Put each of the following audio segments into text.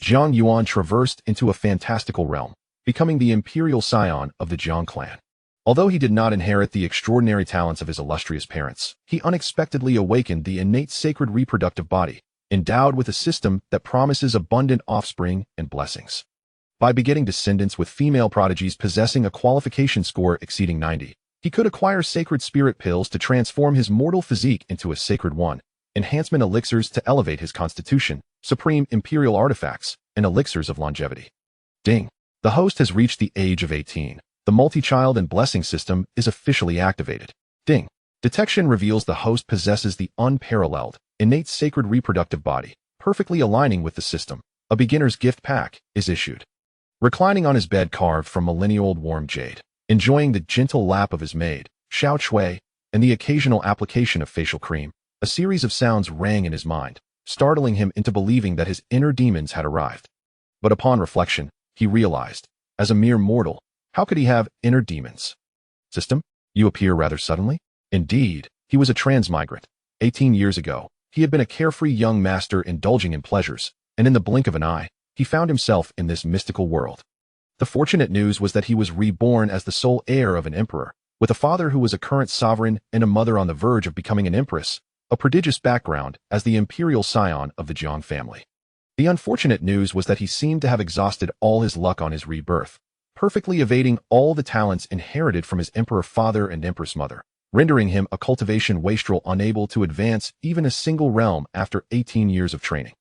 Jiang Yuan traversed into a fantastical realm, becoming the imperial scion of the Jiang clan. Although he did not inherit the extraordinary talents of his illustrious parents, he unexpectedly awakened the innate sacred reproductive body, endowed with a system that promises abundant offspring and blessings. By begetting descendants with female prodigies possessing a qualification score exceeding 90, he could acquire sacred spirit pills to transform his mortal physique into a sacred one, enhancement elixirs to elevate his constitution, supreme imperial artifacts, and elixirs of longevity. Ding! The host has reached the age of 18. The multi-child and blessing system is officially activated. Ding! Detection reveals the host possesses the unparalleled, innate sacred reproductive body, perfectly aligning with the system. A beginner's gift pack is issued. Reclining on his bed carved from millennia-old warm jade, enjoying the gentle lap of his maid, Xiao Shui, and the occasional application of facial cream, a series of sounds rang in his mind, startling him into believing that his inner demons had arrived. But upon reflection, he realized, as a mere mortal, how could he have inner demons? System, you appear rather suddenly? Indeed, he was a transmigrant. 18 years ago, he had been a carefree young master indulging in pleasures, and in the blink of an eye, he found himself in this mystical world. The fortunate news was that he was reborn as the sole heir of an emperor, with a father who was a current sovereign and a mother on the verge of becoming an empress, a prodigious background as the imperial scion of the Jiang family. The unfortunate news was that he seemed to have exhausted all his luck on his rebirth, perfectly evading all the talents inherited from his emperor father and empress mother, rendering him a cultivation wastrel unable to advance even a single realm after 18 years of training.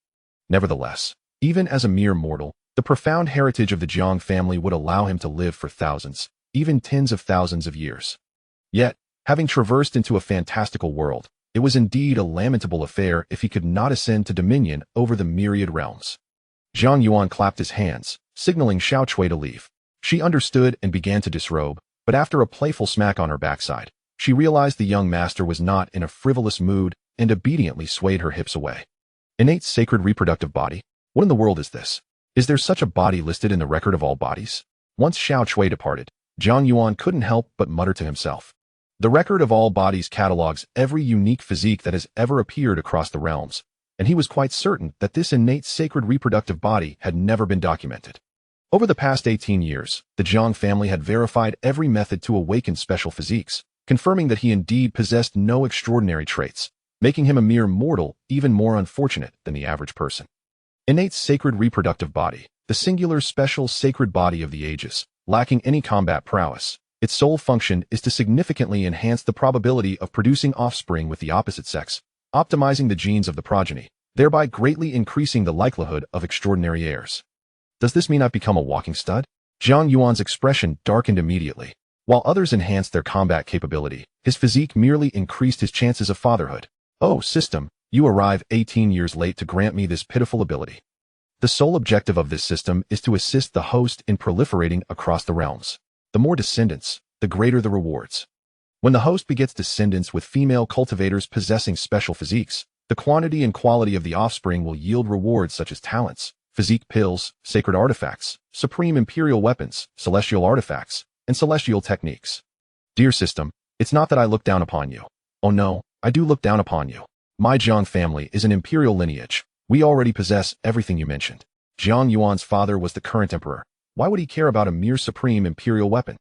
Nevertheless, even as a mere mortal, the profound heritage of the Jiang family would allow him to live for thousands, even tens of thousands of years. Yet, having traversed into a fantastical world, it was indeed a lamentable affair if he could not ascend to dominion over the myriad realms. Jiang Yuan clapped his hands, signaling Xiao Shui to leave. She understood and began to disrobe, but after a playful smack on her backside, she realized the young master was not in a frivolous mood and obediently swayed her hips away. Innate sacred reproductive body? What in the world is this? Is there such a body listed in the record of all bodies? Once Xiao Shui departed, Jiang Yuan couldn't help but mutter to himself. The record of all bodies catalogs every unique physique that has ever appeared across the realms, and he was quite certain that this innate sacred reproductive body had never been documented. Over the past 18 years, the Jiang family had verified every method to awaken special physiques, confirming that he indeed possessed no extraordinary traits, making him a mere mortal even more unfortunate than the average person. Innate sacred reproductive body, the singular special sacred body of the ages, lacking any combat prowess. Its sole function is to significantly enhance the probability of producing offspring with the opposite sex, optimizing the genes of the progeny, thereby greatly increasing the likelihood of extraordinary heirs. Does this mean I've become a walking stud? Jiang Yuan's expression darkened immediately. While others enhanced their combat capability, his physique merely increased his chances of fatherhood. Oh, system, you arrive 18 years late to grant me this pitiful ability. The sole objective of this system is to assist the host in proliferating across the realms. The more descendants, the greater the rewards. When the host begets descendants with female cultivators possessing special physiques, the quantity and quality of the offspring will yield rewards such as talents, physique pills, sacred artifacts, supreme imperial weapons, celestial artifacts, and celestial techniques. Dear system, it's not that I look down upon you. Oh no, I do look down upon you. My Jiang family is an imperial lineage. We already possess everything you mentioned. Jiang Yuan's father was the current emperor. Why would he care about a mere supreme imperial weapon?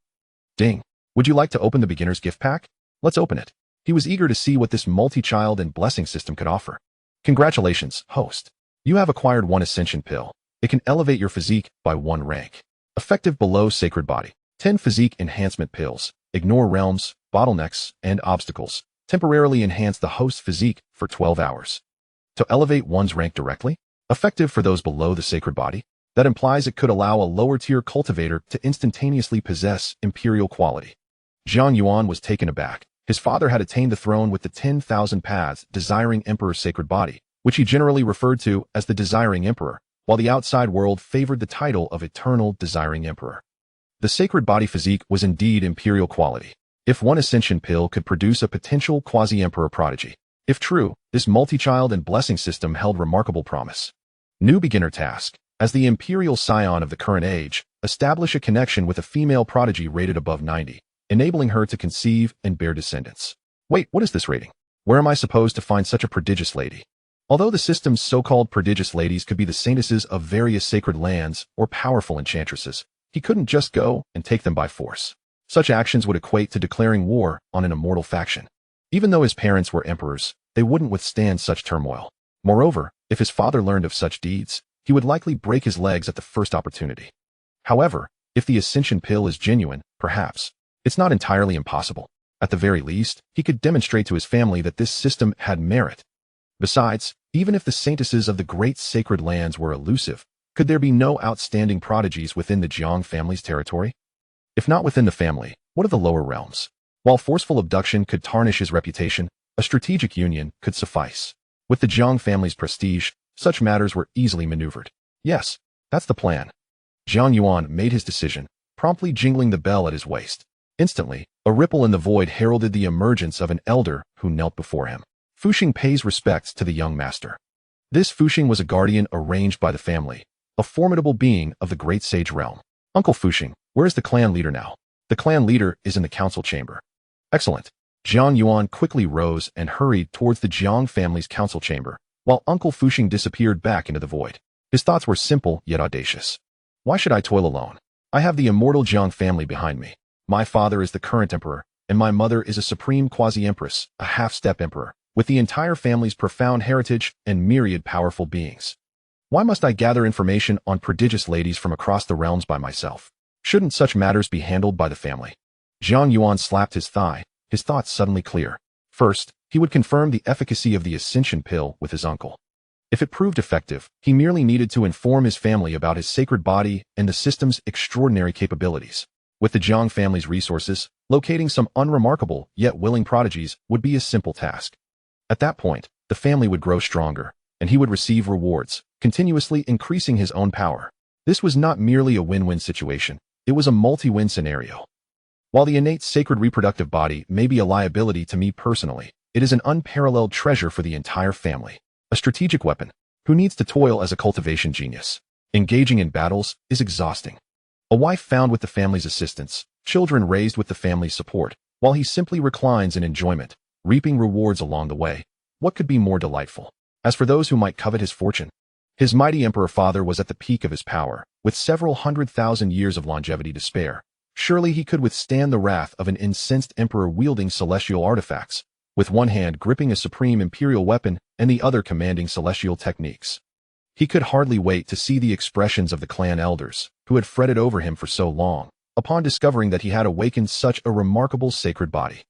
Ding. Would you like to open the beginner's gift pack? Let's open it. He was eager to see what this multi-child and blessing system could offer. Congratulations, host. You have acquired one ascension pill. It can elevate your physique by 1 rank. Effective below sacred body. 10 physique enhancement pills. Ignore realms, bottlenecks, and obstacles. Temporarily enhance the host's physique for 12 hours. To elevate one's rank directly? Effective for those below the sacred body? That implies it could allow a lower-tier cultivator to instantaneously possess imperial quality. Jiang Yuan was taken aback. His father had attained the throne with the 10,000 paths desiring emperor's sacred body, which he generally referred to as the desiring emperor, while the outside world favored the title of eternal desiring emperor. The sacred body physique was indeed imperial quality. If one ascension pill could produce a potential quasi-emperor prodigy. If true, this multi-child and blessing system held remarkable promise. New beginner task. As the imperial scion of the current age, establish a connection with a female prodigy rated above 90, enabling her to conceive and bear descendants. Wait, what is this rating? Where am I supposed to find such a prodigious lady? Although the system's so-called prodigious ladies could be the saintesses of various sacred lands or powerful enchantresses, he couldn't just go and take them by force. Such actions would equate to declaring war on an immortal faction. Even though his parents were emperors, they wouldn't withstand such turmoil. Moreover, if his father learned of such deeds, he would likely break his legs at the first opportunity. However, if the ascension pill is genuine, perhaps, it's not entirely impossible. At the very least, he could demonstrate to his family that this system had merit. Besides, even if the saintesses of the great sacred lands were elusive, could there be no outstanding prodigies within the Jiang family's territory? If not within the family, what of the lower realms? While forceful abduction could tarnish his reputation, a strategic union could suffice. With the Jiang family's prestige, such matters were easily maneuvered. Yes, that's the plan. Jiang Yuan made his decision, promptly jingling the bell at his waist. Instantly, a ripple in the void heralded the emergence of an elder who knelt before him. Fuxing pays respects to the young master. This Fuxing was a guardian arranged by the family, a formidable being of the great sage realm. Uncle Fuxing, where is the clan leader now? The clan leader is in the council chamber. Excellent. Jiang Yuan quickly rose and hurried towards the Jiang family's council chamber, while Uncle Fuxing disappeared back into the void. His thoughts were simple yet audacious. Why should I toil alone? I have the immortal Jiang family behind me. My father is the current emperor, and my mother is a supreme quasi-empress, a half-step emperor, with the entire family's profound heritage and myriad powerful beings. Why must I gather information on prodigious ladies from across the realms by myself? Shouldn't such matters be handled by the family? Jiang Yuan slapped his thigh, his thoughts suddenly clear. First, he would confirm the efficacy of the ascension pill with his uncle. If it proved effective, he merely needed to inform his family about his sacred body and the system's extraordinary capabilities. With the Jiang family's resources, locating some unremarkable yet willing prodigies would be a simple task. At that point, the family would grow stronger, and he would receive rewards, continuously increasing his own power. This was not merely a win-win situation, it was a multi-win scenario. While the innate sacred reproductive body may be a liability to me personally, it is an unparalleled treasure for the entire family. A strategic weapon. Who needs to toil as a cultivation genius? Engaging in battles is exhausting. A wife found with the family's assistance, children raised with the family's support, while he simply reclines in enjoyment, reaping rewards along the way. What could be more delightful? As for those who might covet his fortune, his mighty emperor father was at the peak of his power, with several 100,000 years of longevity to spare. Surely he could withstand the wrath of an incensed emperor wielding celestial artifacts, with one hand gripping a supreme imperial weapon and the other commanding celestial techniques. He could hardly wait to see the expressions of the clan elders, who had fretted over him for so long, upon discovering that he had awakened such a remarkable sacred body.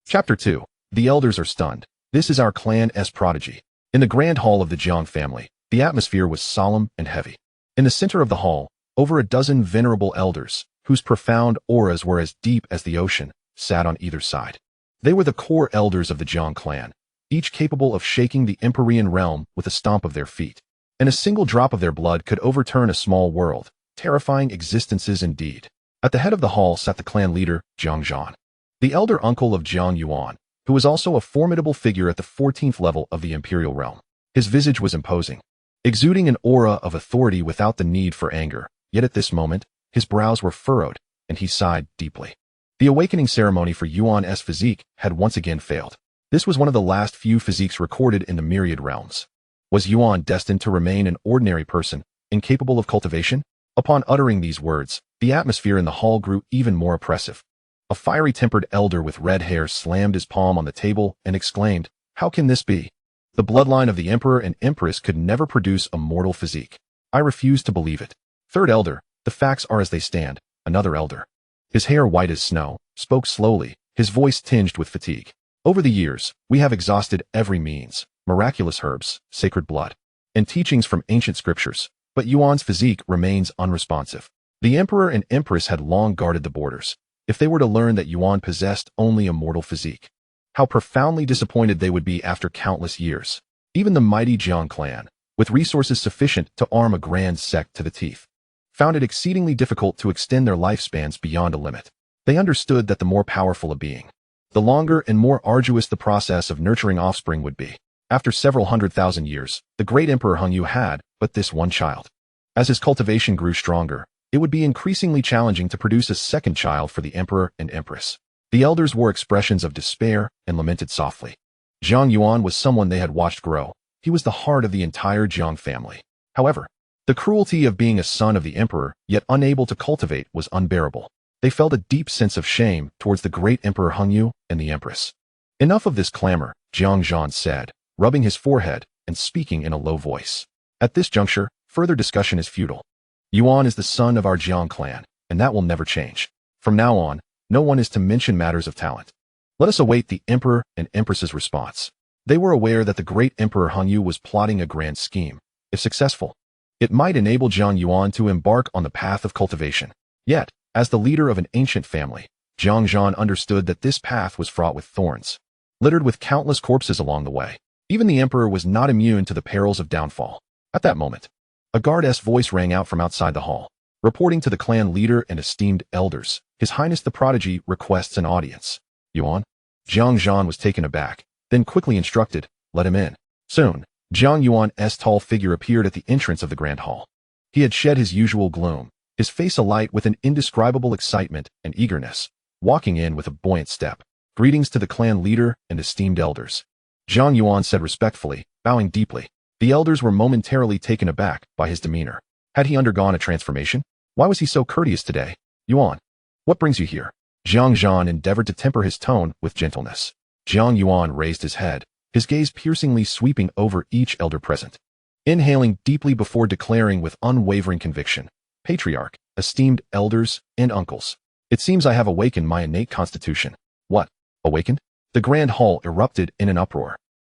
Chapter 2. The elders are stunned. This is our clan's prodigy. In the grand hall of the Jiang family, the atmosphere was solemn and heavy. In the center of the hall, over a dozen venerable elders, whose profound auras were as deep as the ocean, sat on either side. They were the core elders of the Jiang clan, each capable of shaking the Empyrean realm with a stomp of their feet. And a single drop of their blood could overturn a small world, terrifying existences indeed. At the head of the hall sat the clan leader, Jiang Yuan, the elder uncle of Jiang Yuan, who was also a formidable figure at the 14th level of the imperial realm. His visage was imposing, exuding an aura of authority without the need for anger, yet at this moment, his brows were furrowed, and he sighed deeply. The awakening ceremony for Yuan's physique had once again failed. This was one of the last few physiques recorded in the Myriad realms. Was Yuan destined to remain an ordinary person, incapable of cultivation? Upon uttering these words, the atmosphere in the hall grew even more oppressive. A fiery-tempered elder with red hair slammed his palm on the table and exclaimed, "How can this be? The bloodline of the emperor and empress could never produce a mortal physique. I refuse to believe it." Third elder, "The facts are as they stand." Another elder, his hair white as snow, spoke slowly, his voice tinged with fatigue. "Over the years, we have exhausted every means, miraculous herbs, sacred blood, and teachings from ancient scriptures, but Yuan's physique remains unresponsive. The emperor and empress had long guarded the borders. If they were to learn that Yuan possessed only a mortal physique, how profoundly disappointed they would be after countless years. Even the mighty Jiang clan, with resources sufficient to arm a grand sect to the teeth, found it exceedingly difficult to extend their lifespans beyond a limit. They understood that the more powerful a being, the longer and more arduous the process of nurturing offspring would be. After several 100,000 years, the great Emperor Hongyu had but this one child. As his cultivation grew stronger, it would be increasingly challenging to produce a second child for the Emperor and Empress. The elders wore expressions of despair and lamented softly. Jiang Yuan was someone they had watched grow. He was the heart of the entire Jiang family. However, the cruelty of being a son of the emperor, yet unable to cultivate, was unbearable. They felt a deep sense of shame towards the great Emperor Hengyu and the Empress. Enough of this clamor, Jiang Yuan said, rubbing his forehead and speaking in a low voice. At this juncture, further discussion is futile. Yuan is the son of our Jiang clan, and that will never change. From now on, no one is to mention matters of talent. Let us await the emperor and empress's response. They were aware that the great Emperor Hengyu was plotting a grand scheme. If successful, it might enable Jiang Yuan to embark on the path of cultivation. Yet, as the leader of an ancient family, Jiang Yuan understood that this path was fraught with thorns, littered with countless corpses along the way. Even the emperor was not immune to the perils of downfall. At that moment, a guard's voice rang out from outside the hall, reporting to the clan leader and esteemed elders. His Highness the Prodigy requests an audience. Yuan? Jiang Yuan was taken aback, then quickly instructed, let him in. Soon, Jiang Yuan's tall figure appeared at the entrance of the grand hall. He had shed his usual gloom, his face alight with an indescribable excitement and eagerness, walking in with a buoyant step. Greetings to the clan leader and esteemed elders. Jiang Yuan said respectfully, bowing deeply. The elders were momentarily taken aback by his demeanor. Had he undergone a transformation? Why was he so courteous today? Yuan, what brings you here? Jiang Yuan endeavored to temper his tone with gentleness. Jiang Yuan raised his head, his gaze piercingly sweeping over each elder present. Inhaling deeply before declaring with unwavering conviction, Patriarch, esteemed elders, and uncles, it seems I have awakened my innate constitution. What? Awakened? The grand hall erupted in an uproar.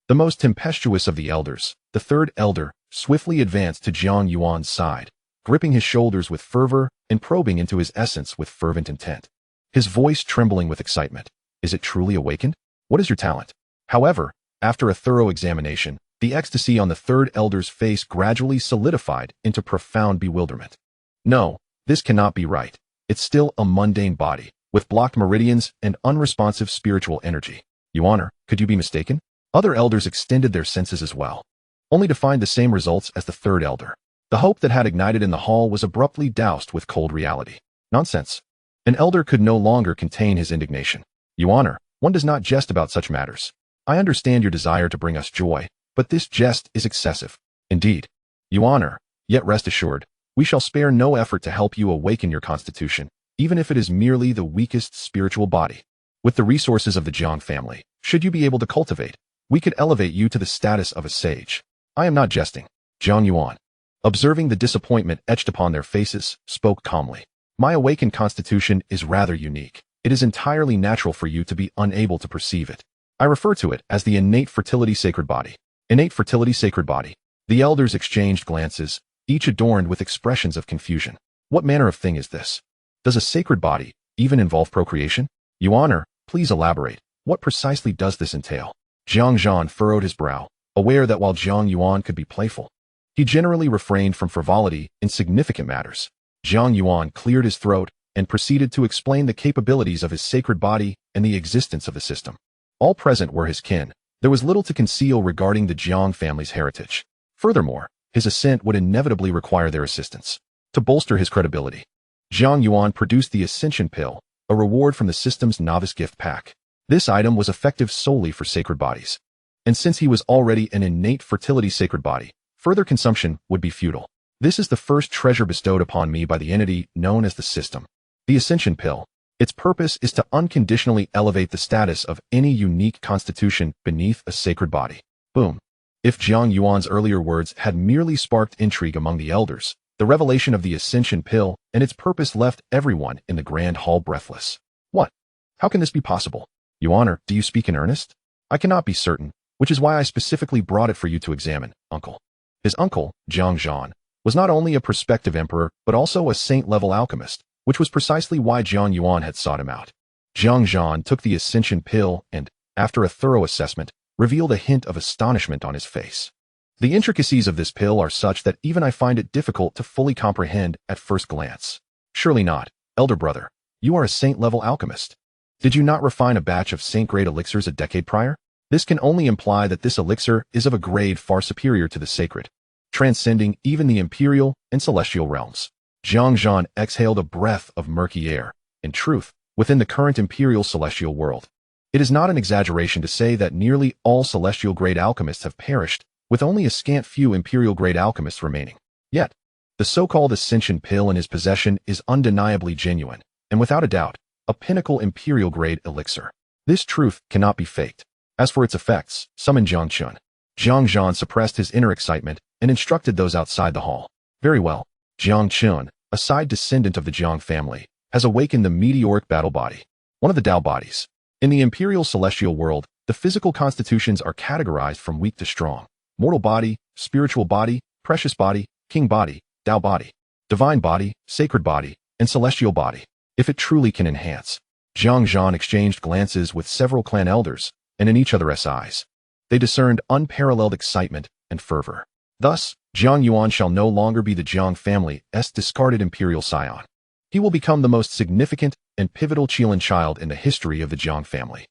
The most tempestuous of the elders, the third elder, swiftly advanced to Jiang Yuan's side, gripping his shoulders with fervor and probing into his essence with fervent intent. His voice trembling with excitement. Is it truly awakened? What is your talent? However, after a thorough examination, the ecstasy on the third elder's face gradually solidified into profound bewilderment. No, this cannot be right. It's still a mundane body, with blocked meridians and unresponsive spiritual energy. Yuan, could you be mistaken? Other elders extended their senses as well, only to find the same results as the third elder. The hope that had ignited in the hall was abruptly doused with cold reality. Nonsense. An elder could no longer contain his indignation. Yuan, one does not jest about such matters. I understand your desire to bring us joy, but this jest is excessive. Indeed. Yuan, yet rest assured, we shall spare no effort to help you awaken your constitution, even if it is merely the weakest spiritual body. With the resources of the Jiang family, should you be able to cultivate, we could elevate you to the status of a sage. I am not jesting. Jiang Yuan, observing the disappointment etched upon their faces, spoke calmly. My awakened constitution is rather unique. It is entirely natural for you to be unable to perceive it. I refer to it as the innate fertility sacred body. Innate fertility sacred body. The elders exchanged glances, each adorned with expressions of confusion. What manner of thing is this? Does a sacred body even involve procreation? Yuan, please elaborate. What precisely does this entail? Jiang Yuan furrowed his brow, aware that while Jiang Yuan could be playful, he generally refrained from frivolity in significant matters. Jiang Yuan cleared his throat and proceeded to explain the capabilities of his sacred body and the existence of the system. All present were his kin. There was little to conceal regarding the Jiang family's heritage. Furthermore, his ascent would inevitably require their assistance. To bolster his credibility, Jiang Yuan produced the Ascension Pill, a reward from the system's novice gift pack. This item was effective solely for sacred bodies. And since he was already an innate fertility sacred body, further consumption would be futile. This is the first treasure bestowed upon me by the entity known as the system. The Ascension Pill. Its purpose is to unconditionally elevate the status of any unique constitution beneath a sacred body. Boom. If Jiang Yuan's earlier words had merely sparked intrigue among the elders, the revelation of the Ascension Pill and its purpose left everyone in the grand hall breathless. What? How can this be possible? Yuan, do you speak in earnest? I cannot be certain, which is why I specifically brought it for you to examine, uncle. His uncle, Jiang Yuan, was not only a prospective emperor, but also a saint-level alchemist, which was precisely why Jiang Yuan had sought him out. Jiang Yuan took the Ascension Pill and, after a thorough assessment, revealed a hint of astonishment on his face. The intricacies of this pill are such that even I find it difficult to fully comprehend at first glance. Surely not, elder brother. You are a saint-level alchemist. Did you not refine a batch of saint-grade elixirs a decade prior? This can only imply that this elixir is of a grade far superior to the sacred, transcending even the imperial and celestial realms. Jiang Yuan exhaled a breath of murky air. In truth, within the current imperial celestial world, It is not an exaggeration to say that nearly all celestial-grade alchemists have perished, with only a scant few imperial-grade alchemists remaining. Yet, the so-called Ascension pill in his possession is undeniably genuine, and without a doubt, a pinnacle imperial-grade elixir. This truth cannot be faked. As for its effects, summoned Jiang Yuan. Jiang Yuan suppressed his inner excitement and instructed those outside the hall. Very well. Jiang Yuan, a side descendant of the Jiang family, has awakened the meteoric battle body, one of the Tao bodies. In the imperial celestial world, the physical constitutions are categorized from weak to strong: mortal body, spiritual body, precious body, king body, Tao body, divine body, sacred body, and celestial body. If it truly can enhance. Jiang Yuan exchanged glances with several clan elders, and in each other's eyes, they discerned unparalleled excitement and fervor. Thus, Jiang Yuan shall no longer be the Jiang family's discarded imperial scion. He will become the most significant and pivotal Qilin child in the history of the Jiang family,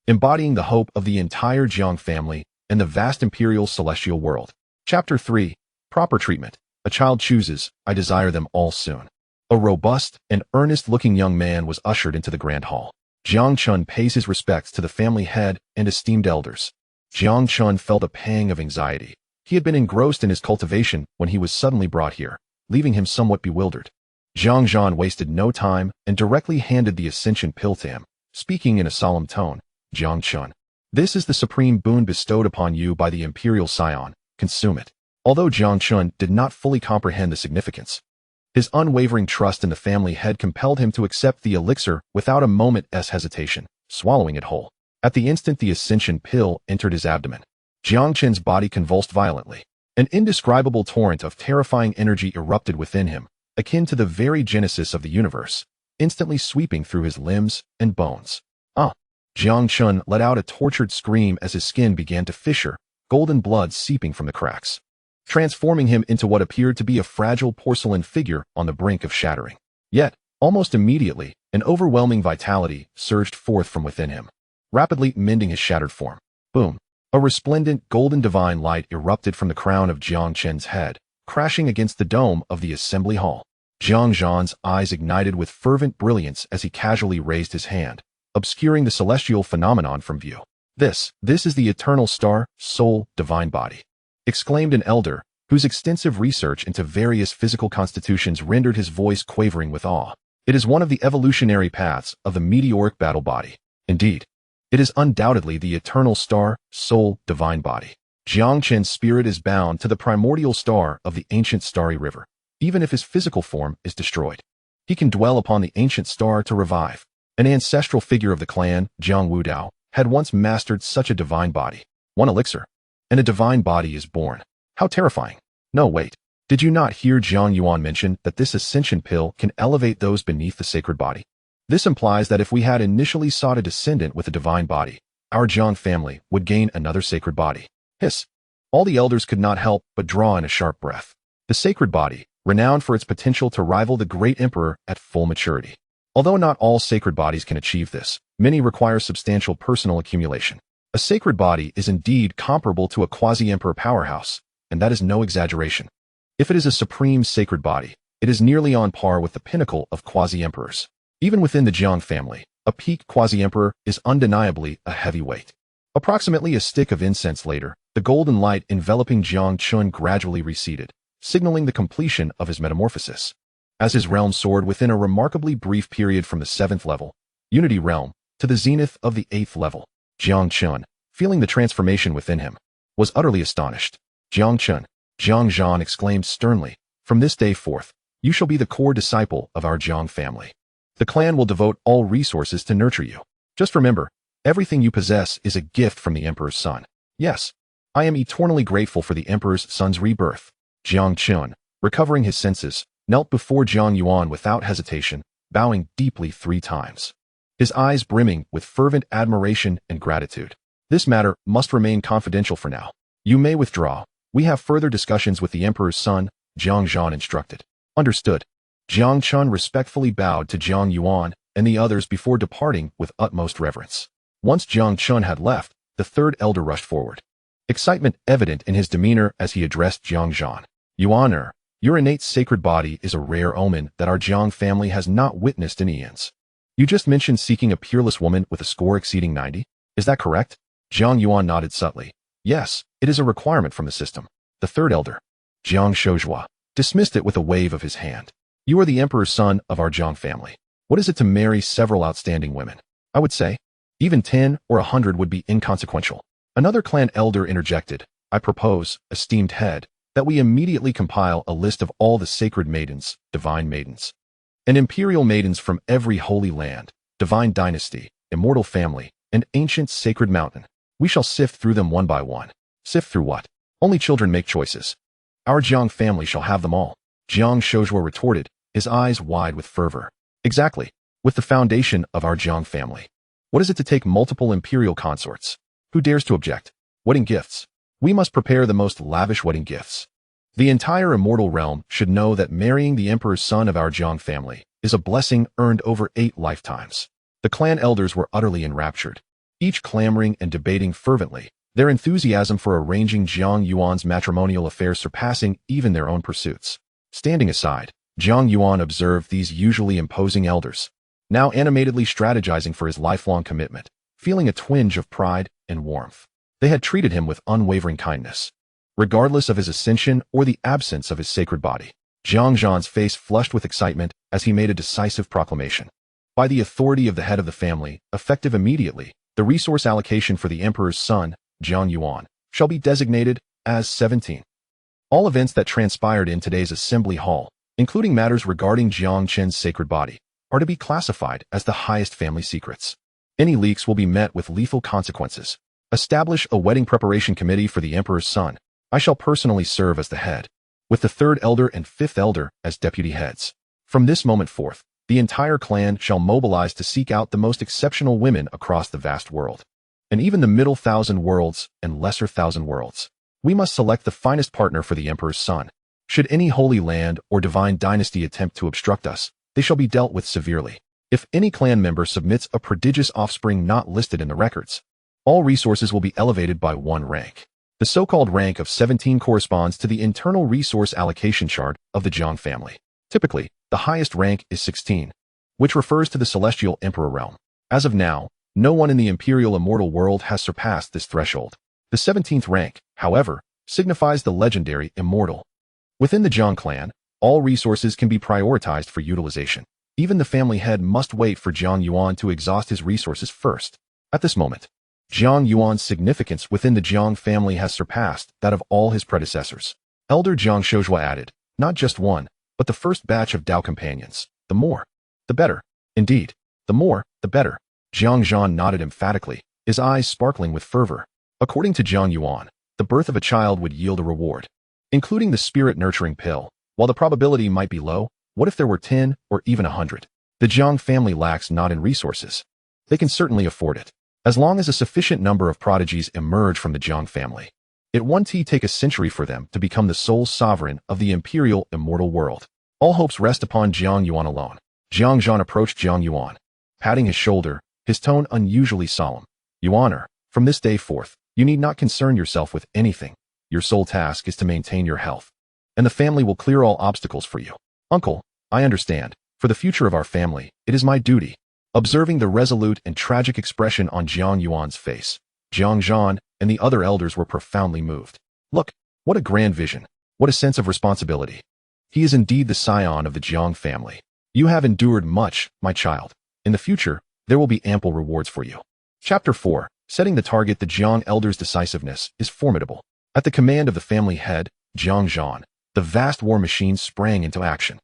embodying the hope of the entire Jiang family and the vast imperial celestial world. Chapter 3. Proper Treatment. A child chooses, I desire them all soon. A robust and earnest-looking young man was ushered into the grand hall. Jiang Yuan pays his respects to the family head and esteemed elders. Jiang Yuan felt a pang of anxiety. He had been engrossed in his cultivation when he was suddenly brought here, leaving him somewhat bewildered. Jiang Yuan wasted no time and directly handed the Ascension pill to him, speaking in a solemn tone. Jiang Yuan, this is the supreme boon bestowed upon you by the Imperial Scion. Consume it. Although Jiang Yuan did not fully comprehend the significance, his unwavering trust in the family head compelled him to accept the elixir without a moment's hesitation, swallowing it whole. At the instant the Ascension pill entered his abdomen, Jiang Yuan's body convulsed violently. An indescribable torrent of terrifying energy erupted within him, akin to the very genesis of the universe, instantly sweeping through his limbs and bones. Jiang Yuan let out a tortured scream as his skin began to fissure, golden blood seeping from the cracks, transforming him into what appeared to be a fragile porcelain figure on the brink of shattering. Yet, almost immediately, an overwhelming vitality surged forth from within him, rapidly mending his shattered form. Boom! A resplendent golden divine light erupted from the crown of Jiang Yuan's head, crashing against the dome of the assembly hall. Jiang Yuan's eyes ignited with fervent brilliance as he casually raised his hand, obscuring the celestial phenomenon from view. This is the eternal star, soul, divine body, exclaimed an elder, whose extensive research into various physical constitutions rendered his voice quavering with awe. It is one of the evolutionary paths of the meteoric battle body. Indeed, it is undoubtedly the eternal star, soul, divine body. Jiang Yuan's spirit is bound to the primordial star of the ancient starry river. Even if his physical form is destroyed, he can dwell upon the ancient star to revive. An ancestral figure of the clan, Jiang Wudao, had once mastered such a divine body. One elixir, and a divine body is born. How terrifying. No, wait. Did you not hear Jiang Yuan mention that this Ascension pill can elevate those beneath the sacred body? This implies that if we had initially sought a descendant with a divine body, our Jiang family would gain another sacred body. Hiss. All the elders could not help but draw in a sharp breath. The sacred body, renowned for its potential to rival the great emperor at full maturity. Although not all sacred bodies can achieve this, many require substantial personal accumulation. A sacred body is indeed comparable to a quasi-emperor powerhouse, and that is no exaggeration. If it is a supreme sacred body, it is nearly on par with the pinnacle of quasi-emperors. Even within the Jiang family, a peak quasi-emperor is undeniably a heavy weight. Approximately a stick of incense later, the golden light enveloping Jiang Yuan gradually receded, signaling the completion of his metamorphosis. As his realm soared within a remarkably brief period from the 7th level, Unity Realm, to the zenith of the 8th level, Jiang Yuan, feeling the transformation within him, was utterly astonished. Jiang Yuan exclaimed sternly, from this day forth, you shall be the core disciple of our Jiang family. The clan will devote all resources to nurture you. Just remember, everything you possess is a gift from the Emperor's son. Yes, I am eternally grateful for the Emperor's son's rebirth. Jiang Yuan, recovering his senses, knelt before Jiang Yuan without hesitation, bowing deeply 3 times. His eyes brimming with fervent admiration and gratitude. This matter must remain confidential for now. You may withdraw. We have further discussions with the Emperor's son, Jiang Yuan instructed. Understood. Jiang Yuan respectfully bowed to Jiang Yuan and the others before departing with utmost reverence. Once Jiang Yuan had left, the 3rd elder rushed forward, excitement evident in his demeanor as he addressed Jiang Yuan. Yuan, your innate sacred body is a rare omen that our Jiang family has not witnessed in eons. You just mentioned seeking a peerless woman with a score exceeding 90? Is that correct? Jiang Yuan nodded subtly. Yes, it is a requirement from the system. The third elder, Jiang Shozhua, dismissed it with a wave of his hand. You are the emperor's son of our Jiang family. What is it to marry several outstanding women? I would say, even 10 or 100 would be inconsequential. Another clan elder interjected. I propose, esteemed head, that we immediately compile a list of all the sacred maidens, divine maidens, and imperial maidens from every holy land, divine dynasty, immortal family, and ancient sacred mountain. We shall sift through them one by one. Sift through what? Only children make choices. Our Jiang family shall have them all. Jiang Shozhua retorted, his eyes wide with fervor. Exactly. With the foundation of our Jiang family. What is it to take multiple imperial consorts? Who dares to object? Wedding gifts. We must prepare the most lavish wedding gifts. The entire immortal realm should know that marrying the emperor's son of our Jiang family is a blessing earned over 8 lifetimes. The clan elders were utterly enraptured, each clamoring and debating fervently, their enthusiasm for arranging Jiang Yuan's matrimonial affairs surpassing even their own pursuits. Standing aside, Jiang Yuan observed these usually imposing elders, now animatedly strategizing for his lifelong commitment, feeling a twinge of pride and warmth. They had treated him with unwavering kindness, regardless of his ascension or the absence of his sacred body. Jiang Zhan's face flushed with excitement as he made a decisive proclamation. By the authority of the head of the family, effective immediately, the resource allocation for the emperor's son, Jiang Yuan, shall be designated as 17. All events that transpired in today's assembly hall, including matters regarding Jiang Chen's sacred body, are to be classified as the highest family secrets. Any leaks will be met with lethal consequences. Establish a wedding preparation committee for the emperor's son. I shall personally serve as the head, with the third elder and fifth elder as deputy heads. From this moment forth, the entire clan shall mobilize to seek out the most exceptional women across the vast world, and even the middle 1,000 worlds and lesser 1,000 worlds. We must select the finest partner for the emperor's son. Should any holy land or divine dynasty attempt to obstruct us, they shall be dealt with severely. If any clan member submits a prodigious offspring not listed in the records, all resources will be elevated by 1 rank. The so-called rank of 17 corresponds to the internal resource allocation chart of the Jiang family. Typically, the highest rank is 16, which refers to the celestial emperor realm. As of now, no one in the imperial immortal world has surpassed this threshold. The 17th rank, however, signifies the legendary immortal. Within the Jiang clan, all resources can be prioritized for utilization. Even the family head must wait for Jiang Yuan to exhaust his resources first. At this moment, Jiang Yuan's significance within the Jiang family has surpassed that of all his predecessors. Elder Jiang Shozhua added, not just one, but the first batch of Dao companions. The more, the better. Indeed, the more, the better. Jiang Zhan nodded emphatically, his eyes sparkling with fervor. According to Jiang Yuan, the birth of a child would yield a reward, including the spirit-nurturing pill. While the probability might be low, what if there were 10 or even 100? The Jiang family lacks not in resources. They can certainly afford it. As long as a sufficient number of prodigies emerge from the Jiang family, it won't take a century for them to become the sole sovereign of the imperial immortal world. All hopes rest upon Jiang Yuan alone. Jiang Zhan approached Jiang Yuan, patting his shoulder, his tone unusually solemn. Yuaner, from this day forth, you need not concern yourself with anything. Your sole task is to maintain your health, and the family will clear all obstacles for you. Uncle, I understand. For the future of our family, it is my duty. Observing the resolute and tragic expression on Jiang Yuan's face, Jiang Zhan and the other elders were profoundly moved. Look, what a grand vision. What a sense of responsibility. He is indeed the scion of the Jiang family. You have endured much, my child. In the future, there will be ample rewards for you. Chapter 4. Setting the target. The Jiang elders' decisiveness is formidable. At the command of the family head, Jiang Zhan, the vast war machine sprang into action.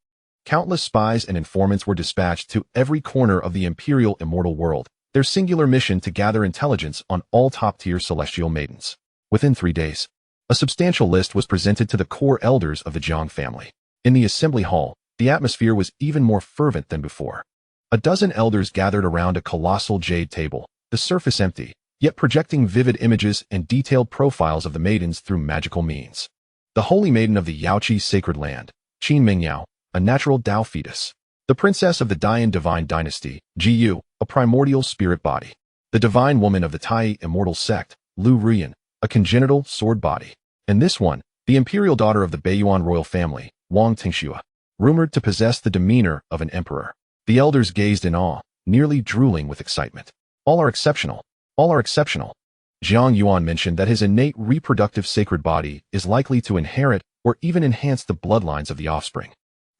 Countless spies and informants were dispatched to every corner of the imperial immortal world, their singular mission to gather intelligence on all top-tier celestial maidens. Within 3 days, a substantial list was presented to the core elders of the Jiang family. In the assembly hall, the atmosphere was even more fervent than before. A dozen elders gathered around a colossal jade table, the surface empty, yet projecting vivid images and detailed profiles of the maidens through magical means. The holy maiden of the Yaoqi sacred land, Qin Mingyao, a natural Dao fetus. The princess of the Dian divine dynasty, Jiyu, a primordial spirit body. The divine woman of the Tai immortal sect, Lu Ruyan, a congenital sword body. And this one, the imperial daughter of the Beiyuan royal family, Wang Tingxua, rumored to possess the demeanor of an emperor. The elders gazed in awe, nearly drooling with excitement. All are exceptional. All are exceptional. Jiang Yuan mentioned that his innate reproductive sacred body is likely to inherit or even enhance the bloodlines of the offspring.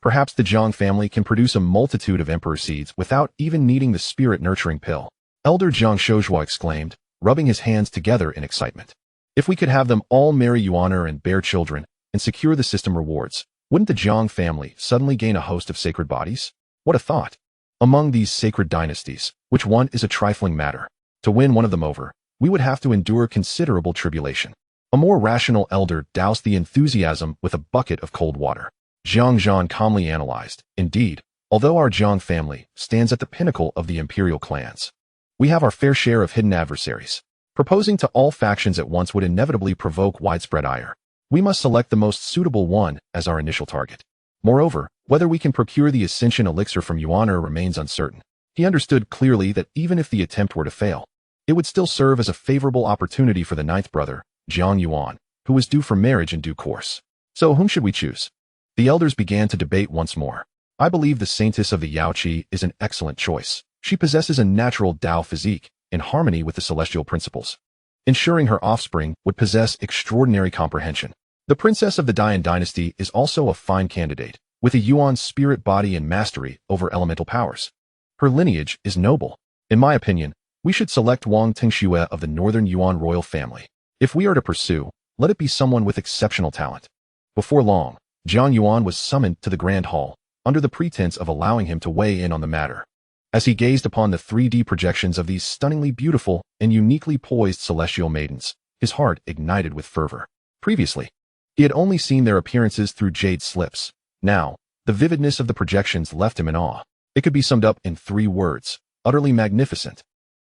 Perhaps the Jiang family can produce a multitude of emperor seeds without even needing the spirit-nurturing pill. Elder Jiang Shouhua exclaimed, rubbing his hands together in excitement. If we could have them all marry Yuaner and bear children and secure the system rewards, wouldn't the Jiang family suddenly gain a host of sacred bodies? What a thought! Among these sacred dynasties, which one is a trifling matter? To win one of them over, we would have to endure considerable tribulation. A more rational elder doused the enthusiasm with a bucket of cold water. Jiang Zhan calmly analyzed, indeed, although our Jiang family stands at the pinnacle of the imperial clans, we have our fair share of hidden adversaries. Proposing to all factions at once would inevitably provoke widespread ire. We must select the most suitable one as our initial target. Moreover, whether we can procure the Ascension Elixir from Yuaner remains uncertain. He understood clearly that even if the attempt were to fail, it would still serve as a favorable opportunity for the ninth brother, Jiang Yuan, who was due for marriage in due course. So whom should we choose? The elders began to debate once more. I believe the saintess of the Yaoqi is an excellent choice. She possesses a natural Tao physique, in harmony with the celestial principles, ensuring her offspring would possess extraordinary comprehension. The princess of the Dian dynasty is also a fine candidate, with a Yuan spirit body and mastery over elemental powers. Her lineage is noble. In my opinion, we should select Wang Tingxue of the northern Yuan royal family. If we are to pursue, let it be someone with exceptional talent. Before long, Jiang Yuan was summoned to the Grand Hall, under the pretense of allowing him to weigh in on the matter. As he gazed upon the 3D projections of these stunningly beautiful and uniquely poised celestial maidens, his heart ignited with fervor. Previously, he had only seen their appearances through jade slips. Now, the vividness of the projections left him in awe. It could be summed up in 3 words: utterly magnificent.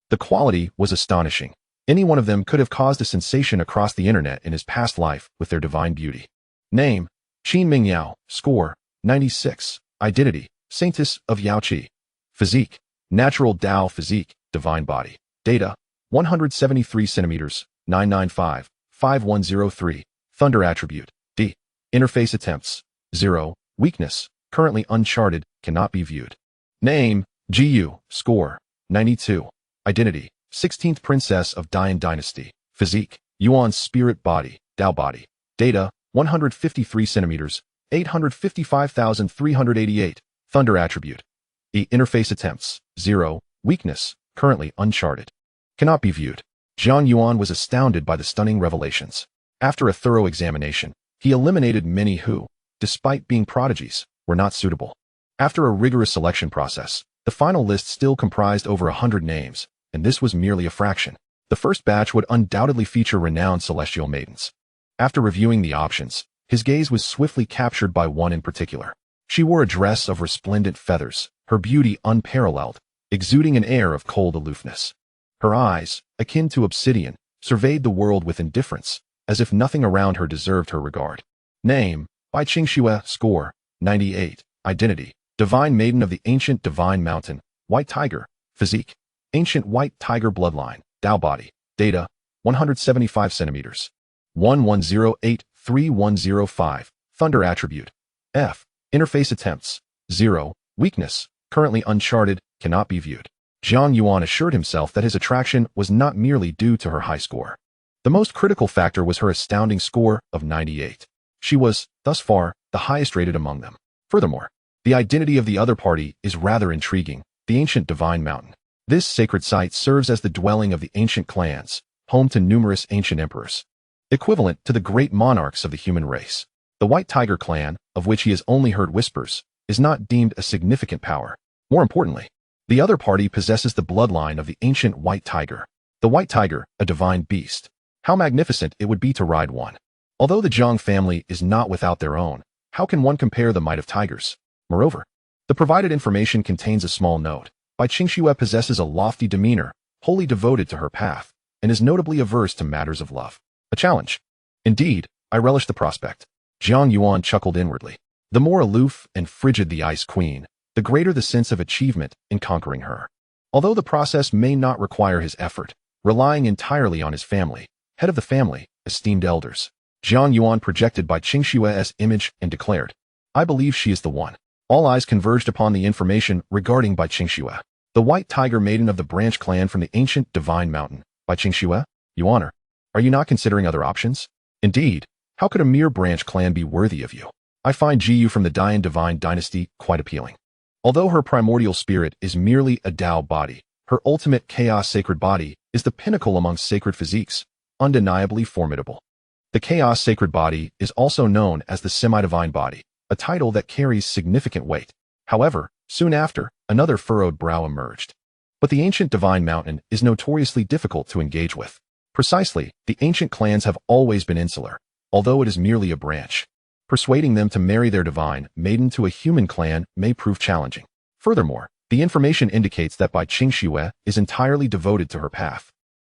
The quality was astonishing. Any one of them could have caused a sensation across the internet in his past life with their divine beauty. Name: Qin Mingyao. Score: 96. Identity: Saintess of Yaoqi. Physique: natural Tao physique, divine body. Data: 173 centimeters, 995, 5103. Thunder attribute: D. Interface attempts: 0. Weakness: currently uncharted, cannot be viewed. Name: Gu. Score: 92. Identity: 16th Princess of Dian Dynasty. Physique: Yuan spirit body, Tao body. Data: 153 centimeters, 855,388. Thunder attribute: E. Interface attempts: 0. Weakness: currently uncharted, cannot be viewed. Jiang Yuan was astounded by the stunning revelations. After a thorough examination, he eliminated many who, despite being prodigies, were not suitable. After a rigorous selection process, the final list still comprised over 100 names, and this was merely a fraction. The first batch would undoubtedly feature renowned celestial maidens. After reviewing the options, his gaze was swiftly captured by one in particular. She wore a dress of resplendent feathers, her beauty unparalleled, exuding an air of cold aloofness. Her eyes, akin to obsidian, surveyed the world with indifference, as if nothing around her deserved her regard. Name: Bai Qingxue. Score: 98. Identity: Divine Maiden of the Ancient Divine Mountain, White Tiger. Physique: Ancient White Tiger bloodline, Tao body. Data: 175 centimeters, 11083105. Thunder attribute: F. Interface attempts: 0. Weakness: currently uncharted, cannot be viewed. Jiang Yuan assured himself that his attraction was not merely due to her high score. The most critical factor was her astounding score of 98. She was, thus far, the highest rated among them. Furthermore, the identity of the other party is rather intriguing: the ancient divine mountain. This sacred site serves as the dwelling of the ancient clans, home to numerous ancient emperors, equivalent to the great monarchs of the human race. The White Tiger clan, of which he has only heard whispers, is not deemed a significant power. More importantly, the other party possesses the bloodline of the ancient White Tiger. The White Tiger, a divine beast. How magnificent it would be to ride one. Although the Jiang family is not without their own, how can one compare the might of tigers? Moreover, the provided information contains a small note. Bai Qingxue possesses a lofty demeanor, wholly devoted to her path, and is notably averse to matters of love. A challenge. Indeed, I relish the prospect. Jiang Yuan chuckled inwardly. The more aloof and frigid the Ice Queen, the greater the sense of achievement in conquering her. Although the process may not require his effort, relying entirely on his family, head of the family, esteemed elders, Jiang Yuan projected Bai Qingxue's image and declared, I believe she is the one. All eyes converged upon the information regarding Bai Qingxue, the White Tiger maiden of the branch clan from the ancient Divine Mountain, By Qingxue, Yuan, are you not considering other options? Indeed, how could a mere branch clan be worthy of you? I find Jiyu from the Dian Divine Dynasty quite appealing. Although her primordial spirit is merely a Dao body, her ultimate chaos sacred body is the pinnacle among sacred physiques, undeniably formidable. The chaos sacred body is also known as the semi-divine body, a title that carries significant weight. However, soon after, another furrowed brow emerged. But the ancient divine mountain is notoriously difficult to engage with. Precisely, the ancient clans have always been insular, although it is merely a branch. Persuading them to marry their divine maiden to a human clan may prove challenging. Furthermore, the information indicates that Bai Qingxue is entirely devoted to her path,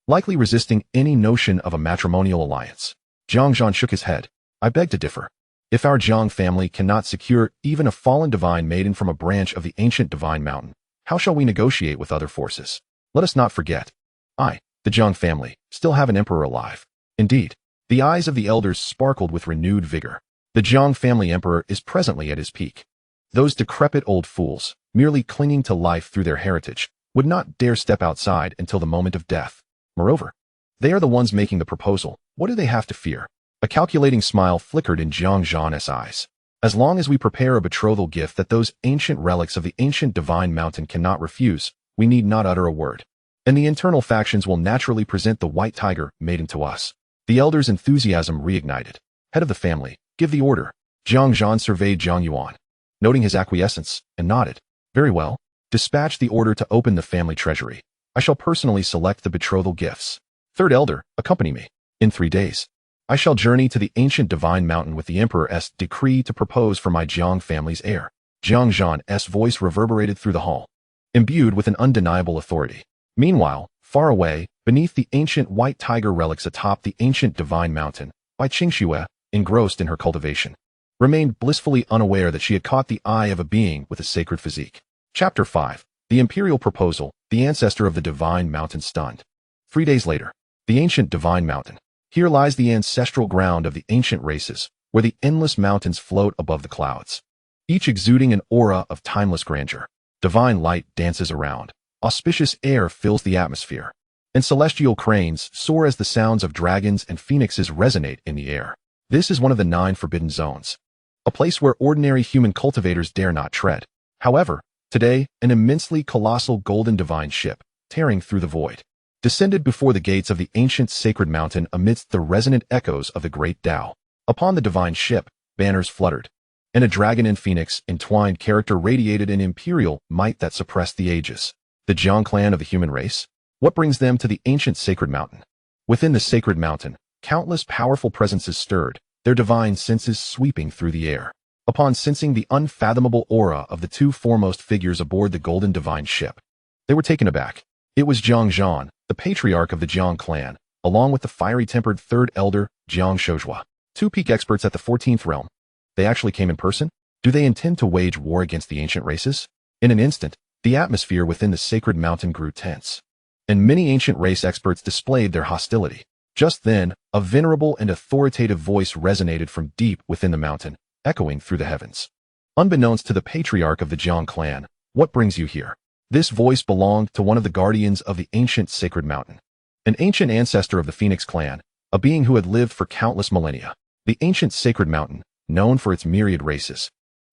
likely resisting any notion of a matrimonial alliance. Jiang Yuan shook his head. I beg to differ. If our Jiang family cannot secure even a fallen divine maiden from a branch of the ancient divine mountain, how shall we negotiate with other forces? Let us not forget. The Jiang family, still have an emperor alive. Indeed, the eyes of the elders sparkled with renewed vigor. The Jiang family emperor is presently at his peak. Those decrepit old fools, merely clinging to life through their heritage, would not dare step outside until the moment of death. Moreover, they are the ones making the proposal. What do they have to fear? A calculating smile flickered in Jiang Yuan's eyes. As long as we prepare a betrothal gift that those ancient relics of the ancient divine mountain cannot refuse, we need not utter a word. And the internal factions will naturally present the white tiger maiden to us. The elder's enthusiasm reignited. Head of the family, give the order. Jiang Yuan surveyed Jiang Yuan, noting his acquiescence, and nodded. Very well. Dispatch the order to open the family treasury. I shall personally select the betrothal gifts. Third elder, accompany me. In 3 days, I shall journey to the ancient divine mountain with the emperor's decree to propose for my Jiang family's heir. Jiang Yuan's voice reverberated through the hall, imbued with an undeniable authority. Meanwhile, far away, beneath the ancient white tiger relics atop the ancient divine mountain, Bai Qingxue, engrossed in her cultivation, remained blissfully unaware that she had caught the eye of a being with a sacred physique. Chapter 5. The Imperial Proposal, the ancestor of the divine mountain stunned. 3 days later, the ancient divine mountain. Here lies the ancestral ground of the ancient races, where the endless mountains float above the clouds, each exuding an aura of timeless grandeur. Divine light dances around, auspicious air fills the atmosphere, and celestial cranes soar as the sounds of dragons and phoenixes resonate in the air. This is one of the 9 forbidden zones, a place where ordinary human cultivators dare not tread. However, today, an immensely colossal golden divine ship, tearing through the void, descended before the gates of the ancient sacred mountain amidst the resonant echoes of the great Tao. Upon the divine ship, banners fluttered, and a dragon and phoenix entwined character radiated an imperial might that suppressed the ages. The Jiang clan of the human race? What brings them to the ancient sacred mountain? Within the sacred mountain, countless powerful presences stirred, their divine senses sweeping through the air. Upon sensing the unfathomable aura of the 2 foremost figures aboard the golden divine ship, they were taken aback. It was Jiang Yuan, the patriarch of the Jiang clan, along with the fiery-tempered 3rd elder, Jiang Shozhua, 2 peak experts at the 14th realm. They actually came in person? Do they intend to wage war against the ancient races? In an instant, the atmosphere within the sacred mountain grew tense, and many ancient race experts displayed their hostility. Just then, a venerable and authoritative voice resonated from deep within the mountain, echoing through the heavens. Unbeknownst to the patriarch of the Jiang clan, what brings you here? This voice belonged to one of the guardians of the ancient sacred mountain, an ancient ancestor of the Phoenix clan, a being who had lived for countless millennia. The ancient sacred mountain, known for its myriad races,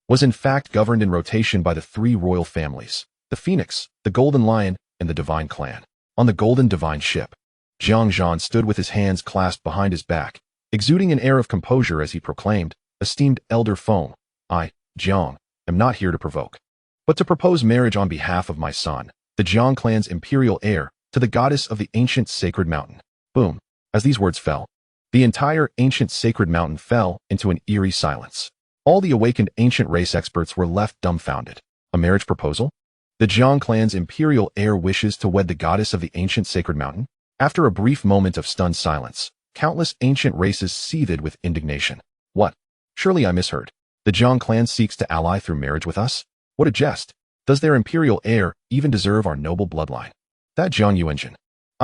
was in fact governed in rotation by the 3 royal families, the Phoenix, the Golden Lion, and the Divine Clan. On the golden divine ship, Jiang Yuan stood with his hands clasped behind his back, exuding an air of composure as he proclaimed, Esteemed elder foe, I, Jiang, am not here to provoke, but to propose marriage on behalf of my son, the Jiang clan's imperial heir, to the goddess of the ancient sacred mountain. Boom. As these words fell, the entire ancient sacred mountain fell into an eerie silence. All the awakened ancient race experts were left dumbfounded. A marriage proposal? The Jiang clan's imperial heir wishes to wed the goddess of the ancient sacred mountain? After a brief moment of stunned silence, countless ancient races seethed with indignation. What? Surely I misheard. The Jiang clan seeks to ally through marriage with us? What a jest. Does their imperial heir even deserve our noble bloodline? That Jiang Yuan,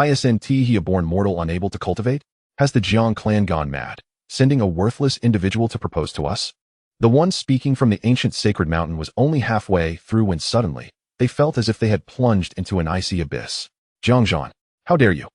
isn't he a born mortal unable to cultivate? Has the Jiang clan gone mad, sending a worthless individual to propose to us? The one speaking from the ancient sacred mountain was only halfway through when suddenly, they felt as if they had plunged into an icy abyss. Jiang Yuan, how dare you?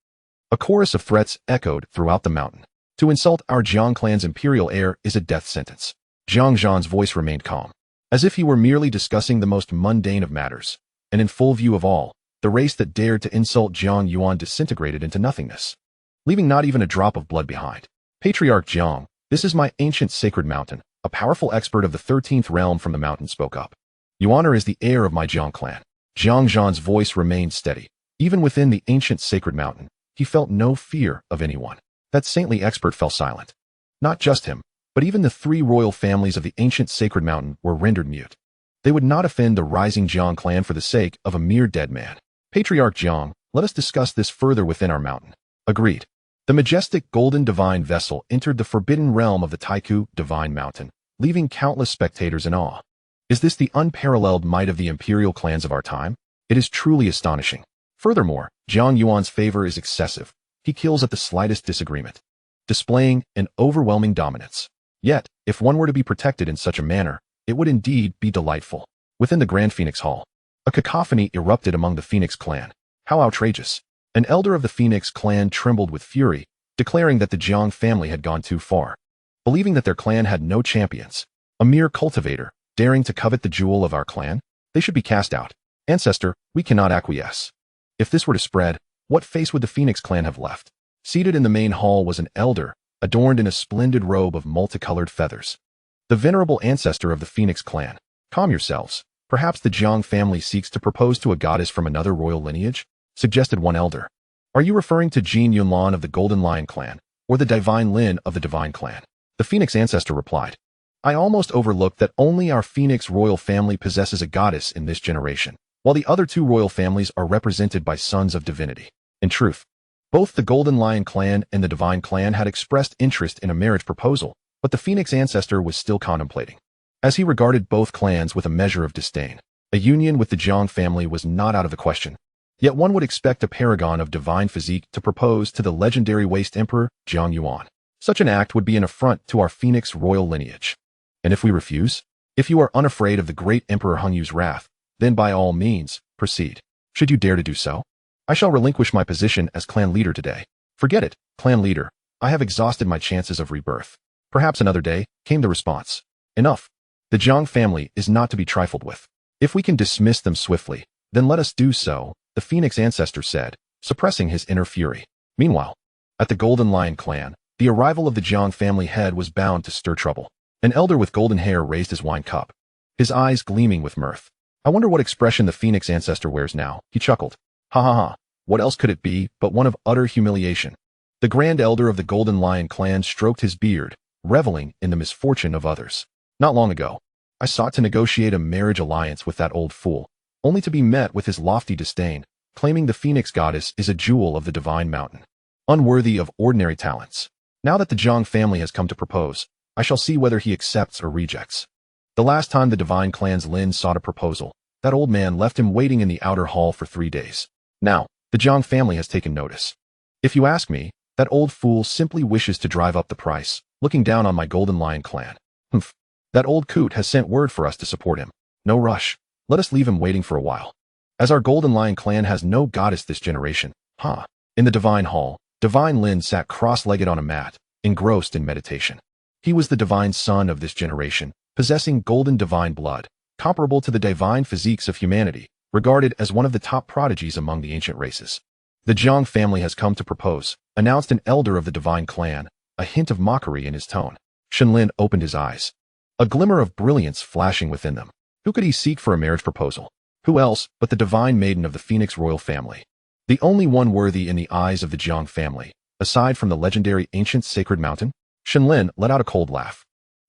A chorus of threats echoed throughout the mountain. To insult our Jiang clan's imperial heir is a death sentence. Jiang Yuan's voice remained calm, as if he were merely discussing the most mundane of matters, and in full view of all, the race that dared to insult Jiang Yuan disintegrated into nothingness, leaving not even a drop of blood behind. Patriarch Jiang, this is my ancient sacred mountain. A powerful expert of the 13th realm from the mountain spoke up. Yuaner is the heir of my Jiang clan. Jiang Yuan's voice remained steady. Even within the ancient sacred mountain, he felt no fear of anyone. That saintly expert fell silent. Not just him, but even the 3 royal families of the ancient sacred mountain were rendered mute. They would not offend the rising Jiang clan for the sake of a mere dead man. Patriarch Jiang, let us discuss this further within our mountain. Agreed. The majestic golden divine vessel entered the forbidden realm of the Taiku divine mountain, leaving countless spectators in awe. Is this the unparalleled might of the imperial clans of our time? It is truly astonishing. Furthermore, Jiang Yuan's favor is excessive. He kills at the slightest disagreement, displaying an overwhelming dominance. Yet, if one were to be protected in such a manner, it would indeed be delightful. Within the Grand Phoenix Hall, a cacophony erupted among the Phoenix clan. How outrageous! An elder of the Phoenix clan trembled with fury, declaring that the Jiang family had gone too far. Believing that their clan had no champions, a mere cultivator, daring to covet the jewel of our clan, they should be cast out. Ancestor, we cannot acquiesce. If this were to spread, what face would the Phoenix clan have left? Seated in the main hall was an elder, adorned in a splendid robe of multicolored feathers. The venerable ancestor of the Phoenix clan. Calm yourselves. Perhaps the Jiang family seeks to propose to a goddess from another royal lineage? Suggested one elder. Are you referring to Jiang Yuan of the Golden Lion clan, or the Divine Lin of the Divine clan? The Phoenix ancestor replied. I almost overlooked that only our Phoenix royal family possesses a goddess in this generation, while the other 2 royal families are represented by sons of divinity. In truth, both the Golden Lion clan and the Divine clan had expressed interest in a marriage proposal, but the Phoenix ancestor was still contemplating, as he regarded both clans with a measure of disdain. A union with the Jiang family was not out of the question. Yet one would expect a paragon of divine physique to propose to the legendary waste emperor, Jiang Yuan. Such an act would be an affront to our Phoenix royal lineage. And if we refuse? If you are unafraid of the great Emperor Hungyu's wrath, then by all means, proceed. Should you dare to do so, I shall relinquish my position as clan leader today. Forget it, clan leader. I have exhausted my chances of rebirth. Perhaps another day, came the response. Enough. The Jiang family is not to be trifled with. If we can dismiss them swiftly, then let us do so, the Phoenix ancestor said, suppressing his inner fury. Meanwhile, at the Golden Lion clan, the arrival of the Jiang family head was bound to stir trouble. An elder with golden hair raised his wine cup, his eyes gleaming with mirth. I wonder what expression the Phoenix ancestor wears now, he chuckled. Ha ha ha, what else could it be but one of utter humiliation? The grand elder of the Golden Lion clan stroked his beard, reveling in the misfortune of others. Not long ago, I sought to negotiate a marriage alliance with that old fool, only to be met with his lofty disdain, claiming the Phoenix goddess is a jewel of the divine mountain, unworthy of ordinary talents. Now that the Jiang family has come to propose, I shall see whether he accepts or rejects. The last time the divine clan's Lin sought a proposal, that old man left him waiting in the outer hall for 3 days. Now, the Jiang family has taken notice. If you ask me, that old fool simply wishes to drive up the price, looking down on my Golden Lion clan. Humph. That old coot has sent word for us to support him. No rush. Let us leave him waiting for a while. As our Golden Lion clan has no goddess this generation. In the divine hall, Divine Lin sat cross-legged on a mat, engrossed in meditation. He was the divine son of this generation, possessing golden divine blood, comparable to the divine physiques of humanity, regarded as one of the top prodigies among the ancient races. The Jiang family has come to propose, announced an elder of the divine clan, a hint of mockery in his tone. Shenlin opened his eyes, a glimmer of brilliance flashing within them. Who could he seek for a marriage proposal? Who else but the divine maiden of the Phoenix royal family? The only one worthy in the eyes of the Jiang family, aside from the legendary ancient sacred mountain? Shenlin let out a cold laugh.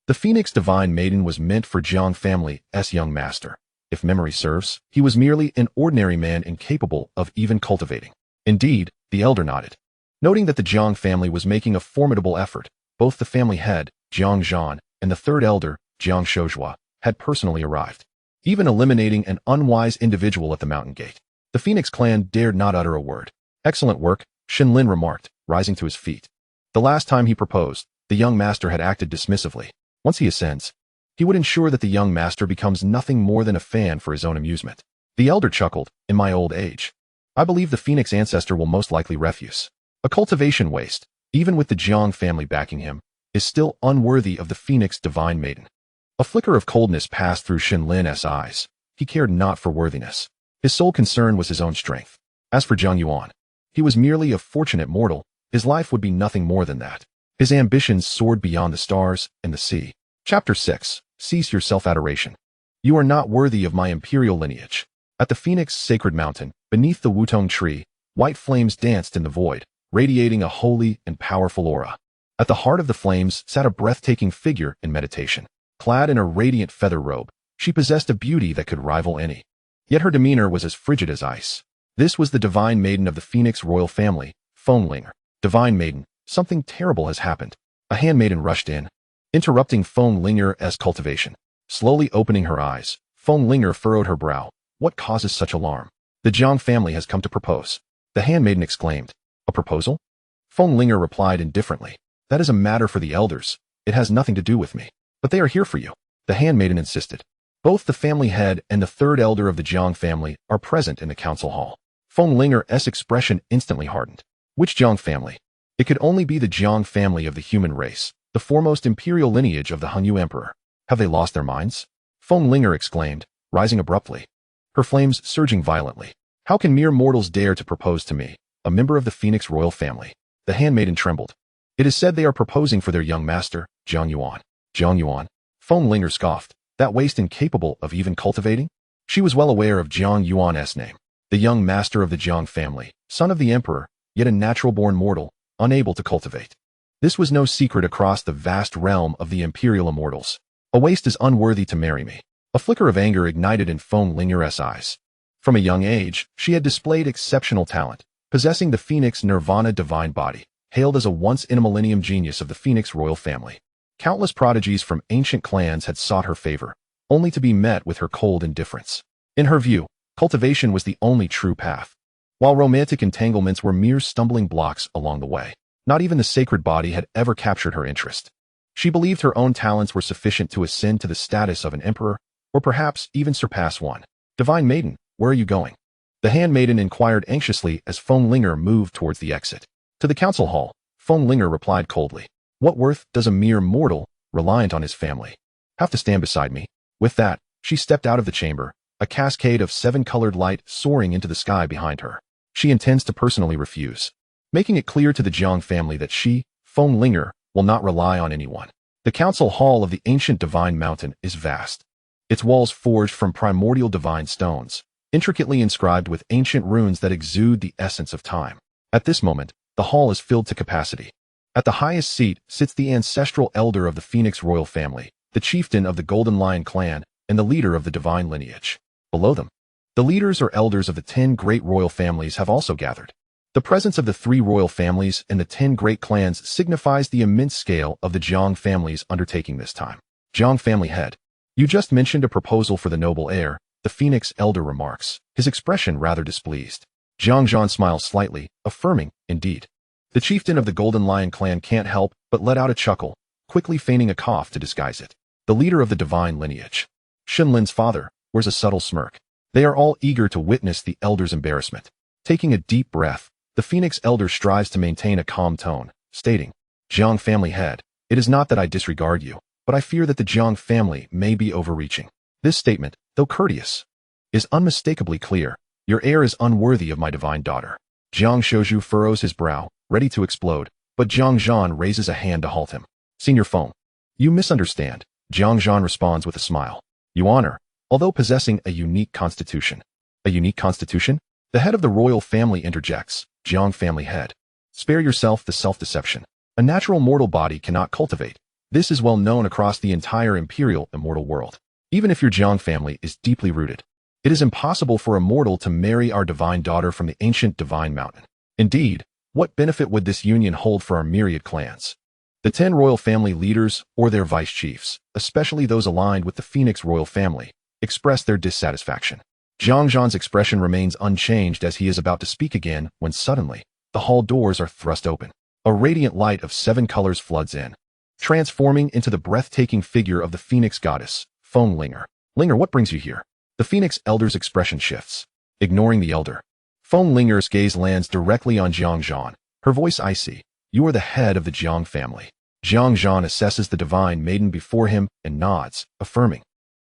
The Phoenix divine maiden was meant for Jiang family's young master. If memory serves, he was merely an ordinary man incapable of even cultivating. Indeed, the elder nodded. Noting that the Jiang family was making a formidable effort, both the family head, Jiang Zhan, and the third elder, Jiang Shouzhua, had personally arrived, even eliminating an unwise individual at the mountain gate. The Phoenix clan dared not utter a word. Excellent work, Shenlin remarked, rising to his feet. The last time he proposed, the young master had acted dismissively. Once he ascends, he would ensure that the young master becomes nothing more than a fan for his own amusement. The elder chuckled. In my old age, I believe the Phoenix ancestor will most likely refuse. A cultivation waste, even with the Jiang family backing him, is still unworthy of the Phoenix Divine Maiden. A flicker of coldness passed through Shenlin's eyes. He cared not for worthiness. His sole concern was his own strength. As for Jiang Yuan, he was merely a fortunate mortal. His life would be nothing more than that. His ambitions soared beyond the stars and the sea. Chapter 6. Cease your self-adoration. You are not worthy of my imperial lineage. At the Phoenix Sacred Mountain, beneath the Wutong tree, white flames danced in the void, radiating a holy and powerful aura. At the heart of the flames sat a breathtaking figure in meditation. Clad in a radiant feather robe, she possessed a beauty that could rival any. Yet her demeanor was as frigid as ice. This was the Divine Maiden of the Phoenix royal family, Linger. Divine Maiden, something terrible has happened. A handmaiden rushed in, interrupting Linger's cultivation. Slowly opening her eyes, Linger furrowed her brow. What causes such alarm? The Jiang family has come to propose. The handmaiden exclaimed. A proposal? Linger replied indifferently. That is a matter for the elders. It has nothing to do with me. But they are here for you. The handmaiden insisted. Both the family head and the third elder of the Jiang family are present in the council hall. Linger's expression instantly hardened. Which Jiang family? It could only be the Jiang family of the human race, the foremost imperial lineage of the Hanyu emperor. Have they lost their minds? Linger exclaimed, rising abruptly, her flames surging violently. How can mere mortals dare to propose to me, a member of the Phoenix royal family? The handmaiden trembled. It is said they are proposing for their young master, Jiang Yuan. Jiang Yuan? Linger scoffed. That waste incapable of even cultivating? She was well aware of Jiang Yuan's name. The young master of the Jiang family, son of the emperor, yet a natural-born mortal, unable to cultivate. This was no secret across the vast realm of the imperial immortals. A waste is unworthy to marry me. A flicker of anger ignited in Linger's eyes. From a young age, she had displayed exceptional talent, possessing the Phoenix Nirvana divine body, hailed as a once-in-a-millennium genius of the Phoenix royal family. Countless prodigies from ancient clans had sought her favor, only to be met with her cold indifference. In her view, cultivation was the only true path, while romantic entanglements were mere stumbling blocks along the way. Not even the sacred body had ever captured her interest. She believed her own talents were sufficient to ascend to the status of an emperor, or perhaps even surpass one. Divine Maiden, where are you going? The handmaiden inquired anxiously as Linger moved towards the exit. To the council hall, Linger replied coldly. What worth does a mere mortal, reliant on his family, have to stand beside me? With that, she stepped out of the chamber, a cascade of 7-colored light soaring into the sky behind her. She intends to personally refuse, making it clear to the Jiang family that she, Linger, will not rely on anyone. The council hall of the ancient divine mountain is vast. Its walls forged from primordial divine stones, intricately inscribed with ancient runes that exude the essence of time. At this moment, the hall is filled to capacity. At the highest seat sits the ancestral elder of the Phoenix royal family, the chieftain of the Golden Lion clan, and the leader of the divine lineage. Below them, the leaders or elders of the 10 great royal families have also gathered. The presence of the 3 royal families and the 10 great clans signifies the immense scale of the Jiang family's undertaking this time. Jiang family head. You just mentioned a proposal for the noble heir, the Phoenix elder remarks, his expression rather displeased. Jiang Yuan smiles slightly, affirming, indeed. The chieftain of the Golden Lion clan can't help but let out a chuckle, quickly feigning a cough to disguise it. The leader of the divine lineage, Shenlin's father, wears a subtle smirk. They are all eager to witness the elder's embarrassment. Taking a deep breath, the Phoenix elder strives to maintain a calm tone, stating, Jiang family head, it is not that I disregard you, but I fear that the Jiang family may be overreaching. This statement, though courteous, is unmistakably clear. Your heir is unworthy of my divine daughter. Jiang Shouju furrows his brow, ready to explode, but Jiang Yuan raises a hand to halt him. Senior Feng, you misunderstand. Jiang Yuan responds with a smile. You honor, although possessing a unique constitution. A unique constitution? The head of the royal family interjects, Jiang family head. Spare yourself the self-deception. A natural mortal body cannot cultivate. This is well known across the entire imperial immortal world. Even if your Jiang family is deeply rooted, it is impossible for a mortal to marry our divine daughter from the ancient divine mountain. Indeed, what benefit would this union hold for our Myriad clans? The 10 royal family leaders or their vice chiefs, especially those aligned with the Phoenix royal family, express their dissatisfaction. Jiang Yuan's expression remains unchanged as he is about to speak again when suddenly, the hall doors are thrust open. A radiant light of 7 colors floods in, transforming into the breathtaking figure of the Phoenix goddess, Linger. Linger, what brings you here? The Phoenix elder's expression shifts. Ignoring the elder, Linger's gaze lands directly on Jiang Yuan, her voice icy. You are the head of the Jiang family. Jiang Yuan assesses the divine maiden before him and nods, affirming.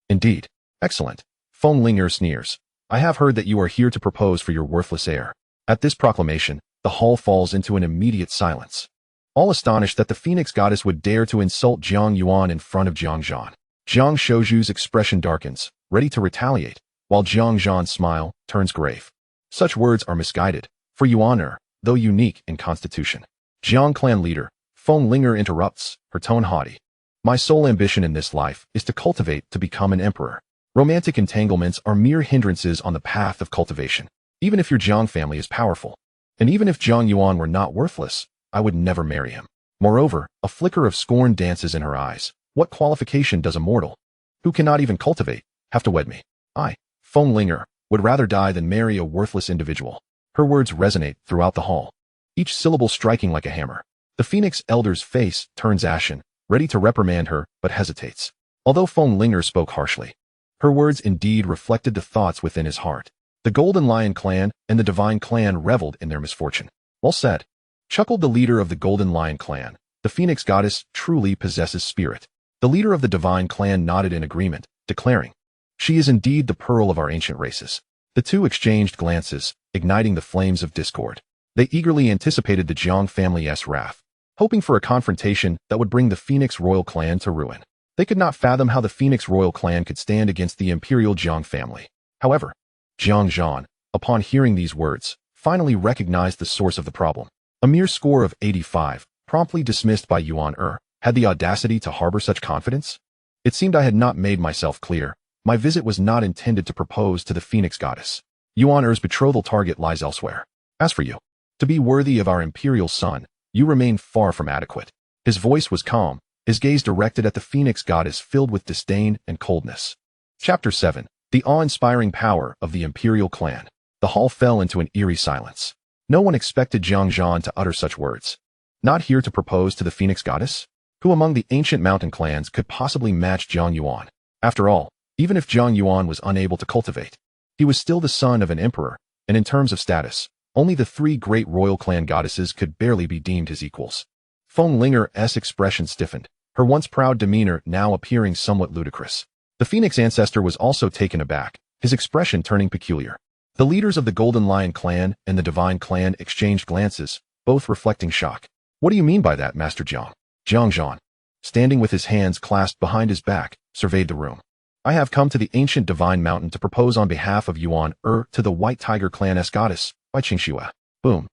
Indeed. Excellent. Feng Linger sneers. I have heard that you are here to propose for your worthless heir. At this proclamation, the hall falls into an immediate silence. All astonished that the Phoenix goddess would dare to insult Jiang Yuan in front of Jiang Yuan. Jiang Shouju's expression darkens, ready to retaliate, while Jiang Yuan's smile turns grave. Such words are misguided, for Yuan though unique in constitution. Jiang clan leader, Feng Linger interrupts, her tone haughty. My sole ambition in this life is to cultivate to become an emperor. Romantic entanglements are mere hindrances on the path of cultivation. Even if your Jiang family is powerful, and even if Jiang Yuan were not worthless, I would never marry him. Moreover, a flicker of scorn dances in her eyes. What qualification does a mortal, who cannot even cultivate, have to wed me? I, Feng Linger, would rather die than marry a worthless individual. Her words resonate throughout the hall, each syllable striking like a hammer. The Phoenix elder's face turns ashen, ready to reprimand her, but hesitates. Although Feng Linger spoke harshly, her words indeed reflected the thoughts within his heart. The Golden Lion clan and the Divine clan reveled in their misfortune. Well said, chuckled the leader of the Golden Lion clan. The Phoenix goddess truly possesses spirit. The leader of the Divine clan nodded in agreement, declaring, she is indeed the pearl of our ancient races. The two exchanged glances, igniting the flames of discord. They eagerly anticipated the Jiang family's wrath, hoping for a confrontation that would bring the Phoenix royal clan to ruin. They could not fathom how the Phoenix royal clan could stand against the Imperial Jiang family. However, Jiang Yuan, upon hearing these words, finally recognized the source of the problem. A mere score of 85, promptly dismissed by Yuan had the audacity to harbor such confidence? It seemed I had not made myself clear. My visit was not intended to propose to the Phoenix goddess. Yuan betrothal target lies elsewhere. As for you, to be worthy of our imperial son, you remain far from adequate. His voice was calm, his gaze directed at the Phoenix goddess filled with disdain and coldness. Chapter 7. The awe-inspiring power of the Imperial clan. The hall fell into an eerie silence. No one expected Jiang Yuan to utter such words. Not here to propose to the Phoenix goddess? Who among the ancient mountain clans could possibly match Jiang Yuan? After all, even if Jiang Yuan was unable to cultivate, he was still the son of an emperor, and in terms of status, only the three great royal clan goddesses could barely be deemed his equals. Feng Linger's expression stiffened, her once proud demeanor now appearing somewhat ludicrous. The Phoenix ancestor was also taken aback, his expression turning peculiar. The leaders of the Golden Lion clan and the Divine clan exchanged glances, both reflecting shock. What do you mean by that, Master Jiang? Jiang Yuan, standing with his hands clasped behind his back, surveyed the room. I have come to the ancient divine mountain to propose on behalf of Yuan to the White Tiger clan's goddess, by Qingxue. Boom.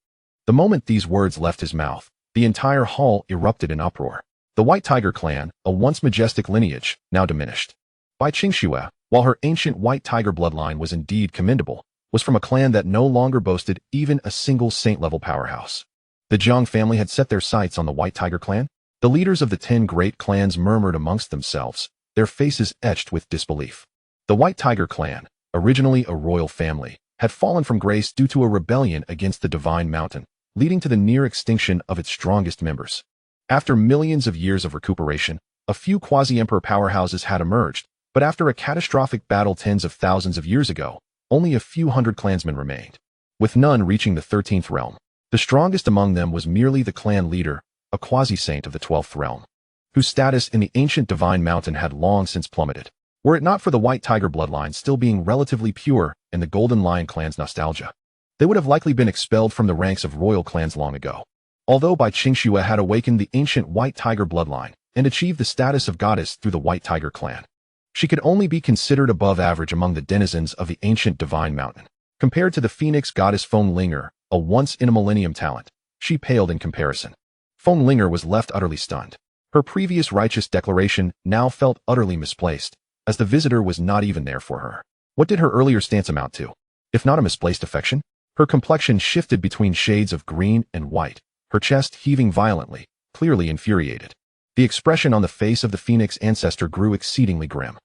The moment these words left his mouth, the entire hall erupted in uproar. The White Tiger clan, a once majestic lineage, now diminished. By Qingxue, while her ancient White Tiger bloodline was indeed commendable, was from a clan that no longer boasted even a single saint-level powerhouse. The Jiang family had set their sights on the White Tiger clan. The leaders of the 10 great clans murmured amongst themselves, their faces etched with disbelief. The White Tiger clan, originally a royal family, had fallen from grace due to a rebellion against the Divine Mountain, leading to the near extinction of its strongest members. After millions of years of recuperation, a few quasi-emperor powerhouses had emerged, but after a catastrophic battle tens of thousands of years ago, only a few hundred clansmen remained, with none reaching the 13th realm. The strongest among them was merely the clan leader, a quasi-saint of the 12th realm, whose status in the ancient Divine Mountain had long since plummeted. Were it not for the White Tiger bloodline still being relatively pure and the Golden Lion clan's nostalgia, they would have likely been expelled from the ranks of royal clans long ago. Although Bai Qingxue had awakened the ancient White Tiger bloodline and achieved the status of goddess through the White Tiger clan, she could only be considered above average among the denizens of the ancient Divine Mountain. Compared to the Phoenix goddess Feng Linger, a once-in-a-millennium talent, she paled in comparison. Feng Linger was left utterly stunned. Her previous righteous declaration now felt utterly misplaced, as the visitor was not even there for her. What did her earlier stance amount to? If not a misplaced affection? Her complexion shifted between shades of green and white, her chest heaving violently, clearly infuriated. The expression on the face of the Phoenix ancestor grew exceedingly grim.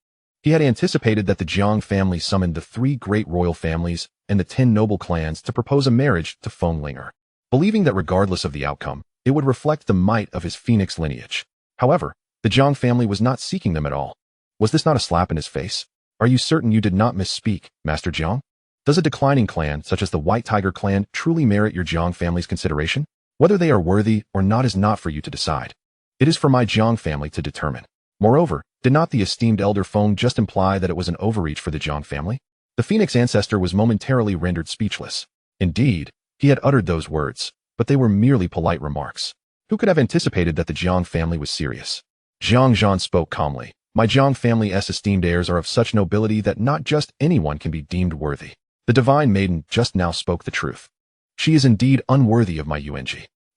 He had anticipated that the Jiang family summoned the 3 great royal families and the 10 noble clans to propose a marriage to Feng Linger, believing that regardless of the outcome, it would reflect the might of his Phoenix lineage. However, the Jiang family was not seeking them at all. Was this not a slap in his face? Are you certain you did not misspeak, Master Jiang? Does a declining clan such as the White Tiger clan truly merit your Jiang family's consideration? Whether they are worthy or not is not for you to decide. It is for my Jiang family to determine. Moreover, did not the esteemed elder Feng just imply that it was an overreach for the Jiang family? The Phoenix ancestor was momentarily rendered speechless. Indeed, he had uttered those words, but they were merely polite remarks. Who could have anticipated that the Jiang family was serious? Jiang Yuan spoke calmly. My Jiang family's esteemed heirs are of such nobility that not just anyone can be deemed worthy. The divine maiden just now spoke the truth. She is indeed unworthy of my Yuan.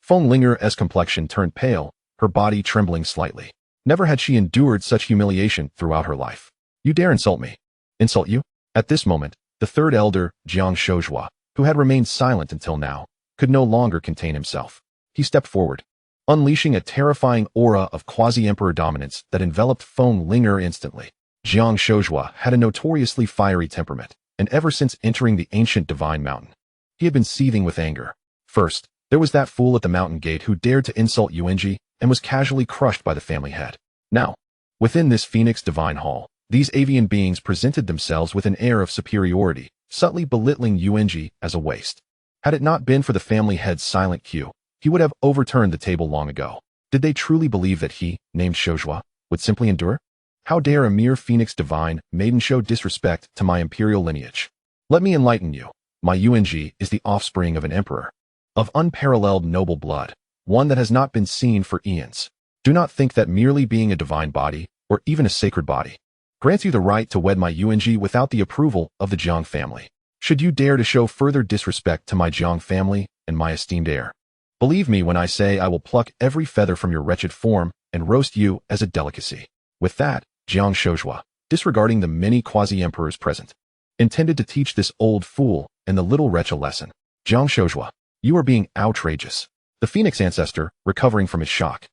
Feng Linger's complexion turned pale, her body trembling slightly. Never had she endured such humiliation throughout her life. You dare insult me? Insult you? At this moment, the third elder, Jiang Shozhua, who had remained silent until now, could no longer contain himself. He stepped forward, unleashing a terrifying aura of quasi-emperor dominance that enveloped Feng Linger instantly. Jiang Shozhua had a notoriously fiery temperament, and ever since entering the ancient divine mountain, he had been seething with anger. First, there was that fool at the mountain gate who dared to insult Yuanji and was casually crushed by the family head. Now, within this Phoenix divine hall, these avian beings presented themselves with an air of superiority, subtly belittling Yuanji as a waste. Had it not been for the family head's silent cue, he would have overturned the table long ago. Did they truly believe that he, named Shozhua, would simply endure? How dare a mere Phoenix divine maiden show disrespect to my imperial lineage? Let me enlighten you. My Yuanji is the offspring of an emperor, of unparalleled noble blood, one that has not been seen for eons. Do not think that merely being a divine body, or even a sacred body, grants you the right to wed my Yuanji without the approval of the Jiang family. Should you dare to show further disrespect to my Jiang family and my esteemed heir, believe me when I say I will pluck every feather from your wretched form and roast you as a delicacy. With that, Jiang Shozhua, disregarding the many quasi-emperors present, intended to teach this old fool and the little wretch a lesson. Jiang Shozhua, you are being outrageous. The Phoenix ancestor, recovering from his shock,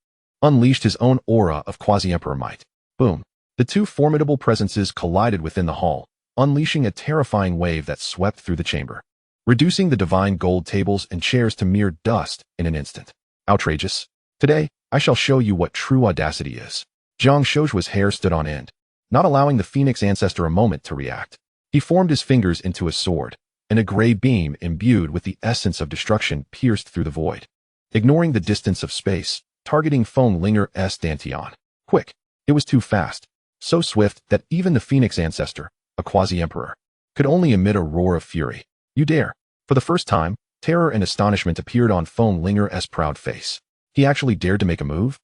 unleashed his own aura of quasi-emperor might. Boom. The two formidable presences collided within the hall, unleashing a terrifying wave that swept through the chamber, reducing the divine gold tables and chairs to mere dust in an instant. Outrageous. Today, I shall show you what true audacity is. Jiang Shozhua's hair stood on end, not allowing the Phoenix ancestor a moment to react. He formed his fingers into a sword, and a gray beam imbued with the essence of destruction pierced through the void, ignoring the distance of space, targeting Feng Linger's dantian. Quick. It was too fast, so swift that even the Phoenix ancestor, a quasi-emperor, could only emit a roar of fury. You dare. For the first time, terror and astonishment appeared on Feng Linger's proud face. He actually dared to make a move?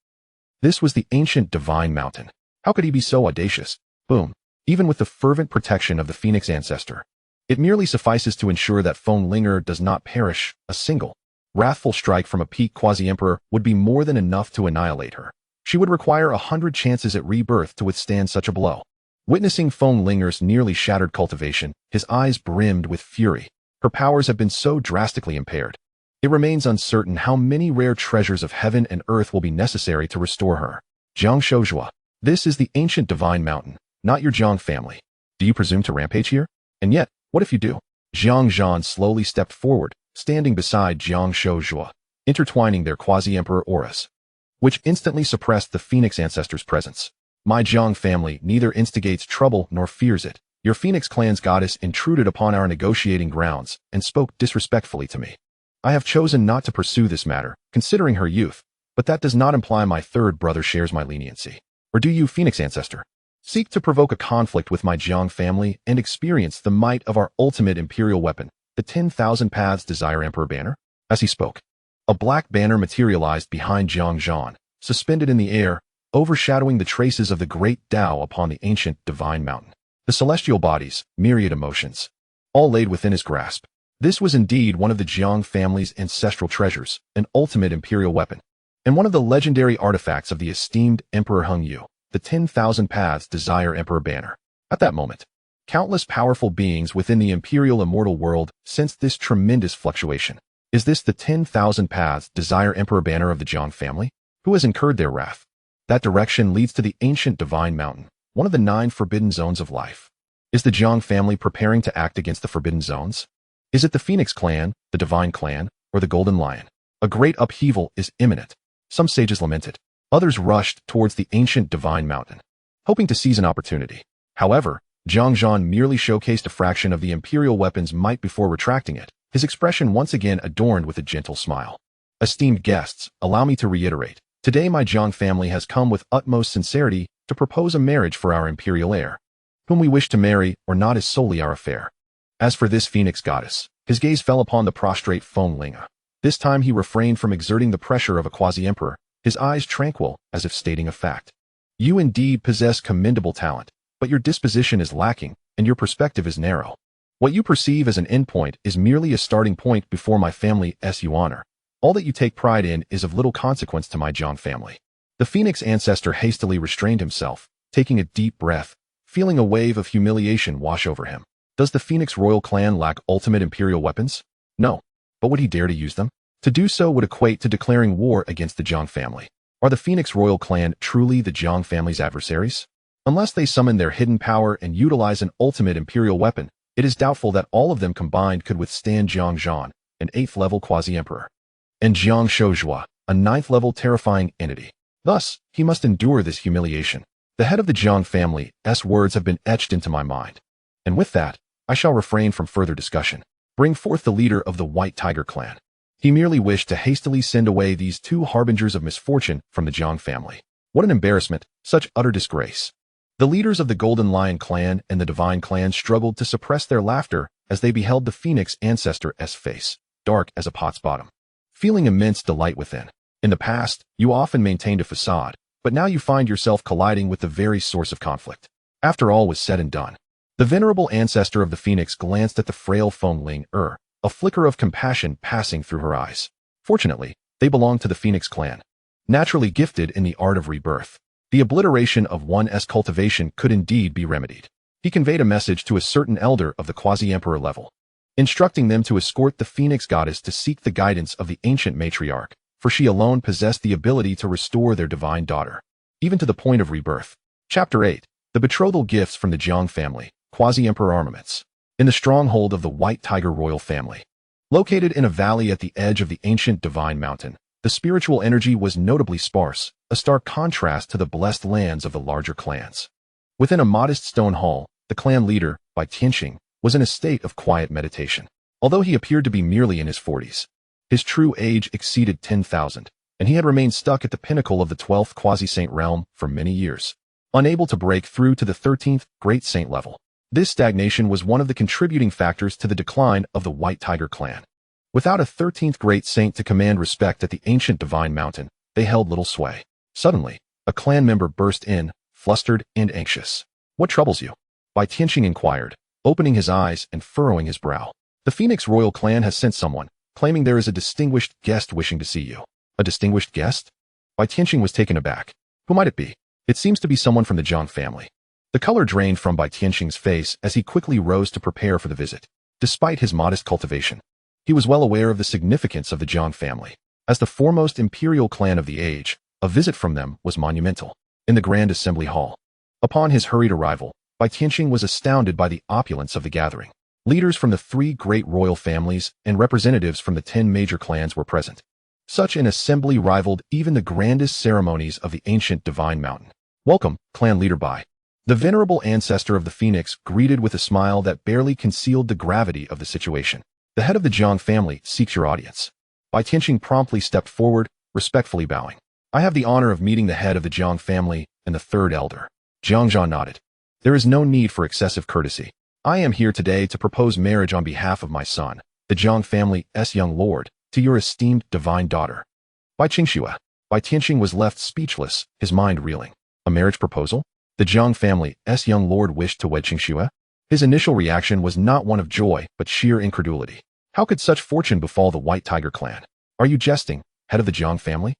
This was the ancient divine mountain. How could he be so audacious? Boom. Even with the fervent protection of the Phoenix ancestor, it merely suffices to ensure that Feng Linger does not perish. A single, wrathful strike from a peak quasi-emperor would be more than enough to annihilate her. She would require 100 chances at rebirth to withstand such a blow. Witnessing Feng Linger's nearly shattered cultivation, his eyes brimmed with fury. Her powers have been so drastically impaired. It remains uncertain how many rare treasures of heaven and earth will be necessary to restore her. Jiang Shozhua, this is the ancient divine mountain, not your Jiang family. Do you presume to rampage here? And yet, what if you do? Jiang Yuan slowly stepped forward, standing beside Jiang Shozhua, intertwining their quasi-emperor auras, which instantly suppressed the Phoenix ancestor's presence. My Jiang family neither instigates trouble nor fears it. Your Phoenix clan's goddess intruded upon our negotiating grounds and spoke disrespectfully to me. I have chosen not to pursue this matter, considering her youth, but that does not imply my third brother shares my leniency. Or do you, Phoenix ancestor, seek to provoke a conflict with my Jiang family and experience the might of our ultimate imperial weapon, the 10,000 Paths Desire Emperor banner? As he spoke, a black banner materialized behind Jiang Yuan, suspended in the air, overshadowing the traces of the great Tao upon the ancient divine mountain. The celestial bodies, myriad emotions, all laid within his grasp. This was indeed one of the Jiang family's ancestral treasures, an ultimate imperial weapon, and one of the legendary artifacts of the esteemed Emperor Heng Yu, the 10,000 Paths Desire Emperor banner. At that moment, countless powerful beings within the imperial immortal world sensed this tremendous fluctuation. Is this the 10,000 Paths Desire Emperor banner of the Jiang family? Who has incurred their wrath? That direction leads to the ancient divine mountain, one of the 9 forbidden zones of life. Is the Jiang family preparing to act against the forbidden zones? Is it the Phoenix clan, the Divine clan, or the Golden Lion? A great upheaval is imminent. Some sages lamented. Others rushed towards the ancient divine mountain, hoping to seize an opportunity. However, Jiang Yuan merely showcased a fraction of the Imperial Weapons' might before retracting it, his expression once again adorned with a gentle smile. Esteemed guests, allow me to reiterate. Today my Jiang family has come with utmost sincerity to propose a marriage for our imperial heir. Whom we wish to marry or not is solely our affair. As for this phoenix goddess, his gaze fell upon the prostrate Feng Linga. This time he refrained from exerting the pressure of a quasi-emperor, his eyes tranquil as if stating a fact. You indeed possess commendable talent, but your disposition is lacking, and your perspective is narrow. What you perceive as an endpoint is merely a starting point before my family's honor. All that you take pride in is of little consequence to my Jiang family. The phoenix ancestor hastily restrained himself, taking a deep breath, feeling a wave of humiliation wash over him. Does the Phoenix royal clan lack ultimate imperial weapons? No. But would he dare to use them? To do so would equate to declaring war against the Jiang family. Are the Phoenix royal clan truly the Jiang family's adversaries? Unless they summon their hidden power and utilize an ultimate imperial weapon, it is doubtful that all of them combined could withstand Jiang Yuan, an 8th-level quasi-emperor, and Jiang Shouzhua, a 9th-level terrifying entity. Thus, he must endure this humiliation. The head of the Jiang family's words have been etched into my mind. And with that, I shall refrain from further discussion. Bring forth the leader of the White Tiger clan. He merely wished to hastily send away these two harbingers of misfortune from the Jiang family. What an embarrassment, such utter disgrace. The leaders of the Golden Lion clan and the Divine clan struggled to suppress their laughter as they beheld the Phoenix ancestor's face, dark as a pot's bottom, feeling immense delight within. In the past, you often maintained a facade, but now you find yourself colliding with the very source of conflict. After all was said and done, the venerable ancestor of the Phoenix glanced at the frail Feng Ling, a flicker of compassion passing through her eyes. Fortunately, they belonged to the Phoenix clan, naturally gifted in the art of rebirth. The obliteration of one's cultivation could indeed be remedied. He conveyed a message to a certain elder of the quasi-emperor level, instructing them to escort the Phoenix goddess to seek the guidance of the ancient matriarch, for she alone possessed the ability to restore their divine daughter, even to the point of rebirth. Chapter 8. The Betrothal Gifts from the Jiang family, Quasi-Emperor Armaments. In the stronghold of the White Tiger royal family, located in a valley at the edge of the ancient Divine Mountain, the spiritual energy was notably sparse, a stark contrast to the blessed lands of the larger clans. Within a modest stone hall, the clan leader, Bai Tianqing, was in a state of quiet meditation. Although he appeared to be merely in his 40s, his true age exceeded 10,000, and he had remained stuck at the pinnacle of the 12th quasi-saint realm for many years, unable to break through to the 13th great saint level. This stagnation was one of the contributing factors to the decline of the White Tiger clan. Without a 13th great saint to command respect at the ancient Divine Mountain, they held little sway. Suddenly, a clan member burst in, flustered and anxious. What troubles you? Bai Tianqing inquired, opening his eyes and furrowing his brow. The Phoenix royal clan has sent someone, claiming there is a distinguished guest wishing to see you. A distinguished guest? Bai Tianqing was taken aback. Who might it be? It seems to be someone from the Jiang family. The color drained from Bai Tianqing's face as he quickly rose to prepare for the visit. Despite his modest cultivation, he was well aware of the significance of the Jiang family. As the foremost imperial clan of the age, a visit from them was monumental. In the Grand Assembly Hall, upon his hurried arrival, Bai Tianqing was astounded by the opulence of the gathering. Leaders from the 3 great royal families and representatives from the 10 major clans were present. Such an assembly rivaled even the grandest ceremonies of the ancient Divine Mountain. Welcome, clan leader Bai. The venerable ancestor of the Phoenix greeted with a smile that barely concealed the gravity of the situation. The head of the Jiang family seeks your audience. Bai Tianqing promptly stepped forward, respectfully bowing. I have the honor of meeting the head of the Jiang family and the 3rd elder. Jiang Yuan nodded. There is no need for excessive courtesy. I am here today to propose marriage on behalf of my son, the Jiang family's young lord, to your esteemed divine daughter. Bai Tianqing was left speechless, his mind reeling. A marriage proposal? The Jiang family's young lord wished to wed Qingxue? His initial reaction was not one of joy, but sheer incredulity. How could such fortune befall the White Tiger clan? Are you jesting, head of the Jiang family?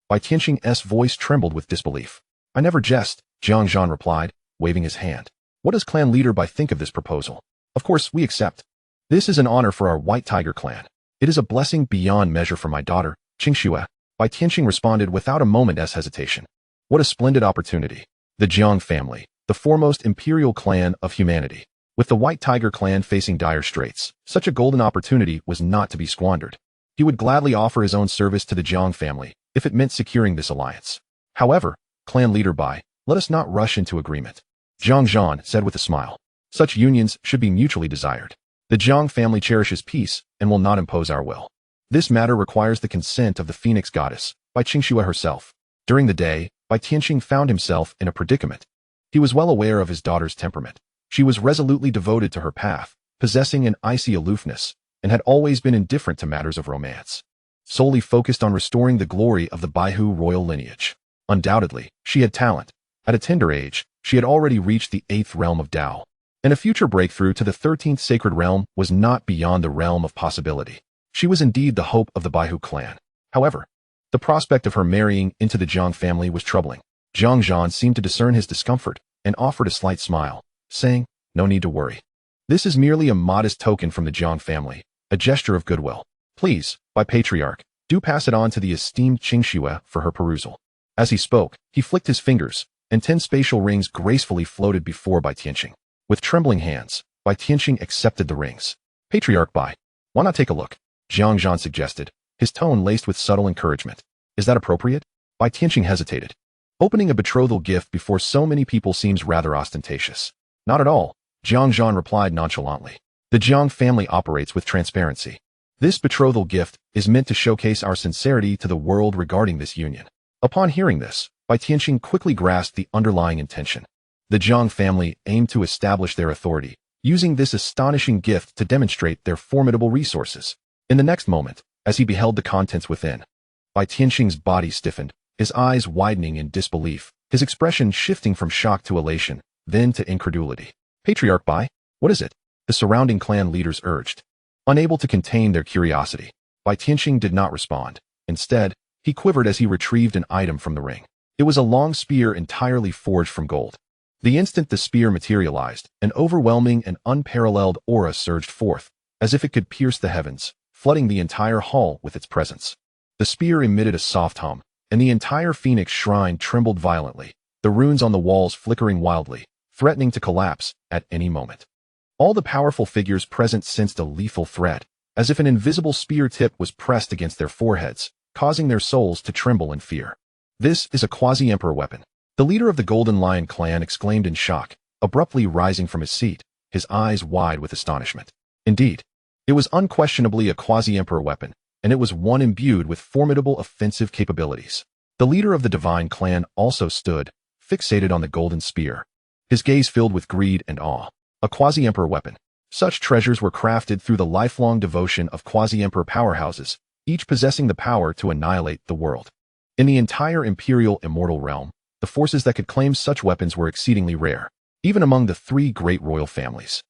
Bai Tianqing's voice trembled with disbelief. I never jest, Jiang Yuan replied, waving his hand. What does clan leader Bai think of this proposal? Of course, we accept. This is an honor for our White Tiger clan. It is a blessing beyond measure for my daughter, Qingxue. Bai Tianqing responded without a moment's hesitation. What a splendid opportunity. The Jiang family, the foremost imperial clan of humanity. With the White Tiger clan facing dire straits, such a golden opportunity was not to be squandered. He would gladly offer his own service to the Jiang family, if it meant securing this alliance. However, clan leader Bai, let us not rush into agreement. Jiang Yuan said with a smile. Such unions should be mutually desired. The Jiang family cherishes peace and will not impose our will. This matter requires the consent of the Phoenix Goddess, Bai Qingxue herself. During the day, Bai Tianqing found himself in a predicament. He was well aware of his daughter's temperament. She was resolutely devoted to her path, possessing an icy aloofness, and had always been indifferent to matters of romance, solely focused on restoring the glory of the Baihu royal lineage. Undoubtedly, she had talent. At a tender age, she had already reached the 8th realm of Tao, and a future breakthrough to the 13th sacred realm was not beyond the realm of possibility. She was indeed the hope of the Baihu clan. However, the prospect of her marrying into the Jiang family was troubling. Jiang Yuan seemed to discern his discomfort and offered a slight smile, saying, "No need to worry. This is merely a modest token from the Jiang family, a gesture of goodwill. Please, by patriarch, do pass it on to the esteemed Qingxue for her perusal." As he spoke, he flicked his fingers, and 10 spatial rings gracefully floated before Bai Tianqing. With trembling hands, Bai Tianqing accepted the rings. "Patriarch Bai, why not take a look?" Jiang Yuan suggested, his tone laced with subtle encouragement. "Is that appropriate?" Bai Tianqing hesitated. Opening a betrothal gift before so many people seems rather ostentatious. "Not at all," Jiang Yuan replied nonchalantly. "The Jiang family operates with transparency. This betrothal gift is meant to showcase our sincerity to the world regarding this union." Upon hearing this, Bai Tianqing quickly grasped the underlying intention. The Jiang family aimed to establish their authority, using this astonishing gift to demonstrate their formidable resources. In the next moment, as he beheld the contents within, Bai Tianqing's body stiffened, his eyes widening in disbelief, his expression shifting from shock to elation, then to incredulity. "Patriarch Bai, what is it?" the surrounding clan leaders urged. Unable to contain their curiosity, Bai Tianqing did not respond. Instead, he quivered as he retrieved an item from the ring. It was a long spear entirely forged from gold. The instant the spear materialized, an overwhelming and unparalleled aura surged forth, as if it could pierce the heavens, flooding the entire hall with its presence. The spear emitted a soft hum, and the entire Phoenix shrine trembled violently, the runes on the walls flickering wildly, threatening to collapse at any moment. All the powerful figures present sensed a lethal threat, as if an invisible spear tip was pressed against their foreheads, causing their souls to tremble in fear. "This is a quasi-emperor weapon," the leader of the Golden Lion clan exclaimed in shock, abruptly rising from his seat, his eyes wide with astonishment. Indeed, it was unquestionably a quasi-emperor weapon, and it was one imbued with formidable offensive capabilities. The leader of the Divine clan also stood, fixated on the golden spear, his gaze filled with greed and awe. A quasi-emperor weapon. Such treasures were crafted through the lifelong devotion of quasi-emperor powerhouses, each possessing the power to annihilate the world. In the entire Imperial Immortal realm, the forces that could claim such weapons were exceedingly rare, even among the 3 great royal families,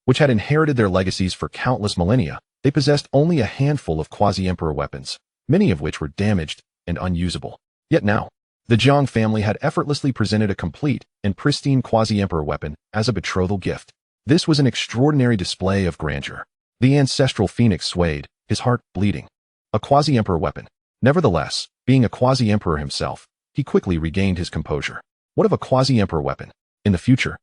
which had inherited their legacies for countless millennia. They possessed only a handful of quasi-emperor weapons, many of which were damaged and unusable. Yet now, the Jiang family had effortlessly presented a complete and pristine quasi-emperor weapon as a betrothal gift. This was an extraordinary display of grandeur. The ancestral Phoenix swayed, his heart bleeding. A quasi-emperor weapon. Nevertheless, being a quasi-emperor himself, he quickly regained his composure. What of a quasi-emperor weapon? In the future,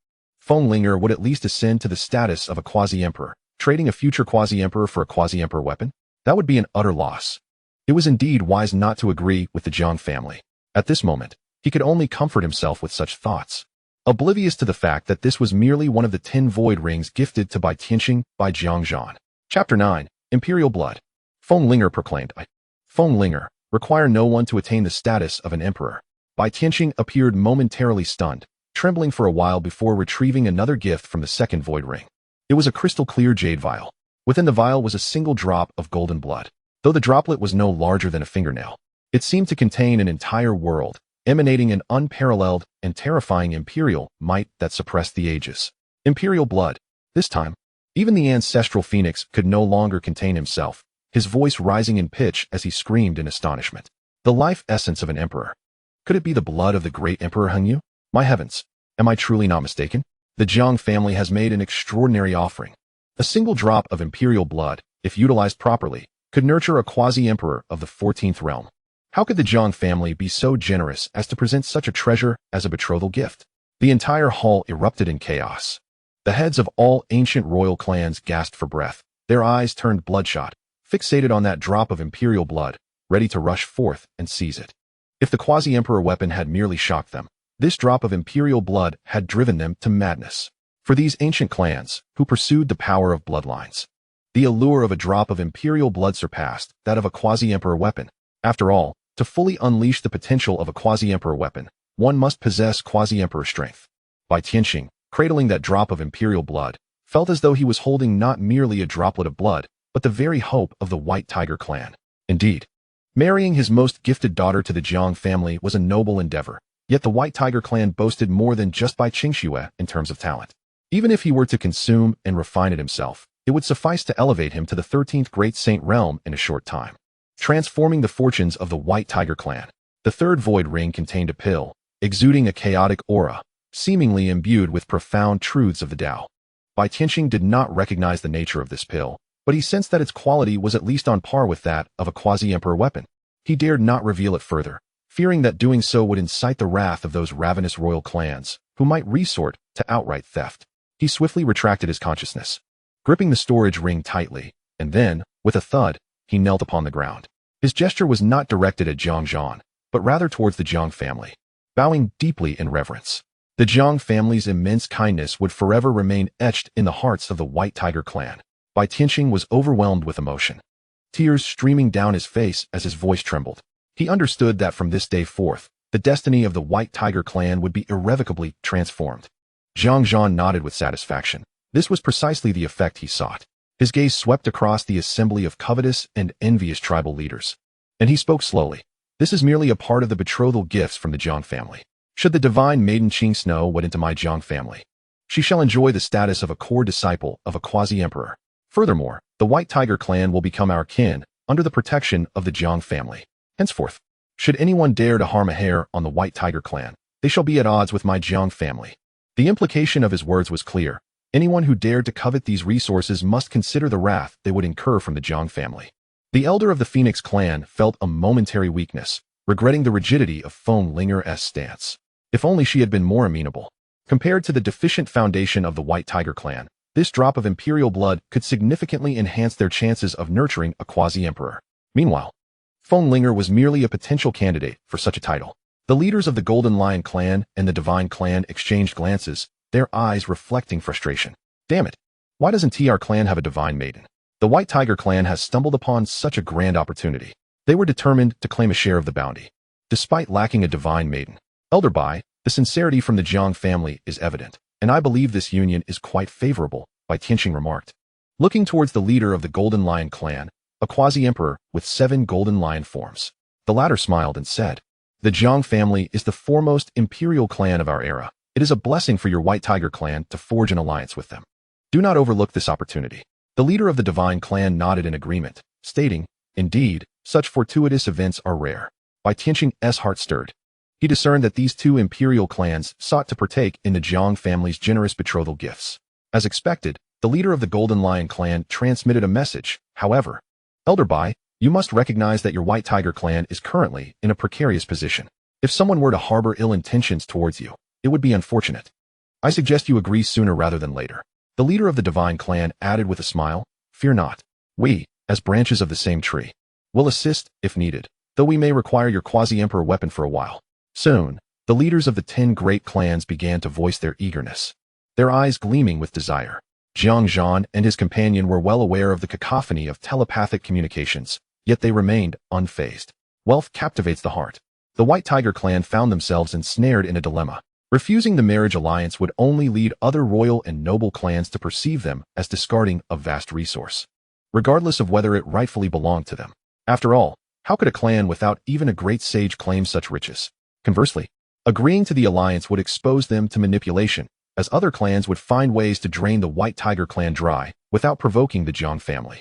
Fenglinger would at least ascend to the status of a quasi-emperor. Trading a future quasi-emperor for a quasi-emperor weapon? That would be an utter loss. It was indeed wise not to agree with the Jiang family. At this moment, he could only comfort himself with such thoughts, oblivious to the fact that this was merely one of the 10 void rings gifted to Bai Tianqing by Jiang Yuan. Chapter 9. Imperial Blood. Fenglinger proclaimed, "Fenglinger, require no one to attain the status of an emperor." Bai Tianqing appeared momentarily stunned, trembling for a while before retrieving another gift from the second void ring. It was a crystal-clear jade vial. Within the vial was a single drop of golden blood. Though the droplet was no larger than a fingernail, it seemed to contain an entire world, emanating an unparalleled and terrifying imperial might that suppressed the ages. Imperial blood. This time, even the ancestral Phoenix could no longer contain himself, his voice rising in pitch as he screamed in astonishment. The life essence of an emperor. Could it be the blood of the great Emperor Hengyu? My heavens, am I truly not mistaken? The Jiang family has made an extraordinary offering. A single drop of imperial blood, if utilized properly, could nurture a quasi-emperor of the 14th realm. How could the Jiang family be so generous as to present such a treasure as a betrothal gift? The entire hall erupted in chaos. The heads of all ancient royal clans gasped for breath, their eyes turned bloodshot, fixated on that drop of imperial blood, ready to rush forth and seize it. If the quasi-emperor weapon had merely shocked them, this drop of imperial blood had driven them to madness. For these ancient clans, who pursued the power of bloodlines, The allure of a drop of Imperial blood surpassed that of a quasi-Emperor weapon. After all, to fully unleash the potential of a quasi-Emperor weapon, one must possess quasi-Emperor strength. Bai Tianqing, cradling that drop of Imperial blood, felt as though he was holding not merely a droplet of blood, but the very hope of the White Tiger clan. Indeed, marrying his most gifted daughter to the Jiang family was a noble endeavor, yet the White Tiger clan boasted more than just Bai Qingxue in terms of talent. Even if he were to consume and refine it himself, it would suffice to elevate him to the 13th Great Saint realm in a short time, transforming the fortunes of the White Tiger clan. The third void ring contained a pill, exuding a chaotic aura, seemingly imbued with profound truths of the Tao. Bai Tianqing did not recognize the nature of this pill, but he sensed that its quality was at least on par with that of a quasi-Emperor weapon. He dared not reveal it further, fearing that doing so would incite the wrath of those ravenous royal clans, who might resort to outright theft. He swiftly retracted his consciousness, gripping the storage ring tightly, and then, with a thud, he knelt upon the ground. His gesture was not directed at Jiang Yuan, but rather towards the Jiang family, bowing deeply in reverence. The Jiang family's immense kindness would forever remain etched in the hearts of the White Tiger clan. Bai Tianqing was overwhelmed with emotion, tears streaming down his face as his voice trembled. He understood that from this day forth, the destiny of the White Tiger clan would be irrevocably transformed. Jiang Yuan nodded with satisfaction. This was precisely the effect he sought. His gaze swept across the assembly of covetous and envious tribal leaders, and he spoke slowly. This is merely a part of the betrothal gifts from the Jiang family. Should the divine maiden Qing Snow wed into my Jiang family, she shall enjoy the status of a core disciple of a quasi-emperor. Furthermore, the White Tiger clan will become our kin under the protection of the Jiang family. Henceforth, should anyone dare to harm a hair on the White Tiger clan, they shall be at odds with my Jiang family. The implication of his words was clear. Anyone who dared to covet these resources must consider the wrath they would incur from the Jiang family. The elder of the Phoenix clan felt a momentary weakness, regretting the rigidity of Feng Linger's stance. If only she had been more amenable. Compared to the deficient foundation of the White Tiger clan, this drop of Imperial blood could significantly enhance their chances of nurturing a quasi-emperor. Meanwhile, Feng Linger was merely a potential candidate for such a title. The leaders of the Golden Lion clan and the Divine clan exchanged glances, their eyes reflecting frustration. Damn it! Why doesn't TR clan have a divine maiden? The White Tiger clan has stumbled upon such a grand opportunity. They were determined to claim a share of the bounty, despite lacking a divine maiden. Elder Bai, the sincerity from the Jiang family is evident, and I believe this union is quite favorable, Bai Tianqing remarked. Looking towards the leader of the Golden Lion clan, a quasi-emperor with 7 golden lion forms. The latter smiled and said, "The Jiang family is the foremost imperial clan of our era. It is a blessing for your White Tiger clan to forge an alliance with them. Do not overlook this opportunity." The leader of the Divine clan nodded in agreement, stating, "Indeed, such fortuitous events are rare." Bai Tianqing's heart stirred. He discerned that these two imperial clans sought to partake in the Jiang family's generous betrothal gifts. As expected, the leader of the Golden Lion clan transmitted a message. However, "Elder Bai, you must recognize that your White Tiger clan is currently in a precarious position. If someone were to harbor ill intentions towards you, it would be unfortunate. I suggest you agree sooner rather than later." The leader of the Divine clan added with a smile, "Fear not. We, as branches of the same tree, will assist if needed, though we may require your quasi-emperor weapon for a while." Soon, the leaders of the 10 great clans began to voice their eagerness, their eyes gleaming with desire. Jiang Yuan and his companion were well aware of the cacophony of telepathic communications, yet they remained unfazed. Wealth captivates the heart. The White Tiger clan found themselves ensnared in a dilemma. Refusing the marriage alliance would only lead other royal and noble clans to perceive them as discarding a vast resource, regardless of whether it rightfully belonged to them. After all, how could a clan without even a great sage claim such riches? Conversely, agreeing to the alliance would expose them to manipulation, as other clans would find ways to drain the White Tiger clan dry without provoking the Jiang family.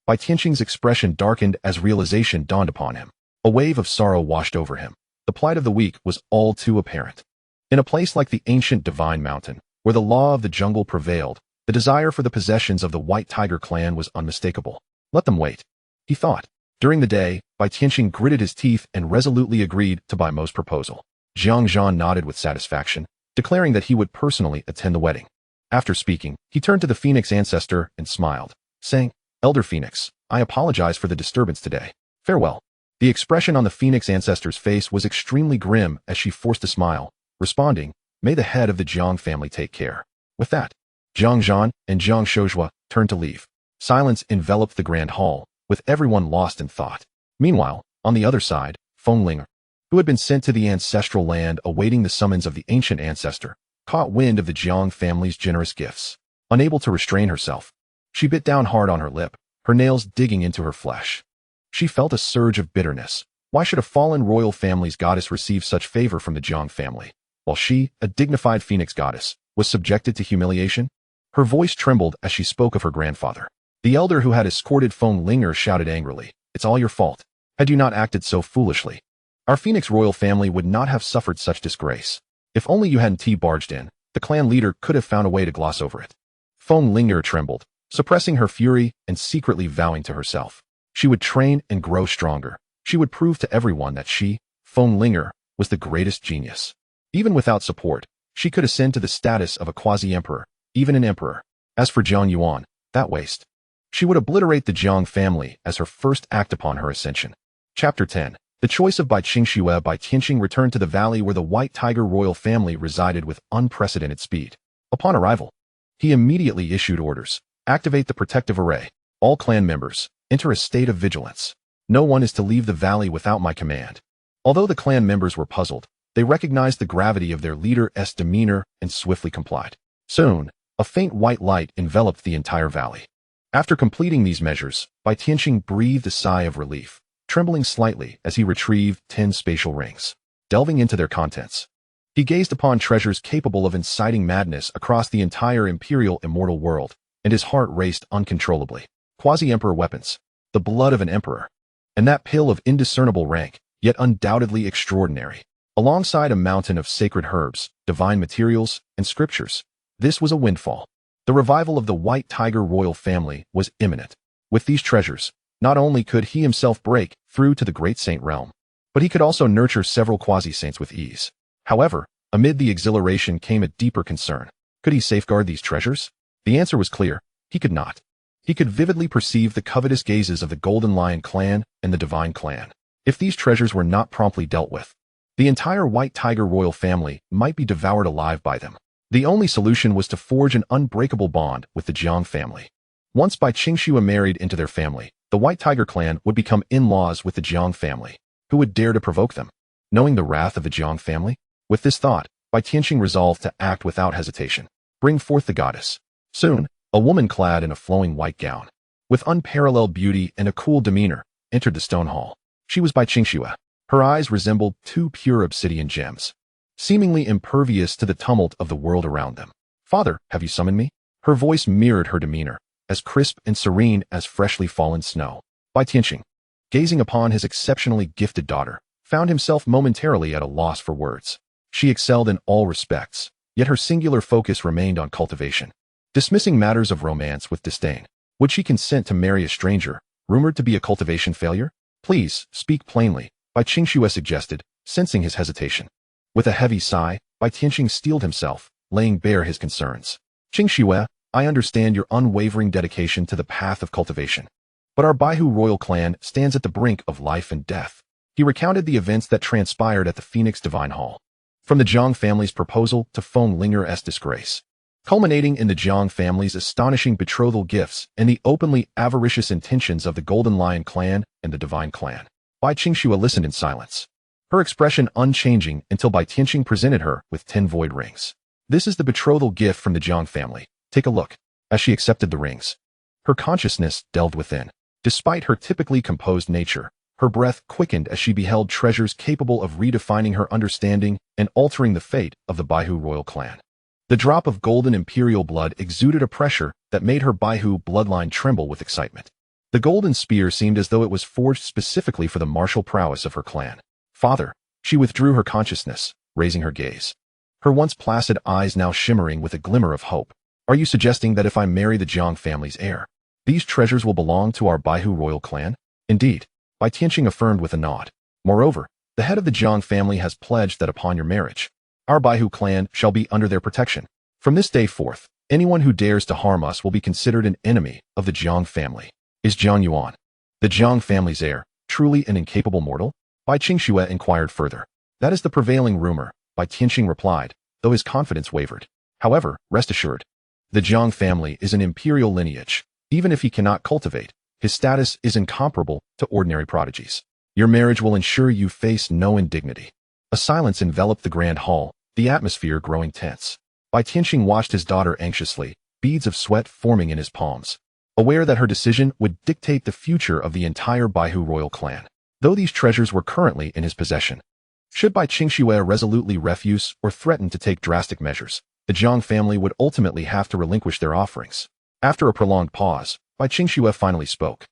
Bai Tianqing's expression darkened as realization dawned upon him. A wave of sorrow washed over him. The plight of the weak was all too apparent. In a place like the ancient Divine Mountain, where the law of the jungle prevailed, the desire for the possessions of the White Tiger clan was unmistakable. Let them wait, he thought. During the day, Bai Tianqing gritted his teeth and resolutely agreed to Bai Mo's proposal. Jiang Yuan nodded with satisfaction, declaring that he would personally attend the wedding. After speaking, he turned to the Phoenix ancestor and smiled, saying, "Elder Phoenix, I apologize for the disturbance today. Farewell." The expression on the Phoenix ancestor's face was extremely grim as she forced a smile, responding, "May the head of the Jiang family take care." With that, Jiang Yuan and Jiang Shouzhua turned to leave. Silence enveloped the grand hall, with everyone lost in thought. Meanwhile, on the other side, Fengling, who had been sent to the ancestral land awaiting the summons of the ancient ancestor, caught wind of the Jiang family's generous gifts. Unable to restrain herself, she bit down hard on her lip, her nails digging into her flesh. She felt a surge of bitterness. Why should a fallen royal family's goddess receive such favor from the Jiang family, while she, a dignified phoenix goddess, was subjected to humiliation? Her voice trembled as she spoke of her grandfather. The elder who had escorted Fengling shouted angrily, "It's all your fault. Had you not acted so foolishly, our phoenix royal family would not have suffered such disgrace. If only you hadn't barged in, the clan leader could have found a way to gloss over it." Fengling trembled, suppressing her fury and secretly vowing to herself. She would train and grow stronger. She would prove to everyone that she, Fengling, was the greatest genius. Even without support, she could ascend to the status of a quasi-emperor, even an emperor. As for Jiang Yuan, that waste. She would obliterate the Jiang family as her first act upon her ascension. Chapter 10. The choice of Bai Qingxue. Bai Tianqing returned to the valley where the White Tiger royal family resided with unprecedented speed. Upon arrival, he immediately issued orders. Activate the protective array. All clan members, enter a state of vigilance. No one is to leave the valley without my command. Although the clan members were puzzled, they recognized the gravity of their leader's demeanor and swiftly complied. Soon, a faint white light enveloped the entire valley. After completing these measures, Bai Tianqing breathed a sigh of relief, trembling slightly as he retrieved 10 spatial rings. Delving into their contents, he gazed upon treasures capable of inciting madness across the entire imperial immortal world, and his heart raced uncontrollably. Quasi-emperor weapons, the blood of an emperor, and that pill of indiscernible rank, yet undoubtedly extraordinary. Alongside a mountain of sacred herbs, divine materials, and scriptures, this was a windfall. The revival of the White Tiger royal family was imminent. With these treasures, not only could he himself break through to the great saint realm, but he could also nurture several quasi-saints with ease. However, amid the exhilaration came a deeper concern. Could he safeguard these treasures? The answer was clear. He could not. He could vividly perceive the covetous gazes of the Golden Lion clan and the Divine clan. If these treasures were not promptly dealt with, the entire White Tiger royal family might be devoured alive by them. The only solution was to forge an unbreakable bond with the Jiang family. Once Bai Qingxue married into their family, the White Tiger clan would become in-laws with the Jiang family. Who would dare to provoke them? Knowing the wrath of the Jiang family? With this thought, Bai Tianqing resolved to act without hesitation. Bring forth the goddess. Soon, a woman clad in a flowing white gown, with unparalleled beauty and a cool demeanor, entered the stone hall. She was Bai Qingxue. Her eyes resembled two pure obsidian gems, seemingly impervious to the tumult of the world around them. "Father, have you summoned me?" Her voice mirrored her demeanor, as crisp and serene as freshly fallen snow. Bai Tianqing, gazing upon his exceptionally gifted daughter, found himself momentarily at a loss for words. She excelled in all respects, yet her singular focus remained on cultivation. Dismissing matters of romance with disdain, would she consent to marry a stranger, rumored to be a cultivation failure? "Please, speak plainly," Bai Qingxue suggested, sensing his hesitation. With a heavy sigh, Bai Tianqing steeled himself, laying bare his concerns. "Qingxue, I understand your unwavering dedication to the path of cultivation, but our Baihu royal clan stands at the brink of life and death." He recounted the events that transpired at the Phoenix Divine Hall, from the Jiang family's proposal to Fenglinger's disgrace, culminating in the Jiang family's astonishing betrothal gifts and the openly avaricious intentions of the Golden Lion clan and the Divine clan. Bai Qingxue listened in silence, her expression unchanging until Bai Tianqing presented her with 10 void rings. "This is the betrothal gift from the Jiang family. Take a look." As she accepted the rings, her consciousness delved within. Despite her typically composed nature, her breath quickened as she beheld treasures capable of redefining her understanding and altering the fate of the Baihu royal clan. The drop of golden imperial blood exuded a pressure that made her Baihu bloodline tremble with excitement. The golden spear seemed as though it was forged specifically for the martial prowess of her clan. "Father," she withdrew her consciousness, raising her gaze, her once placid eyes now shimmering with a glimmer of hope. "Are you suggesting that if I marry the Jiang family's heir, these treasures will belong to our Baihu royal clan?" "Indeed," Bai Tianqing affirmed with a nod. "Moreover, the head of the Jiang family has pledged that upon your marriage, our Baihu clan shall be under their protection. From this day forth, anyone who dares to harm us will be considered an enemy of the Jiang family." "Is Jiang Yuan, the Jiang family's heir, truly an incapable mortal?" Bai Qingxue inquired further. "That is the prevailing rumor," Bai Tianqing replied, though his confidence wavered. "However, rest assured, the Jiang family is an imperial lineage, Even if he cannot cultivate, his status is incomparable to ordinary prodigies. Your marriage will ensure you face no indignity. A silence enveloped the grand hall, the atmosphere growing tense. Bai Tianqing watched his daughter anxiously, beads of sweat forming in his palms, aware that her decision would dictate the future of the entire Baihu royal clan. Though these treasures were currently in his possession, should Bai Qingxue resolutely refuse or threaten to take drastic measures, the Jiang family would ultimately have to relinquish their offerings. After a prolonged pause, Bai Qingxue finally spoke,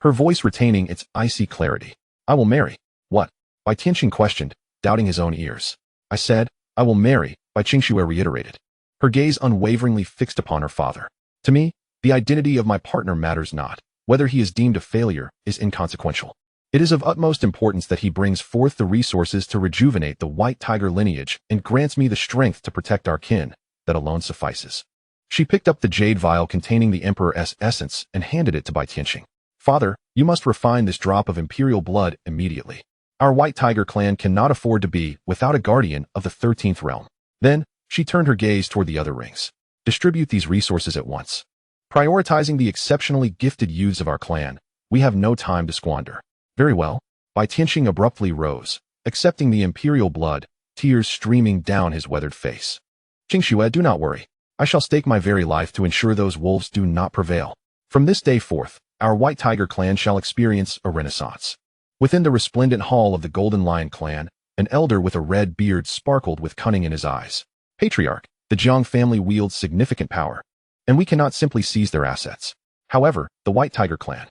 her voice retaining its icy clarity. I will marry. What? Bai Tianqing questioned, doubting his own ears. I said, I will marry, Bai Qingxue reiterated, her gaze unwaveringly fixed upon her father. To me, the identity of my partner matters not. Whether he is deemed a failure is inconsequential. It is of utmost importance that he brings forth the resources to rejuvenate the white tiger lineage and grants me the strength to protect our kin. That alone suffices. She picked up the jade vial containing the Emperor's essence and handed it to Bai Tianqing. Father, you must refine this drop of imperial blood immediately. Our white tiger clan cannot afford to be without a guardian of the 13th realm. Then, she turned her gaze toward the other rings. Distribute these resources at once. Prioritizing the exceptionally gifted youths of our clan, we have no time to squander. Very well. Bai Tianqing abruptly rose, accepting the imperial blood, tears streaming down his weathered face. Qingxue, do not worry. I shall stake my very life to ensure those wolves do not prevail. From this day forth, our white tiger clan shall experience a renaissance. Within the resplendent hall of the Golden Lion clan, an elder with a red beard sparkled with cunning in his eyes. Patriarch, the Jiang family wields significant power, and we cannot simply seize their assets. However, the white tiger clan,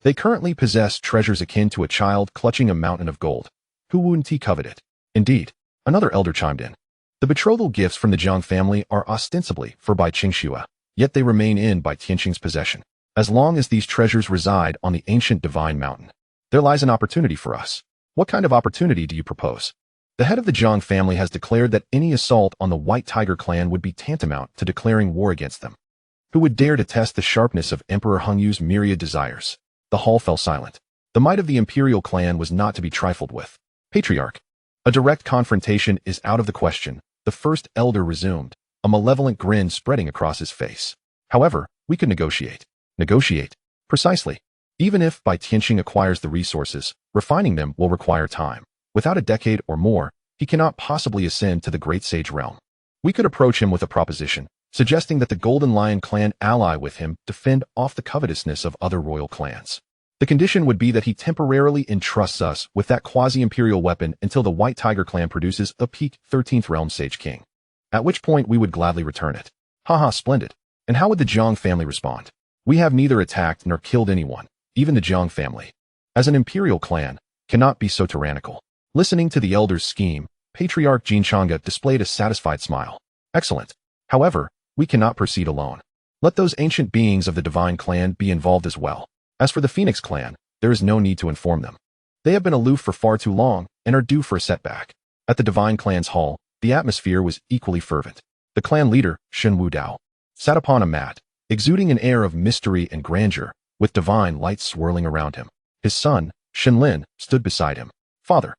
they currently possess treasures akin to a child clutching a mountain of gold. Who wouldn't he covet it? Indeed, another elder chimed in. The betrothal gifts from the Jiang family are ostensibly for Bai Qingxue, yet they remain in Bai Tianqing's possession. As long as these treasures reside on the ancient divine mountain, there lies an opportunity for us. What kind of opportunity do you propose? The head of the Jiang family has declared that any assault on the White Tiger clan would be tantamount to declaring war against them. Who would dare to test the sharpness of Emperor Hengyu's myriad desires? The hall fell silent. The might of the Imperial clan was not to be trifled with. Patriarch, a direct confrontation is out of the question, the first elder resumed, a malevolent grin spreading across his face. However, we could negotiate. Negotiate? Precisely. Even if Bai Tianqing acquires the resources, refining them will require time. Without a decade or more, he cannot possibly ascend to the Great Sage realm. We could approach him with a proposition, suggesting that the Golden Lion clan ally with him to fend off the covetousness of other royal clans. The condition would be that he temporarily entrusts us with that quasi-imperial weapon until the White Tiger clan produces a peak 13th realm Sage King. At which point we would gladly return it. Haha, splendid. And how would the Jiang family respond? We have neither attacked nor killed anyone. Even the Jiang family, as an imperial clan, cannot be so tyrannical. Listening to the elder's scheme, Patriarch Jinchanga displayed a satisfied smile. Excellent. However, we cannot proceed alone. Let those ancient beings of the divine clan be involved as well. As for the Phoenix clan, there is no need to inform them. They have been aloof for far too long and are due for a setback. At the divine clan's hall, the atmosphere was equally fervent. The clan leader, Shen Wudao, sat upon a mat, exuding an air of mystery and grandeur, with divine light swirling around him. His son, Shenlin, stood beside him. Father,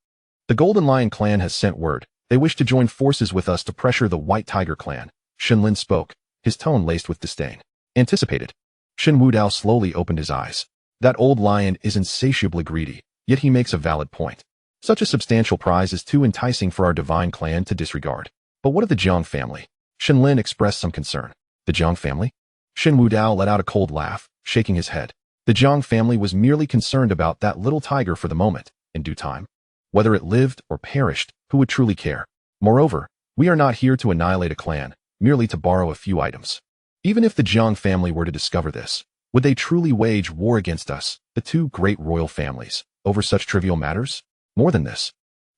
the Golden Lion clan has sent word. They wish to join forces with us to pressure the White Tiger clan. Shenlin spoke, his tone laced with disdain. Anticipated. Shen Wudao slowly opened his eyes. That old lion is insatiably greedy, yet he makes a valid point. Such a substantial prize is too enticing for our divine clan to disregard. But what of the Jiang family? Shenlin expressed some concern. The Jiang family? Shen Wudao let out a cold laugh, shaking his head. The Jiang family was merely concerned about that little tiger for the moment. In due time, whether it lived or perished, who would truly care? Moreover, we are not here to annihilate a clan, merely to borrow a few items. Even if the Jiang family were to discover this, would they truly wage war against us, the two great royal families, over such trivial matters? More than this,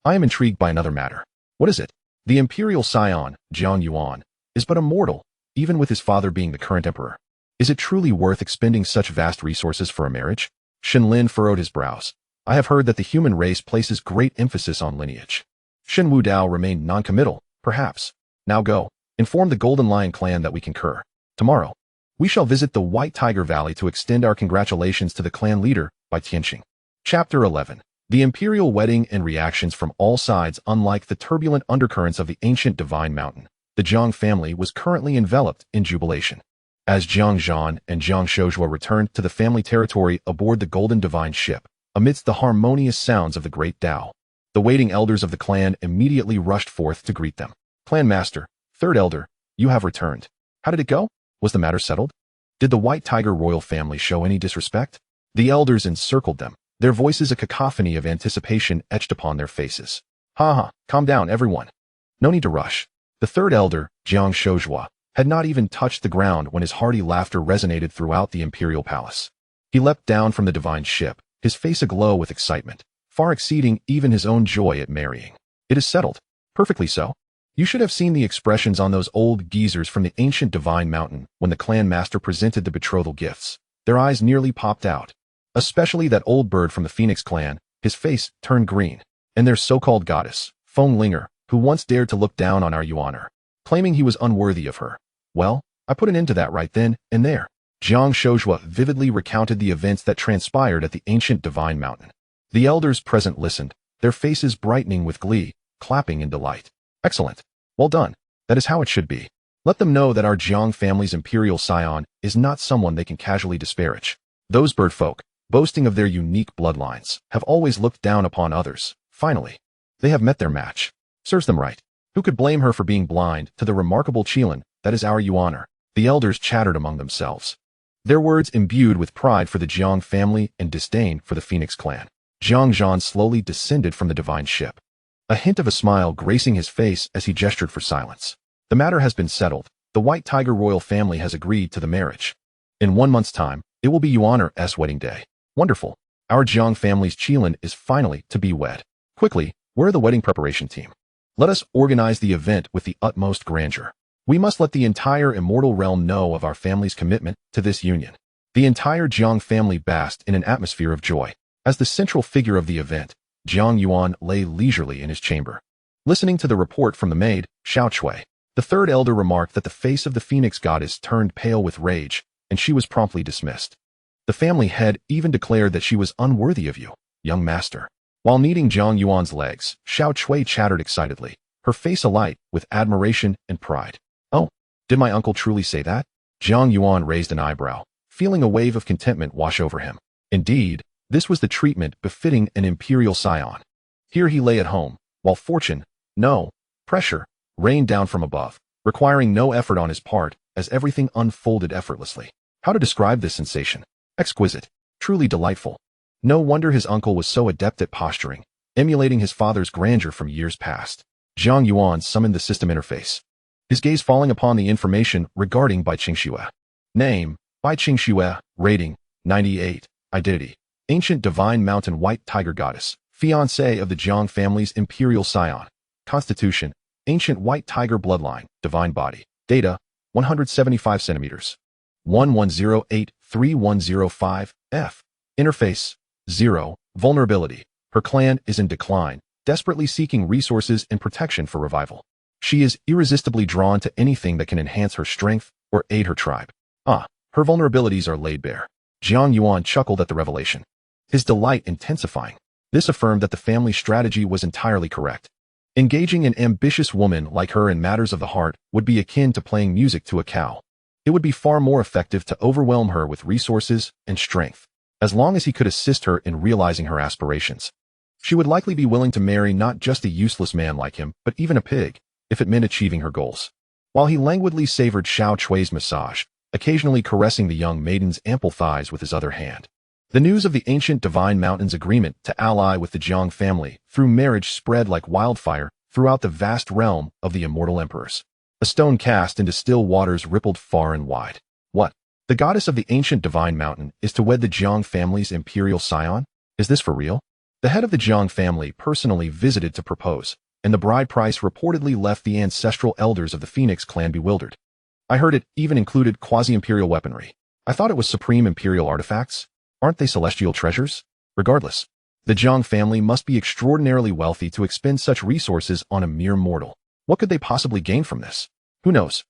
I am intrigued by another matter. What is it? The imperial scion, Jiang Yuan, is but a mortal, even with his father being the current emperor. Is it truly worth expending such vast resources for a marriage? Shenlin furrowed his brows. I have heard that the human race places great emphasis on lineage. Shen Wudao remained non-committal, perhaps. Now go, inform the Golden Lion clan that we concur. Tomorrow, we shall visit the White Tiger Valley to extend our congratulations to the clan leader, Bai Tianqing. Chapter 11. The Imperial Wedding and Reactions from All Sides. Unlike the turbulent undercurrents of the ancient Divine Mountain, the Jiang family was currently enveloped in jubilation. As Jiang Yuan and Jiang Shouhua returned to the family territory aboard the Golden Divine Ship, amidst the harmonious sounds of the Great Tao, the waiting elders of the clan immediately rushed forth to greet them. Clan Master, Third Elder, you have returned. How did it go? Was the matter settled? Did the White Tiger royal family show any disrespect? The elders encircled them, their voices a cacophony of anticipation etched upon their faces. Ha, calm down, everyone. No need to rush. The third elder, Jiang Shouhua, had not even touched the ground when his hearty laughter resonated throughout the imperial palace. He leapt down from the divine ship, his face aglow with excitement, far exceeding even his own joy at marrying. It is settled. Perfectly so. You should have seen the expressions on those old geezers from the ancient divine mountain when the clan master presented the betrothal gifts. Their eyes nearly popped out. Especially that old bird from the Phoenix clan, his face turned green. And their so-called goddess, Feng Linger, who once dared to look down on our Yuaner, claiming he was unworthy of her. Well, I put an end to that right then and there. Jiang Shouhua vividly recounted the events that transpired at the ancient divine mountain. The elders present listened, their faces brightening with glee, clapping in delight. Excellent. Well done. That is how it should be. Let them know that our Jiang family's imperial scion is not someone they can casually disparage. Those bird folk, boasting of their unique bloodlines, have always looked down upon others. Finally, they have met their match. Serves them right. Who could blame her for being blind to the remarkable Qilin that is our Yuaner? The elders chattered among themselves, their words imbued with pride for the Jiang family and disdain for the Phoenix clan. Jiang Yuan slowly descended from the divine ship, a hint of a smile gracing his face as he gestured for silence. The matter has been settled. The White Tiger royal family has agreed to the marriage. In 1 month's time, it will be Yuaner's wedding day. Wonderful. Our Jiang family's Qilin is finally to be wed. Quickly, where are the wedding preparation team? Let us organize the event with the utmost grandeur. We must let the entire immortal realm know of our family's commitment to this union. The entire Jiang family basked in an atmosphere of joy. As the central figure of the event, Jiang Yuan lay leisurely in his chamber. Listening to the report from the maid, Xiao Chui, the third elder remarked that the face of the Phoenix goddess turned pale with rage, and she was promptly dismissed. The family head even declared that she was unworthy of you, young master. While kneading Jiang Yuan's legs, Xiao Chui chattered excitedly, her face alight with admiration and pride. Oh, did my uncle truly say that? Jiang Yuan raised an eyebrow, feeling a wave of contentment wash over him. Indeed, this was the treatment befitting an imperial scion. Here he lay at home, while fortune, no, pressure, rained down from above, requiring no effort on his part, as everything unfolded effortlessly. How to describe this sensation? Exquisite, truly delightful. No wonder his uncle was so adept at posturing, emulating his father's grandeur from years past. Jiang Yuan summoned the system interface, his gaze falling upon the information regarding Bai Qingxue. Name, Bai Qingxue, rating, 98, identity, ancient divine mountain white tiger goddess, fiancée of the Jiang family's imperial scion, constitution, ancient white tiger bloodline, divine body, data, 175 centimeters, 11083105, F, interface, 0, vulnerability, her clan is in decline, desperately seeking resources and protection for revival. She is irresistibly drawn to anything that can enhance her strength or aid her tribe. Ah, her vulnerabilities are laid bare. Jiang Yuan chuckled at the revelation, his delight intensifying. This affirmed that the family strategy was entirely correct. Engaging an ambitious woman like her in matters of the heart would be akin to playing music to a cow. It would be far more effective to overwhelm her with resources and strength, as long as he could assist her in realizing her aspirations. She would likely be willing to marry not just a useless man like him, but even a pig, if it meant achieving her goals. While he languidly savored Xiao Chui's massage, occasionally caressing the young maiden's ample thighs with his other hand, the news of the ancient divine mountain's agreement to ally with the Jiang family through marriage spread like wildfire throughout the vast realm of the immortal emperors. A stone cast into still waters rippled far and wide. What? The goddess of the ancient divine mountain is to wed the Jiang family's imperial scion? Is this for real? The head of the Jiang family personally visited to propose, and the bride price reportedly left the ancestral elders of the Phoenix clan bewildered. I heard it even included quasi-imperial weaponry. I thought it was supreme imperial artifacts. Aren't they celestial treasures? Regardless, the Jiang family must be extraordinarily wealthy to expend such resources on a mere mortal. What could they possibly gain from this? Who knows?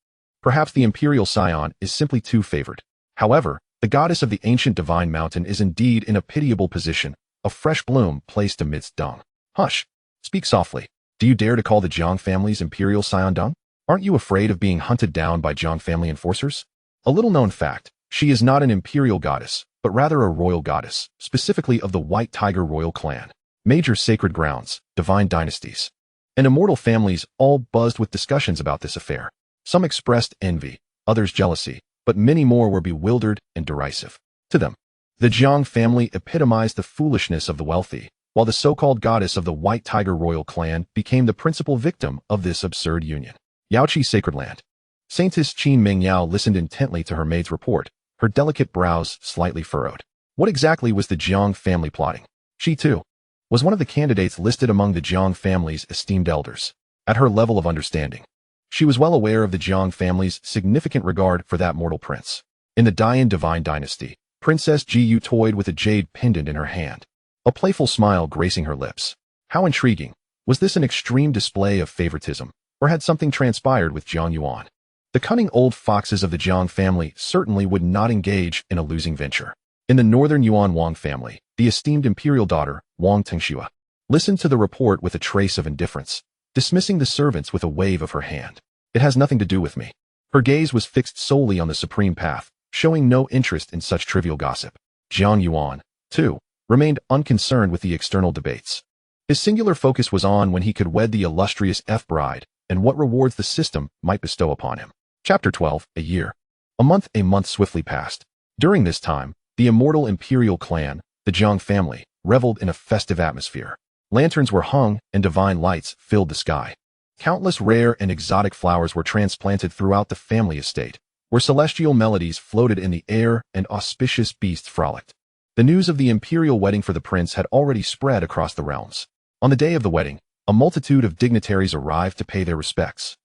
Perhaps the imperial scion is simply too favored. However, the goddess of the ancient divine mountain is indeed in a pitiable position, a fresh bloom placed amidst dung. Hush! Speak softly. Do you dare to call the Jiang family's imperial scion dung? Aren't you afraid of being hunted down by Jiang family enforcers? A little-known fact, she is not an imperial goddess, but rather a royal goddess, specifically of the White Tiger royal clan. Major sacred grounds, divine dynasties, and immortal families all buzzed with discussions about this affair. Some expressed envy, others jealousy, but many more were bewildered and derisive. To them, the Jiang family epitomized the foolishness of the wealthy, while the so-called goddess of the White Tiger royal clan became the principal victim of this absurd union. Yaoqi's sacred land. Saintess Qin Mingyao listened intently to her maid's report, her delicate brows slightly furrowed. What exactly was the Jiang family plotting? She, too, was one of the candidates listed among the Jiang family's esteemed elders. At her level of understanding, she was well aware of the Jiang family's significant regard for that mortal prince. In the Dian divine dynasty, Princess Jiyu toyed with a jade pendant in her hand, a playful smile gracing her lips. How intriguing. Was this an extreme display of favoritism, or had something transpired with Jiang Yuan? The cunning old foxes of the Jiang family certainly would not engage in a losing venture. In the northern Yuan Wang family, the esteemed imperial daughter, Wang Tengxue, listened to the report with a trace of indifference, dismissing the servants with a wave of her hand. It has nothing to do with me. Her gaze was fixed solely on the supreme path, showing no interest in such trivial gossip. Jiang Yuan, too, remained unconcerned with the external debates. His singular focus was on when he could wed the illustrious F-bride and what rewards the system might bestow upon him. Chapter 12, A Year. A month swiftly passed. During this time, the immortal imperial clan, the Jiang family, reveled in a festive atmosphere. Lanterns were hung and divine lights filled the sky. Countless rare and exotic flowers were transplanted throughout the family estate, where celestial melodies floated in the air and auspicious beasts frolicked. The news of the imperial wedding for the prince had already spread across the realms. On the day of the wedding, a multitude of dignitaries arrived to pay their respects.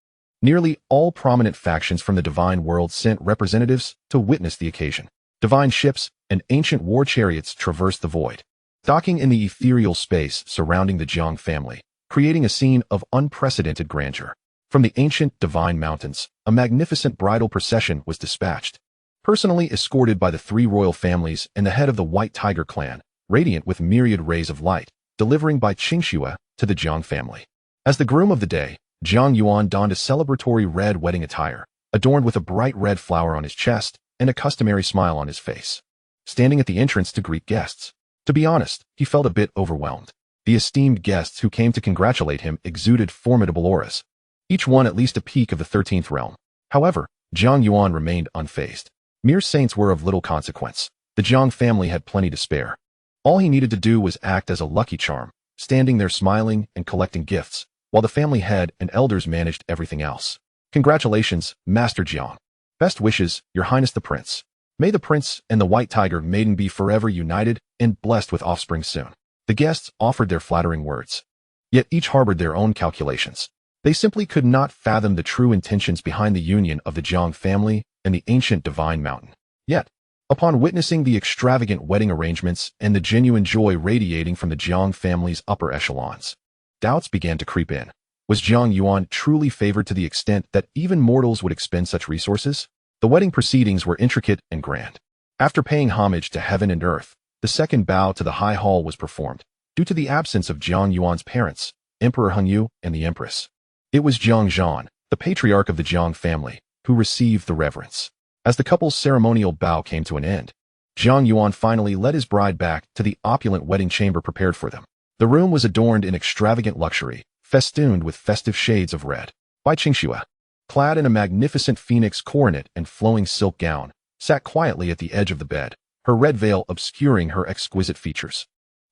Nearly all prominent factions from the divine world sent representatives to witness the occasion. Divine ships and ancient war chariots traversed the void, docking in the ethereal space surrounding the Jiang family, creating a scene of unprecedented grandeur. From the ancient divine mountains, a magnificent bridal procession was dispatched, personally escorted by the three royal families and the head of the White Tiger clan, radiant with myriad rays of light, delivering by Qingxue to the Jiang family. As the groom of the day, Jiang Yuan donned a celebratory red wedding attire, adorned with a bright red flower on his chest and a customary smile on his face, standing at the entrance to greet guests. To be honest, he felt a bit overwhelmed. The esteemed guests who came to congratulate him exuded formidable auras, each one at least a peak of the 13th realm. However, Jiang Yuan remained unfazed. Mere saints were of little consequence. The Jiang family had plenty to spare. All he needed to do was act as a lucky charm, standing there smiling and collecting gifts, while the family head and elders managed everything else. Congratulations, Master Jiang. Best wishes, Your Highness the Prince. May the prince and the White Tiger maiden be forever united and blessed with offspring soon. The guests offered their flattering words, yet each harbored their own calculations. They simply could not fathom the true intentions behind the union of the Jiang family and the ancient divine mountain. Yet, upon witnessing the extravagant wedding arrangements and the genuine joy radiating from the Jiang family's upper echelons, doubts began to creep in. Was Jiang Yuan truly favored to the extent that even mortals would expend such resources? The wedding proceedings were intricate and grand. After paying homage to heaven and earth, the second bow to the high hall was performed, due to the absence of Jiang Yuan's parents, Emperor Hengyu and the Empress. It was Jiang Zhan, the patriarch of the Jiang family, who received the reverence. As the couple's ceremonial bow came to an end, Jiang Yuan finally led his bride back to the opulent wedding chamber prepared for them. The room was adorned in extravagant luxury, festooned with festive shades of red. Bai Qingxue, clad in a magnificent phoenix coronet and flowing silk gown, sat quietly at the edge of the bed, her red veil obscuring her exquisite features.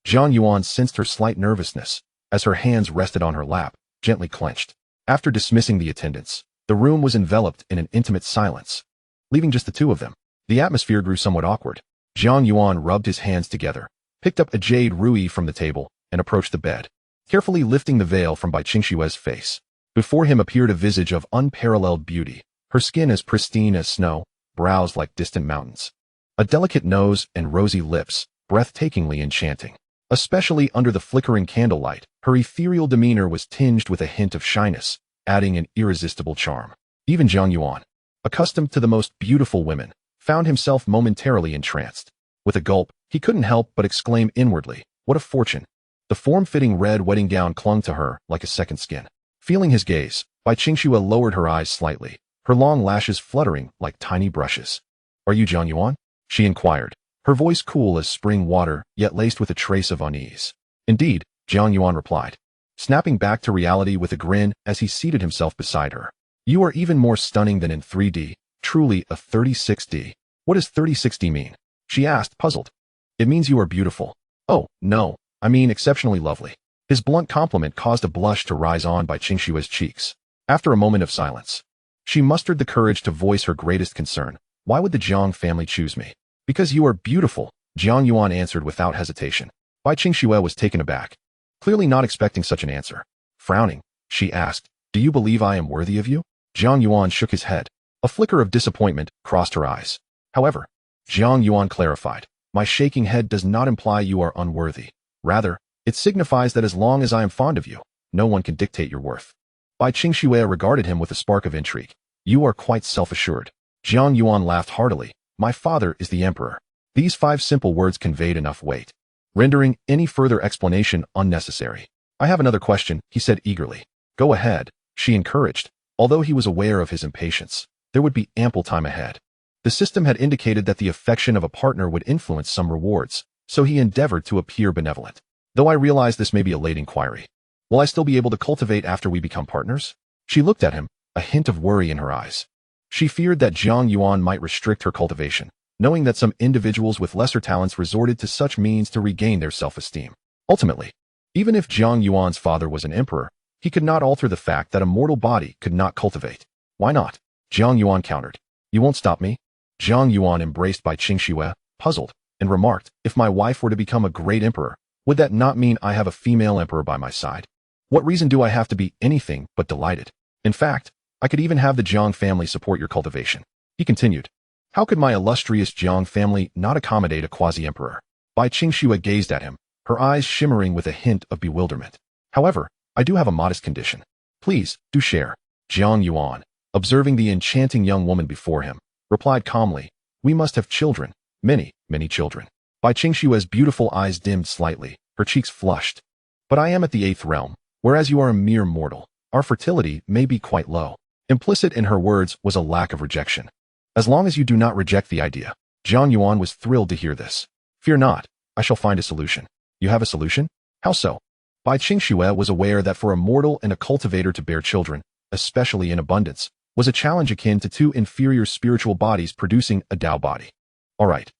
Jiang Yuan sensed her slight nervousness as her hands rested on her lap, gently clenched. After dismissing the attendants, the room was enveloped in an intimate silence, leaving just the two of them. The atmosphere grew somewhat awkward. Jiang Yuan rubbed his hands together, picked up a jade ruby from the table, and approached the bed, carefully lifting the veil from Bai Qingxue's face. Before him appeared a visage of unparalleled beauty, her skin as pristine as snow, brows like distant mountains, a delicate nose and rosy lips, breathtakingly enchanting. Especially under the flickering candlelight, her ethereal demeanor was tinged with a hint of shyness, adding an irresistible charm. Even Jiang Yuan, accustomed to the most beautiful women, found himself momentarily entranced. With a gulp, he couldn't help but exclaim inwardly, what a fortune. The form-fitting red wedding gown clung to her like a second skin. Feeling his gaze, Bai Qingxue lowered her eyes slightly, her long lashes fluttering like tiny brushes. "Are you Jiang Yuan?" she inquired, her voice cool as spring water, yet laced with a trace of unease. "Indeed," Jiang Yuan replied, snapping back to reality with a grin as he seated himself beside her. "You are even more stunning than in 3D, truly a 36D. "What does 36D mean?" she asked, puzzled. "It means you are beautiful." "Oh, no, I mean exceptionally lovely." His blunt compliment caused a blush to rise on by Qingshue's cheeks. After a moment of silence, she mustered the courage to voice her greatest concern. "Why would the Jiang family choose me?" "Because you are beautiful," Jiang Yuan answered without hesitation. Bai Qingxue was taken aback, clearly not expecting such an answer. Frowning, she asked, "Do you believe I am worthy of you?" Jiang Yuan shook his head. A flicker of disappointment crossed her eyes. However, Jiang Yuan clarified, "My shaking head does not imply you are unworthy. Rather, it signifies that as long as I am fond of you, no one can dictate your worth." Bai Qingxue regarded him with a spark of intrigue. "You are quite self-assured." Jiang Yuan laughed heartily. "My father is the emperor." These 5 simple words conveyed enough weight, rendering any further explanation unnecessary. "I have another question," he said eagerly. "Go ahead," she encouraged, although he was aware of his impatience. There would be ample time ahead. The system had indicated that the affection of a partner would influence some rewards, so he endeavored to appear benevolent. "Though I realize this may be a late inquiry, will I still be able to cultivate after we become partners?" She looked at him, a hint of worry in her eyes. She feared that Jiang Yuan might restrict her cultivation, knowing that some individuals with lesser talents resorted to such means to regain their self-esteem. Ultimately, even if Jiang Yuan's father was an emperor, he could not alter the fact that a mortal body could not cultivate. "Why not?" Jiang Yuan countered. "You won't stop me?" Jiang Yuan embraced by Qingxue, puzzled, and remarked, "If my wife were to become a great emperor, would that not mean I have a female emperor by my side? What reason do I have to be anything but delighted? In fact, I could even have the Jiang family support your cultivation." He continued, "How could my illustrious Jiang family not accommodate a quasi-emperor?" Bai Qingxue gazed at him, her eyes shimmering with a hint of bewilderment. "However, I do have a modest condition. Please, do share." Jiang Yuan, observing the enchanting young woman before him, replied calmly, "We must have children, many, many children." Bai Qingxue's beautiful eyes dimmed slightly, her cheeks flushed. "But I am at the 8th realm, whereas you are a mere mortal. Our fertility may be quite low." Implicit in her words was a lack of rejection. "As long as you do not reject the idea." Jiang Yuan was thrilled to hear this. "Fear not, I shall find a solution." "You have a solution? How so?" Bai Qingxue was aware that for a mortal and a cultivator to bear children, especially in abundance, was a challenge akin to 2 inferior spiritual bodies producing a Tao body. All right.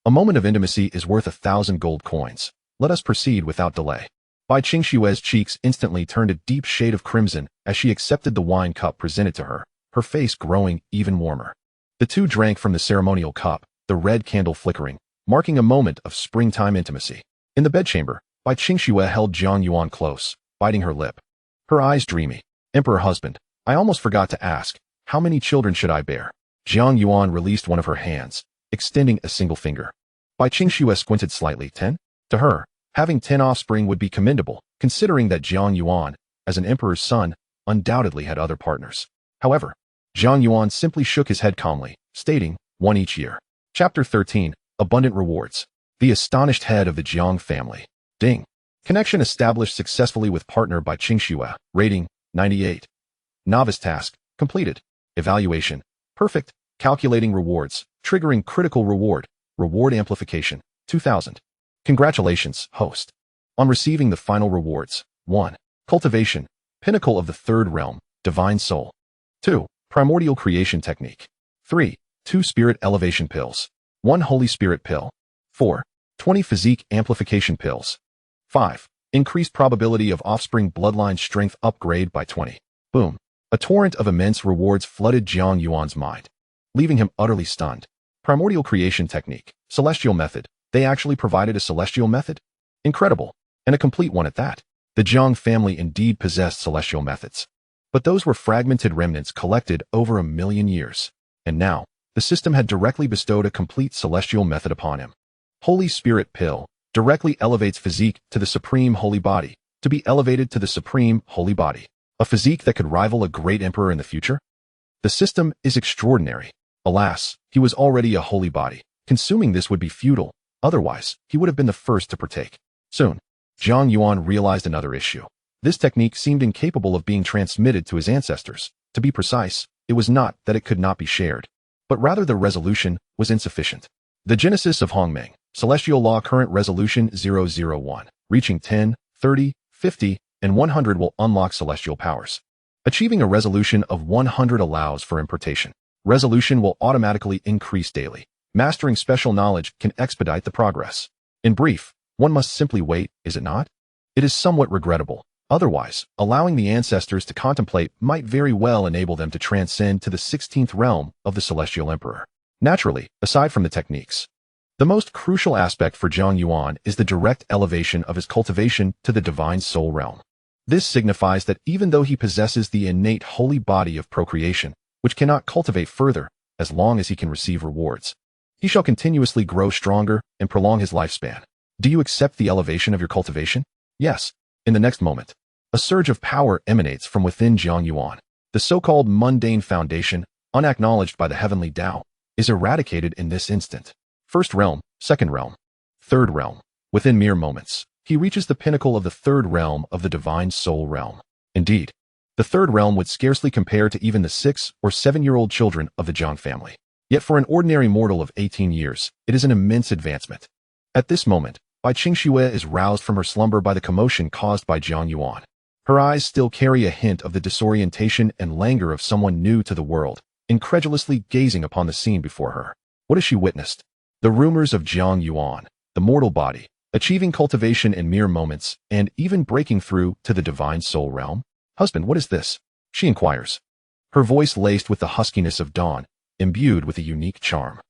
A moment of intimacy is worth 1,000 gold coins. Let us proceed without delay." Bai Qingxue's cheeks instantly turned a deep shade of crimson as she accepted the wine cup presented to her, her face growing even warmer. The two drank from the ceremonial cup, the red candle flickering, marking a moment of springtime intimacy. In the bedchamber, Bai Qingxue held Jiang Yuan close, biting her lip. Her eyes dreamy. "Emperor husband, I almost forgot to ask, how many children should I bear?" Jiang Yuan released one of her hands, extending a single finger. Bai Qingxue squinted slightly. 10? To her, having 10 offspring would be commendable, considering that Jiang Yuan, as an emperor's son, undoubtedly had other partners. However, Jiang Yuan simply shook his head calmly, stating, 1 each year. Chapter 13, Abundant Rewards. The astonished head of the Jiang family. Ding. Connection established successfully with partner by Qingxue. Rating, 98. Novice task, completed. Evaluation, perfect. Calculating rewards, triggering critical reward. Reward amplification, 2000. Congratulations, host. On receiving the final rewards. 1. Cultivation, pinnacle of the 3rd realm, divine soul. 2. Primordial creation technique. 3. 2 spirit elevation pills. 1 holy spirit pill. 4. 20 physique amplification pills. 5. Increased probability of offspring bloodline strength upgrade by 20. Boom. A torrent of immense rewards flooded Jiang Yuan's mind, leaving him utterly stunned. Primordial creation technique, celestial method. They actually provided a celestial method? Incredible. And a complete one at that. The Jiang family indeed possessed celestial methods. But those were fragmented remnants collected over 1,000,000 years. And now, the system had directly bestowed a complete celestial method upon him. Holy Spirit Pill directly elevates physique to the supreme holy body, to be elevated to the supreme holy body. A physique that could rival a great emperor in the future? The system is extraordinary. Alas, he was already a holy body. Consuming this would be futile. Otherwise, he would have been the first to partake. Soon, Jiang Yuan realized another issue. This technique seemed incapable of being transmitted to his ancestors. To be precise, it was not that it could not be shared, but rather the resolution was insufficient. The Genesis of Hongmeng, Celestial Law Current Resolution 001, reaching 10, 30, 50, and 100 will unlock celestial powers. Achieving a resolution of 100 allows for importation. Resolution will automatically increase daily. Mastering special knowledge can expedite the progress. In brief, one must simply wait, is it not? It is somewhat regrettable. Otherwise, allowing the ancestors to contemplate might very well enable them to transcend to the 16th realm of the Celestial Emperor. Naturally, aside from the techniques, the most crucial aspect for Jiang Yuan is the direct elevation of his cultivation to the divine soul realm. This signifies that even though he possesses the innate holy body of procreation, which cannot cultivate further as long as he can receive rewards, he shall continuously grow stronger and prolong his lifespan. Do you accept the elevation of your cultivation? Yes. In the next moment, a surge of power emanates from within Jiang Yuan. The so-called mundane foundation, unacknowledged by the heavenly Tao, is eradicated in this instant. First realm, second realm, third realm. Within mere moments, he reaches the pinnacle of the third realm of the divine soul realm. Indeed, the third realm would scarcely compare to even the 6 or 7-year-old children of the Jiang family. Yet for an ordinary mortal of 18 years, it is an immense advancement. At this moment, Bai Qingxue is roused from her slumber by the commotion caused by Jiang Yuan. Her eyes still carry a hint of the disorientation and languor of someone new to the world, incredulously gazing upon the scene before her. What has she witnessed? The rumors of Jiang Yuan, the mortal body, achieving cultivation in mere moments, and even breaking through to the divine soul realm? Husband, what is this? She inquires. Her voice laced with the huskiness of dawn, imbued with a unique charm.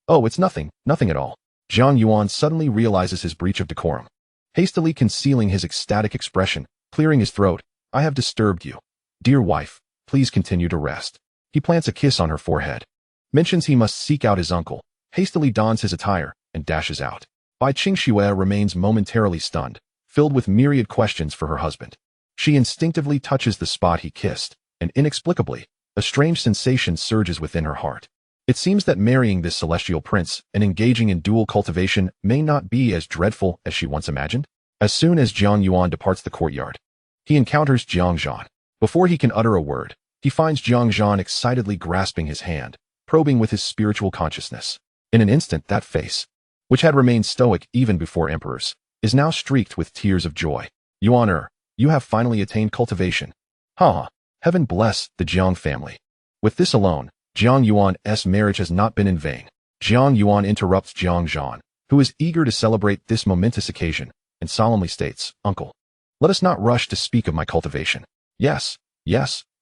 Oh, it's nothing at all. Jiang Yuan suddenly realizes his breach of decorum. Hastily concealing his ecstatic expression, clearing his throat, I have disturbed you. Dear wife, please continue to rest. He plants a kiss on her forehead. Mentions he must seek out his uncle, hastily dons his attire, and dashes out. Bai Qingxue remains momentarily stunned, filled with myriad questions for her husband. She instinctively touches the spot he kissed, and inexplicably, a strange sensation surges within her heart. It seems that marrying this celestial prince and engaging in dual cultivation may not be as dreadful as she once imagined. As soon as Jiang Yuan departs the courtyard, he encounters Jiang Zhan. Before he can utter a word, he finds Jiang Zhan excitedly grasping his hand, probing with his spiritual consciousness. In an instant, that face, which had remained stoic even before emperors, is now streaked with tears of joy. Yuan, you have finally attained cultivation. Heaven bless the Jiang family. With this alone, Jiang Yuan's marriage has not been in vain. Jiang Yuan interrupts Jiang Zhan, who is eager to celebrate this momentous occasion, and solemnly states, Uncle, let us not rush to speak of my cultivation. Yes,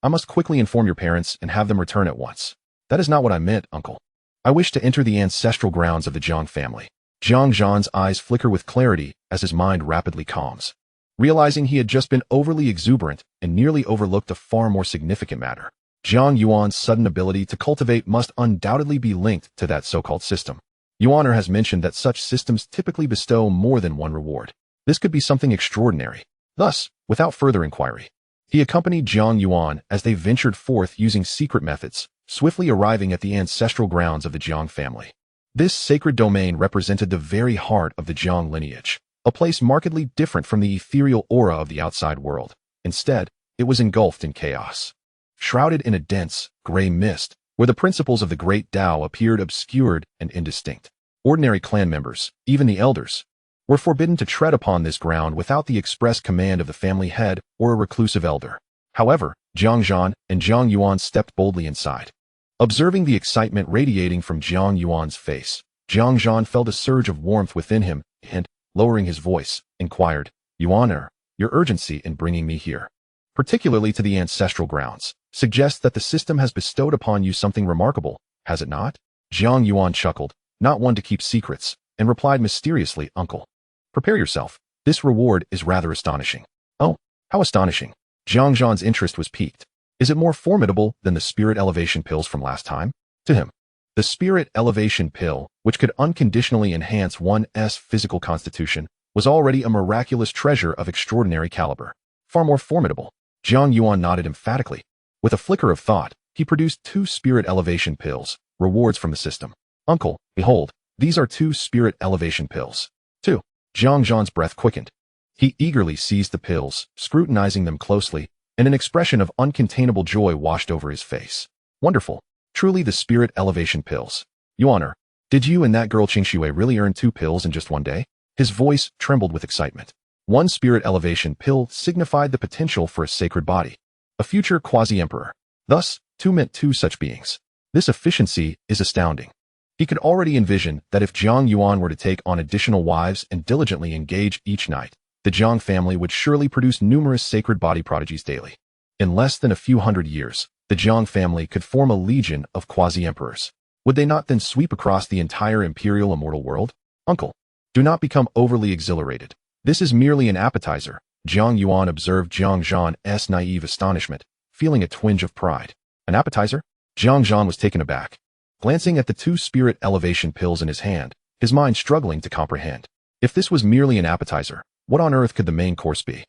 I must quickly inform your parents and have them return at once. That is not what I meant, Uncle. I wish to enter the ancestral grounds of the Jiang family. Jiang Zhan's eyes flicker with clarity as his mind rapidly calms. Realizing he had just been overly exuberant and nearly overlooked a far more significant matter, Jiang Yuan's sudden ability to cultivate must undoubtedly be linked to that so-called system. Yuan has mentioned that such systems typically bestow more than one reward. This could be something extraordinary. Thus, without further inquiry, he accompanied Jiang Yuan as they ventured forth using secret methods, swiftly arriving at the ancestral grounds of the Jiang family. This sacred domain represented the very heart of the Jiang lineage, a place markedly different from the ethereal aura of the outside world. Instead, it was engulfed in chaos. Shrouded in a dense, gray mist, where the principles of the great Tao appeared obscured and indistinct. Ordinary clan members, even the elders, were forbidden to tread upon this ground without the express command of the family head or a reclusive elder. However, Jiang Zhan and Jiang Yuan stepped boldly inside. Observing the excitement radiating from Jiang Yuan's face, Jiang Zhan felt a surge of warmth within him and, lowering his voice, inquired, Yuan, your urgency in bringing me here, particularly to the ancestral grounds, suggests that the system has bestowed upon you something remarkable, has it not? Jiang Yuan chuckled, not one to keep secrets, and replied mysteriously, Uncle, prepare yourself. This reward is rather astonishing. Oh, how astonishing. Jiang Zhan's interest was piqued. Is it more formidable than the spirit elevation pills from last time? To him, the spirit elevation pill, which could unconditionally enhance one's physical constitution, was already a miraculous treasure of extraordinary caliber. Far more formidable. Jiang Yuan nodded emphatically. With a flicker of thought, he produced 2 spirit elevation pills, rewards from the system. Uncle, behold, these are 2 spirit elevation pills. 2. Jiang Zhan's breath quickened. He eagerly seized the pills, scrutinizing them closely, and an expression of uncontainable joy washed over his face. Wonderful. Truly the spirit elevation pills. Yuan, did you and that girl Qingxue really earn 2 pills in just one day? His voice trembled with excitement. 1 spirit elevation pill signified the potential for a sacred body, a future quasi-emperor. Thus, 2 meant 2 such beings. This efficiency is astounding. He could already envision that if Jiang Yuan were to take on additional wives and diligently engage each night, the Jiang family would surely produce numerous sacred body prodigies daily. In less than a few hundred years, the Jiang family could form a legion of quasi-emperors. Would they not then sweep across the entire imperial immortal world? Uncle, do not become overly exhilarated. This is merely an appetizer, Jiang Yuan observed Jiang Zhan's naive astonishment, feeling a twinge of pride. An appetizer? Jiang Zhan was taken aback. Glancing at the 2 spirit elevation pills in his hand, his mind struggling to comprehend. If this was merely an appetizer, what on earth could the main course be?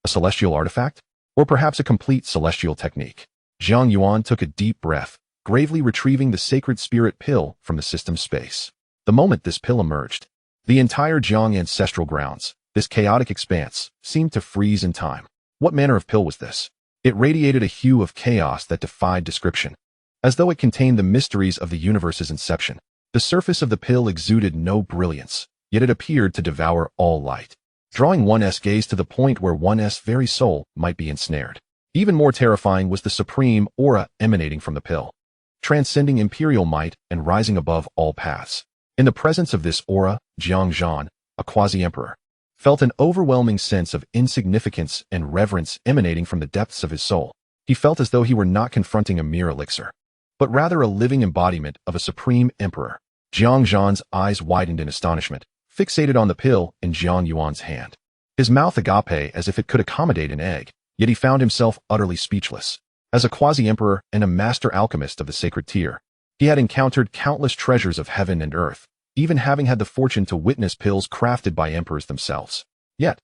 A celestial artifact? Or perhaps a complete celestial technique? Jiang Yuan took a deep breath, gravely retrieving the sacred spirit pill from the system's space. The moment this pill emerged, the entire Jiang ancestral grounds, this chaotic expanse, seemed to freeze in time. What manner of pill was this? It radiated a hue of chaos that defied description. As though it contained the mysteries of the universe's inception, the surface of the pill exuded no brilliance, yet it appeared to devour all light, drawing one's gaze to the point where one's very soul might be ensnared. Even more terrifying was the supreme aura emanating from the pill, transcending imperial might and rising above all paths. In the presence of this aura, Jiang Zhan, a quasi-emperor, felt an overwhelming sense of insignificance and reverence emanating from the depths of his soul. He felt as though he were not confronting a mere elixir, but rather a living embodiment of a supreme emperor. Jiang Zhan's eyes widened in astonishment, fixated on the pill in Jiang Yuan's hand. His mouth agape as if it could accommodate an egg, yet he found himself utterly speechless. As a quasi-emperor and a master alchemist of the sacred tier, he had encountered countless treasures of heaven and earth, even having had the fortune to witness pills crafted by emperors themselves. Yet,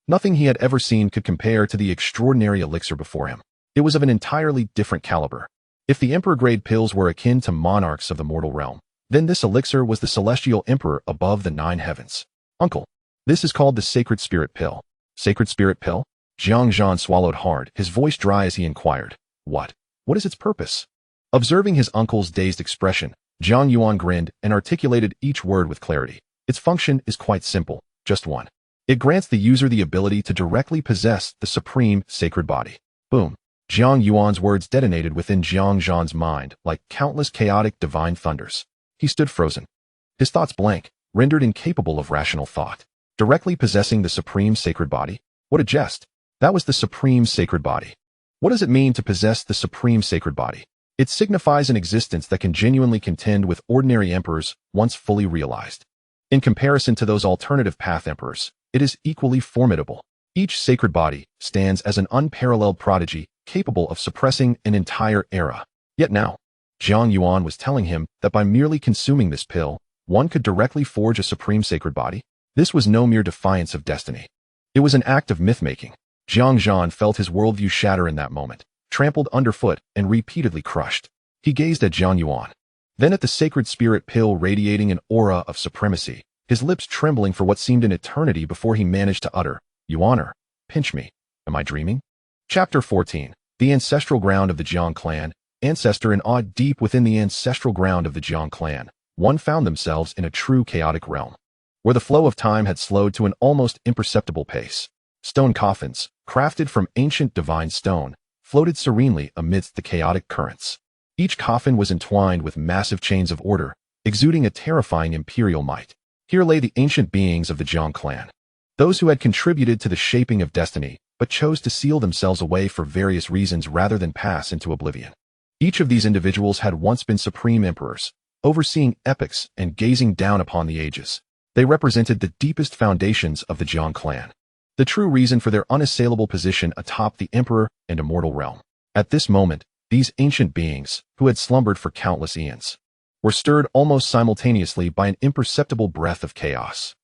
nothing he had ever seen could compare to the extraordinary elixir before him. It was of an entirely different caliber. If the emperor-grade pills were akin to monarchs of the mortal realm, then this elixir was the celestial emperor above the 9 heavens. Uncle, this is called the sacred spirit pill. Sacred spirit pill? Jiang Zhan swallowed hard, his voice dry as he inquired. What? What is its purpose? Observing his uncle's dazed expression, Jiang Yuan grinned and articulated each word with clarity. Its function is quite simple, just one. It grants the user the ability to directly possess the supreme sacred body. Boom. Jiang Yuan's words detonated within Jiang Zhan's mind like countless chaotic divine thunders. He stood frozen, his thoughts blank, rendered incapable of rational thought. Directly possessing the supreme sacred body? What a jest. That was the supreme sacred body. What does it mean to possess the supreme sacred body? It signifies an existence that can genuinely contend with ordinary emperors once fully realized. In comparison to those alternative path emperors, it is equally formidable. Each sacred body stands as an unparalleled prodigy capable of suppressing an entire era. Yet now, Jiang Yuan was telling him that by merely consuming this pill, one could directly forge a supreme sacred body. This was no mere defiance of destiny. It was an act of myth-making. Jiang Zhan felt his worldview shatter in that moment, trampled underfoot and repeatedly crushed. He gazed at Jiang Yuan, then at the sacred spirit pill radiating an aura of supremacy, his lips trembling for what seemed an eternity before he managed to utter, "Yuan, pinch me. Am I dreaming?" Chapter 14. The Ancestral Ground of the Jiang Clan. Ancestor and awed deep within the ancestral ground of the Jiang Clan, one found themselves in a true chaotic realm, where the flow of time had slowed to an almost imperceptible pace. Stone coffins, crafted from ancient divine stone, floated serenely amidst the chaotic currents. Each coffin was entwined with massive chains of order, exuding a terrifying imperial might. Here lay the ancient beings of the Jiang clan, those who had contributed to the shaping of destiny, but chose to seal themselves away for various reasons rather than pass into oblivion. Each of these individuals had once been supreme emperors, overseeing epochs and gazing down upon the ages. They represented the deepest foundations of the Jiang clan, the true reason for their unassailable position atop the emperor and immortal realm. At this moment, these ancient beings, who had slumbered for countless eons, were stirred almost simultaneously by an imperceptible breath of chaos.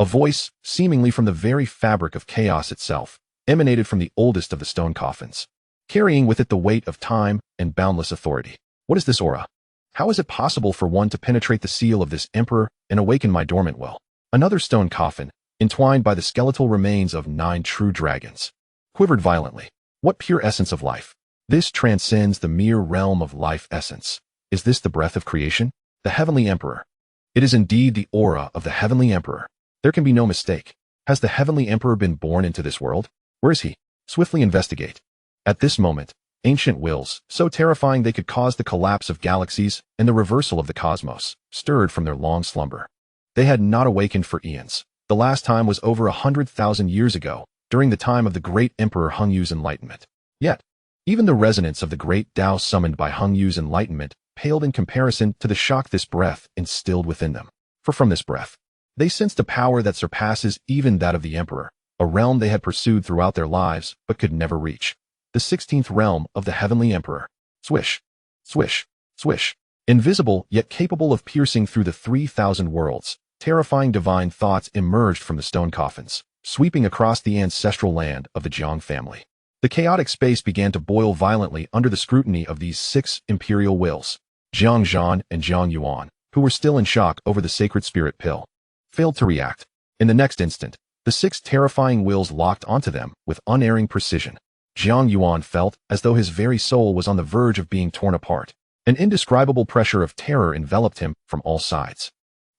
A voice, seemingly from the very fabric of chaos itself, emanated from the oldest of the stone coffins, carrying with it the weight of time and boundless authority. What is this aura? How is it possible for one to penetrate the seal of this emperor and awaken my dormant will? Another stone coffin, entwined by the skeletal remains of 9 true dragons, quivered violently. What pure essence of life! This transcends the mere realm of life essence. Is this the breath of creation? The Heavenly Emperor. It is indeed the aura of the Heavenly Emperor. There can be no mistake. Has the Heavenly Emperor been born into this world? Where is he? Swiftly investigate. At this moment, ancient wills, so terrifying they could cause the collapse of galaxies and the reversal of the cosmos, stirred from their long slumber. They had not awakened for eons. The last time was over 100,000 years ago, during the time of the great Emperor Hung Yu's enlightenment. Yet, even the resonance of the great Tao summoned by Hung Yu's enlightenment paled in comparison to the shock this breath instilled within them. For from this breath, they sensed a power that surpasses even that of the Emperor, a realm they had pursued throughout their lives but could never reach. The 16th realm of the Heavenly Emperor. Swish, swish, swish. Invisible yet capable of piercing through the 3,000 worlds, terrifying divine thoughts emerged from the stone coffins, sweeping across the ancestral land of the Jiang family. The chaotic space began to boil violently under the scrutiny of these 6 imperial wills. Jiang Yuan and Jiang Yuan, who were still in shock over the sacred spirit pill, failed to react. In the next instant, the 6 terrifying wills locked onto them with unerring precision. Jiang Yuan felt as though his very soul was on the verge of being torn apart. An indescribable pressure of terror enveloped him from all sides,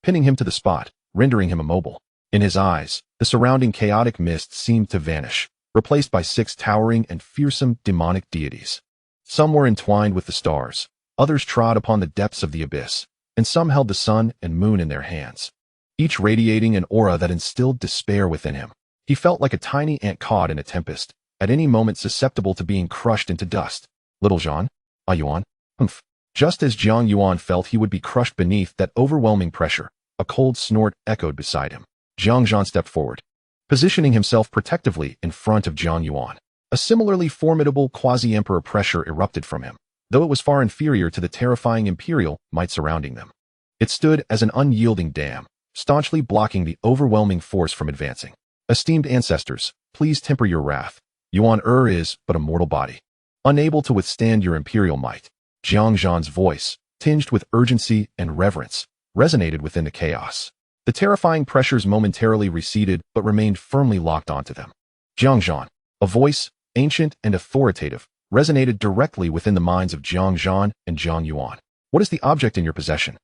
pinning him to the spot, rendering him immobile. In his eyes, the surrounding chaotic mist seemed to vanish, replaced by 6 towering and fearsome demonic deities. Some were entwined with the stars, others trod upon the depths of the abyss, and some held the sun and moon in their hands, each radiating an aura that instilled despair within him. He felt like a tiny ant caught in a tempest, at any moment susceptible to being crushed into dust. Little Jiang Yuan, humph. Just as Jiang Yuan felt he would be crushed beneath that overwhelming pressure, a cold snort echoed beside him. Jiang Yuan stepped forward, positioning himself protectively in front of Jiang Yuan. A similarly formidable quasi-emperor pressure erupted from him, though it was far inferior to the terrifying imperial might surrounding them. It stood as an unyielding dam, staunchly blocking the overwhelming force from advancing. Esteemed ancestors, please temper your wrath. Yuan is but a mortal body, unable to withstand your imperial might. Jiang Yuan's voice, tinged with urgency and reverence, resonated within the chaos. The terrifying pressures momentarily receded but remained firmly locked onto them. Jiang Yuan, a voice, ancient and authoritative, resonated directly within the minds of Jiang Yuan and Jiang Yuan. What is the object in your possession?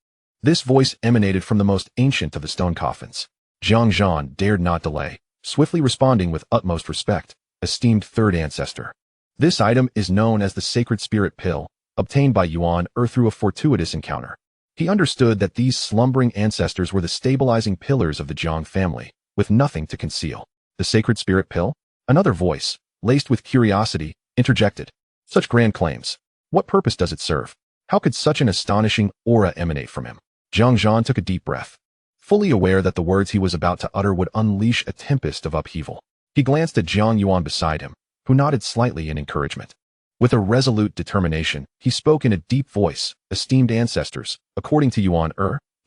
This voice emanated from the most ancient of the stone coffins. Jiang Yuan dared not delay, swiftly responding with utmost respect. Esteemed third ancestor. This item is known as the sacred spirit pill, obtained by Yuan through a fortuitous encounter. He understood that these slumbering ancestors were the stabilizing pillars of the Jiang family, with nothing to conceal. The sacred spirit pill? Another voice, laced with curiosity, interjected. Such grand claims. What purpose does it serve? How could such an astonishing aura emanate from him? Jiang Yuan took a deep breath, fully aware that the words he was about to utter would unleash a tempest of upheaval. He glanced at Jiang Yuan beside him, who nodded slightly in encouragement. With a resolute determination, he spoke in a deep voice. Esteemed ancestors, according to Yuan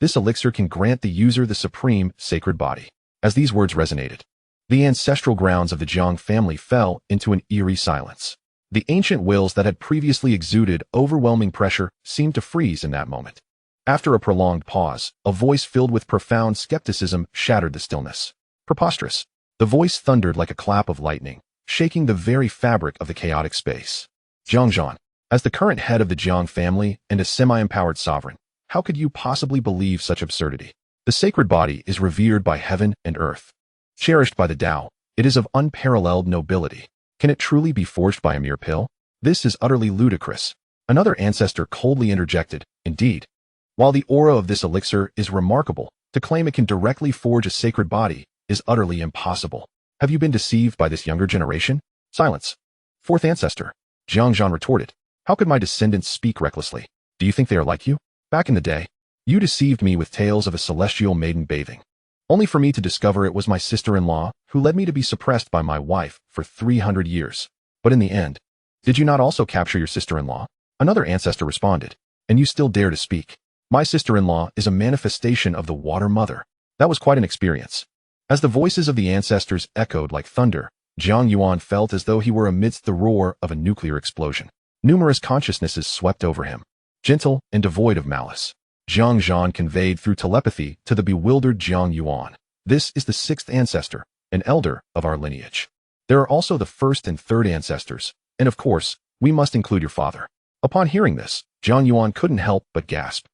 this elixir can grant the user the supreme sacred body. As these words resonated, the ancestral grounds of the Jiang family fell into an eerie silence. The ancient wills that had previously exuded overwhelming pressure seemed to freeze in that moment. After a prolonged pause, a voice filled with profound skepticism shattered the stillness. Preposterous. The voice thundered like a clap of lightning, shaking the very fabric of the chaotic space. Jiang Yuan, as the current head of the Jiang family and a semi-empowered sovereign, how could you possibly believe such absurdity? The sacred body is revered by heaven and earth. Cherished by the Tao, it is of unparalleled nobility. Can it truly be forged by a mere pill? This is utterly ludicrous. Another ancestor coldly interjected. Indeed, while the aura of this elixir is remarkable, to claim it can directly forge a sacred body is utterly impossible. Have you been deceived by this younger generation? Silence. Fourth ancestor. Jiang Yuan retorted. How could my descendants speak recklessly? Do you think they are like you? Back in the day, you deceived me with tales of a celestial maiden bathing, only for me to discover it was my sister-in-law who led me to be suppressed by my wife for 300 years. But in the end, did you not also capture your sister-in-law? Another ancestor responded. And you still dare to speak? My sister-in-law is a manifestation of the Water Mother. That was quite an experience. As the voices of the ancestors echoed like thunder, Jiang Yuan felt as though he were amidst the roar of a nuclear explosion. Numerous consciousnesses swept over him, gentle and devoid of malice. Jiang Yuan conveyed through telepathy to the bewildered Jiang Yuan. This is the 6th ancestor, an elder of our lineage. There are also the 1st and 3rd ancestors, And of course, we must include your father. Upon hearing this, Jiang Yuan couldn't help but gasp.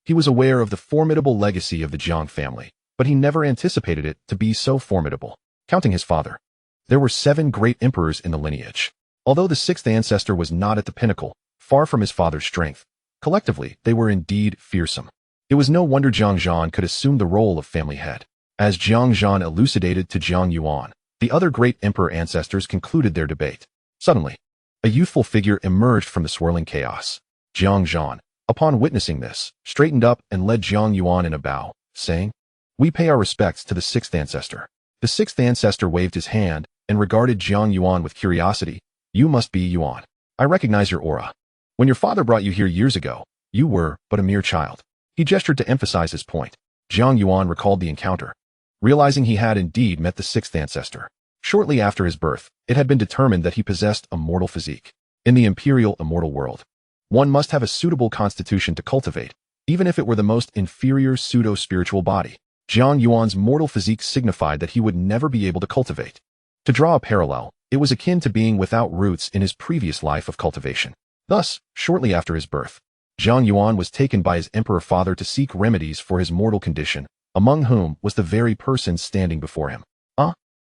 He was aware of the formidable legacy of the Jiang family, but he never anticipated it to be so formidable. Counting his father, there were 7 great emperors in the lineage. Although the 6th ancestor was not at the pinnacle, far from his father's strength, collectively they were indeed fearsome. It was no wonder Jiang Zhan could assume the role of family head. As Jiang Zhan elucidated to Jiang Yuan, the other great emperor ancestors concluded their debate. Suddenly, a youthful figure emerged from the swirling chaos. Jiang Zhan, upon witnessing this, straightened up and led Jiang Yuan in a bow, saying, "We pay our respects to the 6th ancestor." The 6th ancestor waved his hand and regarded Jiang Yuan with curiosity. "You must be Yuan. I recognize your aura. When your father brought you here years ago, you were but a mere child." He gestured to emphasize his point. Jiang Yuan recalled the encounter, realizing he had indeed met the 6th ancestor. Shortly after his birth, it had been determined that he possessed a mortal physique. In the imperial immortal world, one must have a suitable constitution to cultivate, even if it were the most inferior pseudo-spiritual body. Jiang Yuan's mortal physique signified that he would never be able to cultivate. To draw a parallel, it was akin to being without roots in his previous life of cultivation. Thus, shortly after his birth, Jiang Yuan was taken by his emperor father to seek remedies for his mortal condition, among whom was the very person standing before him.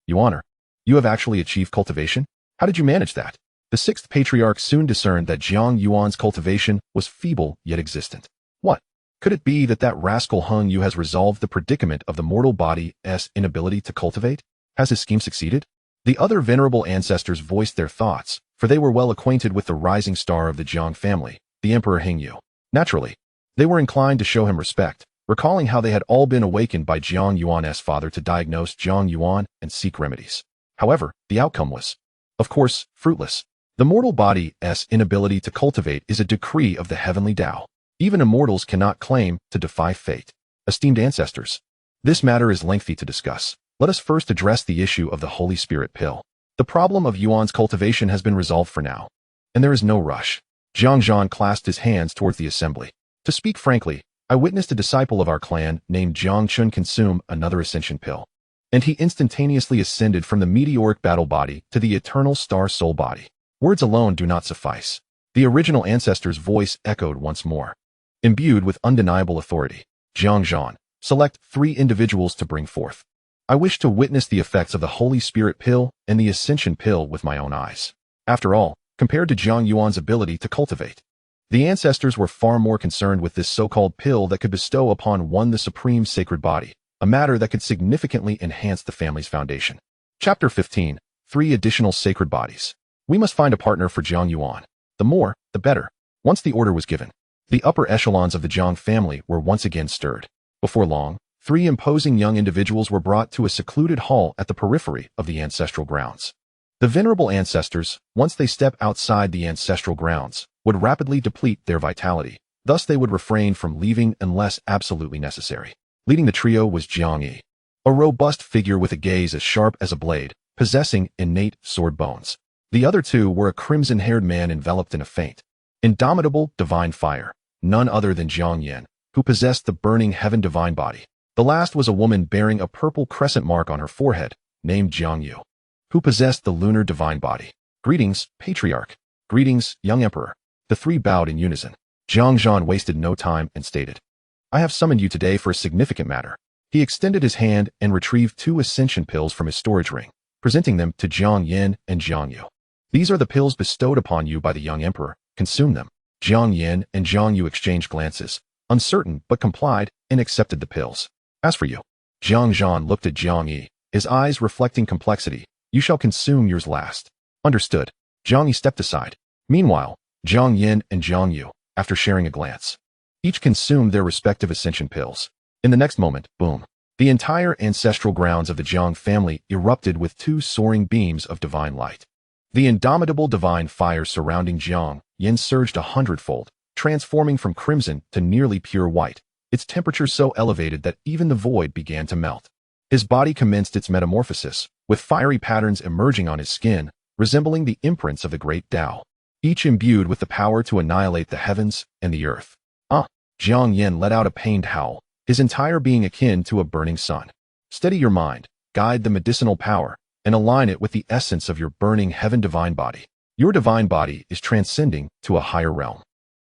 Yuaner, you have actually achieved cultivation? How did you manage that?" The 6th patriarch soon discerned that Jiang Yuan's cultivation was feeble yet existent. What? Could it be that rascal Hung Yu has resolved the predicament of the mortal body's inability to cultivate? Has his scheme succeeded? The other venerable ancestors voiced their thoughts, for they were well acquainted with the rising star of the Jiang family, the Emperor Hung Yu. Naturally, they were inclined to show him respect, recalling how they had all been awakened by Jiang Yuan's father to diagnose Jiang Yuan and seek remedies. However, the outcome was, of course, fruitless. The mortal body's inability to cultivate is a decree of the heavenly Tao. Even immortals cannot claim to defy fate. Esteemed ancestors, this matter is lengthy to discuss. Let us first address the issue of the Holy Spirit pill. The problem of Yuan's cultivation has been resolved for now, and there is no rush. Jiang Zhan clasped his hands towards the assembly. To speak frankly, I witnessed a disciple of our clan named Jiang Chun consume another ascension pill, and he instantaneously ascended from the meteoric battle body to the eternal star soul body. Words alone do not suffice. The original ancestor's voice echoed once more. Imbued with undeniable authority, Jiang Zhan, select 3 individuals to bring forth. I wish to witness the effects of the Holy Spirit pill and the Ascension pill with my own eyes. After all, compared to Jiang Yuan's ability to cultivate, the ancestors were far more concerned with this so-called pill that could bestow upon one the supreme sacred body, a matter that could significantly enhance the family's foundation. Chapter 15. 3 additional sacred bodies. We must find a partner for Jiang Yuan. The more, the better. Once the order was given, the upper echelons of the Jiang family were once again stirred. Before long, 3 imposing young individuals were brought to a secluded hall at the periphery of the ancestral grounds. The venerable ancestors, once they step outside the ancestral grounds, would rapidly deplete their vitality. Thus they would refrain from leaving unless absolutely necessary. Leading the trio was Jiang Yi, a robust figure with a gaze as sharp as a blade, possessing innate sword bones. The other 2 were a crimson-haired man enveloped in a faint, indomitable divine fire, none other than Jiang Yuan, who possessed the burning heaven divine body. The last was a woman bearing a purple crescent mark on her forehead, named Jiang Yu, who possessed the lunar divine body. Greetings, Patriarch. Greetings, young Emperor. The 3 bowed in unison. Jiang Zhan wasted no time and stated, "I have summoned you today for a significant matter." He extended his hand and retrieved 2 ascension pills from his storage ring, presenting them to Jiang Yuan and Jiang Yu. "These are the pills bestowed upon you by the young emperor. Consume them." Jiang Yuan and Jiang Yu exchanged glances, uncertain but complied and accepted the pills. "As for you," Jiang Zhan looked at Jiang Yi, his eyes reflecting complexity, "you shall consume yours last." "Understood." Jiang Yi stepped aside. Meanwhile, Jiang Yuan and Jiang Yu, after sharing a glance, each consumed their respective ascension pills. In the next moment, boom, the entire ancestral grounds of the Jiang family erupted with 2 soaring beams of divine light. The indomitable divine fire surrounding Jiang Yuan surged 100-fold, transforming from crimson to nearly pure white, its temperature so elevated that even the void began to melt. His body commenced its metamorphosis, with fiery patterns emerging on his skin, resembling the imprints of the great Tao, each imbued with the power to annihilate the heavens and the earth. Jiang Yuan let out a pained howl, his entire being akin to a burning sun. "Steady your mind, guide the medicinal power, and align it with the essence of your burning heaven divine body." Your divine body is transcending to a higher realm.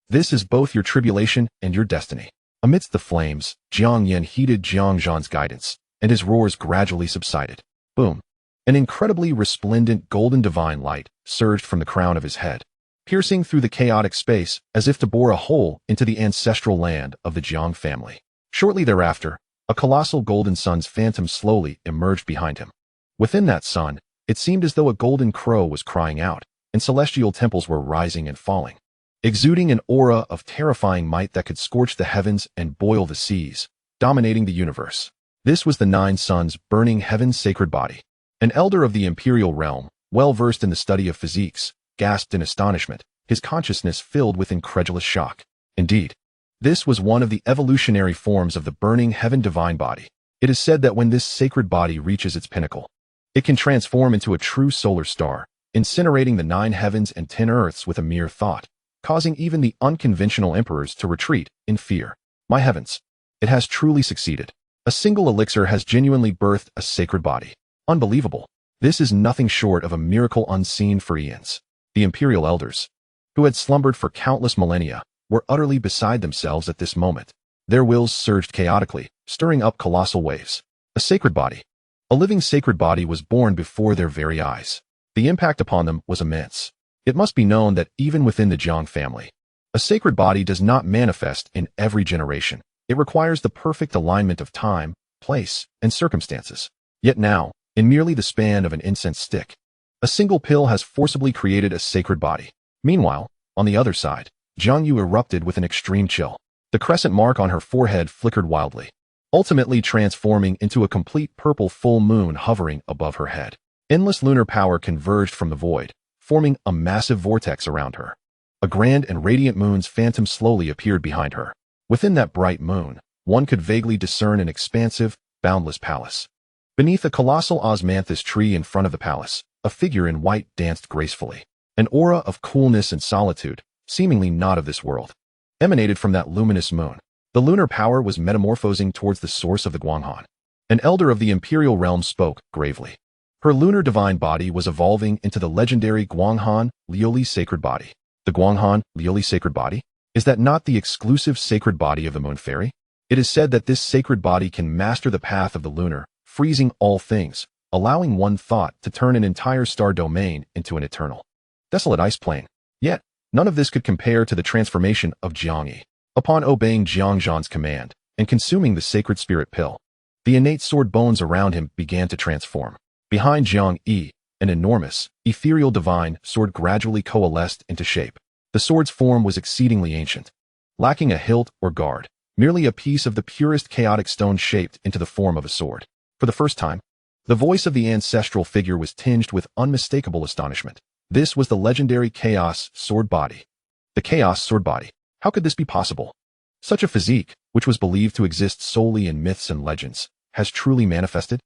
This is both your tribulation and your destiny. Amidst the flames, Jiang Yuan heeded Jiang Yuan's guidance, and his roars gradually subsided. Boom! An incredibly resplendent golden divine light surged from the crown of his head, piercing through the chaotic space as if to bore a hole into the ancestral land of the Jiang family. Shortly thereafter, a colossal golden sun's phantom slowly emerged behind him. Within that sun, it seemed as though a golden crow was crying out, and celestial temples were rising and falling, exuding an aura of terrifying might that could scorch the heavens and boil the seas, dominating the universe. This was the Nine Suns' burning heaven's sacred body. An elder of the Imperial realm, well-versed in the study of physiques, gasped in astonishment, his consciousness filled with incredulous shock. Indeed, this was one of the evolutionary forms of the burning heaven divine body. It is said that when this sacred body reaches its pinnacle, it can transform into a true solar star, incinerating the 9 heavens and 10 earths with a mere thought, causing even the unconventional emperors to retreat in fear. My heavens! It has truly succeeded. A single elixir has genuinely birthed a sacred body. Unbelievable. This is nothing short of a miracle unseen for eons. The Imperial elders, who had slumbered for countless millennia, were utterly beside themselves at this moment. Their wills surged chaotically, stirring up colossal waves. A sacred body. A living sacred body was born before their very eyes. The impact upon them was immense. It must be known that even within the Jiang family, a sacred body does not manifest in every generation. It requires the perfect alignment of time, place, and circumstances. Yet now, in merely the span of an incense stick, a single pill has forcibly created a sacred body. Meanwhile, on the other side, Jiang Yu erupted with an extreme chill. The crescent mark on her forehead flickered wildly, ultimately transforming into a complete purple full moon hovering above her head. Endless lunar power converged from the void, forming a massive vortex around her. A grand and radiant moon's phantom slowly appeared behind her. Within that bright moon, one could vaguely discern an expansive, boundless palace. Beneath a colossal osmanthus tree in front of the palace, a figure in white danced gracefully. An aura of coolness and solitude, seemingly not of this world, emanated from that luminous moon. The lunar power was metamorphosing towards the source of the Guanghan. An elder of the Imperial realm spoke gravely. Her lunar divine body was evolving into the legendary Guanghan Lioli sacred body. The Guanghan Lioli sacred body? Is that not the exclusive sacred body of the Moon Fairy? It is said that this sacred body can master the path of the lunar, freezing all things, allowing one thought to turn an entire star domain into an eternal, desolate ice plain. Yet, none of this could compare to the transformation of Jiang Yi. Upon obeying Jiang Zhan's command and consuming the sacred spirit pill, the innate sword bones around him began to transform. Behind Jiang Yi, an enormous, ethereal divine sword gradually coalesced into shape. The sword's form was exceedingly ancient, lacking a hilt or guard, merely a piece of the purest chaotic stone shaped into the form of a sword. For the first time, the voice of the ancestral figure was tinged with unmistakable astonishment. This was the legendary Chaos Sword Body. The Chaos Sword Body. How could this be possible? Such a physique, which was believed to exist solely in myths and legends, has truly manifested?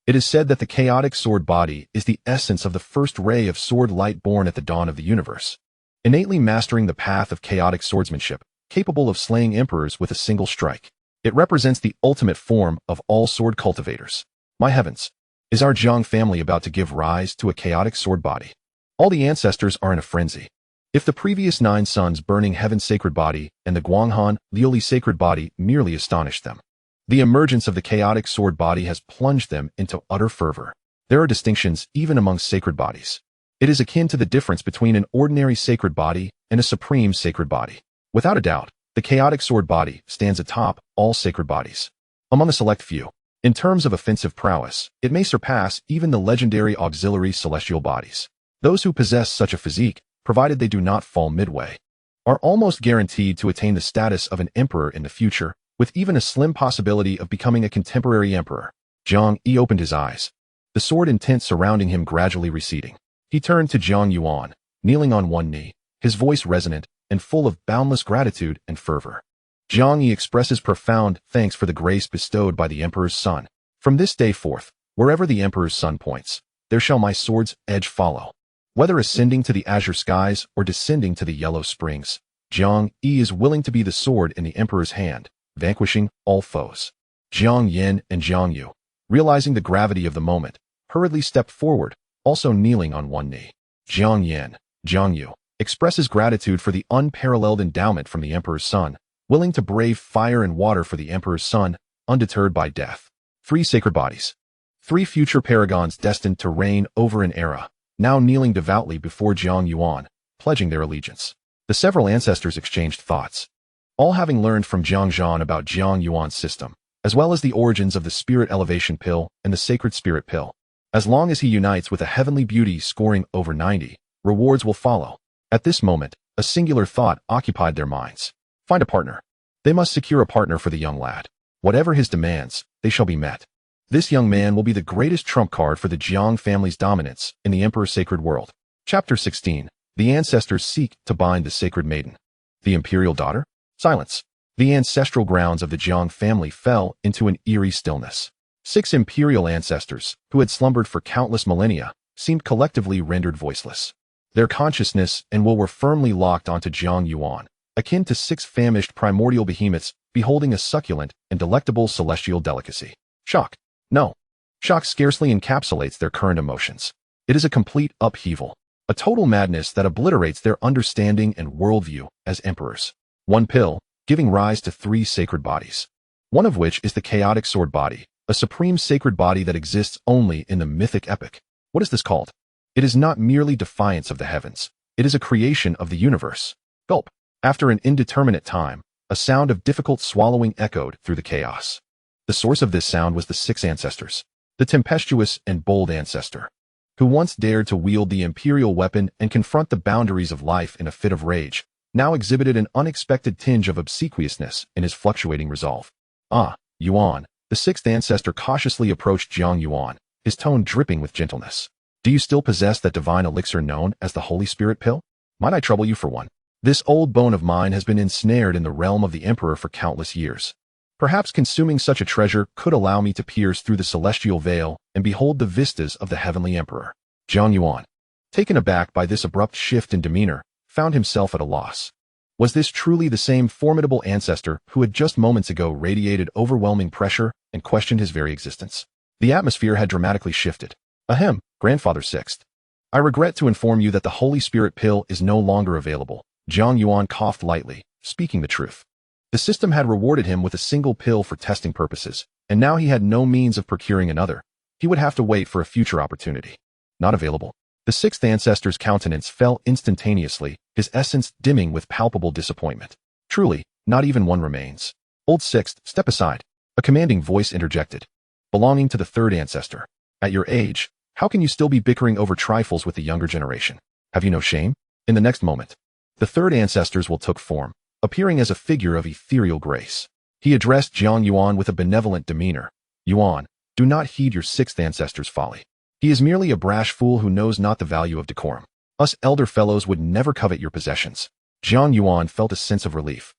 It is said that the chaotic sword body is the essence of the first ray of sword light born at the dawn of the universe, innately mastering the path of chaotic swordsmanship, capable of slaying emperors with a single strike. It represents the ultimate form of all sword cultivators. My heavens! Is our Jiang family about to give rise to a chaotic sword body? All the ancestors are in a frenzy. If the previous 9 suns burning heaven's sacred body and the Guanghan Lioli sacred body merely astonished them, the emergence of the chaotic sword body has plunged them into utter fervor. There are distinctions even among sacred bodies. It is akin to the difference between an ordinary sacred body and a supreme sacred body. Without a doubt, the chaotic sword body stands atop all sacred bodies. Among a select few, in terms of offensive prowess, it may surpass even the legendary auxiliary celestial bodies. Those who possess such a physique, provided they do not fall midway, are almost guaranteed to attain the status of an emperor in the future, with even a slim possibility of becoming a contemporary emperor. Jiang Yi opened his eyes, the sword intent surrounding him gradually receding. He turned to Jiang Yuan, kneeling on one knee, his voice resonant and full of boundless gratitude and fervor. Jiang Yi expresses profound thanks for the grace bestowed by the emperor's son. From this day forth, wherever the emperor's son points, there shall my sword's edge follow. Whether ascending to the azure skies or descending to the yellow springs, Jiang Yi is willing to be the sword in the emperor's hand, vanquishing all foes. Jiang Yin and Jiang Yu, realizing the gravity of the moment, hurriedly stepped forward, also kneeling on one knee. Jiang Yin, Jiang Yuan expresses gratitude for the unparalleled endowment from the Emperor's son, willing to brave fire and water for the Emperor's son, undeterred by death. 3 sacred bodies. 3 future paragons destined to reign over an era, now kneeling devoutly before Jiang Yuan, pledging their allegiance. The several ancestors exchanged thoughts, all having learned from Jiang Zhan about Jiang Yuan's system, as well as the origins of the Spirit Elevation Pill and the Sacred Spirit Pill. As long as he unites with a heavenly beauty scoring over 90, rewards will follow. At this moment, a singular thought occupied their minds. Find a partner. They must secure a partner for the young lad. Whatever his demands, they shall be met. This young man will be the greatest trump card for the Jiang family's dominance in the Emperor's sacred world. Chapter 16. The ancestors seek to bind the sacred maiden. The imperial daughter? Silence. The ancestral grounds of the Jiang family fell into an eerie stillness. 6 imperial ancestors, who had slumbered for countless millennia, seemed collectively rendered voiceless. Their consciousness and will were firmly locked onto Jiang Yuan, akin to 6 famished primordial behemoths beholding a succulent and delectable celestial delicacy. Shock. No. Shock scarcely encapsulates their current emotions. It is a complete upheaval, a total madness that obliterates their understanding and worldview as emperors. 1 pill, giving rise to 3 sacred bodies. One of which is the chaotic sword body, a supreme sacred body that exists only in the mythic epic. What is this called? It is not merely defiance of the heavens. It is a creation of the universe. Gulp. After an indeterminate time, a sound of difficult swallowing echoed through the chaos. The source of this sound was the 6 ancestors, the tempestuous and bold ancestor, who once dared to wield the imperial weapon and confront the boundaries of life in a fit of rage, now exhibited an unexpected tinge of obsequiousness in his fluctuating resolve. Ah, Yuan, the 6th ancestor cautiously approached Jiang Yuan, his tone dripping with gentleness. Do you still possess that divine elixir known as the Holy Spirit Pill? Might I trouble you for one? This old bone of mine has been ensnared in the realm of the Emperor for countless years. Perhaps consuming such a treasure could allow me to pierce through the celestial veil and behold the vistas of the heavenly Emperor. Jiang Yuan, taken aback by this abrupt shift in demeanor, found himself at a loss. Was this truly the same formidable ancestor who had just moments ago radiated overwhelming pressure and questioned his very existence? The atmosphere had dramatically shifted. Ahem, Grandfather 6th. I regret to inform you that the Holy Spirit Pill is no longer available. Jiang Yuan coughed lightly, speaking the truth. The system had rewarded him with a single pill for testing purposes, and now he had no means of procuring another. He would have to wait for a future opportunity. Not available. The 6th ancestor's countenance fell instantaneously, his essence dimming with palpable disappointment. Truly, not even one remains. Old 6th, step aside. A commanding voice interjected. Belonging to the 3rd ancestor. At your age, how can you still be bickering over trifles with the younger generation? Have you no shame? In the next moment, the 3rd ancestor's will took form, appearing as a figure of ethereal grace. He addressed Jiang Yuan with a benevolent demeanor. Yuan, do not heed your 6th ancestor's folly. He is merely a brash fool who knows not the value of decorum. Us elder fellows would never covet your possessions. Jiang Yuan felt a sense of relief,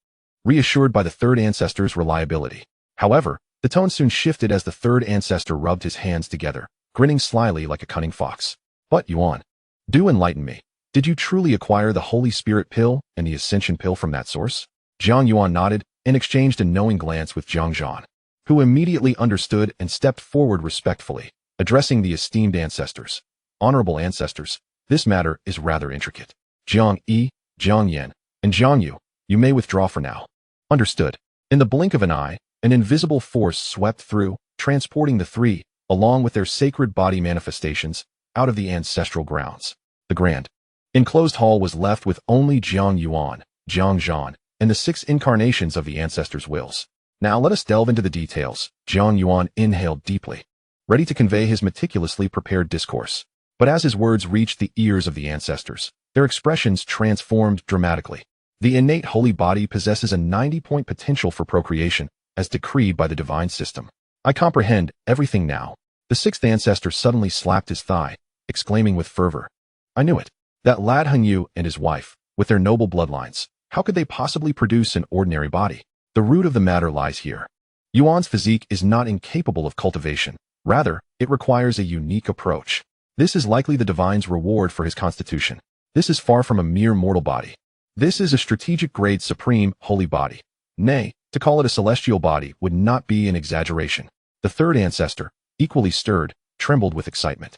reassured by the 3rd ancestor's reliability. However, the tone soon shifted as the 3rd ancestor rubbed his hands together, grinning slyly like a cunning fox. But Yuan, do enlighten me. Did you truly acquire the Holy Spirit Pill and the Ascension Pill from that source? Jiang Yuan nodded and exchanged a knowing glance with Jiang Zhan, who immediately understood and stepped forward respectfully, addressing the esteemed ancestors. Honorable ancestors, this matter is rather intricate. Jiang Yi, Jiang Yan, and Jiang Yu, you may withdraw for now. Understood. In the blink of an eye, an invisible force swept through, transporting the 3, along with their sacred body manifestations, out of the ancestral grounds. The grand enclosed hall was left with only Jiang Yuan, Jiang Zhan, and the 6 incarnations of the ancestors' wills. Now let us delve into the details. Jiang Yuan inhaled deeply, ready to convey his meticulously prepared discourse. But as his words reached the ears of the ancestors, their expressions transformed dramatically. The innate holy body possesses a 90-point potential for procreation, as decreed by the divine system. I comprehend everything now. The 6th ancestor suddenly slapped his thigh, exclaiming with fervor. I knew it. That lad Hengyu and his wife, with their noble bloodlines, how could they possibly produce an ordinary body? The root of the matter lies here. Yuan's physique is not incapable of cultivation. Rather, it requires a unique approach. This is likely the divine's reward for his constitution. This is far from a mere mortal body. This is a strategic grade supreme holy body. Nay, to call it a celestial body would not be an exaggeration. The 3rd ancestor, equally stirred, trembled with excitement.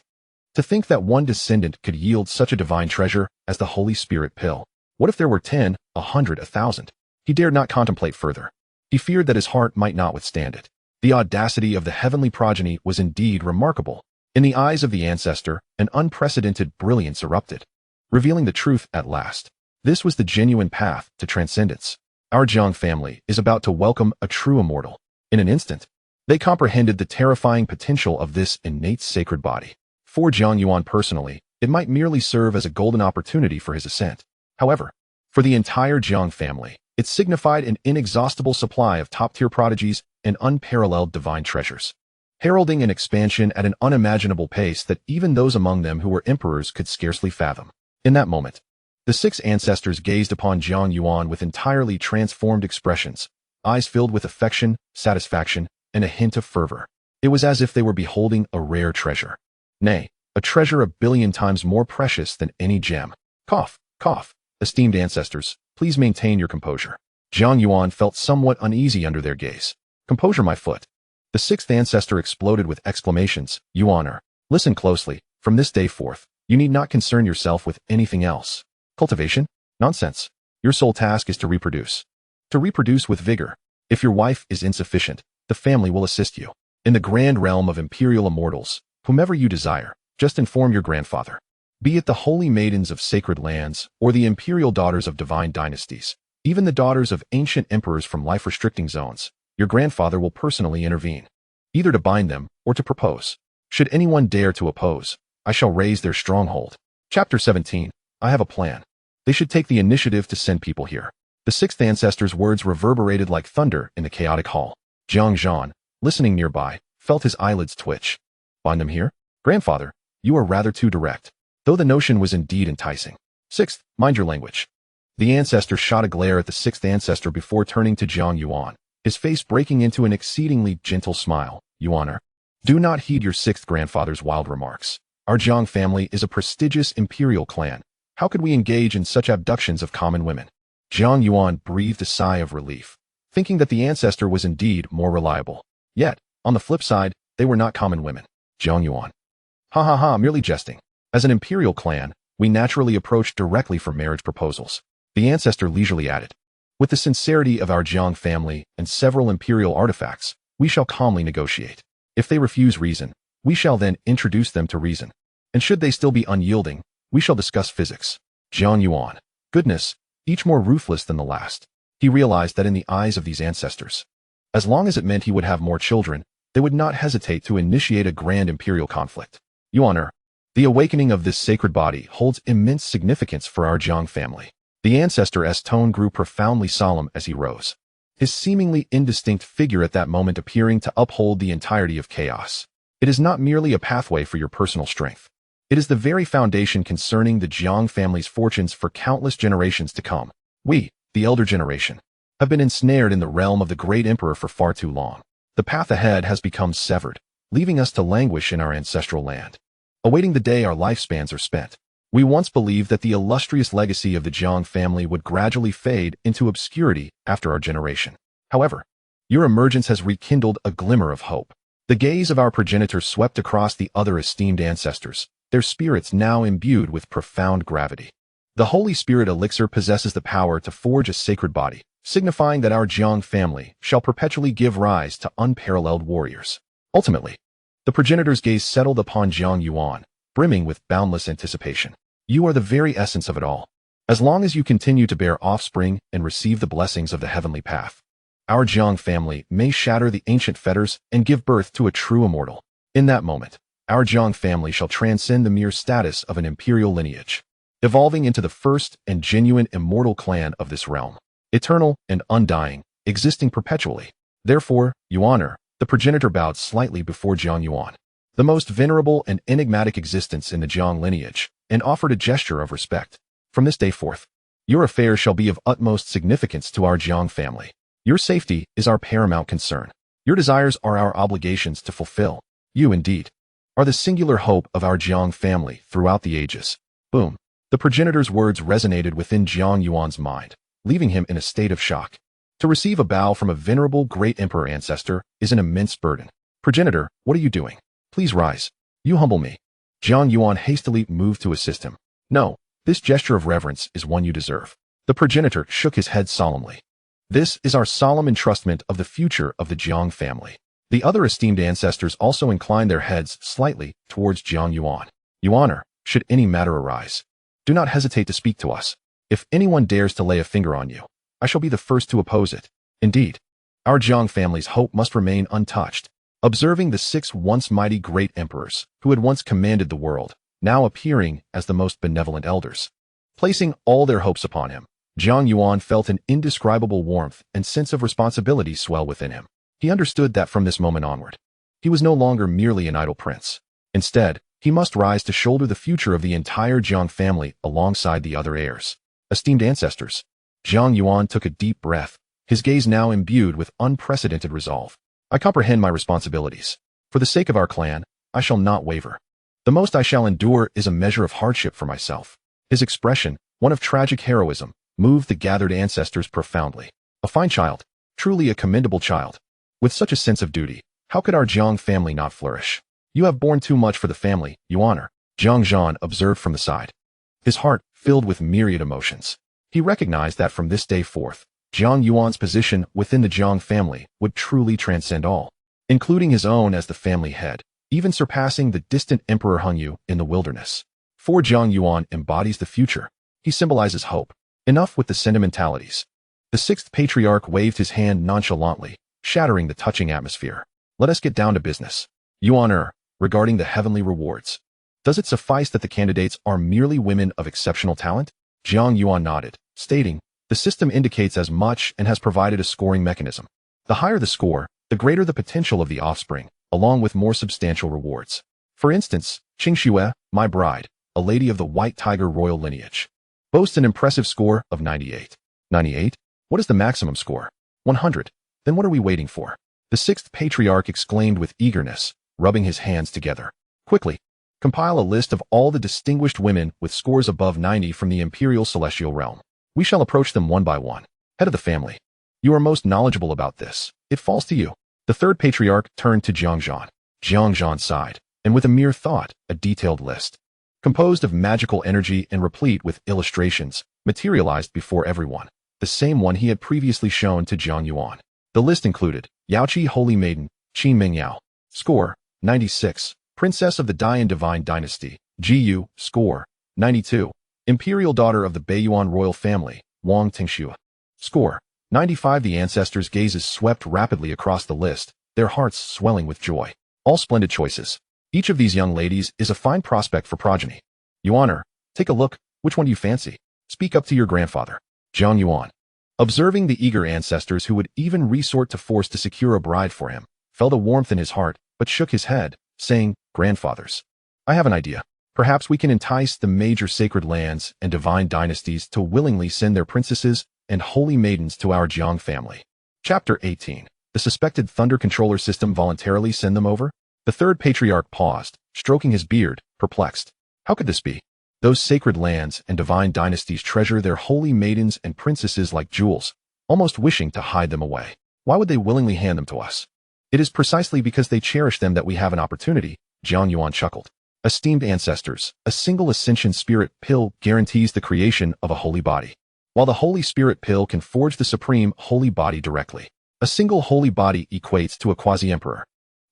To think that one descendant could yield such a divine treasure as the Holy Spirit pill. What if there were 10, 100, 1,000? He dared not contemplate further. He feared that his heart might not withstand it. The audacity of the heavenly progeny was indeed remarkable. In the eyes of the ancestor, an unprecedented brilliance erupted, revealing the truth at last. This was the genuine path to transcendence. Our Jiang family is about to welcome a true immortal. In an instant, they comprehended the terrifying potential of this innate sacred body. For Jiang Yuan personally, it might merely serve as a golden opportunity for his ascent. However, for the entire Jiang family, it signified an inexhaustible supply of top-tier prodigies and unparalleled divine treasures, heralding an expansion at an unimaginable pace that even those among them who were emperors could scarcely fathom. In that moment, the 6 ancestors gazed upon Jiang Yuan with entirely transformed expressions, eyes filled with affection, satisfaction, and a hint of fervor. It was as if they were beholding a rare treasure. Nay, a treasure 1,000,000,000 times more precious than any gem. Cough, cough. Esteemed ancestors, please maintain your composure. Jiang Yuan felt somewhat uneasy under their gaze. Composure, my foot. The 6th ancestor exploded with exclamations. Yuaner, listen closely. From this day forth, you need not concern yourself with anything else. Cultivation? Nonsense. Your sole task is to reproduce. To reproduce with vigor. If your wife is insufficient, the family will assist you. In the grand realm of imperial immortals, whomever you desire, just inform your grandfather. Be it the holy maidens of sacred lands or the imperial daughters of divine dynasties, even the daughters of ancient emperors from life-restricting zones, your grandfather will personally intervene, either to bind them or to propose. Should anyone dare to oppose, I shall raise their stronghold. Chapter 17. I have a plan. They should take the initiative to send people here. The 6th ancestor's words reverberated like thunder in the chaotic hall. Jiang Yuan, listening nearby, felt his eyelids twitch. Bind them here? Grandfather, you are rather too direct. Though the notion was indeed enticing. 6th, mind your language. The ancestor shot a glare at the 6th ancestor before turning to Jiang Yuan, his face breaking into an exceedingly gentle smile. Yuaner, do not heed your 6th grandfather's wild remarks. Our Jiang family is a prestigious imperial clan. How could we engage in such abductions of common women? Jiang Yuan breathed a sigh of relief, thinking that the ancestor was indeed more reliable. Yet, on the flip side, they were not common women. Jiang Yuan. Ha ha ha, merely jesting. As an imperial clan, we naturally approach directly for marriage proposals. The ancestor leisurely added. With the sincerity of our Jiang family and several imperial artifacts, we shall calmly negotiate. If they refuse reason, we shall then introduce them to reason. And should they still be unyielding, we shall discuss physics. Jiang Yuan. Goodness, each more ruthless than the last. He realized that in the eyes of these ancestors, as long as it meant he would have more children, they would not hesitate to initiate a grand imperial conflict. Yuaner, the awakening of this sacred body holds immense significance for our Jiang family. The ancestor's tone grew profoundly solemn as he rose, his seemingly indistinct figure at that moment appearing to uphold the entirety of chaos. It is not merely a pathway for your personal strength. It is the very foundation concerning the Jiang family's fortunes for countless generations to come. We, the elder generation, have been ensnared in the realm of the great emperor for far too long. The path ahead has become severed, leaving us to languish in our ancestral land, awaiting the day our lifespans are spent. We once believed that the illustrious legacy of the Jiang family would gradually fade into obscurity after our generation. However, your emergence has rekindled a glimmer of hope. The gaze of our progenitors swept across the other esteemed ancestors, their spirits now imbued with profound gravity. The Holy Spirit elixir possesses the power to forge a sacred body, signifying that our Jiang family shall perpetually give rise to unparalleled warriors. Ultimately, the progenitor's gaze settled upon Jiang Yuan, brimming with boundless anticipation. You are the very essence of it all. As long as you continue to bear offspring and receive the blessings of the heavenly path, our Jiang family may shatter the ancient fetters and give birth to a true immortal. In that moment, our Jiang family shall transcend the mere status of an imperial lineage, evolving into the first and genuine immortal clan of this realm, eternal and undying, existing perpetually. Therefore, Yuaner, the progenitor bowed slightly before Jiang Yuan, the most venerable and enigmatic existence in the Jiang lineage, and offered a gesture of respect. From this day forth, your affairs shall be of utmost significance to our Jiang family. Your safety is our paramount concern. Your desires are our obligations to fulfill. You, indeed, are the singular hope of our Jiang family throughout the ages. Boom. The progenitor's words resonated within Jiang Yuan's mind, leaving him in a state of shock. To receive a bow from a venerable great emperor ancestor is an immense burden. Progenitor, what are you doing? Please rise. You humble me. Jiang Yuan hastily moved to assist him. No, this gesture of reverence is one you deserve. The progenitor shook his head solemnly. This is our solemn entrustment of the future of the Jiang family. The other esteemed ancestors also inclined their heads slightly towards Jiang Yuan. Yuaner, should any matter arise, do not hesitate to speak to us. If anyone dares to lay a finger on you, I shall be the first to oppose it. Indeed, our Jiang family's hope must remain untouched. Observing the 6 once mighty great emperors, who had once commanded the world, now appearing as the most benevolent elders, placing all their hopes upon him, Jiang Yuan felt an indescribable warmth and sense of responsibility swell within him. He understood that from this moment onward, he was no longer merely an idle prince. Instead, he must rise to shoulder the future of the entire Jiang family alongside the other heirs. Esteemed ancestors, Jiang Yuan took a deep breath, his gaze now imbued with unprecedented resolve. I comprehend my responsibilities. For the sake of our clan, I shall not waver. The most I shall endure is a measure of hardship for myself. His expression, one of tragic heroism, moved the gathered ancestors profoundly. A fine child, truly a commendable child. With such a sense of duty, how could our Jiang family not flourish? You have borne too much for the family, Yuaner, Jiang Zhan observed from the side. His heart filled with myriad emotions. He recognized that from this day forth, Jiang Yuan's position within the Jiang family would truly transcend all, including his own as the family head, even surpassing the distant Emperor Hengyu in the wilderness. For Jiang Yuan embodies the future. He symbolizes hope. Enough with the sentimentalities. The 6th patriarch waved his hand nonchalantly, shattering the touching atmosphere. Let us get down to business. Yuaner, regarding the heavenly rewards. Does it suffice that the candidates are merely women of exceptional talent? Jiang Yuan nodded, stating, the system indicates as much and has provided a scoring mechanism. The higher the score, the greater the potential of the offspring, along with more substantial rewards. For instance, Qingxue, my bride, a lady of the White Tiger royal lineage, boasts an impressive score of 98. 98? What is the maximum score? 100. Then what are we waiting for? The 6th patriarch exclaimed with eagerness, rubbing his hands together. Quickly, compile a list of all the distinguished women with scores above 90 from the Imperial Celestial Realm. We shall approach them one by one. Head of the family, you are most knowledgeable about this. It falls to you. The 3rd patriarch turned to Jiang Zhan. Jiang Zhan sighed, and with a mere thought, a detailed list, composed of magical energy and replete with illustrations, materialized before everyone, the same one he had previously shown to Jiang Yuan. The list included Yaoqi Holy Maiden, Qin Mingyao, score, 96, Princess of the Dian Divine Dynasty, Jiyu, score, 92, Imperial Daughter of the Beiyuan Royal Family, Wang Tingxue, score, 95. The ancestors' gazes swept rapidly across the list, their hearts swelling with joy. All splendid choices. Each of these young ladies is a fine prospect for progeny. Yuaner, take a look. Which one do you fancy? Speak up to your grandfather. Jiang Yuan, observing the eager ancestors who would even resort to force to secure a bride for him, felt a warmth in his heart, but shook his head, saying, grandfathers, I have an idea. Perhaps we can entice the major sacred lands and divine dynasties to willingly send their princesses and holy maidens to our Jiang family. Chapter 18. The suspected thunder controller system voluntarily send them over? The 3rd patriarch paused, stroking his beard, perplexed. How could this be? Those sacred lands and divine dynasties treasure their holy maidens and princesses like jewels, almost wishing to hide them away. Why would they willingly hand them to us? It is precisely because they cherish them that we have an opportunity, Jiang Yuan chuckled. Esteemed ancestors, a single ascension spirit pill guarantees the creation of a holy body. While the Holy Spirit pill can forge the supreme holy body directly, a single holy body equates to a quasi-emperor.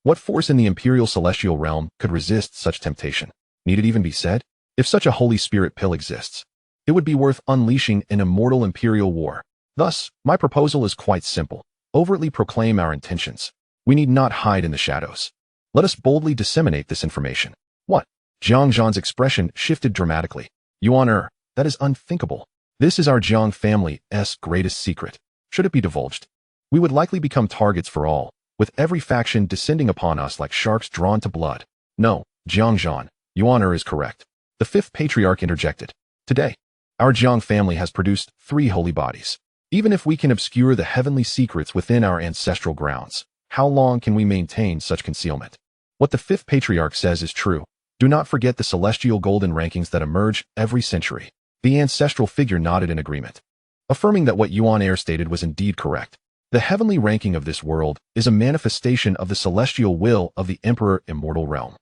What force in the Imperial Celestial Realm could resist such temptation? Need it even be said? If such a Holy Spirit pill exists, it would be worth unleashing an immortal imperial war. Thus, my proposal is quite simple. Overtly proclaim our intentions. We need not hide in the shadows. Let us boldly disseminate this information. What? Jiang Zhan's expression shifted dramatically. Yuaner, that is unthinkable. This is our Jiang family's greatest secret. Should it be divulged, we would likely become targets for all, with every faction descending upon us like sharks drawn to blood. No, Jiang Zhan, Yuaner is correct. The 5th patriarch interjected. Today, our Jiang family has produced 3 holy bodies. Even if we can obscure the heavenly secrets within our ancestral grounds, how long can we maintain such concealment? What the 5th patriarch says is true. Do not forget the celestial golden rankings that emerge every century. The ancestral figure nodded in agreement, affirming that what Yuan Air stated was indeed correct. The heavenly ranking of this world is a manifestation of the celestial will of the Emperor Immortal Realm.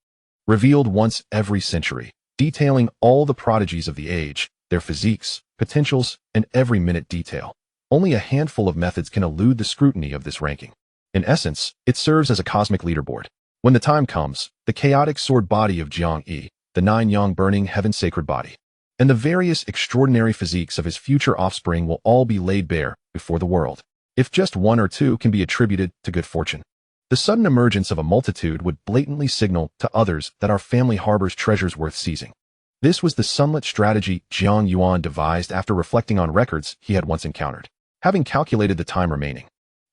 revealed once every century, detailing all the prodigies of the age, their physiques, potentials, and every minute detail. Only a handful of methods can elude the scrutiny of this ranking. In essence, it serves as a cosmic leaderboard. When the time comes, the chaotic sword body of Jiang Yi, the 9-yang burning heaven sacred body, and the various extraordinary physiques of his future offspring will all be laid bare before the world. If just one or two can be attributed to good fortune, the sudden emergence of a multitude would blatantly signal to others that our family harbors treasures worth seizing. This was the sunlit strategy Jiang Yuan devised after reflecting on records he had once encountered. Having calculated the time remaining,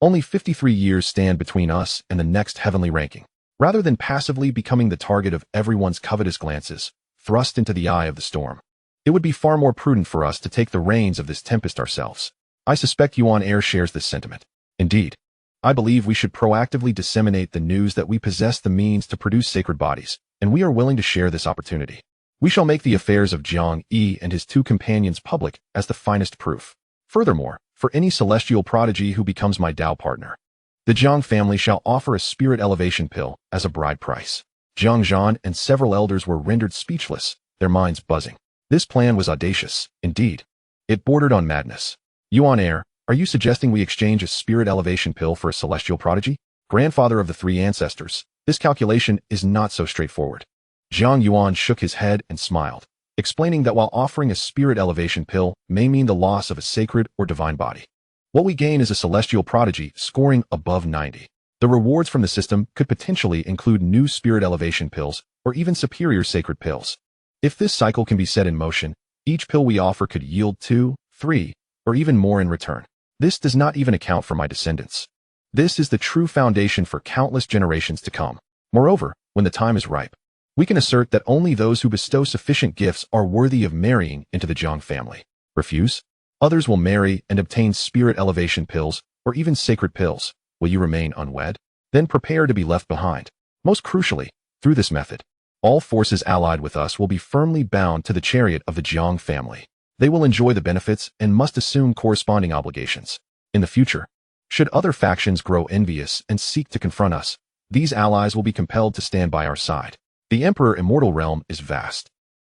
only 53 years stand between us and the next heavenly ranking. Rather than passively becoming the target of everyone's covetous glances, thrust into the eye of the storm, it would be far more prudent for us to take the reins of this tempest ourselves. I suspect Yuan Heir shares this sentiment. Indeed, I believe we should proactively disseminate the news that we possess the means to produce sacred bodies, and we are willing to share this opportunity. We shall make the affairs of Jiang Yi and his 2 companions public as the finest proof. Furthermore, for any celestial prodigy who becomes my Tao partner, the Jiang family shall offer a spirit elevation pill as a bride price. Jiang Zhan and several elders were rendered speechless, their minds buzzing. This plan was audacious, indeed. It bordered on madness. Yuan Heir, are you suggesting we exchange a spirit elevation pill for a celestial prodigy? Grandfather of the 3 ancestors, this calculation is not so straightforward. Jiang Yuan shook his head and smiled, explaining that while offering a spirit elevation pill may mean the loss of a sacred or divine body, what we gain is a celestial prodigy scoring above 90. The rewards from the system could potentially include new spirit elevation pills or even superior sacred pills. If this cycle can be set in motion, each pill we offer could yield 2, 3, or even more in return. This does not even account for my descendants. This is the true foundation for countless generations to come. Moreover, when the time is ripe, we can assert that only those who bestow sufficient gifts are worthy of marrying into the Jiang family. Refuse? Others will marry and obtain spirit elevation pills or even sacred pills. Will you remain unwed? Then prepare to be left behind. Most crucially, through this method, all forces allied with us will be firmly bound to the chariot of the Jiang family. They will enjoy the benefits and must assume corresponding obligations. In the future, should other factions grow envious and seek to confront us, these allies will be compelled to stand by our side. The Emperor Immortal Realm is vast.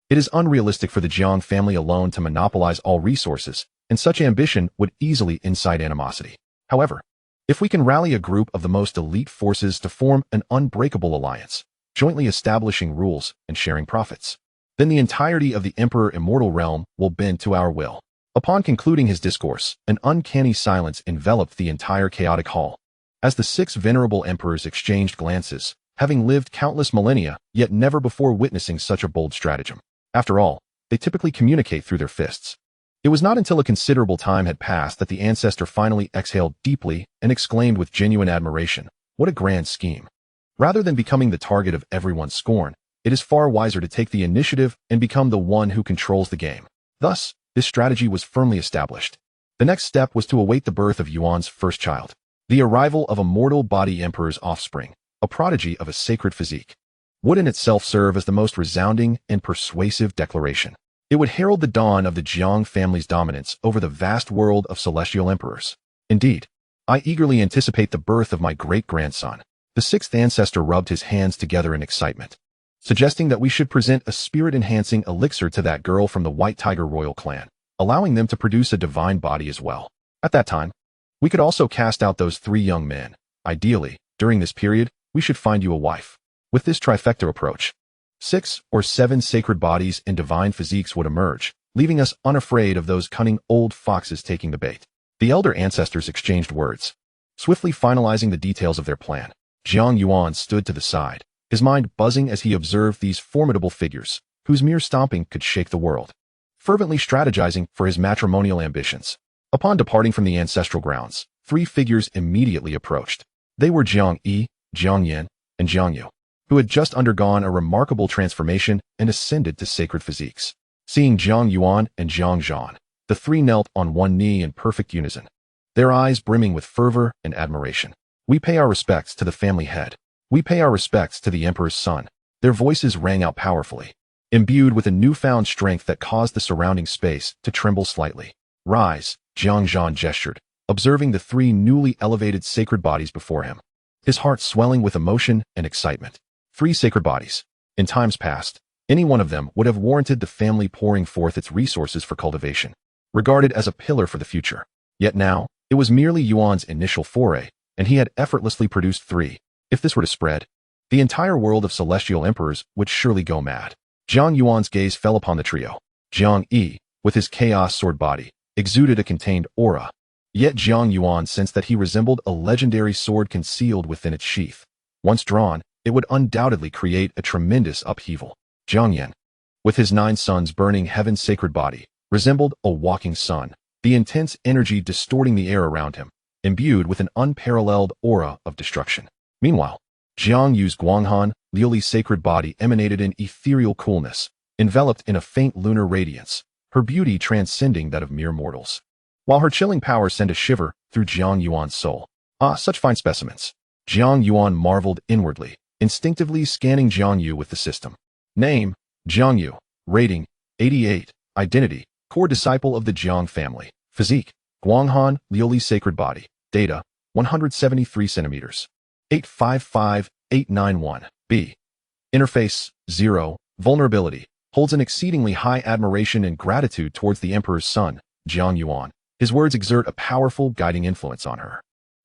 It is unrealistic for the Jiang family alone to monopolize all resources, and such ambition would easily incite animosity. However, if we can rally a group of the most elite forces to form an unbreakable alliance, jointly establishing rules and sharing profits, then the entirety of the Emperor Immortal Realm will bend to our will. Upon concluding his discourse, an uncanny silence enveloped the entire chaotic hall. As the 6 venerable emperors exchanged glances, having lived countless millennia, yet never before witnessing such a bold stratagem. After all, they typically communicate through their fists. It was not until a considerable time had passed that the ancestor finally exhaled deeply and exclaimed with genuine admiration, "What a grand scheme." Rather than becoming the target of everyone's scorn, it is far wiser to take the initiative and become the one who controls the game. Thus, this strategy was firmly established. The next step was to await the birth of Yuan's first child, the arrival of a mortal body emperor's offspring, a prodigy of a sacred physique, would in itself serve as the most resounding and persuasive declaration. It would herald the dawn of the Jiang family's dominance over the vast world of celestial emperors. Indeed, I eagerly anticipate the birth of my great-grandson. The 6th ancestor rubbed his hands together in excitement, suggesting that we should present a spirit-enhancing elixir to that girl from the White Tiger royal clan, allowing them to produce a divine body as well. At that time, we could also cast out those 3 young men. Ideally, during this period, we should find you a wife. With this trifecta approach, 6 or 7 sacred bodies and divine physiques would emerge, leaving us unafraid of those cunning old foxes taking the bait. The elder ancestors exchanged words, swiftly finalizing the details of their plan. Jiang Yuan stood to the side, his mind buzzing as he observed these formidable figures, whose mere stomping could shake the world, fervently strategizing for his matrimonial ambitions. Upon departing from the ancestral grounds, 3 figures immediately approached. They were Jiang Yi, Jiang Yan, and Jiang Yu, who had just undergone a remarkable transformation and ascended to sacred physiques. Seeing Jiang Yuan and Jiang Zhan, the 3 knelt on one knee in perfect unison, their eyes brimming with fervor and admiration. "We pay our respects to the family head. We pay our respects to the emperor's son." Their voices rang out powerfully, imbued with a newfound strength that caused the surrounding space to tremble slightly. "Rise," Jiang Zhan gestured, observing the 3 newly elevated sacred bodies before him, his heart swelling with emotion and excitement. 3 sacred bodies. In times past, any one of them would have warranted the family pouring forth its resources for cultivation, regarded as a pillar for the future. Yet now, it was merely Yuan's initial foray, and he had effortlessly produced 3. If this were to spread, the entire world of celestial emperors would surely go mad. Jiang Yuan's gaze fell upon the trio. Jiang Yi, with his chaos sword body, exuded a contained aura. Yet Jiang Yuan sensed that he resembled a legendary sword concealed within its sheath. Once drawn, it would undoubtedly create a tremendous upheaval. Jiang Yuan, with his 9 suns burning heaven's sacred body, resembled a walking sun, the intense energy distorting the air around him, imbued with an unparalleled aura of destruction. Meanwhile, Jiang Yu's Guanghan, Liuli's sacred body emanated an ethereal coolness, enveloped in a faint lunar radiance, her beauty transcending that of mere mortals. While her chilling power sent a shiver through Jiang Yuan's soul. Ah, such fine specimens. Jiang Yuan marveled inwardly, instinctively scanning Jiang Yu with the system. Name, Jiang Yu. Rating, 88. Identity, core disciple of the Jiang family. Physique, Guanghan, Liuli's sacred body. Data, 173 centimeters. 855-891. B. Interface, 0. Vulnerability, holds an exceedingly high admiration and gratitude towards the emperor's son, Jiang Yuan. His words exert a powerful guiding influence on her.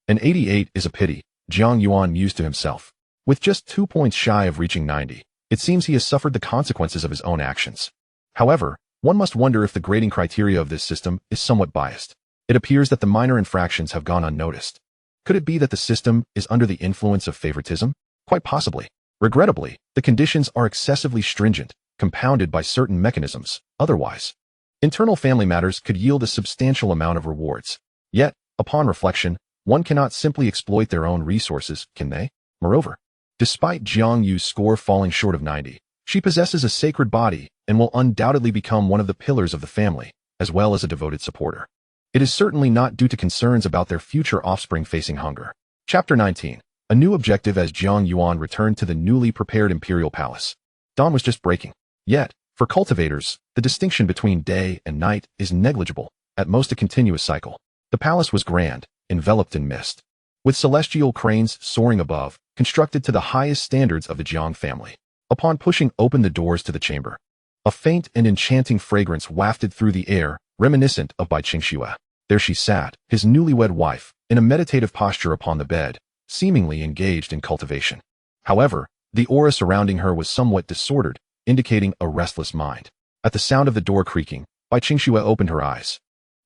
An 88 is a pity, Jiang Yuan mused to himself. With just 2 points shy of reaching 90, it seems he has suffered the consequences of his own actions. However, one must wonder if the grading criteria of this system is somewhat biased. It appears that the minor infractions have gone unnoticed. Could it be that the system is under the influence of favoritism? Quite possibly. Regrettably, the conditions are excessively stringent, compounded by certain mechanisms. Otherwise, internal family matters could yield a substantial amount of rewards. Yet, upon reflection, one cannot simply exploit their own resources, can they? Moreover, despite Jiang Yu's score falling short of 90, she possesses a sacred body and will undoubtedly become one of the pillars of the family, as well as a devoted supporter. It is certainly not due to concerns about their future offspring facing hunger. Chapter 19. A new objective as Jiang Yuan returned to the newly prepared Imperial Palace. Dawn was just breaking. Yet, for cultivators, the distinction between day and night is negligible, at most a continuous cycle. The palace was grand, enveloped in mist, with celestial cranes soaring above, constructed to the highest standards of the Jiang family. Upon pushing open the doors to the chamber, a faint and enchanting fragrance wafted through the air, reminiscent of Bai Qingxue. There she sat, his newlywed wife, in a meditative posture upon the bed, seemingly engaged in cultivation. However, the aura surrounding her was somewhat disordered, indicating a restless mind. At the sound of the door creaking, Bai Qingxue opened her eyes.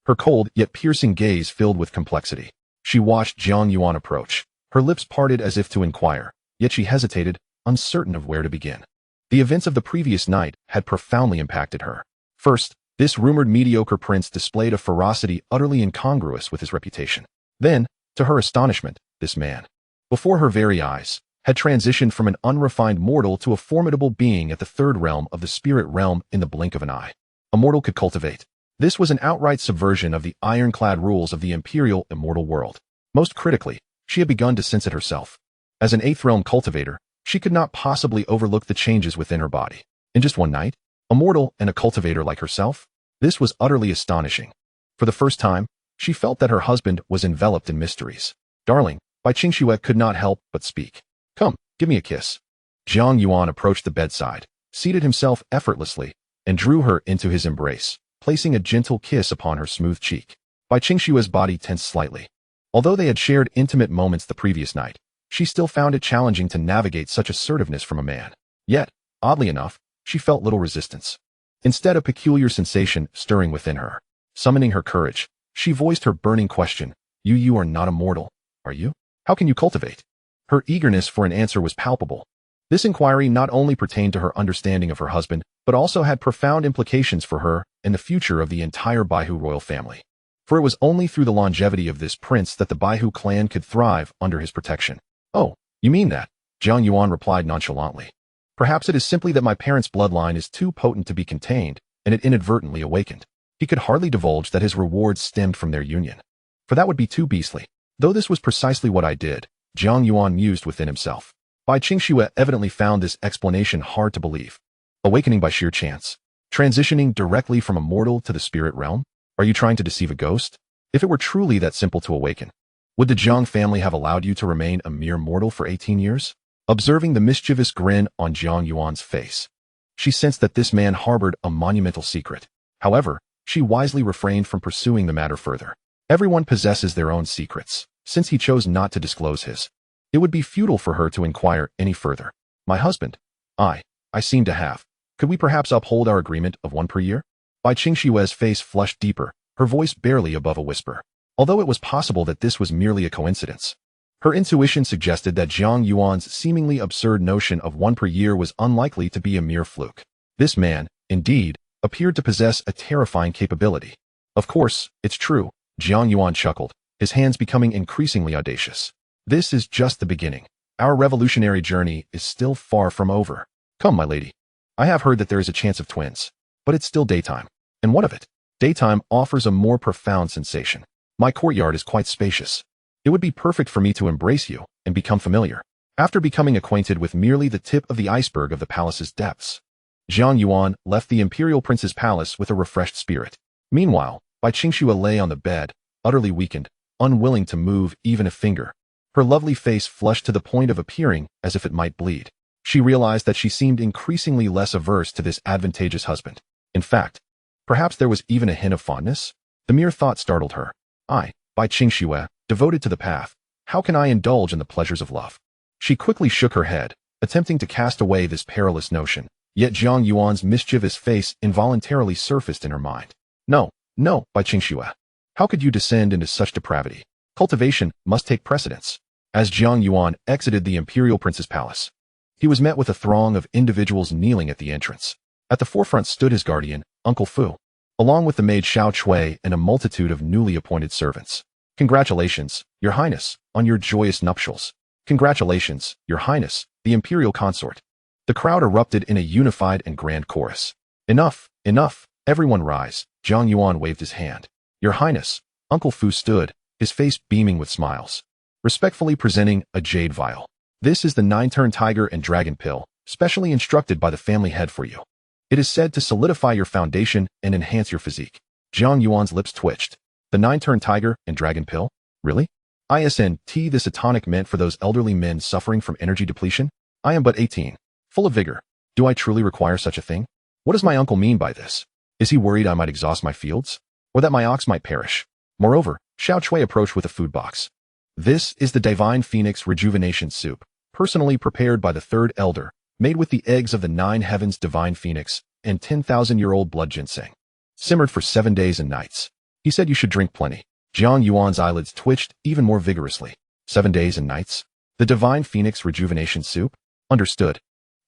Her cold yet piercing gaze filled with complexity. She watched Jiang Yuan approach, her lips parted as if to inquire, yet she hesitated, uncertain of where to begin. The events of the previous night had profoundly impacted her. First, this rumored mediocre prince displayed a ferocity utterly incongruous with his reputation. Then, to her astonishment, this man, before her very eyes, had transitioned from an unrefined mortal to a formidable being at the 3rd realm of the spirit realm in the blink of an eye. A mortal could cultivate. This was an outright subversion of the ironclad rules of the imperial immortal world. Most critically, she had begun to sense it herself. As an 8th realm cultivator, she could not possibly overlook the changes within her body. In just one night, a mortal and a cultivator like herself? This was utterly astonishing. For the first time, she felt that her husband was enveloped in mysteries. Darling, Bai Qingxue could not help but speak. Come, give me a kiss. Jiang Yuan approached the bedside, seated himself effortlessly, and drew her into his embrace, placing a gentle kiss upon her smooth cheek. Bai Qingxue's body tensed slightly. Although they had shared intimate moments the previous night, she still found it challenging to navigate such assertiveness from a man. Yet, oddly enough, she felt little resistance. Instead, a peculiar sensation stirring within her. Summoning her courage, she voiced her burning question. You are not a mortal, are you? How can you cultivate? Her eagerness for an answer was palpable. This inquiry not only pertained to her understanding of her husband, but also had profound implications for her and the future of the entire Baihu royal family. For it was only through the longevity of this prince that the Baihu clan could thrive under his protection. Oh, you mean that? Jiang Yuan replied nonchalantly. Perhaps it is simply that my parents' bloodline is too potent to be contained, and it inadvertently awakened. He could hardly divulge that his rewards stemmed from their union. For that would be too beastly. Though this was precisely what I did, Jiang Yuan mused within himself. Bai Qingxue evidently found this explanation hard to believe. Awakening by sheer chance. Transitioning directly from a mortal to the spirit realm? Are you trying to deceive a ghost? If it were truly that simple to awaken, would the Jiang family have allowed you to remain a mere mortal for 18 years? observing the mischievous grin on Jiang Yuan's face. She sensed that this man harbored a monumental secret. However, she wisely refrained from pursuing the matter further. Everyone possesses their own secrets. Since he chose not to disclose his, it would be futile for her to inquire any further. My husband, I seem to have. Could we perhaps uphold our agreement of 1 per year? Bai Qingshue's face flushed deeper, her voice barely above a whisper. Although it was possible that this was merely a coincidence, her intuition suggested that Jiang Yuan's seemingly absurd notion of 1 per year was unlikely to be a mere fluke. This man, indeed, appeared to possess a terrifying capability. Of course, it's true, Jiang Yuan chuckled, his hands becoming increasingly audacious. This is just the beginning. Our revolutionary journey is still far from over. Come, my lady. I have heard that there is a chance of twins, but it's still daytime. And what of it? Daytime offers a more profound sensation. My courtyard is quite spacious. It would be perfect for me to embrace you and become familiar. After becoming acquainted with merely the tip of the iceberg of the palace's depths, Jiang Yuan left the imperial prince's palace with a refreshed spirit. Meanwhile, Bai Qingxue lay on the bed, utterly weakened, unwilling to move even a finger. Her lovely face flushed to the point of appearing as if it might bleed. She realized that she seemed increasingly less averse to this advantageous husband. In fact, perhaps there was even a hint of fondness. The mere thought startled her. Bai Qingxue, devoted to the path, how can I indulge in the pleasures of love? She quickly shook her head, attempting to cast away this perilous notion. Yet Jiang Yuan's mischievous face involuntarily surfaced in her mind. No, Bai Qingxue. How could you descend into such depravity? Cultivation must take precedence. As Jiang Yuan exited the imperial prince's palace, he was met with a throng of individuals kneeling at the entrance. At the forefront stood his guardian, Uncle Fu, along with the maid Xiao Chui and a multitude of newly appointed servants. Congratulations, Your Highness, on your joyous nuptials. Congratulations, Your Highness, the imperial consort. The crowd erupted in a unified and grand chorus. Enough, everyone rise. Jiang Yuan waved his hand. Your Highness, Uncle Fu stood, his face beaming with smiles, respectfully presenting a jade vial. This is the 9-turn tiger and dragon pill, specially instructed by the family head for you. It is said to solidify your foundation and enhance your physique. Jiang Yuan's lips twitched. The 9-turn tiger and dragon pill? Really? ISNT, this a tonic meant for those elderly men suffering from energy depletion? I am but 18, full of vigor. Do I truly require such a thing? What does my uncle mean by this? Is he worried I might exhaust my fields? Or that my ox might perish? Moreover, Xiao Chui approached with a food box. This is the Divine Phoenix Rejuvenation Soup, personally prepared by the third elder, made with the eggs of the 9 heavens divine phoenix and 10,000-year-old blood ginseng. Simmered for 7 days and nights. He said you should drink plenty. Jiang Yuan's eyelids twitched even more vigorously. 7 days and nights? The Divine Phoenix Rejuvenation Soup? Understood.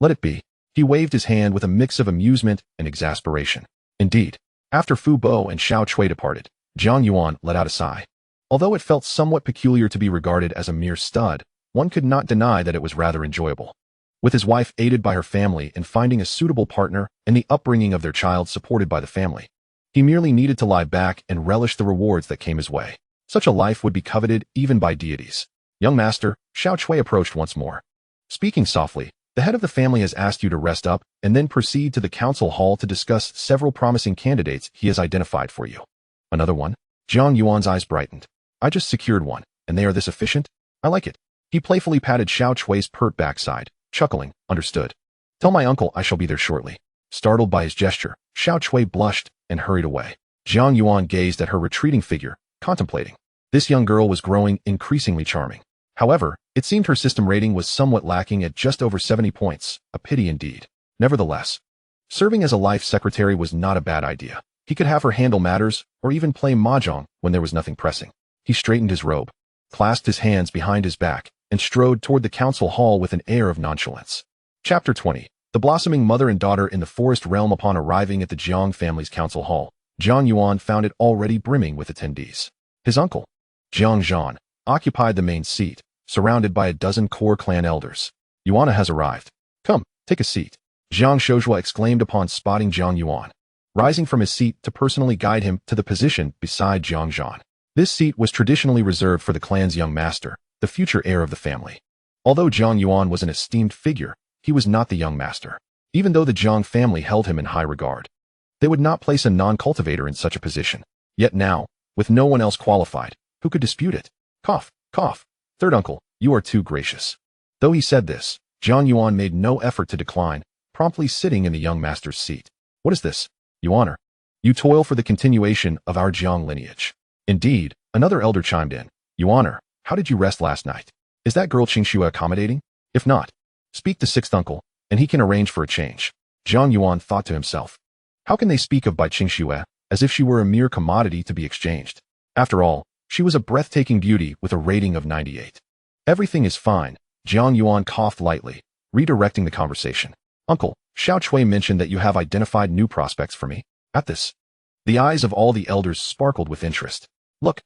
Let it be. He waved his hand with a mix of amusement and exasperation. Indeed, after Fu Bo and Xiao Chui departed, Jiang Yuan let out a sigh. Although it felt somewhat peculiar to be regarded as a mere stud, one could not deny that it was rather enjoyable. With his wife aided by her family in finding a suitable partner and the upbringing of their child supported by the family, he merely needed to lie back and relish the rewards that came his way. Such a life would be coveted even by deities. Young master, Xiao Chui approached once more. Speaking softly, the head of the family has asked you to rest up and then proceed to the council hall to discuss several promising candidates he has identified for you. Another one? Jiang Yuan's eyes brightened. I just secured one, and they are this efficient? I like it. He playfully patted Xiao Chui's pert backside, chuckling, understood. Tell my uncle I shall be there shortly. Startled by his gesture, Xiao Chui blushed and hurried away. Jiang Yuan gazed at her retreating figure, contemplating. This young girl was growing increasingly charming. However, it seemed her system rating was somewhat lacking at just over 70 points, a pity indeed. Nevertheless, serving as a life secretary was not a bad idea. He could have her handle matters, or even play mahjong when there was nothing pressing. He straightened his robe, clasped his hands behind his back, and strode toward the council hall with an air of nonchalance. Chapter 20. The blossoming mother and daughter in the forest realm. Upon arriving at the Jiang family's council hall, Jiang Yuan found it already brimming with attendees. His uncle, Jiang Zhan, occupied the main seat, surrounded by a dozen core clan elders. Yuana has arrived. Come, take a seat. Jiang Shozhua exclaimed upon spotting Jiang Yuan, rising from his seat to personally guide him to the position beside Jiang Zhan. This seat was traditionally reserved for the clan's young master, the future heir of the family. Although Jiang Yuan was an esteemed figure, he was not the young master. Even though the Jiang family held him in high regard, they would not place a non-cultivator in such a position. Yet now, with no one else qualified, who could dispute it? Cough, cough. Third uncle, you are too gracious. Though he said this, Jiang Yuan made no effort to decline, promptly sitting in the young master's seat. What is this? You honor. You toil for the continuation of our Jiang lineage. Indeed, another elder chimed in. You honor. How did you rest last night? Is that girl Qingxue accommodating? If not, speak to sixth uncle, and he can arrange for a change. Jiang Yuan thought to himself. How can they speak of by Qingxue as if she were a mere commodity to be exchanged? After all, she was a breathtaking beauty with a rating of 98. Everything is fine. Jiang Yuan coughed lightly, redirecting the conversation. Uncle, Xiao Chui mentioned that you have identified new prospects for me. At this, the eyes of all the elders sparkled with interest. Look,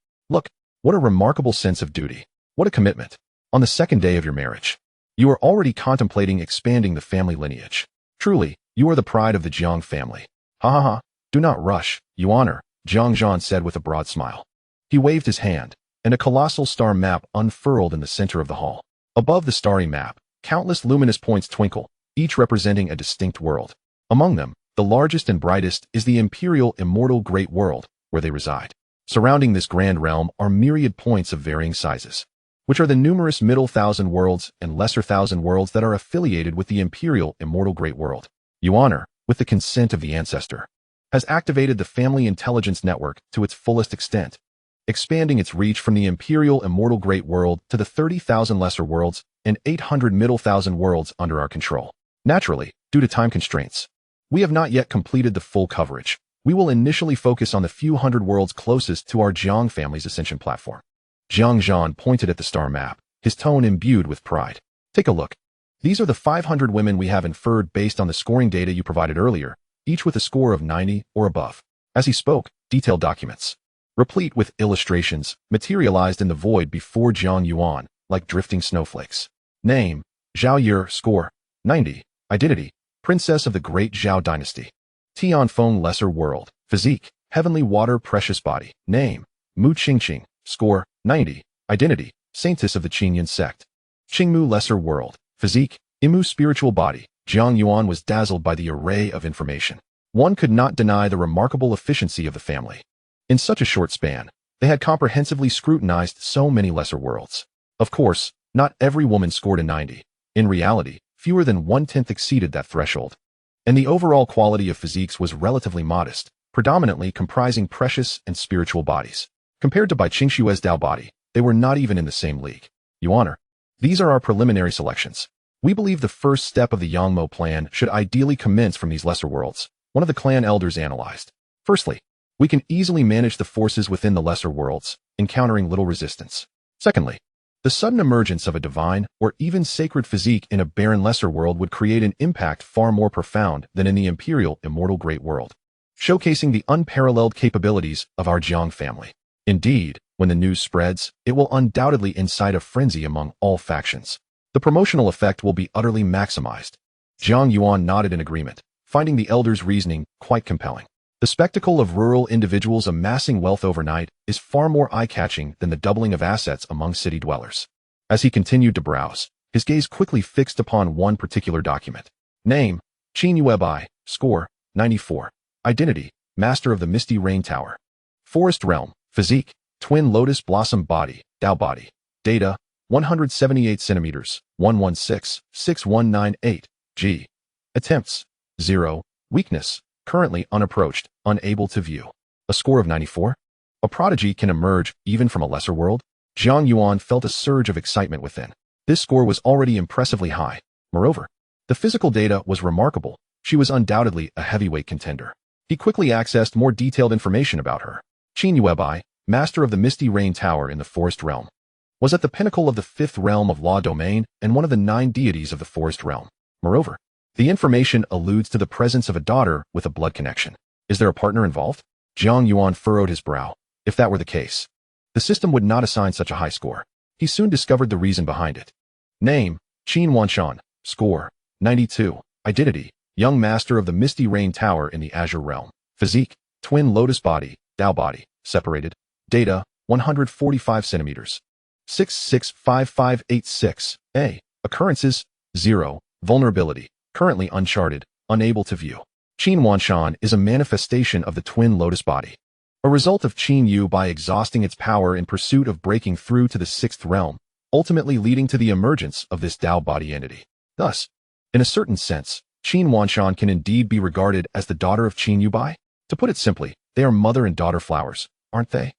what a remarkable sense of duty. What a commitment. On the second day of your marriage, you are already contemplating expanding the family lineage. Truly, you are the pride of the Jiang family. Ha ha ha, do not rush, you honor, Jiang Zhan said with a broad smile. He waved his hand, and a colossal star map unfurled in the center of the hall. Above the starry map, countless luminous points twinkle, each representing a distinct world. Among them, the largest and brightest is the Imperial Immortal Great World, where they reside. Surrounding this grand realm are myriad points of varying sizes, which are the numerous middle thousand worlds and lesser thousand worlds that are affiliated with the Imperial Immortal Great World. You honor, with the consent of the ancestor, has activated the family intelligence network to its fullest extent, expanding its reach from the Imperial Immortal Great World to the 30,000 lesser worlds and 800 middle thousand worlds under our control. Naturally, due to time constraints, we have not yet completed the full coverage. We will initially focus on the few hundred worlds closest to our Jiang family's ascension platform. Jiang Zhan pointed at the star map, his tone imbued with pride. Take a look. These are the 500 women we have inferred based on the scoring data you provided earlier, each with a score of 90 or above. As he spoke, detailed documents, replete with illustrations, materialized in the void before Jiang Yuan, like drifting snowflakes. Name, Zhao Yer, score, 90. Identity, Princess of the Great Zhao Dynasty. Tianfeng Lesser World. Physique, Heavenly Water Precious Body. Name, Mu Qingqing. Score, 90. Identity, Saintess of the Qingyan Sect. Qingmu Lesser World. Physique, Imu Spiritual Body. Jiang Yuan was dazzled by the array of information. One could not deny the remarkable efficiency of the family. In such a short span, they had comprehensively scrutinized so many lesser worlds. Of course, not every woman scored a 90. In reality, fewer than 1/10 exceeded that threshold. And the overall quality of physiques was relatively modest, predominantly comprising precious and spiritual bodies. Compared to Bai Qingxue's Dao body, they were not even in the same league. You honor. These are our preliminary selections. We believe the first step of the Yangmo plan should ideally commence from these lesser worlds, one of the clan elders analyzed. Firstly, we can easily manage the forces within the lesser worlds, encountering little resistance. Secondly, the sudden emergence of a divine or even sacred physique in a barren lesser world would create an impact far more profound than in the Imperial Immortal Great World, showcasing the unparalleled capabilities of our Jiang family. Indeed, when the news spreads, it will undoubtedly incite a frenzy among all factions. The promotional effect will be utterly maximized. Jiang Yuan nodded in agreement, finding the elder's reasoning quite compelling. The spectacle of rural individuals amassing wealth overnight is far more eye-catching than the doubling of assets among city dwellers. As he continued to browse, his gaze quickly fixed upon one particular document. Name, Qin Yuebai, score, 94. Identity, Master of the Misty Rain Tower. Forest Realm, Physique, Twin Lotus Blossom Body, Dao Body. Data, 178 centimeters, 116, 6198, G. Attempts, 0. Weakness, currently unapproached, unable to view. A score of 94? A prodigy can emerge even from a lesser world? Jiang Yuan felt a surge of excitement within. This score was already impressively high. Moreover, the physical data was remarkable. She was undoubtedly a heavyweight contender. He quickly accessed more detailed information about her. Qin Yuebai, Master of the Misty Rain Tower in the Forest Realm, was at the pinnacle of the 5th realm of Law Domain and one of the 9 deities of the Forest Realm. Moreover, the information alludes to the presence of a daughter with a blood connection. Is there a partner involved? Jiang Yuan furrowed his brow. If that were the case, the system would not assign such a high score. He soon discovered the reason behind it. Name, Qin Wanshan. Score, 92. Identity, Young Master of the Misty Rain Tower in the Azure Realm. Physique, Twin Lotus Body, Dao Body. Separated. Data, 145 centimeters. 665586. A. Occurrences, 0. Vulnerability. Currently uncharted, unable to view. Qin Wanshan is a manifestation of the Twin Lotus Body, a result of Qin Yu by exhausting its power in pursuit of breaking through to the 6th realm, ultimately leading to the emergence of this Dao Body entity. Thus, in a certain sense, Qin Wanshan can indeed be regarded as the daughter of Qin Yubai. To put it simply, they are mother and daughter flowers, aren't they?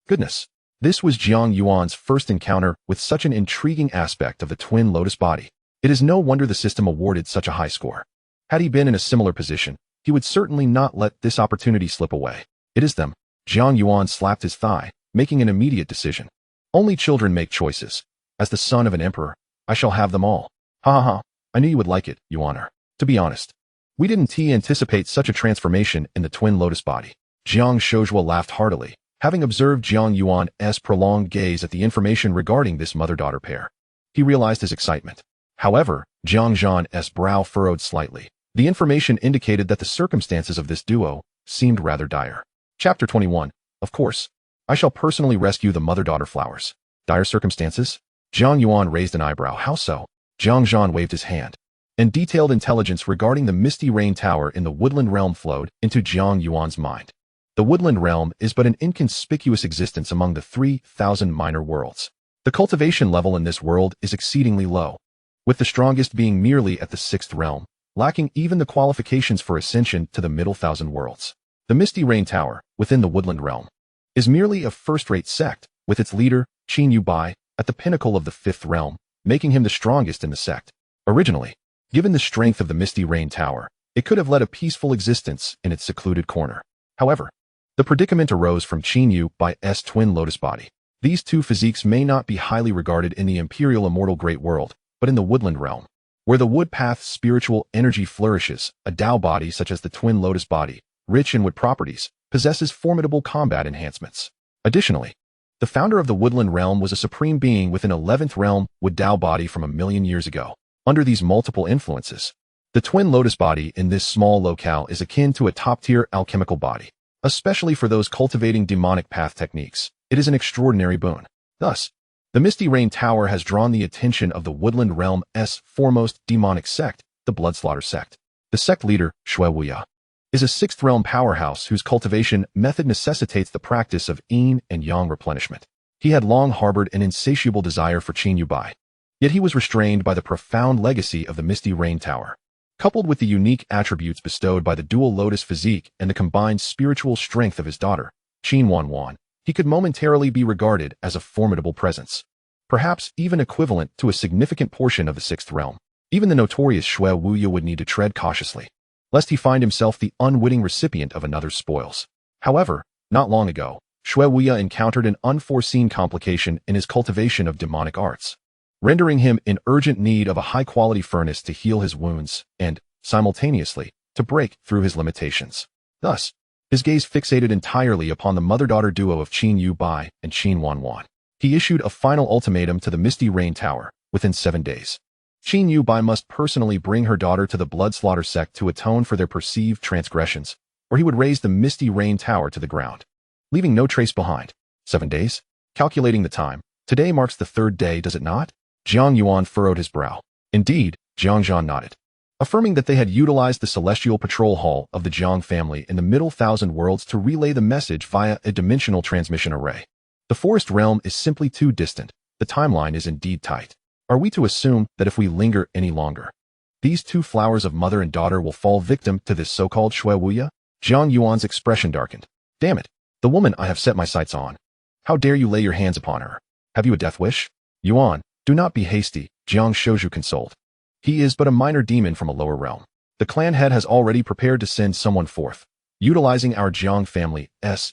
Goodness. This was Jiang Yuan's first encounter with such an intriguing aspect of the twin lotus body. It is no wonder the system awarded such a high score. Had he been in a similar position, he would certainly not let this opportunity slip away. It is them. Jiang Yuan slapped his thigh, making an immediate decision. Only children make choices. As the son of an emperor, I shall have them all. Ha ha ha. I knew you would like it, Yuaner. To be honest, we didn't anticipate such a transformation in the twin lotus body. Jiang Shozhua laughed heartily, having observed Jiang Yuan's prolonged gaze at the information regarding this mother-daughter pair. He realized his excitement. However, Jiang Zhan's brow furrowed slightly. The information indicated that the circumstances of this duo seemed rather dire. Chapter 21. Of course, I shall personally rescue the mother-daughter flowers. Dire circumstances? Jiang Yuan raised an eyebrow. How so? Jiang Zhan waved his hand, and detailed intelligence regarding the Misty Rain Tower in the Woodland Realm flowed into Jiang Yuan's mind. The Woodland Realm is but an inconspicuous existence among the 3,000 minor worlds. The cultivation level in this world is exceedingly low, with the strongest being merely at the 6th realm, lacking even the qualifications for ascension to the middle thousand worlds. The Misty Rain Tower, within the Woodland Realm, is merely a first-rate sect, with its leader, Qin Yubai, at the pinnacle of the 5th realm, making him the strongest in the sect. Originally, given the strength of the Misty Rain Tower, it could have led a peaceful existence in its secluded corner. However, the predicament arose from Qin Yubai's twin lotus body. These two physiques may not be highly regarded in the Imperial Immortal Great World, but in the Woodland Realm, where the wood path spiritual energy flourishes, a Tao body such as the twin lotus body, rich in wood properties, possesses formidable combat enhancements. Additionally, the founder of the Woodland Realm was a supreme being with an 11th realm wood Tao body from 1,000,000 years ago. Under these multiple influences, the twin lotus body in this small locale is akin to a top-tier alchemical body. Especially for those cultivating demonic path techniques, it is an extraordinary boon. Thus, the Misty Rain Tower has drawn the attention of the Woodland Realm's foremost demonic sect, the Bloodslaughter sect. The sect leader, Shui Wuya, is a 6th realm powerhouse whose cultivation method necessitates the practice of yin and yang replenishment. He had long harbored an insatiable desire for Qin Yubai, yet he was restrained by the profound legacy of the Misty Rain Tower. Coupled with the unique attributes bestowed by the dual lotus physique and the combined spiritual strength of his daughter, Qin Yuan, he could momentarily be regarded as a formidable presence, perhaps even equivalent to a significant portion of the 6th realm. Even the notorious Shui Wuya would need to tread cautiously, lest he find himself the unwitting recipient of another's spoils. However, not long ago, Shui Wuya encountered an unforeseen complication in his cultivation of demonic arts, rendering him in urgent need of a high-quality furnace to heal his wounds and, simultaneously, to break through his limitations. Thus, his gaze fixated entirely upon the mother-daughter duo of Qin Yubai and Qin Yuan. He issued a final ultimatum to the Misty Rain Tower within 7 days. Qin Yubai must personally bring her daughter to the Bloodslaughter sect to atone for their perceived transgressions, or he would raise the Misty Rain Tower to the ground, leaving no trace behind. 7 days? Calculating the time, today marks the 3rd day, does it not? Jiang Yuan furrowed his brow. Indeed, Jiang Zhan nodded, affirming that they had utilized the celestial patrol hall of the Jiang family in the middle thousand worlds to relay the message via a dimensional transmission array. The forest realm is simply too distant. The timeline is indeed tight. Are we to assume that if we linger any longer, these two flowers of mother and daughter will fall victim to this so-called Shui Wuya? Jiang Yuan's expression darkened. Damn it, the woman I have set my sights on. How dare you lay your hands upon her? Have you a death wish? Yuan, do not be hasty, Jiang Shozhu consoled. He is but a minor demon from a lower realm. The clan head has already prepared to send someone forth, utilizing our Jiang family's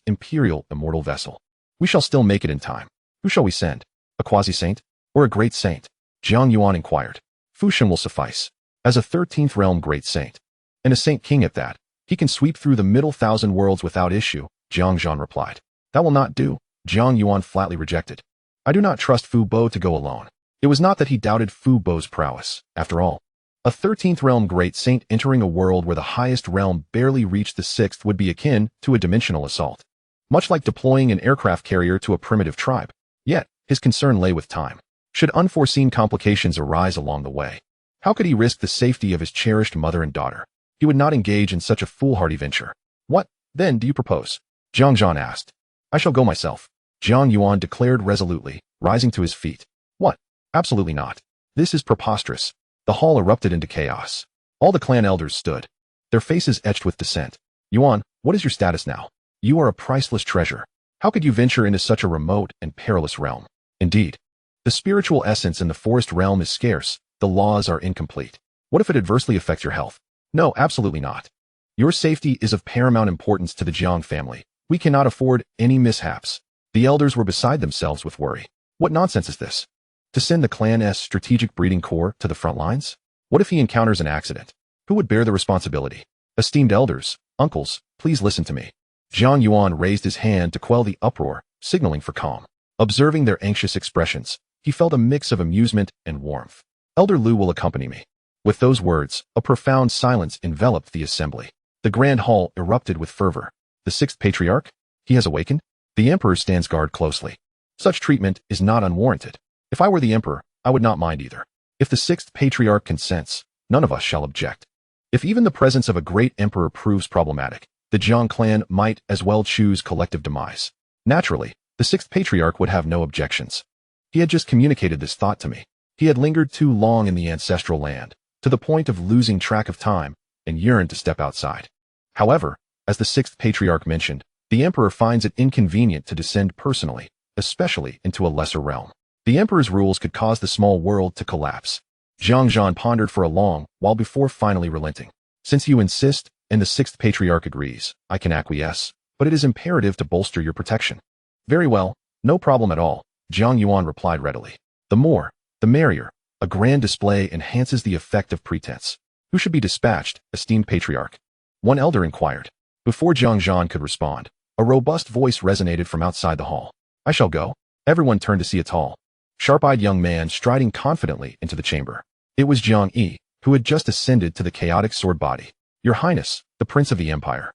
Imperial Immortal vessel. We shall still make it in time. Who shall we send? A quasi-saint? Or a great saint? Jiang Yuan inquired. Fushan will suffice. As a 13th realm great saint, and a saint king at that, he can sweep through the middle thousand worlds without issue, Jiang Zhan replied. That will not do, Jiang Yuan flatly rejected. I do not trust Fu Bo to go alone. It was not that he doubted Fu Bo's prowess. After all, a 13th realm great saint entering a world where the highest realm barely reached the 6th would be akin to a dimensional assault, much like deploying an aircraft carrier to a primitive tribe. Yet, his concern lay with time. Should unforeseen complications arise along the way, how could he risk the safety of his cherished mother and daughter? He would not engage in such a foolhardy venture. What, then, do you propose? Jiang Zhan asked. I shall go myself, Jiang Yuan declared resolutely, rising to his feet. What? Absolutely not. This is preposterous. The hall erupted into chaos. All the clan elders stood, their faces etched with dissent. Yuan, what is your status now? You are a priceless treasure. How could you venture into such a remote and perilous realm? Indeed, the spiritual essence in the forest realm is scarce, the laws are incomplete. What if it adversely affects your health? No, absolutely not. Your safety is of paramount importance to the Jiang family. We cannot afford any mishaps. The elders were beside themselves with worry. What nonsense is this? To send the clan's strategic breeding corps to the front lines? What if he encounters an accident? Who would bear the responsibility? Esteemed elders, uncles, please listen to me. Jiang Yuan raised his hand to quell the uproar, signaling for calm. Observing their anxious expressions, he felt a mix of amusement and warmth. Elder Lu will accompany me. With those words, a profound silence enveloped the assembly. The grand hall erupted with fervor. The sixth patriarch? He has awakened? The emperor stands guard closely. Such treatment is not unwarranted. If I were the emperor, I would not mind either. If the sixth patriarch consents, none of us shall object. If even the presence of a great emperor proves problematic, the Jiang clan might as well choose collective demise. Naturally, the sixth patriarch would have no objections. He had just communicated this thought to me. He had lingered too long in the ancestral land, to the point of losing track of time, and yearned to step outside. However, as the sixth patriarch mentioned, the emperor finds it inconvenient to descend personally, especially into a lesser realm. The emperor's rules could cause the small world to collapse. Jiang Yuan pondered for a long while before finally relenting. Since you insist, and the sixth patriarch agrees, I can acquiesce, but it is imperative to bolster your protection. Very well, no problem at all, Jiang Yuan replied readily. The more, the merrier. A grand display enhances the effect of pretense. Who should be dispatched, esteemed patriarch? One elder inquired. Before Jiang Yuan could respond, a robust voice resonated from outside the hall. I shall go. Everyone turned to see a tall, sharp-eyed young man striding confidently into the chamber. It was Jiang Yi, who had just ascended to the chaotic sword body. Your Highness, the Prince of the Empire,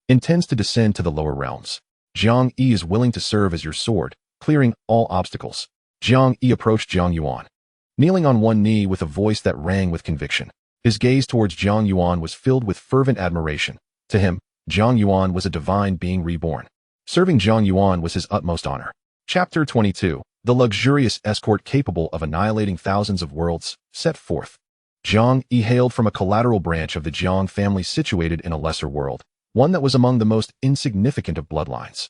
intends to descend to the lower realms. Jiang Yi is willing to serve as your sword, clearing all obstacles. Jiang Yi approached Jiang Yuan, kneeling on one knee with a voice that rang with conviction. His gaze towards Jiang Yuan was filled with fervent admiration. To him, Jiang Yuan was a divine being reborn. Serving Jiang Yuan was his utmost honor. Chapter 22. The luxurious escort capable of annihilating thousands of worlds, set forth. Jiang Yi hailed from a collateral branch of the Jiang family situated in a lesser world, one that was among the most insignificant of bloodlines.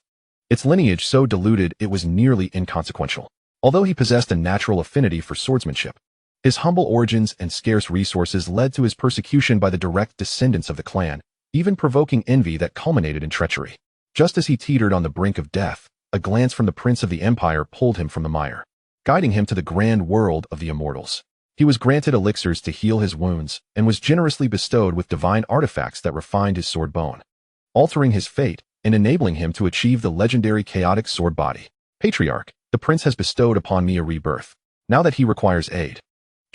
Its lineage so diluted it was nearly inconsequential. Although he possessed a natural affinity for swordsmanship, his humble origins and scarce resources led to his persecution by the direct descendants of the clan, even provoking envy that culminated in treachery. Just as he teetered on the brink of death, a glance from the Prince of the Empire pulled him from the mire, guiding him to the grand world of the immortals. He was granted elixirs to heal his wounds and was generously bestowed with divine artifacts that refined his sword bone, altering his fate and enabling him to achieve the legendary chaotic sword body. Patriarch, the prince has bestowed upon me a rebirth. Now that he requires aid,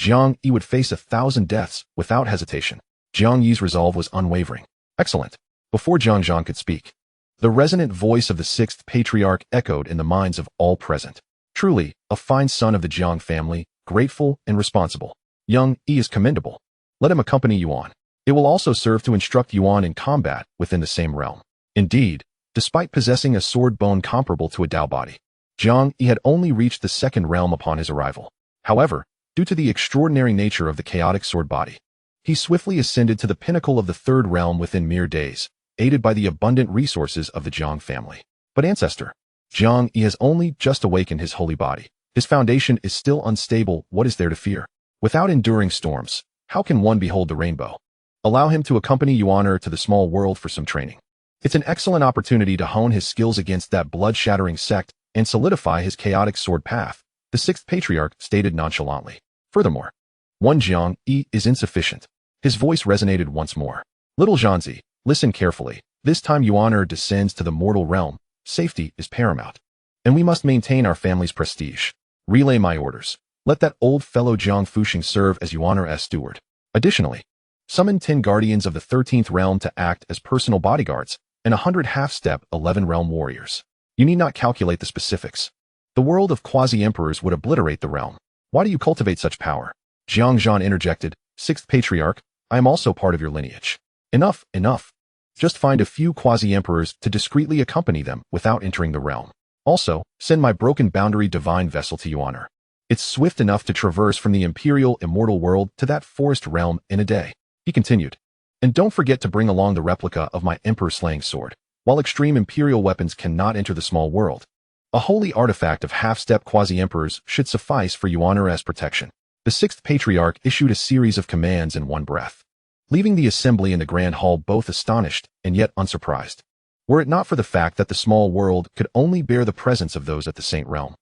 Jiang Yi would face 1,000 deaths without hesitation. Jiang Yi's resolve was unwavering. Excellent. Before Jiang Yuan could speak, the resonant voice of the sixth patriarch echoed in the minds of all present. Truly, a fine son of the Jiang family, grateful and responsible. Young Yi is commendable. Let him accompany Yuan. It will also serve to instruct Yuan in combat within the same realm. Indeed, despite possessing a sword bone comparable to a Dao body, Jiang Yi had only reached the second realm upon his arrival. However, due to the extraordinary nature of the chaotic sword body, he swiftly ascended to the pinnacle of the third realm within mere days, aided by the abundant resources of the Jiang family. But ancestor, Jiang Yi has only just awakened his holy body. His foundation is still unstable. What is there to fear? Without enduring storms, how can one behold the rainbow? Allow him to accompany Yuan to the small world for some training. It's an excellent opportunity to hone his skills against that blood-shattering sect and solidify his chaotic sword path, the sixth patriarch stated nonchalantly. Furthermore, one Jiang Yi is insufficient. His voice resonated once more. Little Zhanzi, listen carefully. This time Yuan descends to the mortal realm. Safety is paramount, and we must maintain our family's prestige. Relay my orders. Let that old fellow Jiang Fuxing serve as Yuan's steward. Additionally, summon 10 guardians of the 13th realm to act as personal bodyguards and 100 half-step 11 realm warriors. You need not calculate the specifics. The world of quasi-emperors would obliterate the realm. Why do you cultivate such power? Jiang Yuan interjected. Sixth patriarch, I am also part of your lineage. Enough, enough. Just find a few quasi-emperors to discreetly accompany them without entering the realm. Also, send my broken boundary divine vessel to Yuan. It's swift enough to traverse from the Imperial immortal world to that forest realm in a day. He continued. And don't forget to bring along the replica of my emperor-slaying sword. While extreme Imperial weapons cannot enter the small world, a holy artifact of half-step quasi-emperors should suffice for Yuan's protection. The sixth patriarch issued a series of commands in one breath, leaving the assembly in the grand hall both astonished and yet unsurprised. Were it not for the fact that the small world could only bear the presence of those at the Saint Realm,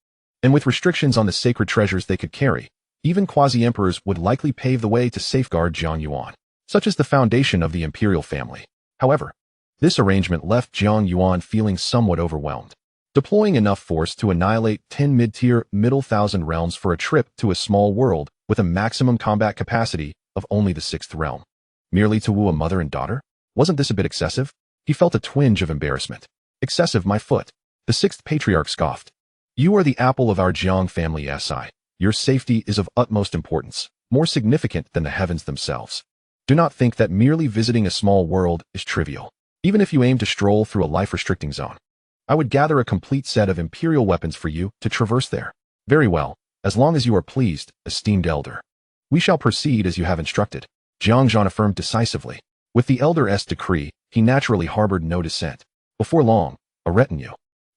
and with restrictions on the sacred treasures they could carry, even quasi-emperors would likely pave the way to safeguard Jiang Yuan, such as the foundation of the imperial family. However, this arrangement left Jiang Yuan feeling somewhat overwhelmed. Deploying enough force to annihilate 10 mid-tier middle thousand realms for a trip to a small world with a maximum combat capacity of only the sixth realm, merely to woo a mother and daughter? Wasn't this a bit excessive? He felt a twinge of embarrassment. Excessive, my foot. The sixth patriarch scoffed. You are the apple of our Jiang family, Si. Your safety is of utmost importance, more significant than the heavens themselves. Do not think that merely visiting a small world is trivial. Even if you aim to stroll through a life-restricting zone, I would gather a complete set of Imperial weapons for you to traverse there. Very well, as long as you are pleased, esteemed elder. We shall proceed as you have instructed. Jiang Yuan affirmed decisively. With the elder's decree, he naturally harbored no dissent. Before long, a retinue,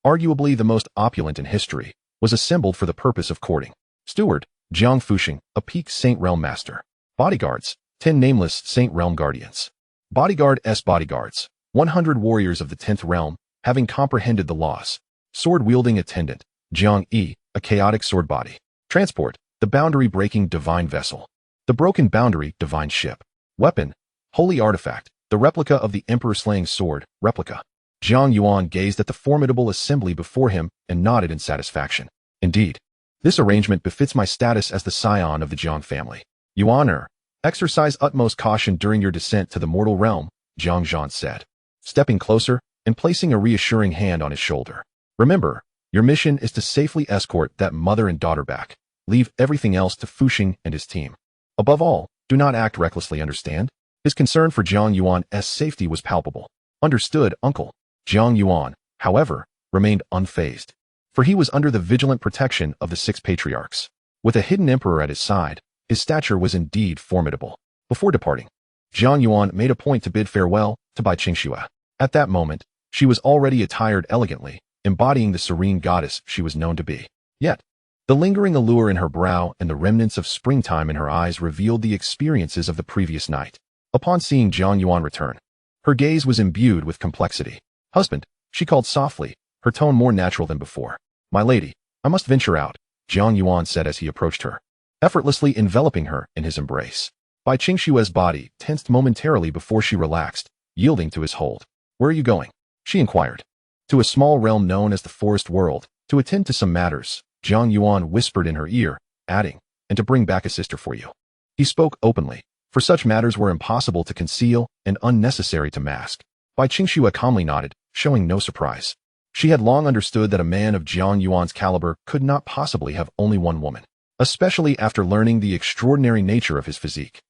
arguably the most opulent in history, was assembled for the purpose of courting. Steward, Jiang Fuxing, a peak Saint Realm master. Bodyguards, 10 nameless Saint Realm guardians. Bodyguards, 100 warriors of the 10th realm, having comprehended the laws. Sword-wielding attendant, Jiang Yi, a chaotic sword body. Transport, the boundary-breaking divine vessel. The broken boundary, divine ship. Weapon, holy artifact, the replica of the emperor-slaying sword, replica. Jiang Yuan gazed at the formidable assembly before him and nodded in satisfaction. Indeed, this arrangement befits my status as the scion of the Jiang family. Yuan, exercise utmost caution during your descent to the mortal realm, Jiang Yuan said, stepping closer and placing a reassuring hand on his shoulder. Remember, your mission is to safely escort that mother and daughter back. Leave everything else to Fuxing and his team. Above all, do not act recklessly, understand? His concern for Jiang Yuan's safety was palpable. Understood, uncle. Jiang Yuan, however, remained unfazed, for he was under the vigilant protection of the six patriarchs. With a hidden emperor at his side, his stature was indeed formidable. Before departing, Jiang Yuan made a point to bid farewell to Bai Qingxue. At that moment, she was already attired elegantly, embodying the serene goddess she was known to be. Yet, the lingering allure in her brow and the remnants of springtime in her eyes revealed the experiences of the previous night. Upon seeing Jiang Yuan return, her gaze was imbued with complexity. Husband, she called softly, her tone more natural than before. My lady, I must venture out, Jiang Yuan said as he approached her, effortlessly enveloping her in his embrace. Bai Qingxue's body tensed momentarily before she relaxed, yielding to his hold. Where are you going? She inquired. To a small realm known as the Forest World, to attend to some matters, Jiang Yuan whispered in her ear, adding, and to bring back a sister for you. He spoke openly, for such matters were impossible to conceal and unnecessary to mask. Bai Qingxue calmly nodded, showing no surprise. She had long understood that a man of Jiang Yuan's caliber could not possibly have only one woman, especially after learning the extraordinary nature of his physique.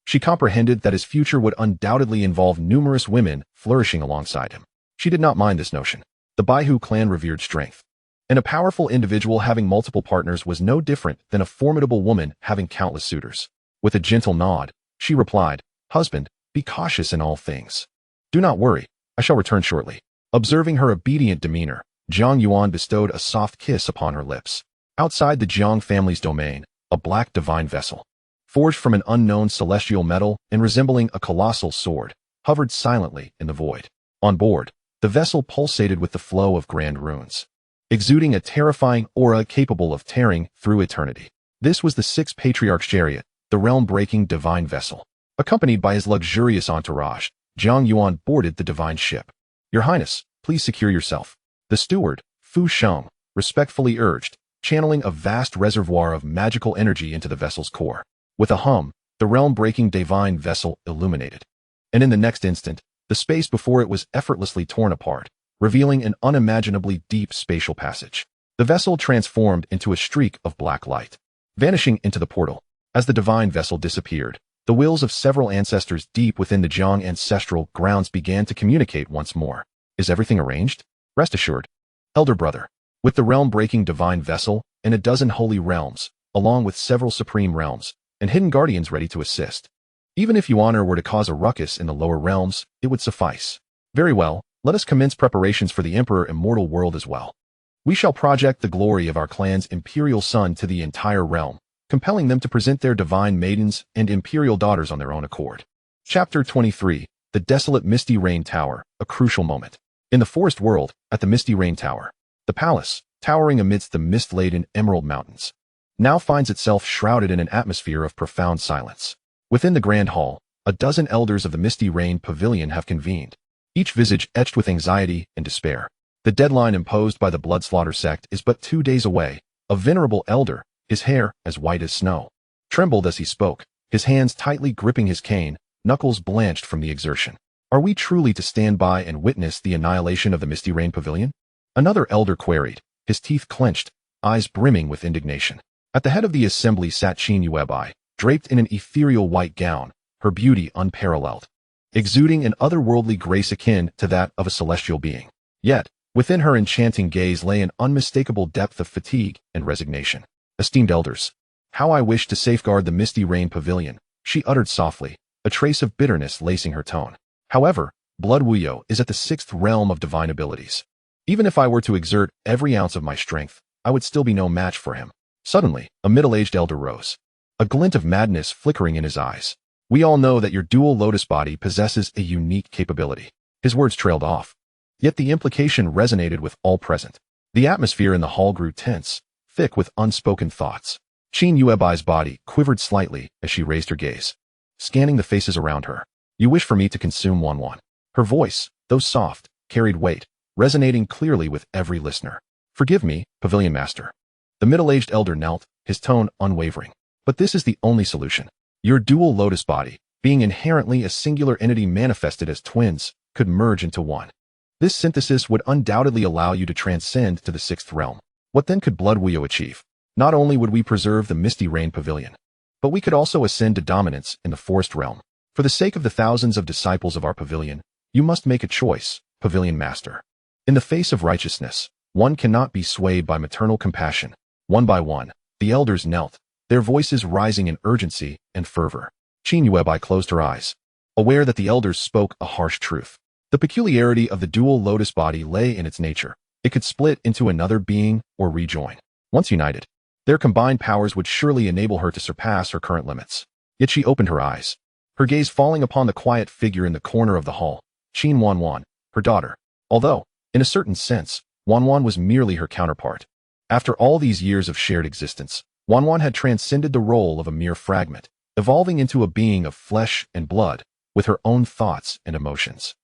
She comprehended that his future would undoubtedly involve numerous women flourishing alongside him. She did not mind this notion. The Baihu clan revered strength, and a powerful individual having multiple partners was no different than a formidable woman having countless suitors. With a gentle nod, she replied, Husband, be cautious in all things. Do not worry, I shall return shortly. Observing her obedient demeanor, Jiang Yuan bestowed a soft kiss upon her lips. Outside the Jiang family's domain, a black divine vessel, forged from an unknown celestial metal and resembling a colossal sword, hovered silently in the void. On board, the vessel pulsated with the flow of grand runes, exuding a terrifying aura capable of tearing through eternity. This was the sixth patriarch's chariot, the realm-breaking divine vessel. Accompanied by his luxurious entourage, Jiang Yuan boarded the divine ship. Your Highness, please secure yourself. The steward, Fu Sheng, respectfully urged, channeling a vast reservoir of magical energy into the vessel's core. With a hum, the realm-breaking divine vessel illuminated. And in the next instant, the space before it was effortlessly torn apart, revealing an unimaginably deep spatial passage. The vessel transformed into a streak of black light, vanishing into the portal. As the divine vessel disappeared, the wills of several ancestors deep within the Jiang ancestral grounds began to communicate once more. Is everything arranged? Rest assured, elder brother. With the realm-breaking divine vessel and a dozen holy realms, along with several supreme realms, and hidden guardians ready to assist. Even if Yuan were to cause a ruckus in the lower realms, it would suffice. Very well, let us commence preparations for the Emperor Immortal world as well. We shall project the glory of our clan's imperial son to the entire realm, compelling them to present their divine maidens and imperial daughters on their own accord. Chapter 23. The Desolate Misty Rain Tower, a crucial moment. In the forest world, at the Misty Rain Tower, the palace, towering amidst the mist-laden Emerald Mountains, now finds itself shrouded in an atmosphere of profound silence. Within the grand hall, a dozen elders of the Misty Rain Pavilion have convened, each visage etched with anxiety and despair. The deadline imposed by the Bloodslaughter sect is but 2 days away. A venerable elder, his hair as white as snow, trembled as he spoke, his hands tightly gripping his cane, knuckles blanched from the exertion. Are we truly to stand by and witness the annihilation of the Misty Rain Pavilion? Another elder queried, his teeth clenched, eyes brimming with indignation. At the head of the assembly sat Jiang Yuan, draped in an ethereal white gown, her beauty unparalleled, exuding an otherworldly grace akin to that of a celestial being. Yet, within her enchanting gaze lay an unmistakable depth of fatigue and resignation. Esteemed elders, how I wish to safeguard the Misty Rain Pavilion, she uttered softly, a trace of bitterness lacing her tone. However, Blood Wuyo is at the 6th realm of divine abilities. Even if I were to exert every ounce of my strength, I would still be no match for him. Suddenly, a middle-aged elder rose, a glint of madness flickering in his eyes. We all know that your dual lotus body possesses a unique capability. His words trailed off. Yet the implication resonated with all present. The atmosphere in the hall grew tense, thick with unspoken thoughts. Jiang Yuan's body quivered slightly as she raised her gaze, scanning the faces around her. You wish for me to consume Yuan. Her voice, though soft, carried weight, resonating clearly with every listener. Forgive me, Pavilion Master. The middle-aged elder knelt, his tone unwavering. But this is the only solution. Your dual lotus body, being inherently a singular entity manifested as twins, could merge into one. This synthesis would undoubtedly allow you to transcend to the 6th realm. What then could Blood Wuyo achieve? Not only would we preserve the Misty Rain Pavilion, but we could also ascend to dominance in the forest realm. For the sake of the thousands of disciples of our pavilion, you must make a choice, Pavilion Master. In the face of righteousness, one cannot be swayed by maternal compassion. One by one, the elders knelt, their voices rising in urgency and fervor. Jiang Yuan closed her eyes, aware that the elders spoke a harsh truth. The peculiarity of the dual lotus body lay in its nature. It could split into another being or rejoin. Once united, their combined powers would surely enable her to surpass her current limits. Yet she opened her eyes, her gaze falling upon the quiet figure in the corner of the hall, Jiang Yuan, her daughter. Although, in a certain sense, Yuan was merely her counterpart. After all these years of shared existence, Yuan had transcended the role of a mere fragment, evolving into a being of flesh and blood, with her own thoughts and emotions.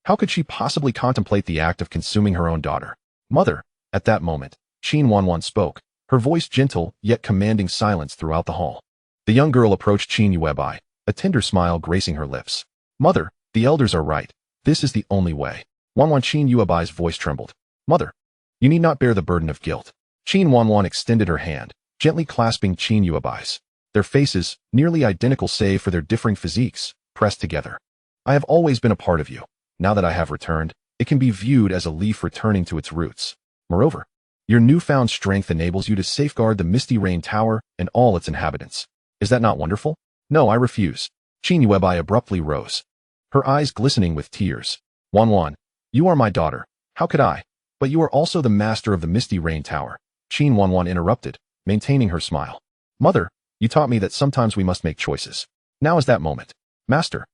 How could she possibly contemplate the act of consuming her own daughter? Mother, at that moment, Jiang Yuan spoke, her voice gentle yet commanding silence throughout the hall. The young girl approached Jiang Yuan, a tender smile gracing her lips. Mother, the elders are right. This is the only way. Jiang Yuan's voice trembled. Mother, you need not bear the burden of guilt. Jiang Yuan extended her hand, gently clasping Jiang Yuan's. Their faces, nearly identical save for their differing physiques, pressed together. I have always been a part of you. Now that I have returned, it can be viewed as a leaf returning to its roots. Moreover, your newfound strength enables you to safeguard the Misty Rain Tower and all its inhabitants. Is that not wonderful? No, I refuse. Jiang Yuan abruptly rose, her eyes glistening with tears. Yuan, you are my daughter. How could I? But you are also the master of the Misty Rain Tower. Jiang Yuan interrupted, maintaining her smile. Mother, you taught me that sometimes we must make choices. Now is that moment. Master,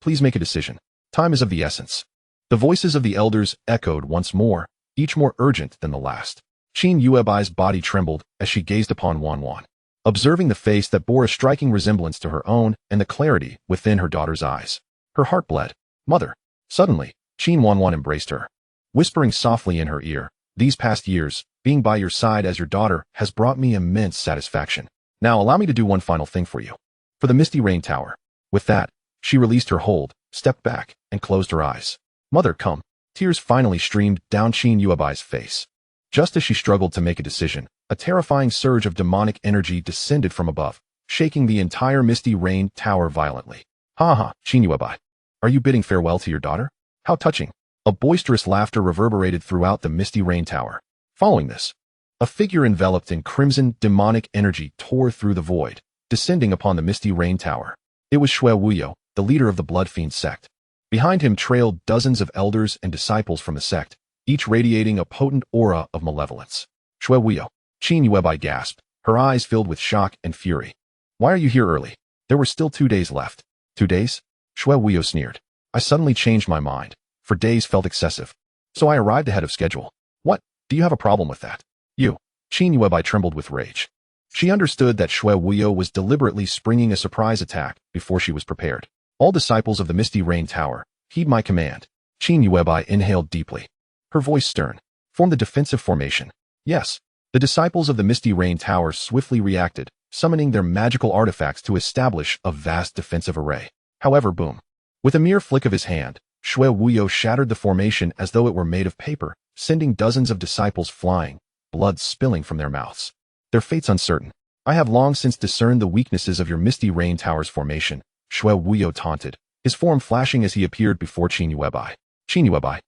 please make a decision. Time is of the essence. The voices of the elders echoed once more, each more urgent than the last. Jiang Yuan's body trembled as she gazed upon Yuan, observing the face that bore a striking resemblance to her own and the clarity within her daughter's eyes. Her heart bled. Mother. Suddenly, Jiang Yuan embraced her, whispering softly in her ear, these past years, being by your side as your daughter has brought me immense satisfaction. Now allow me to do one final thing for you. For the Misty Rain Tower. With that, she released her hold, stepped back, and closed her eyes. Mother, come. Tears finally streamed down Jiang Yuan's face. Just as she struggled to make a decision, a terrifying surge of demonic energy descended from above, shaking the entire Misty Rain Tower violently. Ha ha, Jiang Yuan. Are you bidding farewell to your daughter? How touching. A boisterous laughter reverberated throughout the Misty Rain Tower. Following this, A figure enveloped in crimson demonic energy tore through the void, descending upon the misty rain tower. It was Shui Wuyo, the leader of the Blood Fiend sect. Behind him trailed dozens of elders and disciples from the sect, each radiating a potent aura of malevolence. Shui Wuyo. Qin Yuebai gasped, her eyes filled with shock and fury. Why are you here early? There were still 2 days left. 2 days? Shui Wuyo sneered. I suddenly changed my mind, for days felt excessive. So I arrived ahead of schedule. What? Do you have a problem with that? You. Qin Yuebai trembled with rage. She understood that Shui Wuyo was deliberately springing a surprise attack before she was prepared. All disciples of the Misty Rain Tower, heed my command. Qin Yuebai inhaled deeply. Her voice stern. Form the defensive formation. Yes. The disciples of the Misty Rain Tower swiftly reacted, summoning their magical artifacts to establish a vast defensive array. However, boom. With a mere flick of his hand, Shui Wuyo shattered the formation as though it were made of paper, sending dozens of disciples flying, blood spilling from their mouths. Their fate's uncertain. I have long since discerned the weaknesses of your Misty Rain Tower's formation, Shui Wuyo taunted, his form flashing as he appeared before Qin Yuebai. Qin Yuebai,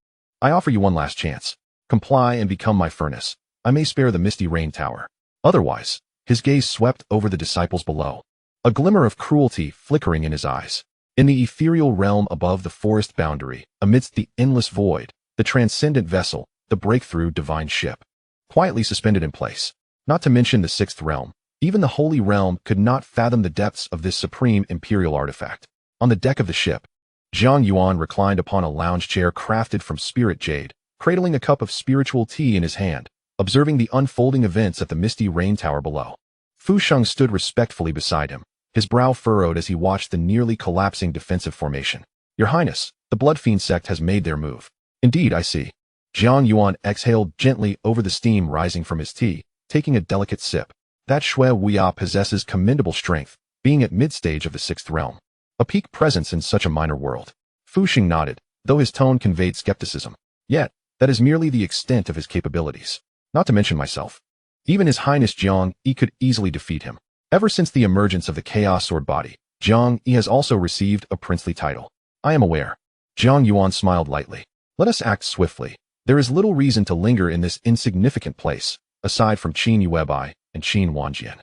I offer you one last chance. Comply and become my furnace. I may spare the Misty Rain Tower. Otherwise, his gaze swept over the disciples below, a glimmer of cruelty flickering in his eyes. In the ethereal realm above the forest boundary, amidst the endless void, the transcendent vessel, the breakthrough divine ship, quietly suspended in place. Not to mention the sixth realm, even the Holy Realm could not fathom the depths of this supreme imperial artifact. On the deck of the ship, Jiang Yuan reclined upon a lounge chair crafted from spirit jade, cradling a cup of spiritual tea in his hand, observing the unfolding events at the Misty Rain Tower below. Fu Sheng stood respectfully beside him, his brow furrowed as he watched the nearly collapsing defensive formation. Your Highness, the Blood Fiend sect has made their move. Indeed, I see. Jiang Yuan exhaled gently over the steam rising from his tea, taking a delicate sip. That Shui Wuya possesses commendable strength, being at mid-stage of the sixth realm. A peak presence in such a minor world. Fu Sheng nodded, though his tone conveyed skepticism. Yet, that is merely the extent of his capabilities. Not to mention myself. Even His Highness Jiang Yi could easily defeat him. Ever since the emergence of the Chaos Sword body, Jiang Yi has also received a princely title. I am aware. Jiang Yuan smiled lightly. Let us act swiftly. There is little reason to linger in this insignificant place, aside from Qin Yuebai and Qin Wanjian.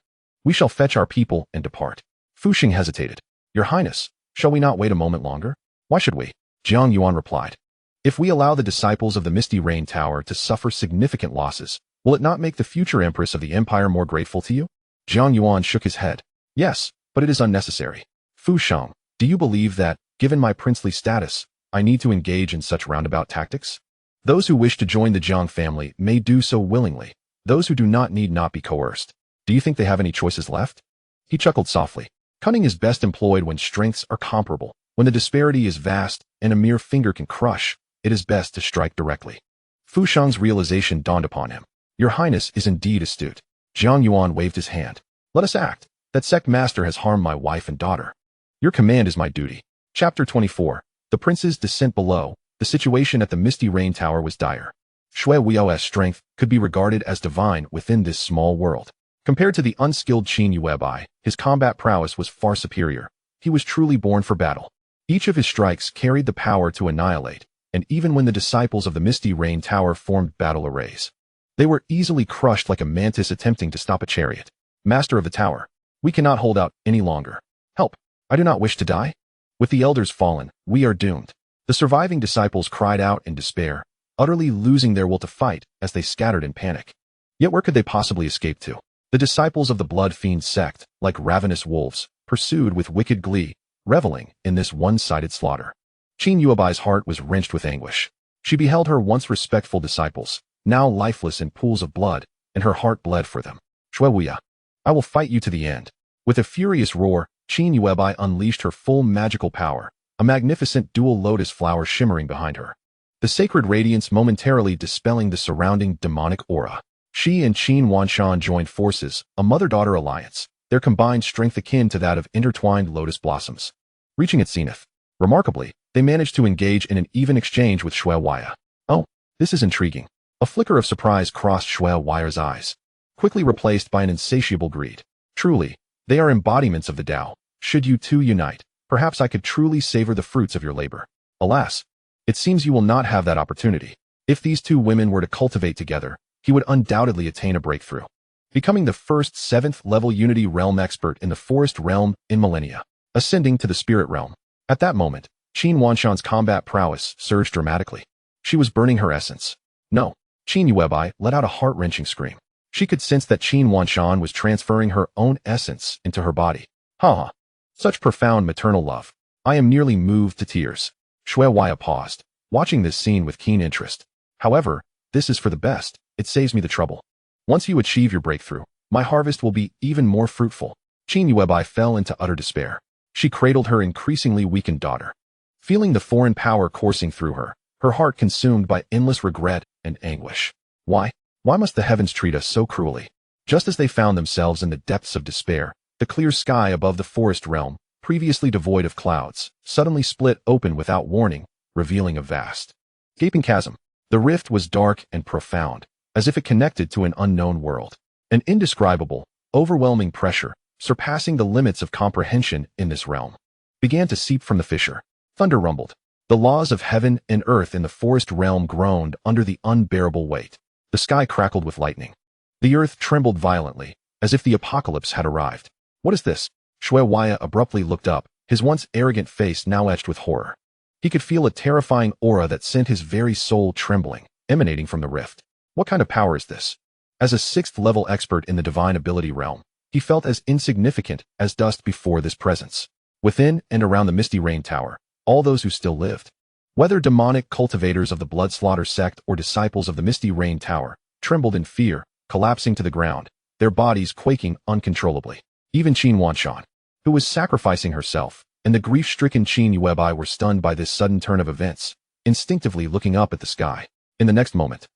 We shall fetch our people and depart. Fu Sheng hesitated. Your Highness, shall we not wait a moment longer? Why should we? Jiang Yuan replied. If we allow the disciples of the Misty Rain Tower to suffer significant losses, will it not make the future empress of the empire more grateful to you? Jiang Yuan shook his head. Yes, but it is unnecessary. Fu Sheng, do you believe that, given my princely status, I need to engage in such roundabout tactics? Those who wish to join the Jiang family may do so willingly. Those who do not need not be coerced. Do you think they have any choices left? He chuckled softly. Cunning is best employed when strengths are comparable. When the disparity is vast and a mere finger can crush, it is best to strike directly. Fu Sheng's realization dawned upon him. Your Highness is indeed astute. Jiang Yuan waved his hand. Let us act. That sect master has harmed my wife and daughter. Your command is my duty. Chapter 24. The prince's descent below. The situation at the Misty Rain Tower was dire. Shui Wuyo's strength could be regarded as divine within this small world. Compared to the unskilled Qin Yuebai, his combat prowess was far superior. He was truly born for battle. Each of his strikes carried the power to annihilate, and even when the disciples of the Misty Rain Tower formed battle arrays, they were easily crushed like a mantis attempting to stop a chariot. Master of the tower, we cannot hold out any longer. Help! I do not wish to die. With the elders fallen, we are doomed. The surviving disciples cried out in despair, utterly losing their will to fight as they scattered in panic. Yet where could they possibly escape to? The disciples of the Blood Fiend sect, like ravenous wolves, pursued with wicked glee, reveling in this one-sided slaughter. Qin Yuebai's heart was wrenched with anguish. She beheld her once respectful disciples, now lifeless in pools of blood, and her heart bled for them. Shui Wuya, I will fight you to the end. With a furious roar, Qin Yuebai unleashed her full magical power, a magnificent dual lotus flower shimmering behind her. The sacred radiance momentarily dispelling the surrounding demonic aura. She and Qin Wanshan joined forces, a mother-daughter alliance, their combined strength akin to that of intertwined lotus blossoms. Reaching its zenith, remarkably, they managed to engage in an even exchange with Shui Wuya. Oh, this is intriguing. A flicker of surprise crossed Shui Wuya's eyes, quickly replaced by an insatiable greed. Truly, they are embodiments of the Tao. Should you two unite, perhaps I could truly savor the fruits of your labor. Alas, it seems you will not have that opportunity. If these two women were to cultivate together, he would undoubtedly attain a breakthrough, becoming the first 7th-level Unity Realm expert in the Forest Realm in millennia, ascending to the Spirit Realm. At that moment, Qin Wanshan's combat prowess surged dramatically. She was burning her essence. No. Qin Yuan let out a heart-wrenching scream. She could sense that Qin Wanshan was transferring her own essence into her body. Ha! Such profound maternal love. I am nearly moved to tears. Shui Waya paused, watching this scene with keen interest. However, this is for the best. It saves me the trouble. Once you achieve your breakthrough, my harvest will be even more fruitful. Qin Yuan fell into utter despair. She cradled her increasingly weakened daughter. Feeling the foreign power coursing through her, her heart consumed by endless regret and anguish. Why? Why must the heavens treat us so cruelly? Just as they found themselves in the depths of despair, the clear sky above the forest realm, previously devoid of clouds, suddenly split open without warning, revealing a vast, gaping chasm. The rift was dark and profound, as if it connected to an unknown world. An indescribable, overwhelming pressure, surpassing the limits of comprehension in this realm, began to seep from the fissure. Thunder rumbled. The laws of heaven and earth in the forest realm groaned under the unbearable weight. The sky crackled with lightning. The earth trembled violently, as if the apocalypse had arrived. What is this? Shui Waya abruptly looked up, his once arrogant face now etched with horror. He could feel a terrifying aura that sent his very soul trembling, emanating from the rift. What kind of power is this? As a 6th-level expert in the divine ability realm, he felt as insignificant as dust before this presence. Within and around the Misty Rain Tower, all those who still lived, whether demonic cultivators of the Blood Slaughter sect or disciples of the Misty Rain Tower, trembled in fear, collapsing to the ground, their bodies quaking uncontrollably. Even Qin Wanshan, who was sacrificing herself, and the grief-stricken Qin Yuan were stunned by this sudden turn of events, instinctively looking up at the sky. In the next moment,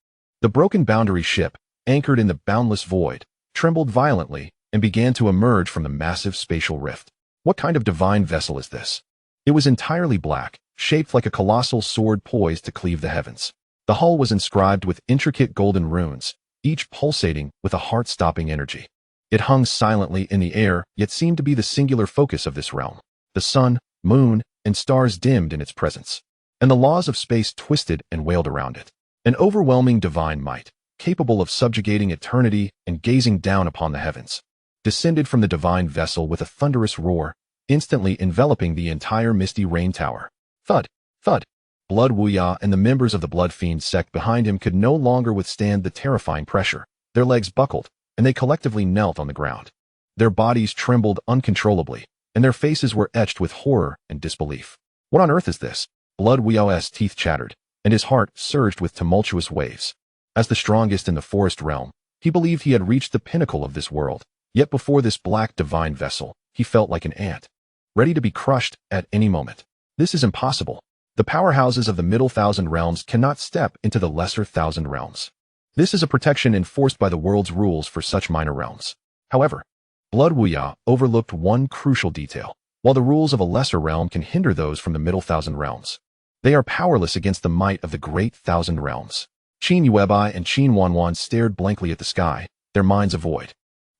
the broken boundary ship, anchored in the boundless void, trembled violently and began to emerge from the massive spatial rift. What kind of divine vessel is this? It was entirely black, shaped like a colossal sword poised to cleave the heavens. The hull was inscribed with intricate golden runes, each pulsating with a heart-stopping energy. It hung silently in the air, yet seemed to be the singular focus of this realm. The sun, moon, and stars dimmed in its presence, and the laws of space twisted and wailed around it. An overwhelming divine might, capable of subjugating eternity and gazing down upon the heavens, descended from the divine vessel with a thunderous roar, instantly enveloping the entire Misty Rain Tower. Thud! Thud! Blood Wuya and the members of the Blood Fiend sect behind him could no longer withstand the terrifying pressure. Their legs buckled, and they collectively knelt on the ground. Their bodies trembled uncontrollably, and their faces were etched with horror and disbelief. What on earth is this? Blood Wuya's teeth chattered, and his heart surged with tumultuous waves. As the strongest in the forest realm, he believed he had reached the pinnacle of this world, yet before this black divine vessel, he felt like an ant, ready to be crushed at any moment. This is impossible. The powerhouses of the Middle Thousand Realms cannot step into the Lesser Thousand Realms. This is a protection enforced by the world's rules for such minor realms. However, Blood Wuya overlooked one crucial detail. While the rules of a lesser realm can hinder those from the Middle Thousand Realms, they are powerless against the might of the Great Thousand Realms. Qin Yuan and Qin Wanwan stared blankly at the sky, their minds a void,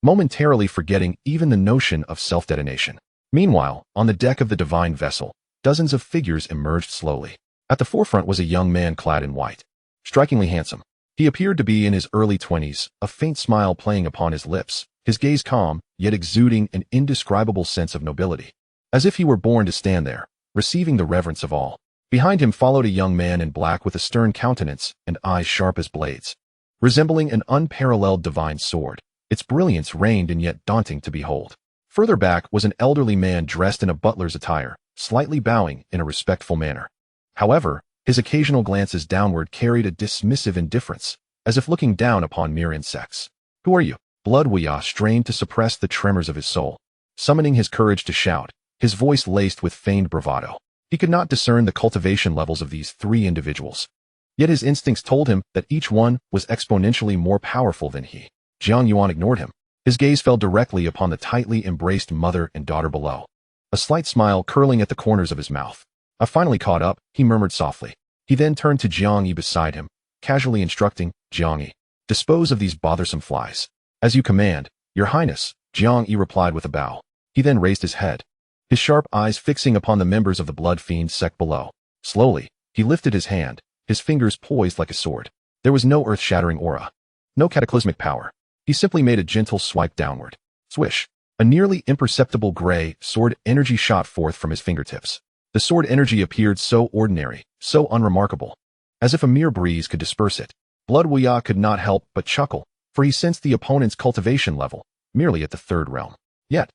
momentarily forgetting even the notion of self-detonation. Meanwhile, on the deck of the divine vessel, dozens of figures emerged slowly. At the forefront was a young man clad in white, strikingly handsome. He appeared to be in his early 20s, a faint smile playing upon his lips, his gaze calm, yet exuding an indescribable sense of nobility, as if he were born to stand there, receiving the reverence of all. Behind him followed a young man in black with a stern countenance and eyes sharp as blades, resembling an unparalleled divine sword. Its brilliance reigned and yet daunting to behold. Further back was an elderly man dressed in a butler's attire, slightly bowing in a respectful manner. However, his occasional glances downward carried a dismissive indifference, as if looking down upon mere insects. Who are you? Blood Wuya strained to suppress the tremors of his soul, summoning his courage to shout, his voice laced with feigned bravado. He could not discern the cultivation levels of these three individuals, yet his instincts told him that each one was exponentially more powerful than he. Jiang Yuan ignored him. His gaze fell directly upon the tightly embraced mother and daughter below, a slight smile curling at the corners of his mouth. I finally caught up, he murmured softly. He then turned to Jiang Yi beside him, casually instructing, Jiang Yi, dispose of these bothersome flies. As you command, Your Highness, Jiang Yi replied with a bow. He then raised his head, his sharp eyes fixing upon the members of the Blood Fiend sect below. Slowly, he lifted his hand, his fingers poised like a sword. There was no earth-shattering aura, No cataclysmic power. He simply made a gentle swipe downward. Swish. A nearly imperceptible gray sword energy shot forth from his fingertips. The sword energy appeared so ordinary, so unremarkable, as if a mere breeze could disperse it. Blood Wuya could not help but chuckle, for he sensed the opponent's cultivation level, merely at the third realm. Yet,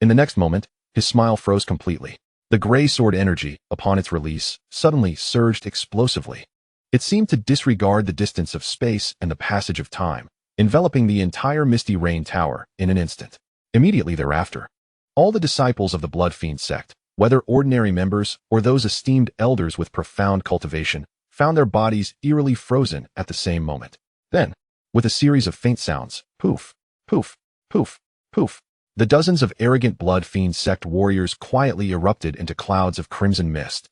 in the next moment, his smile froze completely. The gray sword energy, upon its release, suddenly surged explosively. It seemed to disregard the distance of space and the passage of time, enveloping the entire Misty Rain Tower in an instant. Immediately thereafter, all the disciples of the Blood Fiend sect, whether ordinary members or those esteemed elders with profound cultivation, found their bodies eerily frozen at the same moment. Then, with a series of faint sounds, poof, poof, poof, poof, the dozens of arrogant Blood Fiend sect warriors quietly erupted into clouds of crimson mist,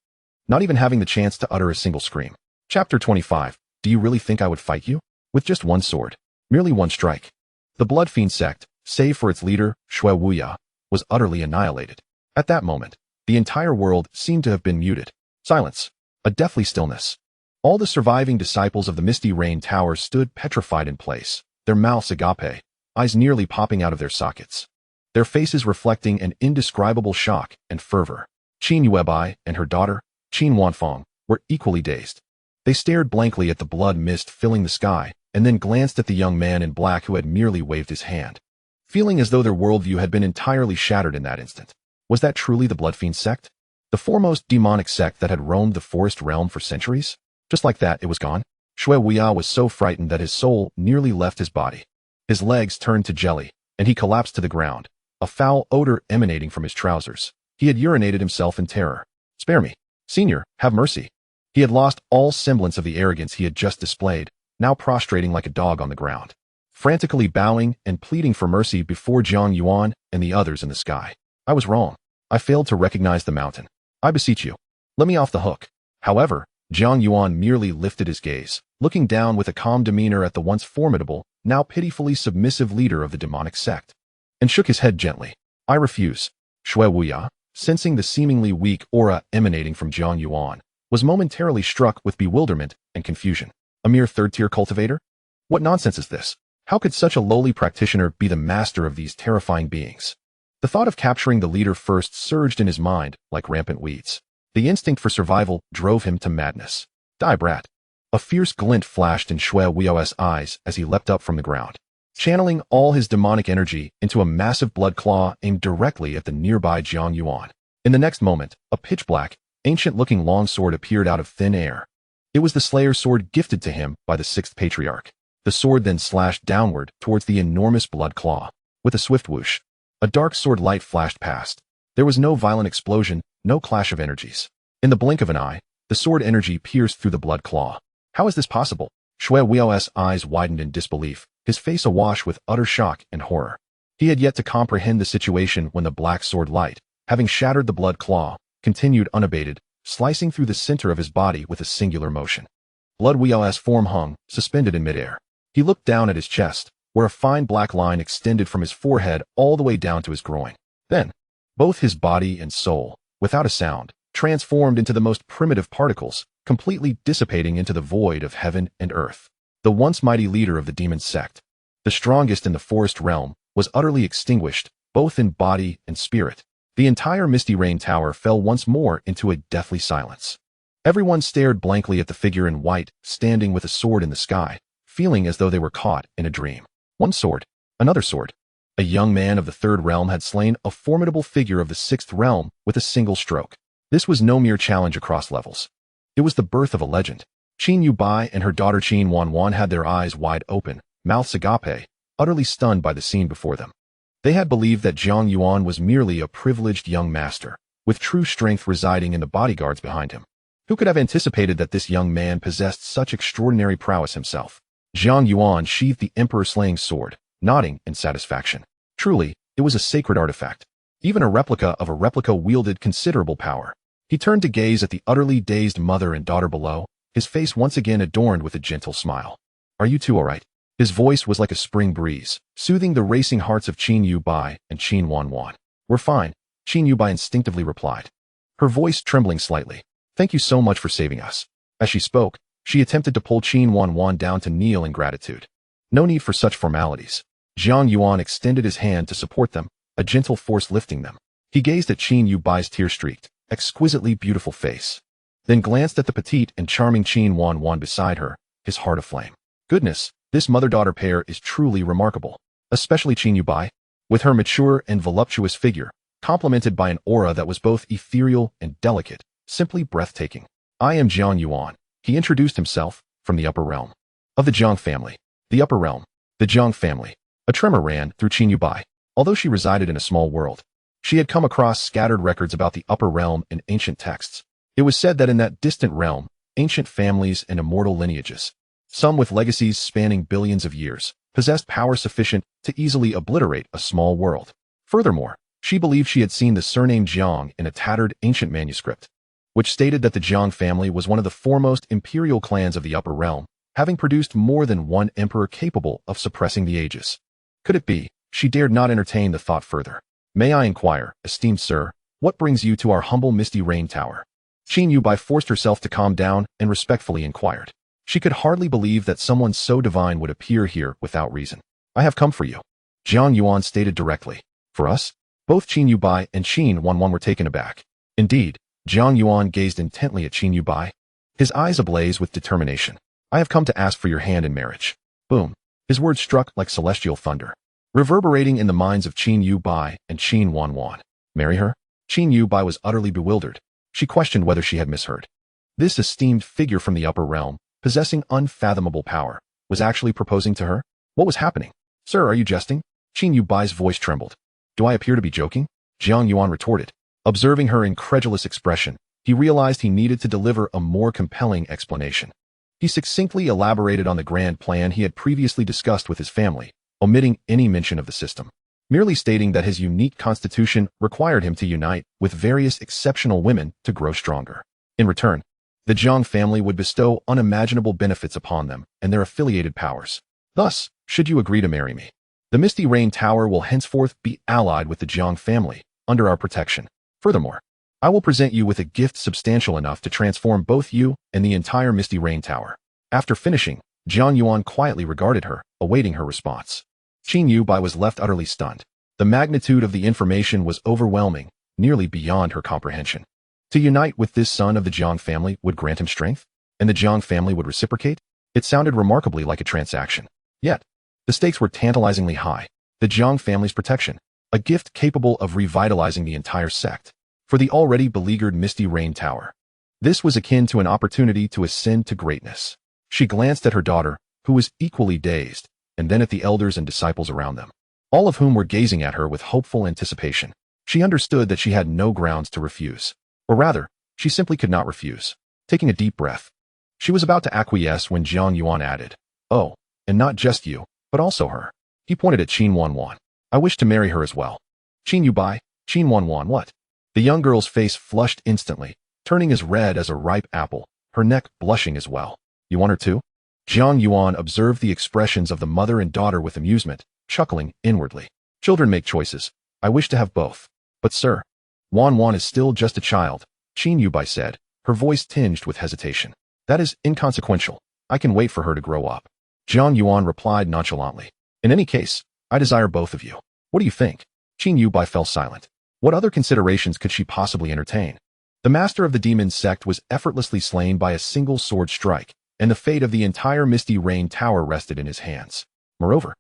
not even having the chance to utter a single scream. Chapter 25. Do you really think I would fight you? With just one sword. Merely one strike. The Blood Fiend sect, save for its leader, Shui Wuya, was utterly annihilated. At that moment, the entire world seemed to have been muted. Silence. A deathly stillness. All the surviving disciples of the Misty Rain Tower stood petrified in place, their mouths agape, eyes nearly popping out of their sockets, their faces reflecting an indescribable shock and fervor. Qin Yuebai and her daughter, Qin Wanfeng, were equally dazed. They stared blankly at the blood mist filling the sky, and then glanced at the young man in black who had merely waved his hand, feeling as though their worldview had been entirely shattered in that instant. Was that truly the Blood Fiend sect? The foremost demonic sect that had roamed the forest realm for centuries? Just like that, it was gone. Shui Wuya was so frightened that his soul nearly left his body. His legs turned to jelly, and he collapsed to the ground, a foul odor emanating from his trousers. He had urinated himself in terror. Spare me. Senior, have mercy. He had lost all semblance of the arrogance he had just displayed, now prostrating like a dog on the ground, frantically bowing and pleading for mercy before Jiang Yuan and the others in the sky. I was wrong. I failed to recognize the mountain. I beseech you, let me off the hook. However, Jiang Yuan merely lifted his gaze, looking down with a calm demeanor at the once formidable, now pitifully submissive leader of the demonic sect, and shook his head gently. I refuse. Shui Wuya, sensing the seemingly weak aura emanating from Jiang Yuan, was momentarily struck with bewilderment and confusion. A mere third-tier cultivator? What nonsense is this? How could such a lowly practitioner be the master of these terrifying beings? The thought of capturing the leader first surged in his mind like rampant weeds. The instinct for survival drove him to madness. Die, brat. A fierce glint flashed in Shui Wuya's eyes as he leapt up from the ground, channeling all his demonic energy into a massive blood claw aimed directly at the nearby Jiang Yuan. In the next moment, a pitch-black, ancient-looking longsword appeared out of thin air. It was the Slayer's sword gifted to him by the sixth patriarch. The sword then slashed downward towards the enormous blood claw. With a swift whoosh, a dark sword light flashed past. There was no violent explosion, no clash of energies. In the blink of an eye, the sword energy pierced through the blood claw. How is this possible? Shui Wuya's eyes widened in disbelief, his face awash with utter shock and horror. He had yet to comprehend the situation when the black sword light, having shattered the blood claw, continued unabated, slicing through the center of his body with a singular motion. Blood Wuya's form hung, suspended in midair. He looked down at his chest, where a fine black line extended from his forehead all the way down to his groin. Then, both his body and soul, without a sound, transformed into the most primitive particles, completely dissipating into the void of heaven and earth. The once mighty leader of the demon sect, the strongest in the forest realm, was utterly extinguished, both in body and spirit. The entire Misty Rain Tower fell once more into a deathly silence. Everyone stared blankly at the figure in white, standing with a sword in the sky, feeling as though they were caught in a dream. One sword, another sword. A young man of the third realm had slain a formidable figure of the sixth realm with a single stroke. This was no mere challenge across levels. It was the birth of a legend. Qin Yubai and her daughter Qin Wanwan had their eyes wide open, mouths agape, utterly stunned by the scene before them. They had believed that Jiang Yuan was merely a privileged young master, with true strength residing in the bodyguards behind him. Who could have anticipated that this young man possessed such extraordinary prowess himself? Jiang Yuan sheathed the emperor-slaying sword, nodding in satisfaction. Truly, it was a sacred artifact. Even a replica of a replica wielded considerable power. He turned to gaze at the utterly dazed mother and daughter below, his face once again adorned with a gentle smile. Are you two all right? His voice was like a spring breeze, soothing the racing hearts of Qin Yubai and Qin Wanwan. We're fine, Qin Yubai instinctively replied, her voice trembling slightly. Thank you so much for saving us. As she spoke, she attempted to pull Qin Wanwan down to kneel in gratitude. No need for such formalities. Jiang Yuan extended his hand to support them, a gentle force lifting them. He gazed at Qin Yubai's tear-streaked, exquisitely beautiful face, then glanced at the petite and charming Qin Wan beside her, his heart aflame. Goodness, this mother-daughter pair is truly remarkable, especially Qin Yubai, with her mature and voluptuous figure, complemented by an aura that was both ethereal and delicate, simply breathtaking. I am Jiang Yuan, he introduced himself, from the upper realm. Of the Jiang family. The upper realm. The Jiang family. A tremor ran through Qin Yubai. Although she resided in a small world, she had come across scattered records about the upper realm in ancient texts. It was said that in that distant realm, ancient families and immortal lineages, some with legacies spanning billions of years, possessed power sufficient to easily obliterate a small world. Furthermore, she believed she had seen the surname Jiang in a tattered ancient manuscript, which stated that the Jiang family was one of the foremost imperial clans of the upper realm, having produced more than one emperor capable of suppressing the ages. Could it be? She dared not entertain the thought further. May I inquire, esteemed sir, what brings you to our humble Misty Rain Tower? Qin Yubai forced herself to calm down and respectfully inquired. She could hardly believe that someone so divine would appear here without reason. I have come for you, Jiang Yuan stated directly. For us? Both Qin Yubai and Qin Wan were taken aback. Indeed, Jiang Yuan gazed intently at Qin Yubai, his eyes ablaze with determination. I have come to ask for your hand in marriage. Boom. His words struck like celestial thunder, reverberating in the minds of Qin Yubai and Qin Wan. Marry her? Qin Yubai was utterly bewildered. She questioned whether she had misheard. This esteemed figure from the upper realm, possessing unfathomable power, was actually proposing to her? What was happening? Sir, are you jesting? Qin Yubai's voice trembled. Do I appear to be joking? Jiang Yuan retorted. Observing her incredulous expression, he realized he needed to deliver a more compelling explanation. He succinctly elaborated on the grand plan he had previously discussed with his family, omitting any mention of the system, merely stating that his unique constitution required him to unite with various exceptional women to grow stronger. In return, the Jiang family would bestow unimaginable benefits upon them and their affiliated powers. Thus, should you agree to marry me, the Misty Rain Tower will henceforth be allied with the Jiang family, under our protection. Furthermore, I will present you with a gift substantial enough to transform both you and the entire Misty Rain Tower. After finishing, Jiang Yuan quietly regarded her, awaiting her response. Qin Yubai was left utterly stunned. The magnitude of the information was overwhelming, nearly beyond her comprehension. To unite with this son of the Jiang family would grant him strength, and the Jiang family would reciprocate? It sounded remarkably like a transaction. Yet, the stakes were tantalizingly high. The Jiang family's protection, a gift capable of revitalizing the entire sect, for the already beleaguered Misty Rain Tower. This was akin to an opportunity to ascend to greatness. She glanced at her daughter, who was equally dazed, and then at the elders and disciples around them, all of whom were gazing at her with hopeful anticipation. She understood that she had no grounds to refuse. Or rather, she simply could not refuse. Taking a deep breath, she was about to acquiesce when Jiang Yuan added, "Oh, and not just you, but also her." He pointed at Qin Wan. "I wish to marry her as well." Qin Yubai, Qin Wan, what? The young girl's face flushed instantly, turning as red as a ripe apple, her neck blushing as well. You want her too? Jiang Yuan observed the expressions of the mother and daughter with amusement, chuckling inwardly. Children make choices. I wish to have both. But sir, Wan is still just a child, Qin Yubai said, her voice tinged with hesitation. That is inconsequential. I can wait for her to grow up. Jiang Yuan replied nonchalantly. In any case, I desire both of you. What do you think? Qin Yubai fell silent. What other considerations could she possibly entertain? The master of the demon sect was effortlessly slain by a single sword strike, and the fate of the entire Misty Rain Tower rested in his hands. Moreover,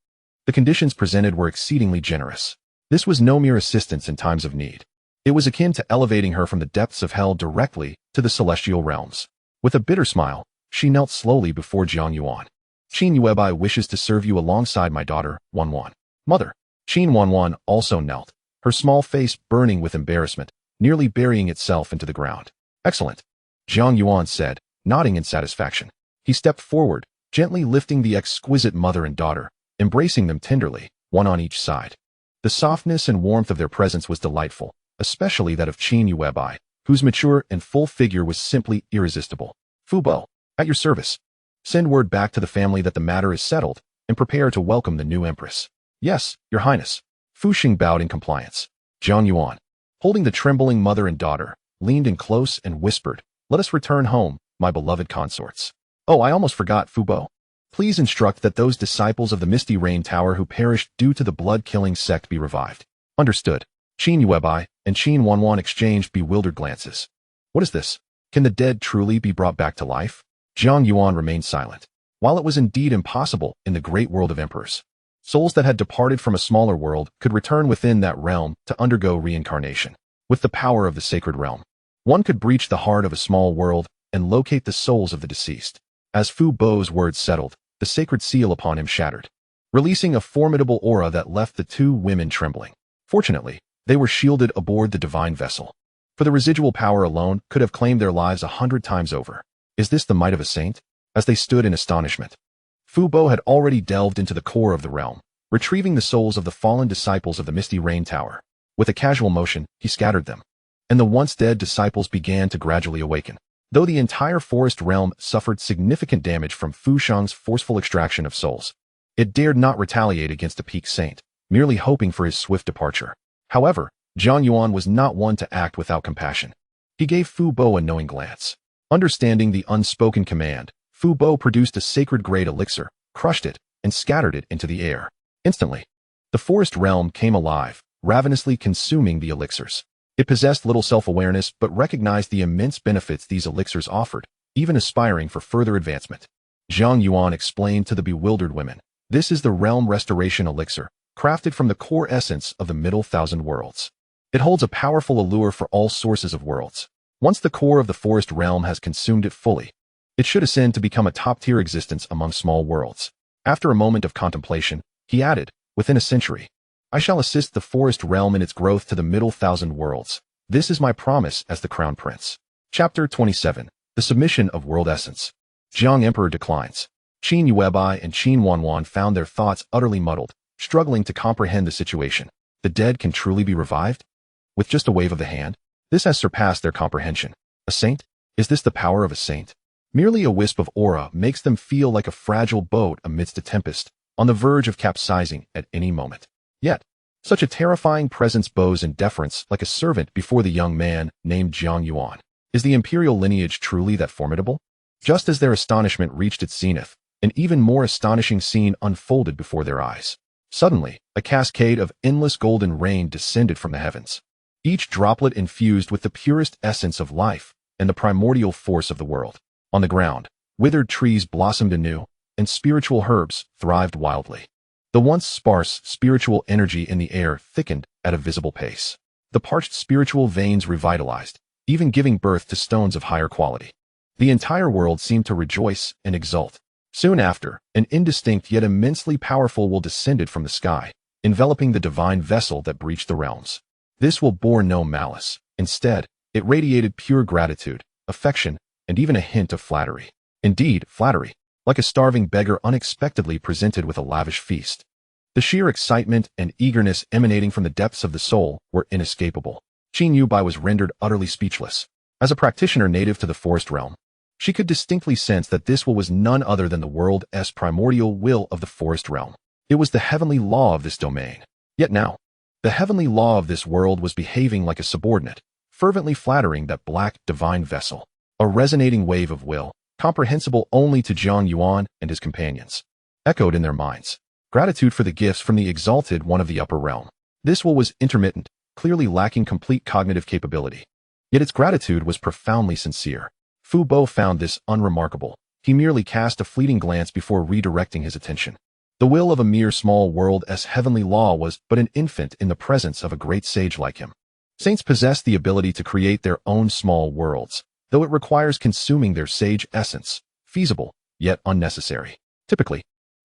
the conditions presented were exceedingly generous. This was no mere assistance in times of need. It was akin to elevating her from the depths of hell directly to the celestial realms. With a bitter smile, she knelt slowly before Jiang Yuan. Qin Yubai wishes to serve you alongside my daughter, Wan. Mother. Qin Wan also knelt, her small face burning with embarrassment, nearly burying itself into the ground. Excellent, Jiang Yuan said, nodding in satisfaction. He stepped forward, gently lifting the exquisite mother and daughter, embracing them tenderly, one on each side. The softness and warmth of their presence was delightful, especially that of Qin Yubai, whose mature and full figure was simply irresistible. Fu Bo, at your service. Send word back to the family that the matter is settled, and prepare to welcome the new empress. Yes, your highness. Fu Xing bowed in compliance. Jiang Yuan, holding the trembling mother and daughter, leaned in close and whispered, Let us return home, my beloved consorts. Oh, I almost forgot, Fu Bo. Please instruct that those disciples of the Misty Rain Tower who perished due to the blood-killing sect be revived. Understood. Jiang Yuan and Jiang Yuan exchanged bewildered glances. What is this? Can the dead truly be brought back to life? Jiang Yuan remained silent. While it was indeed impossible in the great world of emperors, souls that had departed from a smaller world could return within that realm to undergo reincarnation. With the power of the sacred realm, one could breach the heart of a small world and locate the souls of the deceased. As Fu Bo's words settled, the sacred seal upon him shattered, releasing a formidable aura that left the two women trembling. Fortunately, they were shielded aboard the divine vessel, for the residual power alone could have claimed their lives 100 times over. Is this the might of a saint? As they stood in astonishment, Fu Bo had already delved into the core of the realm, retrieving the souls of the fallen disciples of the Misty Rain Tower. With a casual motion, he scattered them, and the once dead disciples began to gradually awaken. Though the entire forest realm suffered significant damage from Fu Shang's forceful extraction of souls, it dared not retaliate against the peak saint, merely hoping for his swift departure. However, Jiang Yuan was not one to act without compassion. He gave Fu Bo a knowing glance. Understanding the unspoken command, Fu Bo produced a sacred-grade elixir, crushed it, and scattered it into the air. Instantly, the forest realm came alive, ravenously consuming the elixirs. It possessed little self-awareness but recognized the immense benefits these elixirs offered, even aspiring for further advancement. Jiang Yuan explained to the bewildered women, "This is the Realm Restoration Elixir, crafted from the core essence of the Middle Thousand Worlds. It holds a powerful allure for all sources of worlds. Once the core of the forest realm has consumed it fully, it should ascend to become a top-tier existence among small worlds." After a moment of contemplation, he added, "Within a century, I shall assist the forest realm in its growth to the Middle Thousand Worlds. This is my promise as the Crown Prince." Chapter 27. The Submission of World Essence. Jiang Emperor declines. Jiang Yuan and Jiang Yuan found their thoughts utterly muddled, struggling to comprehend the situation. The dead can truly be revived? With just a wave of the hand? This has surpassed their comprehension. A saint? Is this the power of a saint? Merely a wisp of aura makes them feel like a fragile boat amidst a tempest, on the verge of capsizing at any moment. Yet, such a terrifying presence bows in deference like a servant before the young man named Jiang Yuan. Is the imperial lineage truly that formidable? Just as their astonishment reached its zenith, an even more astonishing scene unfolded before their eyes. Suddenly, a cascade of endless golden rain descended from the heavens, each droplet infused with the purest essence of life and the primordial force of the world. On the ground, withered trees blossomed anew, and spiritual herbs thrived wildly. The once sparse spiritual energy in the air thickened at a visible pace. The parched spiritual veins revitalized, even giving birth to stones of higher quality. The entire world seemed to rejoice and exult. Soon after, an indistinct yet immensely powerful will descended from the sky, enveloping the divine vessel that breached the realms. This will bore no malice. Instead, it radiated pure gratitude, affection, and even a hint of flattery. Indeed, flattery, like a starving beggar unexpectedly presented with a lavish feast. The sheer excitement and eagerness emanating from the depths of the soul were inescapable. Jiang Yuan was rendered utterly speechless. As a practitioner native to the forest realm, she could distinctly sense that this will was none other than the world's primordial will of the forest realm. It was the heavenly law of this domain. Yet now, the heavenly law of this world was behaving like a subordinate, fervently flattering that black divine vessel. A resonating wave of will, comprehensible only to Jiang Yuan and his companions, echoed in their minds. Gratitude for the gifts from the exalted one of the upper realm. This will was intermittent, clearly lacking complete cognitive capability. Yet its gratitude was profoundly sincere. Fu Bo found this unremarkable. He merely cast a fleeting glance before redirecting his attention. The will of a mere small world's heavenly law was but an infant in the presence of a great sage like him. Saints possess the ability to create their own small worlds, though it requires consuming their sage essence, feasible, yet unnecessary. Typically,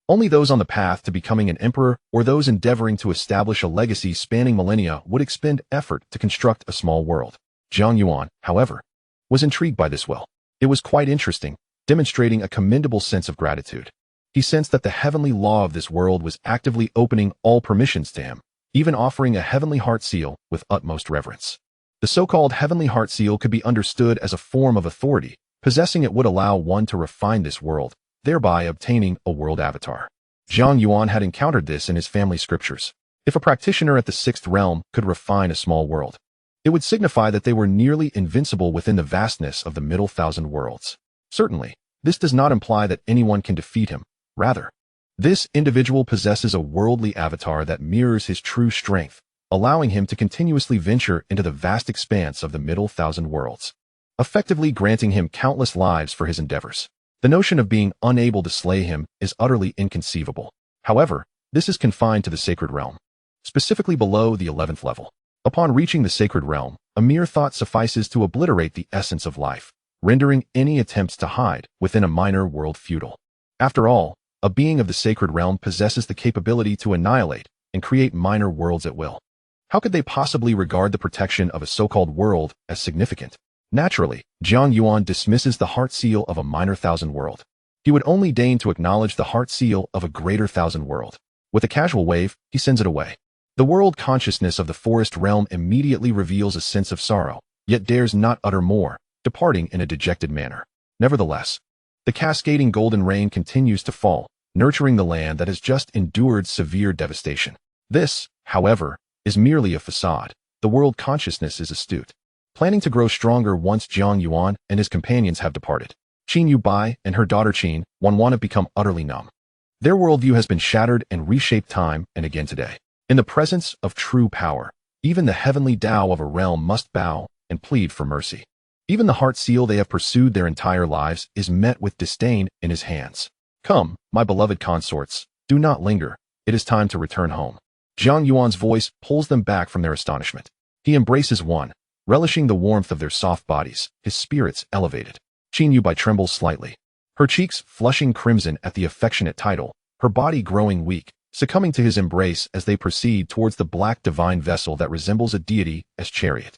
only those on the path to becoming an emperor or those endeavoring to establish a legacy spanning millennia would expend effort to construct a small world. Jiang Yuan, however, was intrigued by this will. It was quite interesting, demonstrating a commendable sense of gratitude. He sensed that the heavenly law of this world was actively opening all permissions to him, even offering a heavenly heart seal with utmost reverence. The so-called heavenly heart seal could be understood as a form of authority. Possessing it would allow one to refine this world, thereby obtaining a world avatar. Jiang Yuan had encountered this in his family scriptures. If a practitioner at the sixth realm could refine a small world, it would signify that they were nearly invincible within the vastness of the Middle Thousand Worlds. Certainly, this does not imply that anyone can defeat him. Rather, this individual possesses a worldly avatar that mirrors his true strength, allowing him to continuously venture into the vast expanse of the Middle Thousand Worlds, effectively granting him countless lives for his endeavors. The notion of being unable to slay him is utterly inconceivable. However, this is confined to the Sacred Realm, specifically below the 11th level. Upon reaching the Sacred Realm, a mere thought suffices to obliterate the essence of life, rendering any attempts to hide within a minor world futile. After all, a being of the Sacred Realm possesses the capability to annihilate and create minor worlds at will. How could they possibly regard the protection of a so-called world as significant? Naturally, Jiang Yuan dismisses the heart seal of a minor thousand world. He would only deign to acknowledge the heart seal of a greater thousand world. With a casual wave, he sends it away. The world consciousness of the forest realm immediately reveals a sense of sorrow, yet dares not utter more, departing in a dejected manner. Nevertheless, the cascading golden rain continues to fall, nurturing the land that has just endured severe devastation. This, however, is merely a facade. The world consciousness is astute, planning to grow stronger once Jiang Yuan and his companions have departed. Qin Yubai and her daughter Qin Yuan have become utterly numb. Their worldview has been shattered and reshaped time and again today. In the presence of true power, even the heavenly Tao of a realm must bow and plead for mercy. Even the heart seal they have pursued their entire lives is met with disdain in his hands. Come, my beloved consorts, do not linger. It is time to return home. Jiang Yuan's voice pulls them back from their astonishment. He embraces one, relishing the warmth of their soft bodies, his spirits elevated. Qin Yubai trembles slightly, her cheeks flushing crimson at the affectionate title, her body growing weak, succumbing to his embrace as they proceed towards the black divine vessel that resembles a deity as chariot.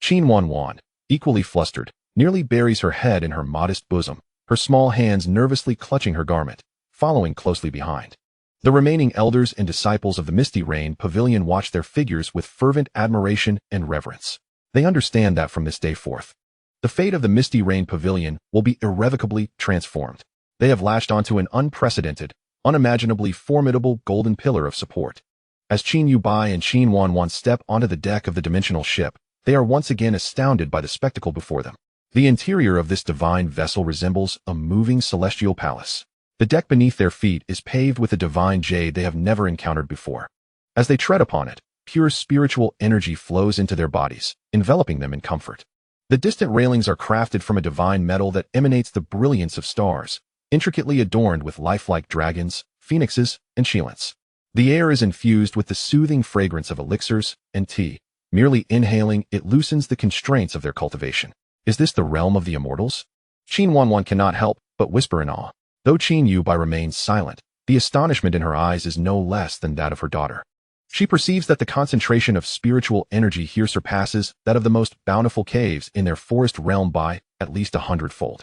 Qin Yuan, equally flustered, nearly buries her head in her modest bosom, her small hands nervously clutching her garment, following closely behind. The remaining elders and disciples of the Misty Rain Pavilion watch their figures with fervent admiration and reverence. They understand that from this day forth, the fate of the Misty Rain Pavilion will be irrevocably transformed. They have latched onto an unprecedented, unimaginably formidable golden pillar of support. As Qin Yubai and Qin Yuan step onto the deck of the dimensional ship, they are once again astounded by the spectacle before them. The interior of this divine vessel resembles a moving celestial palace. The deck beneath their feet is paved with a divine jade they have never encountered before. As they tread upon it, pure spiritual energy flows into their bodies, enveloping them in comfort. The distant railings are crafted from a divine metal that emanates the brilliance of stars, intricately adorned with lifelike dragons, phoenixes, and Shilants. The air is infused with the soothing fragrance of elixirs and tea. Merely inhaling, it loosens the constraints of their cultivation. Is this the realm of the immortals? Qin Yuan cannot help but whisper in awe. Though Qin Yubai remains silent, the astonishment in her eyes is no less than that of her daughter. She perceives that the concentration of spiritual energy here surpasses that of the most bountiful caves in their forest realm by at least 100-fold.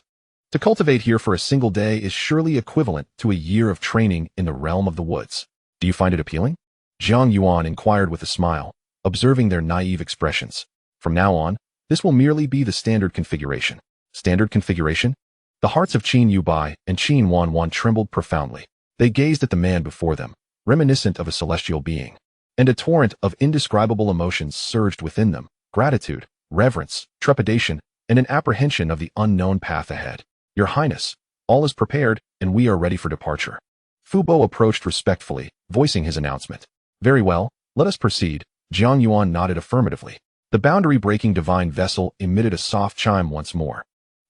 To cultivate here for a single day is surely equivalent to a year of training in the realm of the woods. Do you find it appealing? Jiang Yuan inquired with a smile, observing their naive expressions. From now on, this will merely be the standard configuration. Standard configuration? The hearts of Qin Yubai and Qin Yuan trembled profoundly. They gazed at the man before them, reminiscent of a celestial being. And a torrent of indescribable emotions surged within them: gratitude, reverence, trepidation, and an apprehension of the unknown path ahead. Your Highness, all is prepared, and we are ready for departure. Fu Bo approached respectfully, voicing his announcement. Very well, let us proceed. Jiang Yuan nodded affirmatively. The boundary-breaking divine vessel emitted a soft chime once more,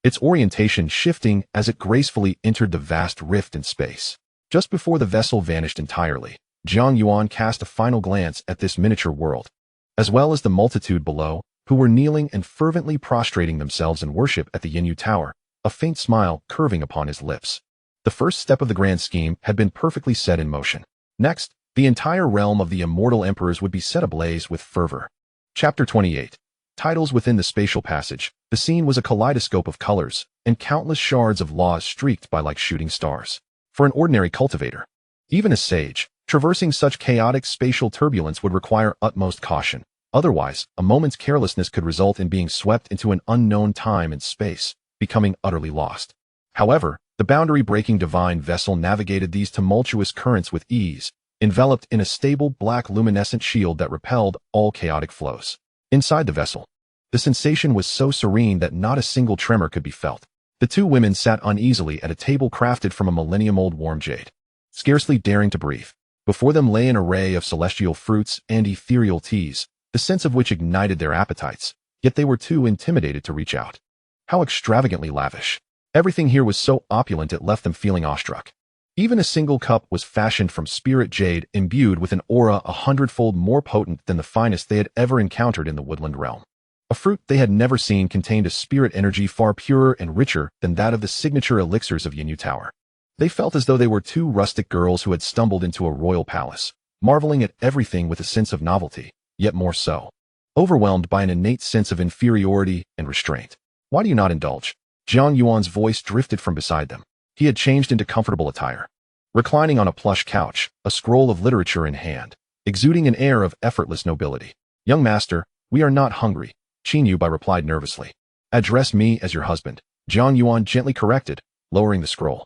its orientation shifting as it gracefully entered the vast rift in space. Just before the vessel vanished entirely, Jiang Yuan cast a final glance at this miniature world, as well as the multitude below, who were kneeling and fervently prostrating themselves in worship at the Yinyu Tower, a faint smile curving upon his lips. The first step of the grand scheme had been perfectly set in motion. Next, the entire realm of the immortal emperors would be set ablaze with fervor. Chapter 28. Titles within the spatial passage. The scene was a kaleidoscope of colors, and countless shards of laws streaked by like shooting stars. For an ordinary cultivator, even a sage, traversing such chaotic spatial turbulence would require utmost caution. Otherwise, a moment's carelessness could result in being swept into an unknown time and space, becoming utterly lost. However, the boundary-breaking divine vessel navigated these tumultuous currents with ease, enveloped in a stable black luminescent shield that repelled all chaotic flows. Inside the vessel, the sensation was so serene that not a single tremor could be felt. The two women sat uneasily at a table crafted from a millennium-old warm jade. scarcely daring to breathe. Before them lay an array of celestial fruits and ethereal teas, the sense of which ignited their appetites, yet they were too intimidated to reach out. How extravagantly lavish. Everything here was so opulent it left them feeling awestruck. Even a single cup was fashioned from spirit jade imbued with an aura 100-fold more potent than the finest they had ever encountered in the woodland realm. A fruit they had never seen contained a spirit energy far purer and richer than that of the signature elixirs of Yinyu Tower. They felt as though they were two rustic girls who had stumbled into a royal palace, marveling at everything with a sense of novelty, yet more so, overwhelmed by an innate sense of inferiority and restraint. Why do you not indulge? Jiang Yuan's voice drifted from beside them. He had changed into comfortable attire. Reclining on a plush couch, a scroll of literature in hand, exuding an air of effortless nobility. Young master, we are not hungry, Qin Yubai replied nervously. Address me as your husband, Jiang Yuan gently corrected, lowering the scroll.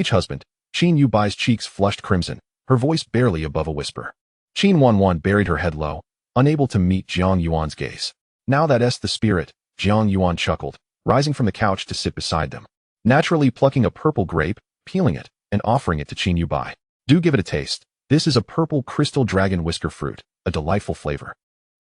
Husband. Qin Yubai's cheeks flushed crimson, her voice barely above a whisper. Qin Wanwan buried her head low, unable to meet Jiang Yuan's gaze. Now that's the spirit, Jiang Yuan chuckled, rising from the couch to sit beside them. Naturally plucking a purple grape, peeling it, and offering it to Qin Yubai. Do give it a taste. This is a purple crystal dragon whisker fruit, a delightful flavor.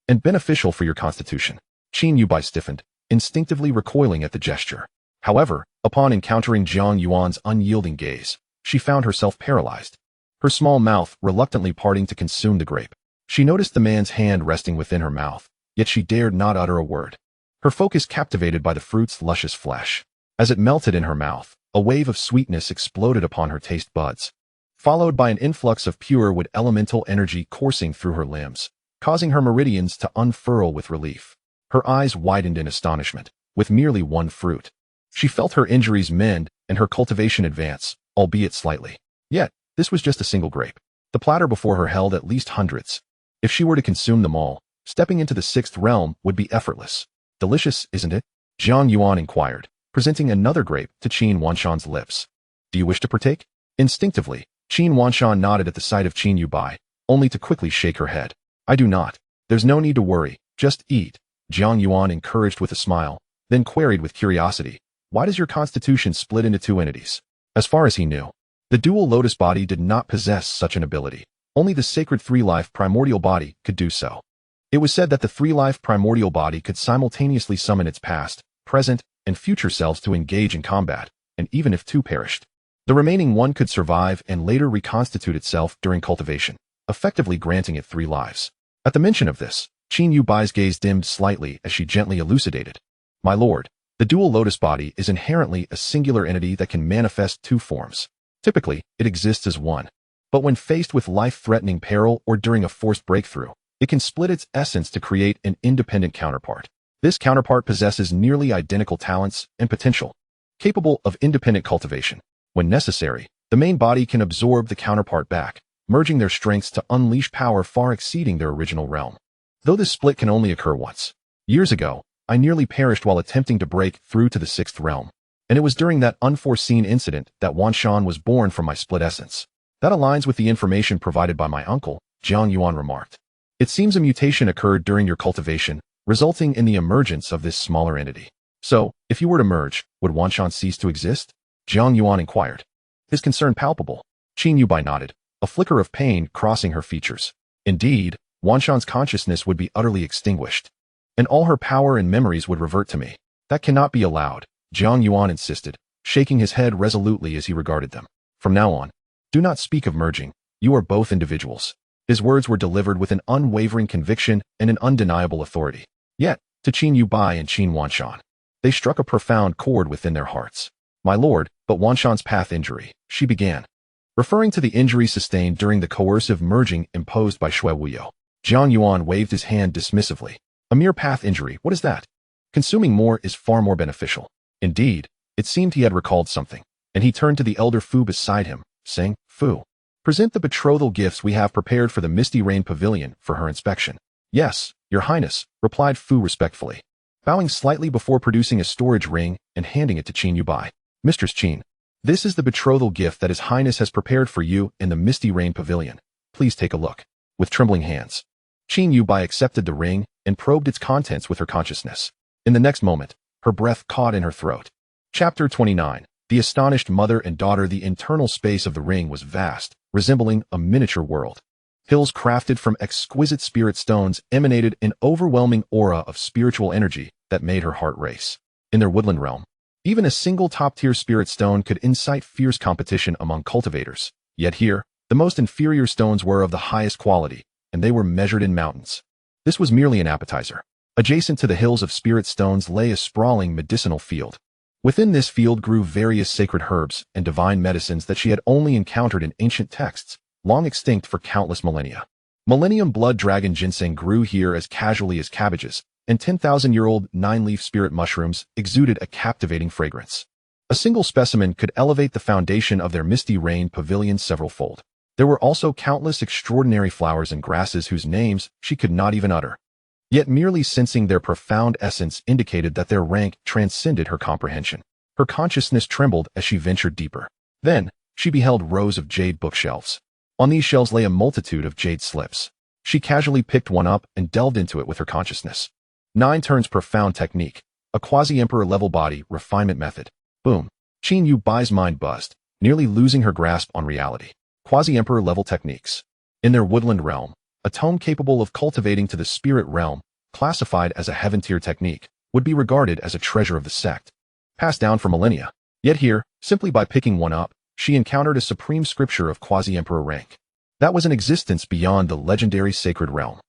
And beneficial for your constitution. Qin Yubai stiffened, instinctively recoiling at the gesture. However, upon encountering Jiang Yuan's unyielding gaze, she found herself paralyzed. Her small mouth reluctantly parting to consume the grape. She noticed the man's hand resting within her mouth, yet she dared not utter a word. Her focus captivated by the fruit's luscious flesh. As it melted in her mouth, a wave of sweetness exploded upon her taste buds, followed by an influx of pure wood elemental energy coursing through her limbs, causing her meridians to unfurl with relief. Her eyes widened in astonishment. With merely one fruit, she felt her injuries mend and her cultivation advance, albeit slightly. Yet, this was just a single grape. The platter before her held at least hundreds. If she were to consume them all, stepping into the sixth realm would be effortless. Delicious, isn't it? Jiang Yuan inquired, presenting another grape to Qin Wanshan's lips. Do you wish to partake? Instinctively, Qin Wanshan nodded at the sight of Qin Yubai, only to quickly shake her head. I do not. There's no need to worry, just eat. Jiang Yuan encouraged with a smile, then queried with curiosity. Why does your constitution split into two entities? As far as he knew, the dual lotus body did not possess such an ability. Only the sacred three-life primordial body could do so. It was said that the three-life primordial body could simultaneously summon its past, present, and future selves to engage in combat, and even if two perished, the remaining one could survive and later reconstitute itself during cultivation, effectively granting it 3 lives. At the mention of this, Qin Yubai's gaze dimmed slightly as she gently elucidated. My lord, the dual lotus body is inherently a singular entity that can manifest 2 forms. Typically, it exists as one. But when faced with life-threatening peril or during a forced breakthrough, it can split its essence to create an independent counterpart. This counterpart possesses nearly identical talents and potential, capable of independent cultivation. When necessary, the main body can absorb the counterpart back, merging their strengths to unleash power far exceeding their original realm. Though this split can only occur once. Years ago, I nearly perished while attempting to break through to the 6th realm. And it was during that unforeseen incident that Wanshan was born from my split essence. That aligns with the information provided by my uncle, Jiang Yuan remarked. It seems a mutation occurred during your cultivation, resulting in the emergence of this smaller entity. So, if you were to merge, would Wanshan cease to exist? Jiang Yuan inquired. His concern palpable. Qin Yubai nodded, a flicker of pain crossing her features. Indeed, Wanshan's consciousness would be utterly extinguished, and all her power and memories would revert to me. That cannot be allowed, Jiang Yuan insisted, shaking his head resolutely as he regarded them. From now on, do not speak of merging. You are both individuals. His words were delivered with an unwavering conviction and an undeniable authority. Yet, to Qin Yubai and Qin Wanshan, they struck a profound chord within their hearts. My lord, but Wanshan's path injury, she began, referring to the injury sustained during the coercive merging imposed by Shui Wuyo. Jiang Yuan waved his hand dismissively. A mere path injury, what is that? Consuming more is far more beneficial. Indeed, it seemed he had recalled something, and he turned to the elder Fu beside him, saying, Fu, present the betrothal gifts we have prepared for the Misty Rain Pavilion for her inspection. Yes, your highness, replied Fu respectfully, bowing slightly before producing a storage ring and handing it to Qin Yubai. Mistress Qin, this is the betrothal gift that his highness has prepared for you in the Misty Rain Pavilion. Please take a look. With trembling hands, Qin Yubai accepted the ring and probed its contents with her consciousness. In the next moment, her breath caught in her throat. Chapter 29. The astonished mother and daughter. The internal space of the ring was vast, resembling a miniature world. Hills crafted from exquisite spirit stones emanated an overwhelming aura of spiritual energy that made her heart race. In their woodland realm, even a single top-tier spirit stone could incite fierce competition among cultivators. Yet here, the most inferior stones were of the highest quality, and they were measured in mountains. This was merely an appetizer. Adjacent to the hills of spirit stones lay a sprawling medicinal field. Within this field grew various sacred herbs and divine medicines that she had only encountered in ancient texts, long extinct for countless millennia. Millennium blood dragon ginseng grew here as casually as cabbages, and 10,000-year-old nine-leaf spirit mushrooms exuded a captivating fragrance. A single specimen could elevate the foundation of their misty rain pavilion several-fold. There were also countless extraordinary flowers and grasses whose names she could not even utter. Yet merely sensing their profound essence indicated that their rank transcended her comprehension. Her consciousness trembled as she ventured deeper. Then, she beheld rows of jade bookshelves. On these shelves lay a multitude of jade slips. She casually picked one up and delved into it with her consciousness. 9 turns profound technique, a quasi-emperor level body refinement method. Boom. Jiang Yuan's mind buzzed, nearly losing her grasp on reality. Quasi-emperor level techniques. In their woodland realm, a tome capable of cultivating to the spirit realm, classified as a heaven-tier technique, would be regarded as a treasure of the sect, passed down for millennia. Yet here, simply by picking one up, she encountered a supreme scripture of quasi-emperor rank. That was an existence beyond the legendary sacred realm.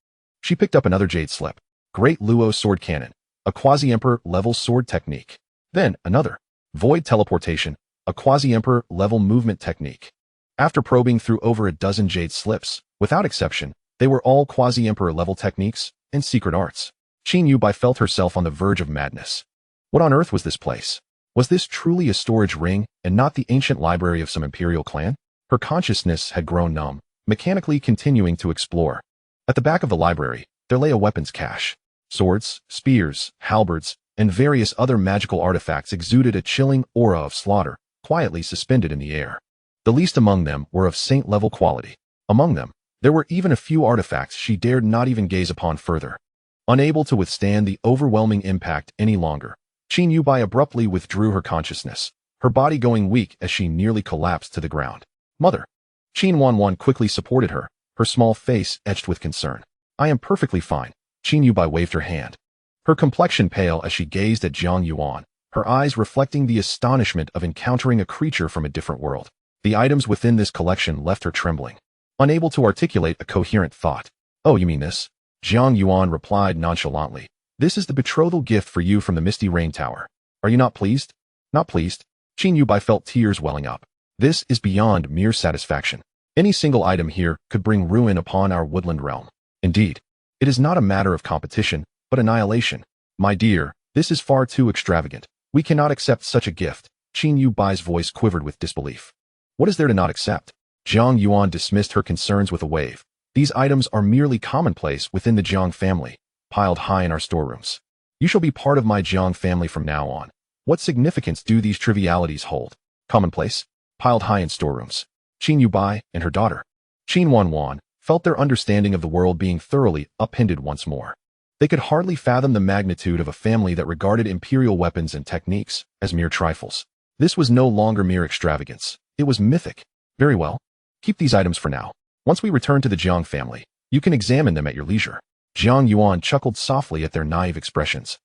She picked up another jade slip. Great Luo sword cannon, a quasi-emperor level sword technique. Then another. Void teleportation, a quasi-emperor level movement technique. After probing through over a dozen jade slips, without exception, they were all quasi-emperor level techniques and secret arts. Jiang Yuan felt herself on the verge of madness. What on earth was this place? Was this truly a storage ring and not the ancient library of some imperial clan? Her consciousness had grown numb, mechanically continuing to explore. At the back of the library, there lay a weapons cache. Swords, spears, halberds, and various other magical artifacts exuded a chilling aura of slaughter, quietly suspended in the air. The least among them were of saint-level quality. Among them, there were even a few artifacts she dared not even gaze upon further. Unable to withstand the overwhelming impact any longer, Jiang Yuan abruptly withdrew her consciousness, her body going weak as she nearly collapsed to the ground. Mother! Jiang Yuan quickly supported her, her small face etched with concern. I am perfectly fine. Jiang Yuan waved her hand. Her complexion pale as she gazed at Jiang Yuan, her eyes reflecting the astonishment of encountering a creature from a different world. The items within this collection left her trembling, unable to articulate a coherent thought. Oh, you mean this? Jiang Yuan replied nonchalantly. This is the betrothal gift for you from the Misty Rain Tower. Are you not pleased? Not pleased? Jiang Yuan felt tears welling up. This is beyond mere satisfaction. Any single item here could bring ruin upon our woodland realm. Indeed, it is not a matter of competition, but annihilation. My dear, this is far too extravagant. We cannot accept such a gift. Jiang Yuan's voice quivered with disbelief. What is there to not accept? Jiang Yuan dismissed her concerns with a wave. These items are merely commonplace within the Jiang family, piled high in our storerooms. You shall be part of my Jiang family from now on. What significance do these trivialities hold? Commonplace, piled high in storerooms. Jiang Yuan and her daughter, Jiang Yuan, felt their understanding of the world being thoroughly upended once more. They could hardly fathom the magnitude of a family that regarded imperial weapons and techniques as mere trifles. This was no longer mere extravagance. It was mythic. Very well. Keep these items for now. Once we return to the Jiang family, you can examine them at your leisure. Jiang Yuan chuckled softly at their naive expressions,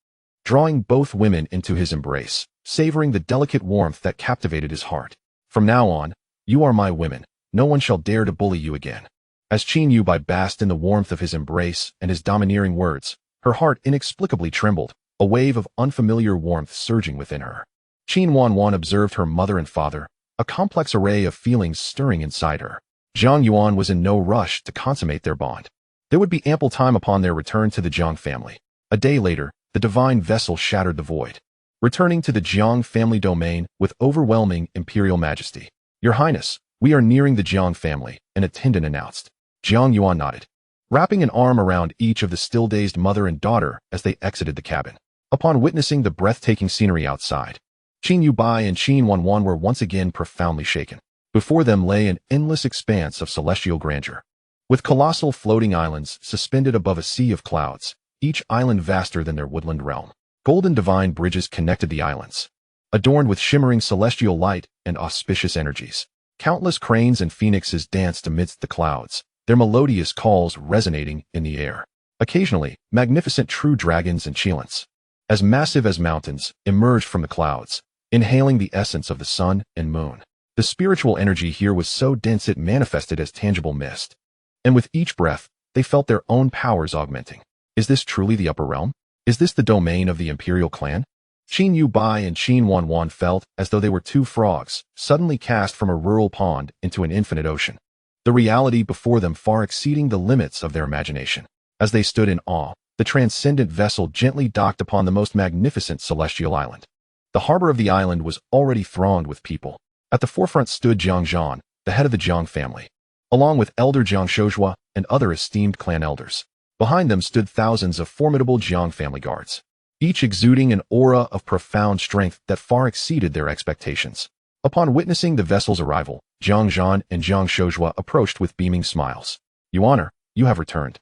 drawing both women into his embrace, savoring the delicate warmth that captivated his heart. From now on, you are my women. No one shall dare to bully you again. As Jiang Yuan basked in the warmth of his embrace and his domineering words, her heart inexplicably trembled, a wave of unfamiliar warmth surging within her. Jiang Yuan observed her mother and father, a complex array of feelings stirring inside her. Jiang Yuan was in no rush to consummate their bond. There would be ample time upon their return to the Jiang family. A day later, the divine vessel shattered the void, returning to the Jiang family domain with overwhelming imperial majesty. Your Highness, we are nearing the Jiang family, an attendant announced. Jiang Yuan nodded, wrapping an arm around each of the still-dazed mother and daughter as they exited the cabin. Upon witnessing the breathtaking scenery outside, Jiang Yuan and Jiang Yuan were once again profoundly shaken. Before them lay an endless expanse of celestial grandeur, with colossal floating islands suspended above a sea of clouds, each island vaster than their woodland realm. Golden divine bridges connected the islands, adorned with shimmering celestial light and auspicious energies. Countless cranes and phoenixes danced amidst the clouds, their melodious calls resonating in the air. Occasionally, magnificent true dragons and cheilants, as massive as mountains, emerged from the clouds, inhaling the essence of the sun and moon. The spiritual energy here was so dense it manifested as tangible mist. And with each breath, they felt their own powers augmenting. Is this truly the upper realm? Is this the domain of the Imperial clan? Qin Yubai and Qin Yuan felt as though they were two frogs, suddenly cast from a rural pond into an infinite ocean. The reality before them far exceeding the limits of their imagination. As they stood in awe, the transcendent vessel gently docked upon the most magnificent celestial island. The harbor of the island was already thronged with people. At the forefront stood Jiang Yuan, the head of the Jiang family, along with Elder Jiang Shozhua and other esteemed clan elders. Behind them stood thousands of formidable Jiang family guards, each exuding an aura of profound strength that far exceeded their expectations. Upon witnessing the vessel's arrival, Jiang Yuan and Jiang Shozhua approached with beaming smiles. Yuan, you have returned.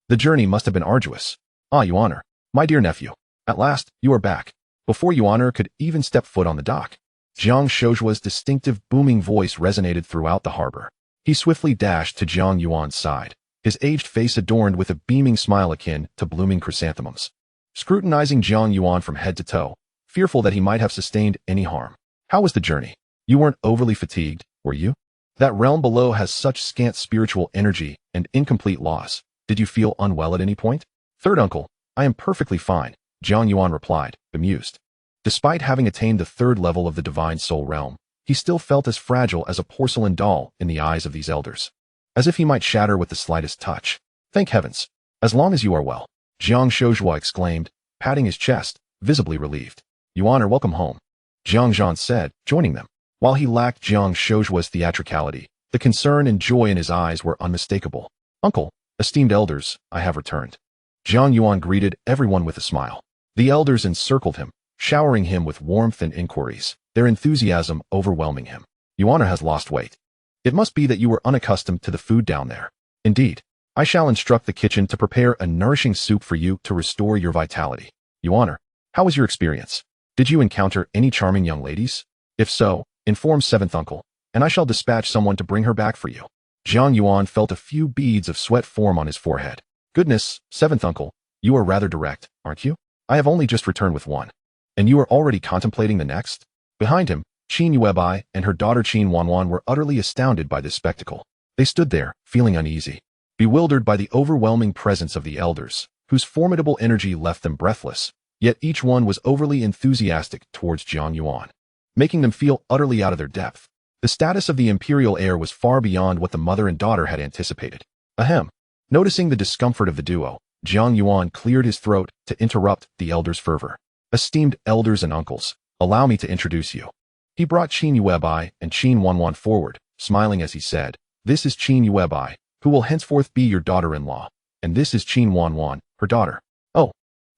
The journey must have been arduous. Ah, Yuan, my dear nephew. At last, you are back. Before Yuan could even step foot on the dock, Jiang Shozhua's distinctive booming voice resonated throughout the harbor. He swiftly dashed to Jiang Yuan's side, his aged face adorned with a beaming smile akin to blooming chrysanthemums. Scrutinizing Jiang Yuan from head to toe, fearful that he might have sustained any harm. How was the journey? You weren't overly fatigued, were you? That realm below has such scant spiritual energy and incomplete laws. Did you feel unwell at any point? Third uncle, I am perfectly fine, Jiang Yuan replied, bemused. Despite having attained the third level of the divine soul realm, he still felt as fragile as a porcelain doll in the eyes of these elders, as if he might shatter with the slightest touch. Thank heavens. As long as you are well, Jiang Shozhua exclaimed, patting his chest, visibly relieved. Yuan, welcome home, Jiang Yuan said, joining them. While he lacked Jiang Shozhua's theatricality, the concern and joy in his eyes were unmistakable. Uncle, esteemed elders, I have returned. Jiang Yuan greeted everyone with a smile. The elders encircled him, showering him with warmth and inquiries, their enthusiasm overwhelming him. Yuan has lost weight. It must be that you were unaccustomed to the food down there. Indeed, I shall instruct the kitchen to prepare a nourishing soup for you to restore your vitality. Yuan, how was your experience? Did you encounter any charming young ladies? If so, inform seventh uncle, and I shall dispatch someone to bring her back for you. Jiang Yuan felt a few beads of sweat form on his forehead. Goodness, seventh uncle, you are rather direct, aren't you? I have only just returned with one. And you are already contemplating the next? Behind him, Qin Yubai and her daughter Qin Yuan were utterly astounded by this spectacle. They stood there, feeling uneasy, bewildered by the overwhelming presence of the elders, whose formidable energy left them breathless, yet each one was overly enthusiastic towards Jiang Yuan, making them feel utterly out of their depth. The status of the imperial heir was far beyond what the mother and daughter had anticipated. Ahem. Noticing the discomfort of the duo, Jiang Yuan cleared his throat to interrupt the elders' fervor. Esteemed elders and uncles, allow me to introduce you. He brought Qin Yubai and Qin Yuan forward, smiling as he said, this is Qin Yubai, who will henceforth be your daughter-in-law, and this is Qin Yuan, her daughter. Oh,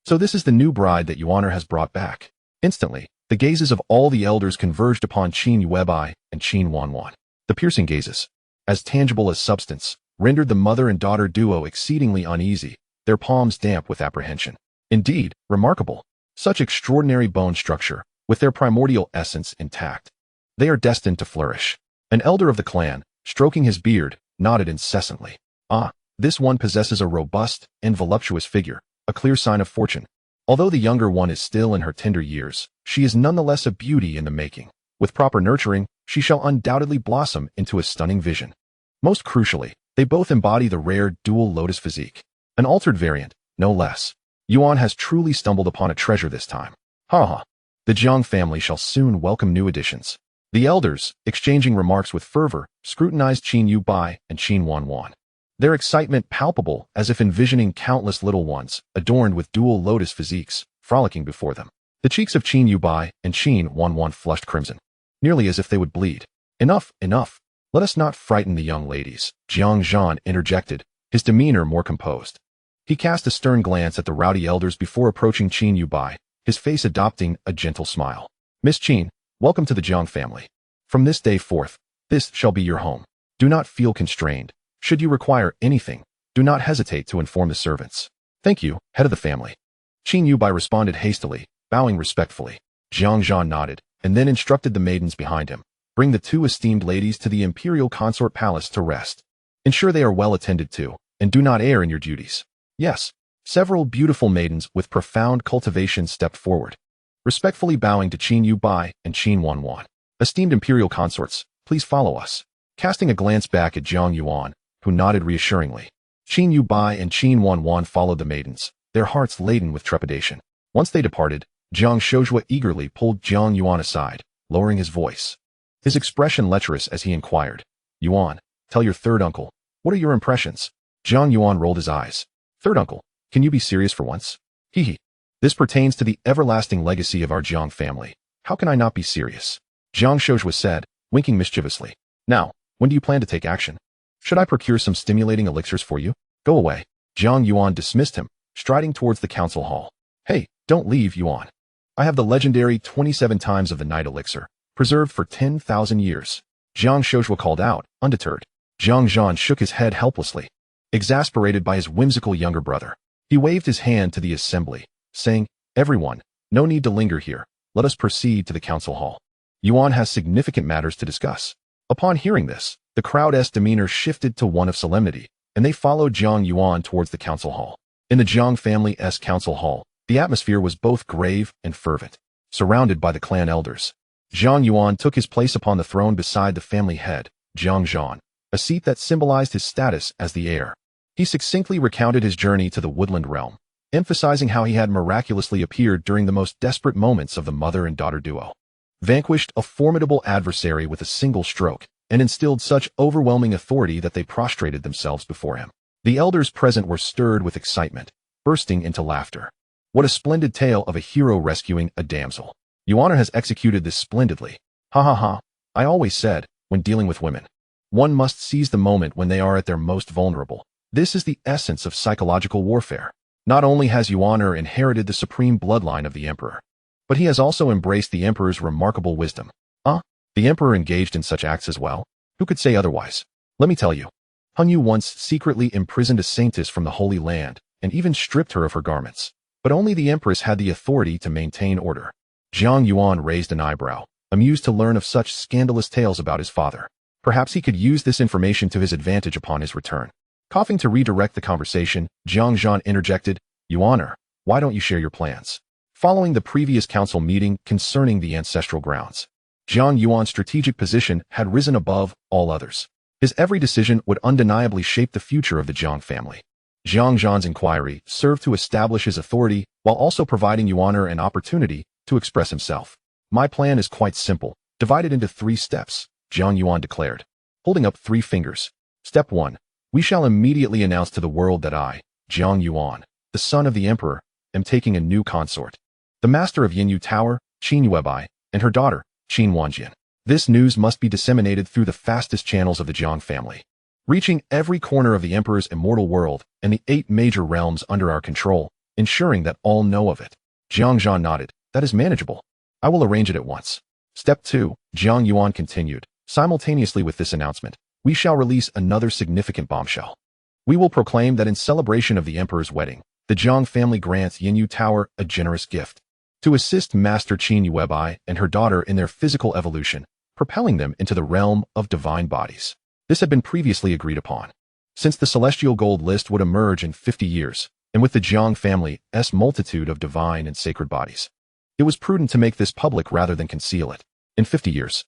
so this is the new bride that Yuan has brought back. Instantly, the gazes of all the elders converged upon Qin Yubai and Qin Yuan. The piercing gazes, as tangible as substance, rendered the mother and daughter duo exceedingly uneasy, their palms damp with apprehension. Indeed, remarkable. Such extraordinary bone structure, with their primordial essence intact. They are destined to flourish. An elder of the clan, stroking his beard, nodded incessantly. Ah, this one possesses a robust and voluptuous figure, a clear sign of fortune. Although the younger one is still in her tender years, she is nonetheless a beauty in the making. With proper nurturing, she shall undoubtedly blossom into a stunning vision. Most crucially, they both embody the rare dual lotus physique. An altered variant, no less. Yuan has truly stumbled upon a treasure this time. Ha ha. The Jiang family shall soon welcome new additions. The elders, exchanging remarks with fervor, scrutinized Qin Yubai and Qin Yuan. Their excitement palpable as if envisioning countless little ones, adorned with dual lotus physiques, frolicking before them. The cheeks of Qin Yubai and Qin Yuan flushed crimson, nearly as if they would bleed. Enough, enough. Let us not frighten the young ladies, Jiang Yuan interjected, his demeanor more composed. He cast a stern glance at the rowdy elders before approaching Qin Yubai, his face adopting a gentle smile. Miss Qin, welcome to the Jiang family. From this day forth, this shall be your home. Do not feel constrained. Should you require anything, do not hesitate to inform the servants. Thank you, head of the family. Qin Yubai responded hastily, bowing respectfully. Jiang Yuan nodded, and then instructed the maidens behind him. Bring the two esteemed ladies to the Imperial Consort Palace to rest. Ensure they are well attended to, and do not err in your duties. Yes. Several beautiful maidens with profound cultivation stepped forward, respectfully bowing to Jiang Yuan and Jiang Yuan. Esteemed Imperial Consorts, please follow us. Casting a glance back at Jiang Yuan, who nodded reassuringly. Jiang Yuan and Jiang Yuan followed the maidens, their hearts laden with trepidation. Once they departed, Jiang Shozhua eagerly pulled Jiang Yuan aside, lowering his voice. His expression lecherous as he inquired, Yuan, tell your third uncle, what are your impressions? Jiang Yuan rolled his eyes. Third uncle, can you be serious for once? Hee. This pertains to the everlasting legacy of our Jiang family. How can I not be serious? Jiang Shozhua said, winking mischievously. Now, when do you plan to take action? Should I procure some stimulating elixirs for you? Go away. Jiang Yuan dismissed him, striding towards the council hall. Hey, don't leave, Yuan. I have the legendary 27 times of the night elixir, preserved for 10,000 years. Jiang Shozhua called out, undeterred. Jiang Zhan shook his head helplessly, exasperated by his whimsical younger brother. He waved his hand to the assembly, saying, everyone, no need to linger here. Let us proceed to the council hall. Yuan has significant matters to discuss. Upon hearing this, the crowd's demeanor shifted to one of solemnity, and they followed Jiang Yuan towards the council hall. In the Jiang family's council hall, the atmosphere was both grave and fervent. Surrounded by the clan elders, Jiang Yuan took his place upon the throne beside the family head, Jiang Zhan, a seat that symbolized his status as the heir. He succinctly recounted his journey to the woodland realm, emphasizing how he had miraculously appeared during the most desperate moments of the mother and daughter duo, vanquished a formidable adversary with a single stroke, and instilled such overwhelming authority that they prostrated themselves before him. The elders present were stirred with excitement, bursting into laughter. What a splendid tale of a hero rescuing a damsel. Yuan has executed this splendidly. Ha ha ha. I always said, when dealing with women, one must seize the moment when they are at their most vulnerable. This is the essence of psychological warfare. Not only has Yuan inherited the supreme bloodline of the emperor, but he has also embraced the emperor's remarkable wisdom. The emperor engaged in such acts as well? Who could say otherwise? Let me tell you. Hun Yu once secretly imprisoned a saintess from the Holy Land, and even stripped her of her garments. But only the empress had the authority to maintain order. Jiang Yuan raised an eyebrow, amused to learn of such scandalous tales about his father. Perhaps he could use this information to his advantage upon his return. Coughing to redirect the conversation, Jiang Zhan interjected, Yuan, why don't you share your plans? Following the previous council meeting concerning the ancestral grounds, Jiang Yuan's strategic position had risen above all others. His every decision would undeniably shape the future of the Jiang family. Jiang Zhan's inquiry served to establish his authority while also providing Yuan an opportunity to express himself. My plan is quite simple, divided into 3 steps, Jiang Yuan declared, holding up 3 fingers. Step 1. We shall immediately announce to the world that I, Jiang Yuan, the son of the emperor, am taking a new consort, the master of Yinyu Tower, Qin Yuebai, and her daughter, Qin Wanjian. This news must be disseminated through the fastest channels of the Jiang family, reaching every corner of the emperor's immortal world and the 8 major realms under our control, ensuring that all know of it. Jiang Zhan nodded. That is manageable. I will arrange it at once. Step 2, Jiang Yuan continued. Simultaneously with this announcement, we shall release another significant bombshell. We will proclaim that in celebration of the emperor's wedding, the Jiang family grants Yinyu Tower a generous gift to assist Master Qin Yuebai and her daughter in their physical evolution, propelling them into the realm of divine bodies. This had been previously agreed upon. Since the celestial gold list would emerge in 50 years, and with the Jiang family's multitude of divine and sacred bodies, it was prudent to make this public rather than conceal it. In 50 years,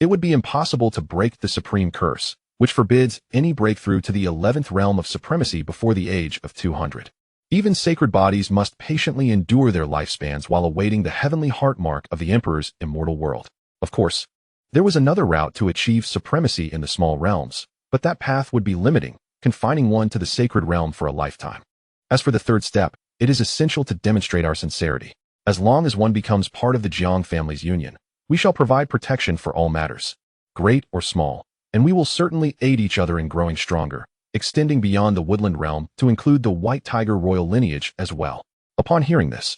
it would be impossible to break the supreme curse, which forbids any breakthrough to the 11th realm of supremacy before the age of 200. Even sacred bodies must patiently endure their lifespans while awaiting the heavenly heartmark of the emperor's immortal world. Of course, there was another route to achieve supremacy in the small realms, but that path would be limiting, confining one to the sacred realm for a lifetime. As for the 3rd step, it is essential to demonstrate our sincerity. As long as one becomes part of the Jiang family's union, we shall provide protection for all matters, great or small, and we will certainly aid each other in growing stronger, extending beyond the woodland realm to include the White Tiger royal lineage as well. Upon hearing this,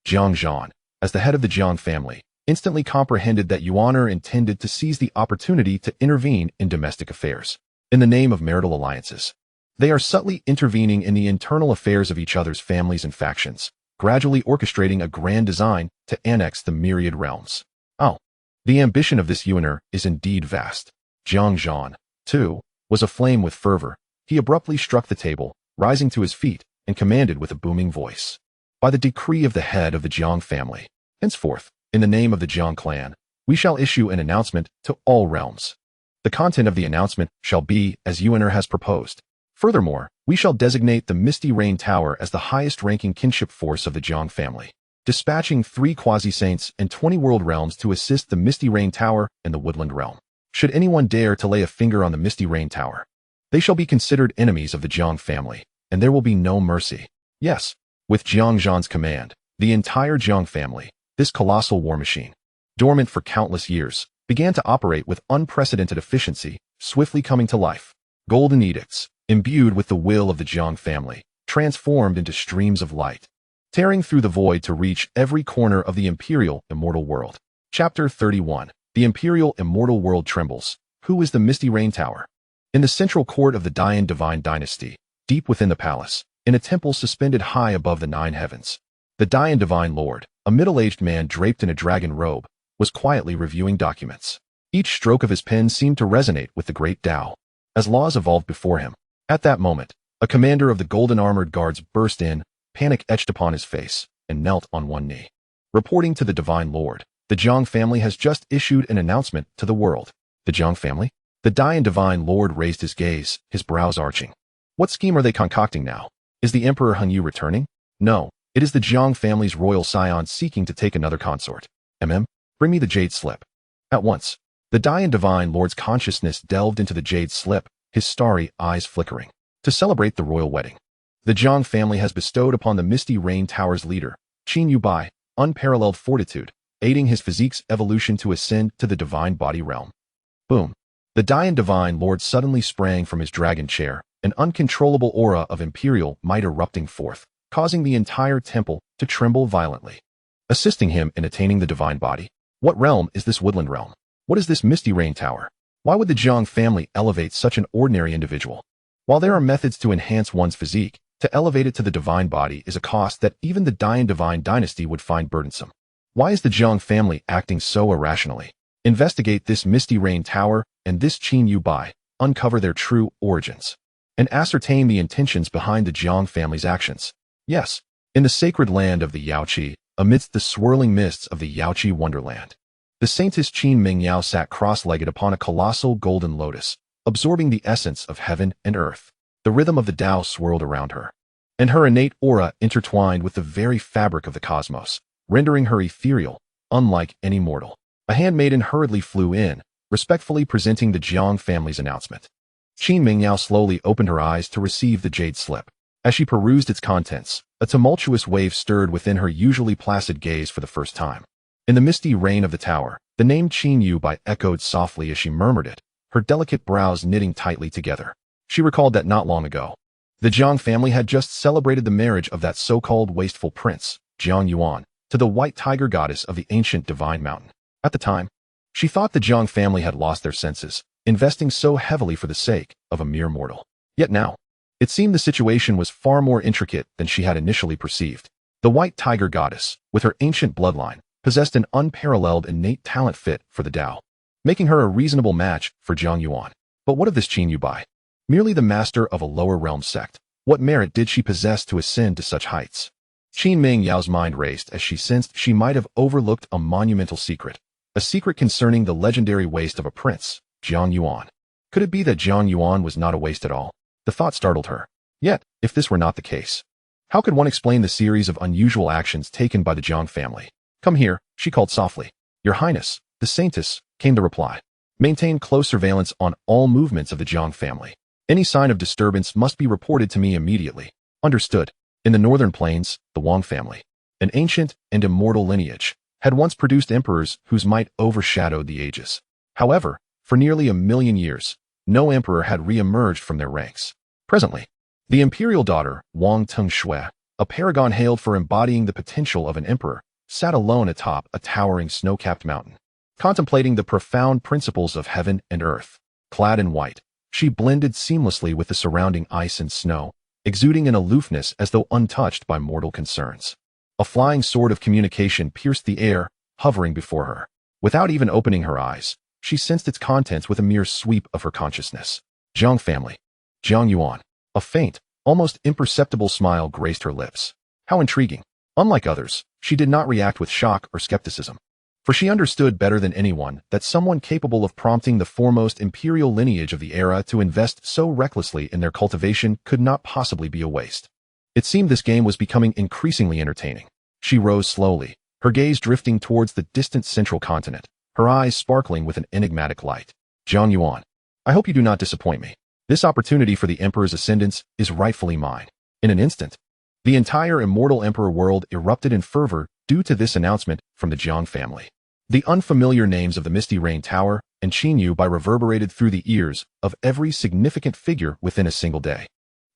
Jiang Zhan, as the head of the Jiang family, instantly comprehended that Yuan intended to seize the opportunity to intervene in domestic affairs. In the name of marital alliances, they are subtly intervening in the internal affairs of each other's families and factions, gradually orchestrating a grand design to annex the Myriad realms. The ambition of this Yuaner is indeed vast. Jiang Yuan, too, was aflame with fervor. He abruptly struck the table, rising to his feet, and commanded with a booming voice. By the decree of the head of the Jiang family, henceforth, in the name of the Jiang clan, we shall issue an announcement to all realms. The content of the announcement shall be as Yuaner has proposed. Furthermore, we shall designate the Misty Rain Tower as the highest-ranking kinship force of the Jiang family, dispatching 3 quasi-saints and 20 world realms to assist the Misty Rain Tower and the Woodland Realm. Should anyone dare to lay a finger on the Misty Rain Tower, they shall be considered enemies of the Jiang family, and there will be no mercy. Yes, with Jiang Yuan's command, the entire Jiang family, this colossal war machine, dormant for countless years, began to operate with unprecedented efficiency, swiftly coming to life. Golden edicts, imbued with the will of the Jiang family, transformed into streams of light, tearing through the void to reach every corner of the Imperial Immortal World. Chapter 31. The Imperial Immortal World trembles. Who is the Misty Rain Tower? In the central court of the Dian Divine Dynasty, deep within the palace, in a temple suspended high above the 9 heavens, the Dian Divine Lord, a middle-aged man draped in a dragon robe, was quietly reviewing documents. Each stroke of his pen seemed to resonate with the great Tao, as laws evolved before him. At that moment, a commander of the golden armored guards burst in, panic etched upon his face, and knelt on one knee. Reporting to the Divine Lord, the Jiang family has just issued an announcement to the world. The Jiang family? The Dian Divine Lord raised his gaze, his brows arching. What scheme are they concocting now? Is the Emperor Hengyu returning? No, it is the Jiang family's royal scion seeking to take another consort. Bring me the jade slip. At once, the Dian Divine Lord's consciousness delved into the jade slip, his starry eyes flickering. To celebrate the royal wedding, the Jiang family has bestowed upon the Misty Rain Tower's leader, Qin Yu, unparalleled fortitude, aiding his physique's evolution to ascend to the divine body realm. Boom. The Dian Divine Lord suddenly sprang from his dragon chair, an uncontrollable aura of imperial might erupting forth, causing the entire temple to tremble violently. Assisting him in attaining the divine body. What realm is this Woodland Realm? What is this Misty Rain Tower? Why would the Jiang family elevate such an ordinary individual? While there are methods to enhance one's physique, to elevate it to the divine body is a cost that even the Dian Divine Dynasty would find burdensome. Why is the Jiang family acting so irrationally? Investigate this Misty Rain Tower and this Qin Yu, uncover their true origins, and ascertain the intentions behind the Jiang family's actions. Yes, in the sacred land of the Yaoqi, amidst the swirling mists of the Yaoqi wonderland, the saintess Qin Mingyao sat cross-legged upon a colossal golden lotus, absorbing the essence of heaven and earth. The rhythm of the Tao swirled around her, and her innate aura intertwined with the very fabric of the cosmos, rendering her ethereal, unlike any mortal. A handmaiden hurriedly flew in, respectfully presenting the Jiang family's announcement. Qin Mingyao slowly opened her eyes to receive the jade slip. As she perused its contents, a tumultuous wave stirred within her usually placid gaze for the first time. In the misty rain of the tower, the name Qin Yu echoed softly as she murmured it, her delicate brows knitting tightly together. She recalled that not long ago, the Jiang family had just celebrated the marriage of that so-called wasteful prince, Jiang Yuan, to the white tiger goddess of the ancient divine mountain. At the time, she thought the Jiang family had lost their senses, investing so heavily for the sake of a mere mortal. Yet now, it seemed the situation was far more intricate than she had initially perceived. The white tiger goddess, with her ancient bloodline, possessed an unparalleled innate talent fit for the Tao, making her a reasonable match for Jiang Yuan. But what of this Qin Yu? Merely the master of a lower realm sect, what merit did she possess to ascend to such heights? Qin Mingyao's mind raced as she sensed she might have overlooked a monumental secret, a secret concerning the legendary waste of a prince, Jiang Yuan. Could it be that Jiang Yuan was not a waste at all? The thought startled her. Yet, if this were not the case, how could one explain the series of unusual actions taken by the Jiang family? Come here, she called softly. Your Highness, the Saintess, came the reply. Maintain close surveillance on all movements of the Jiang family. Any sign of disturbance must be reported to me immediately. Understood. In the northern plains, the Wang family, an ancient and immortal lineage, had once produced emperors whose might overshadowed the ages. However, for nearly 1,000,000 years, no emperor had re-emerged from their ranks. Presently, the imperial daughter, Wang Tengshui, a paragon hailed for embodying the potential of an emperor, sat alone atop a towering snow-capped mountain, contemplating the profound principles of heaven and earth. Clad in white, she blended seamlessly with the surrounding ice and snow, exuding an aloofness as though untouched by mortal concerns. A flying sword of communication pierced the air, hovering before her. Without even opening her eyes, she sensed its contents with a mere sweep of her consciousness. Jiang family. Jiang Yuan. A faint, almost imperceptible smile graced her lips. How intriguing. Unlike others, she did not react with shock or skepticism. For she understood better than anyone that someone capable of prompting the foremost imperial lineage of the era to invest so recklessly in their cultivation could not possibly be a waste. It seemed this game was becoming increasingly entertaining. She rose slowly, her gaze drifting towards the distant central continent, her eyes sparkling with an enigmatic light. Jiang Yuan, I hope you do not disappoint me. This opportunity for the Emperor's ascendance is rightfully mine. In an instant, the entire immortal Emperor world erupted in fervor due to this announcement from the Jiang family. The unfamiliar names of the Misty Rain Tower and Qin Yu reverberated through the ears of every significant figure within a single day.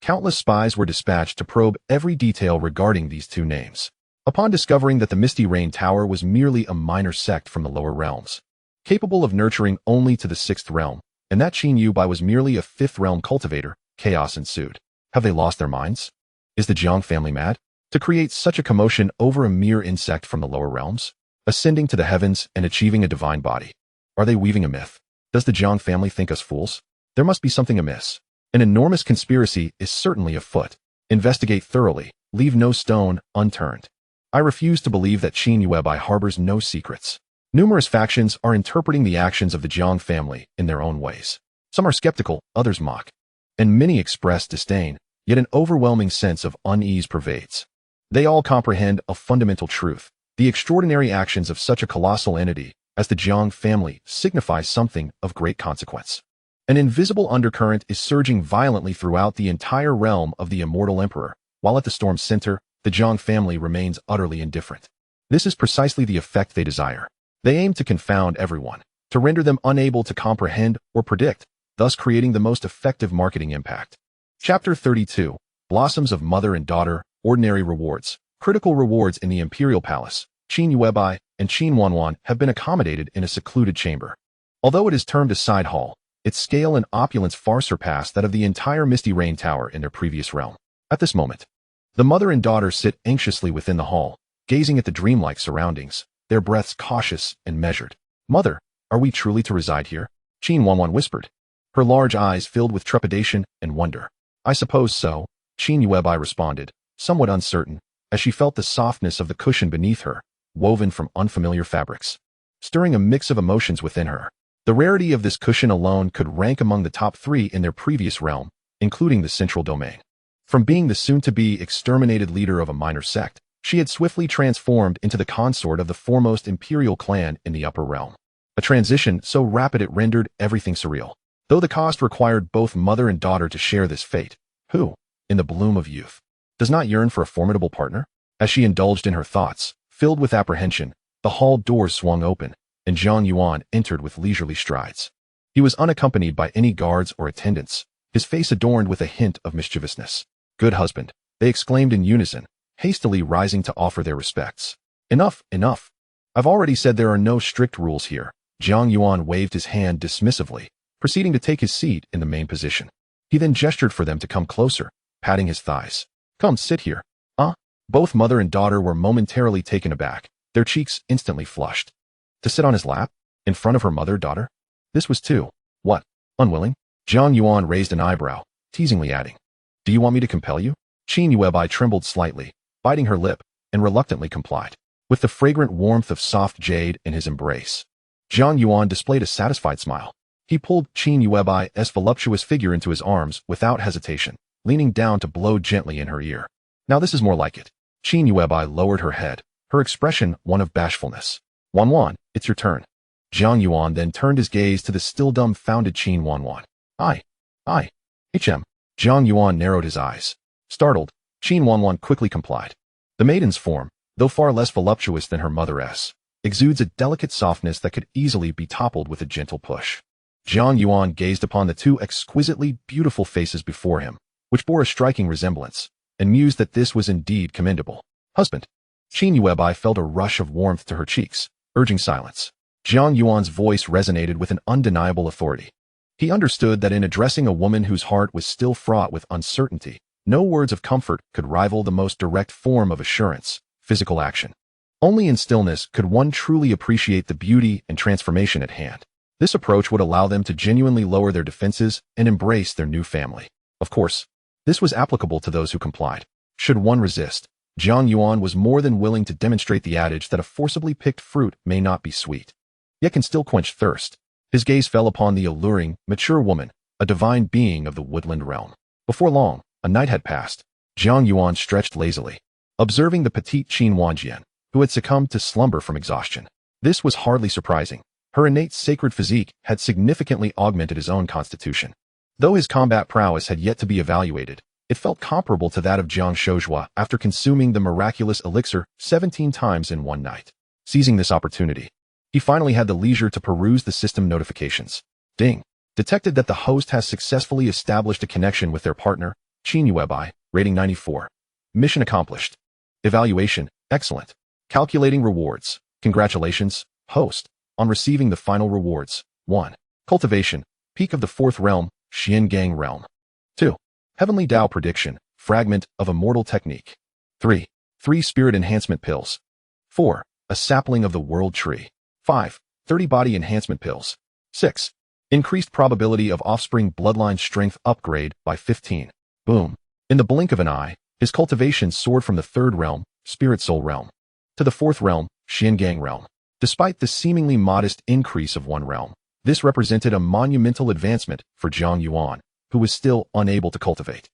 Countless spies were dispatched to probe every detail regarding these two names. Upon discovering that the Misty Rain Tower was merely a minor sect from the lower realms, capable of nurturing only to the 6th realm, and that Qin Yu was merely a 5th realm cultivator, chaos ensued. Have they lost their minds? Is the Jiang family mad? To create such a commotion over a mere insect from the lower realms? Ascending to the heavens and achieving a divine body. Are they weaving a myth? Does the Jiang family think us fools? There must be something amiss. An enormous conspiracy is certainly afoot. Investigate thoroughly, leave no stone unturned. I refuse to believe that Qin Yu harbors no secrets. Numerous factions are interpreting the actions of the Jiang family in their own ways. Some are skeptical, others mock. And many express disdain, yet an overwhelming sense of unease pervades. They all comprehend a fundamental truth. The extraordinary actions of such a colossal entity as the Jiang family signify something of great consequence. An invisible undercurrent is surging violently throughout the entire realm of the immortal emperor, while at the storm's center, the Jiang family remains utterly indifferent. This is precisely the effect they desire. They aim to confound everyone, to render them unable to comprehend or predict, thus creating the most effective marketing impact. Chapter 32. Blossoms of Mother and Daughter, Ordinary Rewards. Critical rewards in the Imperial Palace. Qin Yu and Qin Yuan have been accommodated in a secluded chamber. Although it is termed a side hall, its scale and opulence far surpass that of the entire Misty Rain Tower in their previous realm. At this moment, the mother and daughter sit anxiously within the hall, gazing at the dreamlike surroundings, their breaths cautious and measured. Mother, are we truly to reside here? Qin Yuan whispered, her large eyes filled with trepidation and wonder. I suppose so, Qin Yu responded, somewhat uncertain, as she felt the softness of the cushion beneath her, woven from unfamiliar fabrics, stirring a mix of emotions within her. The rarity of this cushion alone could rank among the top 3 in their previous realm, including the central domain. From being the soon-to-be exterminated leader of a minor sect, she had swiftly transformed into the consort of the foremost imperial clan in the upper realm. A transition so rapid it rendered everything surreal. Though the cost required both mother and daughter to share this fate, who, in the bloom of youth, does not yearn for a formidable partner? As she indulged in her thoughts, filled with apprehension, the hall doors swung open, and Jiang Yuan entered with leisurely strides. He was unaccompanied by any guards or attendants, his face adorned with a hint of mischievousness. Good husband, they exclaimed in unison, hastily rising to offer their respects. Enough, enough. I've already said there are no strict rules here. Jiang Yuan waved his hand dismissively, proceeding to take his seat in the main position. He then gestured for them to come closer, patting his thighs. Come, sit here. Both mother and daughter were momentarily taken aback, their cheeks instantly flushed. To sit on his lap? In front of her mother-daughter? This was too. What? Unwilling? Jiang Yuan raised an eyebrow, teasingly adding, do you want me to compel you? Qin Yu trembled slightly, biting her lip, and reluctantly complied. With the fragrant warmth of soft jade in his embrace, Jiang Yuan displayed a satisfied smile. He pulled Qin Yu's voluptuous figure into his arms without hesitation, leaning down to blow gently in her ear. Now this is more like it. Qin Yu lowered her head, her expression one of bashfulness. Yuan, it's your turn. Jiang Yuan then turned his gaze to the still dumbfounded Qin Yuan. I. HM. Jiang Yuan narrowed his eyes. Startled, Qin Yuan quickly complied. The maiden's form, though far less voluptuous than her mother's, exudes a delicate softness that could easily be toppled with a gentle push. Jiang Yuan gazed upon the two exquisitely beautiful faces before him, which bore a striking resemblance, and mused that this was indeed commendable. Husband. Qin Yu felt a rush of warmth to her cheeks, urging silence. Jiang Yuan's voice resonated with an undeniable authority. He understood that in addressing a woman whose heart was still fraught with uncertainty, no words of comfort could rival the most direct form of assurance, physical action. Only in stillness could one truly appreciate the beauty and transformation at hand. This approach would allow them to genuinely lower their defenses and embrace their new family. Of course, this was applicable to those who complied. Should one resist, Jiang Yuan was more than willing to demonstrate the adage that a forcibly picked fruit may not be sweet, yet can still quench thirst. His gaze fell upon the alluring, mature woman, a divine being of the woodland realm. Before long, a night had passed. Jiang Yuan stretched lazily, observing the petite Qin Wanjian, who had succumbed to slumber from exhaustion. This was hardly surprising. Her innate sacred physique had significantly augmented his own constitution. Though his combat prowess had yet to be evaluated, it felt comparable to that of Jiang Shouzhua after consuming the miraculous elixir 17 times in one night. Seizing this opportunity, he finally had the leisure to peruse the system notifications. Ding! Detected that the host has successfully established a connection with their partner, Qin Yuan, rating 94. Mission accomplished. Evaluation, excellent. Calculating rewards. Congratulations, host, on receiving the final rewards. 1. Cultivation, peak of the 4th realm, Xiangang realm. 2. Heavenly Tao prediction, fragment of immortal technique. 3. 3 spirit enhancement pills. 4. A sapling of the world tree. 5. 30 body enhancement pills. 6. Increased probability of offspring bloodline strength upgrade by 15. Boom. In the blink of an eye, his cultivation soared from the 3rd realm, spirit soul realm, to the 4th realm, Xiangang realm. Despite the seemingly modest increase of one realm, this represented a monumental advancement for Jiang Yuan, who was still unable to cultivate.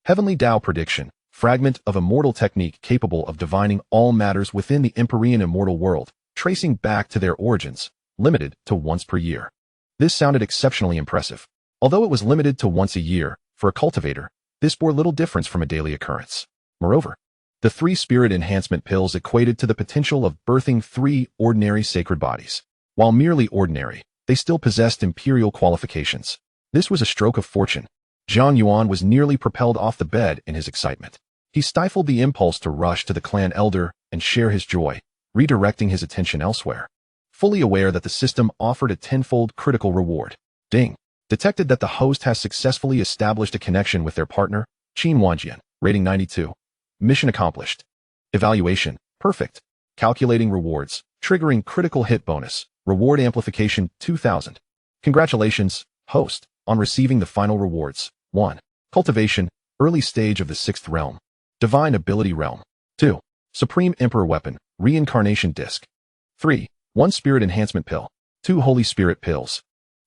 Heavenly Tao prediction, fragment of immortal technique capable of divining all matters within the Empyrean immortal world, tracing back to their origins, limited to once per year. This sounded exceptionally impressive. Although it was limited to once a year, for a cultivator, this bore little difference from a daily occurrence. Moreover, the 3 spirit enhancement pills equated to the potential of birthing 3 ordinary sacred bodies. While merely ordinary, they still possessed imperial qualifications. This was a stroke of fortune. Jiang Yuan was nearly propelled off the bed in his excitement. He stifled the impulse to rush to the clan elder and share his joy, redirecting his attention elsewhere. Fully aware that the system offered a tenfold critical reward. Ding! Detected that the host has successfully established a connection with their partner, Qin Wanjian, rating 92. Mission accomplished. Evaluation, perfect. Calculating rewards, triggering critical hit bonus, reward amplification 2000. Congratulations, host, on receiving the final rewards. 1. Cultivation, early stage of the 6th realm. Divine ability realm. 2. Supreme Emperor weapon, reincarnation disc. 3. 1 spirit enhancement pill. 2 holy spirit pills.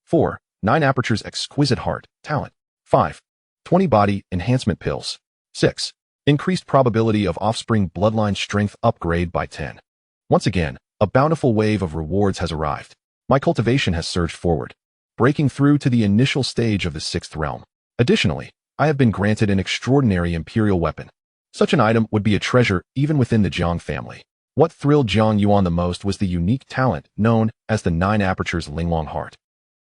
4. 9 apertures exquisite heart, talent. 5. 20 body enhancement pills. 6. Increased probability of offspring bloodline strength upgrade by 10. Once again, a bountiful wave of rewards has arrived. My cultivation has surged forward, breaking through to the initial stage of the 6th realm. Additionally, I have been granted an extraordinary Imperial weapon. Such an item would be a treasure even within the Jiang family. What thrilled Jiang Yuan the most was the unique talent known as the 9 apertures Linglong Heart.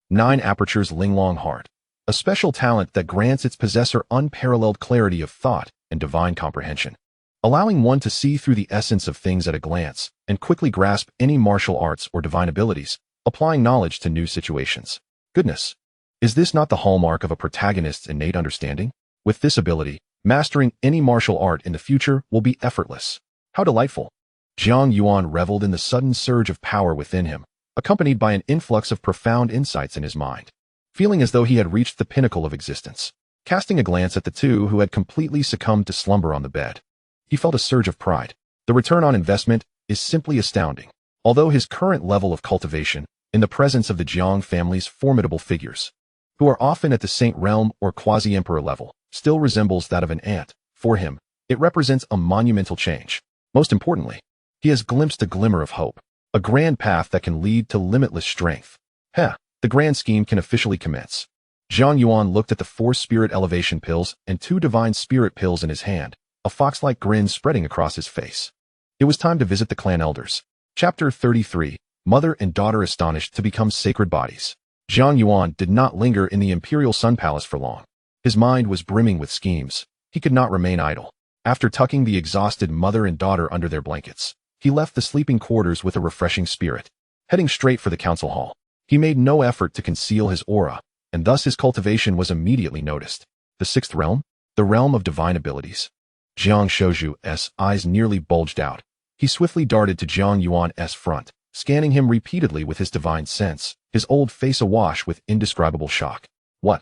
9 apertures Linglong Heart, a special talent that grants its possessor unparalleled clarity of thought and divine comprehension, allowing one to see through the essence of things at a glance and quickly grasp any martial arts or divine abilities, applying knowledge to new situations. Goodness! Is this not the hallmark of a protagonist's innate understanding? With this ability, mastering any martial art in the future will be effortless. How delightful! Jiang Yuan reveled in the sudden surge of power within him, accompanied by an influx of profound insights in his mind, feeling as though he had reached the pinnacle of existence. Casting a glance at the two who had completely succumbed to slumber on the bed, he felt a surge of pride. The return on investment is simply astounding. Although his current level of cultivation, in the presence of the Jiang family's formidable figures, who are often at the Saint Realm or Quasi-Emperor level, still resembles that of an ant, for him, it represents a monumental change. Most importantly, he has glimpsed a glimmer of hope, a grand path that can lead to limitless strength. The grand scheme can officially commence. Jiang Yuan looked at the 4 spirit elevation pills and 2 divine spirit pills in his hand, a fox-like grin spreading across his face. It was time to visit the clan elders. Chapter 33, Mother and Daughter Astonished to Become Sacred Bodies. Jiang Yuan did not linger in the Imperial Sun Palace for long. His mind was brimming with schemes. He could not remain idle. After tucking the exhausted mother and daughter under their blankets, he left the sleeping quarters with a refreshing spirit. Heading straight for the council hall, he made no effort to conceal his aura, and thus his cultivation was immediately noticed. The 6th realm? The realm of divine abilities. Jiang Shouzhu's eyes nearly bulged out. He swiftly darted to Jiang Yuan's front, scanning him repeatedly with his divine sense, his old face awash with indescribable shock. What?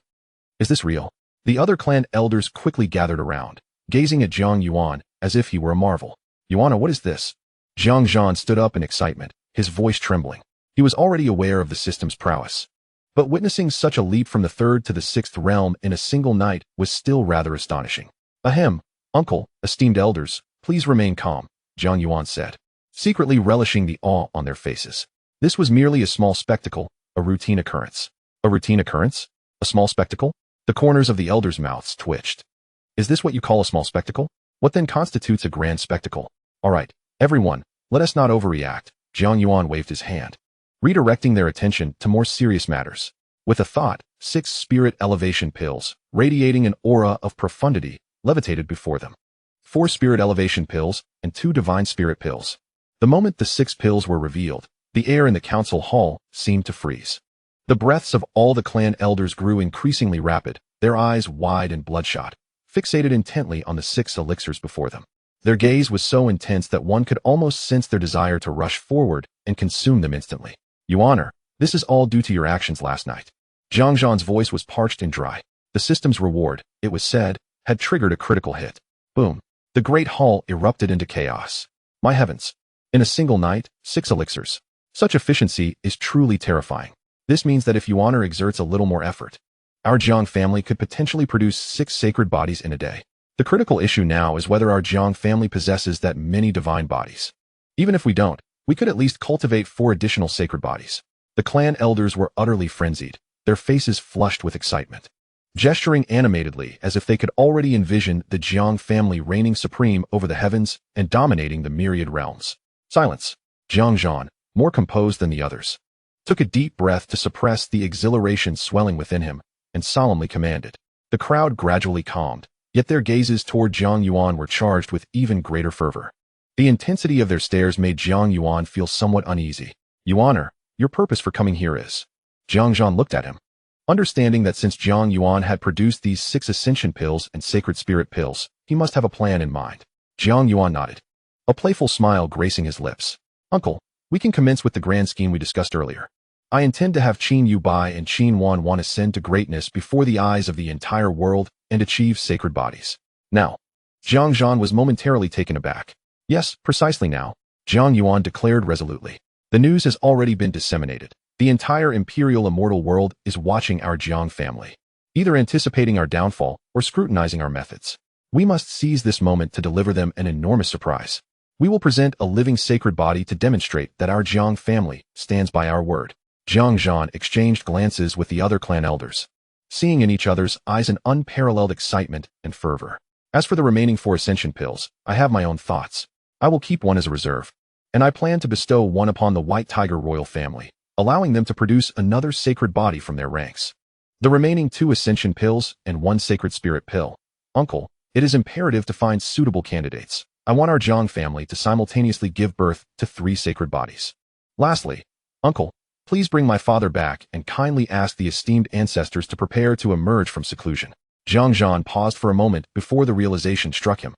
Is this real? The other clan elders quickly gathered around, gazing at Jiang Yuan as if he were a marvel. Yuana, what is this? Jiang Yuan stood up in excitement, his voice trembling. He was already aware of the system's prowess, but witnessing such a leap from the third to the sixth realm in a single night was still rather astonishing. Ahem, uncle, esteemed elders, please remain calm, Jiang Yuan said, secretly relishing the awe on their faces. This was merely a small spectacle, a routine occurrence. A routine occurrence? A small spectacle? The corners of the elders' mouths twitched. Is this what you call a small spectacle? What then constitutes a grand spectacle? All right, everyone, let us not overreact, Jiang Yuan waved his hand, redirecting their attention to more serious matters. With a thought, 6 spirit elevation pills, radiating an aura of profundity, levitated before them. 4 spirit elevation pills and 2 divine spirit pills. The moment the 6 pills were revealed, the air in the council hall seemed to freeze. The breaths of all the clan elders grew increasingly rapid, their eyes wide and bloodshot, fixated intently on the 6 elixirs before them. Their gaze was so intense that one could almost sense their desire to rush forward and consume them instantly. Your Honor, this is all due to your actions last night. Jiang Yuan's voice was parched and dry. The system's reward, it was said, had triggered a critical hit. Boom. The great hall erupted into chaos. My heavens. In a single night, 6 elixirs. Such efficiency is truly terrifying. This means that if Your Honor exerts a little more effort, our Jiang family could potentially produce 6 sacred bodies in a day. The critical issue now is whether our Jiang family possesses that many divine bodies. Even if we don't, we could at least cultivate 4 additional sacred bodies. The clan elders were utterly frenzied, their faces flushed with excitement, gesturing animatedly as if they could already envision the Jiang family reigning supreme over the heavens and dominating the myriad realms. Silence. Jiang Yuan, more composed than the others, took a deep breath to suppress the exhilaration swelling within him and solemnly commanded. The crowd gradually calmed, yet their gazes toward Jiang Yuan were charged with even greater fervor. The intensity of their stares made Jiang Yuan feel somewhat uneasy. Your Honor, your purpose for coming here is. Jiang Yuan looked at him. Understanding that since Jiang Yuan had produced these 6 ascension pills and sacred spirit pills, he must have a plan in mind. Jiang Yuan nodded, a playful smile gracing his lips. Uncle, we can commence with the grand scheme we discussed earlier. I intend to have Qin Yu Bai and Qin Wan Wan ascend to greatness before the eyes of the entire world and achieve sacred bodies. Now. Jiang Yuan was momentarily taken aback. Yes, precisely now, Jiang Yuan declared resolutely. The news has already been disseminated. The entire imperial immortal world is watching our Jiang family, either anticipating our downfall or scrutinizing our methods. We must seize this moment to deliver them an enormous surprise. We will present a living sacred body to demonstrate that our Jiang family stands by our word. Jiang Yuan exchanged glances with the other clan elders, seeing in each other's eyes an unparalleled excitement and fervor. As for the remaining 4 ascension pills, I have my own thoughts. I will keep one as a reserve, and I plan to bestow one upon the White Tiger royal family, allowing them to produce another sacred body from their ranks. The remaining 2 ascension pills and 1 sacred spirit pill. Uncle, it is imperative to find suitable candidates. I want our Jiang family to simultaneously give birth to 3 sacred bodies. Lastly, Uncle, please bring my father back and kindly ask the esteemed ancestors to prepare to emerge from seclusion. Jiang Yuan paused for a moment before the realization struck him.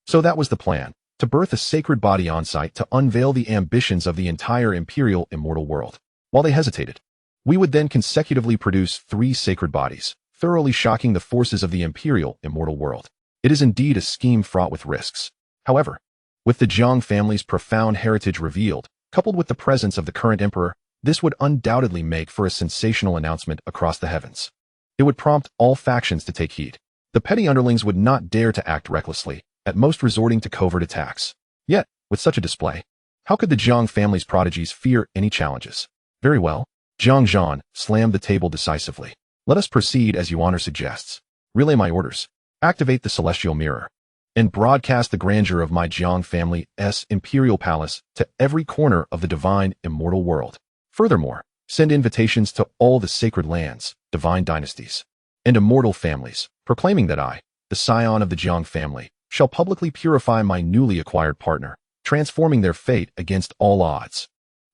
So that was the plan. To birth a sacred body on-site to unveil the ambitions of the entire imperial immortal world. While they hesitated, we would then consecutively produce 3 sacred bodies, thoroughly shocking the forces of the imperial immortal world. It is indeed a scheme fraught with risks. However, with the Jiang family's profound heritage revealed, coupled with the presence of the current emperor, this would undoubtedly make for a sensational announcement across the heavens. It would prompt all factions to take heed. The petty underlings would not dare to act recklessly, at most resorting to covert attacks. Yet, with such a display, how could the Jiang family's prodigies fear any challenges? Very well. Jiang Yuan slammed the table decisively. Let us proceed as Your Honor suggests. Relay my orders. Activate the celestial mirror, and broadcast the grandeur of my Jiang family's imperial palace to every corner of the divine immortal world. Furthermore, send invitations to all the sacred lands, divine dynasties, and immortal families, proclaiming that I, the scion of the Jiang family, shall publicly purify my newly acquired partner, transforming their fate against all odds.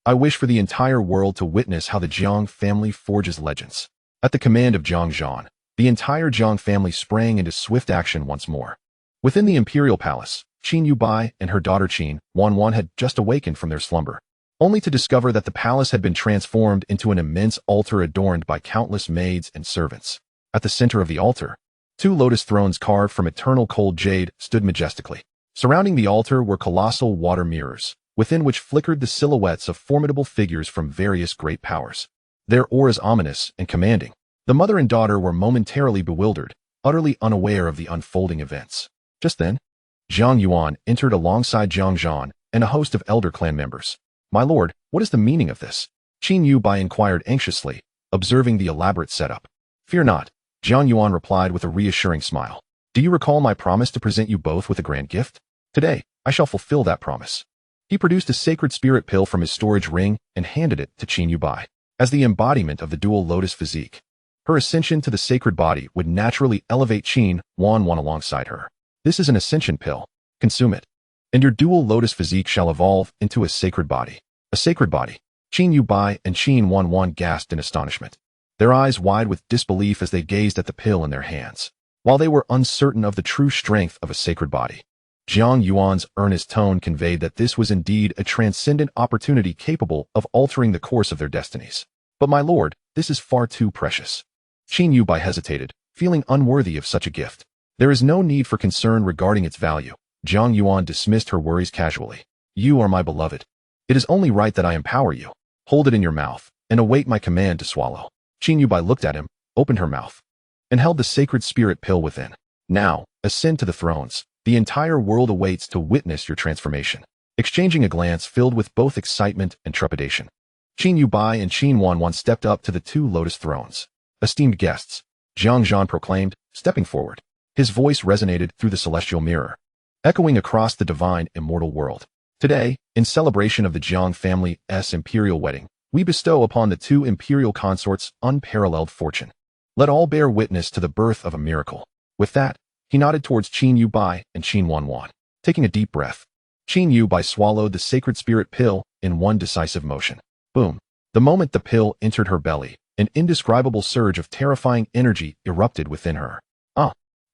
I wish for the entire world to witness how the Jiang family forges legends. At the command of Jiang Yuan, the entire Jiang family sprang into swift action once more. Within the imperial palace, Qin Yubai and her daughter Qin Yuan had just awakened from their slumber, only to discover that the palace had been transformed into an immense altar adorned by countless maids and servants. At the center of the altar, 2 lotus thrones carved from eternal cold jade stood majestically. Surrounding the altar were colossal water mirrors, within which flickered the silhouettes of formidable figures from various great powers. Their auras ominous and commanding. The mother and daughter were momentarily bewildered, utterly unaware of the unfolding events. Just then, Jiang Yuan entered alongside Jiang Zhan and a host of elder clan members. "My lord, what is the meaning of this?" Qin Yubai inquired anxiously, observing the elaborate setup. "Fear not," Jiang Yuan replied with a reassuring smile. "Do you recall my promise to present you both with a grand gift? Today, I shall fulfill that promise." He produced a sacred spirit pill from his storage ring and handed it to Qin Yubai. As the embodiment of the dual lotus physique, her ascension to the sacred body would naturally elevate Qin Yuan alongside her. "This is an ascension pill. Consume it, and your dual lotus physique shall evolve into a sacred body." A sacred body. Qin Yubai and Qin Yuan gasped in astonishment, their eyes wide with disbelief as they gazed at the pill in their hands. While they were uncertain of the true strength of a sacred body, Jiang Yuan's earnest tone conveyed that this was indeed a transcendent opportunity capable of altering the course of their destinies. "But my lord, this is far too precious." Qin Yubai hesitated, feeling unworthy of such a gift. "There is no need for concern regarding its value." Jiang Yuan dismissed her worries casually. "You are my beloved. It is only right that I empower you. Hold it in your mouth and await my command to swallow." Qin Yubai looked at him, opened her mouth, and held the sacred spirit pill within. "Now, ascend to the thrones. The entire world awaits to witness your transformation." Exchanging a glance filled with both excitement and trepidation, Qin Yubai and Qin Yuan stepped up to the 2 lotus thrones. "Esteemed guests," Jiang Zhan proclaimed, stepping forward. His voice resonated through the celestial mirror, echoing across the divine immortal world. "Today, in celebration of the Jiang family's imperial wedding, we bestow upon the 2 imperial consorts unparalleled fortune. Let all bear witness to the birth of a miracle." With that, he nodded towards Qin Yubai and Qin Yuan. Taking a deep breath, Qin Yubai swallowed the sacred spirit pill in one decisive motion. Boom. The moment the pill entered her belly, an indescribable surge of terrifying energy erupted within her.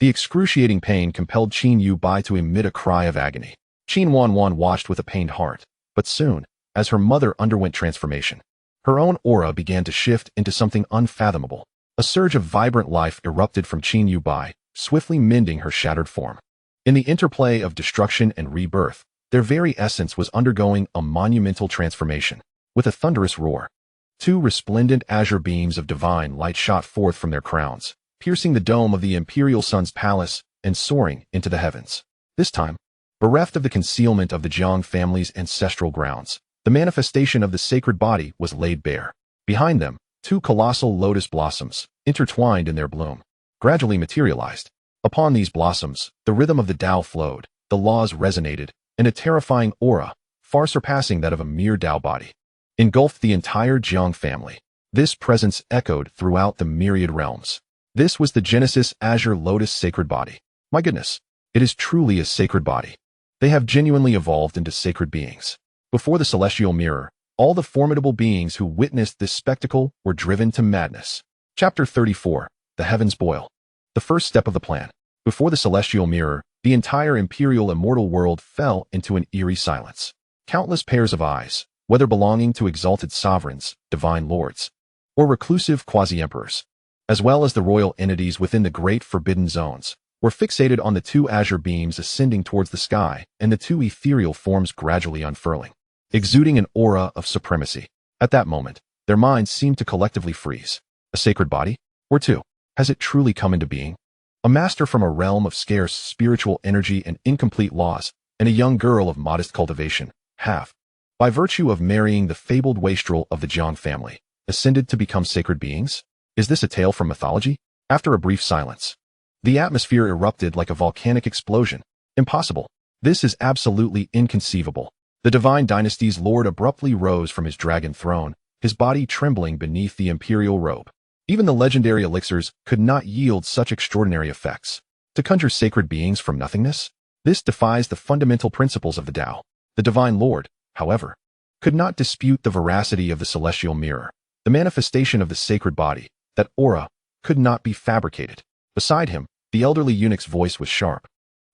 The excruciating pain compelled Qin Yubai to emit a cry of agony. Qin Yuan watched with a pained heart, but soon, as her mother underwent transformation, her own aura began to shift into something unfathomable. A surge of vibrant life erupted from Qin Yubai, swiftly mending her shattered form. In the interplay of destruction and rebirth, their very essence was undergoing a monumental transformation. With a thunderous roar, 2 resplendent azure beams of divine light shot forth from their crowns, piercing the dome of the imperial sun's palace and soaring into the heavens. This time, bereft of the concealment of the Jiang family's ancestral grounds, the manifestation of the sacred body was laid bare. Behind them, 2 colossal lotus blossoms, intertwined in their bloom, gradually materialized. Upon these blossoms, the rhythm of the Tao flowed, the laws resonated, and a terrifying aura, far surpassing that of a mere Tao body, engulfed the entire Jiang family. This presence echoed throughout the Myriad realms. This was the Genesis Azure Lotus sacred body. My goodness, it is truly a sacred body. They have genuinely evolved into sacred beings. Before the celestial mirror, all the formidable beings who witnessed this spectacle were driven to madness. Chapter 34. The Heavens Boil. The first step of the plan. Before the celestial mirror, the entire imperial immortal world fell into an eerie silence. Countless pairs of eyes, whether belonging to exalted sovereigns, divine lords, or reclusive quasi-emperors, as well as the royal entities within the great forbidden zones, were fixated on the 2 azure beams ascending towards the sky and the 2 ethereal forms gradually unfurling, exuding an aura of supremacy. At that moment, their minds seemed to collectively freeze. A sacred body? Or 2? Has it truly come into being? A master from a realm of scarce spiritual energy and incomplete laws, and a young girl of modest cultivation, have, by virtue of marrying the fabled wastrel of the Jiang family, ascended to become sacred beings? Is this a tale from mythology? After a brief silence, the atmosphere erupted like a volcanic explosion. Impossible. This is absolutely inconceivable. The divine dynasty's lord abruptly rose from his dragon throne, his body trembling beneath the imperial robe. Even the legendary elixirs could not yield such extraordinary effects. To conjure sacred beings from nothingness? This defies the fundamental principles of the Tao. The divine lord, however, could not dispute the veracity of the celestial mirror. The manifestation of the sacred body, that aura, could not be fabricated. Beside him, the elderly eunuch's voice was sharp,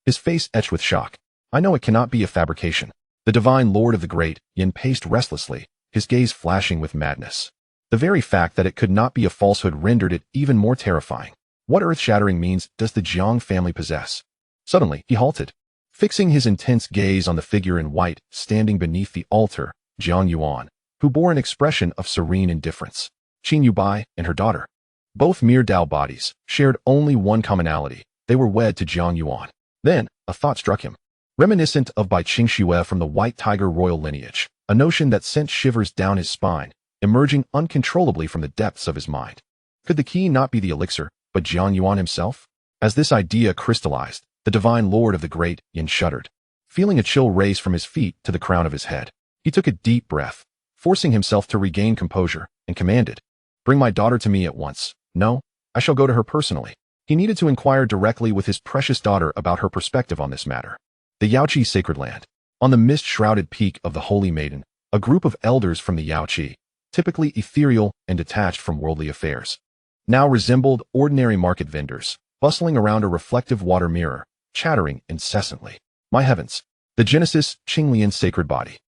his face etched with shock. I know it cannot be a fabrication. The divine lord of the great Yin paced restlessly, his gaze flashing with madness. The very fact that it could not be a falsehood rendered it even more terrifying. What earth-shattering means does the Jiang family possess? Suddenly, he halted, fixing his intense gaze on the figure in white standing beneath the altar, Jiang Yuan, who bore an expression of serene indifference. Qin Yubai and her daughter. Both mere Dao bodies, shared only one commonality. They were wed to Jiang Yuan. Then, a thought struck him. Reminiscent of Bai Qingxue from the White Tiger royal lineage, a notion that sent shivers down his spine, emerging uncontrollably from the depths of his mind. Could the key not be the elixir, but Jiang Yuan himself? As this idea crystallized, the divine lord of the great Yin shuddered, feeling a chill race from his feet to the crown of his head. He took a deep breath, forcing himself to regain composure, and commanded, "Bring my daughter to me at once. No, I shall go to her personally." He needed to inquire directly with his precious daughter about her perspective on this matter. The Yaoqi sacred land. On the mist-shrouded peak of the Holy Maiden, a group of elders from the Yaoqi, typically ethereal and detached from worldly affairs, now resembled ordinary market vendors, bustling around a reflective water mirror, chattering incessantly. My heavens! The Genesis Qinglian sacred body.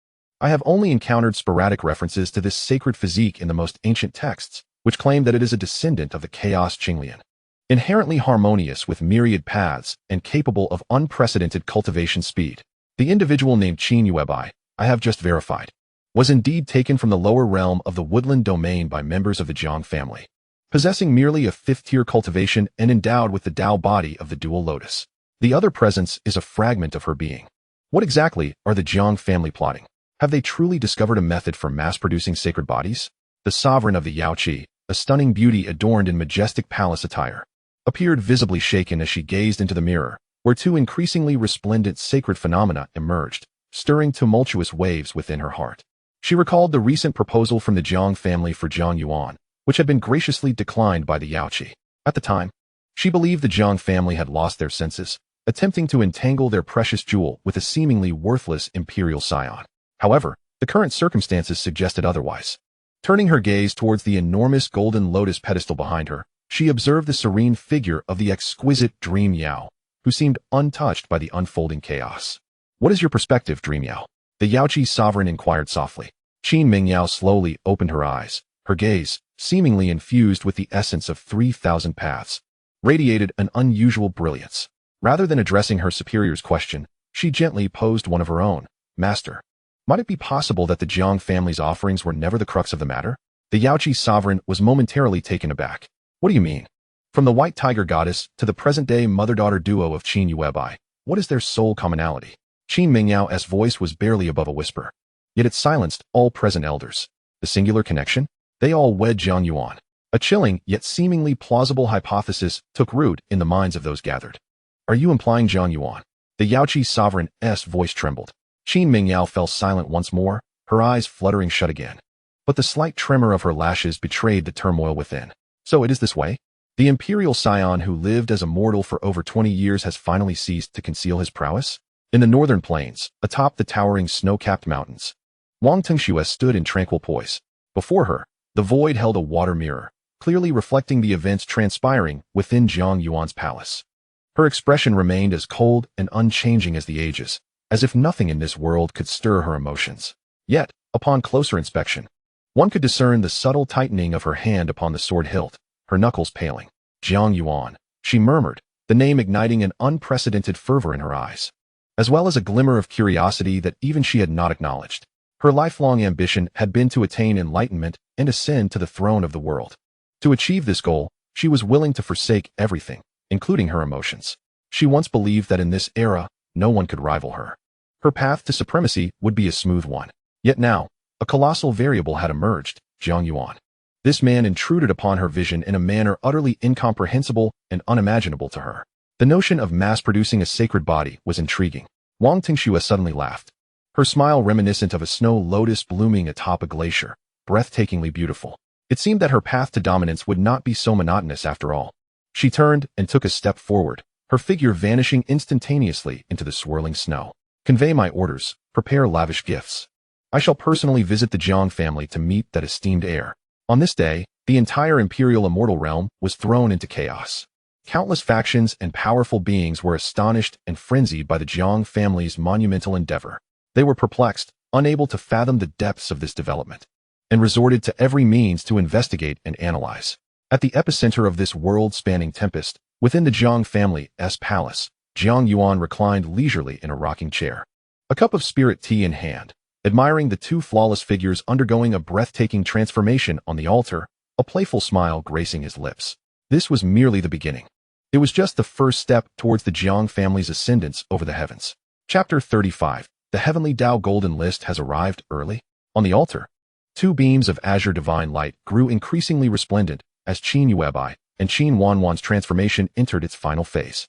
I have only encountered sporadic references to this sacred physique in the most ancient texts, which claim that it is a descendant of the chaos Qinglian. Inherently harmonious with myriad paths and capable of unprecedented cultivation speed. The individual named Qin Yuan, I have just verified, was indeed taken from the lower realm of the woodland domain by members of the Jiang family, possessing merely a fifth-tier cultivation and endowed with the Dao body of the dual lotus. The other presence is a fragment of her being. What exactly are the Jiang family plotting? Have they truly discovered a method for mass-producing sacred bodies? The sovereign of the Yaoqi, a stunning beauty adorned in majestic palace attire, appeared visibly shaken as she gazed into the mirror, where two increasingly resplendent sacred phenomena emerged, stirring tumultuous waves within her heart. She recalled the recent proposal from the Jiang family for Jiang Yuan, which had been graciously declined by the Yaoqi. At the time, she believed the Jiang family had lost their senses, attempting to entangle their precious jewel with a seemingly worthless imperial scion. However, the current circumstances suggested otherwise. Turning her gaze towards the enormous golden lotus pedestal behind her, she observed the serene figure of the exquisite Dream Yao, who seemed untouched by the unfolding chaos. "What is your perspective, Dream Yao?" the Yaoqi sovereign inquired softly. Qin Mingyao slowly opened her eyes. Her gaze, seemingly infused with the essence of 3,000 paths, radiated an unusual brilliance. Rather than addressing her superior's question, she gently posed one of her own. "Master, might it be possible that the Jiang family's offerings were never the crux of the matter?" The Yaoqi sovereign was momentarily taken aback. "What do you mean? From the White Tiger goddess to the present-day mother-daughter duo of Qin Yuan, what is their sole commonality?" Qin Mingyao's voice was barely above a whisper, yet it silenced all present elders. The singular connection? They all wed Jiang Yuan. A chilling yet seemingly plausible hypothesis took root in the minds of those gathered. "Are you implying Jiang Yuan?" The Yaoqi sovereign's voice trembled. Qin Mingyao fell silent once more, her eyes fluttering shut again. But the slight tremor of her lashes betrayed the turmoil within. "So it is this way? The imperial scion who lived as a mortal for over 20 years has finally ceased to conceal his prowess?" In the northern plains, atop the towering snow-capped mountains, Wang Tengxue stood in tranquil poise. Before her, the void held a water mirror, clearly reflecting the events transpiring within Jiang Yuan's palace. Her expression remained as cold and unchanging as the ages, as if nothing in this world could stir her emotions. Yet, upon closer inspection, one could discern the subtle tightening of her hand upon the sword hilt, her knuckles paling. "Jiang Yuan," she murmured, the name igniting an unprecedented fervor in her eyes, as well as a glimmer of curiosity that even she had not acknowledged. Her lifelong ambition had been to attain enlightenment and ascend to the throne of the world. To achieve this goal, she was willing to forsake everything, including her emotions. She once believed that in this era, no one could rival her. Her path to supremacy would be a smooth one. Yet now, a colossal variable had emerged, Jiang Yuan. This man intruded upon her vision in a manner utterly incomprehensible and unimaginable to her. The notion of mass-producing a sacred body was intriguing. Wang Tengxue suddenly laughed, her smile reminiscent of a snow lotus blooming atop a glacier, breathtakingly beautiful. It seemed that her path to dominance would not be so monotonous after all. She turned and took a step forward, her figure vanishing instantaneously into the swirling snow. "Convey my orders, prepare lavish gifts. I shall personally visit the Jiang family to meet that esteemed heir." On this day, the entire imperial immortal realm was thrown into chaos. Countless factions and powerful beings were astonished and frenzied by the Jiang family's monumental endeavor. They were perplexed, unable to fathom the depths of this development, and resorted to every means to investigate and analyze. At the epicenter of this world-spanning tempest, within the Jiang family's palace, Jiang Yuan reclined leisurely in a rocking chair, a cup of spirit tea in hand, admiring the two flawless figures undergoing a breathtaking transformation on the altar, a playful smile gracing his lips. This was merely the beginning. It was just the first step towards the Jiang family's ascendance over the heavens. Chapter 35. The Heavenly Tao Golden List has arrived early. On the altar, two beams of azure divine light grew increasingly resplendent as Qin Yuebai and Qin Wanwan's transformation entered its final phase.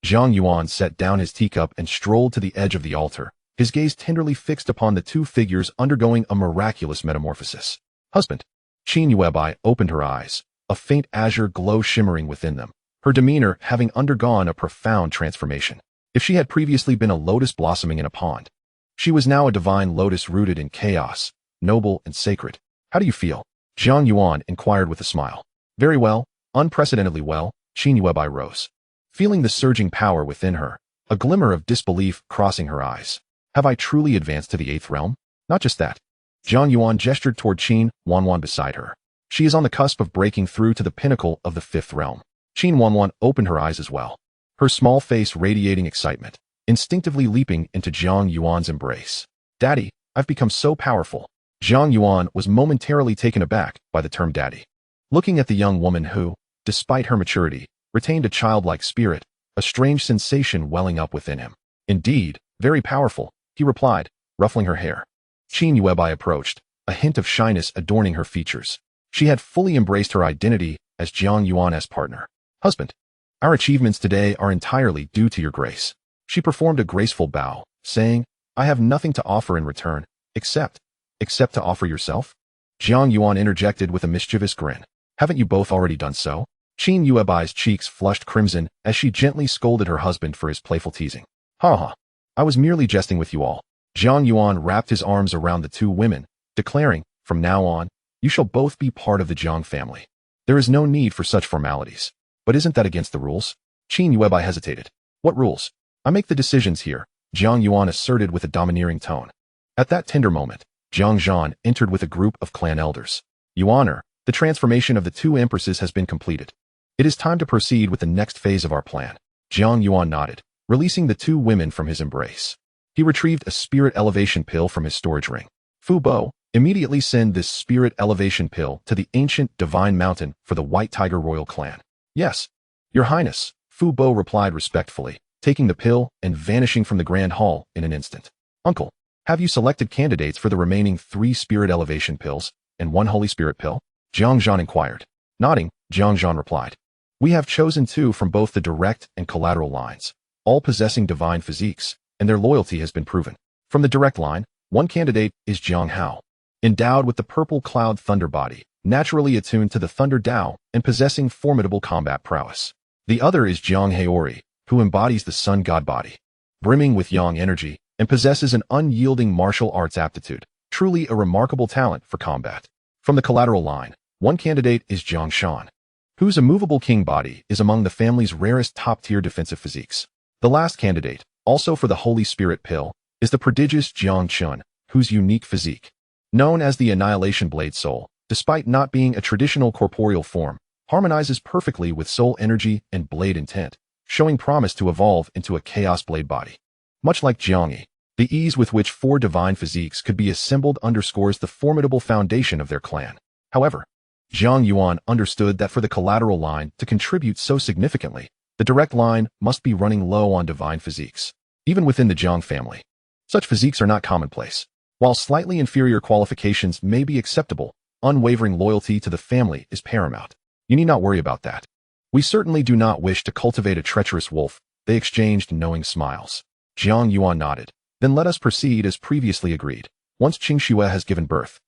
Jiang Yuan set down his teacup and strolled to the edge of the altar, his gaze tenderly fixed upon the two figures undergoing a miraculous metamorphosis. Husband. Qin Yuebai opened her eyes, a faint azure glow shimmering within them, her demeanor having undergone a profound transformation. If she had previously been a lotus blossoming in a pond, she was now a divine lotus rooted in chaos, noble and sacred. How do you feel? Jiang Yuan inquired with a smile. Very well, unprecedentedly well. Qin Yuebai rose, feeling the surging power within her, a glimmer of disbelief crossing her eyes. Have I truly advanced to the 8th realm? Not just that. Jiang Yuan gestured toward Qin Wanwan beside her. She is on the cusp of breaking through to the pinnacle of the 5th realm. Qin Wanwan opened her eyes as well, her small face radiating excitement, instinctively leaping into Jiang Yuan's embrace. Daddy, I've become so powerful. Jiang Yuan was momentarily taken aback by the term daddy. Looking at the young woman who, despite her maturity, retained a childlike spirit, a strange sensation welling up within him. Indeed, very powerful, he replied, ruffling her hair. Qin Yuebai approached, a hint of shyness adorning her features. She had fully embraced her identity as Jiang Yuan's partner. Husband, our achievements today are entirely due to your grace. She performed a graceful bow, saying, I have nothing to offer in return, except to offer yourself? Jiang Yuan interjected with a mischievous grin. Haven't you both already done so? Qin Yuebai's cheeks flushed crimson as she gently scolded her husband for his playful teasing. Ha ha. I was merely jesting with you all. Jiang Yuan wrapped his arms around the two women, declaring, from now on, you shall both be part of the Jiang family. There is no need for such formalities. But isn't that against the rules? Qin Yuebai hesitated. What rules? I make the decisions here, Jiang Yuan asserted with a domineering tone. At that tender moment, Jiang Zhan entered with a group of clan elders. Yuaner, the transformation of the two empresses has been completed. It is time to proceed with the next phase of our plan. Jiang Yuan nodded, releasing the two women from his embrace. He retrieved a spirit elevation pill from his storage ring. Fu Bo, immediately send this spirit elevation pill to the ancient divine mountain for the White Tiger royal clan. Yes, Your Highness, Fu Bo replied respectfully, taking the pill and vanishing from the grand hall in an instant. Uncle, have you selected candidates for the remaining 3 spirit elevation pills and 1 holy spirit pill? Jiang Zhan inquired. Nodding, Jiang Zhan replied. We have chosen 2 from both the direct and collateral lines, all possessing divine physiques, and their loyalty has been proven. From the direct line, 1 candidate is Jiang Hao, endowed with the purple cloud thunder body, naturally attuned to the thunder Tao and possessing formidable combat prowess. The other is Jiang Haori, who embodies the sun god body, brimming with yang energy and possesses an unyielding martial arts aptitude, truly a remarkable talent for combat. From the collateral line, 1 candidate is Jiang Shan, whose immovable king body is among the family's rarest top-tier defensive physiques. The last candidate, also for the Holy Spirit pill, is the prodigious Jiang Chun, whose unique physique, known as the Annihilation Blade Soul, despite not being a traditional corporeal form, harmonizes perfectly with soul energy and blade intent, showing promise to evolve into a chaos blade body. Much like Jiang Yi, the ease with which 4 divine physiques could be assembled underscores the formidable foundation of their clan. However, Jiang Yuan understood that for the collateral line to contribute so significantly, the direct line must be running low on divine physiques. Even within the Jiang family, such physiques are not commonplace. While slightly inferior qualifications may be acceptable, unwavering loyalty to the family is paramount. You need not worry about that. We certainly do not wish to cultivate a treacherous wolf. They exchanged knowing smiles. Jiang Yuan nodded. Then let us proceed as previously agreed. Once Qingxue has given birth,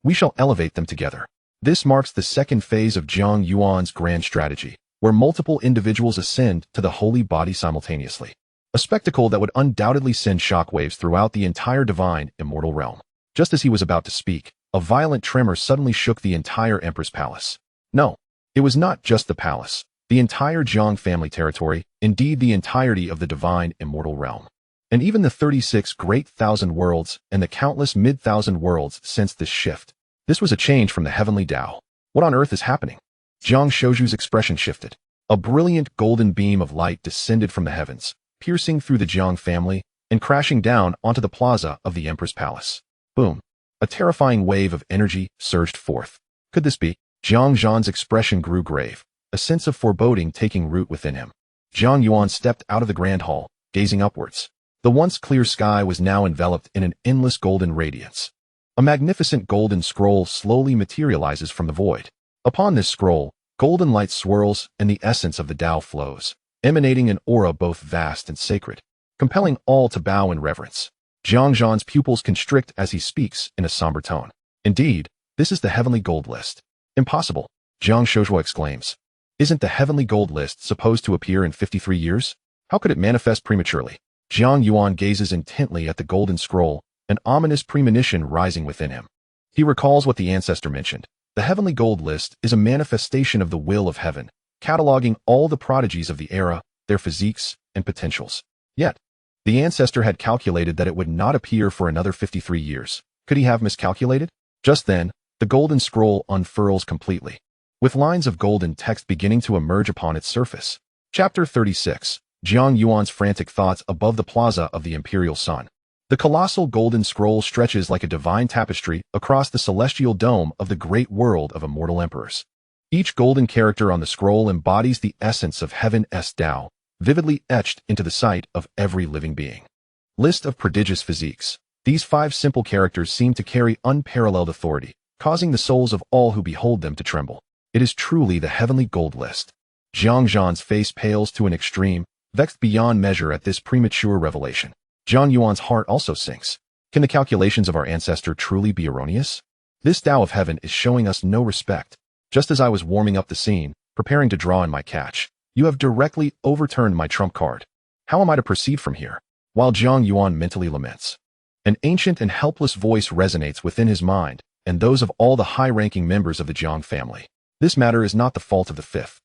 we shall elevate them together. This marks the second phase of Jiang Yuan's grand strategy, where multiple individuals ascend to the holy body simultaneously. A spectacle that would undoubtedly send shockwaves throughout the entire divine, immortal realm. Just as he was about to speak, a violent tremor suddenly shook the entire Empress Palace. No, it was not just the palace. The entire Jiang family territory, indeed the entirety of the divine immortal realm. And even the 36 great thousand worlds and the countless mid-thousand worlds sensed this shift. This was a change from the heavenly Tao. What on earth is happening? Jiang Shouju's expression shifted. A brilliant golden beam of light descended from the heavens, piercing through the Jiang family and crashing down onto the plaza of the Emperor's palace. Boom. A terrifying wave of energy surged forth. Could this be? Jiang Zhan's expression grew grave, a sense of foreboding taking root within him. Jiang Yuan stepped out of the grand hall, gazing upwards. The once clear sky was now enveloped in an endless golden radiance. A magnificent golden scroll slowly materializes from the void. Upon this scroll, golden light swirls and the essence of the Tao flows, emanating an aura both vast and sacred, compelling all to bow in reverence. Jiang Zhan's pupils constrict as he speaks in a somber tone. Indeed, this is the heavenly gold list. Impossible, Jiang Shouju exclaims. Isn't the heavenly gold list supposed to appear in 53 years? How could it manifest prematurely? Jiang Yuan gazes intently at the golden scroll, an ominous premonition rising within him. He recalls what the ancestor mentioned. The heavenly gold list is a manifestation of the will of heaven, cataloging all the prodigies of the era, their physiques, and potentials. Yet, the ancestor had calculated that it would not appear for another 53 years. Could he have miscalculated? Just then, the golden scroll unfurls completely, with lines of golden text beginning to emerge upon its surface. Chapter 36. Jiang Yuan's frantic thoughts above the plaza of the Imperial Sun. The colossal golden scroll stretches like a divine tapestry across the celestial dome of the great world of immortal emperors. Each golden character on the scroll embodies the essence of heaven's Tao, vividly etched into the sight of every living being. List of prodigious physiques. These 5 simple characters seem to carry unparalleled authority, causing the souls of all who behold them to tremble. It is truly the heavenly gold list. Jiang Zhan's face pales to an extreme, vexed beyond measure at this premature revelation. Jiang Yuan's heart also sinks. Can the calculations of our ancestor truly be erroneous? This Tao of heaven is showing us no respect. Just as I was warming up the scene, preparing to draw in my catch, you have directly overturned my trump card. How am I to proceed from here? While Jiang Yuan mentally laments, an ancient and helpless voice resonates within his mind and those of all the high-ranking members of the Jiang family. This matter is not the fault of the 5th.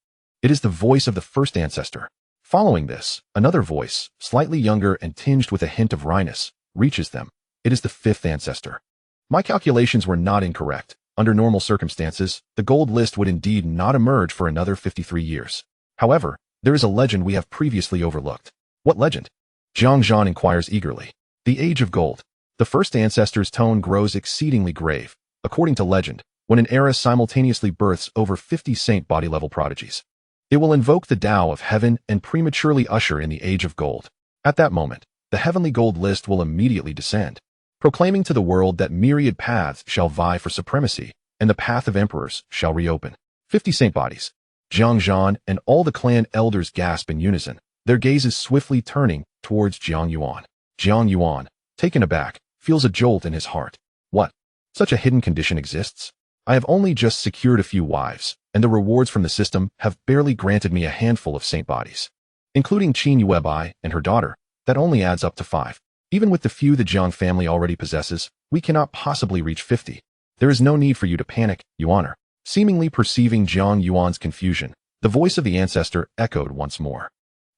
It is the voice of the first ancestor. Following this, another voice, slightly younger and tinged with a hint of wryness, reaches them. It is the 5th ancestor. My calculations were not incorrect. Under normal circumstances, the gold list would indeed not emerge for another 53 years. However, there is a legend we have previously overlooked. What legend? Jiang Zhan inquires eagerly. The Age of Gold. The first ancestor's tone grows exceedingly grave. According to legend, when an era simultaneously births over 50 saint body-level prodigies, it will invoke the Tao of heaven and prematurely usher in the Age of Gold. At that moment, the heavenly gold list will immediately descend, proclaiming to the world that myriad paths shall vie for supremacy, and the path of emperors shall reopen. 50 saint bodies. Jiang Zhan and all the clan elders gasp in unison, their gazes swiftly turning towards Jiang Yuan. Jiang Yuan, taken aback, feels a jolt in his heart. What? Such a hidden condition exists? I have only just secured a few wives, and the rewards from the system have barely granted me a handful of saint bodies. Including Qin Yuebai and her daughter, that only adds up to 5. Even with the few the Jiang family already possesses, we cannot possibly reach 50. There is no need for you to panic, Yuaner. Seemingly perceiving Jiang Yuan's confusion, the voice of the ancestor echoed once more.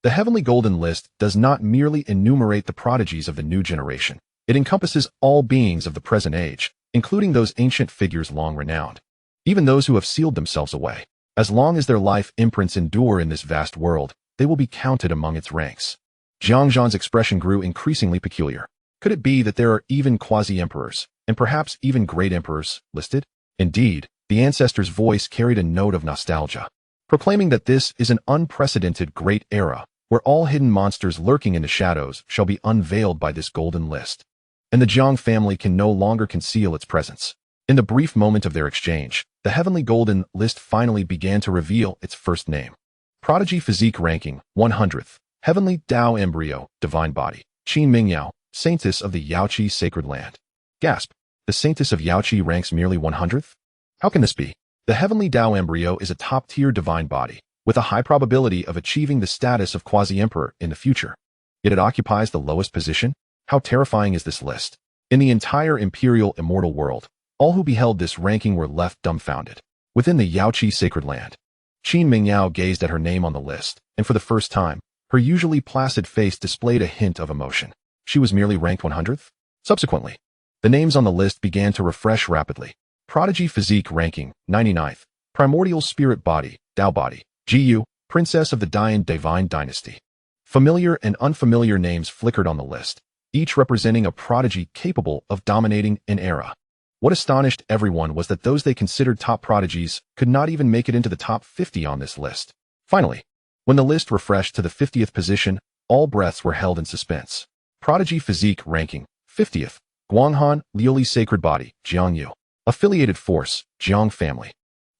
The heavenly golden list does not merely enumerate the prodigies of the new generation. It encompasses all beings of the present age, including those ancient figures long renowned. Even those who have sealed themselves away. As long as their life imprints endure in this vast world, they will be counted among its ranks. Jiang Zhan's expression grew increasingly peculiar. Could it be that there are even quasi-emperors, and perhaps even great emperors, listed? Indeed, the ancestor's voice carried a note of nostalgia, proclaiming that this is an unprecedented great era, where all hidden monsters lurking in the shadows shall be unveiled by this golden list. And the Jiang family can no longer conceal its presence. In the brief moment of their exchange, the heavenly golden list finally began to reveal its first name. Prodigy Physique Ranking, 100th. Heavenly Tao Embryo, Divine Body. Qin Mingyao, Saintess of the Yaoqi Sacred Land. Gasp. The Saintess of Yaoqi ranks merely 100th? How can this be? The Heavenly Tao Embryo is a top-tier divine body, with a high probability of achieving the status of quasi-emperor in the future. Yet it occupies the lowest position? How terrifying is this list? In the entire imperial immortal world, all who beheld this ranking were left dumbfounded. Within the Yaoqi Sacred Land, Qin Mingyao gazed at her name on the list, and for the first time, her usually placid face displayed a hint of emotion. She was merely ranked 100th? Subsequently, the names on the list began to refresh rapidly. Prodigy Physique ranking, 99th. Primordial Spirit Body, Tao Body, GU, Princess of the Dian Divine Dynasty. Familiar and unfamiliar names flickered on the list, each representing a prodigy capable of dominating an era. What astonished everyone was that those they considered top prodigies could not even make it into the top 50 on this list. Finally, when the list refreshed to the 50th position, all breaths were held in suspense. Prodigy Physique ranking, 50th. Guanghan, Liuli Sacred Body, Jiang Yuan. Affiliated Force, Jiang Family.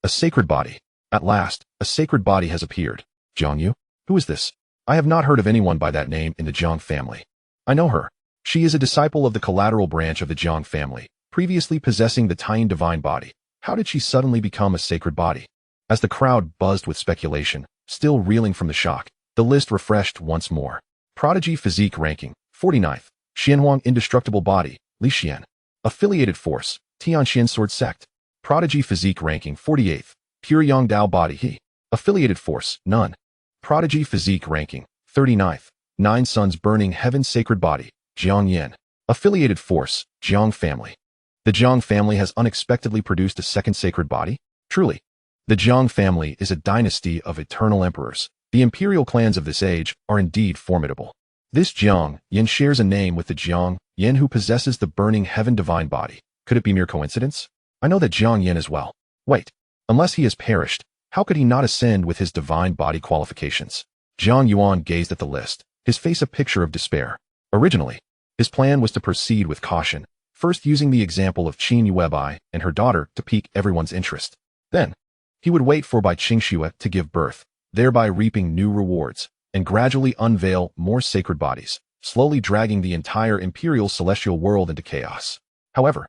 A sacred body. At last, a sacred body has appeared. Jiang Yuan? Who is this? I have not heard of anyone by that name in the Jiang family. I know her. She is a disciple of the collateral branch of the Jiang family, previously possessing the Tian divine body. How did she suddenly become a sacred body? As the crowd buzzed with speculation, still reeling from the shock, the list refreshed once more. Prodigy Physique ranking, 49th. Xianhuang Indestructible Body, Li Xian. Affiliated Force, Tianxian Sword Sect. Prodigy Physique ranking, 48th. Pure Yang Dao Body He. Affiliated Force, None. Prodigy Physique ranking, 39th. Nine Suns Burning Heaven Sacred Body, Jiang Yan. Affiliated Force, Jiang Family. The Jiang family has unexpectedly produced a second sacred body? Truly, the Jiang family is a dynasty of eternal emperors. The imperial clans of this age are indeed formidable. This Jiang Yan shares a name with the Jiang Yan who possesses the burning heaven divine body. Could it be mere coincidence? I know that Jiang Yan as well. Wait, unless he has perished, how could he not ascend with his divine body qualifications? Jiang Yuan gazed at the list, his face a picture of despair. Originally, his plan was to proceed with caution, first using the example of Qin Yuebai and her daughter to pique everyone's interest. Then, he would wait for Bai Qingxue to give birth, thereby reaping new rewards, and gradually unveil more sacred bodies, slowly dragging the entire imperial celestial world into chaos. However,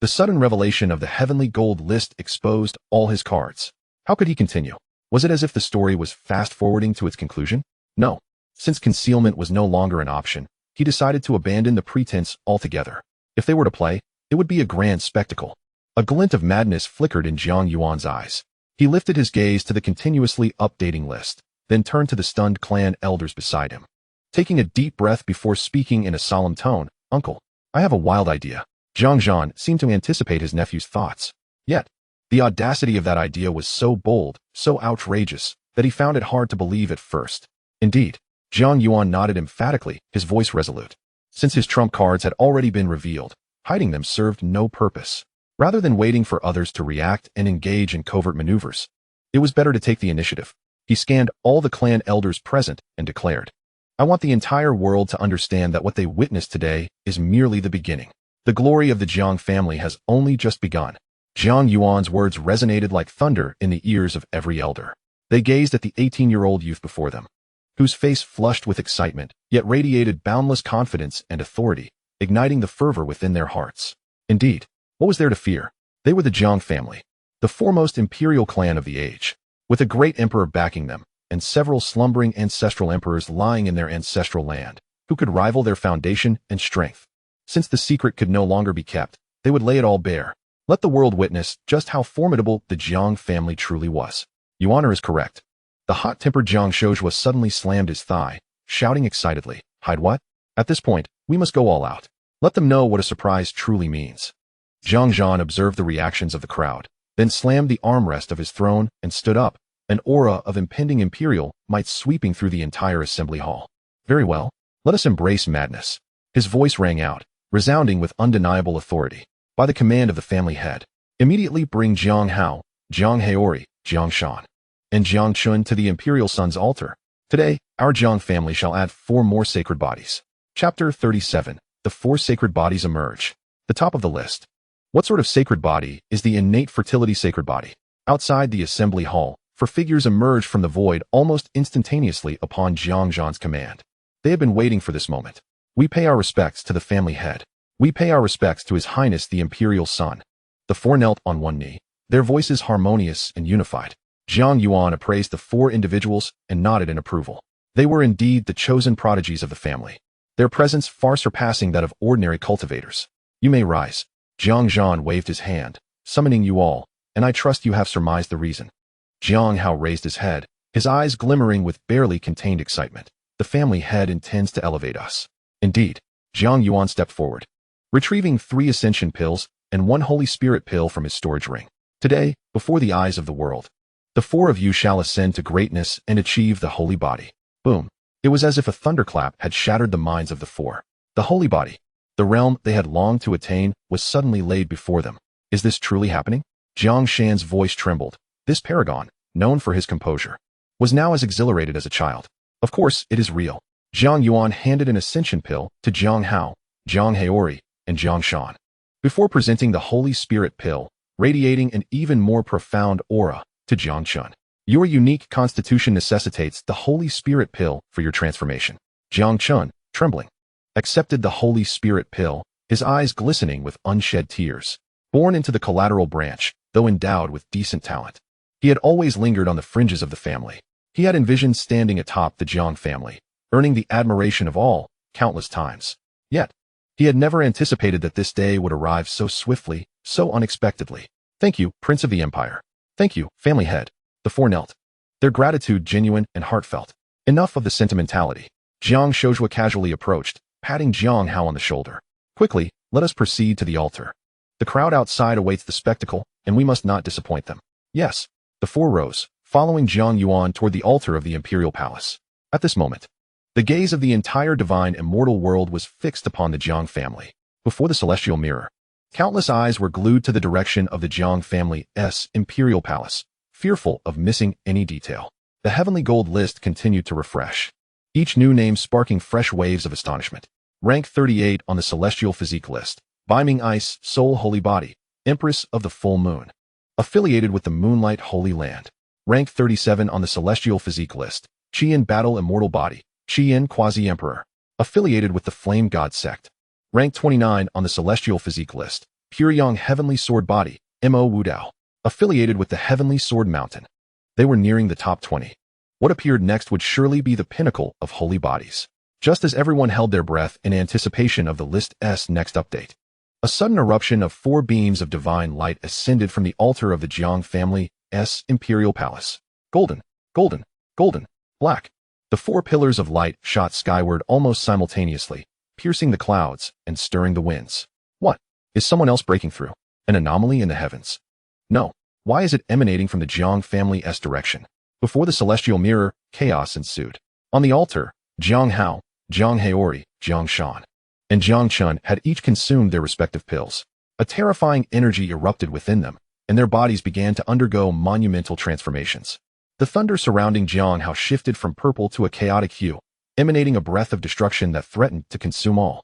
the sudden revelation of the heavenly gold list exposed all his cards. How could he continue? Was it as if the story was fast-forwarding to its conclusion? No. Since concealment was no longer an option, he decided to abandon the pretense altogether. If they were to play, it would be a grand spectacle. A glint of madness flickered in Jiang Yuan's eyes. He lifted his gaze to the continuously updating list, then turned to the stunned clan elders beside him. Taking a deep breath before speaking in a solemn tone, "Uncle, I have a wild idea." Zhang Zhan seemed to anticipate his nephew's thoughts. Yet, the audacity of that idea was so bold, so outrageous, that he found it hard to believe at first. Indeed, Jiang Yuan nodded emphatically, his voice resolute. Since his trump cards had already been revealed, hiding them served no purpose. Rather than waiting for others to react and engage in covert maneuvers, it was better to take the initiative. He scanned all the clan elders present and declared, "I want the entire world to understand that what they witnessed today is merely the beginning. The glory of the Jiang family has only just begun." Jiang Yuan's words resonated like thunder in the ears of every elder. They gazed at the 18-year-old youth before them, whose face flushed with excitement, yet radiated boundless confidence and authority, igniting the fervor within their hearts. Indeed, what was there to fear? They were the Jiang family, the foremost imperial clan of the age, with a great emperor backing them, and several slumbering ancestral emperors lying in their ancestral land, who could rival their foundation and strength. Since the secret could no longer be kept, they would lay it all bare. Let the world witness just how formidable the Jiang family truly was. Yuan is correct. The hot-tempered Jiang Shojua suddenly slammed his thigh, shouting excitedly, "Hide what? At this point, we must go all out. Let them know what a surprise truly means." Zhang Zhan observed the reactions of the crowd, then slammed the armrest of his throne and stood up, an aura of impending imperial might sweeping through the entire assembly hall. "Very well, let us embrace madness." His voice rang out, resounding with undeniable authority. "By the command of the family head, immediately bring Jiang Hao, Jiang Heori, Jiang Shan, and Jiang Chun to the imperial son's altar. Today, our Jiang family shall add 4 more sacred bodies." Chapter 37. The 4 sacred bodies emerge. The top of the list. What sort of sacred body is the innate fertility sacred body? Outside the assembly hall, 4 figures emerged from the void almost instantaneously upon Jiang Zhan's command. They had been waiting for this moment. "We pay our respects to the family head. We pay our respects to His Highness the Imperial Son." The 4 knelt on one knee, their voices harmonious and unified. Jiang Yuan appraised the 4 individuals and nodded in approval. They were indeed the chosen prodigies of the family, their presence far surpassing that of ordinary cultivators. "You may rise." Jiang Zhan waved his hand, summoning you all, and I trust you have surmised the reason. Jiang Hao raised his head, his eyes glimmering with barely contained excitement. The family head intends to elevate us. Indeed. Jiang Yuan stepped forward, retrieving 3 ascension pills and 1 Holy Spirit pill from his storage ring. Today, before the eyes of the world, the 4 of you shall ascend to greatness and achieve the holy body. Boom. It was as if a thunderclap had shattered the minds of the 4. The holy body, the realm they had longed to attain, was suddenly laid before them. Is this truly happening? Jiang Shan's voice trembled. This paragon, known for his composure, was now as exhilarated as a child. Of course, it is real. Jiang Yuan handed an ascension pill to Jiang Hao, Jiang Haori, and Jiang Shan, before presenting the Holy Spirit pill, radiating an even more profound aura, to Jiang Chun. Your unique constitution necessitates the Holy Spirit pill for your transformation. Jiang Chun, trembling, accepted the Holy Spirit pill, his eyes glistening with unshed tears. Born into the collateral branch, though endowed with decent talent, he had always lingered on the fringes of the family. He had envisioned standing atop the Jiang family, earning the admiration of all, countless times. Yet, he had never anticipated that this day would arrive so swiftly, so unexpectedly. Thank you, Prince of the Empire. Thank you, family head. The 4 knelt, their gratitude genuine and heartfelt. Enough of the sentimentality. Jiang Shojua casually approached, patting Jiang Hao on the shoulder. Quickly, let us proceed to the altar. The crowd outside awaits the spectacle, and we must not disappoint them. Yes. The 4 rose, following Jiang Yuan toward the altar of the Imperial Palace. At this moment, the gaze of the entire divine immortal world was fixed upon the Jiang family. Before the celestial mirror, countless eyes were glued to the direction of the Jiang family's Imperial Palace, fearful of missing any detail. The heavenly gold list continued to refresh, each new name sparking fresh waves of astonishment. Rank 38 on the celestial physique list, Beiming Ice, Soul Holy Body, Empress of the Full Moon, affiliated with the Moonlight Holy Land. Rank 37 on the celestial physique list, Qian Battle Immortal Body, Qian Quasi-Emperor, affiliated with the Flame God Sect. Rank 29 on the celestial physique list, Puryang Heavenly Sword Body, Mo Wudao, affiliated with the Heavenly Sword Mountain. They were nearing the top 20. What appeared next would surely be the pinnacle of holy bodies. Just as everyone held their breath in anticipation of the list's next update, a sudden eruption of 4 beams of divine light ascended from the altar of the Jiang family's Imperial Palace. Golden, golden, golden, black. The 4 pillars of light shot skyward almost simultaneously, piercing the clouds and stirring the winds. What? Is someone else breaking through? An anomaly in the heavens? No. Why is it emanating from the Jiang family's direction? Before the celestial mirror, chaos ensued. On the altar, Jiang Hao, Jiang Haori, Jiang Shan, and Jiang Chun had each consumed their respective pills. A terrifying energy erupted within them, and their bodies began to undergo monumental transformations. The thunder surrounding Jiang Hao shifted from purple to a chaotic hue, emanating a breath of destruction that threatened to consume all.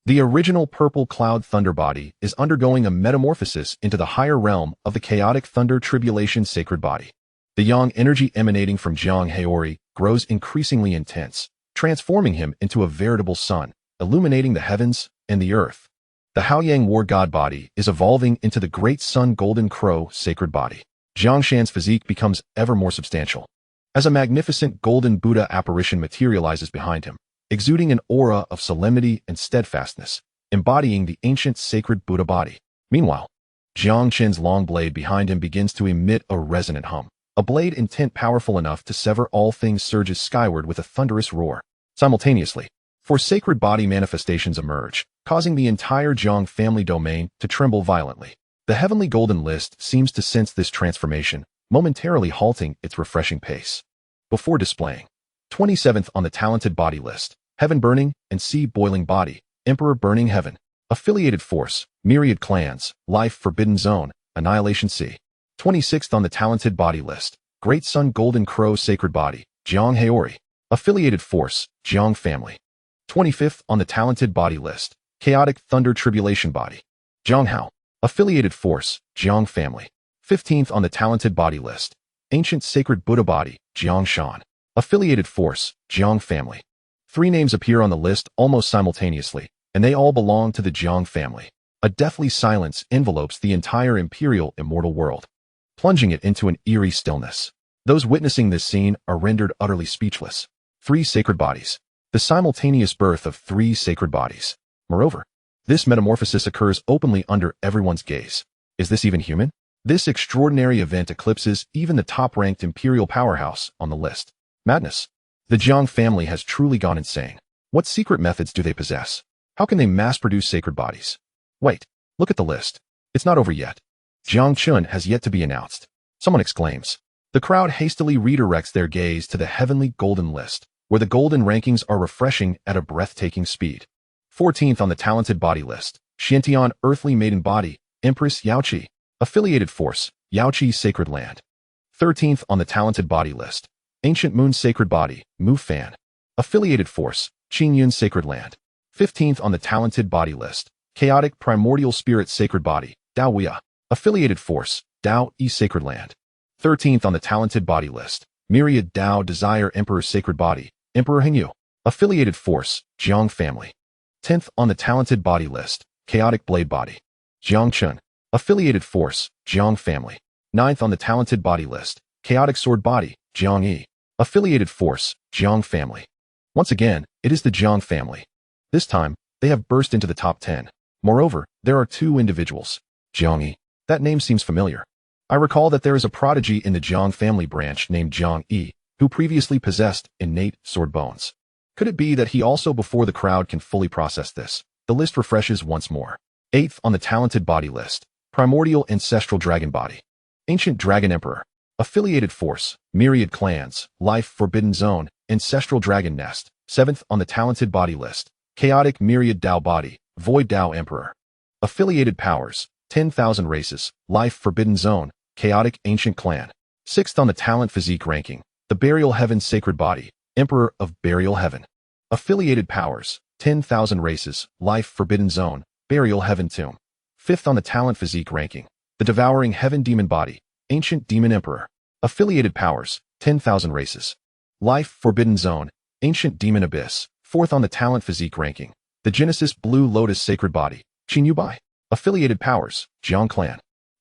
The original purple cloud thunder body is undergoing a metamorphosis into the higher realm of the chaotic thunder tribulation sacred body. The yang energy emanating from Jiang Haori grows increasingly intense, transforming him into a veritable sun, illuminating the heavens and the earth. The Haoyang war god body is evolving into the great sun golden crow sacred body. Jiang Shan's physique becomes ever more substantial, as a magnificent golden Buddha apparition materializes behind him, exuding an aura of solemnity and steadfastness, embodying the ancient sacred Buddha body. Meanwhile, Jiang Qin's long blade behind him begins to emit a resonant hum. A blade intent powerful enough to sever all things surges skyward with a thunderous roar. Simultaneously, 4 sacred body manifestations emerge, causing the entire Jiang family domain to tremble violently. The heavenly golden list seems to sense this transformation, momentarily halting its refreshing pace. Before displaying 27th on the talented body list, Heaven Burning and Sea Boiling Body, Emperor Burning Heaven, Affiliated Force, Myriad Clans, Life Forbidden Zone, Annihilation Sea. 26th on the talented body list, Great Sun Golden Crow Sacred Body, Jiang Haori, Affiliated Force, Jiang Family. 25th on the talented body list, Chaotic Thunder Tribulation Body, Jiang Hao, Affiliated Force, Jiang Family. 15th on the talented body list, Ancient Sacred Buddha Body, Jiang Shan, Affiliated Force, Jiang Family. 3 names appear on the list almost simultaneously, and they all belong to the Jiang family. A deathly silence envelopes the entire imperial immortal world, plunging it into an eerie stillness. Those witnessing this scene are rendered utterly speechless. 3 sacred bodies. The simultaneous birth of 3 sacred bodies. Moreover, this metamorphosis occurs openly under everyone's gaze. Is this even human? This extraordinary event eclipses even the top-ranked imperial powerhouse on the list. Madness. The Jiang family has truly gone insane. What secret methods do they possess? How can they mass-produce sacred bodies? Wait, look at the list. It's not over yet. Jiang Yuan has yet to be announced. Someone exclaims. The crowd hastily redirects their gaze to the heavenly golden list, where the golden rankings are refreshing at a breathtaking speed. 14th on the talented body list, Xiantian earthly maiden body, Empress Yaoqi. Affiliated force, Yaoqi's sacred land. 13th on the talented body list, ancient moon sacred body, Mu Fan. Affiliated force, Qingyun sacred land. 15th on the talented body list, chaotic primordial spirit sacred body, Dao Wia. Affiliated force, Dao E sacred land. 13th on the talented body list, Myriad Dao desire emperor sacred body, Emperor Hengyu. Affiliated force, Jiang family. 10th on the talented body list, chaotic blade body, Jiang Chun. Affiliated force, Jiang family. 9th on the talented body list, chaotic sword body, Jiang Yi. Affiliated force, Jiang family. Once again, it is the Jiang family. This time, they have burst into the top 10. Moreover, there are two individuals. Jiang Yi. That name seems familiar. I recall that there is a prodigy in the Jiang family branch named Jiang Yi, who previously possessed innate sword bones. Could it be that he also, before the crowd can fully process this, the list refreshes once more. 8th on the talented body list, primordial ancestral dragon body, ancient dragon emperor. Affiliated force, Myriad clans, life forbidden zone, ancestral dragon nest. 7th on the talented body list, chaotic myriad Dao body, void Dao emperor. Affiliated powers, 10,000 races, life forbidden zone, chaotic ancient clan. 6th on the talent physique ranking, the burial heaven sacred body, emperor of burial heaven. Affiliated powers, 10,000 races, life forbidden zone, burial heaven tomb. 5th on the talent physique ranking, the devouring heaven demon body, ancient demon emperor. Affiliated powers, 10,000 races. Life forbidden zone, ancient demon abyss. 4th on the talent physique ranking, the Genesis blue lotus sacred body, Qin Bai. Affiliated powers, Jiang clan.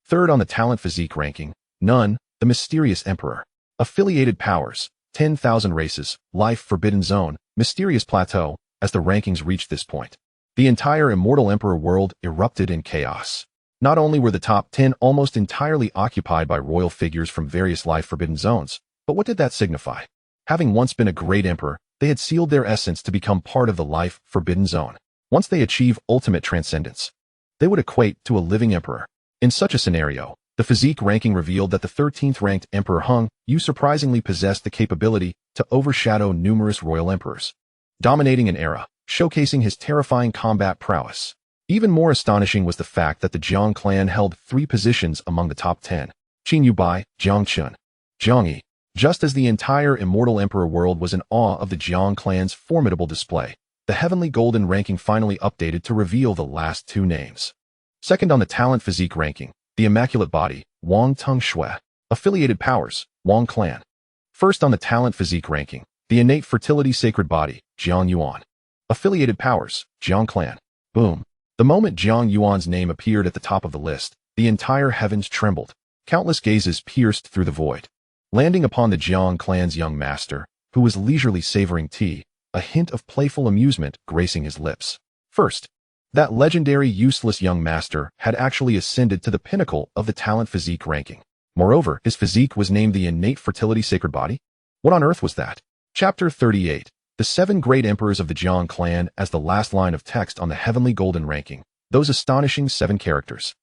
3rd on the talent physique ranking, Nun, the mysterious emperor. Affiliated powers, 10,000 races, life forbidden zone, mysterious plateau. As the rankings reached this point, the entire immortal emperor world erupted in chaos. Not only were the top 10 almost entirely occupied by royal figures from various life forbidden zones, but what did that signify? Having once been a great emperor, they had sealed their essence to become part of the life forbidden zone. Once they achieve ultimate transcendence, they would equate to a living emperor. In such a scenario, the physique ranking revealed that the 13th ranked Emperor Heng Yu surprisingly possessed the capability to overshadow numerous royal emperors, dominating an era, showcasing his terrifying combat prowess. Even more astonishing was the fact that the Jiang clan held 3 positions among the top 10. Qin Bai, Jiang Chun, Jiang Yi. Just as the entire immortal emperor world was in awe of the Jiang clan's formidable display, the heavenly golden ranking finally updated to reveal the last 2 names. 2nd on the talent physique ranking, the immaculate body, Wang Tung Shui. Affiliated powers, Wang clan. 1st on the talent physique ranking, the innate fertility sacred body, Jiang Yuan. Affiliated powers, Jiang clan. Boom. The moment Jiang Yuan's name appeared at the top of the list, the entire heavens trembled. Countless gazes pierced through the void, landing upon the Jiang clan's young master, who was leisurely savoring tea, a hint of playful amusement gracing his lips. First, that legendary useless young master had actually ascended to the pinnacle of the talent physique ranking. Moreover, his physique was named the innate fertility sacred body. What on earth was that? Chapter 38. The 7 great emperors of the Jiang clan as the last line of text on the heavenly golden ranking. Those astonishing 7 characters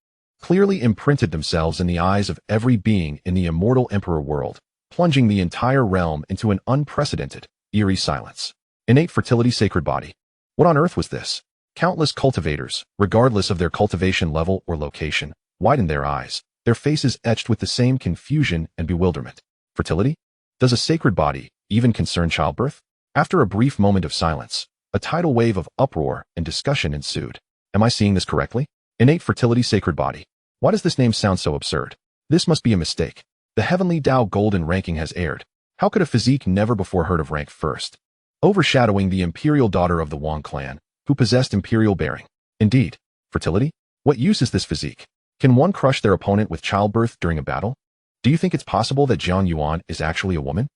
clearly imprinted themselves in the eyes of every being in the immortal emperor world, plunging the entire realm into an unprecedented, eerie silence. Innate fertility sacred body. What on earth was this? Countless cultivators, regardless of their cultivation level or location, widened their eyes, their faces etched with the same confusion and bewilderment. Fertility? Does a sacred body even concern childbirth? After a brief moment of silence, a tidal wave of uproar and discussion ensued. Am I seeing this correctly? Innate fertility sacred body. Why does this name sound so absurd? This must be a mistake. The heavenly Dao golden ranking has aired. How could a physique never before heard of rank first, overshadowing the imperial daughter of the Wang clan, who possessed imperial bearing? Indeed. Fertility? What use is this physique? Can one crush their opponent with childbirth during a battle? Do you think it's possible that Jiang Yuan is actually a woman?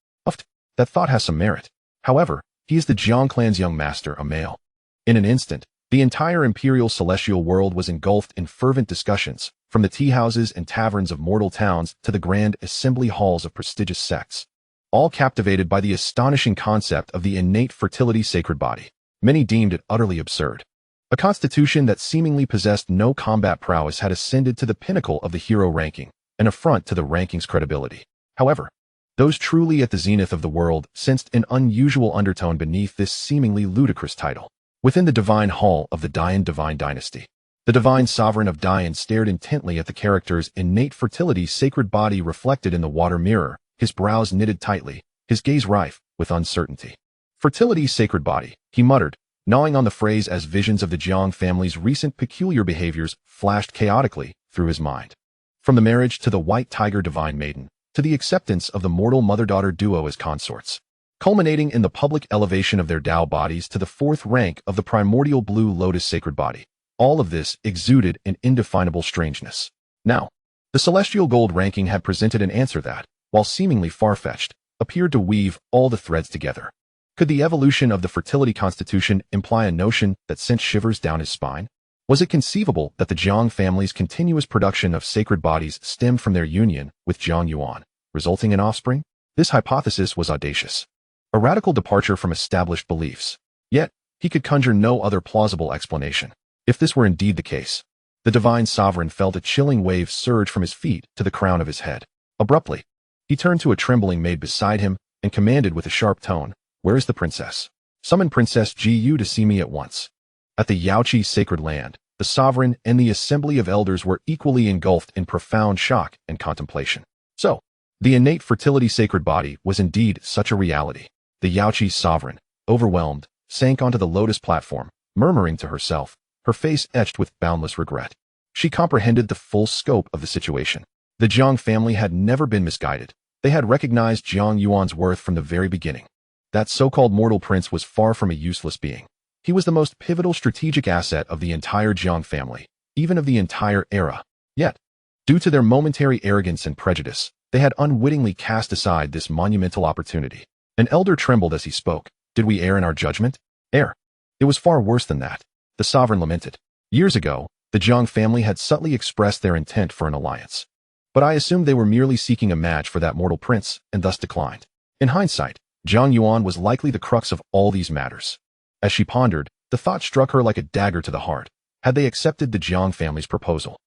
That thought has some merit. However, he is the Jiang clan's young master, a male. In an instant, the entire imperial celestial world was engulfed in fervent discussions, from the tea-houses and taverns of mortal towns to the grand assembly halls of prestigious sects, all captivated by the astonishing concept of the innate fertility sacred body. Many deemed it utterly absurd. A constitution that seemingly possessed no combat prowess had ascended to the pinnacle of the hero ranking, an affront to the ranking's credibility. However, those truly at the zenith of the world sensed an unusual undertone beneath this seemingly ludicrous title. Within the divine hall of the Dian divine dynasty, the divine sovereign of Dian stared intently at the character's innate fertility sacred body reflected in the water mirror, his brows knitted tightly, his gaze rife with uncertainty. Fertility sacred body, he muttered, gnawing on the phrase as visions of the Jiang family's recent peculiar behaviors flashed chaotically through his mind. From the marriage to the white tiger divine maiden, to the acceptance of the mortal mother-daughter duo as consorts, culminating in the public elevation of their Tao bodies to the fourth rank of the primordial blue lotus sacred body. All of this exuded an indefinable strangeness. Now, the celestial gold ranking had presented an answer that, while seemingly far-fetched, appeared to weave all the threads together. Could the evolution of the fertility constitution imply a notion that sent shivers down his spine? Was it conceivable that the Jiang family's continuous production of sacred bodies stemmed from their union with Jiang Yuan, resulting in offspring? This hypothesis was audacious. A radical departure from established beliefs. Yet, he could conjure no other plausible explanation. If this were indeed the case, the divine sovereign felt a chilling wave surge from his feet to the crown of hhis head. Abruptly, he turned to a trembling maid beside him and commanded with a sharp tone, "Where is the princess? Summon Princess Gu to see me at once." At the Yaoqi sacred land, the sovereign and the assembly of elders were equally engulfed in profound shock and contemplation. So, the innate fertility sacred body was indeed such a reality. The Yaoqi sovereign, overwhelmed, sank onto the lotus platform, murmuring to herself, her face etched with boundless regret. She comprehended the full scope of the situation. The Jiang family had never been misguided. They had recognized Jiang Yuan's worth from the very beginning. That so-called mortal prince was far from a useless being. He was the most pivotal strategic asset of the entire Jiang family, even of the entire era. Yet, due to their momentary arrogance and prejudice, they had unwittingly cast aside this monumental opportunity. An elder trembled as he spoke. "Did we err in our judgment?" "Err? It was far worse than that," the sovereign lamented. "Years ago, the Jiang family had subtly expressed their intent for an alliance. But I assumed they were merely seeking a match for that mortal prince, and thus declined. In hindsight, Jiang Yuan was likely the crux of all these matters." As she pondered, the thought struck her like a dagger to the heart. Had they accepted the Jiang family's proposal,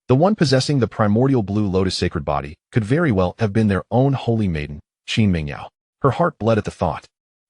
the one possessing the primordial blue lotus sacred body could very well have been their own holy maiden, Qin Mingyao. Her heart bled at the thought.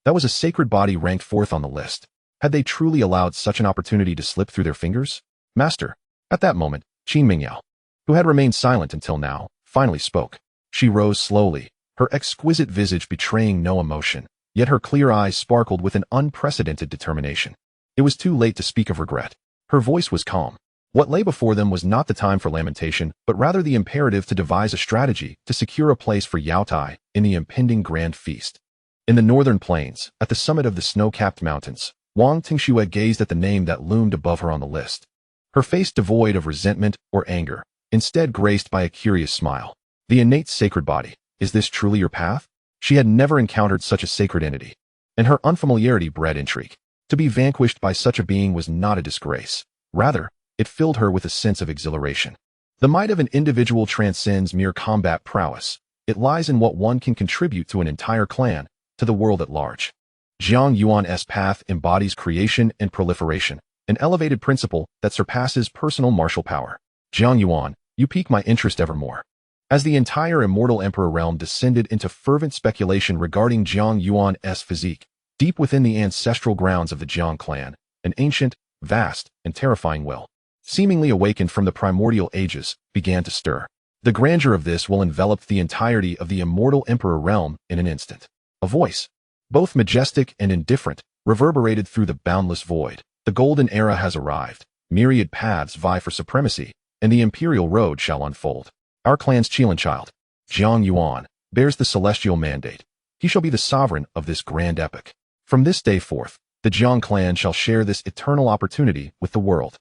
That was a sacred body ranked fourth on the list. Had they truly allowed such an opportunity to slip through their fingers? "Master." At that moment, Qin Mingyao, who had remained silent until now, finally spoke. She rose slowly, her exquisite visage betraying no emotion, yet her clear eyes sparkled with an unprecedented determination. It was too late to speak of regret. Her voice was calm. What lay before them was not the time for lamentation, but rather the imperative to devise a strategy to secure a place for Yao Tai in the impending grand feast. In the northern plains, at the summit of the snow-capped mountains, Wang Tingxue gazed at the name that loomed above her on the list. Her face devoid of resentment or anger, instead graced by a curious smile. The innate sacred body. Is this truly your path? She had never encountered such a sacred entity, and her unfamiliarity bred intrigue. To be vanquished by such a being was not a disgrace. Rather, it filled her with a sense of exhilaration. The might of an individual transcends mere combat prowess. It lies in what one can contribute to an entire clan, to the world at large. Jiang Yuan's path embodies creation and proliferation, an elevated principle that surpasses personal martial power. Jiang Yuan, you pique my interest evermore. As the entire immortal emperor realm descended into fervent speculation regarding Jiang Yuan's physique, deep within the ancestral grounds of the Jiang clan, an ancient, vast, and terrifying will, seemingly awakened from the primordial ages, began to stir. The grandeur of this will enveloped the entirety of the immortal emperor realm in an instant. A voice, both majestic and indifferent, reverberated through the boundless void. The golden era has arrived. Myriad paths vie for supremacy, and the imperial road shall unfold. Our clan's child, Jiang Yuan, bears the celestial mandate. He shall be the sovereign of this grand epoch. From this day forth, the Jiang clan shall share this eternal opportunity with the world.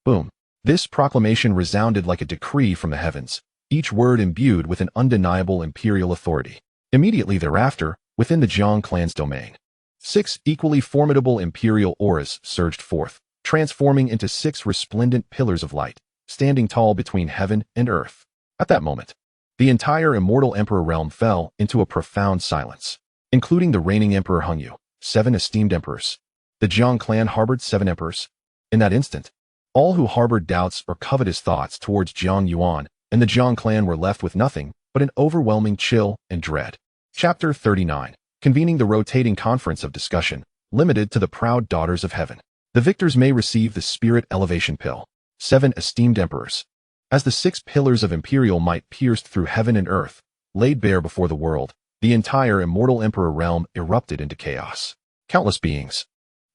Boom. This proclamation resounded like a decree from the heavens, each word imbued with an undeniable imperial authority. Immediately thereafter, within the Jiang clan's domain, 6 equally formidable imperial auras surged forth, transforming into 6 resplendent pillars of light, standing tall between heaven and earth. At that moment, the entire immortal emperor realm fell into a profound silence, including the reigning emperor Hongyu, 7 esteemed emperors. The Jiang clan harbored 7 emperors. In that instant, all who harbored doubts or covetous thoughts towards Jiang Yuan and the Jiang clan were left with nothing but an overwhelming chill and dread. Chapter 39. Convening the rotating conference of discussion, limited to the proud daughters of heaven. The victors may receive the spirit elevation pill. 7 esteemed emperors. As the 6 pillars of imperial might pierced through heaven and earth, laid bare before the world, the entire immortal emperor realm erupted into chaos. Countless beings,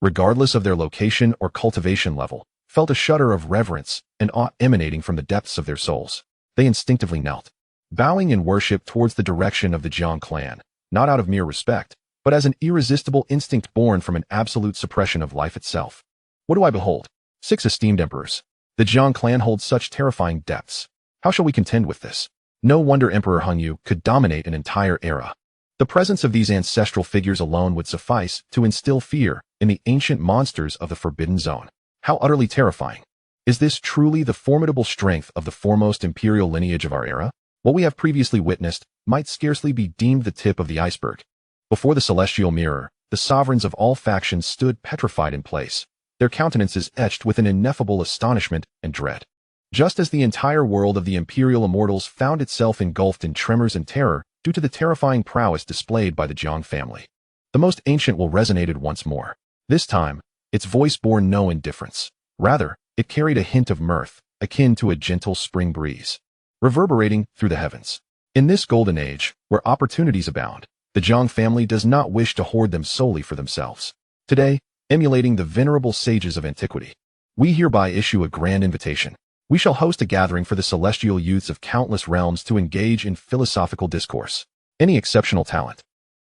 regardless of their location or cultivation level, felt a shudder of reverence and awe emanating from the depths of their souls. They instinctively knelt, bowing in worship towards the direction of the Jiang clan, not out of mere respect, but as an irresistible instinct born from an absolute suppression of life itself. What do I behold? 6 esteemed emperors. The Jiang clan holds such terrifying depths. How shall we contend with this? No wonder Emperor Hongyu could dominate an entire era. The presence of these ancestral figures alone would suffice to instill fear in the ancient monsters of the Forbidden Zone. How utterly terrifying. Is this truly the formidable strength of the foremost imperial lineage of our era? What we have previously witnessed might scarcely be deemed the tip of the iceberg. Before the celestial mirror, the sovereigns of all factions stood petrified in place, their countenances etched with an ineffable astonishment and dread. Just as the entire world of the imperial immortals found itself engulfed in tremors and terror due to the terrifying prowess displayed by the Jiang family. The most ancient will resonated once more. This time, its voice bore no indifference. Rather, it carried a hint of mirth, akin to a gentle spring breeze, reverberating through the heavens. In this golden age, where opportunities abound, the Jiang family does not wish to hoard them solely for themselves. Today, emulating the venerable sages of antiquity, we hereby issue a grand invitation. We shall host a gathering for the celestial youths of countless realms to engage in philosophical discourse. Any exceptional talent,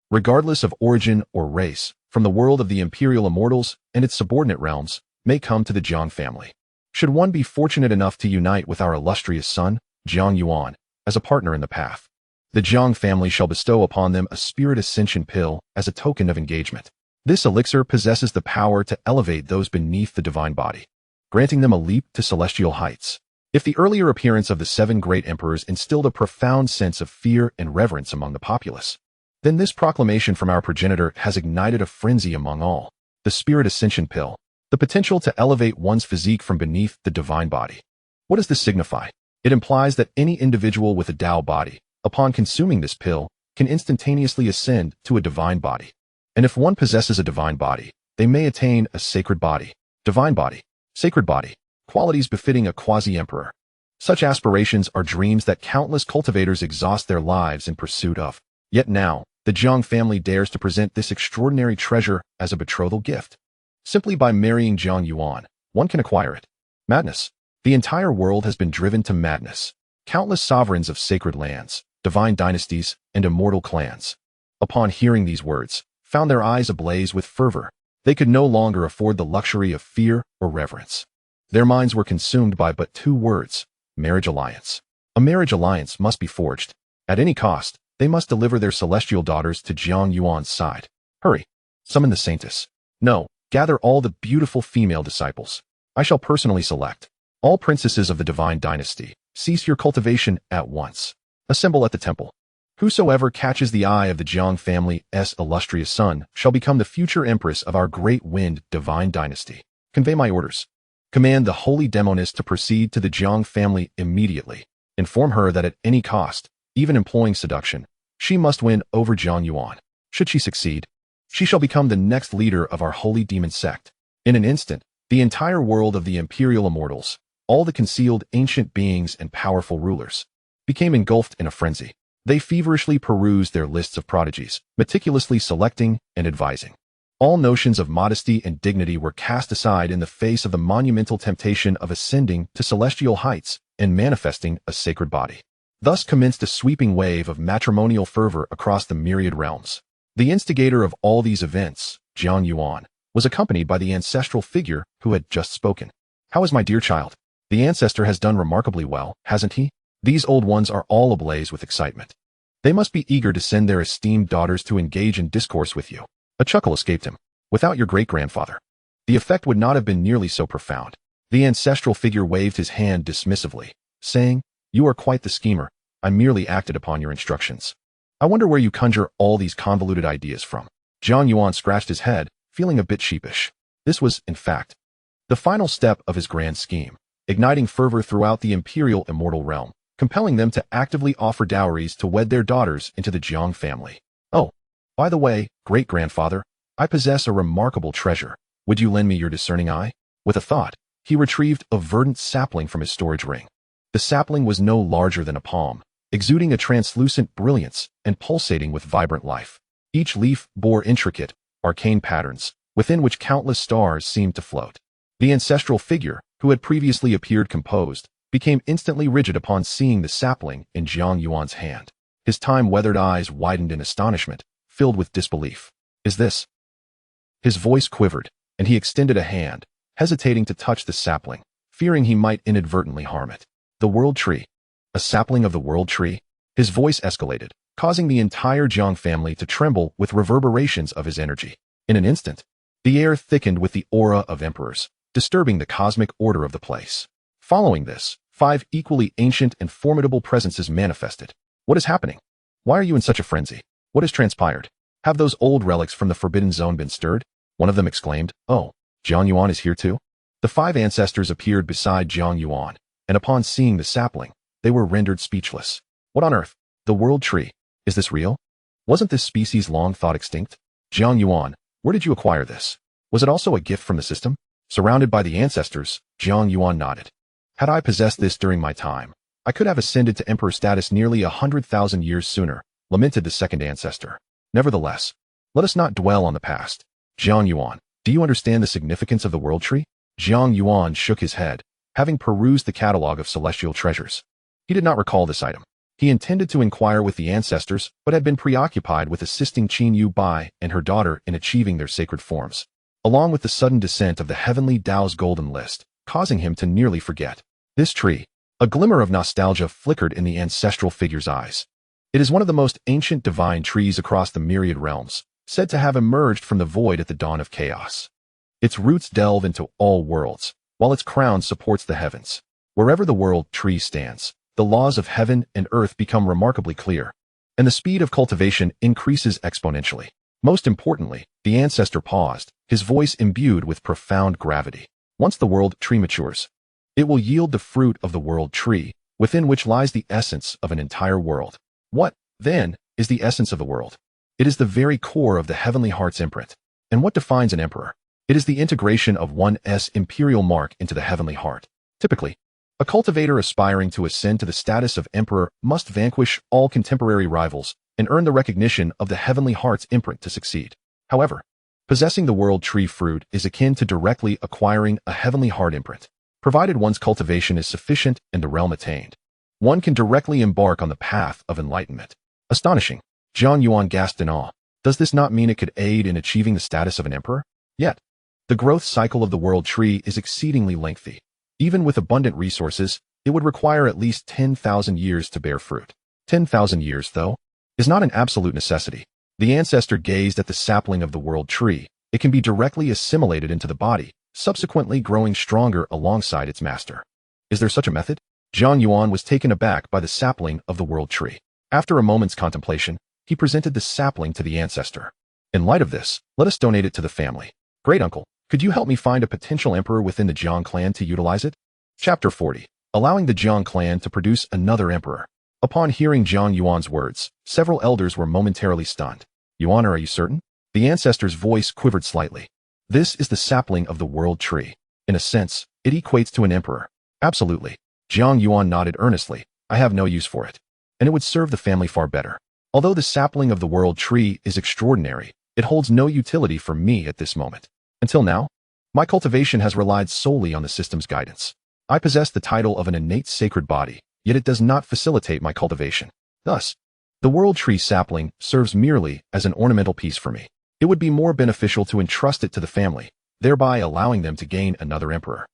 regardless of origin or race, from the world of the imperial immortals and its subordinate realms, may come to the Jiang family. Should one be fortunate enough to unite with our illustrious son, Jiang Yuan, as a partner in the path, the Jiang family shall bestow upon them a spirit ascension pill as a token of engagement. This elixir possesses the power to elevate those beneath the divine body, granting them a leap to celestial heights. If the earlier appearance of the 7 great emperors instilled a profound sense of fear and reverence among the populace, then this proclamation from our progenitor has ignited a frenzy among all. The spirit ascension pill, the potential to elevate one's physique from beneath the divine body. What does this signify? It implies that any individual with a Tao body, upon consuming this pill, can instantaneously ascend to a divine body. And if one possesses a divine body, they may attain a sacred body, divine body, sacred body, qualities befitting a quasi-emperor. Such aspirations are dreams that countless cultivators exhaust their lives in pursuit of. Yet now, the Jiang family dares to present this extraordinary treasure as a betrothal gift. Simply by marrying Jiang Yuan, one can acquire it. Madness. The entire world has been driven to madness. Countless sovereigns of sacred lands, divine dynasties, and immortal clans, upon hearing these words, found their eyes ablaze with fervor. They could no longer afford the luxury of fear or reverence. Their minds were consumed by but 2 words: marriage alliance. A marriage alliance must be forged. At any cost, they must deliver their celestial daughters to Jiang Yuan's side. Hurry. Summon the saintess. No, gather all the beautiful female disciples. I shall personally select. All princesses of the divine dynasty, cease your cultivation at once. Assemble at the temple. Whosoever catches the eye of the Jiang family's illustrious son shall become the future empress of our great wind divine dynasty. Convey my orders. Command the holy demoness to proceed to the Jiang family immediately. Inform her that at any cost, even employing seduction, she must win over Jiang Yuan. Should she succeed, she shall become the next leader of our holy demon sect. In an instant, the entire world of the imperial immortals, all the concealed ancient beings and powerful rulers, became engulfed in a frenzy. They feverishly perused their lists of prodigies, meticulously selecting and advising. All notions of modesty and dignity were cast aside in the face of the monumental temptation of ascending to celestial heights and manifesting a sacred body. Thus commenced a sweeping wave of matrimonial fervor across the myriad realms. The instigator of all these events, Jiang Yuan, was accompanied by the ancestral figure who had just spoken. How is my dear child? The ancestor has done remarkably well, hasn't he? These old ones are all ablaze with excitement. They must be eager to send their esteemed daughters to engage in discourse with you. A chuckle escaped him. Without your great-grandfather, the effect would not have been nearly so profound. The ancestral figure waved his hand dismissively, saying, "You are quite the schemer. I merely acted upon your instructions. I wonder where you conjure all these convoluted ideas from." Jiang Yuan scratched his head, feeling a bit sheepish. This was, in fact, the final step of his grand scheme, igniting fervor throughout the imperial immortal realm, compelling them to actively offer dowries to wed their daughters into the Jiang family. "Oh, by the way, great-grandfather, I possess a remarkable treasure. Would you lend me your discerning eye?" With a thought, he retrieved a verdant sapling from his storage ring. The sapling was no larger than a palm, exuding a translucent brilliance and pulsating with vibrant life. Each leaf bore intricate, arcane patterns, within which countless stars seemed to float. The ancestral figure, who had previously appeared composed, became instantly rigid upon seeing the sapling in Jiang Yuan's hand. His time-weathered eyes widened in astonishment, filled with disbelief. "Is this?" His voice quivered, and he extended a hand, hesitating to touch the sapling, fearing he might inadvertently harm it. "The World Tree. A sapling of the World Tree?" His voice escalated, causing the entire Jiang family to tremble with reverberations of his energy. In an instant, the air thickened with the aura of emperors, disturbing the cosmic order of the place. Following this, 5 equally ancient and formidable presences manifested. "What is happening? Why are you in such a frenzy? What has transpired? Have those old relics from the Forbidden Zone been stirred?" One of them exclaimed. "Oh, Jiang Yuan is here too?" The 5 ancestors appeared beside Jiang Yuan, and upon seeing the sapling, they were rendered speechless. "What on earth? The World Tree? Is this real? Wasn't this species long thought extinct? Jiang Yuan, where did you acquire this? Was it also a gift from the system?" Surrounded by the ancestors, Jiang Yuan nodded. "Had I possessed this during my time, I could have ascended to emperor status nearly 100,000 years sooner," lamented the second ancestor. "Nevertheless, let us not dwell on the past. Jiang Yuan, do you understand the significance of the World Tree?" Jiang Yuan shook his head, having perused the catalogue of celestial treasures. He did not recall this item. He intended to inquire with the ancestors, but had been preoccupied with assisting Qin Yu Bai and her daughter in achieving their sacred forms, along with the sudden descent of the heavenly Tao's golden list, causing him to nearly forget. This tree, a glimmer of nostalgia flickered in the ancestral figure's eyes. "It is one of the most ancient divine trees across the Myriad realms, said to have emerged from the void at the dawn of chaos. Its roots delve into all worlds, while its crown supports the heavens. Wherever the World Tree stands, the laws of heaven and earth become remarkably clear, and the speed of cultivation increases exponentially. Most importantly," the ancestor paused, his voice imbued with profound gravity. "Once the World Tree matures, it will yield the fruit of the World Tree, within which lies the essence of an entire world." "What, then, is the essence of the world?" "It is the very core of the heavenly heart's imprint." "And what defines an emperor?" "It is the integration of one's imperial mark into the heavenly heart. Typically, a cultivator aspiring to ascend to the status of emperor must vanquish all contemporary rivals and earn the recognition of the heavenly heart's imprint to succeed. However, possessing the World Tree fruit is akin to directly acquiring a heavenly heart imprint. Provided one's cultivation is sufficient and the realm attained, one can directly embark on the path of enlightenment." "Astonishing." Jiang Yuan gasped in awe. "Does this not mean it could aid in achieving the status of an emperor?" "Yet, the growth cycle of the World Tree is exceedingly lengthy. Even with abundant resources, it would require at least 10,000 years to bear fruit. 10,000 years, though, is not an absolute necessity." The ancestor gazed at the sapling of the World Tree. It can be directly assimilated into the body, subsequently growing stronger alongside its master. "Is there such a method?" Jiang Yuan was taken aback by the sapling of the World Tree. After a moment's contemplation, he presented the sapling to the ancestor. "In light of this, let us donate it to the family. Great uncle, could you help me find a potential emperor within the Jiang clan to utilize it?" Chapter 40. Allowing the Jiang clan to produce another emperor. Upon hearing Jiang Yuan's words, several elders were momentarily stunned. "Yuan, are you certain?" The ancestor's voice quivered slightly. "This is the sapling of the World Tree. In a sense, it equates to an emperor." "Absolutely." Jiang Yuan nodded earnestly. "I have no use for it, and it would serve the family far better. Although the sapling of the World Tree is extraordinary, it holds no utility for me at this moment. Until now, my cultivation has relied solely on the system's guidance. I possess the title of an innate sacred body, yet it does not facilitate my cultivation. Thus, the World Tree sapling serves merely as an ornamental piece for me. It would be more beneficial to entrust it to the family, thereby allowing them to gain another emperor.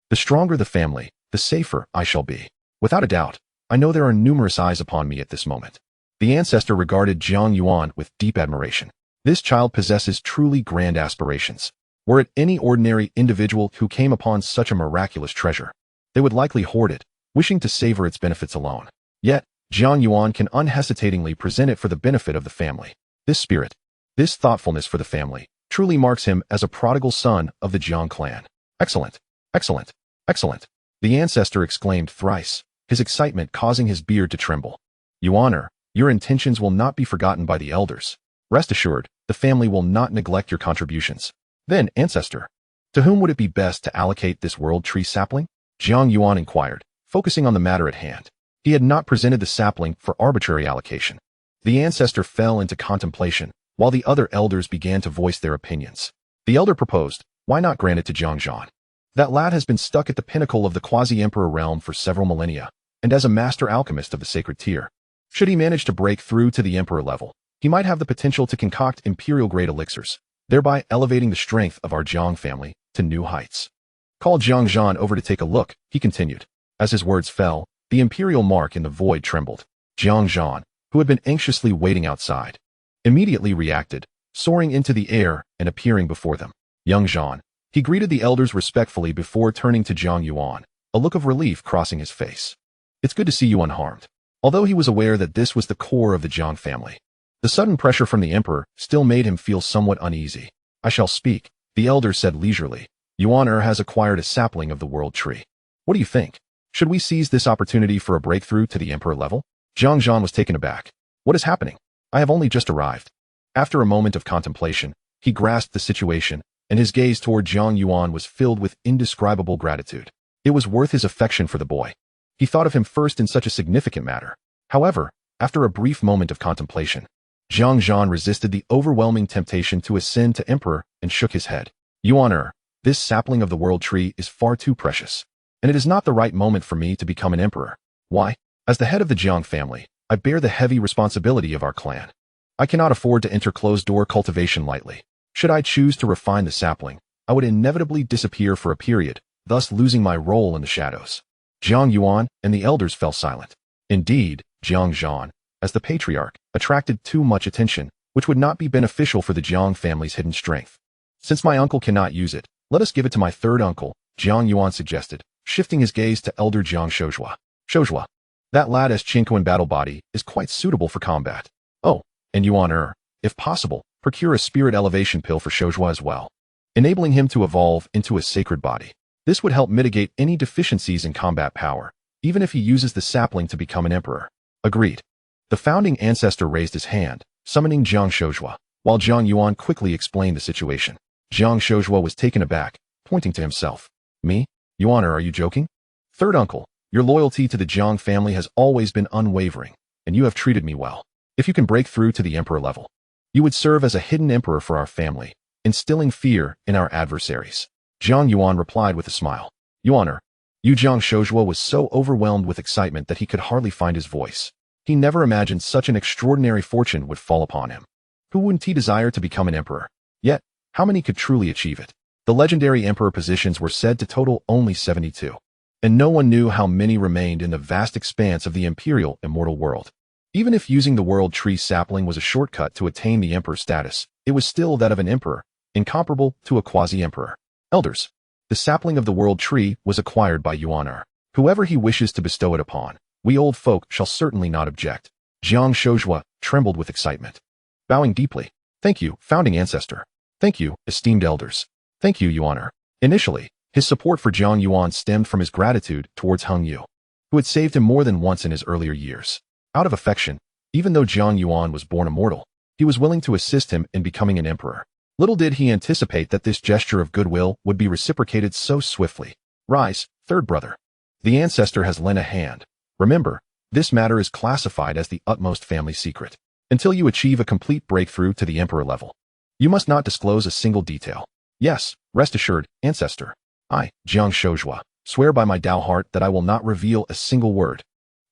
The stronger the family, the safer I shall be. Without a doubt, I know there are numerous eyes upon me at this moment." The ancestor regarded Jiang Yuan with deep admiration. This child possesses truly grand aspirations. Were it any ordinary individual who came upon such a miraculous treasure, they would likely hoard it, wishing to savor its benefits alone. Yet, Jiang Yuan can unhesitatingly present it for the benefit of the family. This spirit, this thoughtfulness for the family, truly marks him as a prodigal son of the Jiang clan. Excellent, excellent, excellent, the ancestor exclaimed thrice, his excitement causing his beard to tremble. Yuan, your intentions will not be forgotten by the elders. Rest assured, the family will not neglect your contributions. Then, ancestor, to whom would it be best to allocate this world tree sapling? Jiang Yuan inquired, focusing on the matter at hand. He had not presented the sapling for arbitrary allocation. The ancestor fell into contemplation, while the other elders began to voice their opinions. The elder proposed, why not grant it to Jiang Yuan? That lad has been stuck at the pinnacle of the quasi-emperor realm for several millennia, and as a master alchemist of the sacred tier. Should he manage to break through to the emperor level, he might have the potential to concoct imperial-grade elixirs, thereby elevating the strength of our Jiang family to new heights. Call Jiang Yuan over to take a look, he continued. As his words fell, the imperial mark in the void trembled. Jiang Yuan, who had been anxiously waiting outside, immediately reacted, soaring into the air and appearing before them. Young Yuan, he greeted the elders respectfully before turning to Jiang Yuan, a look of relief crossing his face. It's good to see you unharmed. Although he was aware that this was the core of the Jiang family, the sudden pressure from the emperor still made him feel somewhat uneasy. I shall speak, the elder said leisurely. Yuan has acquired a sapling of the world tree. What do you think? Should we seize this opportunity for a breakthrough to the emperor level? Jiang Yuan was taken aback. What is happening? I have only just arrived. After a moment of contemplation, he grasped the situation, and his gaze toward Jiang Yuan was filled with indescribable gratitude. It was worth his affection for the boy. He thought of him first in such a significant matter. However, after a brief moment of contemplation, Jiang Yuan resisted the overwhelming temptation to ascend to emperor and shook his head. Yuan, this sapling of the world tree is far too precious, and it is not the right moment for me to become an emperor. Why? As the head of the Jiang family, I bear the heavy responsibility of our clan. I cannot afford to enter closed-door cultivation lightly. Should I choose to refine the sapling, I would inevitably disappear for a period, thus losing my role in the shadows. Jiang Yuan and the elders fell silent. Indeed, Jiang Yuan, as the patriarch, attracted too much attention, which would not be beneficial for the Jiang family's hidden strength. Since my uncle cannot use it, let us give it to my third uncle, Jiang Yuan suggested, shifting his gaze to elder Jiang Shozhua. Shozhua, that lad as Chinko battle body is quite suitable for combat. Oh, and Yuan, if possible, procure a spirit elevation pill for Shozhua as well, enabling him to evolve into a sacred body. This would help mitigate any deficiencies in combat power, even if he uses the sapling to become an emperor. Agreed. The founding ancestor raised his hand, summoning Jiang Shozhua, while Jiang Yuan quickly explained the situation. Jiang Shozhua was taken aback, pointing to himself. Me? Yuan, are you joking? Third uncle, your loyalty to the Jiang family has always been unwavering, and you have treated me well. If you can break through to the emperor level, you would serve as a hidden emperor for our family, instilling fear in our adversaries. Jiang Yuan replied with a smile. Yuan, Jiang Shozhua was so overwhelmed with excitement that he could hardly find his voice. He never imagined such an extraordinary fortune would fall upon him. Who wouldn't he desire to become an emperor? Yet, how many could truly achieve it? The legendary emperor positions were said to total only 72, and no one knew how many remained in the vast expanse of the imperial immortal world. Even if using the world tree sapling was a shortcut to attain the emperor status, it was still that of an emperor, incomparable to a quasi-emperor. Elders, the sapling of the world tree was acquired by Yuan. Whoever he wishes to bestow it upon, we old folk shall certainly not object. Jiang Shozhua trembled with excitement. Bowing deeply, thank you, founding ancestor. Thank you, esteemed elders. Thank you, Yuan. Initially, his support for Jiang Yuan stemmed from his gratitude towards Heng Yu, who had saved him more than once in his earlier years. Out of affection, even though Jiang Yuan was born immortal, he was willing to assist him in becoming an emperor. Little did he anticipate that this gesture of goodwill would be reciprocated so swiftly. Rise, third brother. The ancestor has lent a hand. Remember, this matter is classified as the utmost family secret. Until you achieve a complete breakthrough to the emperor level, you must not disclose a single detail. Yes, rest assured, ancestor. I, Jiang Shozhua, swear by my Tao heart that I will not reveal a single word.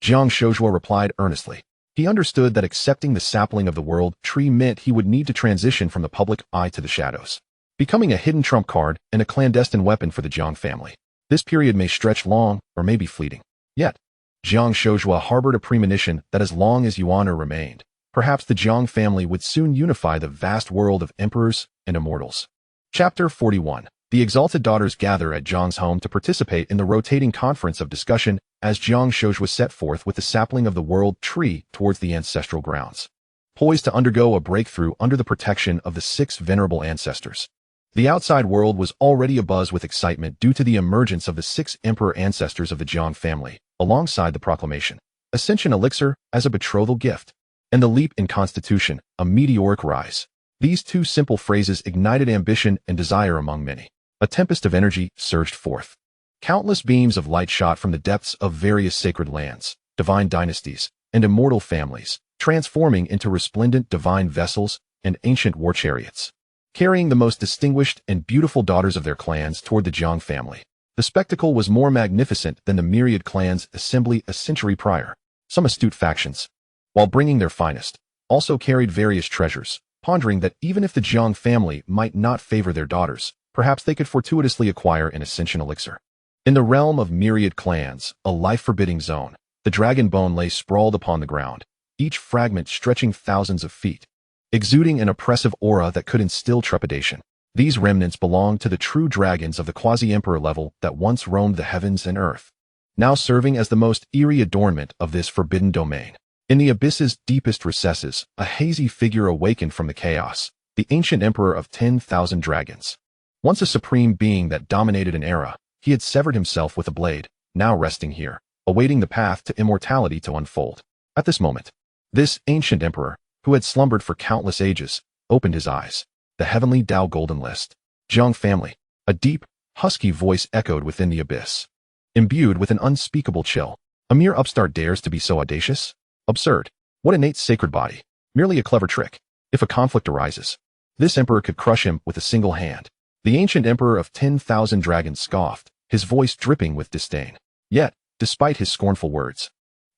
Jiang Shozhua replied earnestly. He understood that accepting the sapling of the world tree meant he would need to transition from the public eye to the shadows, becoming a hidden trump card and a clandestine weapon for the Jiang family. This period may stretch long or may be fleeting. Yet, Jiang Shozhua harbored a premonition that as long as Yuan remained, perhaps the Jiang family would soon unify the vast world of emperors and immortals. Chapter 41. The exalted daughters gather at Jiang's home to participate in the rotating conference of discussion as Jiang Shoj was set forth with the sapling of the world tree towards the ancestral grounds, poised to undergo a breakthrough under the protection of the 6 venerable ancestors. The outside world was already abuzz with excitement due to the emergence of the 6 emperor ancestors of the Jiang family, alongside the proclamation, Ascension Elixir as a betrothal gift, and the leap in constitution, a meteoric rise. These 2 simple phrases ignited ambition and desire among many. A tempest of energy surged forth. Countless beams of light shot from the depths of various sacred lands, divine dynasties, and immortal families, transforming into resplendent divine vessels and ancient war chariots, carrying the most distinguished and beautiful daughters of their clans toward the Jiang family. The spectacle was more magnificent than the Myriad clan's assembly a century prior. Some astute factions, while bringing their finest, also carried various treasures, pondering that even if the Jiang family might not favor their daughters, perhaps they could fortuitously acquire an Ascension Elixir. In the realm of Myriad clans, a life-forbidding zone, the dragon bone lay sprawled upon the ground, each fragment stretching thousands of feet, exuding an oppressive aura that could instill trepidation. These remnants belonged to the true dragons of the quasi-emperor level that once roamed the heavens and earth, now serving as the most eerie adornment of this forbidden domain. In the abyss's deepest recesses, a hazy figure awakened from the chaos, the ancient emperor of 10,000 dragons. Once a supreme being that dominated an era, he had severed himself with a blade, now resting here, awaiting the path to immortality to unfold. At this moment, this ancient emperor, who had slumbered for countless ages, opened his eyes. The heavenly Tao Golden List. Jiang family. A deep, husky voice echoed within the abyss, imbued with an unspeakable chill. A mere upstart dares to be so audacious? Absurd. What innate sacred body? Merely a clever trick. If a conflict arises, this emperor could crush him with a single hand. The ancient emperor of 10,000 dragons scoffed, his voice dripping with disdain. Yet, despite his scornful words,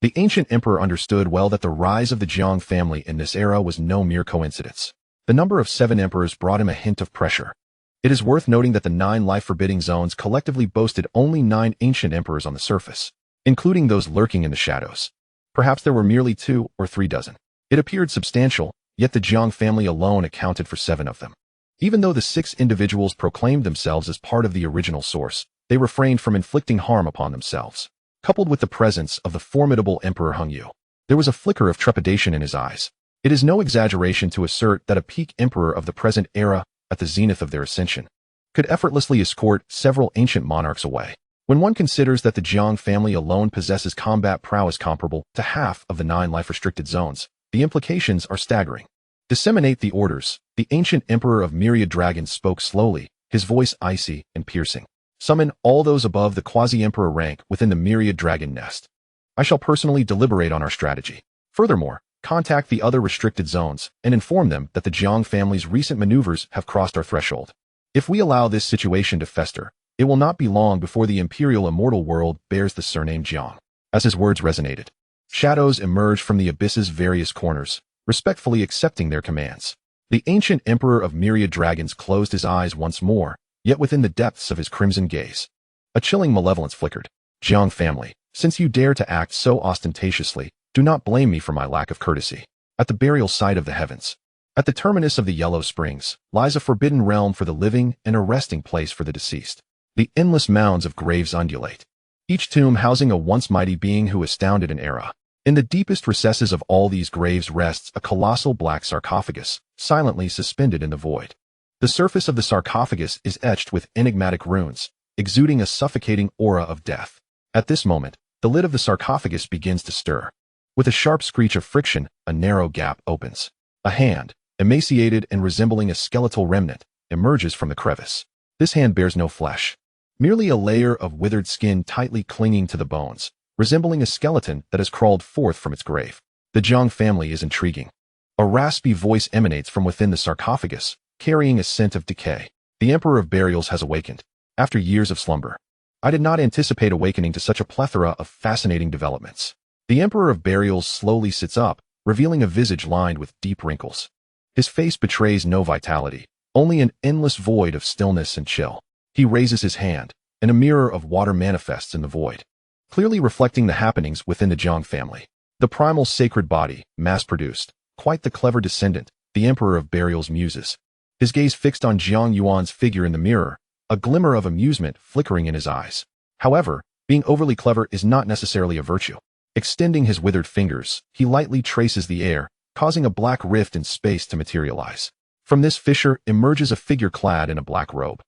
the ancient emperor understood well that the rise of the Jiang family in this era was no mere coincidence. The number of 7 emperors brought him a hint of pressure. It is worth noting that the 9 life-forbidding zones collectively boasted only 9 ancient emperors on the surface, including those lurking in the shadows. Perhaps there were merely 2 or 3 dozen. It appeared substantial, yet the Jiang family alone accounted for 7 of them. Even though the 6 individuals proclaimed themselves as part of the original source, they refrained from inflicting harm upon themselves. Coupled with the presence of the formidable Emperor Hongyu, there was a flicker of trepidation in his eyes. It is no exaggeration to assert that a peak emperor of the present era, at the zenith of their ascension, could effortlessly escort several ancient monarchs away. When one considers that the Jiang family alone possesses combat prowess comparable to half of the 9 life-restricted zones, the implications are staggering. Disseminate the orders. The ancient emperor of Myriad dragons spoke slowly, his voice icy and piercing. Summon all those above the quasi-emperor rank within the Myriad dragon nest. I shall personally deliberate on our strategy. Furthermore, contact the other restricted zones and inform them that the Jiang family's recent maneuvers have crossed our threshold. If we allow this situation to fester, it will not be long before the imperial immortal world bears the surname Jiang. As his words resonated, shadows emerged from the abyss's various corners, respectfully accepting their commands. The ancient emperor of Myriad dragons closed his eyes once more, yet within the depths of his crimson gaze, a chilling malevolence flickered. Jiang family, since you dare to act so ostentatiously, do not blame me for my lack of courtesy. At the burial site of the heavens, at the terminus of the Yellow Springs, lies a forbidden realm for the living and a resting place for the deceased. The endless mounds of graves undulate, each tomb housing a once mighty being who astounded an era. In the deepest recesses of all these graves rests a colossal black sarcophagus, silently suspended in the void. The surface of the sarcophagus is etched with enigmatic runes, exuding a suffocating aura of death. At this moment, the lid of the sarcophagus begins to stir. With a sharp screech of friction, a narrow gap opens. A hand, emaciated and resembling a skeletal remnant, emerges from the crevice. This hand bears no flesh, merely a layer of withered skin tightly clinging to the bones, resembling a skeleton that has crawled forth from its grave. The Jiang family is intriguing. A raspy voice emanates from within the sarcophagus, carrying a scent of decay. The Emperor of Burials has awakened, after years of slumber. I did not anticipate awakening to such a plethora of fascinating developments. The Emperor of Burials slowly sits up, revealing a visage lined with deep wrinkles. His face betrays no vitality, only an endless void of stillness and chill. He raises his hand, and a mirror of water manifests in the void, clearly reflecting the happenings within the Jiang family. The primal sacred body, mass-produced, quite the clever descendant, the Emperor of Burials muses. his gaze fixed on Jiang Yuan's figure in the mirror, a glimmer of amusement flickering in his eyes. However, being overly clever is not necessarily a virtue. Extending his withered fingers, he lightly traces the air, causing a black rift in space to materialize. From this fissure emerges a figure clad in a black robe.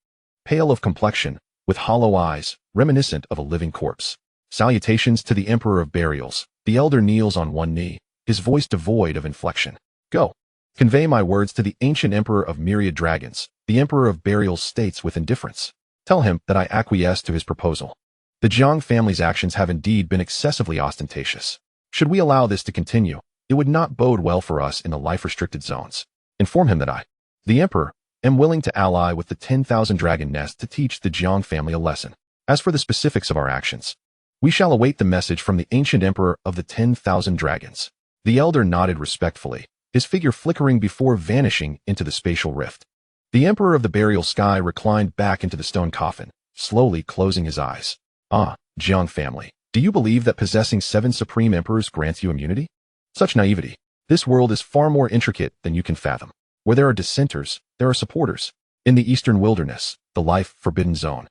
Pale of complexion, with hollow eyes, reminiscent of a living corpse. Salutations to the Emperor of Burials. The elder kneels on one knee, his voice devoid of inflection. Go. Convey my words to the ancient Emperor of Myriad Dragons. The Emperor of Burials states with indifference. Tell him that I acquiesce to his proposal. The Jiang family's actions have indeed been excessively ostentatious. Should we allow this to continue, it would not bode well for us in the life-restricted zones. Inform him that I, the Emperor, am willing to ally with the 10,000 Dragon Nest to teach the Jiang family a lesson. As for the specifics of our actions, we shall await the message from the ancient Emperor of the 10,000 Dragons. The elder nodded respectfully, his figure flickering before vanishing into the spatial rift. The Emperor of the Burial Sky reclined back into the stone coffin, slowly closing his eyes. Ah, Jiang family, do you believe that possessing 7 supreme emperors grants you immunity? Such naivety. This world is far more intricate than you can fathom. Where there are dissenters, there are supporters. In the eastern wilderness, the life-forbidden zone.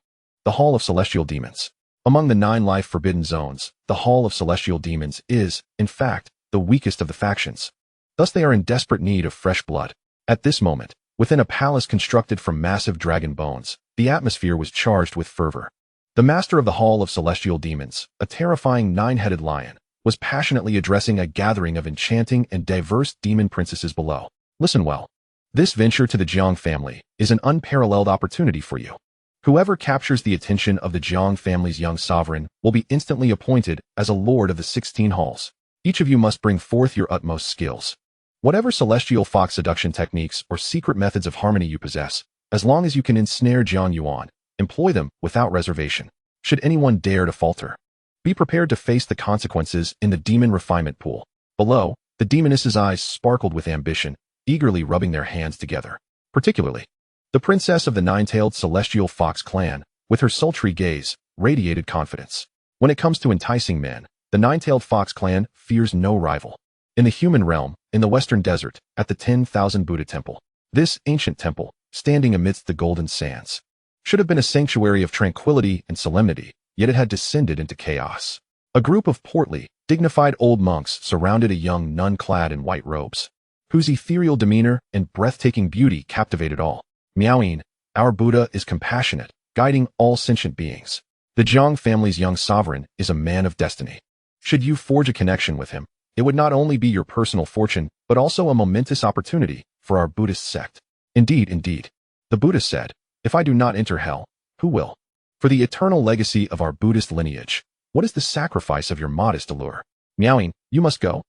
The Hall of Celestial Demons. Among the 9 life-forbidden zones, the Hall of Celestial Demons is, in fact, the weakest of the factions. Thus they are in desperate need of fresh blood. At this moment, within a palace constructed from massive dragon bones, the atmosphere was charged with fervor. The master of the Hall of Celestial Demons, a terrifying 9-headed lion, was passionately addressing a gathering of enchanting and diverse demon princesses below. Listen well. This venture to the Jiang family is an unparalleled opportunity for you. Whoever captures the attention of the Jiang family's young sovereign will be instantly appointed as a lord of the 16 halls. Each of you must bring forth your utmost skills. Whatever celestial fox seduction techniques or secret methods of harmony you possess, as long as you can ensnare Jiang Yuan, employ them without reservation. Should anyone dare to falter, be prepared to face the consequences in the demon refinement pool. Below, the demoness's eyes sparkled with ambition, eagerly rubbing their hands together. Particularly, the princess of the 9-tailed celestial fox clan, with her sultry gaze, radiated confidence. When it comes to enticing men, the 9-tailed fox clan fears no rival. In the human realm, in the western desert, at the 10,000 Buddha temple, this ancient temple, standing amidst the golden sands, should have been a sanctuary of tranquility and solemnity, yet it had descended into chaos. A group of portly, dignified old monks surrounded a young nun clad in white robes, whose ethereal demeanor and breathtaking beauty captivated all. Miaoyin, our Buddha is compassionate, guiding all sentient beings. The Jiang family's young sovereign is a man of destiny. Should you forge a connection with him, it would not only be your personal fortune, but also a momentous opportunity for our Buddhist sect. Indeed, the Buddha said, if I do not enter hell, who will? For the eternal legacy of our Buddhist lineage, what is the sacrifice of your modest allure? Miaoyin, you must go.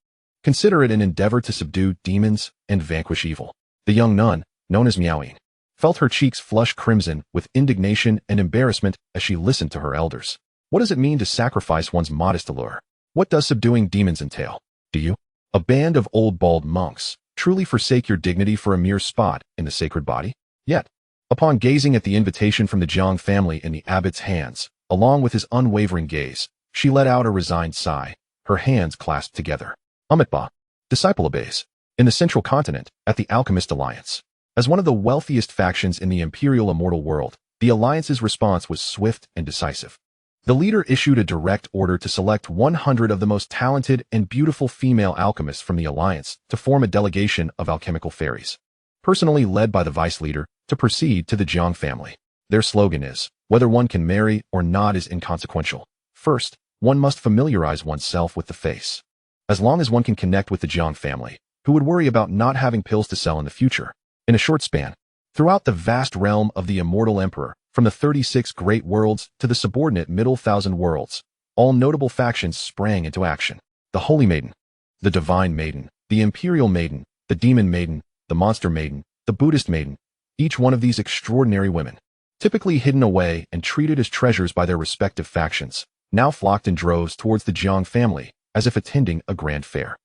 Consider it an endeavor to subdue demons and vanquish evil. The young nun, known as Miaoyin, felt her cheeks flush crimson with indignation and embarrassment as she listened to her elders. What does it mean to sacrifice one's modest allure? What does subduing demons entail? Do you, a band of old bald monks, truly forsake your dignity for a mere spot in the sacred body? Yet, upon gazing at the invitation from the Jiang family in the abbot's hands, along with his unwavering gaze, she let out a resigned sigh, her hands clasped together. Amitabha, disciple obeys. In the central continent, at the Alchemist Alliance. As one of the wealthiest factions in the Imperial Immortal world, the Alliance's response was swift and decisive. The leader issued a direct order to select 100 of the most talented and beautiful female alchemists from the Alliance to form a delegation of alchemical fairies, personally led by the vice leader, to proceed to the Jiang family. Their slogan is, whether one can marry or not is inconsequential. First, one must familiarize oneself with the face. As long as one can connect with the Jiang family, who would worry about not having pills to sell in the future? In a short span, throughout the vast realm of the Immortal Emperor, from the 36 great worlds to the subordinate middle thousand worlds, all notable factions sprang into action. The Holy Maiden, the Divine Maiden, the Imperial Maiden, the Demon Maiden, the Monster Maiden, the Buddhist Maiden, each one of these extraordinary women, typically hidden away and treated as treasures by their respective factions, now flocked in droves towards the Jiang family, as if attending a grand fair.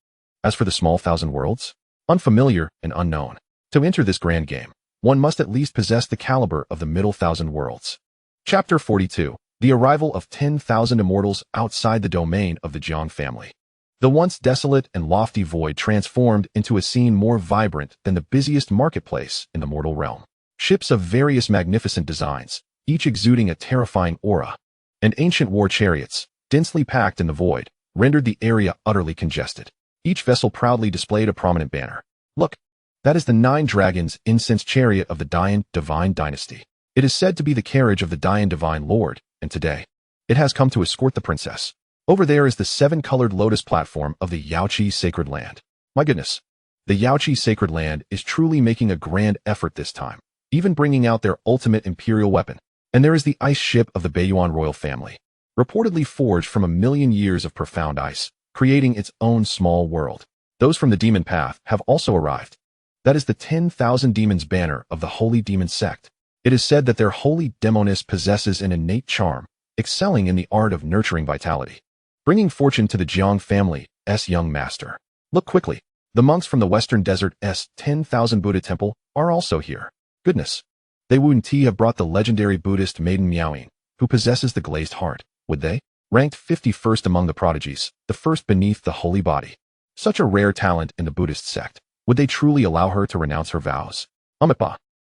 As for the small thousand worlds, unfamiliar and unknown, to enter this grand game, one must at least possess the caliber of the middle thousand worlds. Chapter 42. The arrival of 10,000 immortals outside the domain of the Jiang family. The once desolate and lofty void transformed into a scene more vibrant than the busiest marketplace in the mortal realm. Ships of various magnificent designs, each exuding a terrifying aura, and ancient war chariots, densely packed in the void, rendered the area utterly congested. Each vessel proudly displayed a prominent banner. Look, that is the 9 dragons incense chariot of the Dian divine dynasty. It is said to be the carriage of the Dian divine lord, and today, it has come to escort the princess. Over there is the 7-colored lotus platform of the Yaoqi sacred land. My goodness, the Yaoqi sacred land is truly making a grand effort this time, even bringing out their ultimate imperial weapon. And there is the ice ship of the Baiyuan royal family, reportedly forged from 1,000,000 years of profound ice, creating its own small world. Those from the demon path have also arrived. That is the 10,000 demons banner of the holy demon sect. It is said that their holy demoness possesses an innate charm, excelling in the art of nurturing vitality, bringing fortune to the Jiang family's young master. Look quickly. The monks from the western desert's 10,000 Buddha temple are also here. Goodness. They wouldn't have brought the legendary Buddhist maiden Miaoying, who possesses the glazed heart, would they? Ranked 51st among the prodigies, the first beneath the holy body. Such a rare talent in the Buddhist sect. Would they truly allow her to renounce her vows?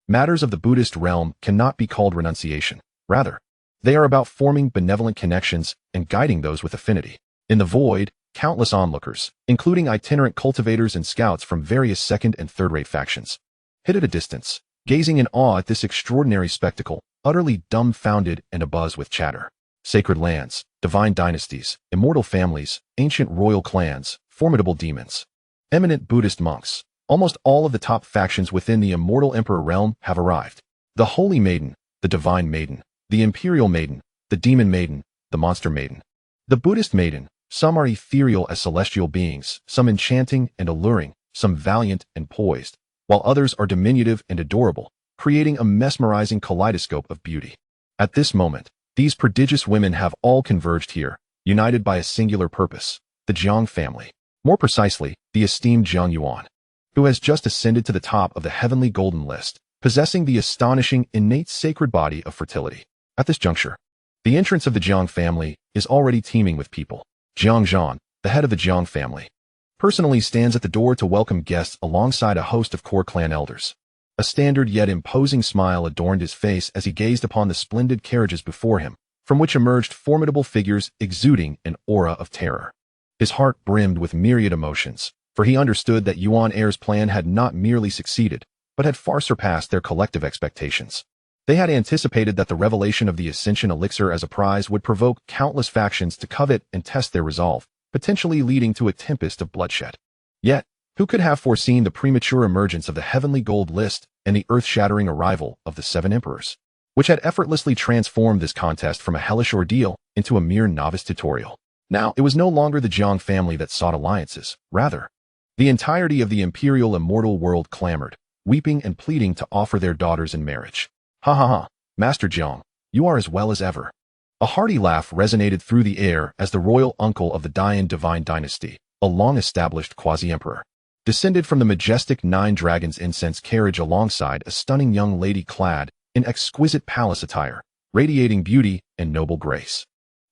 Matters of the Buddhist realm cannot be called renunciation. Rather, they are about forming benevolent connections and guiding those with affinity. In the void, countless onlookers, including itinerant cultivators and scouts from various second and third-rate factions, hid at a distance, gazing in awe at this extraordinary spectacle, utterly dumbfounded and abuzz with chatter. Sacred lands, divine dynasties, immortal families, ancient royal clans, formidable demons, eminent Buddhist monks. Almost all of the top factions within the immortal emperor realm have arrived. The holy maiden, the divine maiden, the imperial maiden, the demon maiden, the monster maiden. The Buddhist maiden, some are ethereal as celestial beings, some enchanting and alluring, some valiant and poised, while others are diminutive and adorable, creating a mesmerizing kaleidoscope of beauty. At this moment, these prodigious women have all converged here, united by a singular purpose, the Jiang family. More precisely, the esteemed Jiang Yuan, who has just ascended to the top of the heavenly golden list, possessing the astonishing innate sacred body of fertility. At this juncture, the entrance of the Jiang family is already teeming with people. Jiang Yuan, the head of the Jiang family, personally stands at the door to welcome guests alongside a host of core clan elders. A standard yet imposing smile adorned his face as he gazed upon the splendid carriages before him, from which emerged formidable figures exuding an aura of terror. His heart brimmed with myriad emotions, for he understood that Yuan heir's plan had not merely succeeded, but had far surpassed their collective expectations. They had anticipated that the revelation of the Ascension Elixir as a prize would provoke countless factions to covet and test their resolve, potentially leading to a tempest of bloodshed. Yet, who could have foreseen the premature emergence of the heavenly gold list and the earth-shattering arrival of the 7 emperors, which had effortlessly transformed this contest from a hellish ordeal into a mere novice tutorial? Now, it was no longer the Jiang family that sought alliances. Rather, the entirety of the imperial immortal world clamored, weeping and pleading to offer their daughters in marriage. Ha ha ha, Master Jiang, you are as well as ever. A hearty laugh resonated through the air as the royal uncle of the Dian divine dynasty, a long-established quasi-emperor, descended from the majestic 9 dragons incense carriage alongside a stunning young lady clad in exquisite palace attire, radiating beauty and noble grace.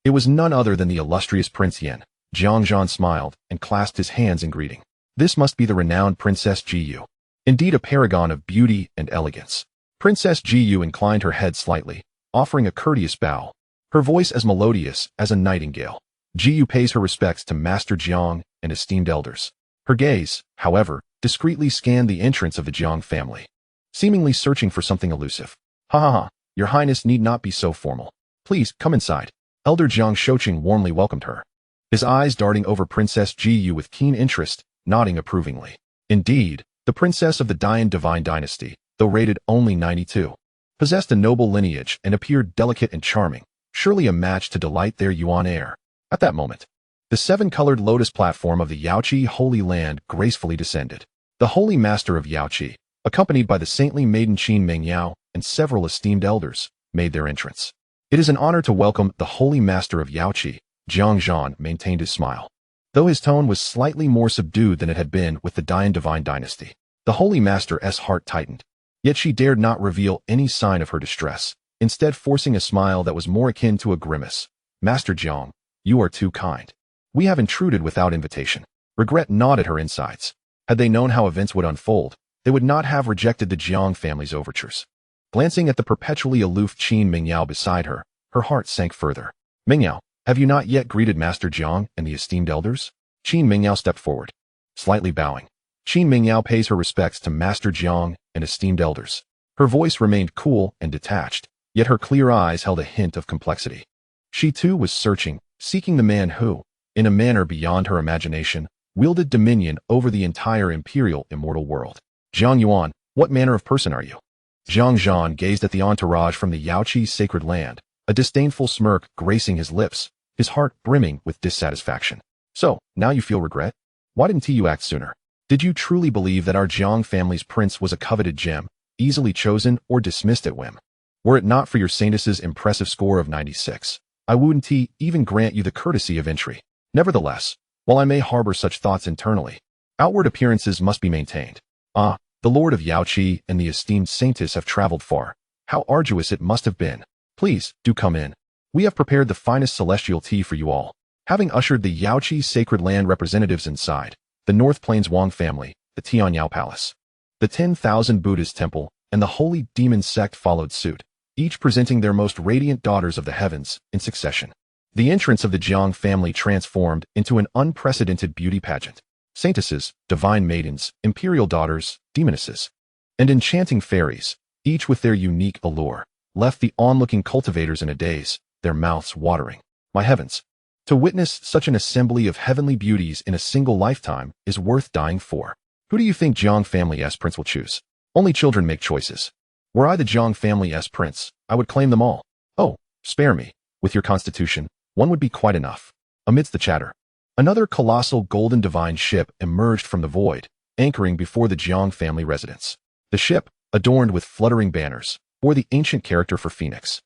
It was none other than the illustrious Prince Yan. Jiang Yuan smiled and clasped his hands in greeting. This must be the renowned Princess Jiyu. Indeed a paragon of beauty and elegance. Princess Jiyu inclined her head slightly, offering a courteous bow, her voice as melodious as a nightingale. Jiyu pays her respects to Master Jiang and esteemed elders. Her gaze, however, discreetly scanned the entrance of the Jiang family, seemingly searching for something elusive. Ha ha ha, Your Highness need not be so formal. Please, come inside. Elder Jiang Shoqing warmly welcomed her, his eyes darting over Princess Jiyu with keen interest, nodding approvingly. Indeed, the princess of the Dian divine dynasty, though rated only 92, possessed a noble lineage and appeared delicate and charming, surely a match to delight their Yuan heir. At that moment, the 7-colored lotus platform of the Yaoqi Holy Land gracefully descended. The Holy Master of Yaoqi, accompanied by the saintly maiden Qin Mengyao and several esteemed elders, made their entrance. It is an honor to welcome the Holy Master of Yaoqi. Jiang Yuan maintained his smile, though his tone was slightly more subdued than it had been with the Dian divine dynasty. The Holy Master's heart tightened, yet she dared not reveal any sign of her distress, instead forcing a smile that was more akin to a grimace. Master Jiang, you are too kind. We have intruded without invitation. Regret gnawed at her insides. Had they known how events would unfold, they would not have rejected the Jiang family's overtures. Glancing at the perpetually aloof Qin Mingyao beside her, her heart sank further. Mingyao, have you not yet greeted Master Jiang and the esteemed elders? Qin Mingyao stepped forward, slightly bowing. Qin Mingyao pays her respects to Master Jiang and esteemed elders. Her voice remained cool and detached, yet her clear eyes held a hint of complexity. She too was searching, seeking the man who, in a manner beyond her imagination, wielded dominion over the entire imperial immortal world. Jiang Yuan, what manner of person are you? Jiang Zhan gazed at the entourage from the Yaoqi's sacred land, a disdainful smirk gracing his lips, his heart brimming with dissatisfaction. So, now you feel regret? Why didn't you act sooner? Did you truly believe that our Jiang family's prince was a coveted gem, easily chosen or dismissed at whim? Were it not for your Saintess's impressive score of 96, I wouldn't even grant you the courtesy of entry. Nevertheless, while I may harbor such thoughts internally, outward appearances must be maintained. The Lord of Yaoqi and the esteemed Saintess have traveled far. How arduous it must have been. Please, do come in. We have prepared the finest celestial tea for you all. Having ushered the Yaoqi's sacred land representatives inside, the North Plains Wang family, the Tianyao Palace, the 10,000 Buddhist temple, and the holy demon sect followed suit, each presenting their most radiant daughters of the heavens in succession. The entrance of the Jiang family transformed into an unprecedented beauty pageant. Saintesses, divine maidens, imperial daughters, demonesses, and enchanting fairies, each with their unique allure, left the onlooking cultivators in a daze, their mouths watering. My heavens! To witness such an assembly of heavenly beauties in a single lifetime is worth dying for. Who do you think Jiang family's prince will choose? Only children make choices. Were I the Jiang family's prince, I would claim them all. Oh, spare me. With your constitution, one would be quite enough. Amidst the chatter, another colossal golden divine ship emerged from the void, anchoring before the Jiang family residence. The ship, adorned with fluttering banners, bore the ancient character for Phoenix.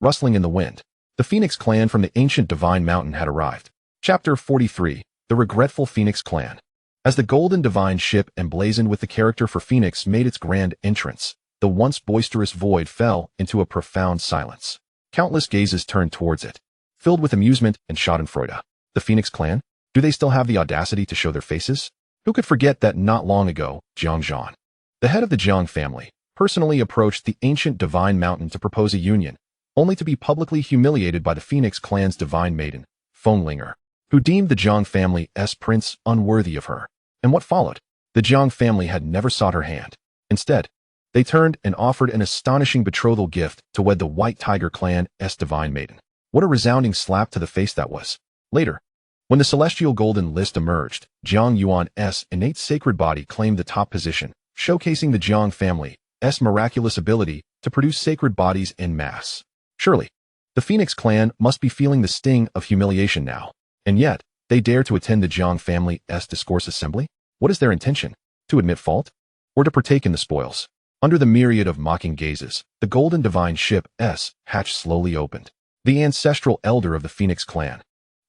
Rustling in the wind, the Phoenix clan from the ancient divine mountain had arrived. Chapter 43, The Regretful Phoenix Clan. As the golden divine ship emblazoned with the character for Phoenix made its grand entrance, the once boisterous void fell into a profound silence. Countless gazes turned towards it, filled with amusement and schadenfreude. The Phoenix clan? Do they still have the audacity to show their faces? Who could forget that not long ago, Jiang Zhan, the head of the Jiang family, personally approached the ancient divine mountain to propose a union, only to be publicly humiliated by the Phoenix clan's divine maiden, Fenglinger, who deemed the Jiang family's prince unworthy of her. And what followed? The Jiang family had never sought her hand. Instead, they turned and offered an astonishing betrothal gift to wed the White Tiger clan's divine maiden. What a resounding slap to the face that was. Later, when the celestial golden list emerged, Jiang Yuan's innate sacred body claimed the top position, showcasing the Jiang family's miraculous ability to produce sacred bodies en masse. Surely, the Phoenix clan must be feeling the sting of humiliation now, and yet, they dare to attend the Jiang family's discourse assembly? What is their intention? To admit fault? Or to partake in the spoils? Under the myriad of mocking gazes, the golden divine ship's hatch slowly opened. The ancestral elder of the Phoenix clan,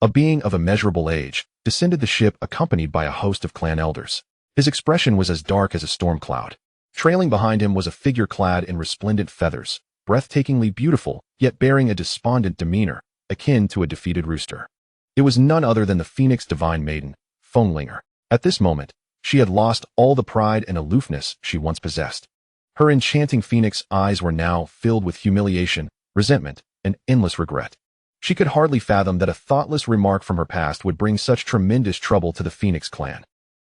a being of immeasurable age, descended the ship accompanied by a host of clan elders. His expression was as dark as a storm cloud. Trailing behind him was a figure clad in resplendent feathers, breathtakingly beautiful, yet bearing a despondent demeanor, akin to a defeated rooster. It was none other than the Phoenix divine maiden, Fenglinger. At this moment, she had lost all the pride and aloofness she once possessed. Her enchanting Phoenix eyes were now filled with humiliation, resentment, and endless regret. She could hardly fathom that a thoughtless remark from her past would bring such tremendous trouble to the Phoenix clan.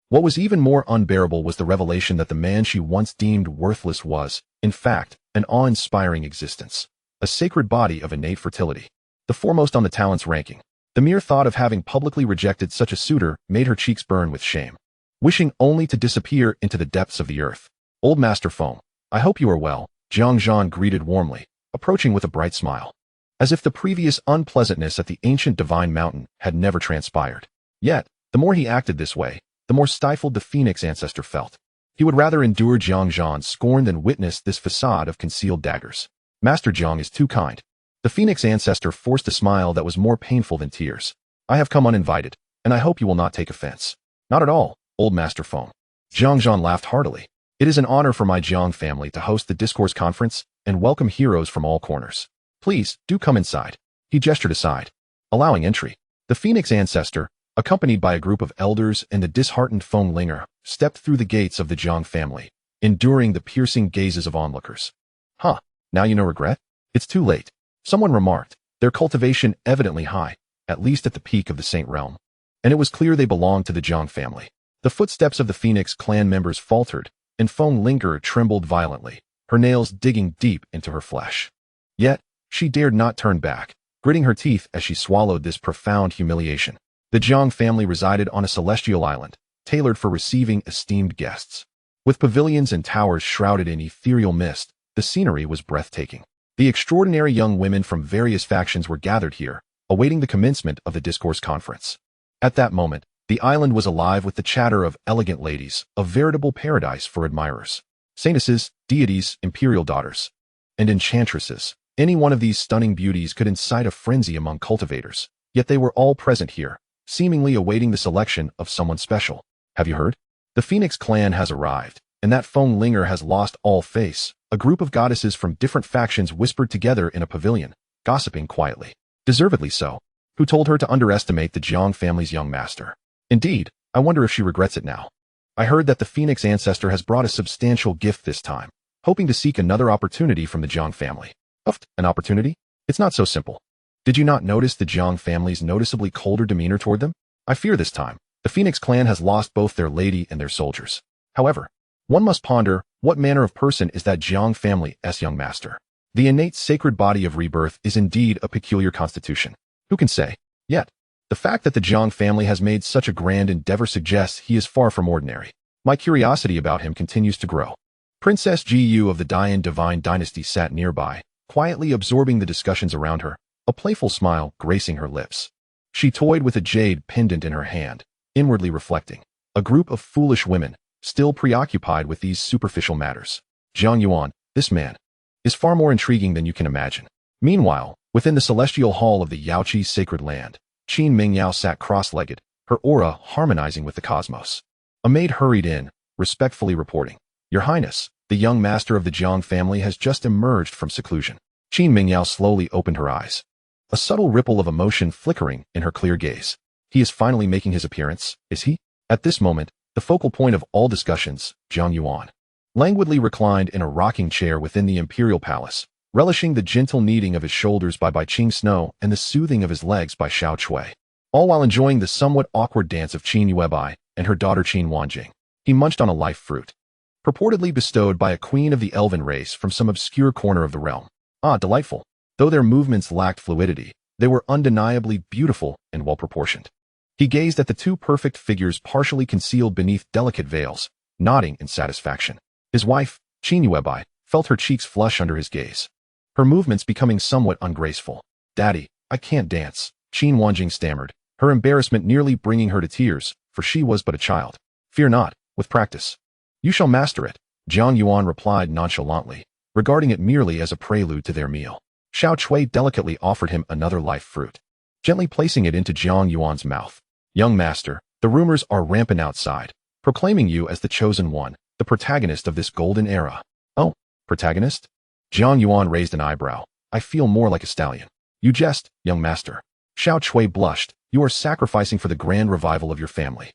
What was even more unbearable was the revelation that the man she once deemed worthless was, in fact, an awe-inspiring existence, a sacred body of innate fertility, the foremost on the talents ranking. The mere thought of having publicly rejected such a suitor made her cheeks burn with shame, wishing only to disappear into the depths of the earth. Old Master Foam, I hope you are well, Jiang Zhan greeted warmly, approaching with a bright smile, as if the previous unpleasantness at the ancient divine mountain had never transpired. Yet, the more he acted this way, the more stifled the Phoenix ancestor felt. He would rather endure Jiang Zhan's scorn than witness this facade of concealed daggers. Master Jiang is too kind. The Phoenix ancestor forced a smile that was more painful than tears. I have come uninvited, and I hope you will not take offense. Not at all, old Master Foam. Jiang Zhan laughed heartily. It is an honor for my Jiang family to host the discourse conference and welcome heroes from all corners. Please, do come inside. He gestured aside, allowing entry. The Phoenix ancestor, accompanied by a group of elders and the disheartened Feng Linger, stepped through the gates of the Jiang family, enduring the piercing gazes of onlookers. Huh, now you know regret? It's too late. Someone remarked, their cultivation evidently high, at least at the peak of the Saint Realm. And it was clear they belonged to the Jiang family. The footsteps of the Phoenix clan members faltered, and Feng Linger trembled violently, her nails digging deep into her flesh. Yet, she dared not turn back, gritting her teeth as she swallowed this profound humiliation. The Jiang family resided on a celestial island, tailored for receiving esteemed guests. With pavilions and towers shrouded in ethereal mist, the scenery was breathtaking. The extraordinary young women from various factions were gathered here, awaiting the commencement of the discourse conference. At that moment, the island was alive with the chatter of elegant ladies, a veritable paradise for admirers. Saintesses, deities, imperial daughters, and enchantresses. Any one of these stunning beauties could incite a frenzy among cultivators, yet they were all present here, seemingly awaiting the selection of someone special. Have you heard? The Phoenix clan has arrived, and that Feng Linger has lost all face. A group of goddesses from different factions whispered together in a pavilion, gossiping quietly. Deservedly so. Who told her to underestimate the Jiang family's young master? Indeed, I wonder if she regrets it now. I heard that the Phoenix ancestor has brought a substantial gift this time, hoping to seek another opportunity from the Jiang family. An opportunity? It's not so simple. Did you not notice the Jiang family's noticeably colder demeanor toward them? I fear this time, the Phoenix clan has lost both their lady and their soldiers. However, one must ponder, what manner of person is that Jiang family's young master? The innate sacred body of rebirth is indeed a peculiar constitution. Who can say? Yet, the fact that the Jiang family has made such a grand endeavor suggests he is far from ordinary. My curiosity about him continues to grow. Princess Gu of the Dian Divine Dynasty sat nearby, quietly absorbing the discussions around her, a playful smile gracing her lips. She toyed with a jade pendant in her hand, inwardly reflecting. A group of foolish women, still preoccupied with these superficial matters. Jiang Yuan, this man, is far more intriguing than you can imagine. Meanwhile, within the celestial hall of the Yaoqi's sacred land, Qin Mingyao sat cross-legged, her aura harmonizing with the cosmos. A maid hurried in, respectfully reporting, Your Highness, the young master of the Jiang family has just emerged from seclusion. Qin Mingyao slowly opened her eyes, a subtle ripple of emotion flickering in her clear gaze. He is finally making his appearance, is he? At this moment, the focal point of all discussions, Jiang Yuan, languidly reclined in a rocking chair within the imperial palace, relishing the gentle kneading of his shoulders by Qing Snow and the soothing of his legs by Xiao Chui, all while enjoying the somewhat awkward dance of Qin Yuebai and her daughter Qin Wanjing. He munched on a life fruit, purportedly bestowed by a queen of the elven race from some obscure corner of the realm. Ah, delightful. Though their movements lacked fluidity, they were undeniably beautiful and well-proportioned. He gazed at the two perfect figures partially concealed beneath delicate veils, nodding in satisfaction. His wife, Qin Yuebai, felt her cheeks flush under his gaze, her movements becoming somewhat ungraceful. Daddy, I can't dance, Qin Wanjing stammered, her embarrassment nearly bringing her to tears, for she was but a child. Fear not, with practice. You shall master it, Jiang Yuan replied nonchalantly, regarding it merely as a prelude to their meal. Xiao Chui delicately offered him another life fruit, gently placing it into Jiang Yuan's mouth. Young master, the rumors are rampant outside, proclaiming you as the chosen one, the protagonist of this golden era. Oh, protagonist? Jiang Yuan raised an eyebrow. I feel more like a stallion. You jest, young master. Xiao Chui blushed. You are sacrificing for the grand revival of your family.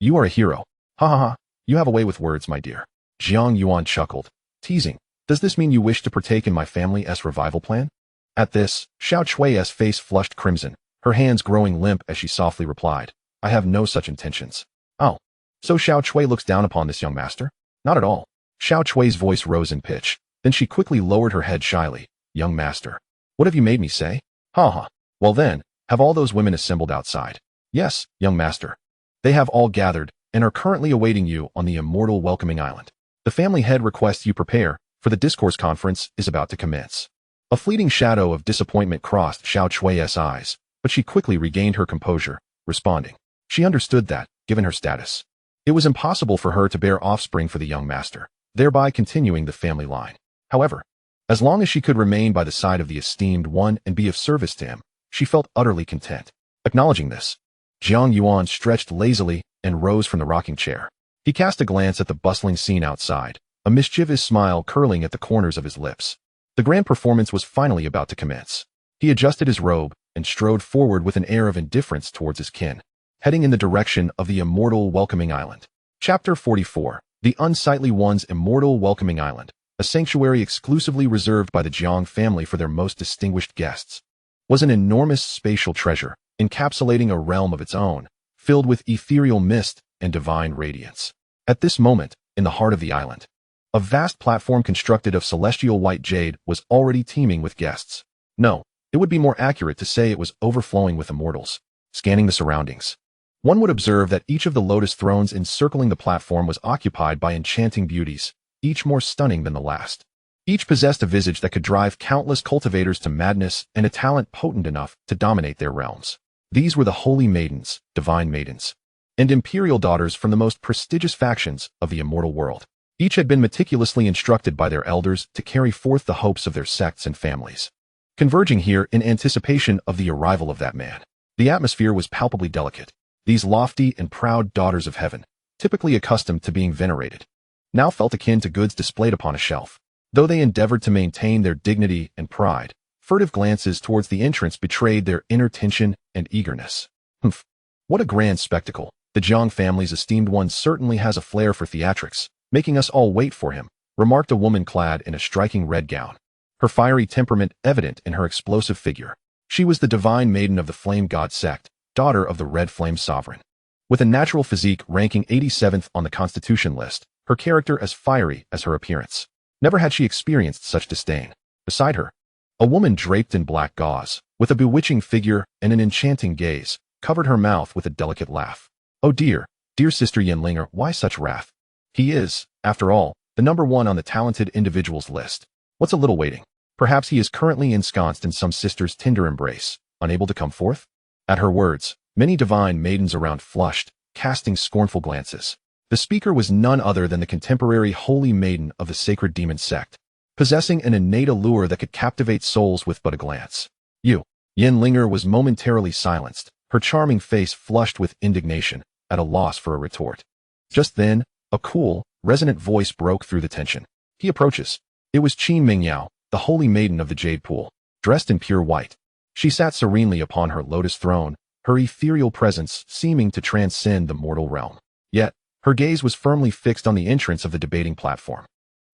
You are a hero. Ha ha ha. You have a way with words, my dear. Jiang Yuan chuckled, teasing. Does this mean you wish to partake in my family's revival plan? At this, Xiao Chui's face flushed crimson, her hands growing limp as she softly replied, I have no such intentions. Oh, so Xiao Chui looks down upon this young master? Not at all. Xiao Chui's voice rose in pitch, then she quickly lowered her head shyly. Young master. What have you made me say? Ha ha. Well then, have all those women assembled outside? Yes, young master. They have all gathered, and are currently awaiting you on the immortal welcoming island. The family head requests you prepare, for the discourse conference is about to commence. A fleeting shadow of disappointment crossed Xiao Chui's eyes, but she quickly regained her composure, responding. She understood that, given her status, it was impossible for her to bear offspring for the young master, thereby continuing the family line. However, as long as she could remain by the side of the esteemed one and be of service to him, she felt utterly content. Acknowledging this, Jiang Yuan stretched lazily and rose from the rocking chair. He cast a glance at the bustling scene outside, a mischievous smile curling at the corners of his lips. The grand performance was finally about to commence. He adjusted his robe and strode forward with an air of indifference towards his kin. heading in the direction of the immortal welcoming island. Chapter 44. The Unsightly One's Immortal Welcoming Island, a sanctuary exclusively reserved by the Jiang family for their most distinguished guests, was an enormous spatial treasure, encapsulating a realm of its own, filled with ethereal mist and divine radiance. At this moment, in the heart of the island, a vast platform constructed of celestial white jade was already teeming with guests. No, it would be more accurate to say it was overflowing with immortals. Scanning the surroundings, one would observe that each of the lotus thrones encircling the platform was occupied by enchanting beauties, each more stunning than the last. Each possessed a visage that could drive countless cultivators to madness and a talent potent enough to dominate their realms. These were the holy maidens, divine maidens, and imperial daughters from the most prestigious factions of the immortal world. Each had been meticulously instructed by their elders to carry forth the hopes of their sects and families, converging here in anticipation of the arrival of that man. The atmosphere was palpably delicate. These lofty and proud daughters of heaven, typically accustomed to being venerated, now felt akin to goods displayed upon a shelf. Though they endeavored to maintain their dignity and pride, furtive glances towards the entrance betrayed their inner tension and eagerness. Humph! What a grand spectacle! The Jiang family's esteemed one certainly has a flair for theatrics, making us all wait for him, remarked a woman clad in a striking red gown, her fiery temperament evident in her explosive figure. She was the divine maiden of the Flame God sect, daughter of the Red Flame Sovereign. With a natural physique ranking 87th on the Constitution list, her character as fiery as her appearance. Never had she experienced such disdain. Beside her, a woman draped in black gauze, with a bewitching figure and an enchanting gaze, covered her mouth with a delicate laugh. Oh dear Sister Yenlinger, why such wrath? He is, after all, the number one on the talented individuals list. What's a little waiting? Perhaps he is currently ensconced in some sister's tender embrace, unable to come forth? At her words, many divine maidens around flushed, casting scornful glances. The speaker was none other than the contemporary holy maiden of the sacred demon sect, possessing an innate allure that could captivate souls with but a glance. Yenlinger was momentarily silenced, her charming face flushed with indignation, at a loss for a retort. Just then, a cool, resonant voice broke through the tension. He approaches. It was Qin Mingyao, the holy maiden of the Jade Pool, dressed in pure white. She sat serenely upon her lotus throne, her ethereal presence seeming to transcend the mortal realm. Yet, her gaze was firmly fixed on the entrance of the debating platform.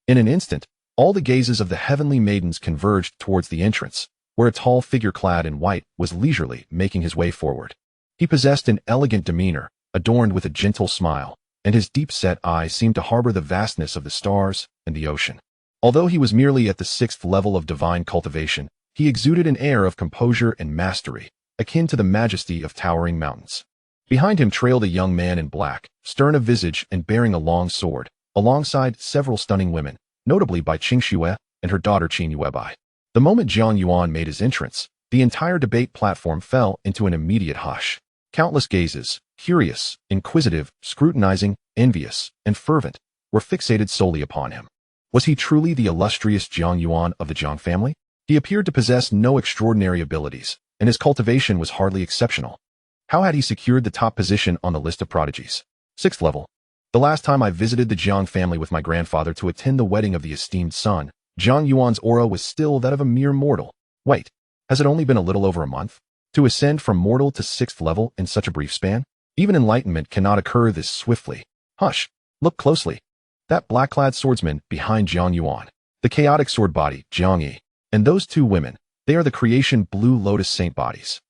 In an instant, all the gazes of the heavenly maidens converged towards the entrance, where a tall figure clad in white was leisurely making his way forward. He possessed an elegant demeanor, adorned with a gentle smile, and his deep-set eyes seemed to harbor the vastness of the stars and the ocean. Although he was merely at the 6th level of divine cultivation, he exuded an air of composure and mastery, akin to the majesty of towering mountains. Behind him trailed a young man in black, stern of visage and bearing a long sword, alongside several stunning women, notably by Qing Xue and her daughter Qin Yuebai. The moment Jiang Yuan made his entrance, the entire debate platform fell into an immediate hush. Countless gazes, curious, inquisitive, scrutinizing, envious, and fervent, were fixated solely upon him. Was he truly the illustrious Jiang Yuan of the Jiang family? He appeared to possess no extraordinary abilities, and his cultivation was hardly exceptional. How had he secured the top position on the list of prodigies? 6th level. The last time I visited the Jiang family with my grandfather to attend the wedding of the esteemed son, Jiang Yuan's aura was still that of a mere mortal. Wait, has it only been a little over a month? To ascend from mortal to 6th level in such a brief span? Even enlightenment cannot occur this swiftly. Hush, look closely. That black-clad swordsman behind Jiang Yuan, the chaotic sword body, Jiang Yi, and those two women, they are the creation Blue Lotus saint bodies.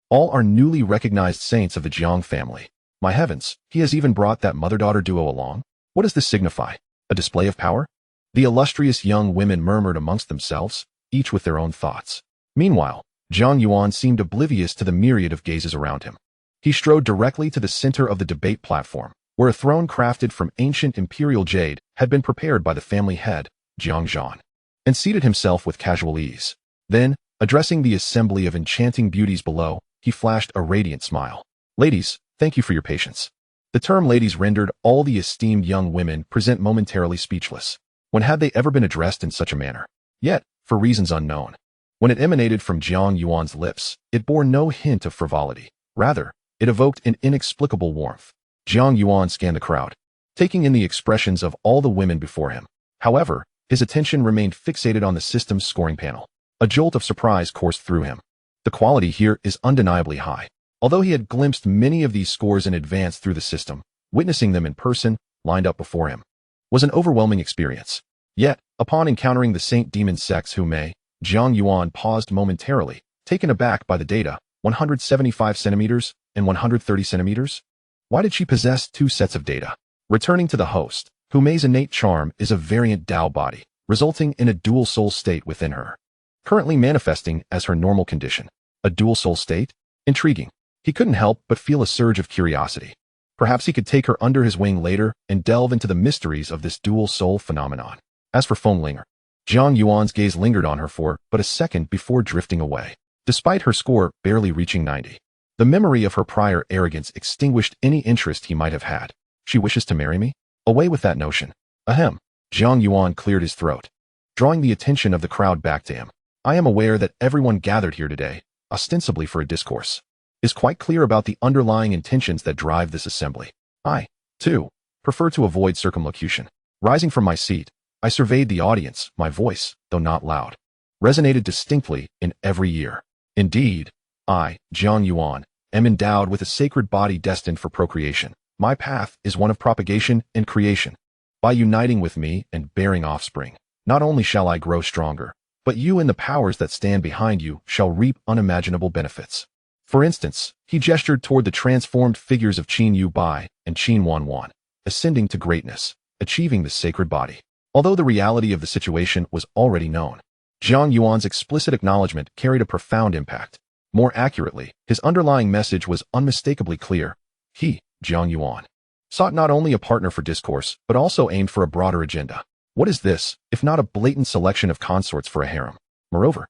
All are newly recognized saints of the Jiang family. My heavens, he has even brought that mother-daughter duo along? What does this signify? A display of power? The illustrious young women murmured amongst themselves, each with their own thoughts. Meanwhile, Jiang Yuan seemed oblivious to the myriad of gazes around him. He strode directly to the center of the debate platform, where a throne crafted from ancient imperial jade had been prepared by the family head, Jiang Zhan, and seated himself with casual ease. Then, addressing the assembly of enchanting beauties below, he flashed a radiant smile. Ladies, thank you for your patience. The term ladies rendered all the esteemed young women present momentarily speechless. When had they ever been addressed in such a manner? Yet, for reasons unknown, when it emanated from Jiang Yuan's lips, it bore no hint of frivolity. Rather, it evoked an inexplicable warmth. Jiang Yuan scanned the crowd, taking in the expressions of all the women before him. However, his attention remained fixated on the system's scoring panel. A jolt of surprise coursed through him. The quality here is undeniably high. Although he had glimpsed many of these scores in advance through the system, witnessing them in person, lined up before him, was an overwhelming experience. Yet, upon encountering the Saint Demon Sex Hume, Jiang Yuan paused momentarily, taken aback by the data, 175 centimeters and 130 centimeters? Why did she possess two sets of data? Returning to the host, Hume's innate charm is a variant Tao body, resulting in a dual soul state within her, currently manifesting as her normal condition. A dual soul state? Intriguing. He couldn't help but feel a surge of curiosity. Perhaps he could take her under his wing later and delve into the mysteries of this dual soul phenomenon. As for Fenglinger, Jiang Yuan's gaze lingered on her for but a second before drifting away. Despite her score barely reaching 90, the memory of her prior arrogance extinguished any interest he might have had. She wishes to marry me? Away with that notion. Ahem. Jiang Yuan cleared his throat, drawing the attention of the crowd back to him. I am aware that everyone gathered here today, ostensibly for a discourse, is quite clear about the underlying intentions that drive this assembly. I, too, prefer to avoid circumlocution. Rising from my seat, I surveyed the audience. My voice, though not loud, resonated distinctly in every ear. Indeed, I, Jiang Yuan, am endowed with a sacred body destined for procreation. My path is one of propagation and creation. By uniting with me and bearing offspring, not only shall I grow stronger, but you and the powers that stand behind you shall reap unimaginable benefits. For instance, he gestured toward the transformed figures of Qin Yu Bai and Qin Wan Wan, ascending to greatness, achieving the sacred body. Although the reality of the situation was already known, Jiang Yuan's explicit acknowledgement carried a profound impact. More accurately, his underlying message was unmistakably clear. He, Jiang Yuan, sought not only a partner for discourse, but also aimed for a broader agenda. What is this, if not a blatant selection of consorts for a harem? Moreover,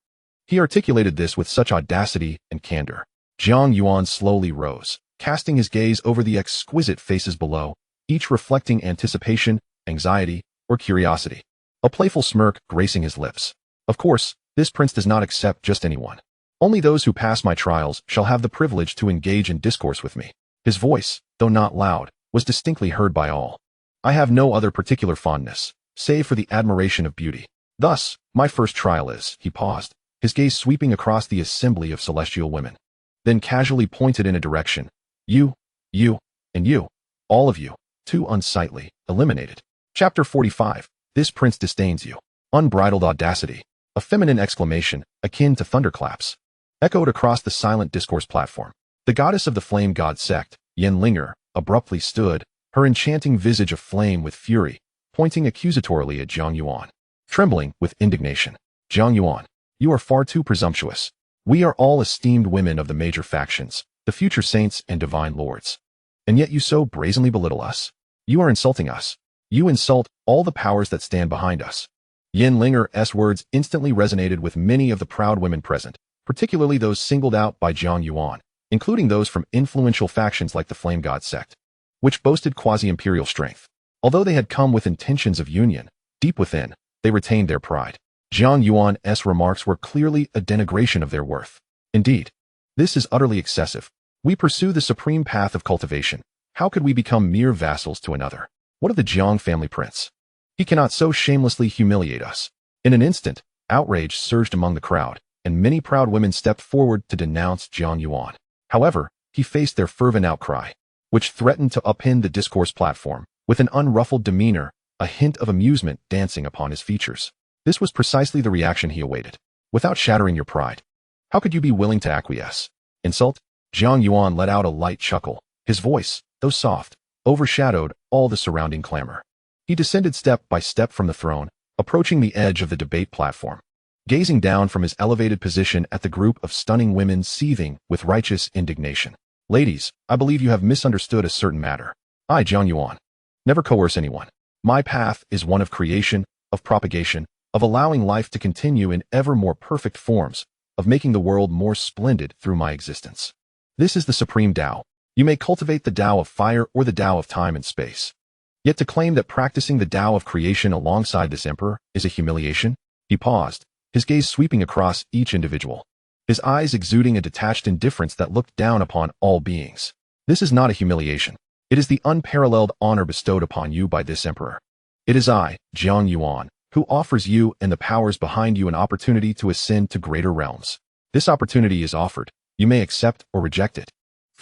he articulated this with such audacity and candor. Jiang Yuan slowly rose, casting his gaze over the exquisite faces below, each reflecting anticipation, anxiety, or curiosity. A playful smirk gracing his lips. Of course, this prince does not accept just anyone. Only those who pass my trials shall have the privilege to engage in discourse with me. His voice, though not loud, was distinctly heard by all. I have no other particular fondness, save for the admiration of beauty. Thus, my first trial is, he paused, his gaze sweeping across the assembly of celestial women, then casually pointed in a direction. You, and you, all of you, too unsightly, eliminated. Chapter 45. This prince disdains you. Unbridled audacity. A feminine exclamation, akin to thunderclaps, echoed across the silent discourse platform. The goddess of the flame god sect, Yenlinger, abruptly stood, her enchanting visage aflame with fury, pointing accusatorily at Jiang Yuan. Trembling with indignation. Jiang Yuan, you are far too presumptuous. We are all esteemed women of the major factions, the future saints and divine lords. And yet you so brazenly belittle us. You are insulting us. You insult all the powers that stand behind us. Yenlinger's words instantly resonated with many of the proud women present, particularly those singled out by Jiang Yuan, including those from influential factions like the Flame God sect, which boasted quasi-imperial strength. Although they had come with intentions of union, deep within, they retained their pride. Jiang Yuan's remarks were clearly a denigration of their worth. Indeed, this is utterly excessive. We pursue the supreme path of cultivation. How could we become mere vassals to another? What of the Jiang family prince? He cannot so shamelessly humiliate us. In an instant, outrage surged among the crowd, and many proud women stepped forward to denounce Jiang Yuan. However, he faced their fervent outcry, which threatened to upend the discourse platform, with an unruffled demeanor, a hint of amusement dancing upon his features. This was precisely the reaction he awaited. Without shattering your pride, how could you be willing to acquiesce? Insult? Jiang Yuan let out a light chuckle. His voice, though soft, overshadowed all the surrounding clamor. He descended step by step from the throne, approaching the edge of the debate platform, gazing down from his elevated position at the group of stunning women seething with righteous indignation. Ladies, I believe you have misunderstood a certain matter. I, Jiang Yuan, never coerce anyone. My path is one of creation, of propagation, of allowing life to continue in ever more perfect forms, of making the world more splendid through my existence. This is the supreme Tao. You may cultivate the Tao of fire or the Tao of time and space. Yet to claim that practicing the Tao of creation alongside this emperor is a humiliation? He paused, his gaze sweeping across each individual, his eyes exuding a detached indifference that looked down upon all beings. This is not a humiliation. It is the unparalleled honor bestowed upon you by this emperor. It is I, Jiang Yuan, who offers you and the powers behind you an opportunity to ascend to greater realms. This opportunity is offered. You may accept or reject it.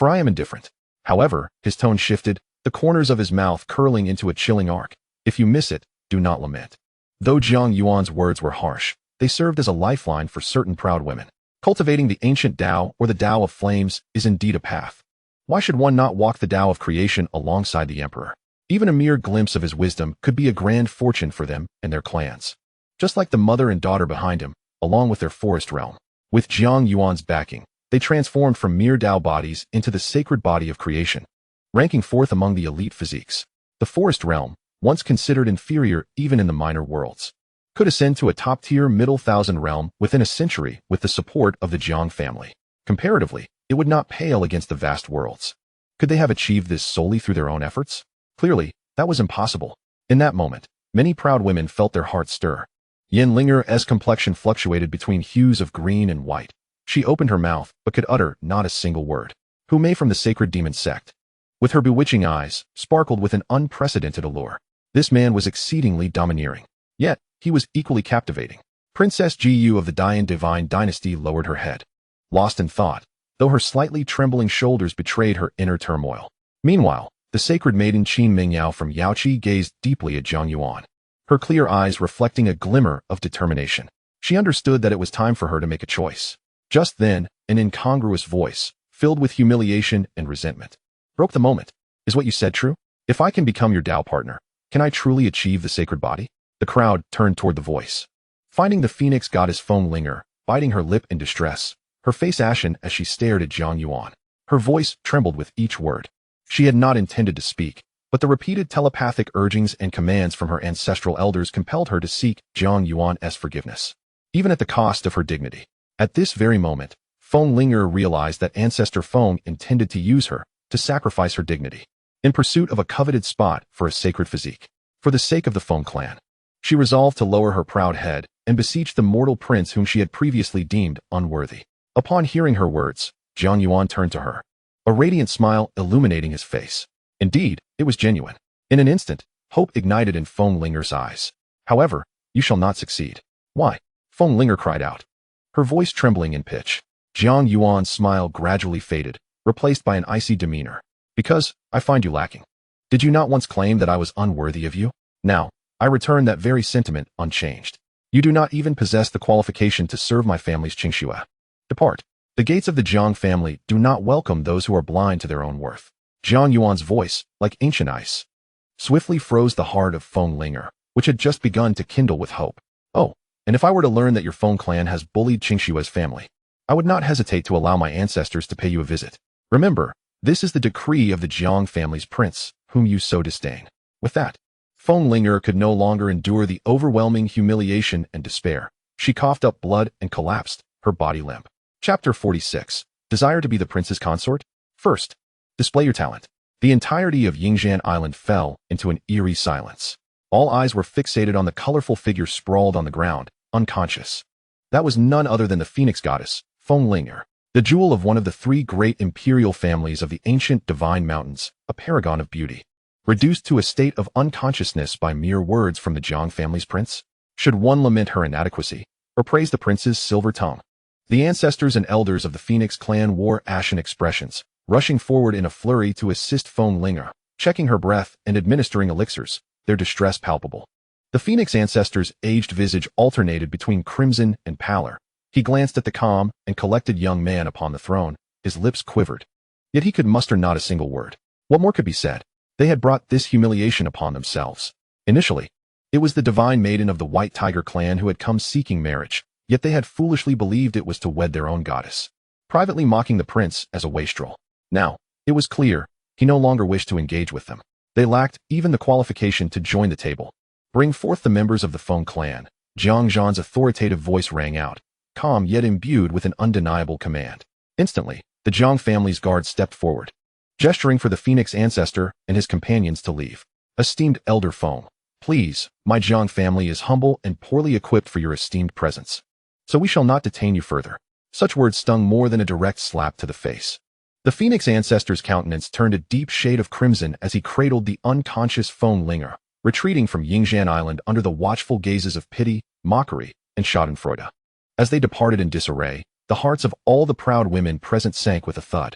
for I am indifferent. However, his tone shifted, the corners of his mouth curling into a chilling arc. If you miss it, do not lament. Though Jiang Yuan's words were harsh, they served as a lifeline for certain proud women. Cultivating the ancient Tao, or the Tao of flames, is indeed a path. Why should one not walk the Tao of creation alongside the emperor? Even a mere glimpse of his wisdom could be a grand fortune for them and their clans. Just like the mother and daughter behind him, along with their forest realm. With Jiang Yuan's backing, they transformed from mere Tao bodies into the sacred body of creation, ranking fourth among the elite physiques. The forest realm, once considered inferior even in the minor worlds, could ascend to a top-tier middle thousand realm within a century with the support of the Jiang family. Comparatively, it would not pale against the vast worlds. Could they have achieved this solely through their own efforts? Clearly, that was impossible. In that moment, many proud women felt their hearts stir. Linger's complexion fluctuated between hues of green and white. She opened her mouth, but could utter not a single word. Who may from the sacred demon sect? With her bewitching eyes, sparkled with an unprecedented allure. This man was exceedingly domineering. Yet, he was equally captivating. Princess Gu of the Dian Divine Dynasty lowered her head, lost in thought, though her slightly trembling shoulders betrayed her inner turmoil. Meanwhile, the sacred maiden Qin Mingyao from Yaoqi gazed deeply at Jiang Yuan, her clear eyes reflecting a glimmer of determination. She understood that it was time for her to make a choice. Just then, an incongruous voice, filled with humiliation and resentment, broke the moment. Is what you said true? If I can become your Tao partner, can I truly achieve the sacred body? The crowd turned toward the voice, finding the phoenix goddess Feng Linger, biting her lip in distress, her face ashen as she stared at Jiang Yuan. Her voice trembled with each word. She had not intended to speak, but the repeated telepathic urgings and commands from her ancestral elders compelled her to seek Jiang Yuan's forgiveness, even at the cost of her dignity. At this very moment, Feng Linger realized that Ancestor Feng intended to use her to sacrifice her dignity in pursuit of a coveted spot for a sacred physique. For the sake of the Feng clan, she resolved to lower her proud head and beseech the mortal prince whom she had previously deemed unworthy. Upon hearing her words, Jiang Yuan turned to her, a radiant smile illuminating his face. Indeed, it was genuine. In an instant, hope ignited in Feng Linger's eyes. However, you shall not succeed. Why? Feng Linger cried out, her voice trembling in pitch. Jiang Yuan's smile gradually faded, replaced by an icy demeanor. Because I find you lacking. Did you not once claim that I was unworthy of you? Now, I return that very sentiment unchanged. You do not even possess the qualification to serve my family's Qingxue. Depart. The gates of the Jiang family do not welcome those who are blind to their own worth. Jiang Yuan's voice, like ancient ice, swiftly froze the heart of Feng Linger, which had just begun to kindle with hope. Oh, and if I were to learn that your Feng clan has bullied Qingxue's family, I would not hesitate to allow my ancestors to pay you a visit. Remember, this is the decree of the Jiang family's prince, whom you so disdain. With that, Feng Linger could no longer endure the overwhelming humiliation and despair. She coughed up blood and collapsed, her body limp. Chapter 46. Desire to be the prince's consort? First, display your talent. The entirety of Yingzhan Island fell into an eerie silence. All eyes were fixated on the colorful figure sprawled on the ground, unconscious. That was none other than the phoenix goddess, Feng Linger, the jewel of one of the three great imperial families of the ancient divine mountains, a paragon of beauty. Reduced to a state of unconsciousness by mere words from the Jiang family's prince? Should one lament her inadequacy, or praise the prince's silver tongue? The ancestors and elders of the Phoenix clan wore ashen expressions, rushing forward in a flurry to assist Feng Linger, checking her breath and administering elixirs, their distress palpable. The Phoenix ancestor's aged visage alternated between crimson and pallor. He glanced at the calm and collected young man upon the throne, his lips quivered. Yet he could muster not a single word. What more could be said? They had brought this humiliation upon themselves. Initially, it was the divine maiden of the White Tiger clan who had come seeking marriage, yet they had foolishly believed it was to wed their own goddess, privately mocking the prince as a wastrel. Now, it was clear, he no longer wished to engage with them. They lacked even the qualification to join the table. Bring forth the members of the Feng clan. Jiang Zhan's authoritative voice rang out, calm yet imbued with an undeniable command. Instantly, the Jiang family's guard stepped forward, gesturing for the Phoenix ancestor and his companions to leave. Esteemed Elder Feng, please, my Jiang family is humble and poorly equipped for your esteemed presence, so we shall not detain you further. Such words stung more than a direct slap to the face. The Phoenix ancestor's countenance turned a deep shade of crimson as he cradled the unconscious Feng Linger, retreating from Yingzhan Island under the watchful gazes of pity, mockery, and schadenfreude. As they departed in disarray, the hearts of all the proud women present sank with a thud.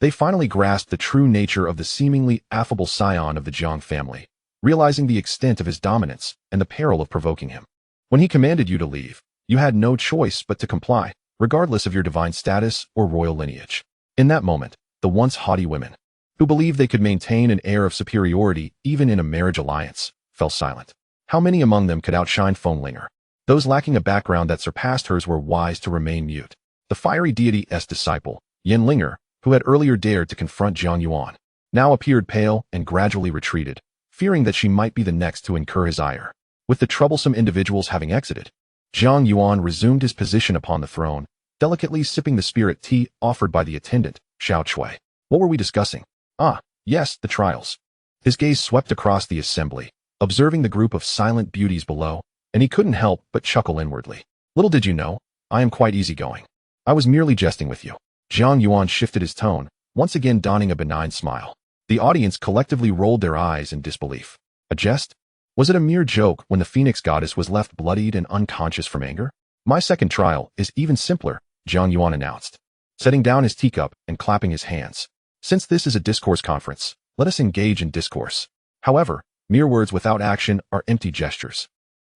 They finally grasped the true nature of the seemingly affable scion of the Jiang family, realizing the extent of his dominance and the peril of provoking him. When he commanded you to leave, you had no choice but to comply, regardless of your divine status or royal lineage. In that moment, the once haughty women, who believed they could maintain an air of superiority even in a marriage alliance, fell silent. How many among them could outshine Fenglinger? Those lacking a background that surpassed hers were wise to remain mute. The fiery deity's disciple, Yenlinger, who had earlier dared to confront Jiang Yuan, now appeared pale and gradually retreated, fearing that she might be the next to incur his ire. With the troublesome individuals having exited, Jiang Yuan resumed his position upon the throne, delicately sipping the spirit tea offered by the attendant, Xiao Chui. What were we discussing? Ah, yes, the trials. His gaze swept across the assembly, observing the group of silent beauties below, and he couldn't help but chuckle inwardly. Little did you know, I am quite easygoing. I was merely jesting with you. Jiang Yuan shifted his tone, once again donning a benign smile. The audience collectively rolled their eyes in disbelief. A jest? Was it a mere joke when the Phoenix goddess was left bloodied and unconscious from anger? My second trial is even simpler, Jiang Yuan announced, setting down his teacup and clapping his hands. Since this is a discourse conference, let us engage in discourse. However, mere words without action are empty gestures.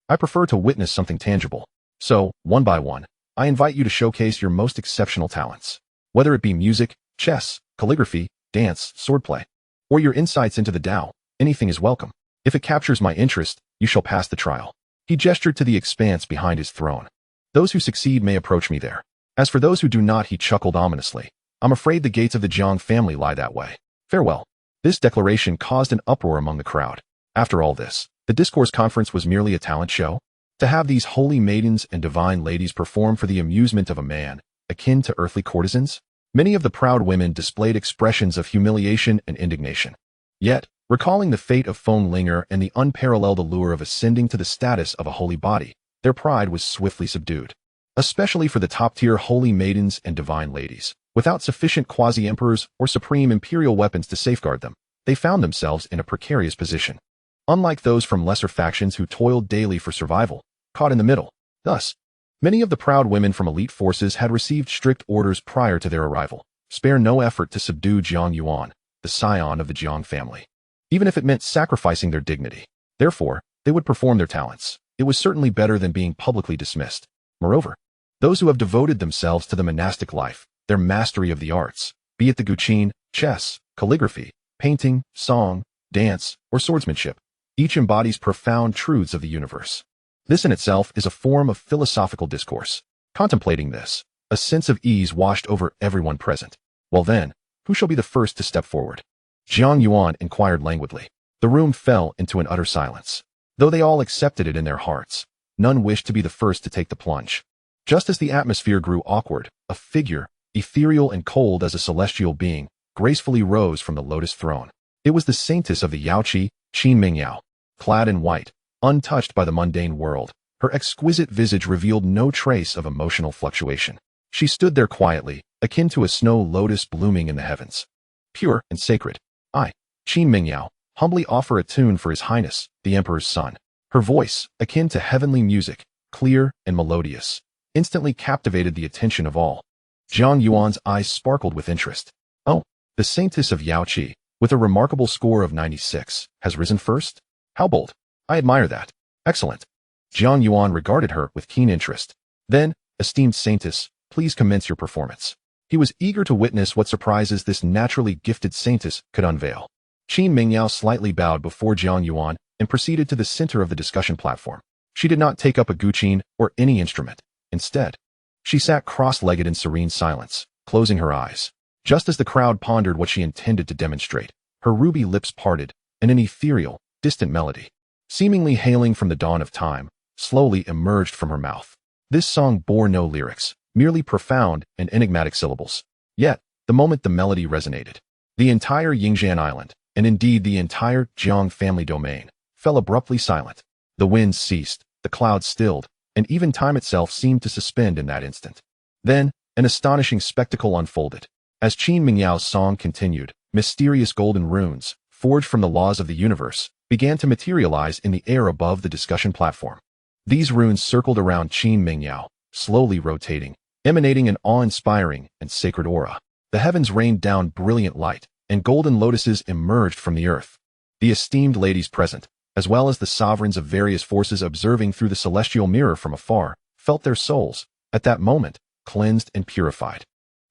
I prefer to witness something tangible. So, one by one, I invite you to showcase your most exceptional talents. Whether it be music, chess, calligraphy, dance, swordplay, or your insights into the Tao, anything is welcome. If it captures my interest, you shall pass the trial. He gestured to the expanse behind his throne. Those who succeed may approach me there. As for those who do not, he chuckled ominously. I'm afraid the gates of the Jiang family lie that way. Farewell. This declaration caused an uproar among the crowd. After all this, the discourse conference was merely a talent show? To have these holy maidens and divine ladies perform for the amusement of a man, akin to earthly courtesans? Many of the proud women displayed expressions of humiliation and indignation. Yet, recalling the fate of Fenglinger and the unparalleled allure of ascending to the status of a holy body, their pride was swiftly subdued. Especially for the top-tier holy maidens and divine ladies. Without sufficient quasi-emperors or supreme imperial weapons to safeguard them, they found themselves in a precarious position. Unlike those from lesser factions who toiled daily for survival, caught in the middle. Thus, many of the proud women from elite forces had received strict orders prior to their arrival. Spare no effort to subdue Jiang Yuan, the scion of the Jiang family, even if it meant sacrificing their dignity. Therefore, they would perform their talents. It was certainly better than being publicly dismissed. Moreover, those who have devoted themselves to the monastic life, their mastery of the arts, be it the guqin, chess, calligraphy, painting, song, dance, or swordsmanship, each embodies profound truths of the universe. This in itself is a form of philosophical discourse. Contemplating this, a sense of ease washed over everyone present. Well then, who shall be the first to step forward? Jiang Yuan inquired languidly. The room fell into an utter silence. Though they all accepted it in their hearts, none wished to be the first to take the plunge. Just as the atmosphere grew awkward, a figure, ethereal and cold as a celestial being, gracefully rose from the lotus throne. It was the saintess of the Yaoqi, Qin Mingyao. Clad in white, untouched by the mundane world, her exquisite visage revealed no trace of emotional fluctuation. She stood there quietly, akin to a snow lotus blooming in the heavens. Pure and sacred. I, Qin Mingyao, humbly offer a tune for His Highness, the Emperor's son. Her voice, akin to heavenly music, clear and melodious, instantly captivated the attention of all. Jiang Yuan's eyes sparkled with interest. Oh, the saintess of Yaoqi, with a remarkable score of 96, has risen first? How bold. I admire that. Excellent. Jiang Yuan regarded her with keen interest. Then, esteemed saintess, please commence your performance. He was eager to witness what surprises this naturally gifted saintess could unveil. Qin Mingyao slightly bowed before Jiang Yuan and proceeded to the center of the discussion platform. She did not take up a guqin or any instrument. Instead, she sat cross-legged in serene silence, closing her eyes. Just as the crowd pondered what she intended to demonstrate, her ruby lips parted, and an ethereal, distant melody, seemingly hailing from the dawn of time, slowly emerged from her mouth. This song bore no lyrics, merely profound and enigmatic syllables. Yet, the moment the melody resonated, the entire Yingzhan Island, and indeed the entire Jiang family domain, fell abruptly silent. The winds ceased, the clouds stilled, and even time itself seemed to suspend in that instant. Then, an astonishing spectacle unfolded. As Qin Mingyao's song continued, mysterious golden runes, forged from the laws of the universe, began to materialize in the air above the discussion platform. These runes circled around Qin Mingyao, slowly rotating, emanating an awe-inspiring and sacred aura. The heavens rained down brilliant light, and golden lotuses emerged from the earth. The esteemed ladies present, as well as the sovereigns of various forces observing through the celestial mirror from afar, felt their souls, at that moment, cleansed and purified.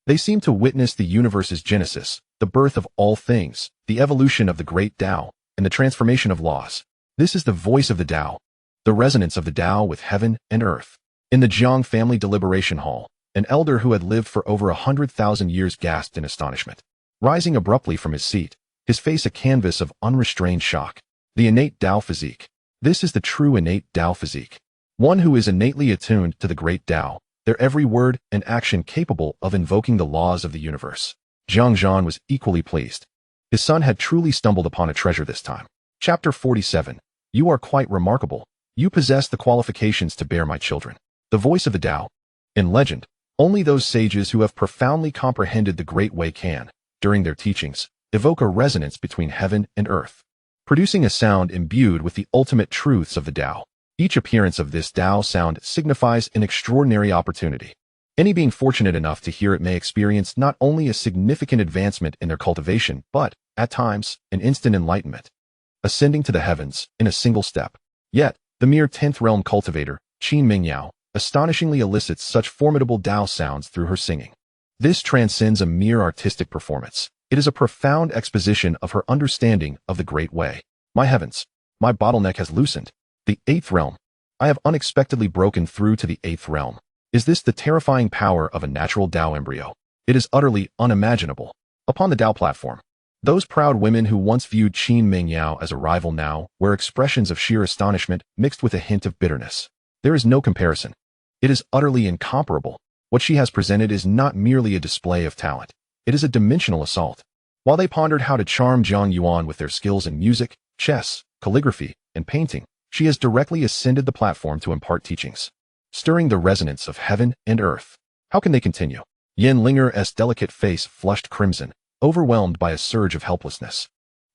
They seemed to witness the universe's genesis, the birth of all things, the evolution of the great Tao, and the transformation of laws. This is the voice of the Tao, the resonance of the Tao with heaven and earth. In the Jiang family deliberation hall, an elder who had lived for over 100,000 years gasped in astonishment. Rising abruptly from his seat, his face a canvas of unrestrained shock. The innate Tao physique. This is the true innate Tao physique. One who is innately attuned to the great Tao, their every word and action capable of invoking the laws of the universe. Jiang Yuan was equally pleased. His son had truly stumbled upon a treasure this time. Chapter 47. You are quite remarkable. You possess the qualifications to bear my children. The voice of the Tao. In legend, only those sages who have profoundly comprehended the Great Way can, during their teachings, evoke a resonance between heaven and earth, producing a sound imbued with the ultimate truths of the Tao. Each appearance of this Tao sound signifies an extraordinary opportunity. Any being fortunate enough to hear it may experience not only a significant advancement in their cultivation, but, at times, an instant enlightenment, ascending to the heavens in a single step. Yet, the mere 10th realm cultivator, Qin Mingyao, astonishingly elicits such formidable Tao sounds through her singing. This transcends a mere artistic performance. It is a profound exposition of her understanding of the Great Way. My heavens, my bottleneck has loosened. The 8th realm. I have unexpectedly broken through to the 8th realm. Is this the terrifying power of a natural Tao embryo? It is utterly unimaginable. Upon the Tao platform, those proud women who once viewed Qin Mingyao as a rival now were expressions of sheer astonishment mixed with a hint of bitterness. There is no comparison. It is utterly incomparable. What she has presented is not merely a display of talent. It is a dimensional assault. While they pondered how to charm Jiang Yuan with their skills in music, chess, calligraphy, and painting, she has directly ascended the platform to impart teachings, stirring the resonance of heaven and earth. How can they continue? Yan Linger's delicate face flushed crimson, overwhelmed by a surge of helplessness.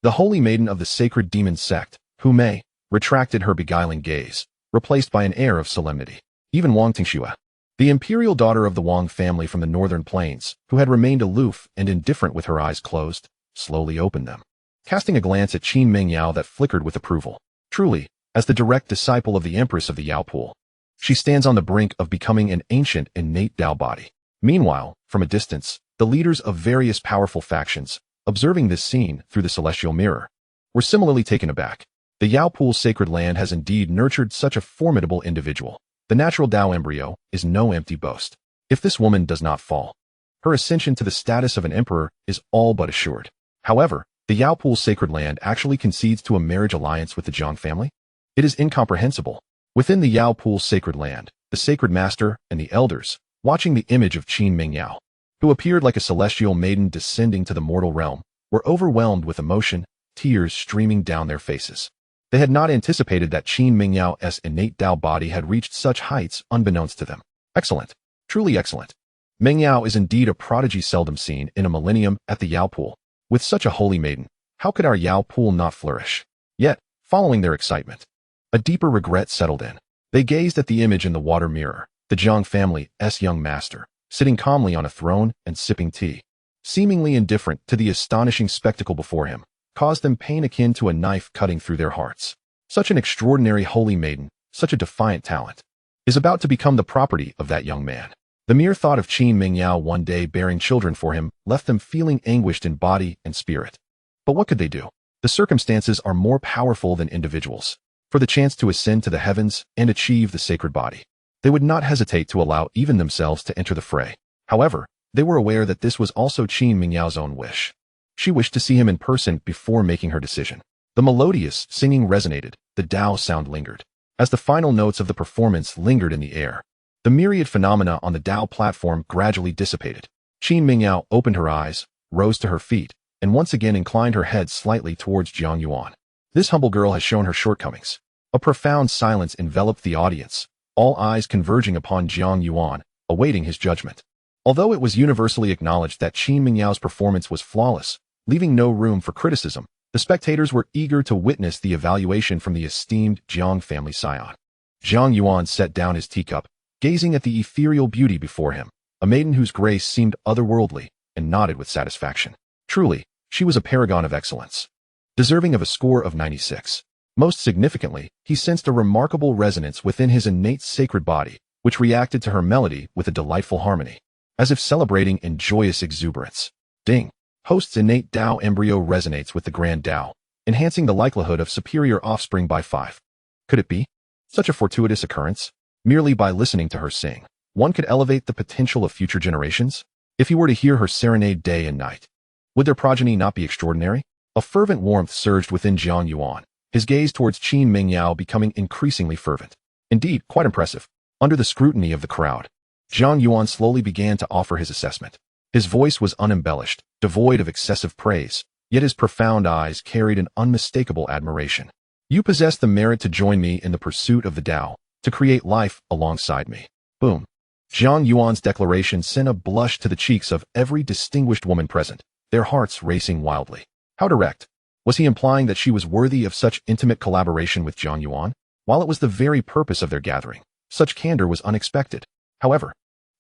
The holy maiden of the sacred demon sect, Hu Mei, retracted her beguiling gaze, replaced by an air of solemnity. Even Wang Tingxue, the imperial daughter of the Wang family from the northern plains, who had remained aloof and indifferent with her eyes closed, slowly opened them, casting a glance at Qin Mingyao that flickered with approval. Truly, as the direct disciple of the Empress of the Yao Pool, she stands on the brink of becoming an ancient innate Tao body. Meanwhile, from a distance, the leaders of various powerful factions, observing this scene through the celestial mirror, were similarly taken aback. The Yao Pool sacred land has indeed nurtured such a formidable individual. The natural Tao embryo is no empty boast. If this woman does not fall, her ascension to the status of an emperor is all but assured. However, the Yao Pool sacred land actually concedes to a marriage alliance with the Jiang family? It is incomprehensible. Within the Yao Pool sacred land, the sacred master and the elders, watching the image of Qin Mingyao, who appeared like a celestial maiden descending to the mortal realm, were overwhelmed with emotion, tears streaming down their faces. They had not anticipated that Qin Mingyao's innate Tao body had reached such heights unbeknownst to them. Excellent. Truly excellent. Mingyao is indeed a prodigy seldom seen in a millennium at the Yao Pool. With such a holy maiden, how could our Yao Pool not flourish? Yet, following their excitement, a deeper regret settled in. They gazed at the image in the water mirror, the Jiang family's young master, sitting calmly on a throne and sipping tea. Seemingly indifferent to the astonishing spectacle before him, caused them pain akin to a knife cutting through their hearts. Such an extraordinary holy maiden, such a defiant talent, is about to become the property of that young man. The mere thought of Qin Mingyao one day bearing children for him left them feeling anguished in body and spirit. But what could they do? The circumstances are more powerful than individuals. For the chance to ascend to the heavens and achieve the sacred body, they would not hesitate to allow even themselves to enter the fray. However, they were aware that this was also Qin Mingyao's own wish. She wished to see him in person before making her decision. The melodious singing resonated, the Tao sound lingered. As the final notes of the performance lingered in the air, the myriad phenomena on the Tao platform gradually dissipated. Qin Mingyao opened her eyes, rose to her feet, and once again inclined her head slightly towards Jiang Yuan. This humble girl has shown her shortcomings. A profound silence enveloped the audience, all eyes converging upon Jiang Yuan, awaiting his judgment. Although it was universally acknowledged that Qin Mingyao's performance was flawless, leaving no room for criticism, the spectators were eager to witness the evaluation from the esteemed Jiang family scion. Jiang Yuan set down his teacup, gazing at the ethereal beauty before him, a maiden whose grace seemed otherworldly, and nodded with satisfaction. Truly, she was a paragon of excellence, deserving of a score of 96. Most significantly, he sensed a remarkable resonance within his innate sacred body, which reacted to her melody with a delightful harmony, as if celebrating in joyous exuberance. Ding! Host's innate Tao embryo resonates with the grand Tao, enhancing the likelihood of superior offspring by 5. Could it be such a fortuitous occurrence? Merely by listening to her sing, one could elevate the potential of future generations? If he were to hear her serenade day and night, would their progeny not be extraordinary? A fervent warmth surged within Jiang Yuan, his gaze towards Qin Mingyao becoming increasingly fervent. Indeed, quite impressive. Under the scrutiny of the crowd, Jiang Yuan slowly began to offer his assessment. His voice was unembellished, devoid of excessive praise, yet his profound eyes carried an unmistakable admiration. You possess the merit to join me in the pursuit of the Tao, to create life alongside me. Boom. Jiang Yuan's declaration sent a blush to the cheeks of every distinguished woman present, their hearts racing wildly. How direct. Was he implying that she was worthy of such intimate collaboration with Jiang Yuan? While it was the very purpose of their gathering, such candor was unexpected. However,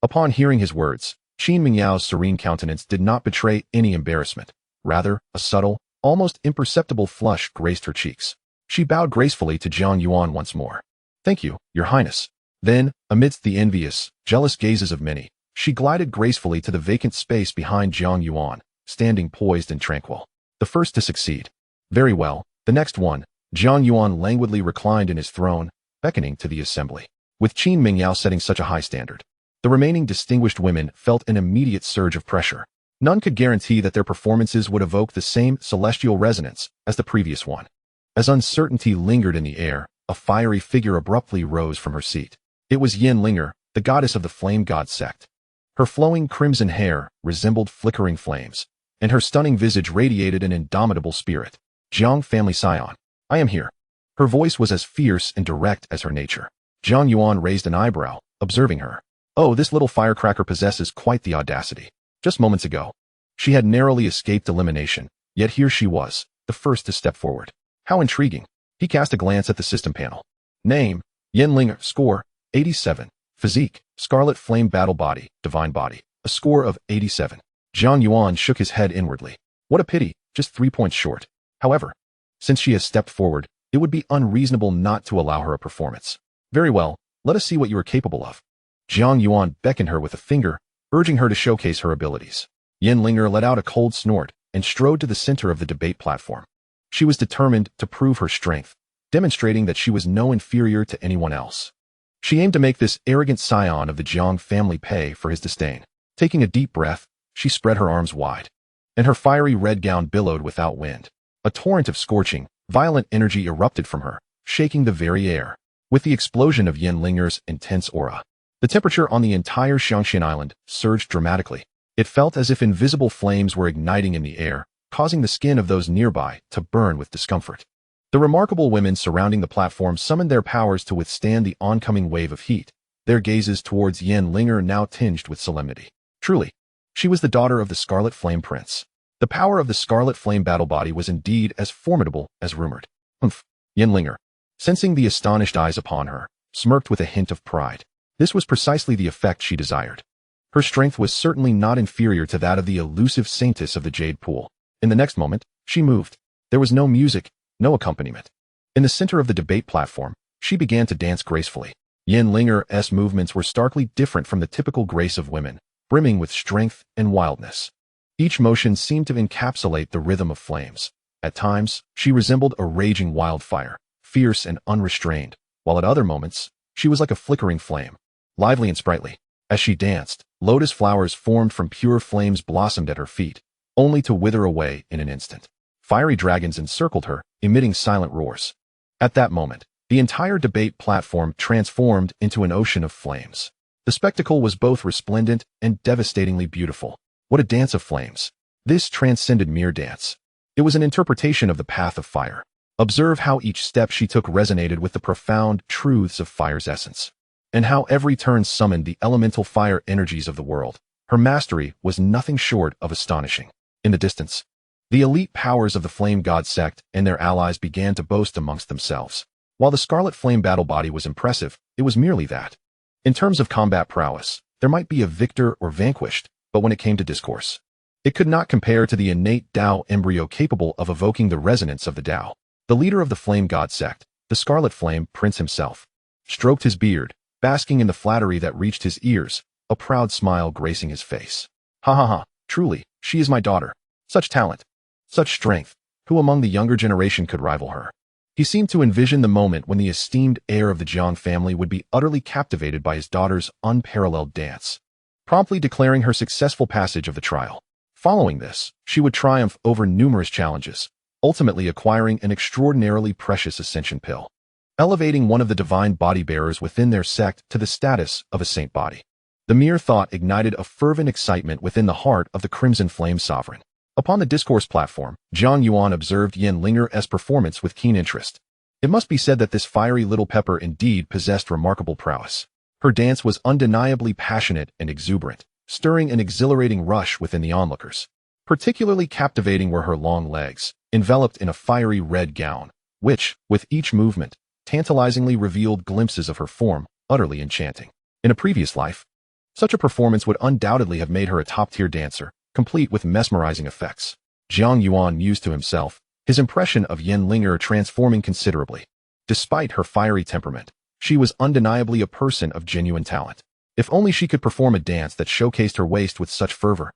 upon hearing his words, Qin Mingyao's serene countenance did not betray any embarrassment. Rather, a subtle, almost imperceptible flush graced her cheeks. She bowed gracefully to Jiang Yuan once more. Thank you, Your Highness. Then, amidst the envious, jealous gazes of many, she glided gracefully to the vacant space behind Jiang Yuan, standing poised and tranquil. The first to succeed. Very well, the next one. Jiang Yuan languidly reclined in his throne, beckoning to the assembly. With Qin Mingyao setting such a high standard, the remaining distinguished women felt an immediate surge of pressure. None could guarantee that their performances would evoke the same celestial resonance as the previous one. As uncertainty lingered in the air, a fiery figure abruptly rose from her seat. It was Yin Linger, the goddess of the flame god sect. Her flowing crimson hair resembled flickering flames, and her stunning visage radiated an indomitable spirit. Jiang family scion, I am here. Her voice was as fierce and direct as her nature. Jiang Yuan raised an eyebrow, observing her. Oh, this little firecracker possesses quite the audacity. Just moments ago, she had narrowly escaped elimination, yet here she was, the first to step forward. How intriguing. He cast a glance at the system panel. Name, Yin Linger, score, 87. Physique, Scarlet Flame Battle Body, Divine Body, a score of 87. Jiang Yuan shook his head inwardly. What a pity, just 3 points short. However, since she has stepped forward, it would be unreasonable not to allow her a performance. Very well, let us see what you are capable of. Jiang Yuan beckoned her with a finger, urging her to showcase her abilities. Yin Linger let out a cold snort and strode to the center of the debate platform. She was determined to prove her strength, demonstrating that she was no inferior to anyone else. She aimed to make this arrogant scion of the Jiang family pay for his disdain. Taking a deep breath, she spread her arms wide, and her fiery red gown billowed without wind. A torrent of scorching, violent energy erupted from her, shaking the very air. With the explosion of Yin Linger's intense aura, the temperature on the entire Xiangxian island surged dramatically. It felt as if invisible flames were igniting in the air, causing the skin of those nearby to burn with discomfort. The remarkable women surrounding the platform summoned their powers to withstand the oncoming wave of heat, their gazes towards Yin Linger now tinged with solemnity. Truly, she was the daughter of the Scarlet Flame Prince. The power of the Scarlet Flame Battle Body was indeed as formidable as rumored. Humph. Yin Linger, sensing the astonished eyes upon her, smirked with a hint of pride. This was precisely the effect she desired. Her strength was certainly not inferior to that of the elusive saintess of the Jade Pool. In the next moment, she moved. There was no music, no accompaniment. In the center of the debate platform, she began to dance gracefully. Yin Linger's movements were starkly different from the typical grace of women, brimming with strength and wildness. Each motion seemed to encapsulate the rhythm of flames. At times, she resembled a raging wildfire, fierce and unrestrained, while at other moments, she was like a flickering flame, lively and sprightly. As she danced, lotus flowers formed from pure flames blossomed at her feet, only to wither away in an instant. Fiery dragons encircled her, emitting silent roars. At that moment, the entire debate platform transformed into an ocean of flames. The spectacle was both resplendent and devastatingly beautiful. What a dance of flames. This transcended mere dance. It was an interpretation of the path of fire. Observe how each step she took resonated with the profound truths of fire's essence, and how every turn summoned the elemental fire energies of the world. Her mastery was nothing short of astonishing. In the distance, the elite powers of the Flame God sect and their allies began to boast amongst themselves. While the Scarlet Flame Battle Body was impressive, it was merely that. In terms of combat prowess, there might be a victor or vanquished, but when it came to discourse, It could not compare to the innate Tao embryo capable of evoking the resonance of the Tao. The leader of the flame god sect, the Scarlet Flame Prince himself, stroked his beard, basking in the flattery that reached his ears, a proud smile gracing his face. Ha ha ha, truly, she is my daughter. Such talent, such strength, who among the younger generation could rival her? He seemed to envision the moment when the esteemed heir of the Jiang family would be utterly captivated by his daughter's unparalleled dance, promptly declaring her successful passage of the trial. Following this, she would triumph over numerous challenges, ultimately acquiring an extraordinarily precious ascension pill, elevating one of the divine body-bearers within their sect to the status of a saint body. The mere thought ignited a fervent excitement within the heart of the Crimson Flame Sovereign. Upon the discourse platform, Jiang Yuan observed Yen Linger's performance with keen interest. It must be said that this fiery little pepper indeed possessed remarkable prowess. Her dance was undeniably passionate and exuberant, stirring an exhilarating rush within the onlookers. Particularly captivating were her long legs, enveloped in a fiery red gown, which, with each movement, tantalizingly revealed glimpses of her form, utterly enchanting. In a previous life, such a performance would undoubtedly have made her a top-tier dancer, complete with mesmerizing effects. Jiang Yuan mused to himself, his impression of Yen Linger transforming considerably. Despite her fiery temperament, she was undeniably a person of genuine talent. If only she could perform a dance that showcased her waist with such fervor.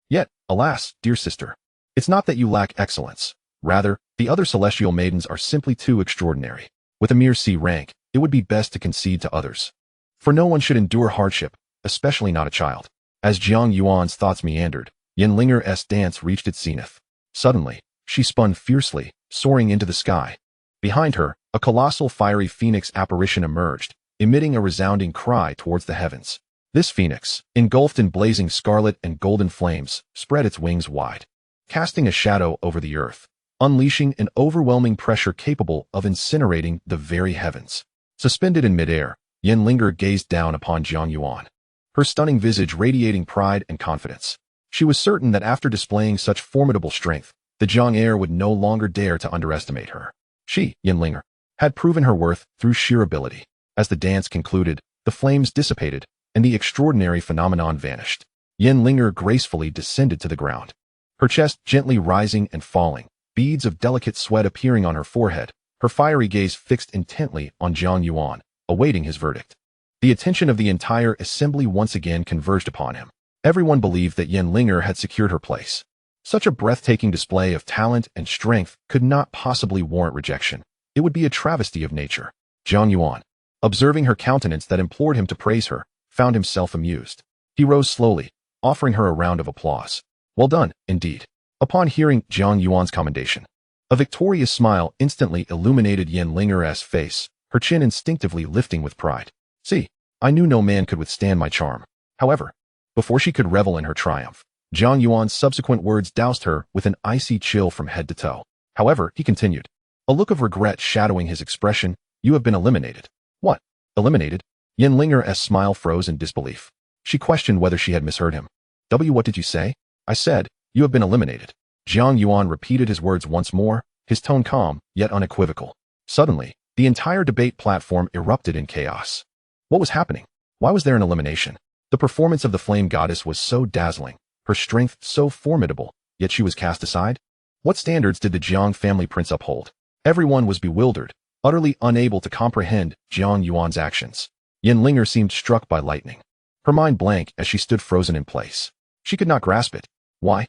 Yet, alas, dear sister, it's not that you lack excellence. Rather, the other celestial maidens are simply too extraordinary. With a mere C rank, it would be best to concede to others. For no one should endure hardship, especially not a child. As Jiang Yuan's thoughts meandered, Yen Linger's dance reached its zenith. Suddenly, she spun fiercely, soaring into the sky. Behind her, a colossal fiery phoenix apparition emerged, emitting a resounding cry towards the heavens. This phoenix, engulfed in blazing scarlet and golden flames, spread its wings wide, casting a shadow over the earth, unleashing an overwhelming pressure capable of incinerating the very heavens. Suspended in midair, Yen Linger gazed down upon Jiang Yuan, her stunning visage radiating pride and confidence. She was certain that after displaying such formidable strength, the Jiang heir would no longer dare to underestimate her. She, Yen Linger, had proven her worth through sheer ability. As the dance concluded, the flames dissipated, and the extraordinary phenomenon vanished. Yen Linger gracefully descended to the ground, her chest gently rising and falling, beads of delicate sweat appearing on her forehead, her fiery gaze fixed intently on Jiang Yuan, awaiting his verdict. The attention of the entire assembly once again converged upon him. Everyone believed that Yen Linger had secured her place. Such a breathtaking display of talent and strength could not possibly warrant rejection. It would be a travesty of nature. Jiang Yuan, observing her countenance that implored him to praise her, found himself amused. He rose slowly, offering her a round of applause. Well done, indeed. Upon hearing Jiang Yuan's commendation, a victorious smile instantly illuminated Yen Linger's face, her chin instinctively lifting with pride. See, I knew no man could withstand my charm. However, before she could revel in her triumph, Jiang Yuan's subsequent words doused her with an icy chill from head to toe. However, he continued, a look of regret shadowing his expression, you have been eliminated. What? Eliminated? Yen Linger's smile froze in disbelief. She questioned whether she had misheard him. What did you say? I said, you have been eliminated. Jiang Yuan repeated his words once more, his tone calm, yet unequivocal. Suddenly, the entire debate platform erupted in chaos. What was happening? Why was there an elimination? The performance of the flame goddess was so dazzling, her strength so formidable, yet she was cast aside? What standards did the Jiang family prince uphold? Everyone was bewildered, utterly unable to comprehend Jiang Yuan's actions. Yen Linger seemed struck by lightning, her mind blank as she stood frozen in place. She could not grasp it. Why,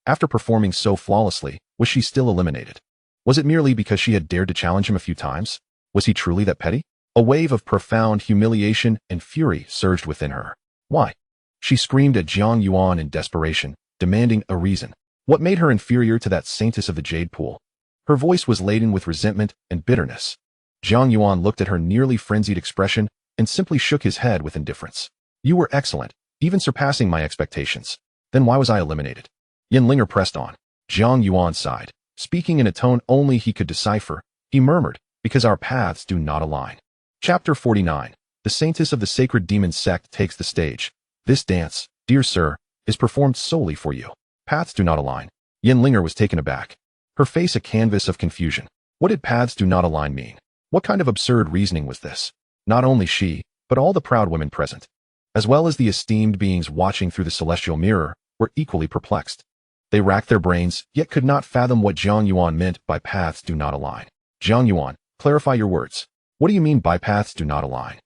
after performing so flawlessly, was she still eliminated? Was it merely because she had dared to challenge him a few times? Was he truly that petty? A wave of profound humiliation and fury surged within her. Why? She screamed at Jiang Yuan in desperation, demanding a reason. What made her inferior to that saintess of the Jade Pool? Her voice was laden with resentment and bitterness. Jiang Yuan looked at her nearly frenzied expression and simply shook his head with indifference. You were excellent, even surpassing my expectations. Then why was I eliminated? Yen Linger pressed on. Jiang Yuan sighed. Speaking in a tone only he could decipher, he murmured, because our paths do not align. Chapter 49. The Saintess of the Sacred Demon Sect takes the stage. This dance, dear sir, is performed solely for you. Paths do not align. Yen Linger was taken aback, her face a canvas of confusion. What did paths do not align mean? What kind of absurd reasoning was this? Not only she, but all the proud women present, as well as the esteemed beings watching through the celestial mirror, were equally perplexed. They racked their brains, yet could not fathom what Jiang Yuan meant by paths do not align. Jiang Yuan, clarify your words. What do you mean by paths do not align?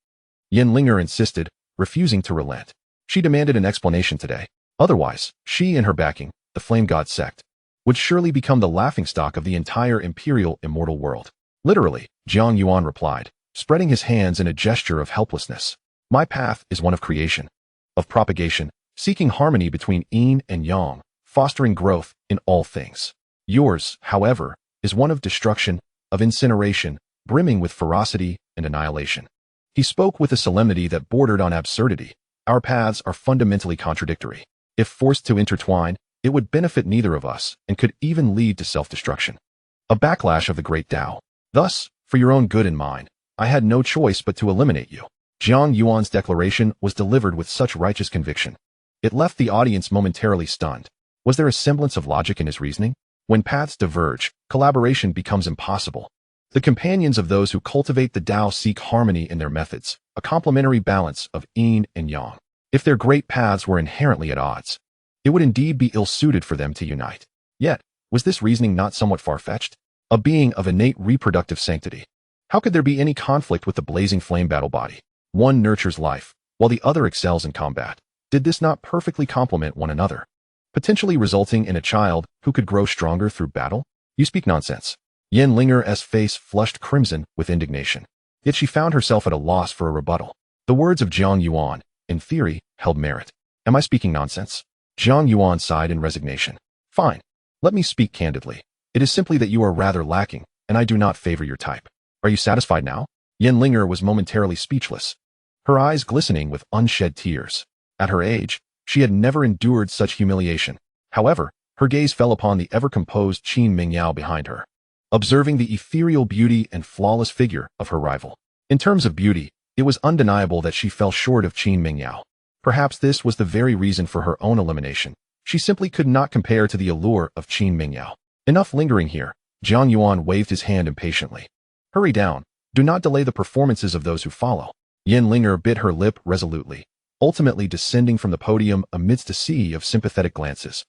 Linger insisted, refusing to relent. She demanded an explanation today. Otherwise, she and her backing, the Flame God sect, would surely become the laughingstock of the entire imperial immortal world. Literally, Jiang Yuan replied, spreading his hands in a gesture of helplessness. My path is one of creation, of propagation, seeking harmony between yin and yang, fostering growth in all things. Yours, however, is one of destruction, of incineration, brimming with ferocity and annihilation. He spoke with a solemnity that bordered on absurdity. Our paths are fundamentally contradictory. If forced to intertwine, it would benefit neither of us and could even lead to self-destruction. A backlash of the great Tao. Thus, for your own good and mine, I had no choice but to eliminate you. Jiang Yuan's declaration was delivered with such righteous conviction. It left the audience momentarily stunned. Was there a semblance of logic in his reasoning? When paths diverge, collaboration becomes impossible. The companions of those who cultivate the Tao seek harmony in their methods, a complementary balance of yin and yang. If their great paths were inherently at odds, it would indeed be ill-suited for them to unite. Yet, was this reasoning not somewhat far-fetched? A being of innate reproductive sanctity. How could there be any conflict with the blazing flame battle body? One nurtures life, while the other excels in combat. Did this not perfectly complement one another, potentially resulting in a child who could grow stronger through battle? You speak nonsense. Linger's face flushed crimson with indignation. Yet she found herself at a loss for a rebuttal. The words of Jiang Yuan, in theory, held merit. Am I speaking nonsense? Jiang Yuan sighed in resignation. Fine. Let me speak candidly. It is simply that you are rather lacking, and I do not favor your type. Are you satisfied now? Linger was momentarily speechless, her eyes glistening with unshed tears. At her age, she had never endured such humiliation. However, her gaze fell upon the ever-composed Qin Mingyao behind her, observing the ethereal beauty and flawless figure of her rival. In terms of beauty, it was undeniable that she fell short of Qin Mingyao. Perhaps this was the very reason for her own elimination. She simply could not compare to the allure of Qin Mingyao. Enough lingering here. Jiang Yuan waved his hand impatiently. Hurry down. Do not delay the performances of those who follow. Linger bit her lip resolutely, ultimately descending from the podium amidst a sea of sympathetic glances,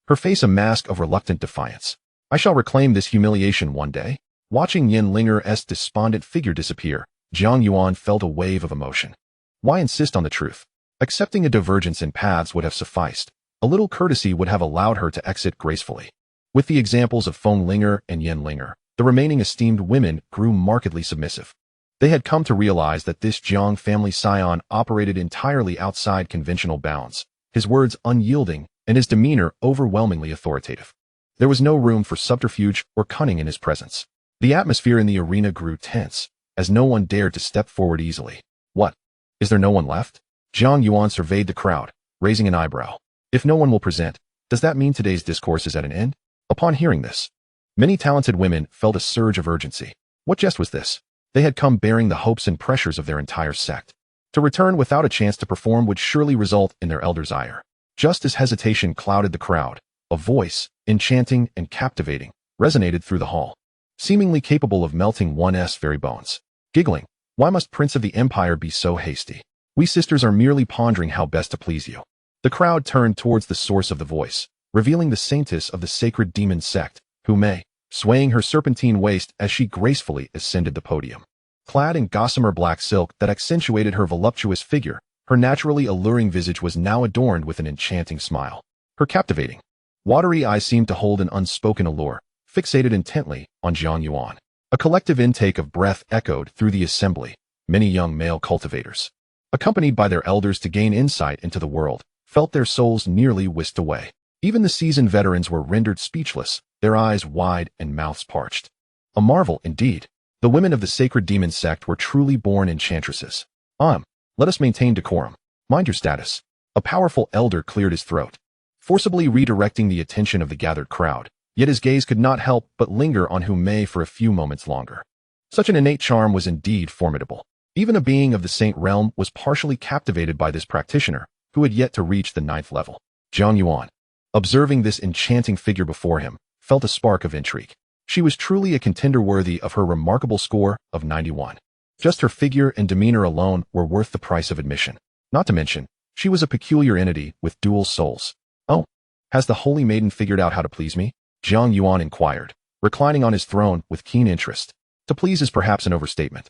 her face a mask of reluctant defiance. I shall reclaim this humiliation one day. Watching Linger's despondent figure disappear, Jiang Yuan felt a wave of emotion. Why insist on the truth? Accepting a divergence in paths would have sufficed. A little courtesy would have allowed her to exit gracefully. With the examples of Feng Linger and Linger, the remaining esteemed women grew markedly submissive. They had come to realize that this Jiang family scion operated entirely outside conventional bounds, his words unyielding and his demeanor overwhelmingly authoritative. There was no room for subterfuge or cunning in his presence. The atmosphere in the arena grew tense, as no one dared to step forward easily. What? Is there no one left? Jiang Yuan surveyed the crowd, raising an eyebrow. If no one will present, does that mean today's discourse is at an end? Upon hearing this, many talented women felt a surge of urgency. What jest was this? They had come bearing the hopes and pressures of their entire sect. To return without a chance to perform would surely result in their elders' ire. Just as hesitation clouded the crowd, a voice, enchanting and captivating, resonated through the hall, seemingly capable of melting one's very bones. Giggling, why must Prince of the Empire be so hasty? We sisters are merely pondering how best to please you. The crowd turned towards the source of the voice, revealing the saintess of the sacred demon sect, May, swaying her serpentine waist as she gracefully ascended the podium. Clad in gossamer black silk that accentuated her voluptuous figure, her naturally alluring visage was now adorned with an enchanting smile. Her captivating, watery eyes seemed to hold an unspoken allure, fixated intently on Jiang Yuan. A collective intake of breath echoed through the assembly. Many young male cultivators, accompanied by their elders to gain insight into the world, felt their souls nearly whisked away. Even the seasoned veterans were rendered speechless, their eyes wide and mouths parched. A marvel, indeed. The women of the sacred demon sect were truly born enchantresses. Let us maintain decorum. Mind your status. A powerful elder cleared his throat, forcibly redirecting the attention of the gathered crowd, yet his gaze could not help but linger on May for a few moments longer. Such an innate charm was indeed formidable. Even a being of the saint realm was partially captivated by this practitioner, who had yet to reach the 9th level. Jiang Yuan, observing this enchanting figure before him, felt a spark of intrigue. She was truly a contender worthy of her remarkable score of 91. Just her figure and demeanor alone were worth the price of admission. Not to mention, she was a peculiar entity with dual souls. Oh, Has the holy maiden figured out how to please me? Jiang Yuan inquired, reclining on his throne with keen interest. To please is perhaps an overstatement.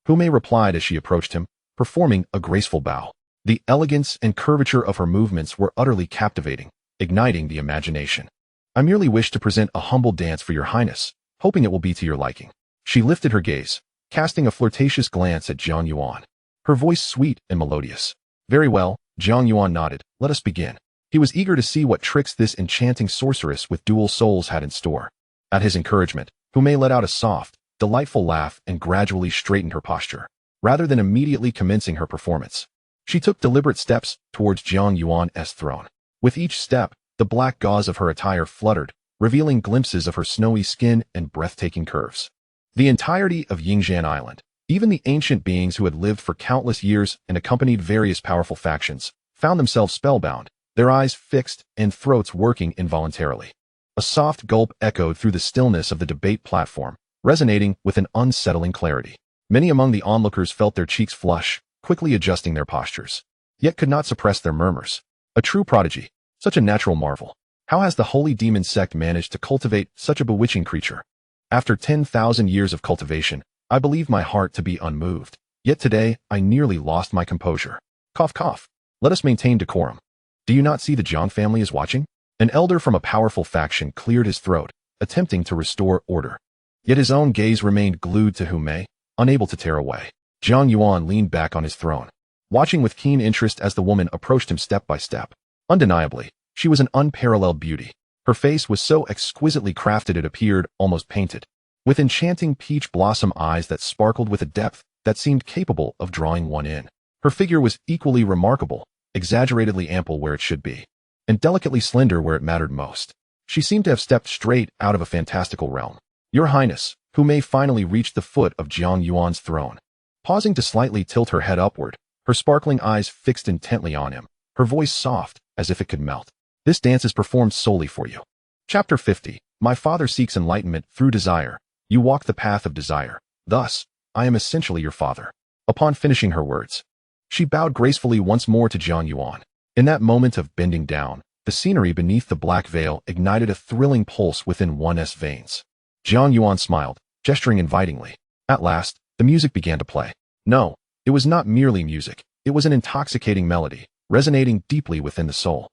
Hu Mei replied as she approached him, performing a graceful bow. The elegance and curvature of her movements were utterly captivating, igniting the imagination. I merely wish to present a humble dance for your highness, hoping it will be to your liking. She lifted her gaze, casting a flirtatious glance at Jiang Yuan. Her voice sweet and melodious. Very well, Jiang Yuan nodded. Let us begin. He was eager to see what tricks this enchanting sorceress with dual souls had in store. At his encouragement, Hu Mei let out a soft, delightful laugh and gradually straightened her posture. Rather than immediately commencing her performance, she took deliberate steps towards Jiang Yuan's throne. With each step, the black gauze of her attire fluttered, revealing glimpses of her snowy skin and breathtaking curves. The entirety of Yingzhan Island, even the ancient beings who had lived for countless years and accompanied various powerful factions, found themselves spellbound, their eyes fixed and throats working involuntarily. A soft gulp echoed through the stillness of the debate platform, resonating with an unsettling clarity. Many among the onlookers felt their cheeks flush, quickly adjusting their postures, yet could not suppress their murmurs. A true prodigy, such a natural marvel. How has the holy demon sect managed to cultivate such a bewitching creature? After 10,000 years of cultivation, I believed my heart to be unmoved, yet today I nearly lost my composure. Cough cough. Let us maintain decorum. Do you not see the Jiang family is watching? An elder from a powerful faction cleared his throat, attempting to restore order. Yet his own gaze remained glued to Hu Mei, unable to tear away. Jiang Yuan leaned back on his throne, watching with keen interest as the woman approached him step by step. Undeniably, she was an unparalleled beauty. Her face was so exquisitely crafted it appeared almost painted, with enchanting peach blossom eyes that sparkled with a depth that seemed capable of drawing one in. Her figure was equally remarkable, exaggeratedly ample where it should be, and delicately slender where it mattered most. She seemed to have stepped straight out of a fantastical realm. Your Highness, Hu Mei finally reached the foot of Jiang Yuan's throne. Pausing to slightly tilt her head upward, her sparkling eyes fixed intently on him, her voice soft, as if it could melt. This dance is performed solely for you. Chapter 50. My father seeks enlightenment through desire. You walk the path of desire. Thus, I am essentially your father. Upon finishing her words, she bowed gracefully once more to Jiang Yuan. In that moment of bending down, the scenery beneath the black veil ignited a thrilling pulse within one's veins. Jiang Yuan smiled, gesturing invitingly. At last, the music began to play. No, it was not merely music. It was an intoxicating melody, resonating deeply within the soul,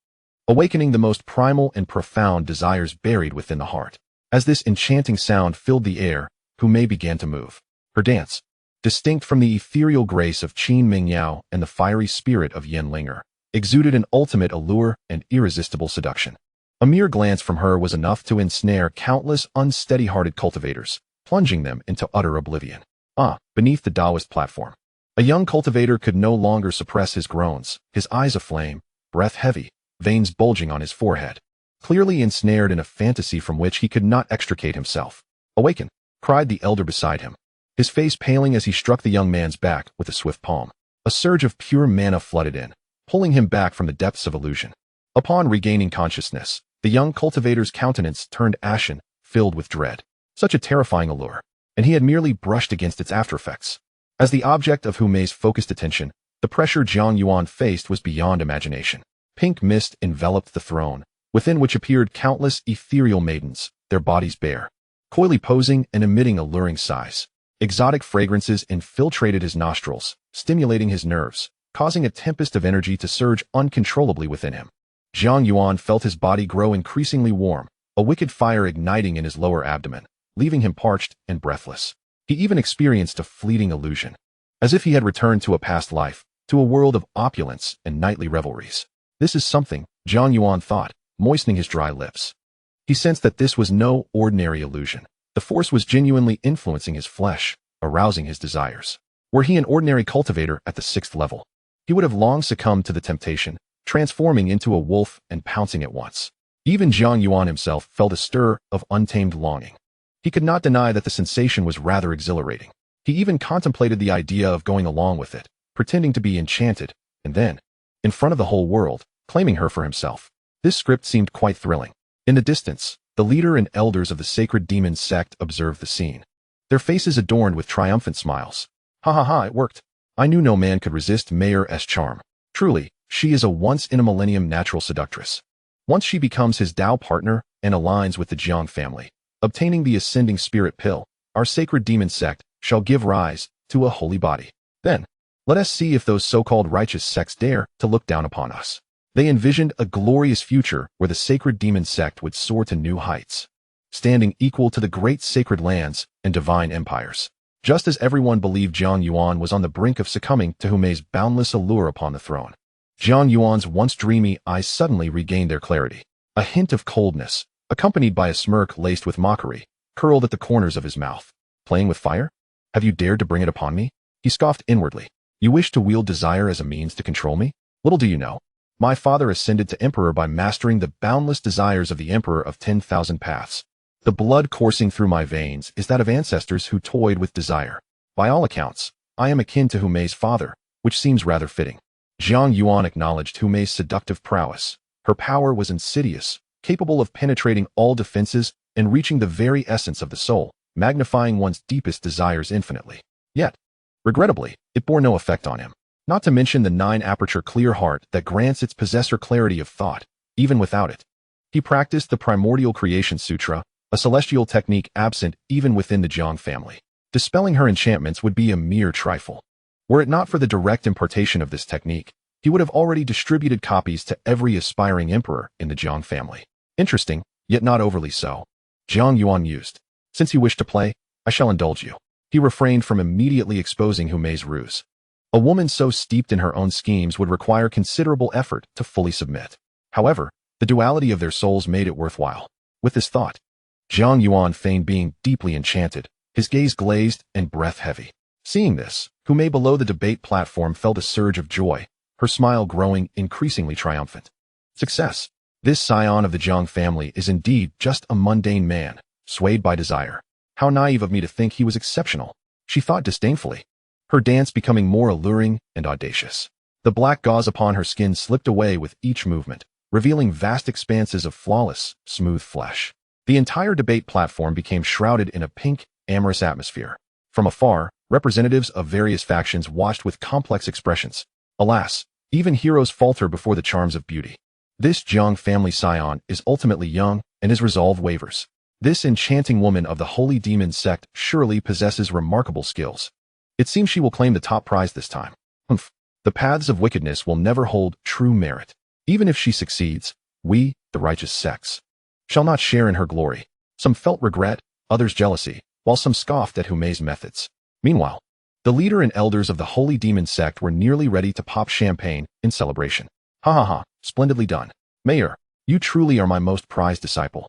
awakening the most primal and profound desires buried within the heart. As this enchanting sound filled the air, Hu Mei began to move. Her dance, distinct from the ethereal grace of Qin Mingyao and the fiery spirit of Yan Linger, exuded an ultimate allure and irresistible seduction. A mere glance from her was enough to ensnare countless unsteady-hearted cultivators, plunging them into utter oblivion. Beneath the Taoist platform, a young cultivator could no longer suppress his groans, his eyes aflame, breath heavy, veins bulging on his forehead, clearly ensnared in a fantasy from which he could not extricate himself. Awaken, cried the elder beside him, his face paling as he struck the young man's back with a swift palm. A surge of pure mana flooded in, pulling him back from the depths of illusion. Upon regaining consciousness, the young cultivator's countenance turned ashen, filled with dread. Such a terrifying allure, and he had merely brushed against its aftereffects. As the object of Hu Mei's focused attention, the pressure Jiang Yuan faced was beyond imagination. Pink mist enveloped the throne, within which appeared countless ethereal maidens, their bodies bare, coyly posing and emitting alluring sighs. Exotic fragrances infiltrated his nostrils, stimulating his nerves, causing a tempest of energy to surge uncontrollably within him. Jiang Yuan felt his body grow increasingly warm, a wicked fire igniting in his lower abdomen, leaving him parched and breathless. He even experienced a fleeting illusion, as if he had returned to a past life, to a world of opulence and nightly revelries. This is something, Jiang Yuan thought, moistening his dry lips. He sensed that this was no ordinary illusion. The force was genuinely influencing his flesh, arousing his desires. Were he an ordinary cultivator at the 6th level, he would have long succumbed to the temptation, transforming into a wolf and pouncing at once. Even Jiang Yuan himself felt a stir of untamed longing. He could not deny that the sensation was rather exhilarating. He even contemplated the idea of going along with it, pretending to be enchanted, and then, in front of the whole world, claiming her for himself. This script seemed quite thrilling. In the distance, the leader and elders of the sacred demon sect observed the scene, their faces adorned with triumphant smiles. Ha ha ha, it worked. I knew no man could resist Mayor's charm. Truly, she is a once-in-a-millennium natural seductress. Once she becomes his Tao partner and aligns with the Jiang family, obtaining the ascending spirit pill, our sacred demon sect shall give rise to a holy body. Then, let us see if those so-called righteous sects dare to look down upon us. They envisioned a glorious future where the sacred demon sect would soar to new heights, standing equal to the great sacred lands and divine empires. Just as everyone believed Jiang Yuan was on the brink of succumbing to Humei's boundless allure upon the throne, Jiang Yuan's once dreamy eyes suddenly regained their clarity. A hint of coldness, accompanied by a smirk laced with mockery, curled at the corners of his mouth. Playing with fire? Have you dared to bring it upon me? He scoffed inwardly. You wish to wield desire as a means to control me? Little do you know. My father ascended to emperor by mastering the boundless desires of the emperor of 10,000 paths. The blood coursing through my veins is that of ancestors who toyed with desire. By all accounts, I am akin to Humei's father, which seems rather fitting. Jiang Yuan acknowledged Humei's seductive prowess. Her power was insidious, capable of penetrating all defenses and reaching the very essence of the soul, magnifying one's deepest desires infinitely. Yet, regrettably, it bore no effect on him. Not to mention the 9-aperture clear heart that grants its possessor clarity of thought, even without it. He practiced the primordial creation sutra, a celestial technique absent even within the Jiang family. Dispelling her enchantments would be a mere trifle. Were it not for the direct impartation of this technique, he would have already distributed copies to every aspiring emperor in the Jiang family. Interesting, yet not overly so. Jiang Yuan mused. Since you wish to play, I shall indulge you. He refrained from immediately exposing Humei's ruse. A woman so steeped in her own schemes would require considerable effort to fully submit. However, the duality of their souls made it worthwhile. With this thought, Jiang Yuan feigned being deeply enchanted, his gaze glazed and breath heavy. Seeing this, Humei below the debate platform felt a surge of joy, her smile growing increasingly triumphant. Success! This scion of the Jiang family is indeed just a mundane man, swayed by desire. How naive of me to think he was exceptional, she thought disdainfully, her dance becoming more alluring and audacious. The black gauze upon her skin slipped away with each movement, revealing vast expanses of flawless, smooth flesh. The entire debate platform became shrouded in a pink, amorous atmosphere. From afar, representatives of various factions watched with complex expressions. Alas, even heroes falter before the charms of beauty. This Jiang family scion is ultimately young, and his resolve wavers. This enchanting woman of the holy demon sect surely possesses remarkable skills. It seems she will claim the top prize this time. Humph. The paths of wickedness will never hold true merit. Even if she succeeds, we, the righteous sects, shall not share in her glory. Some felt regret, others jealousy, while some scoffed at Humei's methods. Meanwhile, the leader and elders of the holy demon sect were nearly ready to pop champagne in celebration. Ha ha ha, splendidly done. Mayor, you truly are my most prized disciple.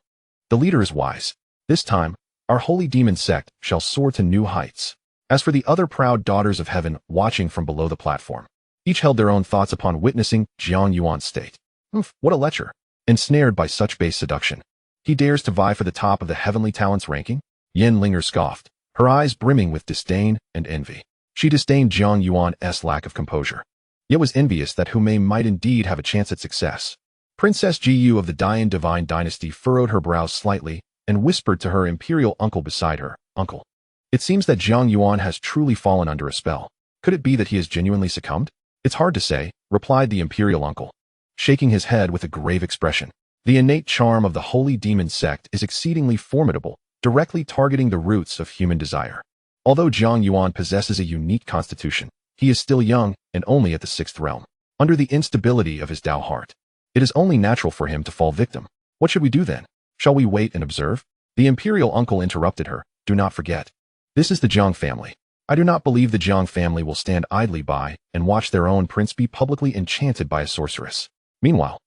The leader is wise. This time, our holy demon sect shall soar to new heights. As for the other proud daughters of heaven watching from below the platform, each held their own thoughts upon witnessing Jiang Yuan's state. What a lecher. Ensnared by such base seduction. He dares to vie for the top of the heavenly talents ranking? Yen Linger scoffed, her eyes brimming with disdain and envy. She disdained Jiang Yuan's lack of composure, yet was envious that Humei might indeed have a chance at success. Princess Jiyu of the Dian Divine Dynasty furrowed her brows slightly and whispered to her imperial uncle beside her, Uncle, it seems that Jiang Yuan has truly fallen under a spell. Could it be that he has genuinely succumbed? It's hard to say, replied the imperial uncle, shaking his head with a grave expression. The innate charm of the holy demon sect is exceedingly formidable, directly targeting the roots of human desire. Although Jiang Yuan possesses a unique constitution, he is still young and only at the 6th realm. Under the instability of his Tao heart, it is only natural for him to fall victim. What should we do then? Shall we wait and observe? The imperial uncle interrupted her. Do not forget. This is the Jiang family. I do not believe the Jiang family will stand idly by and watch their own prince be publicly enchanted by a sorceress. Meanwhile,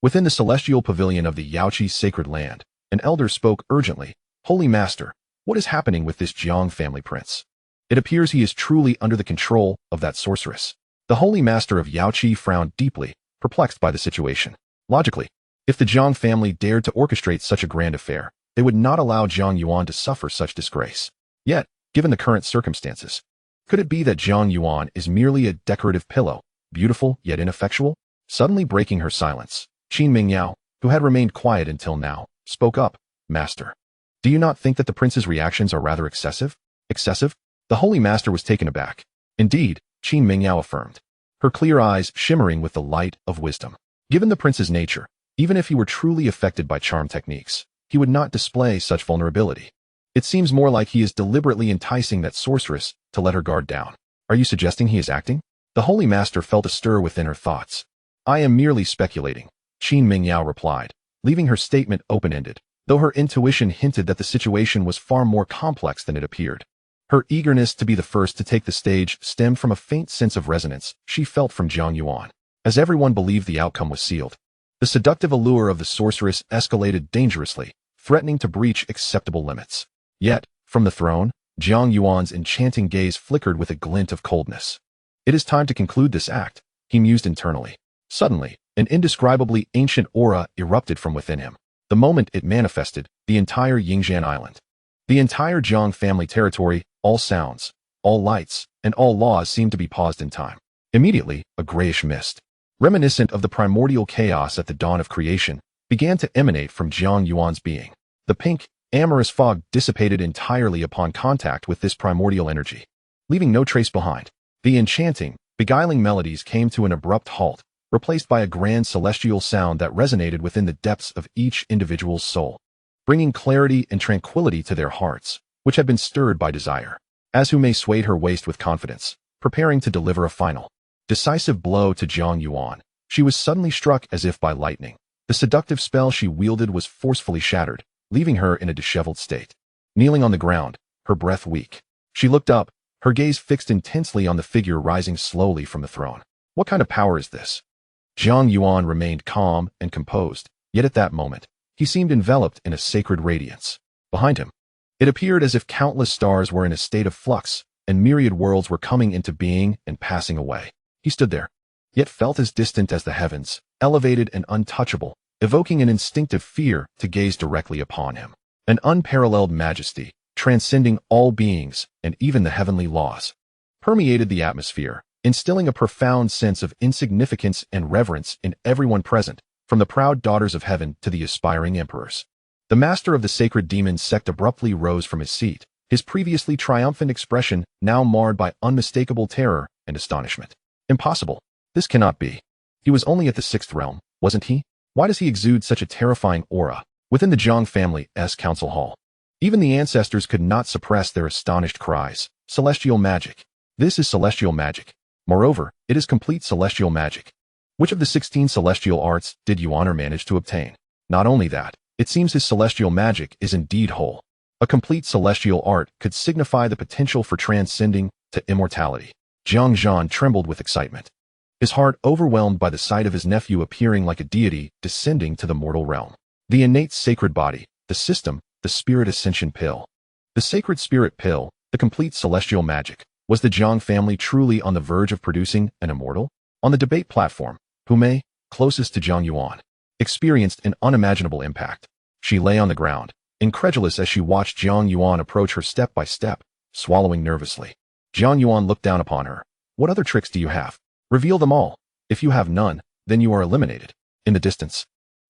within the celestial pavilion of the Yaoqi sacred land, an elder spoke urgently. Holy Master, what is happening with this Jiang family prince? It appears he is truly under the control of that sorceress. The Holy Master of Yaoqi frowned deeply, perplexed by the situation. Logically, if the Jiang family dared to orchestrate such a grand affair, they would not allow Jiang Yuan to suffer such disgrace. Yet, given the current circumstances, could it be that Jiang Yuan is merely a decorative pillow, beautiful yet ineffectual? Suddenly breaking her silence, Qin Mingyao, who had remained quiet until now, spoke up. Master, do you not think that the prince's reactions are rather excessive? Excessive? The Holy Master was taken aback. Indeed, Qin Mingyao affirmed, her clear eyes shimmering with the light of wisdom. Given the prince's nature, Even if he were truly affected by charm techniques, he would not display such vulnerability. It seems more like he is deliberately enticing that sorceress to let her guard down. Are you suggesting he is acting? The Holy Master felt a stir within her thoughts. I am merely speculating, Qin Mingyao replied, leaving her statement open-ended, though her intuition hinted that the situation was far more complex than it appeared. Her eagerness to be the first to take the stage stemmed from a faint sense of resonance she felt from Jiang Yuan, as everyone believed the outcome was sealed. The seductive allure of the sorceress escalated dangerously, threatening to breach acceptable limits. Yet, from the throne, Jiang Yuan's enchanting gaze flickered with a glint of coldness. It is time to conclude this act, he mused internally. Suddenly, an indescribably ancient aura erupted from within him. The moment it manifested, the entire Yingzhan Island, the entire Jiang family territory, all sounds, all lights, and all laws seemed to be paused in time. Immediately, a grayish mist, reminiscent of the primordial chaos at the dawn of creation, began to emanate from Jiang Yuan's being. The pink, amorous fog dissipated entirely upon contact with this primordial energy, leaving no trace behind. The enchanting, beguiling melodies came to an abrupt halt, replaced by a grand celestial sound that resonated within the depths of each individual's soul, bringing clarity and tranquility to their hearts, which had been stirred by desire. As Humei swayed her waist with confidence, preparing to deliver a final, decisive blow to Jiang Yuan, she was suddenly struck as if by lightning. The seductive spell she wielded was forcefully shattered, leaving her in a disheveled state. Kneeling on the ground, her breath weak, she looked up, her gaze fixed intensely on the figure rising slowly from the throne. What kind of power is this? Jiang Yuan remained calm and composed, yet at that moment, he seemed enveloped in a sacred radiance. Behind him, it appeared as if countless stars were in a state of flux, and myriad worlds were coming into being and passing away. He stood there, yet felt as distant as the heavens, elevated and untouchable, evoking an instinctive fear to gaze directly upon him. An unparalleled majesty, transcending all beings and even the heavenly laws, permeated the atmosphere, instilling a profound sense of insignificance and reverence in everyone present, from the proud daughters of heaven to the aspiring emperors. The master of the sacred demon sect abruptly rose from his seat, his previously triumphant expression now marred by unmistakable terror and astonishment. Impossible. This cannot be. He was only at the sixth realm, wasn't he? Why does he exude such a terrifying aura? Within the Jiang family's council hall, even the ancestors could not suppress their astonished cries. Celestial magic. This is celestial magic. Moreover, it is complete celestial magic. Which of the 16 celestial arts did Yuan manage to obtain? Not only that, it seems his celestial magic is indeed whole. A complete celestial art could signify the potential for transcending to immortality. Jiang Zhan trembled with excitement, his heart overwhelmed by the sight of his nephew appearing like a deity descending to the mortal realm. The innate sacred body, the system, the spirit ascension pill. The sacred spirit pill, the complete celestial magic. Was the Jiang family truly on the verge of producing an immortal? On the debate platform, Humei, closest to Jiang Yuan, experienced an unimaginable impact. She lay on the ground, incredulous as she watched Jiang Yuan approach her step by step, swallowing nervously. Jiang Yuan looked down upon her. What other tricks do you have? Reveal them all. If you have none, then you are eliminated. In the distance,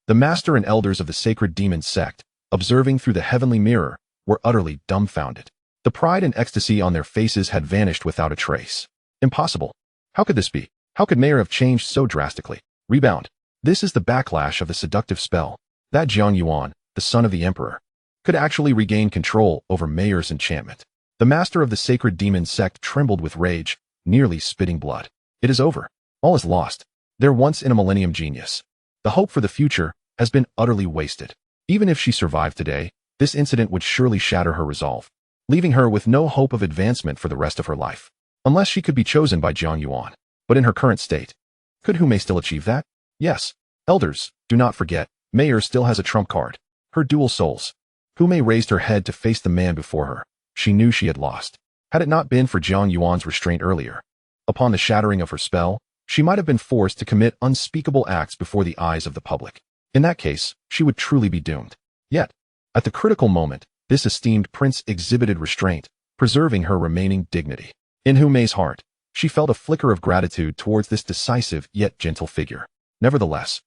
the master and elders of the sacred demon sect, observing through the heavenly mirror, were utterly dumbfounded. The pride and ecstasy on their faces had vanished without a trace. Impossible. How could this be? How could Mayor have changed so drastically? Rebound. This is the backlash of the seductive spell. That Jiang Yuan, the son of the emperor, could actually regain control over Mayor's enchantment. The master of the sacred demon sect trembled with rage, nearly spitting blood. It is over. All is lost. Their once-in-a-millennium genius, the hope for the future, has been utterly wasted. Even if she survived today, this incident would surely shatter her resolve, leaving her with no hope of advancement for the rest of her life. Unless she could be chosen by Jiang Yuan. But in her current state, could Humei still achieve that? Yes. Elders, do not forget, Mayor still has a trump card. Her dual souls. Humei raised her head to face the man before her. She knew she had lost. Had it not been for Jiang Yuan's restraint earlier, upon the shattering of her spell, she might have been forced to commit unspeakable acts before the eyes of the public. In that case, she would truly be doomed. Yet, at the critical moment, this esteemed prince exhibited restraint, preserving her remaining dignity. In Humei's heart, she felt a flicker of gratitude towards this decisive yet gentle figure. Nevertheless,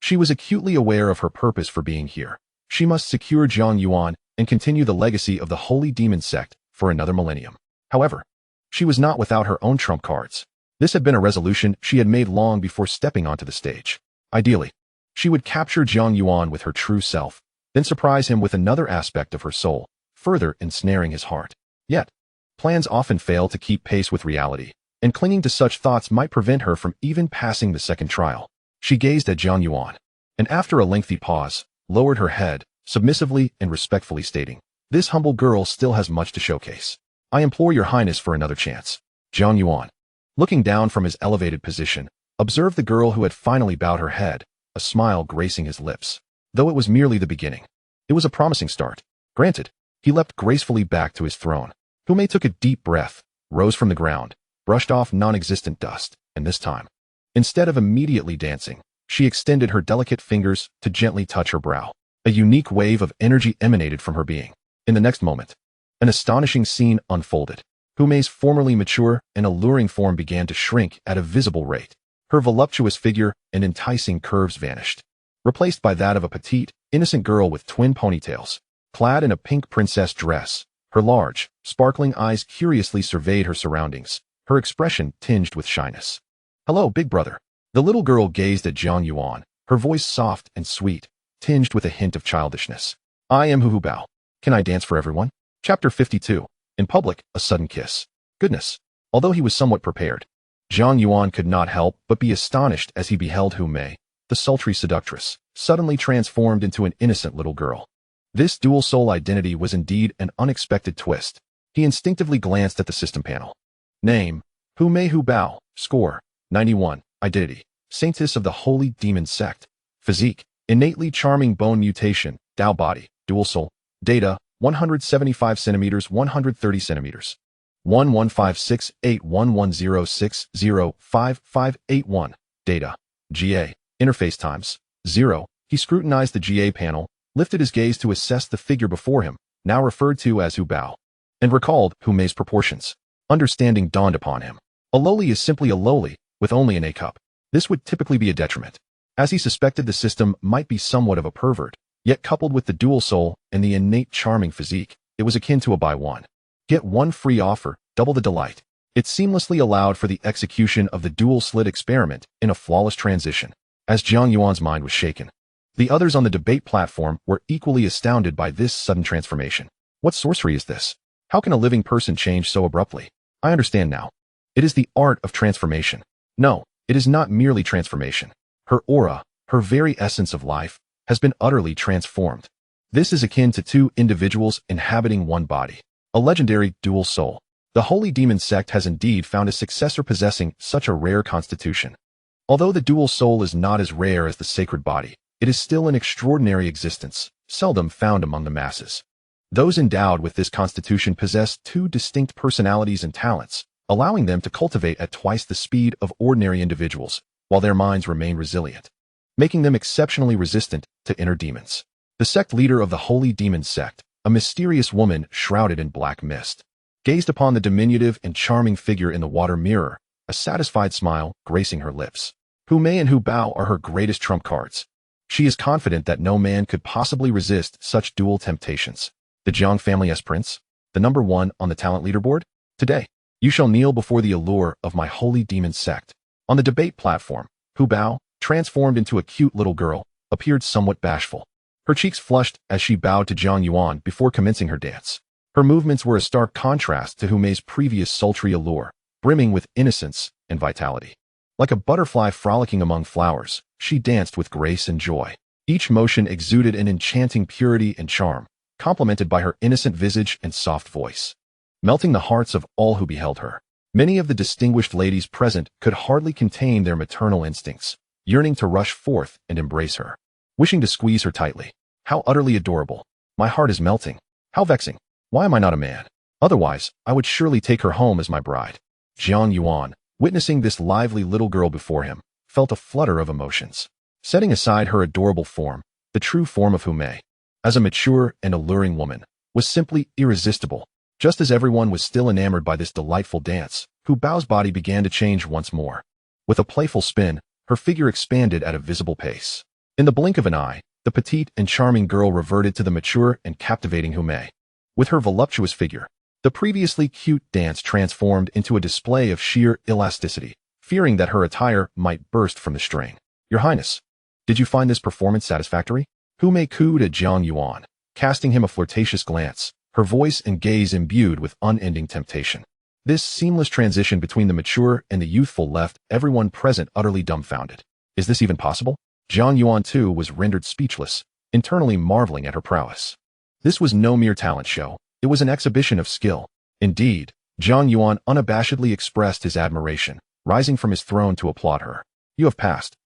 she was acutely aware of her purpose for being here. She must secure Jiang Yuan and continue the legacy of the holy demon sect for another millennium. However, she was not without her own trump cards. This had been a resolution she had made long before stepping onto the stage. Ideally, She would capture Jiang Yuan with her true self, then surprise him with another aspect of her soul, further ensnaring his heart. Yet, plans often fail to keep pace with reality, and clinging to such thoughts might prevent her from even passing the second trial. She gazed at Jiang Yuan, and after a lengthy pause, lowered her head, submissively and respectfully stating, "This humble girl still has much to showcase. I implore your highness for another chance." Jiang Yuan, looking down from his elevated position, observed the girl who had finally bowed her head, a smile gracing his lips. Though it was merely the beginning, it was a promising start. Granted, he leapt gracefully back to his throne. Hu Mei took a deep breath, rose from the ground, brushed off non-existent dust, and this time, instead of immediately dancing, she extended her delicate fingers to gently touch her brow. A unique wave of energy emanated from her being. In the next moment, an astonishing scene unfolded. Hu Mei's formerly mature and alluring form began to shrink at a visible rate. Her voluptuous figure and enticing curves vanished, replaced by that of a petite, innocent girl with twin ponytails. Clad in a pink princess dress, her large, sparkling eyes curiously surveyed her surroundings, her expression tinged with shyness. "Hello, big brother." The little girl gazed at Jiang Yuan, her voice soft and sweet, tinged with a hint of childishness. "I am Hu Bao. Can I dance for everyone?" Chapter 52. In public, a sudden kiss. Goodness. Although he was somewhat prepared, Jiang Yuan could not help but be astonished as he beheld Hu Mei, the sultry seductress, suddenly transformed into an innocent little girl. This dual-soul identity was indeed an unexpected twist. He instinctively glanced at the system panel. Name: Hu Mei Hu Bao. Score: 91. Identity: Saintess of the Holy Demon Sect. Physique: innately charming bone mutation, Dao body, dual soul. Data: 175 centimeters, 130 centimeters. 11568110605581. Data: GA. Interface times 0. He scrutinized the GA panel, lifted his gaze to assess the figure before him, now referred to as Hu Bao, and recalled Hu Mei's proportions. Understanding dawned upon him. A lowly is simply a lowly, with only an A cup. This would typically be a detriment, as he suspected the system might be somewhat of a pervert, yet coupled with the dual soul and the innate charming physique, it was akin to a buy one, get one free offer, double the delight. It seamlessly allowed for the execution of the dual slit experiment in a flawless transition. As Jiang Yuan's mind was shaken, the others on the debate platform were equally astounded by this sudden transformation. What sorcery is this? How can a living person change so abruptly? I understand now. It is the art of transformation. No, it is not merely transformation. Her aura, her very essence of life, has been utterly transformed. This is akin to two individuals inhabiting one body, a legendary dual soul. The Holy Demon Sect has indeed found a successor possessing such a rare constitution. Although the dual soul is not as rare as the sacred body, it is still an extraordinary existence, seldom found among the masses. Those endowed with this constitution possess two distinct personalities and talents, allowing them to cultivate at twice the speed of ordinary individuals, while their minds remain resilient, making them exceptionally resistant to inner demons. The sect leader of the Holy Demon Sect, a mysterious woman shrouded in black mist, gazed upon the diminutive and charming figure in the water mirror, a satisfied smile gracing her lips. Hu Mei and Hu Bao are her greatest trump cards. She is confident that no man could possibly resist such dual temptations. The Jiang family as prince, the number one on the talent leaderboard? Today, you shall kneel before the allure of my Holy Demon Sect. On the debate platform, Hu Bao, transformed into a cute little girl, appeared somewhat bashful. Her cheeks flushed as she bowed to Jiang Yuan before commencing her dance. Her movements were a stark contrast to Hu Mei's previous sultry allure, brimming with innocence and vitality. Like a butterfly frolicking among flowers, she danced with grace and joy. Each motion exuded an enchanting purity and charm, complemented by her innocent visage and soft voice, melting the hearts of all who beheld her. Many of the distinguished ladies present could hardly contain their maternal instincts, yearning to rush forth and embrace her, wishing to squeeze her tightly. How utterly adorable. My heart is melting. How vexing. Why am I not a man? Otherwise, I would surely take her home as my bride. Jiang Yuan, witnessing this lively little girl before him, felt a flutter of emotions. Setting aside her adorable form, the true form of Hu Mei, as a mature and alluring woman, was simply irresistible. Just as everyone was still enamored by this delightful dance, Hu Bao's body began to change once more. With a playful spin, her figure expanded at a visible pace. In the blink of an eye, the petite and charming girl reverted to the mature and captivating Hu Mei. With her voluptuous figure, the previously cute dance transformed into a display of sheer elasticity, fearing that her attire might burst from the strain. Your Highness, Did you find this performance satisfactory? Hu Mei cooed at Jiang Yuan, casting him a flirtatious glance, her voice and gaze imbued with unending temptation. This seamless transition between the mature and the youthful left everyone present utterly dumbfounded. Is this even possible? Jiang Yuan too was rendered speechless, internally marveling at her prowess. This was no mere talent show, it was an exhibition of skill. Indeed, Jiang Yuan unabashedly expressed his admiration, rising from his throne to applaud her. You have passed.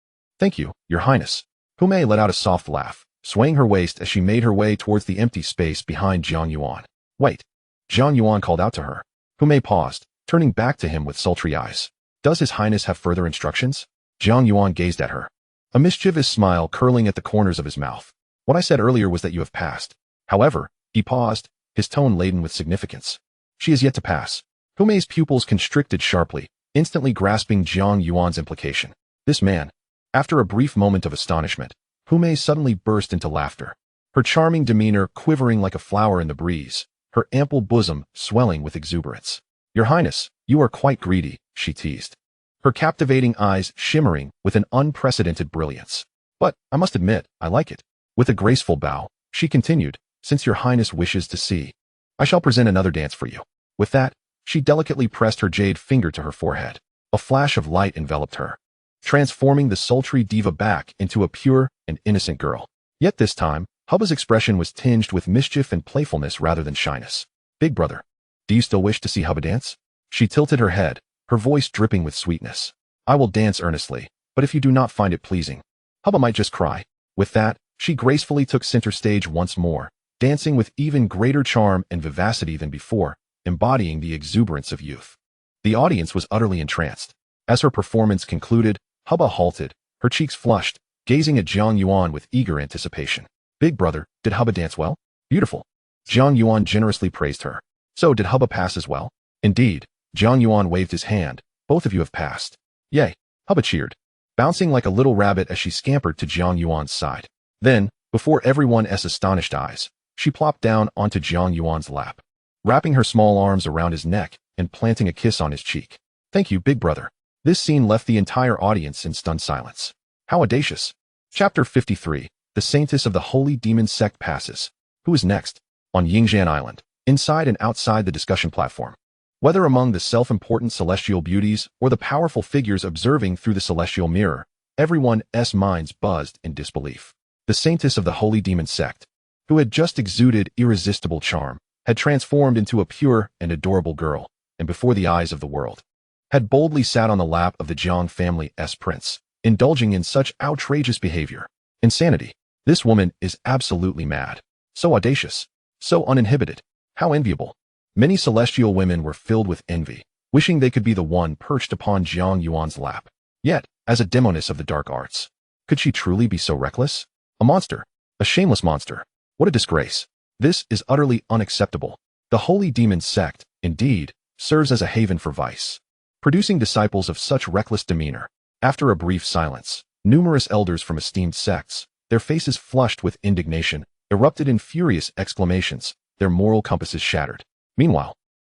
Thank you, Your Highness. Hu Mei let out a soft laugh, swaying her waist as she made her way towards the empty space behind Jiang Yuan. Wait. Jiang Yuan called out to her. Hu Mei paused, turning back to him with sultry eyes. Does His Highness have further instructions? Jiang Yuan gazed at her, a mischievous smile curling at the corners of his mouth. What I said earlier was that you have passed. However, he paused, his tone laden with significance. She is yet to pass. Hu Mei's pupils constricted sharply, instantly grasping Jiang Yuan's implication. This man. After a brief moment of astonishment, Hu Mei suddenly burst into laughter, her charming demeanor quivering like a flower in the breeze, her ample bosom swelling with exuberance. Your Highness, you are quite greedy, she teased, her captivating eyes shimmering with an unprecedented brilliance. But, I must admit, I like it. With a graceful bow, she continued, since Your Highness wishes to see, I shall present another dance for you. With that, she delicately pressed her jade finger to her forehead. A flash of light enveloped her, transforming the sultry diva back into a pure and innocent girl. Yet this time, Hubba's expression was tinged with mischief and playfulness rather than shyness. Big brother, do you still wish to see Hubba dance? She tilted her head, her voice dripping with sweetness. I will dance earnestly, but if you do not find it pleasing, Hubba might just cry. With that, she gracefully took center stage once more, dancing with even greater charm and vivacity than before, embodying the exuberance of youth. The audience was utterly entranced. As her performance concluded, Hubba halted, her cheeks flushed, gazing at Jiang Yuan with eager anticipation. Big brother, did Hubba dance well? Beautiful. Jiang Yuan generously praised her. So did Hubba pass as well? Indeed. Jiang Yuan waved his hand. Both of you have passed. Yay. Hubba cheered, bouncing like a little rabbit as she scampered to Jiang Yuan's side. Then, before everyone's astonished eyes, she plopped down onto Jiang Yuan's lap, wrapping her small arms around his neck and planting a kiss on his cheek. Thank you, big brother. This scene left the entire audience in stunned silence. How audacious. Chapter 53. The Saintess of the Holy Demon Sect passes. Who is next? On Yingzhan Island, inside and outside the discussion platform. Whether among the self-important celestial beauties or the powerful figures observing through the celestial mirror, everyone's minds buzzed in disbelief. The Saintess of the Holy Demon Sect, who had just exuded irresistible charm, had transformed into a pure and adorable girl, and before the eyes of the world, had boldly sat on the lap of the Jiang family's prince, indulging in such outrageous behavior. Insanity. This woman is absolutely mad. So audacious. So uninhibited. How enviable. Many celestial women were filled with envy, wishing they could be the one perched upon Jiang Yuan's lap. Yet, as a demoness of the dark arts, could she truly be so reckless? A monster. A shameless monster. What a disgrace. This is utterly unacceptable. The Holy Demon Sect, indeed, serves as a haven for vice, producing disciples of such reckless demeanor. After a brief silence, numerous elders from esteemed sects, their faces flushed with indignation, erupted in furious exclamations, their moral compasses shattered. Meanwhile,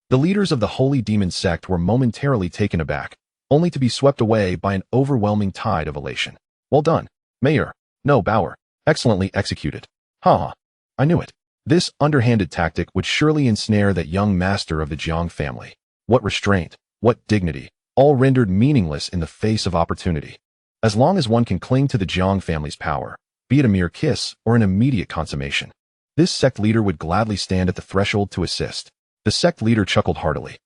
the leaders of the Holy Demon Sect were momentarily taken aback, only to be swept away by an overwhelming tide of elation. Well done, Mayor. No, Bauer. Excellently executed. Ha! I knew it. This underhanded tactic would surely ensnare that young master of the Jiang family. What restraint, what dignity, all rendered meaningless in the face of opportunity. As long as one can cling to the Jiang family's power, be it a mere kiss or an immediate consummation, this sect leader would gladly stand at the threshold to assist. The sect leader chuckled heartily,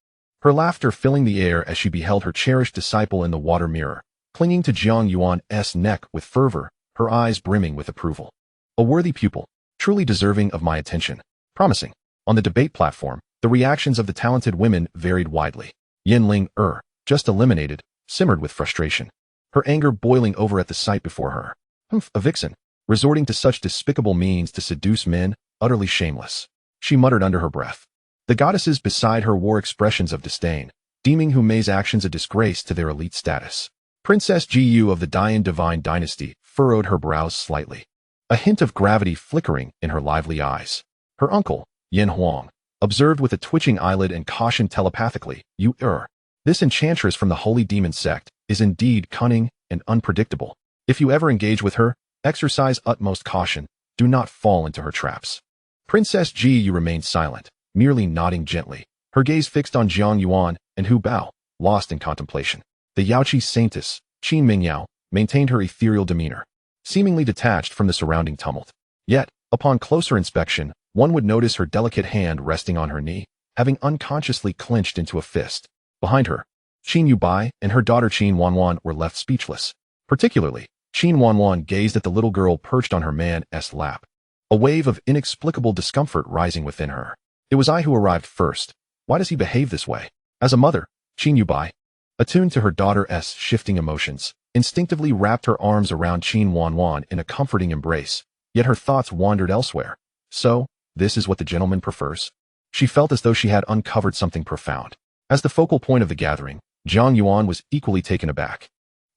her laughter filling the air as she beheld her cherished disciple in the water mirror, clinging to Jiang Yuan's neck with fervor, her eyes brimming with approval. A worthy pupil, truly deserving of my attention. Promising. On the debate platform, the reactions of the talented women varied widely. Yinling, just eliminated, simmered with frustration, her anger boiling over at the sight before her. A vixen, resorting to such despicable means to seduce men, utterly shameless. She muttered under her breath. The goddesses beside her wore expressions of disdain, deeming Hu Mei's actions a disgrace to their elite status. Princess Jiyu of the Dian Divine Dynasty furrowed her brows slightly, a hint of gravity flickering in her lively eyes. Her uncle, Yin Huang, observed with a twitching eyelid and cautioned telepathically, This enchantress from the Holy Demon Sect is indeed cunning and unpredictable. If you ever engage with her, Exercise utmost caution. Do not fall into her traps. Princess Jiyu remained silent, merely nodding gently, her gaze fixed on Jiang Yuan and Hu Bao, lost in contemplation. The Yaoqi saintess, Qin Mingyao, maintained her ethereal demeanor, seemingly detached from the surrounding tumult. Yet, upon closer inspection, one would notice her delicate hand resting on her knee, having unconsciously clenched into a fist. Behind her, Qin Yubai and her daughter Qin Wanwan were left speechless. Particularly, Qin Wanwan gazed at the little girl perched on her man's lap, a wave of inexplicable discomfort rising within her. It was I who arrived first. Why does he behave this way? As a mother, Qin Yubai, attuned to her daughter's shifting emotions, instinctively wrapped her arms around Qin Wanwan in a comforting embrace, yet her thoughts wandered elsewhere. So, this is what the gentleman prefers? She felt as though she had uncovered something profound. As the focal point of the gathering, Jiang Yuan was equally taken aback.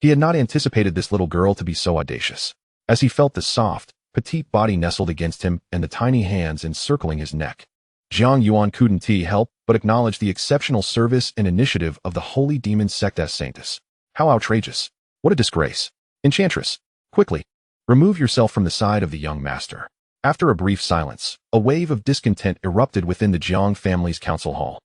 He had not anticipated this little girl to be so audacious. As he felt the soft, petite body nestled against him and the tiny hands encircling his neck, Jiang Yuan couldn't help but acknowledge the exceptional service and initiative of the holy demon sect's saintess. How outrageous! What a disgrace! Enchantress, quickly, remove yourself from the side of the young master. After a brief silence, a wave of discontent erupted within the Jiang family's council hall.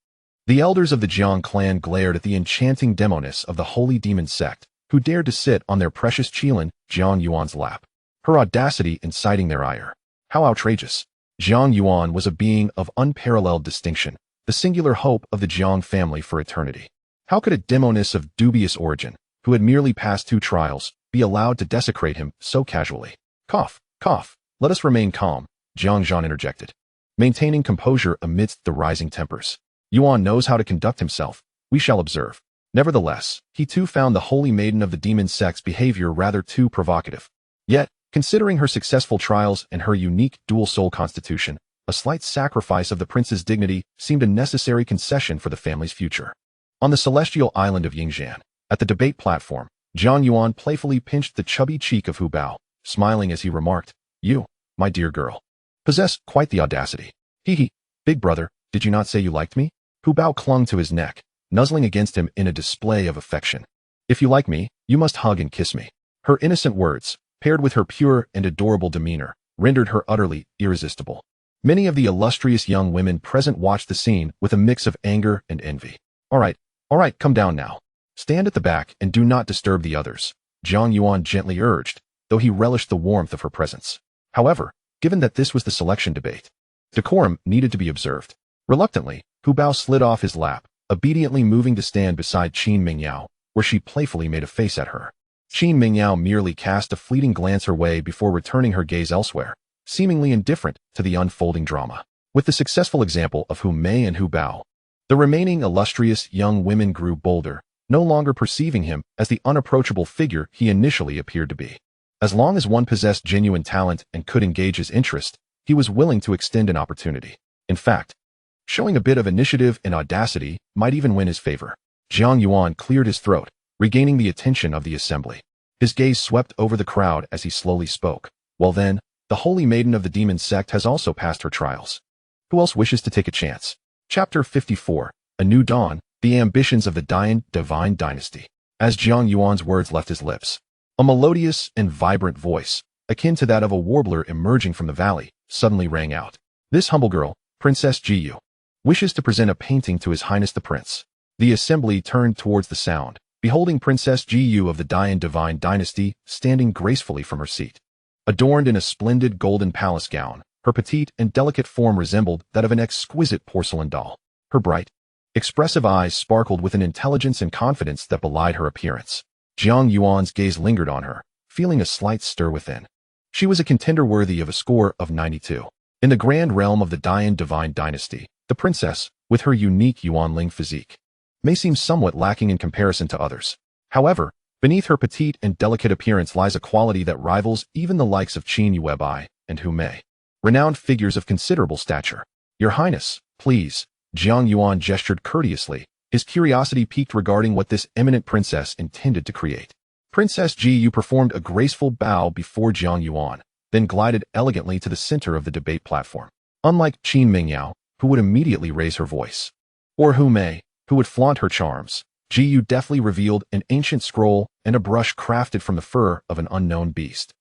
The elders of the Jiang clan glared at the enchanting demoness of the holy demon sect, who dared to sit on their precious Qilin, Jiang Yuan's lap. Her audacity inciting their ire. How outrageous! Jiang Yuan was a being of unparalleled distinction, the singular hope of the Jiang family for eternity. How could a demoness of dubious origin, who had merely passed 2 trials, be allowed to desecrate him so casually? Cough, cough, let us remain calm, Jiang Zhan interjected, maintaining composure amidst the rising tempers. Yuan knows how to conduct himself, we shall observe. Nevertheless, he too found the holy maiden of the demon sect's behavior rather too provocative. Yet, considering her successful trials and her unique dual-soul constitution, a slight sacrifice of the prince's dignity seemed a necessary concession for the family's future. On the celestial island of Yingzhan, at the debate platform, Jiang Yuan playfully pinched the chubby cheek of Hu Bao, smiling as he remarked, "You, my dear girl, possess quite the audacity. Hee, big brother, did you not say you liked me?" Hu Bao clung to his neck, nuzzling against him in a display of affection. "If you like me, you must hug and kiss me." Her innocent words, paired with her pure and adorable demeanor, rendered her utterly irresistible. Many of the illustrious young women present watched the scene with a mix of anger and envy. All right, come down now. Stand at the back and do not disturb the others," Jiang Yuan gently urged, though he relished the warmth of her presence. However, given that this was the selection debate, decorum needed to be observed. Reluctantly, Hu Bao slid off his lap, obediently moving to stand beside Qin Mingyao, where she playfully made a face at her. Qin Mingyao merely cast a fleeting glance her way before returning her gaze elsewhere, seemingly indifferent to the unfolding drama. With the successful example of Hu Mei and Hu Bao, the remaining illustrious young women grew bolder, no longer perceiving him as the unapproachable figure he initially appeared to be. As long as one possessed genuine talent and could engage his interest, he was willing to extend an opportunity. In fact, showing a bit of initiative and audacity might even win his favor. Jiang Yuan cleared his throat, regaining the attention of the assembly. His gaze swept over the crowd as he slowly spoke. Well then, the holy maiden of the demon sect has also passed her trials. Who else wishes to take a chance? Chapter 54, A New Dawn, The Ambitions of the Divine Dynasty. As Jiang Yuan's words left his lips, a melodious and vibrant voice, akin to that of a warbler emerging from the valley, suddenly rang out. "This humble girl, Princess Jiyu, wishes to present a painting to His Highness the Prince." The assembly turned towards the sound, beholding Princess Jiyu of the Divine Dynasty standing gracefully from her seat. Adorned in a splendid golden palace gown, her petite and delicate form resembled that of an exquisite porcelain doll. Her bright, expressive eyes sparkled with an intelligence and confidence that belied her appearance. Jiang Yuan's gaze lingered on her, feeling a slight stir within. She was a contender worthy of a score of 92. In the grand realm of the Divine Dynasty, the princess, with her unique Yuanling physique, may seem somewhat lacking in comparison to others. However, beneath her petite and delicate appearance lies a quality that rivals even the likes of Qin Yuebai and Hu Mei, renowned figures of considerable stature. "Your Highness, please," Jiang Yuan gestured courteously, his curiosity piqued regarding what this eminent princess intended to create. Princess Jiyu performed a graceful bow before Jiang Yuan, then glided elegantly to the center of the debate platform. Unlike Qin Mingyao, who would immediately raise her voice, or Hu Mei, who would flaunt her charms, Jiyu deftly revealed an ancient scroll and a brush crafted from the fur of an unknown beast.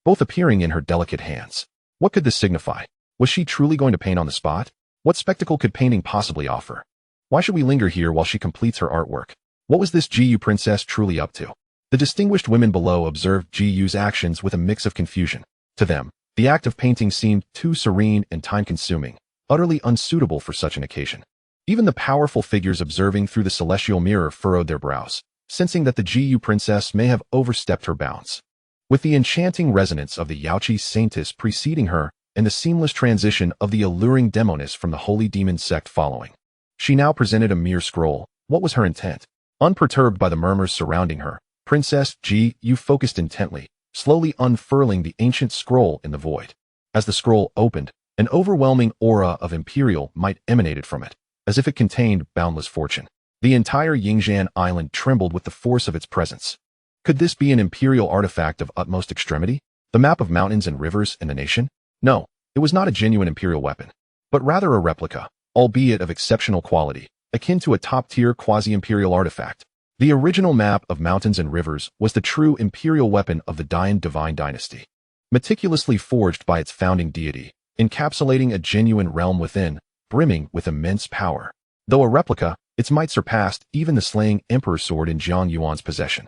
both appearing in her delicate hands. What could this signify? Was she truly going to paint on the spot? What spectacle could painting possibly offer? Why should we linger here while she completes her artwork? What was this Jiyu princess truly up to? The distinguished women below observed Jiyu's actions with a mix of confusion. To them, the act of painting seemed too serene and time-consuming, utterly unsuitable for such an occasion. Even the powerful figures observing through the celestial mirror furrowed their brows, sensing that the Jiyu princess may have overstepped her bounds. With the enchanting resonance of the Yaoqi saintess preceding her and the seamless transition of the alluring demoness from the holy demon sect following, she now presented a mere scroll. What was her intent? Unperturbed by the murmurs surrounding her, Princess Jiyu focused intently, slowly unfurling the ancient scroll in the void. As the scroll opened, an overwhelming aura of imperial might emanated from it, as if it contained boundless fortune. The entire Yingzhan island trembled with the force of its presence. Could this be an imperial artifact of utmost extremity? The map of mountains and rivers in the nation? No, it was not a genuine imperial weapon, but rather a replica, albeit of exceptional quality, akin to a top-tier quasi-imperial artifact. The original map of mountains and rivers was the true imperial weapon of the Dayan divine dynasty, meticulously forged by its founding deity, encapsulating a genuine realm within, brimming with immense power. Though a replica, its might surpassed even the slaying emperor sword in Jiang Yuan's possession.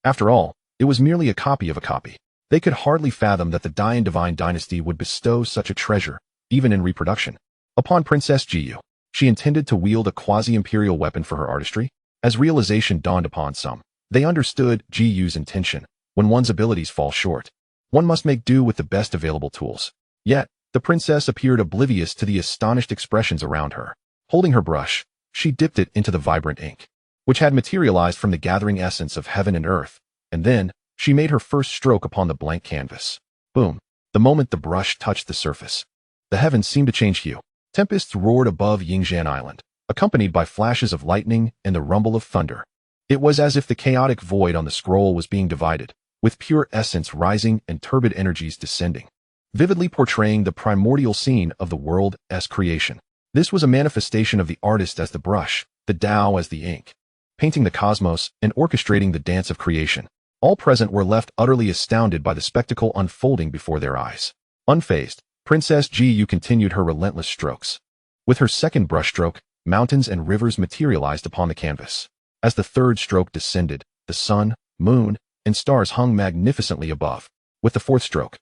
After all, it was merely a copy of a copy. They could hardly fathom that the Dayan divine dynasty would bestow such a treasure, even in reproduction, upon Princess Jiyu. She intended to wield a quasi-imperial weapon for her artistry. As realization dawned upon some, they understood Jiyu's intention. When one's abilities fall short, one must make do with the best available tools. Yet, the princess appeared oblivious to the astonished expressions around her. Holding her brush, she dipped it into the vibrant ink, which had materialized from the gathering essence of heaven and earth, and then, she made her first stroke upon the blank canvas. Boom! The moment the brush touched the surface, the heavens seemed to change hue. Tempests roared above Yingzhan Island, accompanied by flashes of lightning and the rumble of thunder. It was as if the chaotic void on the scroll was being divided, with pure essence rising and turbid energies descending, vividly portraying the primordial scene of the world's creation. This was a manifestation of the artist as the brush, the Tao as the ink, painting the cosmos and orchestrating the dance of creation. All present were left utterly astounded by the spectacle unfolding before their eyes. Unfazed, Princess Jiyu continued her relentless strokes. With her second brushstroke, mountains and rivers materialized upon the canvas. As the third stroke descended, the sun, moon, and stars hung magnificently above. With the fourth stroke,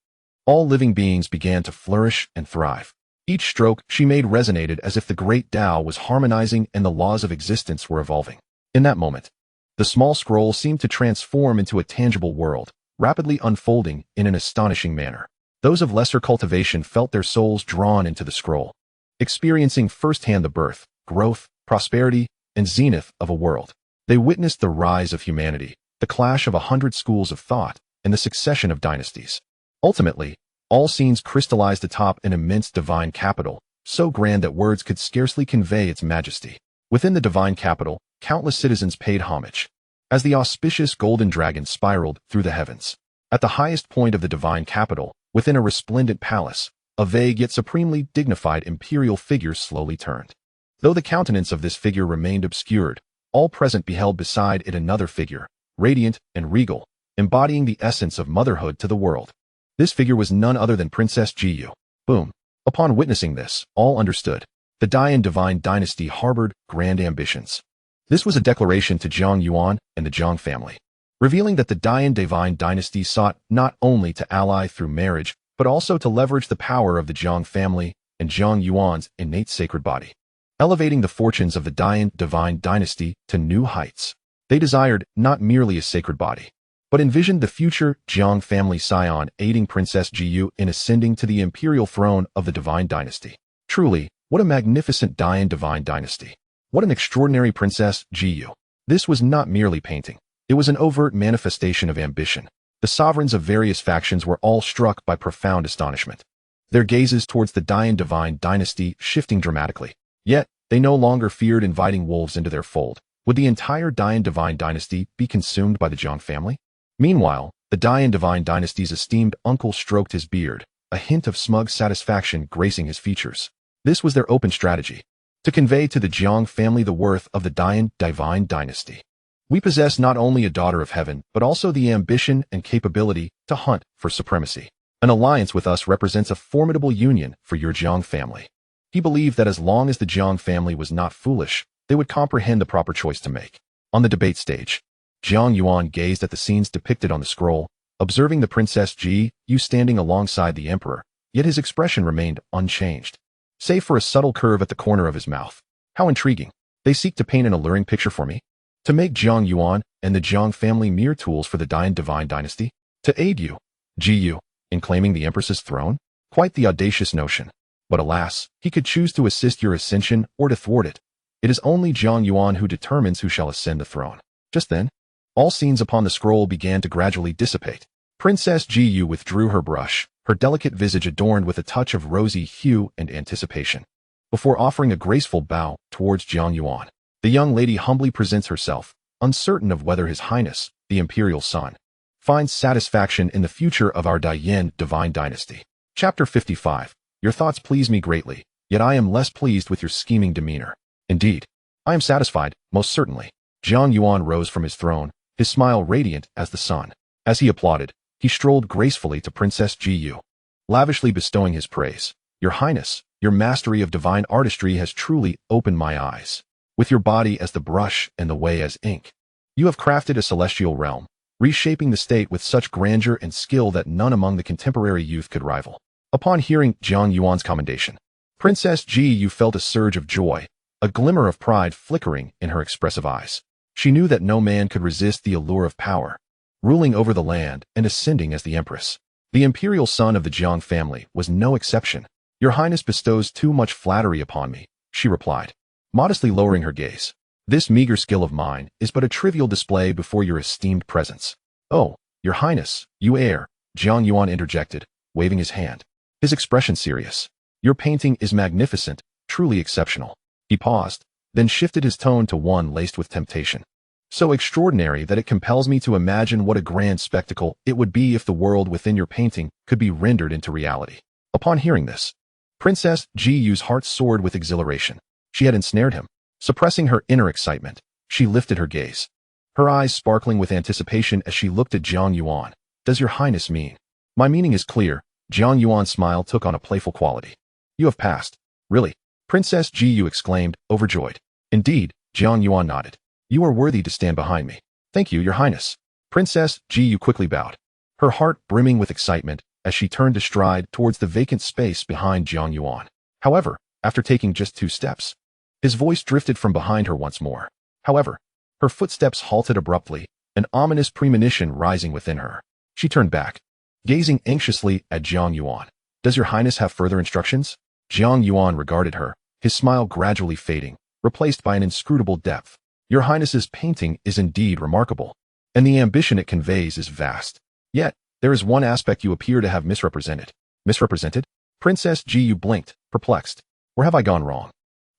all living beings began to flourish and thrive. Each stroke she made resonated as if the great Tao was harmonizing and the laws of existence were evolving. In that moment, the small scroll seemed to transform into a tangible world, rapidly unfolding in an astonishing manner. Those of lesser cultivation felt their souls drawn into the scroll, experiencing firsthand the birth, growth, prosperity, and zenith of a world. They witnessed the rise of humanity, the clash of 100 schools of thought, and the succession of dynasties. Ultimately, all scenes crystallized atop an immense divine capital, so grand that words could scarcely convey its majesty. Within the divine capital, countless citizens paid homage, as the auspicious golden dragon spiraled through the heavens. At the highest point of the divine capital, within a resplendent palace, a vague yet supremely dignified imperial figure slowly turned. Though the countenance of this figure remained obscured, all present beheld beside it another figure, radiant and regal, embodying the essence of motherhood to the world. This figure was none other than Princess Jiyu. Boom! Upon witnessing this, all understood. The Dayan divine dynasty harbored grand ambitions. This was a declaration to Jiang Yuan and the Jiang family, revealing that the Dayan divine dynasty sought not only to ally through marriage, but also to leverage the power of the Jiang family and Jiang Yuan's innate sacred body, elevating the fortunes of the Dayan divine dynasty to new heights. They desired not merely a sacred body, but envisioned the future Jiang family scion aiding Princess Jiyu in ascending to the imperial throne of the divine dynasty. Truly, what a magnificent Dayan divine dynasty. What an extraordinary Princess Jiyu. This was not merely painting. It was an overt manifestation of ambition. The sovereigns of various factions were all struck by profound astonishment, their gazes towards the Dayan divine dynasty shifting dramatically. Yet, they no longer feared inviting wolves into their fold. Would the entire Dayan divine dynasty be consumed by the Jiang family? Meanwhile, the Dayan divine dynasty's esteemed uncle stroked his beard, a hint of smug satisfaction gracing his features. This was their open strategy, to convey to the Jiang family the worth of the Dayan divine dynasty. We possess not only a daughter of heaven, but also the ambition and capability to hunt for supremacy. An alliance with us represents a formidable union for your Jiang family. He believed that as long as the Jiang family was not foolish, they would comprehend the proper choice to make. On the debate stage, Jiang Yuan gazed at the scenes depicted on the scroll, observing the Princess Ji Yu standing alongside the emperor, yet his expression remained unchanged, save for a subtle curve at the corner of his mouth. How intriguing. They seek to paint an alluring picture for me? To make Jiang Yuan and the Jiang family mere tools for the divine dynasty? To aid you, Ji Yu, in claiming the empress's throne? Quite the audacious notion. But alas, he could choose to assist your ascension or to thwart it. It is only Jiang Yuan who determines who shall ascend the throne. Just then, all scenes upon the scroll began to gradually dissipate. Princess Ji Yu withdrew her brush, her delicate visage adorned with a touch of rosy hue and anticipation. Before offering a graceful bow towards Jiang Yuan, the young lady humbly presents herself, uncertain of whether His Highness, the Imperial Son, finds satisfaction in the future of our Dian divine dynasty. Chapter 55. Your thoughts please me greatly, yet I am less pleased with your scheming demeanor. Indeed, I am satisfied, most certainly. Jiang Yuan rose from his throne, his smile radiant as the sun. As he applauded, he strolled gracefully to Princess Ji Yu, lavishly bestowing his praise. Your Highness, your mastery of divine artistry has truly opened my eyes. With your body as the brush and the way as ink, you have crafted a celestial realm, reshaping the state with such grandeur and skill that none among the contemporary youth could rival. Upon hearing Jiang Yuan's commendation, Princess Ji Yu felt a surge of joy, a glimmer of pride flickering in her expressive eyes. She knew that no man could resist the allure of power, ruling over the land and ascending as the empress. The imperial son of the Jiang family was no exception. Your Highness bestows too much flattery upon me, she replied, modestly lowering her gaze. This meager skill of mine is but a trivial display before your esteemed presence. Oh, Your Highness, you err, Jiang Yuan interjected, waving his hand, his expression serious. Your painting is magnificent, truly exceptional. He paused, then shifted his tone to one laced with temptation. So extraordinary that it compels me to imagine what a grand spectacle it would be if the world within your painting could be rendered into reality. Upon hearing this, Princess Ji Yu's heart soared with exhilaration. She had ensnared him. Suppressing her inner excitement, she lifted her gaze, her eyes sparkling with anticipation as she looked at Jiang Yuan. Does your Highness mean? My meaning is clear. Jiang Yuan's smile took on a playful quality. You have passed. Really? Princess Ji Yu exclaimed, overjoyed. Indeed, Jiang Yuan nodded. You are worthy to stand behind me. Thank you, Your Highness. Princess Ji Yu quickly bowed, her heart brimming with excitement as she turned to stride towards the vacant space behind Jiang Yuan. However, after taking just 2 steps, his voice drifted from behind her once more. However, her footsteps halted abruptly, an ominous premonition rising within her. She turned back, gazing anxiously at Jiang Yuan. Does your Highness have further instructions? Jiang Yuan regarded her, his smile gradually fading, replaced by an inscrutable depth. Your Highness's painting is indeed remarkable, and the ambition it conveys is vast. Yet, there is one aspect you appear to have misrepresented. Misrepresented? Princess Ji Yu blinked, perplexed. Where have I gone wrong?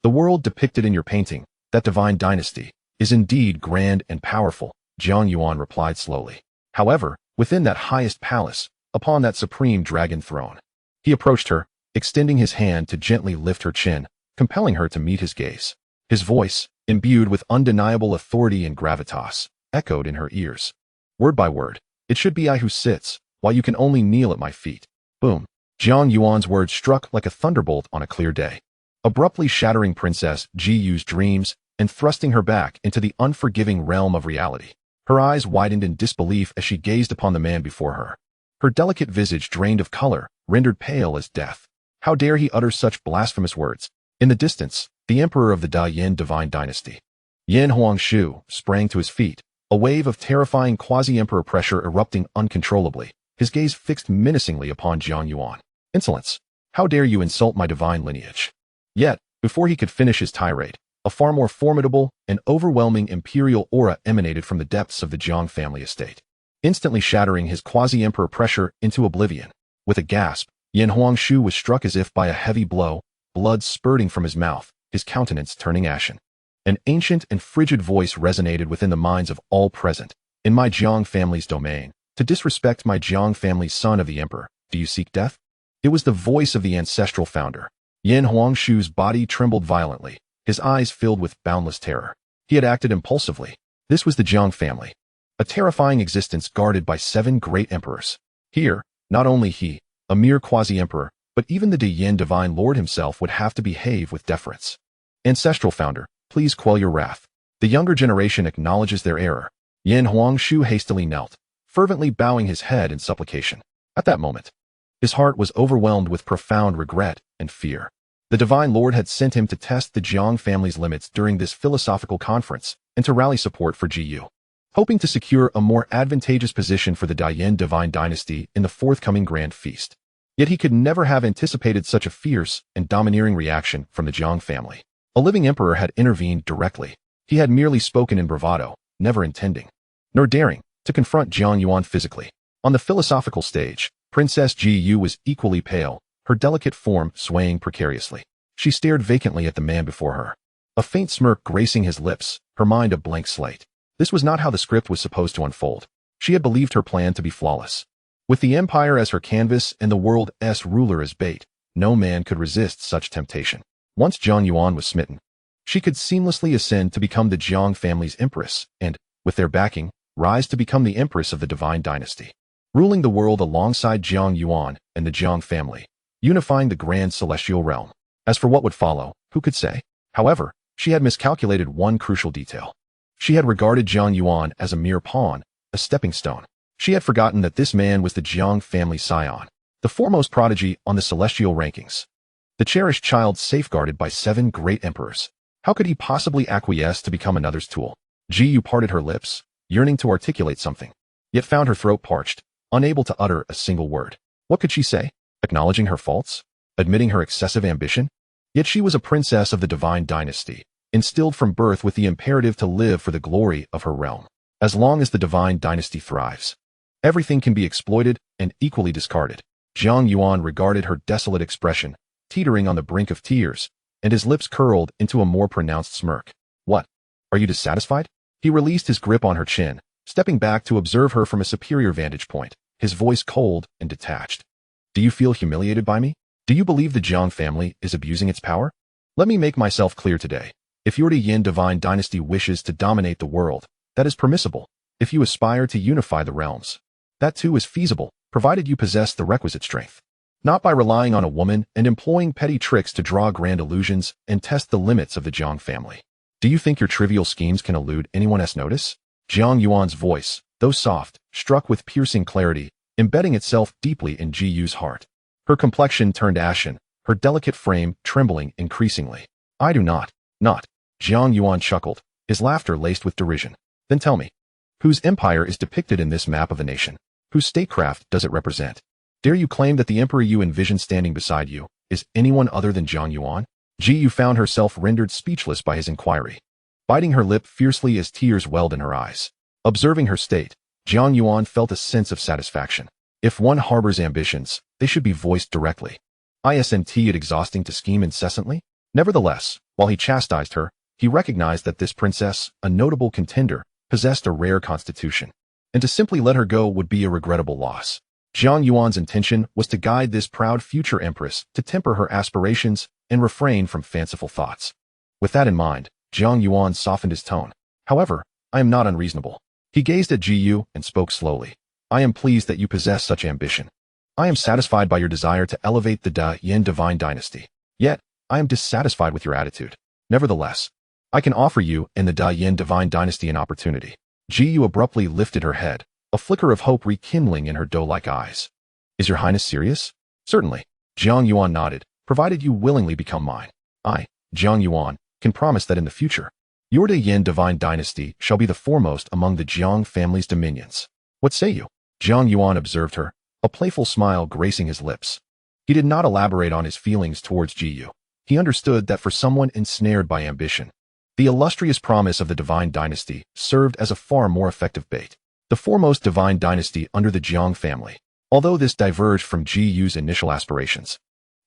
The world depicted in your painting, that divine dynasty, is indeed grand and powerful, Jiang Yuan replied slowly. However, within that highest palace, upon that supreme dragon throne. He approached her, extending his hand to gently lift her chin, compelling her to meet his gaze. His voice, imbued with undeniable authority and gravitas, echoed in her ears. Word by word, it should be I who sits, while you can only kneel at my feet. Boom. Jiang Yuan's words struck like a thunderbolt on a clear day, abruptly shattering Princess Ji Yu's dreams and thrusting her back into the unforgiving realm of reality. Her eyes widened in disbelief as she gazed upon the man before her. Her delicate visage drained of color, rendered pale as death. How dare he utter such blasphemous words? In the distance, the emperor of the Dian divine dynasty, Yan Huangshu, sprang to his feet, a wave of terrifying quasi-emperor pressure erupting uncontrollably, his gaze fixed menacingly upon Jiang Yuan. Insolence! How dare you insult my divine lineage? Yet, before he could finish his tirade, a far more formidable and overwhelming imperial aura emanated from the depths of the Jiang family estate, instantly shattering his quasi-emperor pressure into oblivion. With a gasp, Yan Huangshu was struck as if by a heavy blow, blood spurting from his mouth, his countenance turning ashen. An ancient and frigid voice resonated within the minds of all present. In my Jiang family's domain, to disrespect my Jiang family's son of the emperor, do you seek death? It was the voice of the ancestral founder. Yan Huangshu's body trembled violently, his eyes filled with boundless terror. He had acted impulsively. This was the Jiang family, a terrifying existence guarded by 7 great emperors. Here, not only he, a mere quasi-emperor, but even the Yin divine lord himself would have to behave with deference. Ancestral founder, please quell your wrath. The younger generation acknowledges their error. Yin Huangshu hastily knelt, fervently bowing his head in supplication. At that moment, his heart was overwhelmed with profound regret and fear. The Divine Lord had sent him to test the Jiang family's limits during this philosophical conference and to rally support for Jiyu, hoping to secure a more advantageous position for the Dayan divine dynasty in the forthcoming grand feast. Yet he could never have anticipated such a fierce and domineering reaction from the Jiang family. A living emperor had intervened directly. He had merely spoken in bravado, never intending, nor daring, to confront Jiang Yuan physically. On the philosophical stage, Princess Jiyu was equally pale, her delicate form swaying precariously. She stared vacantly at the man before her, a faint smirk gracing his lips, her mind a blank slate. This was not how the script was supposed to unfold. She had believed her plan to be flawless. With the empire as her canvas and the world's ruler as bait, no man could resist such temptation. Once Jiang Yuan was smitten, she could seamlessly ascend to become the Jiang family's empress and, with their backing, rise to become the empress of the divine dynasty, ruling the world alongside Jiang Yuan and the Jiang family, unifying the grand celestial realm. As for what would follow, who could say? However, she had miscalculated one crucial detail. She had regarded Jiang Yuan as a mere pawn, a stepping stone. She had forgotten that this man was the Jiang family scion, the foremost prodigy on the celestial rankings, the cherished child safeguarded by 7 great emperors. How could he possibly acquiesce to become another's tool? Jiyu parted her lips, yearning to articulate something, yet found her throat parched, unable to utter a single word. What could she say? Acknowledging her faults? Admitting her excessive ambition? Yet she was a princess of the divine dynasty, instilled from birth with the imperative to live for the glory of her realm. As long as the divine dynasty thrives, everything can be exploited and equally discarded. Jiang Yuan regarded her desolate expression, teetering on the brink of tears, and his lips curled into a more pronounced smirk. What? Are you dissatisfied? He released his grip on her chin, stepping back to observe her from a superior vantage point, his voice cold and detached. Do you feel humiliated by me? Do you believe the Jiang family is abusing its power? Let me make myself clear today. If your Yin divine dynasty wishes to dominate the world, that is permissible. If you aspire to unify the realms, that too is feasible, provided you possess the requisite strength. Not by relying on a woman and employing petty tricks to draw grand illusions and test the limits of the Jiang family. Do you think your trivial schemes can elude anyone's notice? Jiang Yuan's voice, though soft, struck with piercing clarity, embedding itself deeply in Jiyu's heart. Her complexion turned ashen, her delicate frame trembling increasingly. I do not. Jiang Yuan chuckled, his laughter laced with derision. Then tell me, whose empire is depicted in this map of a nation? Whose statecraft does it represent? Dare you claim that the emperor you envision standing beside you is anyone other than Jiang Yuan? Jiyu found herself rendered speechless by his inquiry, biting her lip fiercely as tears welled in her eyes. Observing her state, Jiang Yuan felt a sense of satisfaction. If one harbors ambitions, they should be voiced directly. Isn't it exhausting to scheme incessantly? Nevertheless, while he chastised her, he recognized that this princess, a notable contender, possessed a rare constitution, and to simply let her go would be a regrettable loss. Jiang Yuan's intention was to guide this proud future empress to temper her aspirations and refrain from fanciful thoughts. With that in mind, Jiang Yuan softened his tone. However, I am not unreasonable. He gazed at Jiyu and spoke slowly. I am pleased that you possess such ambition. I am satisfied by your desire to elevate the Yin divine dynasty. Yet, I am dissatisfied with your attitude. Nevertheless, I can offer you and the Yin divine dynasty an opportunity. Jiyu abruptly lifted her head, a flicker of hope rekindling in her doe-like eyes. Is your highness serious? Certainly. Jiang Yuan nodded, provided you willingly become mine. I, Jiang Yuan, can promise that in the future, your Yin divine dynasty shall be the foremost among the Jiang family's dominions. What say you? Jiang Yuan observed her, a playful smile gracing his lips. He did not elaborate on his feelings towards Jiyu. He understood that for someone ensnared by ambition, the illustrious promise of the divine dynasty served as a far more effective bait. The foremost divine dynasty under the Jiang family, although this diverged from Jiyu's initial aspirations,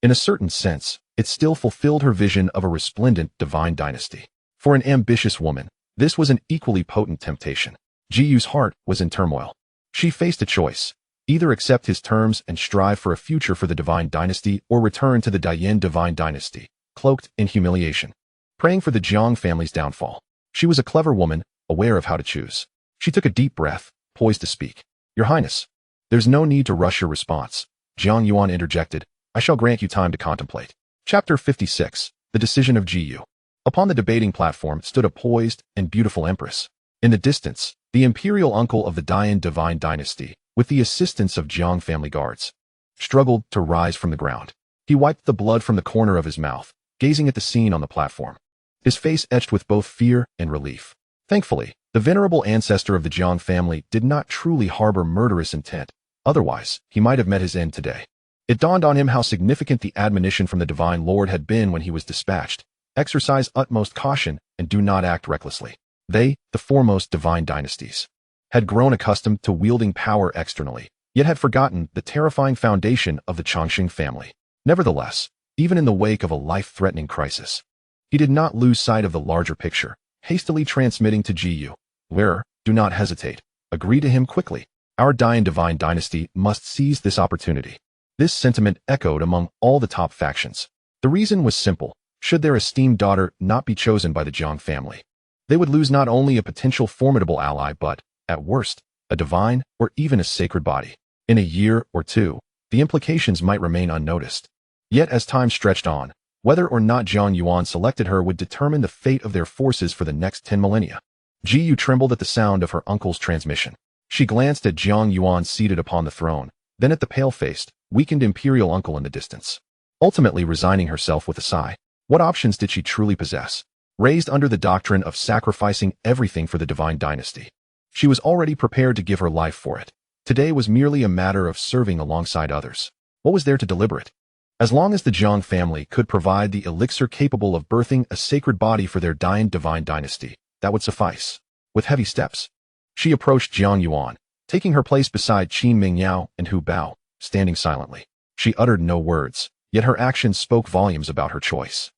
in a certain sense, it still fulfilled her vision of a resplendent divine dynasty. For an ambitious woman, this was an equally potent temptation. Jiyu's heart was in turmoil. She faced a choice: either accept his terms and strive for a future for the divine dynasty or return to the Dayan divine dynasty, cloaked in humiliation, praying for the Jiang family's downfall. She was a clever woman, aware of how to choose. She took a deep breath, poised to speak. Your Highness, there's no need to rush your response. Jiang Yuan interjected, I shall grant you time to contemplate. Chapter 56. The Decision of Jiu. Upon the debating platform stood a poised and beautiful empress. In the distance, the imperial uncle of the Dian divine dynasty, with the assistance of Jiang family guards, struggled to rise from the ground. He wiped the blood from the corner of his mouth, gazing at the scene on the platform, his face etched with both fear and relief. Thankfully, the venerable ancestor of the Jiang family did not truly harbor murderous intent. Otherwise, he might have met his end today. It dawned on him how significant the admonition from the Divine Lord had been when he was dispatched. Exercise utmost caution and do not act recklessly. They, the foremost divine dynasties, had grown accustomed to wielding power externally, yet had forgotten the terrifying foundation of the Chongqing family. Nevertheless, even in the wake of a life-threatening crisis, he did not lose sight of the larger picture, hastily transmitting to Jiu, "Wearer, do not hesitate. Agree to him quickly. Our Dian divine dynasty must seize this opportunity." This sentiment echoed among all the top factions. The reason was simple. Should their esteemed daughter not be chosen by the Jiang family, they would lose not only a potential formidable ally but, at worst, a divine or even a sacred body. In a year or two, the implications might remain unnoticed. Yet as time stretched on, whether or not Jiang Yuan selected her would determine the fate of their forces for the next 10 millennia. Jiu trembled at the sound of her uncle's transmission. She glanced at Jiang Yuan seated upon the throne, then at the pale-faced, weakened imperial uncle in the distance. Ultimately resigning herself with a sigh. What options did she truly possess? Raised under the doctrine of sacrificing everything for the divine dynasty, she was already prepared to give her life for it. Today was merely a matter of serving alongside others. What was there to deliberate? As long as the Jiang family could provide the elixir capable of birthing a sacred body for their Dian divine dynasty, that would suffice. With heavy steps, she approached Jiang Yuan, taking her place beside Qin Mingyao and Hu Bao, standing silently. She uttered no words, yet her actions spoke volumes about her choice.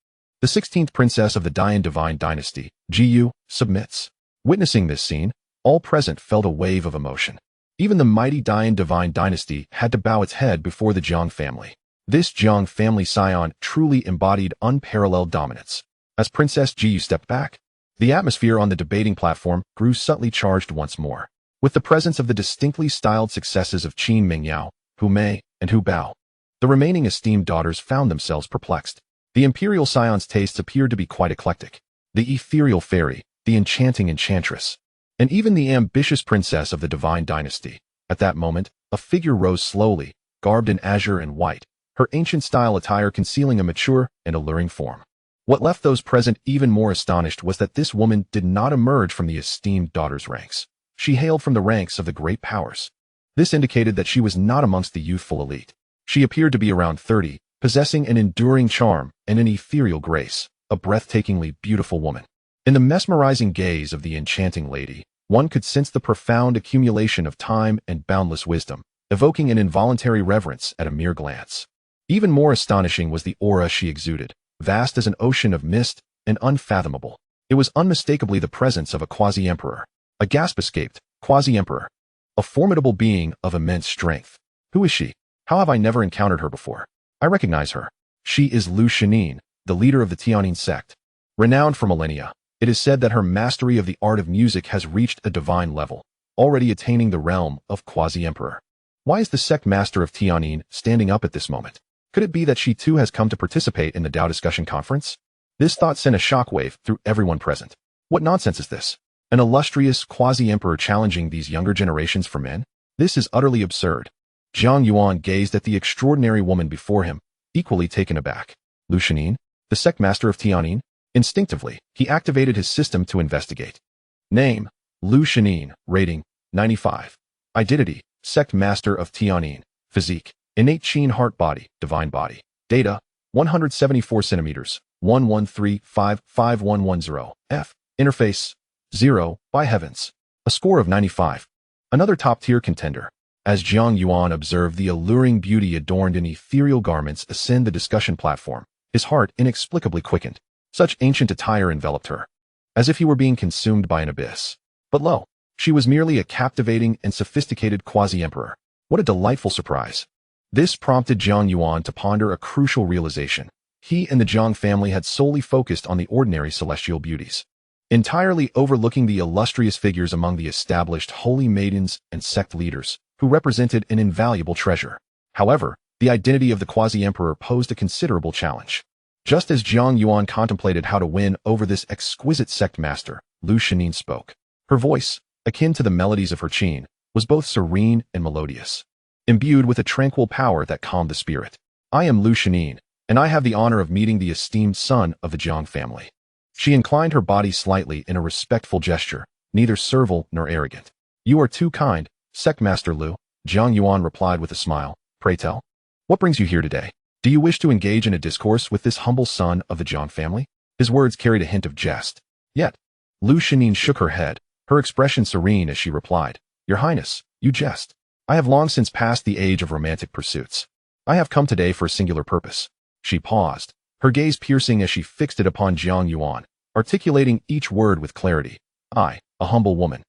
The 16th princess of the Dian divine dynasty, Jiu, submits. Witnessing this scene, all present felt a wave of emotion. Even the mighty Dian divine dynasty had to bow its head before the Jiang family. This Jiang family scion truly embodied unparalleled dominance. As Princess Jiu stepped back, the atmosphere on the debating platform grew subtly charged once more. With the presence of the distinctly styled successes of Qin Mingyao, Hu Mei, and Hu Bao, the remaining esteemed daughters found themselves perplexed. The imperial scion's tastes appeared to be quite eclectic. The ethereal fairy, the enchanting enchantress, and even the ambitious princess of the divine dynasty. At that moment, a figure rose slowly, garbed in azure and white, her ancient-style attire concealing a mature and alluring form. What left those present even more astonished was that this woman did not emerge from the esteemed daughter's ranks. She hailed from the ranks of the great powers. This indicated that she was not amongst the youthful elite. She appeared to be around 30, possessing an enduring charm and an ethereal grace, a breathtakingly beautiful woman. In the mesmerizing gaze of the enchanting lady, one could sense the profound accumulation of time and boundless wisdom, evoking an involuntary reverence at a mere glance. Even more astonishing was the aura she exuded, vast as an ocean of mist and unfathomable. It was unmistakably the presence of a quasi-emperor. A gasp escaped. Quasi-emperor. A formidable being of immense strength. Who is she? How have I never encountered her before? I recognize her. She is Lu Shanin, the leader of the Tianyin sect. Renowned for millennia, it is said that her mastery of the art of music has reached a divine level, already attaining the realm of quasi-emperor. Why is the sect master of Tianyin standing up at this moment? Could it be that she too has come to participate in the Dao discussion conference? This thought sent a shockwave through everyone present. What nonsense is this? An illustrious quasi-emperor challenging these younger generations for men? This is utterly absurd. Jiang Yuan gazed at the extraordinary woman before him, equally taken aback. Lu Shanin, the sect master of Tianyin? Instinctively, he activated his system to investigate. Name, Lu Shanin. Rating, 95. Identity, sect master of Tianyin. Physique, innate Qin heart body, divine body. Data, 174 centimeters, 113551110. F. Interface, 0, by heavens. A score of 95. Another top-tier contender. As Jiang Yuan observed the alluring beauty adorned in ethereal garments ascend the discussion platform, his heart inexplicably quickened. Such ancient attire enveloped her, as if he were being consumed by an abyss. But lo, she was merely a captivating and sophisticated quasi-emperor. What a delightful surprise. This prompted Jiang Yuan to ponder a crucial realization. He and the Jiang family had solely focused on the ordinary celestial beauties, entirely overlooking the illustrious figures among the established holy maidens and sect leaders, who represented an invaluable treasure. However, the identity of the quasi-emperor posed a considerable challenge. Just as Jiang Yuan contemplated how to win over this exquisite sect master, Lu Shanin spoke. Her voice, akin to the melodies of her qin, was both serene and melodious, imbued with a tranquil power that calmed the spirit. I am Lu Shanin, and I have the honor of meeting the esteemed son of the Jiang family. She inclined her body slightly in a respectful gesture, neither servile nor arrogant. You are too kind, Sectmaster Lu, Jiang Yuan replied with a smile. Pray tell. What brings you here today? Do you wish to engage in a discourse with this humble son of the Jiang family? His words carried a hint of jest. Yet, Lu Shanin shook her head, her expression serene as she replied, Your Highness, you jest. I have long since passed the age of romantic pursuits. I have come today for a singular purpose. She paused, her gaze piercing as she fixed it upon Jiang Yuan, articulating each word with clarity. I, a humble woman,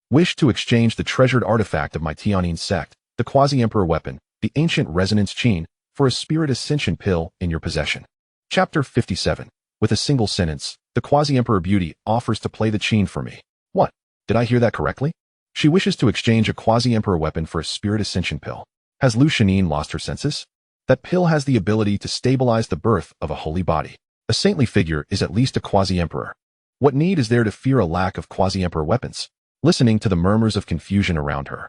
wish to exchange the treasured artifact of my Tianyin sect, the quasi-emperor weapon, the ancient resonance qin, for a spirit ascension pill in your possession. Chapter 57. With a single sentence, the quasi-emperor beauty offers to play the qin for me. What? Did I hear that correctly? She wishes to exchange a quasi-emperor weapon for a spirit ascension pill. Has Lu Shanin lost her senses? That pill has the ability to stabilize the birth of a holy body. A saintly figure is at least a quasi-emperor. What need is there to fear a lack of quasi-emperor weapons? Listening to the murmurs of confusion around her,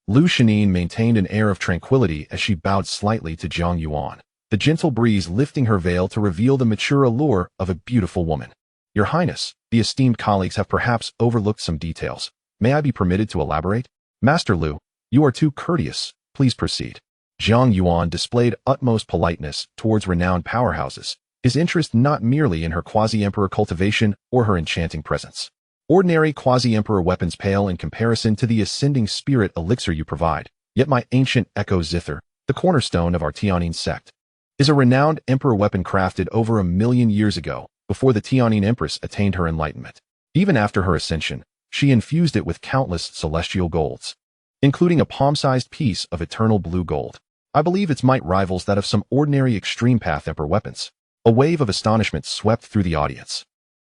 Lu Shanin maintained an air of tranquility as she bowed slightly to Jiang Yuan, the gentle breeze lifting her veil to reveal the mature allure of a beautiful woman. Your Highness, the esteemed colleagues have perhaps overlooked some details. May I be permitted to elaborate? Master Lu, you are too courteous. Please proceed. Jiang Yuan displayed utmost politeness towards renowned powerhouses, his interest not merely in her quasi-emperor cultivation or her enchanting presence. Ordinary quasi-emperor weapons pale in comparison to the ascending spirit elixir you provide, yet my ancient echo zither, the cornerstone of our Tianyin sect, is a renowned emperor weapon crafted over 1,000,000 years ago, before the Tianyin Empress attained her enlightenment. Even after her ascension, she infused it with countless celestial golds, including a palm-sized piece of eternal blue gold. I believe its might rivals that of some ordinary extreme path emperor weapons. A wave of astonishment swept through the audience.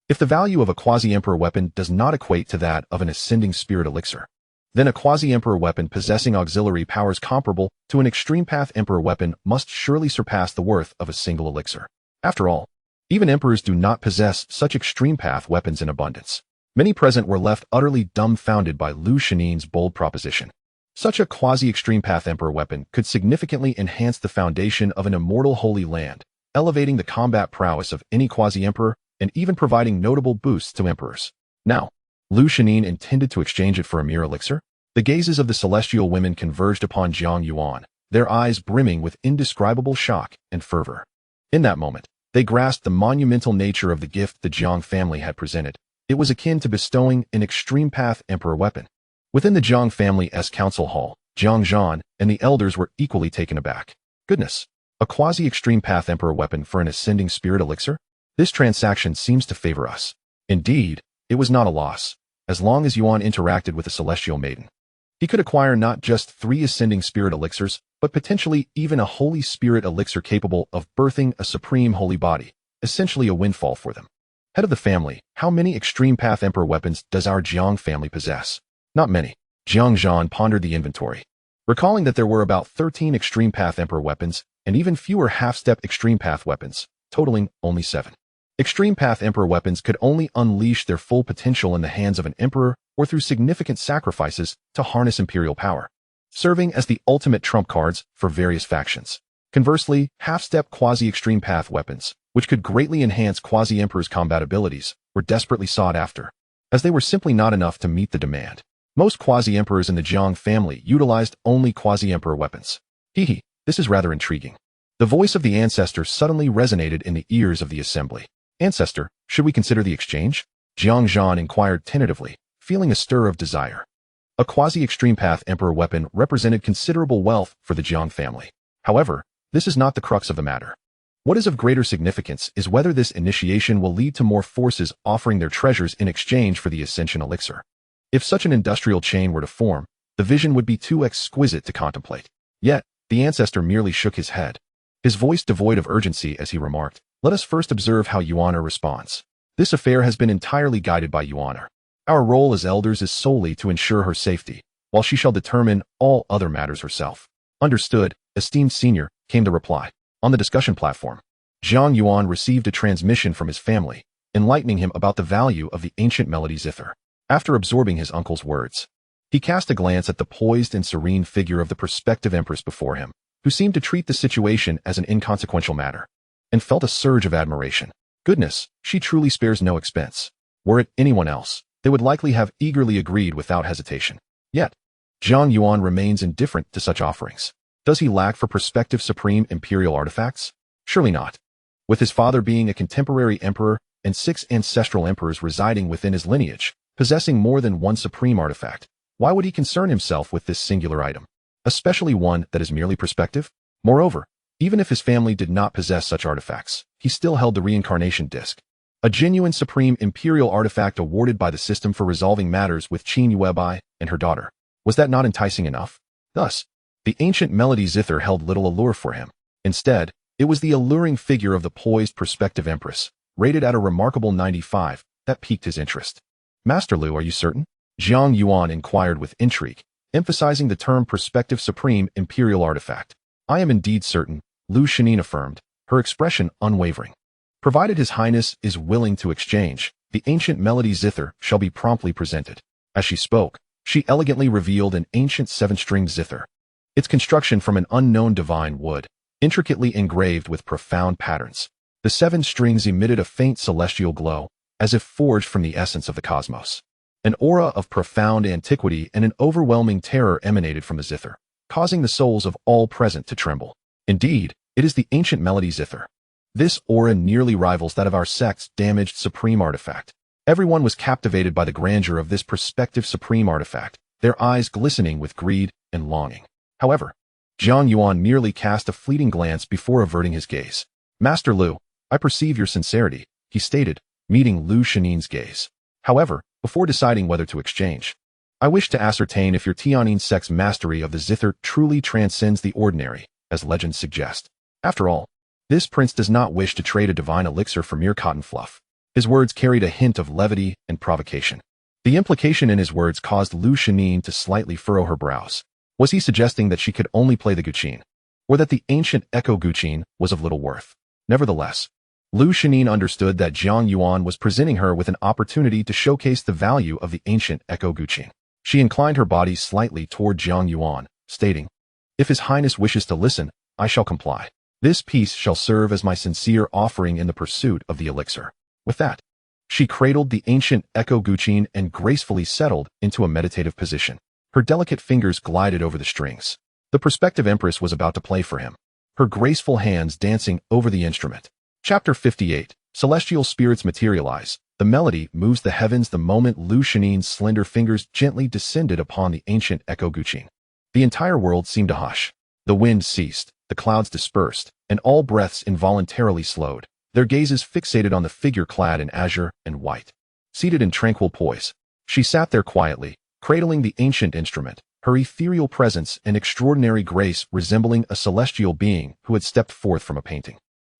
If the value of a quasi-emperor weapon does not equate to that of an ascending spirit elixir, then a quasi-emperor weapon possessing auxiliary powers comparable to an extreme path emperor weapon must surely surpass the worth of a single elixir. After all, even emperors do not possess such extreme path weapons in abundance. Many present were left utterly dumbfounded by Lu Shanin's bold proposition. Such a quasi-extreme path emperor weapon could significantly enhance the foundation of an immortal holy land, elevating the combat prowess of any quasi-emperor and even providing notable boosts to emperors. Now, Lu Shanin intended to exchange it for a mere elixir? The gazes of the celestial women converged upon Jiang Yuan, their eyes brimming with indescribable shock and fervor. In that moment, they grasped the monumental nature of the gift the Jiang family had presented. It was akin to bestowing an extreme path emperor weapon. Within the Jiang family's council hall, Jiang Zhan and the elders were equally taken aback. Goodness, a quasi-extreme path emperor weapon for an ascending spirit elixir? This transaction seems to favor us. Indeed, it was not a loss, as long as Yuan interacted with a celestial maiden. He could acquire not just 3 ascending spirit elixirs, but potentially even a holy spirit elixir capable of birthing a supreme holy body, essentially a windfall for them. Head of the family, how many extreme path emperor weapons does our Jiang family possess? Not many. Jiang Zhan pondered the inventory, recalling that there were about 13 extreme path emperor weapons and even fewer half-step extreme path weapons, totaling only 7. Extreme path emperor weapons could only unleash their full potential in the hands of an emperor or through significant sacrifices to harness imperial power, serving as the ultimate trump cards for various factions. Conversely, half-step quasi-extreme path weapons, which could greatly enhance quasi-emperor's combat abilities, were desperately sought after, as they were simply not enough to meet the demand. Most quasi-emperors in the Jiang family utilized only quasi-emperor weapons. This is rather intriguing. The voice of the ancestor suddenly resonated in the ears of the assembly. Ancestor, should we consider the exchange? Jiang Zhan inquired tentatively, feeling a stir of desire. A quasi-extreme path emperor weapon represented considerable wealth for the Jiang family. However, this is not the crux of the matter. What is of greater significance is whether this initiation will lead to more forces offering their treasures in exchange for the ascension elixir. If such an industrial chain were to form, the vision would be too exquisite to contemplate. Yet, the ancestor merely shook his head, his voice devoid of urgency as he remarked, "Let us first observe how Yuaner responds. This affair has been entirely guided by Yuaner. Our role as elders is solely to ensure her safety, while she shall determine all other matters herself." Understood, esteemed senior, came the reply. On the discussion platform, Jiang Yuan received a transmission from his family, enlightening him about the value of the ancient melody zither. After absorbing his uncle's words, he cast a glance at the poised and serene figure of the prospective empress before him, who seemed to treat the situation as an inconsequential matter, and felt a surge of admiration. Goodness, she truly spares no expense. Were it anyone else, they would likely have eagerly agreed without hesitation. Yet, Jiang Yuan remains indifferent to such offerings. Does he lack for prospective supreme imperial artifacts? Surely not. With his father being a contemporary emperor and 6 ancestral emperors residing within his lineage, possessing more than one supreme artifact, why would he concern himself with this singular item, especially one that is merely prospective? Moreover, even if his family did not possess such artifacts, he still held the reincarnation disc, a genuine supreme imperial artifact awarded by the system for resolving matters with Jiang Yuan and her daughter. Was that not enticing enough? Thus, the ancient melody zither held little allure for him. Instead, it was the alluring figure of the poised prospective empress, rated at a remarkable 95, that piqued his interest. Master Lu, are you certain? Jiang Yuan inquired with intrigue, emphasizing the term prospective supreme imperial artifact. I am indeed certain, Lu Shanin affirmed, her expression unwavering. Provided His Highness is willing to exchange, the ancient melody zither shall be promptly presented. As she spoke, she elegantly revealed an ancient 7-stringed zither. Its construction from an unknown divine wood, intricately engraved with profound patterns. The 7 strings emitted a faint celestial glow, as if forged from the essence of the cosmos. An aura of profound antiquity and an overwhelming terror emanated from the zither, causing the souls of all present to tremble. Indeed, it is the ancient melody zither. This aura nearly rivals that of our sect's damaged supreme artifact. Everyone was captivated by the grandeur of this prospective supreme artifact, their eyes glistening with greed and longing. However, Jiang Yuan merely cast a fleeting glance before averting his gaze. Master Lu, I perceive your sincerity, he stated, meeting Lu Shanin's gaze. However, before deciding whether to exchange, I wish to ascertain if your Tianyin sect's mastery of the zither truly transcends the ordinary, as legends suggest. After all, this prince does not wish to trade a divine elixir for mere cotton fluff. His words carried a hint of levity and provocation. The implication in his words caused Lu Shanin to slightly furrow her brows. Was he suggesting that she could only play the guqin, or that the ancient echo guqin was of little worth? Nevertheless, Lu Shanin understood that Jiang Yuan was presenting her with an opportunity to showcase the value of the ancient echo guqin. She inclined her body slightly toward Jiang Yuan, stating, If His Highness wishes to listen, I shall comply. This piece shall serve as my sincere offering in the pursuit of the elixir. With that, she cradled the ancient echo guqin and gracefully settled into a meditative position. Her delicate fingers glided over the strings. The prospective empress was about to play for him, her graceful hands dancing over the instrument. Chapter 58. Celestial spirits materialize. The melody moves the heavens the moment Lu Shanin's slender fingers gently descended upon the ancient echo guqin. The entire world seemed to hush. The wind ceased, the clouds dispersed, and all breaths involuntarily slowed, their gazes fixated on the figure clad in azure and white. Seated in tranquil poise, she sat there quietly, cradling the ancient instrument, her ethereal presence and extraordinary grace resembling a celestial being who had stepped forth from a painting.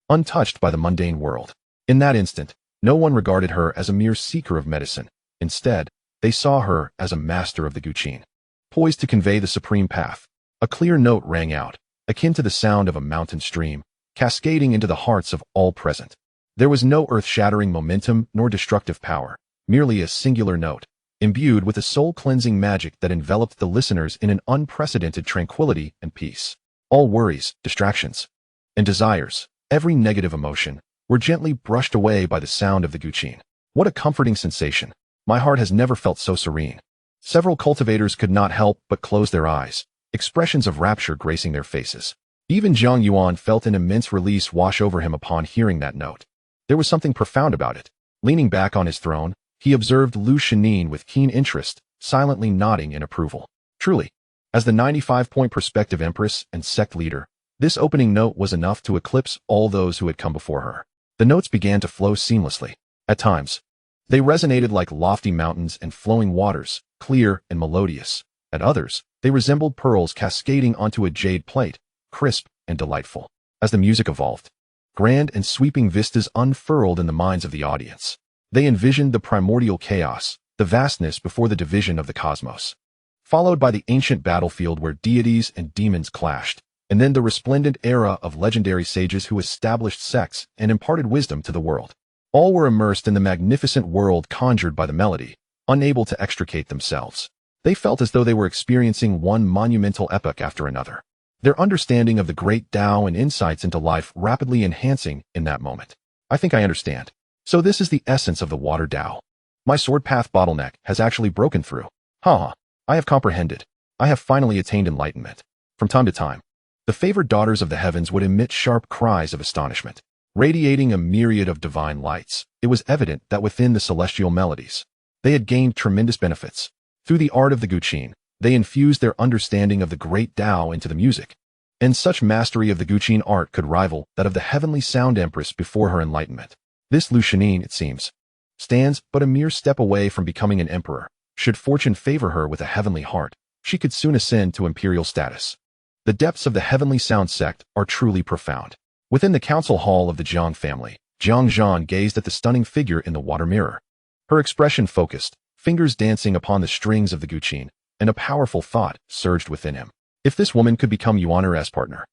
Untouched by the mundane world. In that instant, no one regarded her as a mere seeker of medicine. Instead, they saw her as a master of the guqin, poised to convey the supreme path. A clear note rang out, akin to the sound of a mountain stream, cascading into the hearts of all present. There was no earth-shattering momentum nor destructive power, merely a singular note, imbued with a soul-cleansing magic that enveloped the listeners in an unprecedented tranquility and peace. All worries, distractions, and desires, every negative emotion, were gently brushed away by the sound of the guqin. What a comforting sensation. My heart has never felt so serene. Several cultivators could not help but close their eyes, expressions of rapture gracing their faces. Even Jiang Yuan felt an immense release wash over him upon hearing that note. There was something profound about it. Leaning back on his throne, he observed Lu Shanin with keen interest, silently nodding in approval. Truly, as the 95-point prospective empress and sect leader, this opening note was enough to eclipse all those who had come before her. The notes began to flow seamlessly. At times, they resonated like lofty mountains and flowing waters, clear and melodious. At others, they resembled pearls cascading onto a jade plate, crisp and delightful. As the music evolved, grand and sweeping vistas unfurled in the minds of the audience. They envisioned the primordial chaos, the vastness before the division of the cosmos, followed by the ancient battlefield where deities and demons clashed, and then the resplendent era of legendary sages who established sects and imparted wisdom to the world. All were immersed in the magnificent world conjured by the melody, unable to extricate themselves. They felt as though they were experiencing one monumental epoch after another, their understanding of the great Tao and insights into life rapidly enhancing in that moment. I think I understand. So this is the essence of the water Tao. My sword path bottleneck has actually broken through. Ha! I have comprehended. I have finally attained enlightenment. From time to time, the favored daughters of the heavens would emit sharp cries of astonishment, radiating a myriad of divine lights. It was evident that within the celestial melodies, they had gained tremendous benefits. Through the art of the Guqin, they infused their understanding of the great Tao into the music, and such mastery of the Guqin art could rival that of the heavenly sound empress before her enlightenment. This Lu Shanin, it seems, stands but a mere step away from becoming an emperor. Should fortune favor her with a heavenly heart, she could soon ascend to imperial status. The depths of the heavenly sound sect are truly profound. Within the council hall of the Jiang family, Jiang Yuan gazed at the stunning figure in the water mirror. Her expression focused, fingers dancing upon the strings of the Guqin, and a powerful thought surged within him. If this woman could become Yuan's partner,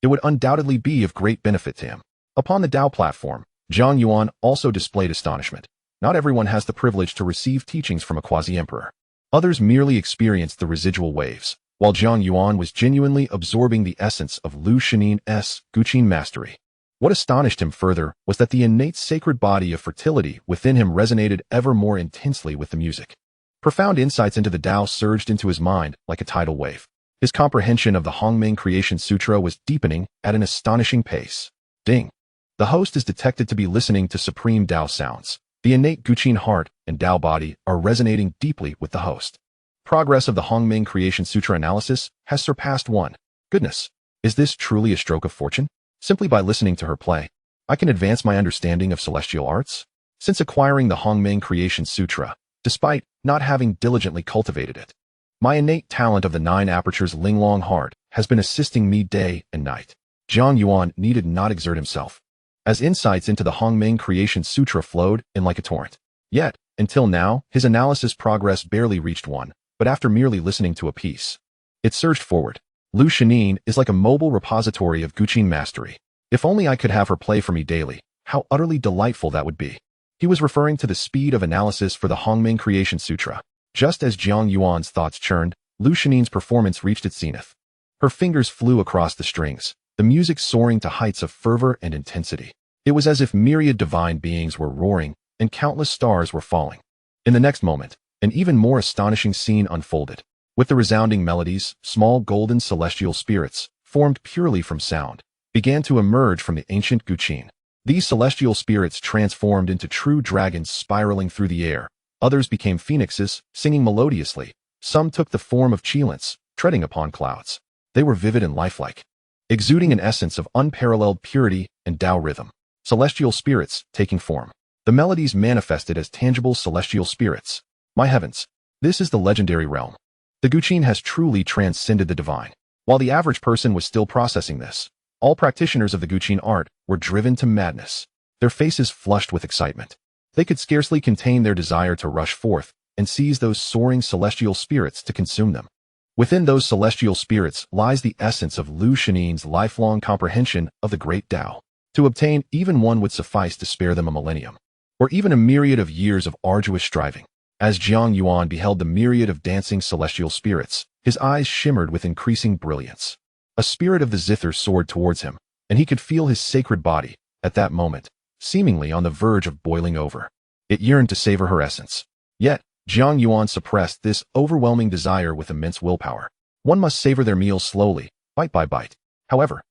it would undoubtedly be of great benefit to him. Upon the Tao platform, Jiang Yuan also displayed astonishment. Not everyone has the privilege to receive teachings from a quasi-emperor. Others merely experienced the residual waves, while Jiang Yuan was genuinely absorbing the essence of Lu Shanin's Guqin mastery. What astonished him further was that the innate sacred body of fertility within him resonated ever more intensely with the music. Profound insights into the Tao surged into his mind like a tidal wave. His comprehension of the Hongmeng Creation Sutra was deepening at an astonishing pace. Ding! The host is detected to be listening to supreme Tao sounds. The innate Guqin heart and Tao body are resonating deeply with the host. Progress of the Hongmeng Creation Sutra analysis has surpassed one. Goodness, is this truly a stroke of fortune? Simply by listening to her play, I can advance my understanding of celestial arts? Since acquiring the Hongmeng Creation Sutra, despite not having diligently cultivated it, my innate talent of the 9 apertures Linglong heart has been assisting me day and night. Jiang Yuan needed not exert himself, as insights into the Hongmeng Creation Sutra flowed in like a torrent. Yet, until now, his analysis progress barely reached one, but after merely listening to a piece, it surged forward. Lu Shanin is like a mobile repository of Guqin mastery. If only I could have her play for me daily, how utterly delightful that would be. He was referring to the speed of analysis for the Hongmeng Creation Sutra. Just as Jiang Yuan's thoughts churned, Lu Shanin's performance reached its zenith. Her fingers flew across the strings, the music soaring to heights of fervor and intensity. It was as if myriad divine beings were roaring and countless stars were falling. In the next moment, an even more astonishing scene unfolded. With the resounding melodies, small golden celestial spirits, formed purely from sound, began to emerge from the ancient Guqin. These celestial spirits transformed into true dragons spiraling through the air. Others became phoenixes, singing melodiously. Some took the form of cheelants, treading upon clouds. They were vivid and lifelike, exuding an essence of unparalleled purity and Tao rhythm. Celestial spirits taking form. The melodies manifested as tangible celestial spirits. My heavens, this is the legendary realm. The Guqin has truly transcended the divine. While the average person was still processing this, all practitioners of the Guqin art were driven to madness, their faces flushed with excitement. They could scarcely contain their desire to rush forth and seize those soaring celestial spirits to consume them. Within those celestial spirits lies the essence of Lu Shanin's lifelong comprehension of the great Tao. To obtain even one would suffice to spare them a millennium, or even a myriad of years of arduous striving. As Jiang Yuan beheld the myriad of dancing celestial spirits, his eyes shimmered with increasing brilliance. A spirit of the zither soared towards him, and he could feel his sacred body, at that moment, seemingly on the verge of boiling over. It yearned to savor her essence. Yet, Jiang Yuan suppressed this overwhelming desire with immense willpower. One must savor their meals slowly, bite by bite. However,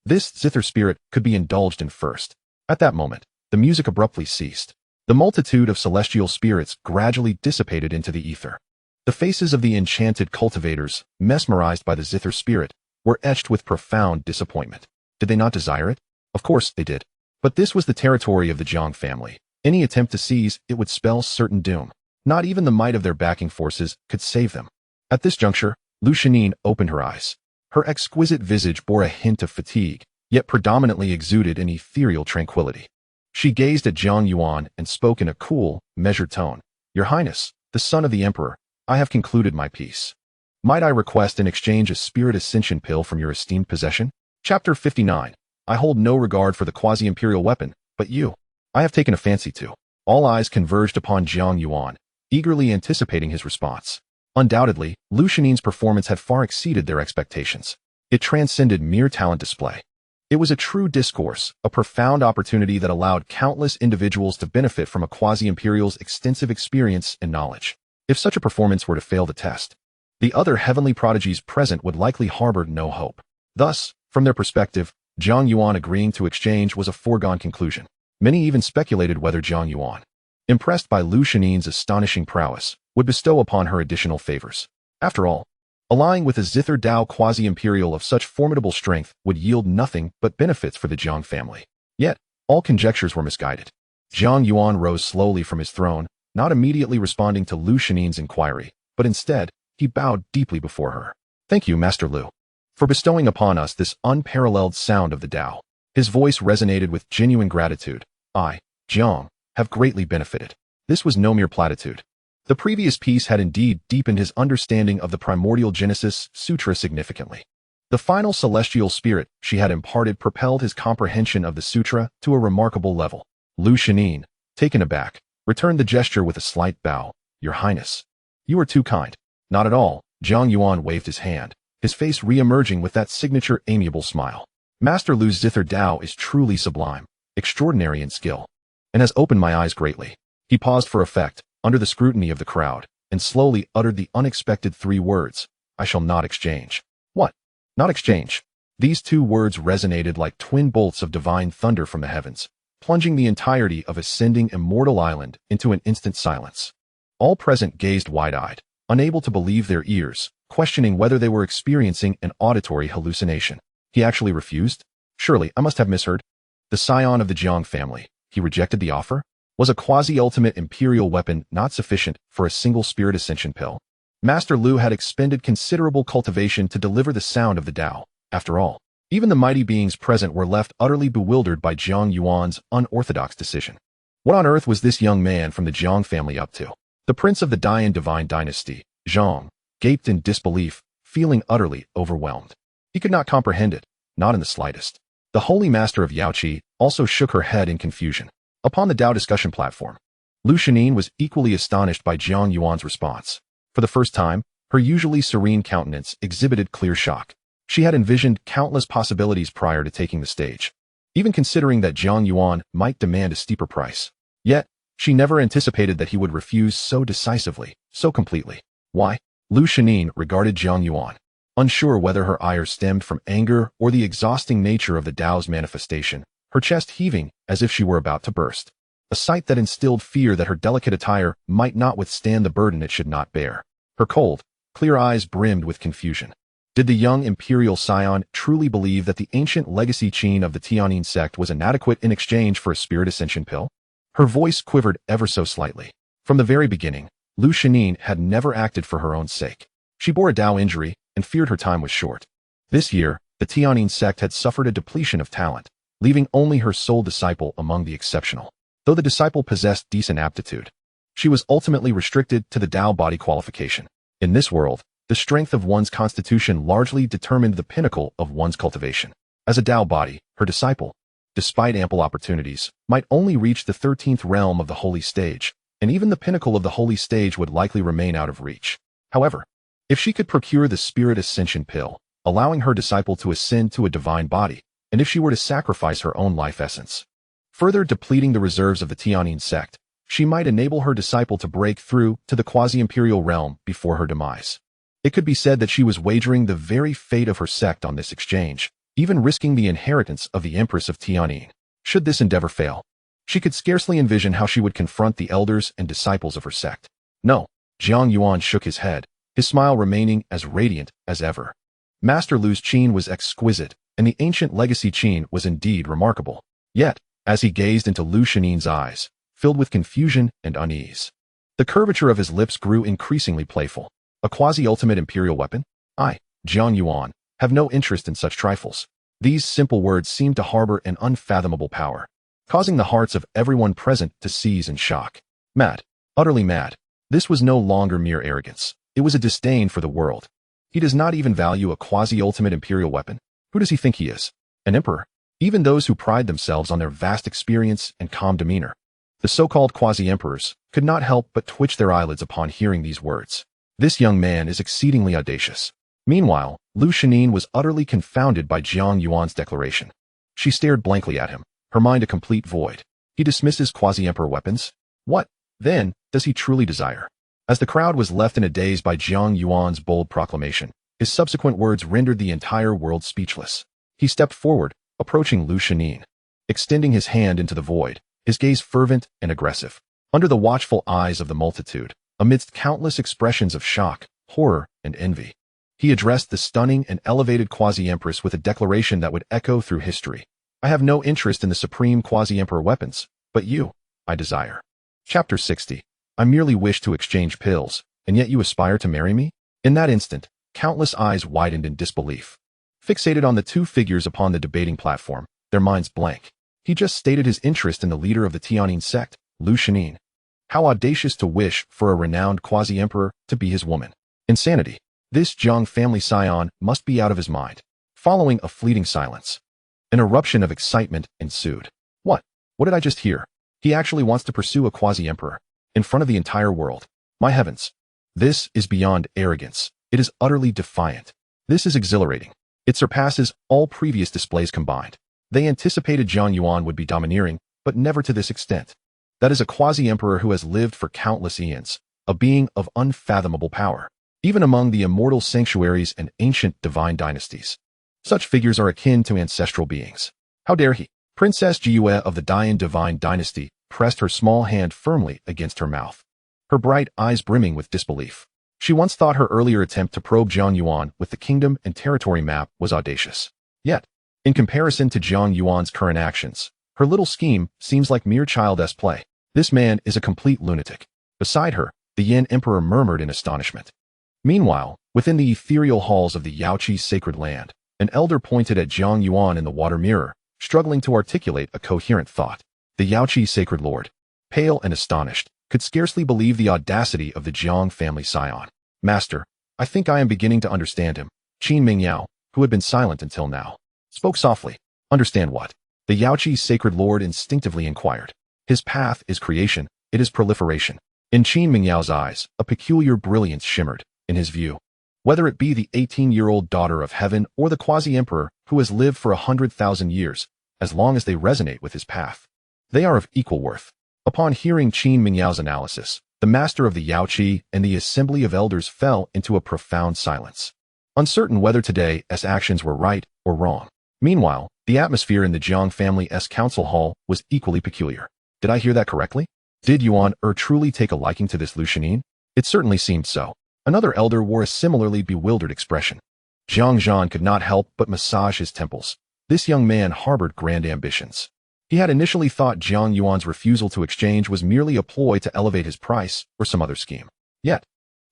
this zither spirit could be indulged in first. At that moment, the music abruptly ceased. The multitude of celestial spirits gradually dissipated into the ether. The faces of the enchanted cultivators, mesmerized by the zither spirit, were etched with profound disappointment. Did they not desire it? Of course they did. But this was the territory of the Jiang family. Any attempt to seize it would spell certain doom. Not even the might of their backing forces could save them. At this juncture, Lu Shanin opened her eyes. Her exquisite visage bore a hint of fatigue, yet predominantly exuded an ethereal tranquility. She gazed at Jiang Yuan and spoke in a cool, measured tone. Your Highness, the son of the Emperor, I have concluded my piece. Might I request in exchange a spirit ascension pill from your esteemed possession? Chapter 59. I hold no regard for the quasi-imperial weapon, but you. I have taken a fancy to. All eyes converged upon Jiang Yuan, eagerly anticipating his response. Undoubtedly, Lu Shanine's performance had far exceeded their expectations. It transcended mere talent display. It was a true discourse, a profound opportunity that allowed countless individuals to benefit from a quasi-imperial's extensive experience and knowledge. If such a performance were to fail the test, the other heavenly prodigies present would likely harbor no hope. Thus, from their perspective, Jiang Yuan agreeing to exchange was a foregone conclusion. Many even speculated whether Jiang Yuan, impressed by Lu Shanine's astonishing prowess, would bestow upon her additional favors. After all, allying with a Zither Dao quasi-imperial of such formidable strength would yield nothing but benefits for the Jiang family. Yet, all conjectures were misguided. Jiang Yuan rose slowly from his throne, not immediately responding to Lu Shanine's inquiry, but instead, he bowed deeply before her. Thank you, Master Lu, for bestowing upon us this unparalleled sound of the Tao. His voice resonated with genuine gratitude. I, Jiang, have greatly benefited. This was no mere platitude. The previous piece had indeed deepened his understanding of the primordial Genesis Sutra significantly. The final celestial spirit she had imparted propelled his comprehension of the sutra to a remarkable level. Lu Shanine, taken aback, returned the gesture with a slight bow. Your Highness, you are too kind. Not at all. Jiang Yuan waved his hand, his face re-emerging with that signature amiable smile. Master Lu's Zither Dao is truly sublime, extraordinary in skill, and has opened my eyes greatly. He paused for effect, under the scrutiny of the crowd, and slowly uttered the unexpected three words, I shall not exchange. What? Not exchange? These two words resonated like twin bolts of divine thunder from the heavens, plunging the entirety of ascending Immortal Island into an instant silence. All present gazed wide-eyed, unable to believe their ears, questioning whether they were experiencing an auditory hallucination. He actually refused? Surely, I must have misheard. The scion of the Jiang family, he rejected the offer? Was a quasi-ultimate imperial weapon not sufficient for a single spirit ascension pill? Master Lu had expended considerable cultivation to deliver the sound of the Tao. After all, even the mighty beings present were left utterly bewildered by Jiang Yuan's unorthodox decision. What on earth was this young man from the Jiang family up to? The prince of the Dian divine dynasty, Zhang, gaped in disbelief, feeling utterly overwhelmed. He could not comprehend it, not in the slightest. The holy master of Yaoqi also shook her head in confusion. Upon the Dao discussion platform, Lu Shanine was equally astonished by Jiang Yuan's response. For the first time, her usually serene countenance exhibited clear shock. She had envisioned countless possibilities prior to taking the stage, even considering that Jiang Yuan might demand a steeper price. Yet, she never anticipated that he would refuse so decisively, so completely. Why? Lu Shanine regarded Jiang Yuan, unsure whether her ire stemmed from anger or the exhausting nature of the Tao's manifestation, her chest heaving as if she were about to burst. A sight that instilled fear that her delicate attire might not withstand the burden it should not bear. Her cold, clear eyes brimmed with confusion. Did the young imperial scion truly believe that the ancient legacy Qin of the Tianyin sect was inadequate in exchange for a spirit ascension pill? Her voice quivered ever so slightly. From the very beginning, Lu Shanine had never acted for her own sake. She bore a Dao injury and feared her time was short. This year, the Tianyin sect had suffered a depletion of talent, leaving only her sole disciple among the exceptional. Though the disciple possessed decent aptitude, she was ultimately restricted to the Dao body qualification. In this world, the strength of one's constitution largely determined the pinnacle of one's cultivation. As a Dao body, her disciple, despite ample opportunities, might only reach the 13th realm of the holy stage, and even the pinnacle of the holy stage would likely remain out of reach. However, if she could procure the spirit ascension pill, allowing her disciple to ascend to a divine body, and if she were to sacrifice her own life essence, further depleting the reserves of the Tianyin sect, she might enable her disciple to break through to the quasi-imperial realm before her demise. It could be said that she was wagering the very fate of her sect on this exchange, even risking the inheritance of the Empress of Tianyin. Should this endeavor fail, she could scarcely envision how she would confront the elders and disciples of her sect. No, Jiang Yuan shook his head, his smile remaining as radiant as ever. Master Lu's Qin was exquisite, and the ancient legacy Qin was indeed remarkable. Yet, as he gazed into Lu Shanine's eyes, filled with confusion and unease, the curvature of his lips grew increasingly playful. A quasi-ultimate imperial weapon? I, Jiang Yuan, have no interest in such trifles. These simple words seemed to harbor an unfathomable power, causing the hearts of everyone present to seize in shock. Mad. Utterly mad. This was no longer mere arrogance. It was a disdain for the world. He does not even value a quasi-ultimate imperial weapon. Who does he think he is? An emperor? Even those who pride themselves on their vast experience and calm demeanor, the so-called quasi-emperors, could not help but twitch their eyelids upon hearing these words. This young man is exceedingly audacious. Meanwhile, Lu Shanin was utterly confounded by Jiang Yuan's declaration. She stared blankly at him, her mind a complete void. He dismisses quasi-emperor weapons? What, then, does he truly desire? As the crowd was left in a daze by Jiang Yuan's bold proclamation, his subsequent words rendered the entire world speechless. He stepped forward, approaching Lu Shanin, extending his hand into the void, his gaze fervent and aggressive. Under the watchful eyes of the multitude, amidst countless expressions of shock, horror, and envy, he addressed the stunning and elevated quasi-empress with a declaration that would echo through history. I have no interest in the supreme quasi-emperor weapons, but you, I desire. Chapter 60. I merely wish to exchange pills, and yet you aspire to marry me? In that instant, countless eyes widened in disbelief. Fixated on the two figures upon the debating platform, their minds blank. He just stated his interest in the leader of the Tianyin sect, Lu Shanin. How audacious to wish for a renowned quasi-emperor to be his woman. Insanity. This Jiang family scion must be out of his mind. Following a fleeting silence, an eruption of excitement ensued. What? What did I just hear? He actually wants to pursue a quasi-emperor in front of the entire world. My heavens. This is beyond arrogance. It is utterly defiant. This is exhilarating. It surpasses all previous displays combined. They anticipated Jiang Yuan would be domineering, but never to this extent. That is a quasi-emperor who has lived for countless eons, a being of unfathomable power, even among the immortal sanctuaries and ancient divine dynasties. Such figures are akin to ancestral beings. How dare he? Princess Jiang of the Dian divine dynasty pressed her small hand firmly against her mouth, her bright eyes brimming with disbelief. She once thought her earlier attempt to probe Jiang Yuan with the kingdom and territory map was audacious. Yet, in comparison to Jiang Yuan's current actions, her little scheme seems like mere childish play. This man is a complete lunatic. Beside her, the Yin Emperor murmured in astonishment. Meanwhile, within the ethereal halls of the Yaoqi's sacred land, an elder pointed at Jiang Yuan in the water mirror, struggling to articulate a coherent thought. The Yaoqi's sacred lord, pale and astonished, could scarcely believe the audacity of the Jiang family scion. Master, I think I am beginning to understand him. Qin Mingyao, who had been silent until now, spoke softly. Understand what? The Yaoqi's sacred lord instinctively inquired. His path is creation, it is proliferation. In Qin Mingyao's eyes, a peculiar brilliance shimmered. In his view, whether it be the 18-year-old daughter of heaven or the quasi-emperor who has lived for 100,000 years, as long as they resonate with his path, they are of equal worth. Upon hearing Qin Mingyao's analysis, the master of the Yaoqi and the assembly of elders fell into a profound silence, uncertain whether today's actions were right or wrong. Meanwhile, the atmosphere in the Jiang family's council hall was equally peculiar. Did I hear that correctly? Did Yuan truly take a liking to this Lu Shanin? It certainly seemed so. Another elder wore a similarly bewildered expression. Jiang Zhan could not help but massage his temples. This young man harbored grand ambitions. He had initially thought Jiang Yuan's refusal to exchange was merely a ploy to elevate his price or some other scheme. Yet,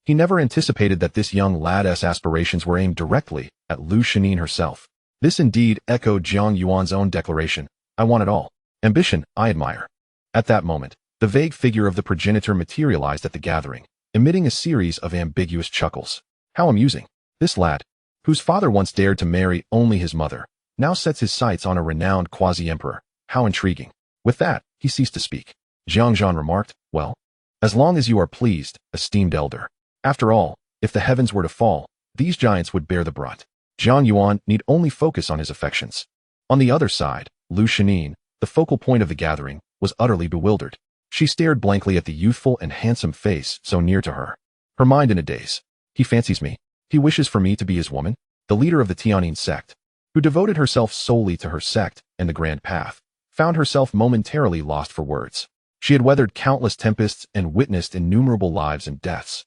he never anticipated that this young lad's aspirations were aimed directly at Lu Shanin herself. This indeed echoed Jiang Yuan's own declaration. I want it all. Ambition, I admire. At that moment, the vague figure of the progenitor materialized at the gathering, emitting a series of ambiguous chuckles. How amusing. This lad, whose father once dared to marry only his mother, now sets his sights on a renowned quasi-emperor. How intriguing. With that, he ceased to speak. Jiang Zhan remarked, well, as long as you are pleased, esteemed elder. After all, if the heavens were to fall, these giants would bear the brunt. Jiang Yuan need only focus on his affections. On the other side, Lu Shanin, the focal point of the gathering, was utterly bewildered. She stared blankly at the youthful and handsome face so near to her, her mind in a daze. He fancies me. He wishes for me to be his woman, the leader of the Tianyin sect, who devoted herself solely to her sect and the grand path, found herself momentarily lost for words. She had weathered countless tempests and witnessed innumerable lives and deaths.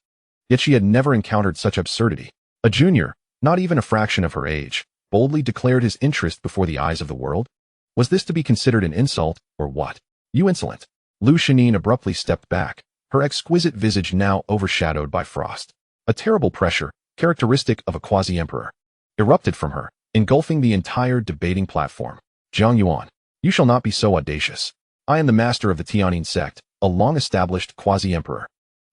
Yet she had never encountered such absurdity. A junior, not even a fraction of her age, boldly declared his interest before the eyes of the world? Was this to be considered an insult, or what? You insolent! Lu Shanin abruptly stepped back, her exquisite visage now overshadowed by frost. A terrible pressure, characteristic of a quasi-emperor, erupted from her, engulfing the entire debating platform. Jiang Yuan, you shall not be so audacious. I am the master of the Tianyin sect, a long-established quasi-emperor.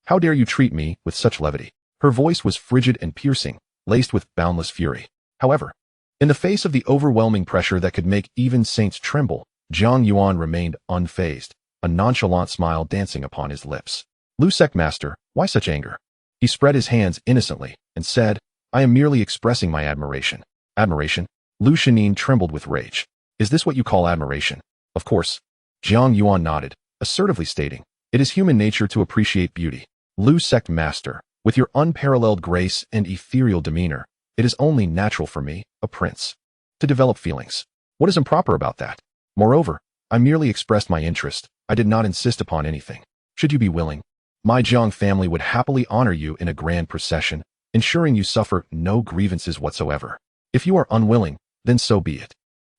How dare you treat me with such levity? Her voice was frigid and piercing, laced with boundless fury. However, In the face of the overwhelming pressure that could make even saints tremble, Jiang Yuan remained unfazed, a nonchalant smile dancing upon his lips. Lu Sect Master, why such anger? He spread his hands innocently and said, I am merely expressing my admiration. Admiration? Lu Shinin trembled with rage. Is this what you call admiration? Of course. Jiang Yuan nodded, assertively stating, it is human nature to appreciate beauty. Lu Sect Master, with your unparalleled grace and ethereal demeanor, it is only natural for me, a prince, to develop feelings. What is improper about that? Moreover, I merely expressed my interest. I did not insist upon anything. Should you be willing, my Jiang family would happily honor you in a grand procession, ensuring you suffer no grievances whatsoever. If you are unwilling, then so be it.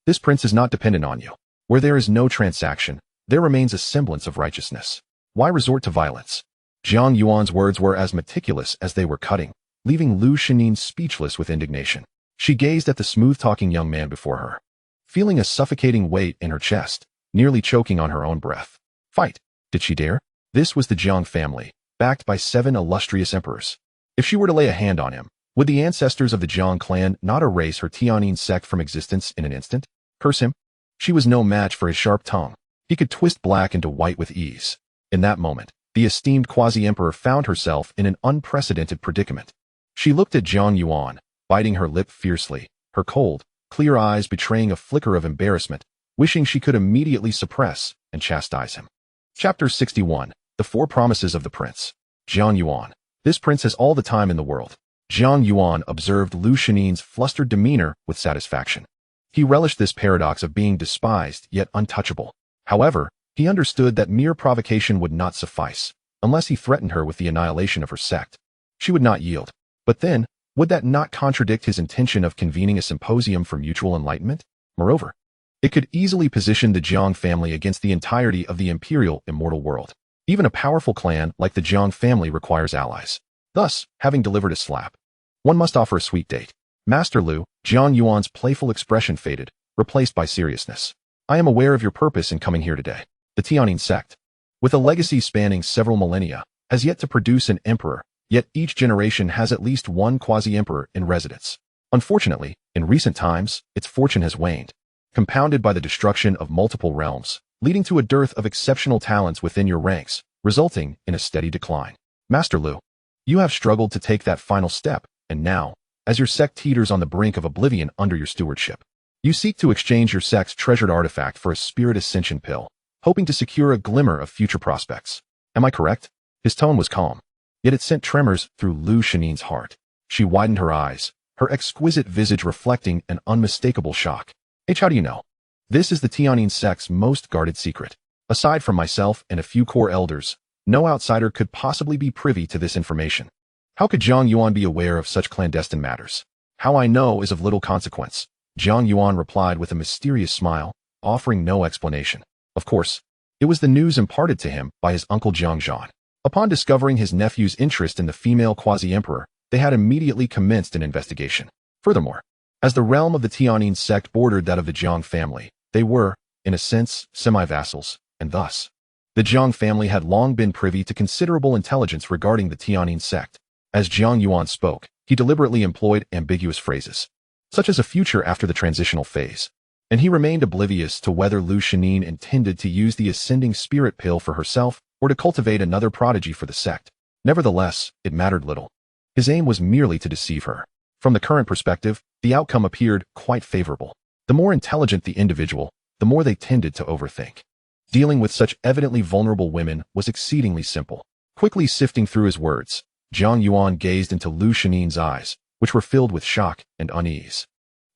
This prince is not dependent on you. Where there is no transaction, there remains a semblance of righteousness. Why resort to violence? Jiang Yuan's words were as meticulous as they were cutting, leaving Lu Shinin speechless with indignation. She gazed at the smooth-talking young man before her, feeling a suffocating weight in her chest, nearly choking on her own breath. Fight! Did she dare? This was the Jiang family, backed by 7 illustrious emperors. If she were to lay a hand on him, would the ancestors of the Jiang clan not erase her Tianyin sect from existence in an instant? Curse him! She was no match for his sharp tongue. He could twist black into white with ease. In that moment, the esteemed quasi-emperor found herself in an unprecedented predicament. She looked at Jiang Yuan, biting her lip fiercely, her cold, clear eyes betraying a flicker of embarrassment, wishing she could immediately suppress and chastise him. Chapter 61. The 4 Promises of the Prince. Jiang Yuan. This prince has all the time in the world. Jiang Yuan observed Lu Shinin's flustered demeanor with satisfaction. He relished this paradox of being despised yet untouchable. However, he understood that mere provocation would not suffice, unless he threatened her with the annihilation of her sect. She would not yield. But then, would that not contradict his intention of convening a symposium for mutual enlightenment? Moreover, it could easily position the Jiang family against the entirety of the imperial immortal world. Even a powerful clan like the Jiang family requires allies. Thus, having delivered a slap, one must offer a sweet date. Master Lu, Jiang Yuan's playful expression faded, replaced by seriousness. I am aware of your purpose in coming here today. The Tianyin sect, with a legacy spanning several millennia, has yet to produce an emperor, yet each generation has at least one quasi-emperor in residence. Unfortunately, in recent times, its fortune has waned, compounded by the destruction of multiple realms, leading to a dearth of exceptional talents within your ranks, resulting in a steady decline. Master Lu, you have struggled to take that final step, and now, as your sect teeters on the brink of oblivion under your stewardship, you seek to exchange your sect's treasured artifact for a spirit ascension pill, hoping to secure a glimmer of future prospects. Am I correct? His tone was calm, yet it sent tremors through Lu Shinin's heart. She widened her eyes, her exquisite visage reflecting an unmistakable shock. How do you know? This is the Tianyin sect's most guarded secret. Aside from myself and a few core elders, no outsider could possibly be privy to this information. How could Jiang Yuan be aware of such clandestine matters? How I know is of little consequence, Jiang Yuan replied with a mysterious smile, offering no explanation. Of course, it was the news imparted to him by his uncle Jiang Zhan. Upon discovering his nephew's interest in the female quasi-emperor, they had immediately commenced an investigation. Furthermore, as the realm of the Tianyin sect bordered that of the Jiang family, they were, in a sense, semi-vassals, and thus, the Jiang family had long been privy to considerable intelligence regarding the Tianyin sect. As Jiang Yuan spoke, he deliberately employed ambiguous phrases, such as a future after the transitional phase, and he remained oblivious to whether Lu Shinin intended to use the ascending spirit pill for herself or to cultivate another prodigy for the sect. Nevertheless, it mattered little. His aim was merely to deceive her. From the current perspective, the outcome appeared quite favorable. The more intelligent the individual, the more they tended to overthink. Dealing with such evidently vulnerable women was exceedingly simple. Quickly sifting through his words, Jiang Yuan gazed into Lu Shinin's eyes, which were filled with shock and unease,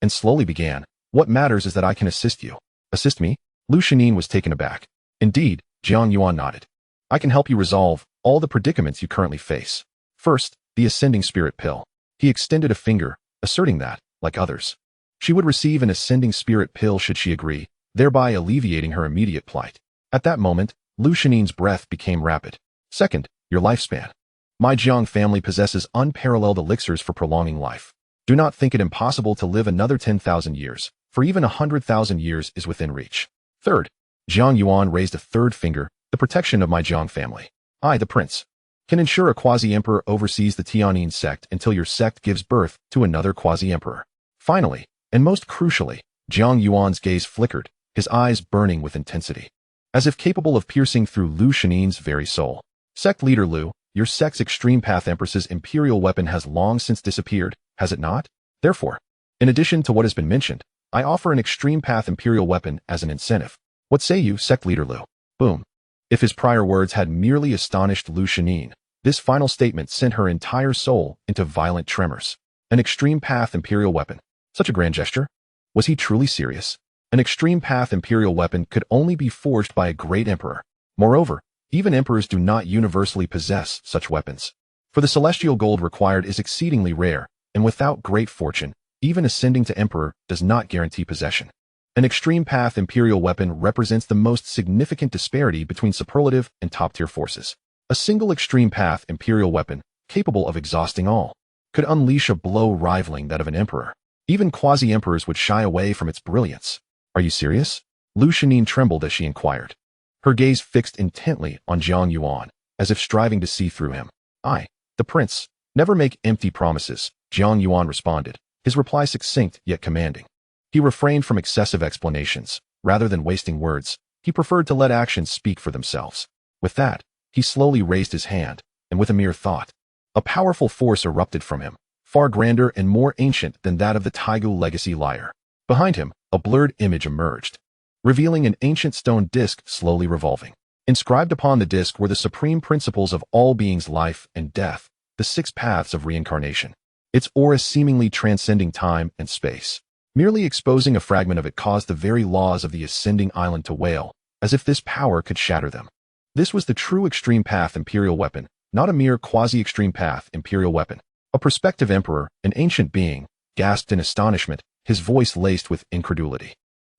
and slowly began, what matters is that I can assist you. Assist me? Lu Shinin was taken aback. Indeed, Jiang Yuan nodded. I can help you resolve all the predicaments you currently face. First, the ascending spirit pill. He extended a finger, asserting that, like others, she would receive an ascending spirit pill should she agree, thereby alleviating her immediate plight. At that moment, Lu Shinin's breath became rapid. Second, your lifespan. My Jiang family possesses unparalleled elixirs for prolonging life. Do not think it impossible to live another 10,000 years, for even 100,000 years is within reach. Third, Jiang Yuan raised a third finger, the protection of my Jiang family. I, the prince, can ensure a quasi-emperor oversees the Tianyin sect until your sect gives birth to another quasi-emperor. Finally, And most crucially, Jiang Yuan's gaze flickered, his eyes burning with intensity, as if capable of piercing through Lu Shanin's very soul. Sect leader Lu, your sect's Extreme Path Empress's Imperial weapon has long since disappeared, has it not? Therefore, in addition to what has been mentioned, I offer an Extreme Path Imperial weapon as an incentive. What say you, Sect leader Lu? Boom. If his prior words had merely astonished Lu Shanin, this final statement sent her entire soul into violent tremors. An Extreme Path Imperial weapon. Such a grand gesture? Was he truly serious? An Extreme Path Imperial weapon could only be forged by a great emperor. Moreover, even emperors do not universally possess such weapons. For the celestial gold required is exceedingly rare, and without great fortune, even ascending to emperor does not guarantee possession. An Extreme Path Imperial weapon represents the most significant disparity between superlative and top-tier forces. A single Extreme Path Imperial weapon, capable of exhausting all, could unleash a blow rivaling that of an emperor. Even quasi-emperors would shy away from its brilliance. Are you serious? Lu Shanin trembled as she inquired, her gaze fixed intently on Jiang Yuan, as if striving to see through him. I, the prince, never make empty promises, Jiang Yuan responded, his reply succinct yet commanding. He refrained from excessive explanations. Rather than wasting words, he preferred to let actions speak for themselves. With that, he slowly raised his hand, and with a mere thought, a powerful force erupted from him, far grander and more ancient than that of the Taigu legacy lyre. Behind him, a blurred image emerged, revealing an ancient stone disc slowly revolving. Inscribed upon the disc were the supreme principles of all beings' life and death, the 6 paths of reincarnation. Its aura seemingly transcending time and space. Merely exposing a fragment of it caused the very laws of the ascending island to wail, as if this power could shatter them. This was the true Extreme Path Imperial weapon, not a mere quasi-Extreme Path Imperial weapon. A prospective emperor, an ancient being, gasped in astonishment, his voice laced with incredulity.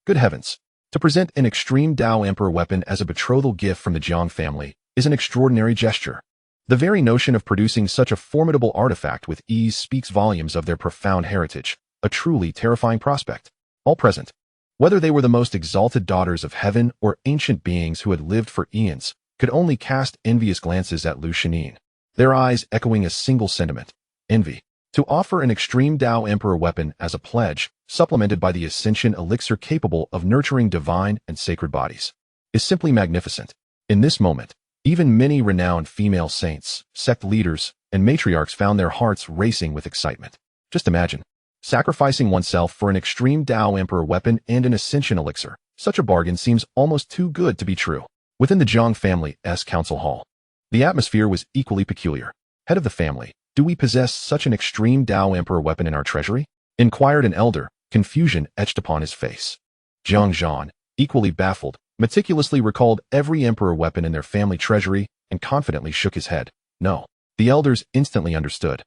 Good heavens! To present an Extreme Dao Emperor weapon as a betrothal gift from the Jiang family is an extraordinary gesture. The very notion of producing such a formidable artifact with ease speaks volumes of their profound heritage, a truly terrifying prospect. All present, whether they were the most exalted daughters of heaven or ancient beings who had lived for eons, could only cast envious glances at Lu Shanin, their eyes echoing a single sentiment, envy. To offer an Extreme Dao Emperor weapon as a pledge, supplemented by the Ascension Elixir capable of nurturing divine and sacred bodies, is simply magnificent. In this moment, even many renowned female saints, sect leaders, and matriarchs found their hearts racing with excitement. Just imagine, sacrificing oneself for an Extreme Dao Emperor weapon and an Ascension Elixir. Such a bargain seems almost too good to be true. Within the Jiang family's council hall, the atmosphere was equally peculiar. Head of the family, do we possess such an Extreme Dao Emperor weapon in our treasury? Inquired an elder, confusion etched upon his face. Jiang Zhan, equally baffled, meticulously recalled every emperor weapon in their family treasury and confidently shook his head. No. The elders instantly understood.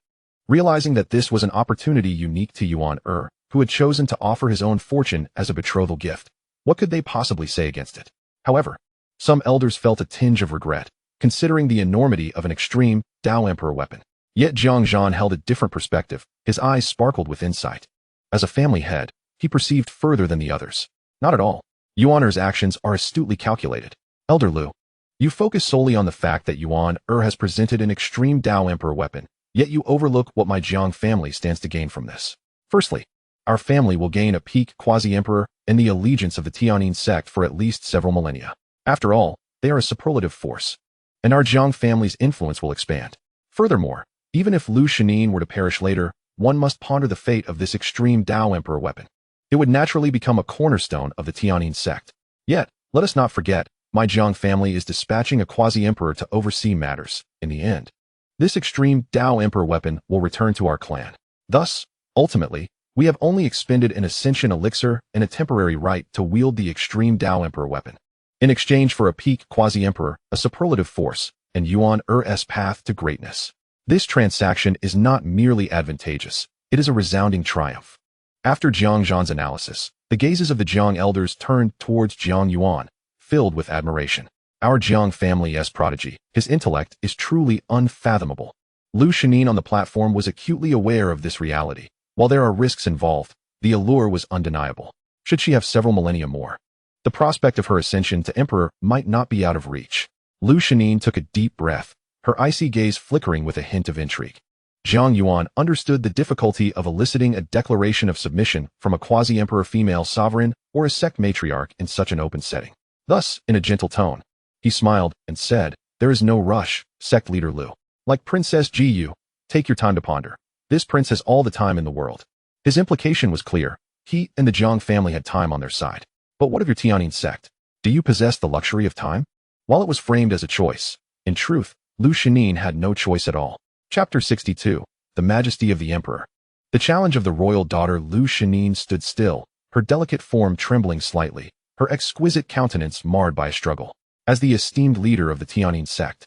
Realizing that this was an opportunity unique to Yuan, who had chosen to offer his own fortune as a betrothal gift, what could they possibly say against it? However, some elders felt a tinge of regret, considering the enormity of an Extreme Dao Emperor weapon. Yet Jiang Zhan held a different perspective, his eyes sparkled with insight. As a family head, he perceived further than the others. Not at all. Yuan-Er's actions are astutely calculated. Elder Lu, you focus solely on the fact that Yuan-Er has presented an Extreme Dao Emperor weapon, yet you overlook what my Jiang family stands to gain from this. Firstly, our family will gain a peak quasi-emperor and the allegiance of the Tianyin sect for at least several millennia. After all, they are a superlative force, and our Jiang family's influence will expand. Furthermore, even if Lu Shanin were to perish later, one must ponder the fate of this Extreme Dao Emperor weapon. It would naturally become a cornerstone of the Tianyin sect. Yet, let us not forget, my Jiang family is dispatching a quasi-emperor to oversee matters. In the end, this Extreme Dao Emperor weapon will return to our clan. Thus, ultimately, we have only expended an Ascension Elixir and a temporary right to wield the Extreme Dao Emperor weapon, in exchange for a peak quasi-emperor, a superlative force, and Yuan-Er's path to greatness. This transaction is not merely advantageous, it is a resounding triumph. After Jiang Zhan's analysis, the gazes of the Jiang elders turned towards Jiang Yuan, filled with admiration. Our Jiang family's prodigy, his intellect is truly unfathomable. Lu Shanin on the platform was acutely aware of this reality. While there are risks involved, the allure was undeniable. Should she have several millennia more, the prospect of her ascension to emperor might not be out of reach. Lu Shanin took a deep breath, her icy gaze flickering with a hint of intrigue. Jiang Yuan understood the difficulty of eliciting a declaration of submission from a quasi-emperor female sovereign or a sect matriarch in such an open setting. Thus, in a gentle tone, he smiled and said, "There is no rush, sect leader Lu. Like Princess Ji, take your time to ponder. This prince has all the time in the world." His implication was clear. He and the Jiang family had time on their side. But what of your Tianyin sect? Do you possess the luxury of time? While it was framed as a choice, in truth, Lu Shinin had no choice at all. Chapter 62. The Majesty of the Emperor. The challenge of the royal daughter Lu Shinin stood still, her delicate form trembling slightly, her exquisite countenance marred by a struggle. As the esteemed leader of the Tianyin sect,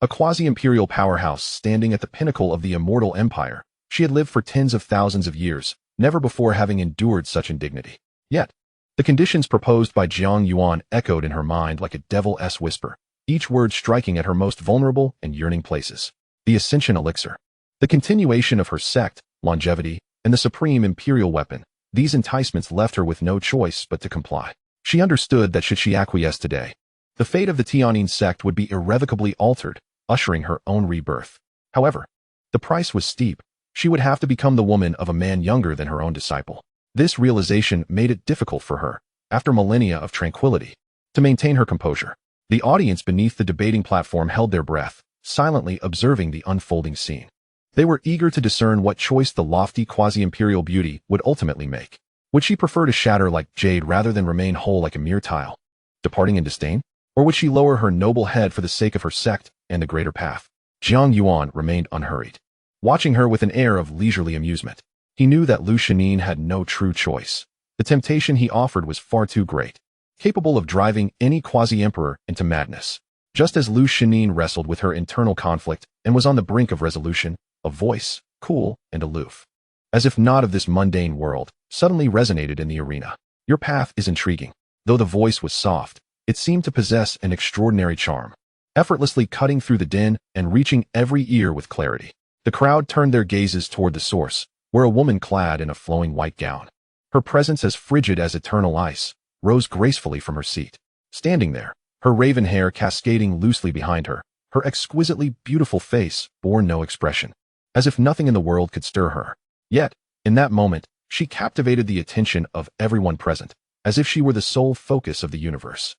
a quasi-imperial powerhouse standing at the pinnacle of the immortal empire, she had lived for tens of thousands of years, never before having endured such indignity. Yet, the conditions proposed by Jiang Yuan echoed in her mind like a devil's whisper, each word striking at her most vulnerable and yearning places. The Ascension Elixir, the continuation of her sect, longevity, and the supreme imperial weapon, these enticements left her with no choice but to comply. She understood that should she acquiesce today, the fate of the Tianyin sect would be irrevocably altered, ushering her own rebirth. However, the price was steep. She would have to become the woman of a man younger than her own disciple. This realization made it difficult for her, after millennia of tranquility, to maintain her composure. The audience beneath the debating platform held their breath, silently observing the unfolding scene. They were eager to discern what choice the lofty quasi-imperial beauty would ultimately make. Would she prefer to shatter like jade rather than remain whole like a mere tile, departing in disdain? Or would she lower her noble head for the sake of her sect and the greater path? Jiang Yuan remained unhurried, watching her with an air of leisurely amusement. He knew that Lu Shinin had no true choice. The temptation he offered was far too great, capable of driving any quasi-emperor into madness. Just as Lu Shinin wrestled with her internal conflict and was on the brink of resolution, a voice, cool and aloof, as if not of this mundane world, suddenly resonated in the arena. Your path is intriguing. Though the voice was soft, it seemed to possess an extraordinary charm, effortlessly cutting through the din and reaching every ear with clarity. The crowd turned their gazes toward the source, where a woman clad in a flowing white gown, her presence as frigid as eternal ice, rose gracefully from her seat. Standing there, her raven hair cascading loosely behind her, her exquisitely beautiful face bore no expression, as if nothing in the world could stir her. Yet, in that moment, she captivated the attention of everyone present, as if she were the sole focus of the universe.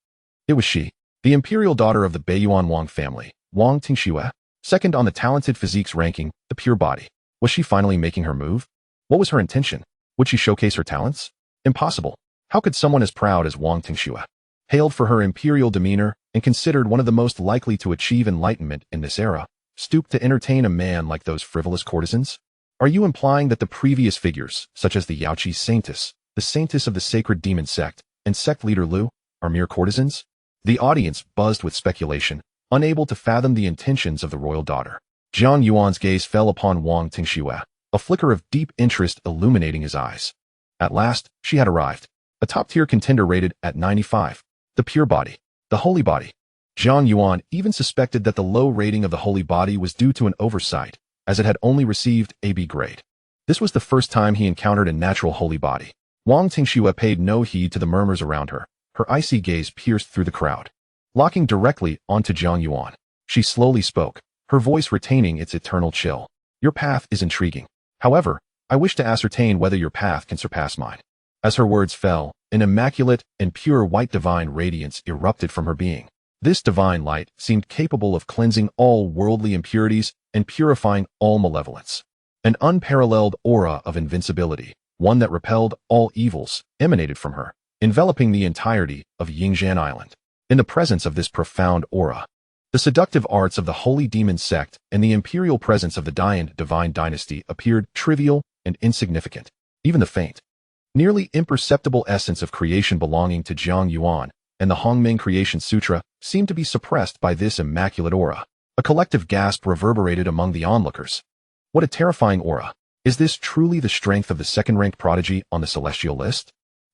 It was she, the imperial daughter of the Baiyuan Wang family, Wang Tingxue, second on the talented physiques ranking, the pure body. Was she finally making her move? What was her intention? Would she showcase her talents? Impossible. How could someone as proud as Wang Tingxue, hailed for her imperial demeanor and considered one of the most likely to achieve enlightenment in this era, stoop to entertain a man like those frivolous courtesans? Are you implying that the previous figures, such as the Yaoqi Saintess, the Saintess of the Sacred Demon Sect, and sect leader Lu, are mere courtesans? The audience buzzed with speculation, unable to fathom the intentions of the royal daughter. Jiang Yuan's gaze fell upon Wang Tingxue, a flicker of deep interest illuminating his eyes. At last, she had arrived. A top-tier contender rated at 95. The pure body. The holy body. Jiang Yuan even suspected that the low rating of the holy body was due to an oversight, as it had only received a B grade. This was the first time he encountered a natural holy body. Wang Tingxue paid no heed to the murmurs around her. Her icy gaze pierced through the crowd, locking directly onto Jiang Yuan. She slowly spoke, her voice retaining its eternal chill. Your path is intriguing. However, I wish to ascertain whether your path can surpass mine. As her words fell, an immaculate and pure white divine radiance erupted from her being. This divine light seemed capable of cleansing all worldly impurities and purifying all malevolence. An unparalleled aura of invincibility, one that repelled all evils, emanated from her, enveloping the entirety of Yingzhan Island. In the presence of this profound aura, the seductive arts of the Holy Demon Sect and the imperial presence of the Dian Divine Dynasty appeared trivial and insignificant. Even the faint, nearly imperceptible essence of creation belonging to Jiang Yuan and the Hongmeng Creation Sutra seemed to be suppressed by this immaculate aura. A collective gasp reverberated among the onlookers. What a terrifying aura! Is this truly the strength of the second-ranked prodigy on the celestial list?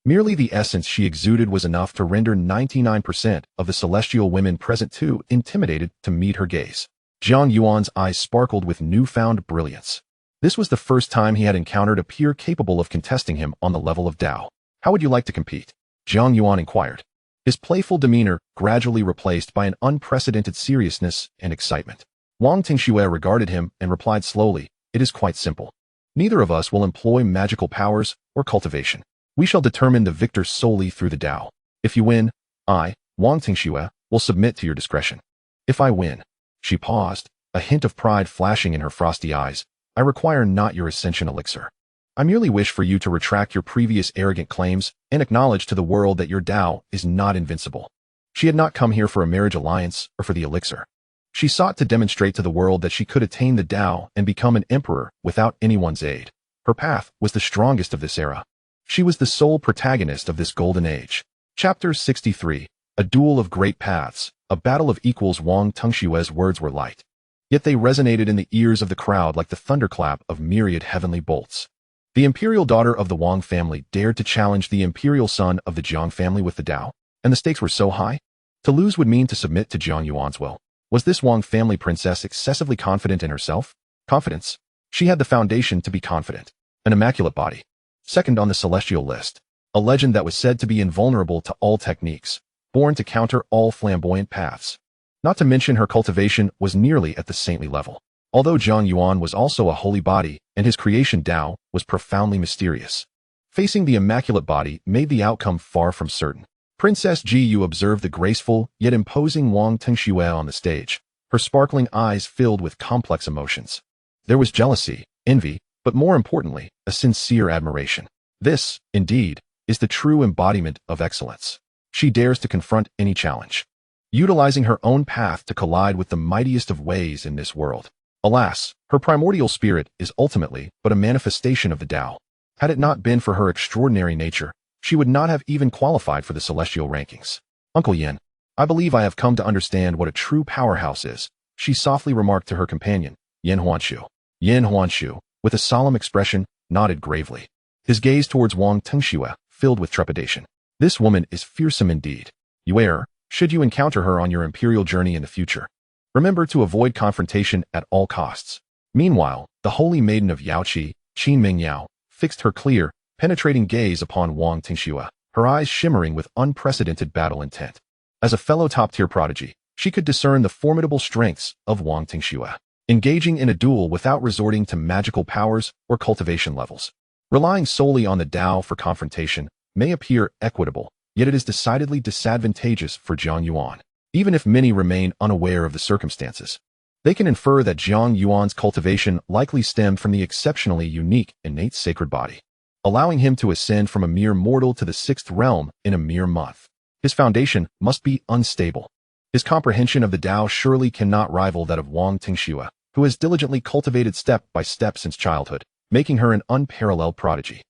Merely the essence she exuded was enough to render 99% of the celestial women present too intimidated to meet her gaze. Jiang Yuan's eyes sparkled with newfound brilliance. This was the first time he had encountered a peer capable of contesting him on the level of Tao. How would you like to compete? Jiang Yuan inquired, his playful demeanor gradually replaced by an unprecedented seriousness and excitement. Wang Tingxue regarded him and replied slowly, it is quite simple. Neither of us will employ magical powers or cultivation. We shall determine the victor solely through the Tao. If you win, I, Wang Tingxue, will submit to your discretion. If I win, she paused, a hint of pride flashing in her frosty eyes, I require not your ascension elixir. I merely wish for you to retract your previous arrogant claims and acknowledge to the world that your Tao is not invincible. She had not come here for a marriage alliance or for the elixir. She sought to demonstrate to the world that she could attain the Tao and become an emperor without anyone's aid. Her path was the strongest of this era. She was the sole protagonist of this golden age. Chapter 63. A duel of great paths, a battle of equals. Wang Tingxue's words were light, yet they resonated in the ears of the crowd like the thunderclap of myriad heavenly bolts. The imperial daughter of the Wang family dared to challenge the imperial son of the Jiang family with the Tao, and the stakes were so high. To lose would mean to submit to Jiang Yuan's will. Was this Wang family princess excessively confident in herself? Confidence? She had the foundation to be confident. An immaculate body. Second on the celestial list. A legend that was said to be invulnerable to all techniques, born to counter all flamboyant paths. Not to mention her cultivation was nearly at the saintly level. Although Jiang Yuan was also a holy body, and his creation Tao was profoundly mysterious. Facing the immaculate body made the outcome far from certain. Princess Jiu observed the graceful, yet imposing Wang Tingxue on the stage, her sparkling eyes filled with complex emotions. There was jealousy, envy, but more importantly, a sincere admiration. This, indeed, is the true embodiment of excellence. She dares to confront any challenge, utilizing her own path to collide with the mightiest of ways in this world. Alas, her primordial spirit is ultimately but a manifestation of the Tao. Had it not been for her extraordinary nature, she would not have even qualified for the celestial rankings. Uncle Yin, I believe I have come to understand what a true powerhouse is, she softly remarked to her companion, Yin Huanshu. Yin Huanshu, with a solemn expression, nodded gravely. His gaze towards Wang Tingxue filled with trepidation. This woman is fearsome indeed. Beware, should you encounter her on your imperial journey in the future. Remember to avoid confrontation at all costs. Meanwhile, the holy maiden of Yaoqi, Qin Mingyao, fixed her clear, penetrating gaze upon Wang Tingxue, her eyes shimmering with unprecedented battle intent. As a fellow top-tier prodigy, she could discern the formidable strengths of Wang Tingxue, engaging in a duel without resorting to magical powers or cultivation levels. Relying solely on the Tao for confrontation may appear equitable, yet it is decidedly disadvantageous for Jiang Yuan. Even if many remain unaware of the circumstances, they can infer that Jiang Yuan's cultivation likely stemmed from the exceptionally unique innate sacred body, allowing him to ascend from a mere mortal to the sixth realm in a mere month. His foundation must be unstable. His comprehension of the Tao surely cannot rival that of Wang Tingxue, who has diligently cultivated step by step since childhood, making her an unparalleled prodigy.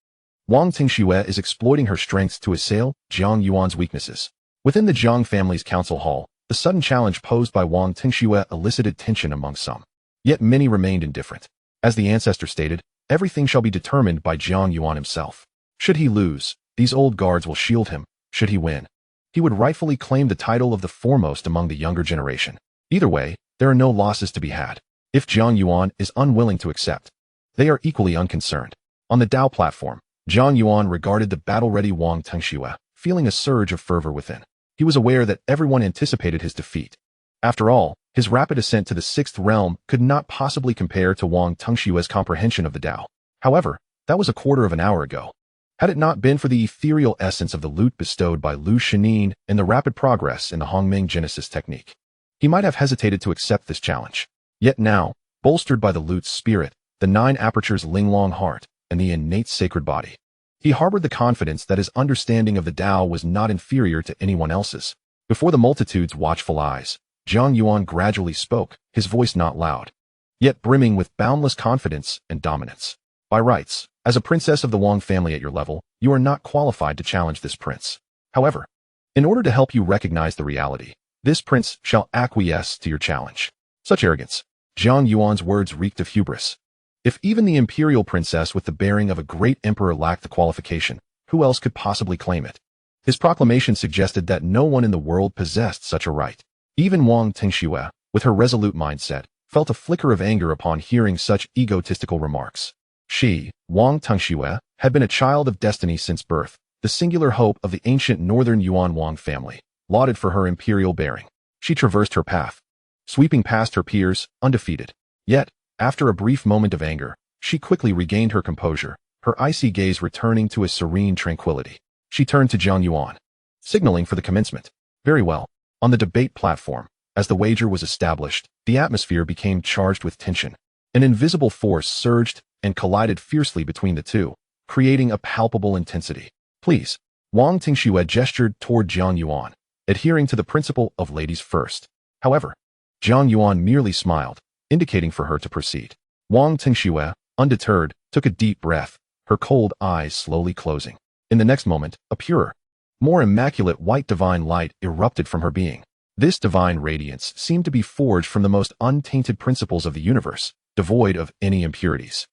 Wang Tingxue is exploiting her strengths to assail Jiang Yuan's weaknesses. Within the Jiang family's council hall, the sudden challenge posed by Wang Tingxue elicited tension among some. Yet many remained indifferent. As the ancestor stated, everything shall be determined by Jiang Yuan himself. Should he lose, these old guards will shield him. Should he win, he would rightfully claim the title of the foremost among the younger generation. Either way, there are no losses to be had. If Jiang Yuan is unwilling to accept, they are equally unconcerned. On the Tao platform, Jiang Yuan regarded the battle-ready Wang Tingxue, feeling a surge of fervor within. He was aware that everyone anticipated his defeat. After all, his rapid ascent to the sixth realm could not possibly compare to Wang Tingxue's comprehension of the Tao. However, that was a quarter of an hour ago. Had it not been for the ethereal essence of the lute bestowed by Lu Shinin and the rapid progress in the Hongming Genesis technique, he might have hesitated to accept this challenge. Yet now, bolstered by the lute's spirit, the 9 apertures Linglong heart, and the innate sacred body, he harbored the confidence that his understanding of the Tao was not inferior to anyone else's. Before the multitude's watchful eyes, Jiang Yuan gradually spoke, his voice not loud, yet brimming with boundless confidence and dominance. By rights, as a princess of the Wang family at your level, you are not qualified to challenge this prince. However, in order to help you recognize the reality, this prince shall acquiesce to your challenge. Such arrogance. Jiang Yuan's words reeked of hubris. If even the imperial princess with the bearing of a great emperor lacked the qualification, who else could possibly claim it? His proclamation suggested that no one in the world possessed such a right. Even Wang Tingxue, with her resolute mindset, felt a flicker of anger upon hearing such egotistical remarks. She, Wang Tingxue, had been a child of destiny since birth, the singular hope of the ancient northern Yuan Wang family, lauded for her imperial bearing. She traversed her path, sweeping past her peers, undefeated. Yet, After a brief moment of anger, she quickly regained her composure, her icy gaze returning to a serene tranquility. She turned to Jiang Yuan, signaling for the commencement. Very well. On the debate platform, as the wager was established, the atmosphere became charged with tension. An invisible force surged and collided fiercely between the two, creating a palpable intensity. Please. Wang Tingxue gestured toward Jiang Yuan, adhering to the principle of ladies first. However, Jiang Yuan merely smiled, indicating for her to proceed. Wang Tingxue, undeterred, took a deep breath, her cold eyes slowly closing. In the next moment, a purer, more immaculate white divine light erupted from her being. This divine radiance seemed to be forged from the most untainted principles of the universe, devoid of any impurities.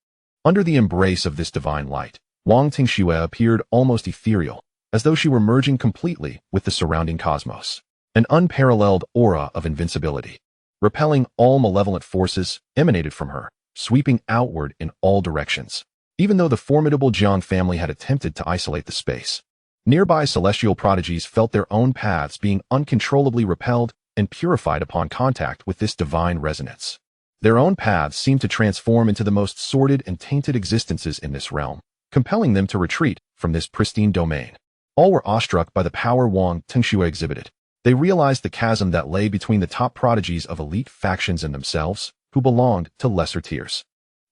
Under the embrace of this divine light, Wang Tingxue appeared almost ethereal, as though she were merging completely with the surrounding cosmos. An unparalleled aura of invincibility, repelling all malevolent forces, emanated from her, sweeping outward in all directions. Even though the formidable Jiang family had attempted to isolate the space, nearby celestial prodigies felt their own paths being uncontrollably repelled and purified upon contact with this divine resonance. Their own paths seemed to transform into the most sordid and tainted existences in this realm, compelling them to retreat from this pristine domain. All were awestruck by the power Wang Tingxue exhibited. They realized the chasm that lay between the top prodigies of elite factions and themselves, who belonged to lesser tiers.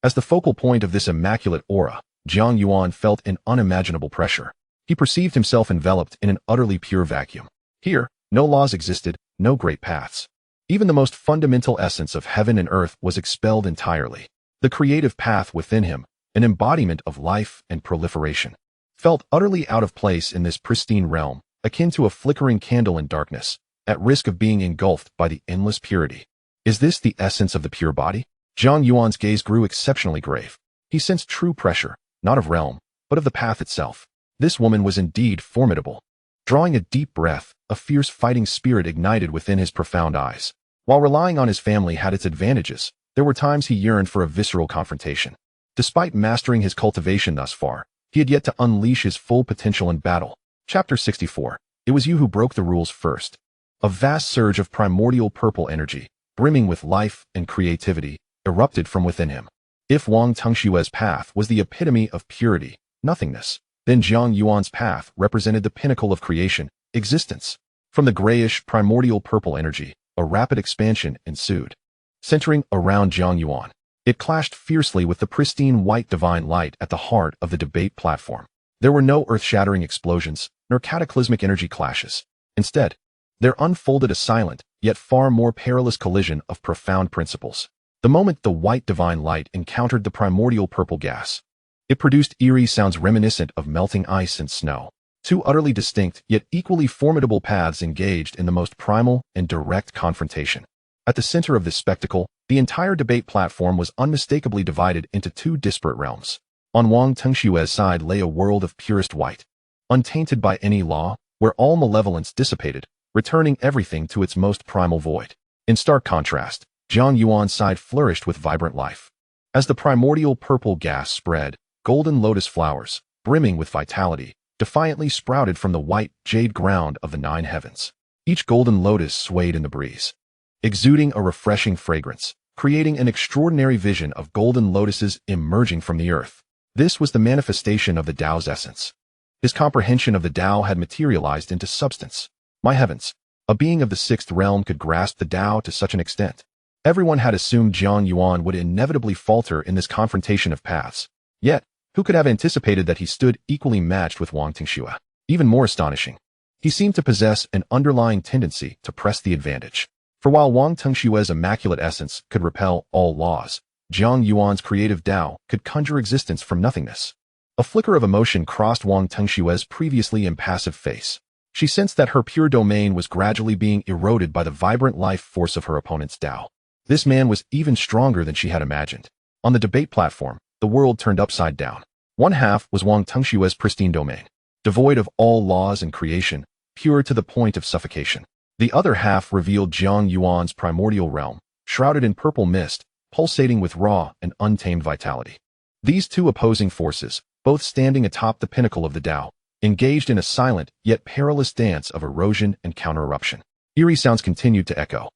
As the focal point of this immaculate aura, Jiang Yuan felt an unimaginable pressure. He perceived himself enveloped in an utterly pure vacuum. Here, no laws existed, no great paths. Even the most fundamental essence of heaven and earth was expelled entirely. The creative path within him, an embodiment of life and proliferation, felt utterly out of place in this pristine realm, akin to a flickering candle in darkness, at risk of being engulfed by the endless purity. Is this the essence of the pure body? Jiang Yuan's gaze grew exceptionally grave. He sensed true pressure, not of realm, but of the path itself. This woman was indeed formidable. Drawing a deep breath, a fierce fighting spirit ignited within his profound eyes. While relying on his family had its advantages, there were times he yearned for a visceral confrontation. Despite mastering his cultivation thus far, he had yet to unleash his full potential in battle. Chapter 64. It was you who broke the rules first. A vast surge of primordial purple energy, brimming with life and creativity, erupted from within him. If Wang Tingxue's path was the epitome of purity, nothingness, then Jiang Yuan's path represented the pinnacle of creation, existence. From the grayish, primordial purple energy, a rapid expansion ensued. Centering around Jiang Yuan, it clashed fiercely with the pristine white divine light at the heart of the debate platform. There were no earth-shattering explosions, nor cataclysmic energy clashes. Instead, there unfolded a silent, yet far more perilous collision of profound principles. The moment the white divine light encountered the primordial purple gas, it produced eerie sounds reminiscent of melting ice and snow. Two utterly distinct, yet equally formidable paths engaged in the most primal and direct confrontation. At the center of this spectacle, the entire debate platform was unmistakably divided into two disparate realms. On Wang Tingxue's side lay a world of purest white, untainted by any law, where all malevolence dissipated, returning everything to its most primal void. In stark contrast, Jiang Yuan's side flourished with vibrant life. As the primordial purple gas spread, golden lotus flowers, brimming with vitality, defiantly sprouted from the white jade ground of the nine heavens. Each golden lotus swayed in the breeze, exuding a refreshing fragrance, creating an extraordinary vision of golden lotuses emerging from the earth. This was the manifestation of the Tao's essence. His comprehension of the Tao had materialized into substance. My heavens, a being of the sixth realm could grasp the Tao to such an extent. Everyone had assumed Jiang Yuan would inevitably falter in this confrontation of paths. Yet, who could have anticipated that he stood equally matched with Wang Tingxue? Even more astonishing, he seemed to possess an underlying tendency to press the advantage. For while Wang Tingxue's immaculate essence could repel all laws, Jiang Yuan's creative Tao could conjure existence from nothingness. A flicker of emotion crossed Wang Tingxue's previously impassive face. She sensed that her pure domain was gradually being eroded by the vibrant life force of her opponent's Tao. This man was even stronger than she had imagined. On the debate platform, the world turned upside down. One half was Wang Tingxue's pristine domain, devoid of all laws and creation, pure to the point of suffocation. The other half revealed Jiang Yuan's primordial realm, shrouded in purple mist, pulsating with raw and untamed vitality. These two opposing forces, both standing atop the pinnacle of the Tao, engaged in a silent yet perilous dance of erosion and counter-eruption. Eerie sounds continued to echo.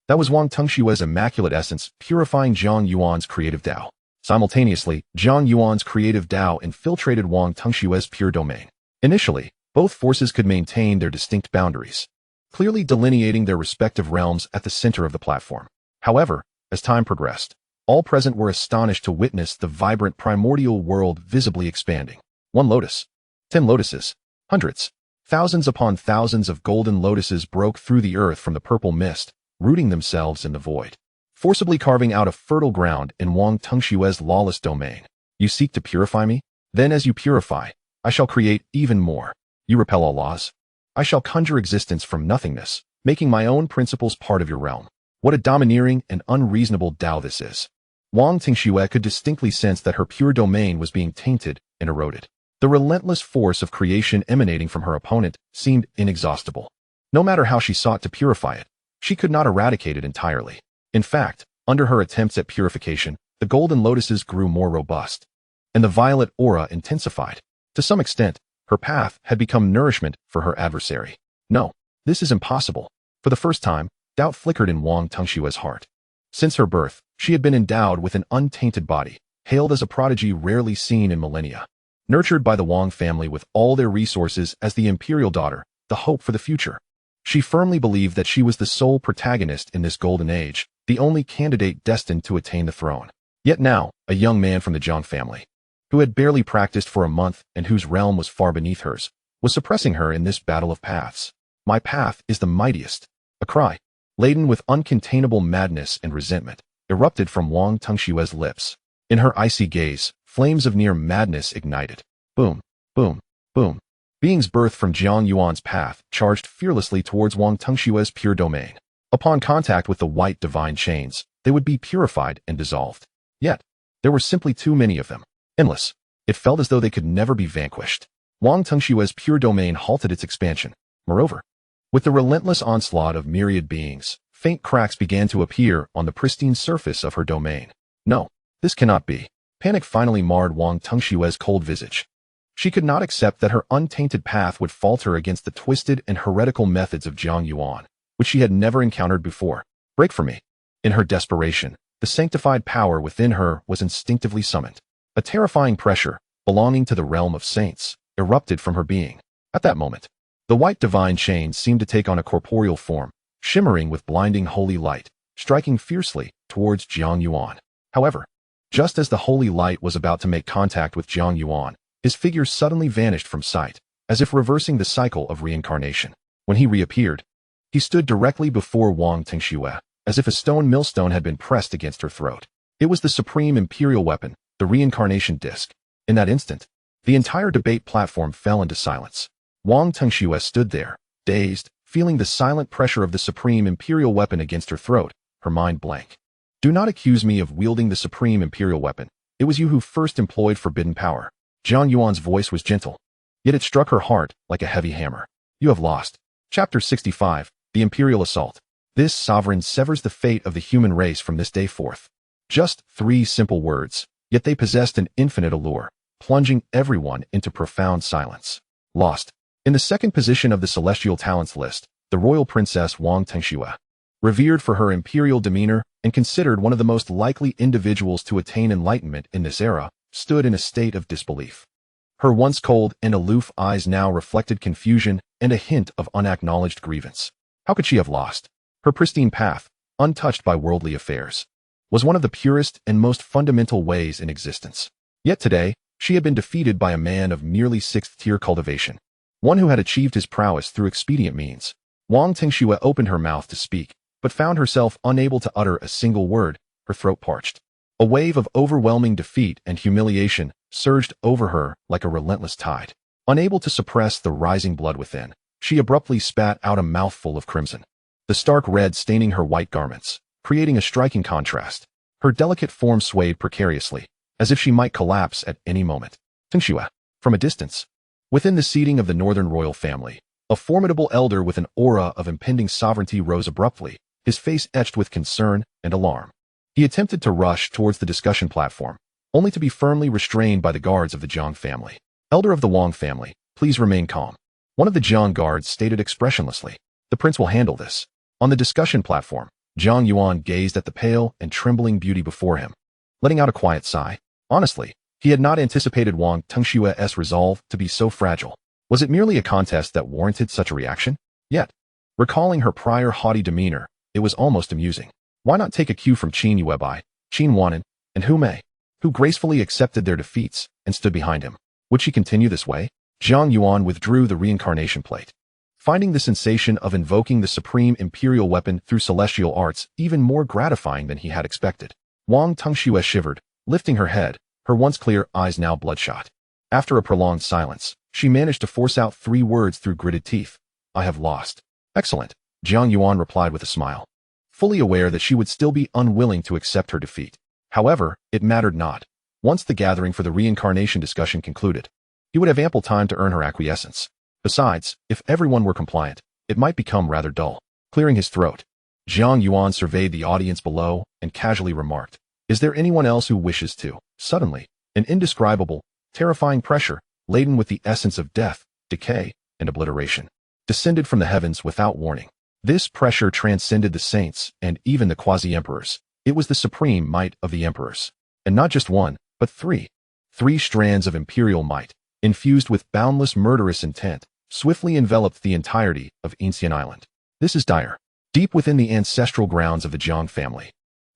That was Wang Tengshue's immaculate essence, purifying Jiang Yuan's creative Tao. Simultaneously, Jiang Yuan's creative Tao infiltrated Wang Tengshue's pure domain. Initially, both forces could maintain their distinct boundaries, clearly delineating their respective realms at the center of the platform. However, as time progressed, all present were astonished to witness the vibrant primordial world visibly expanding. 1 lotus. 10 lotuses. Hundreds. Thousands upon thousands of golden lotuses broke through the earth from the purple mist, rooting themselves in the void, forcibly carving out a fertile ground in Wang Tengshue's lawless domain. You seek to purify me? Then as you purify, I shall create even more. You repel all laws? I shall conjure existence from nothingness, making my own principles part of your realm. What a domineering and unreasonable Tao this is. Wang Tengxue could distinctly sense that her pure domain was being tainted and eroded. The relentless force of creation emanating from her opponent seemed inexhaustible. No matter how she sought to purify it, she could not eradicate it entirely. In fact, under her attempts at purification, the golden lotuses grew more robust, and the violet aura intensified. To some extent, her path had become nourishment for her adversary. No, this is impossible. For the first time, doubt flickered in Wang Tengshue's heart. Since her birth, she had been endowed with an untainted body, hailed as a prodigy rarely seen in millennia. Nurtured by the Wang family with all their resources as the imperial daughter, the hope for the future. She firmly believed that she was the sole protagonist in this golden age, the only candidate destined to attain the throne. Yet now, a young man from the Jiang family, who had barely practiced for a month and whose realm was far beneath hers, was suppressing her in this battle of paths. My path is the mightiest. A cry, laden with uncontainable madness and resentment, erupted from Wang Tengshue's lips. In her icy gaze, flames of near madness ignited. Boom, boom, boom. Beings birthed from Jiang Yuan's path charged fearlessly towards Wang Tengshue's pure domain. Upon contact with the white divine chains, they would be purified and dissolved. Yet, there were simply too many of them. Endless. It felt as though they could never be vanquished. Wang Tengshue's pure domain halted its expansion. Moreover, with the relentless onslaught of myriad beings, faint cracks began to appear on the pristine surface of her domain. No, this cannot be. Panic finally marred Wang Tengshue's cold visage. She could not accept that her untainted path would falter against the twisted and heretical methods of Jiang Yuan, which she had never encountered before. Break from me. In her desperation, the sanctified power within her was instinctively summoned. A terrifying pressure, belonging to the realm of saints, erupted from her being. At that moment, the white divine chains seemed to take on a corporeal form, shimmering with blinding holy light, striking fiercely towards Jiang Yuan. However, just as the holy light was about to make contact with Jiang Yuan, his figure suddenly vanished from sight, as if reversing the cycle of reincarnation. When he reappeared, he stood directly before Wang Tengxue, as if a stone millstone had been pressed against her throat. It was the supreme imperial weapon, the reincarnation disc. In that instant, the entire debate platform fell into silence. Wang Tengxue stood there, dazed, feeling the silent pressure of the supreme imperial weapon against her throat, her mind blank. Do not accuse me of wielding the supreme imperial weapon. It was you who first employed forbidden power. Jiang Yuan's voice was gentle, yet it struck her heart like a heavy hammer. You have lost. Chapter 65, The Imperial Assault. This sovereign severs the fate of the human race from this day forth. Just 3 simple words, yet they possessed an infinite allure, plunging everyone into profound silence. Lost. In the second position of the celestial talents list, the royal princess Wang Tengxue, revered for her imperial demeanor and considered one of the most likely individuals to attain enlightenment in this era, stood in a state of disbelief. Her once cold and aloof eyes now reflected confusion and a hint of unacknowledged grievance. How could she have lost? Her pristine path, untouched by worldly affairs, was one of the purest and most fundamental ways in existence. Yet today, she had been defeated by a man of merely 6th-tier cultivation, one who had achieved his prowess through expedient means. Wang Tengxue opened her mouth to speak, but found herself unable to utter a single word, her throat parched. A wave of overwhelming defeat and humiliation surged over her like a relentless tide. Unable to suppress the rising blood within, she abruptly spat out a mouthful of crimson, the stark red staining her white garments, creating a striking contrast. Her delicate form swayed precariously, as if she might collapse at any moment. Tengxue, from a distance, within the seating of the northern royal family, a formidable elder with an aura of impending sovereignty rose abruptly, his face etched with concern and alarm. He attempted to rush towards the discussion platform, only to be firmly restrained by the guards of the Jiang family. Elder of the Wang family, please remain calm. One of the Jiang guards stated expressionlessly. The prince will handle this. On the discussion platform, Jiang Yuan gazed at the pale and trembling beauty before him, letting out a quiet sigh. Honestly, he had not anticipated Wang Tengxue's resolve to be so fragile. Was it merely a contest that warranted such a reaction? Yet, recalling her prior haughty demeanor, it was almost amusing. Why not take a cue from Qin Yuebai, Qin Wanan, and Hu Mei, who gracefully accepted their defeats and stood behind him? Would she continue this way? Jiang Yuan withdrew the reincarnation plate, finding the sensation of invoking the supreme imperial weapon through celestial arts even more gratifying than he had expected. Wang Tengxue shivered, lifting her head, her once clear eyes now bloodshot. After a prolonged silence, she managed to force out 3 words through gritted teeth. I have lost. Excellent, Jiang Yuan replied with a smile, fully aware that she would still be unwilling to accept her defeat. However, it mattered not. Once the gathering for the reincarnation discussion concluded, he would have ample time to earn her acquiescence. Besides, if everyone were compliant, it might become rather dull. Clearing his throat, Jiang Yuan surveyed the audience below and casually remarked, Is there anyone else who wishes to? Suddenly, an indescribable, terrifying pressure, laden with the essence of death, decay, and obliteration, descended from the heavens without warning. This pressure transcended the saints and even the quasi-emperors. It was the supreme might of the emperors. And not just one, but 3. 3 strands of imperial might, infused with boundless murderous intent, swiftly enveloped the entirety of Ancient Island. This is dire. Deep within the ancestral grounds of the Jiang family,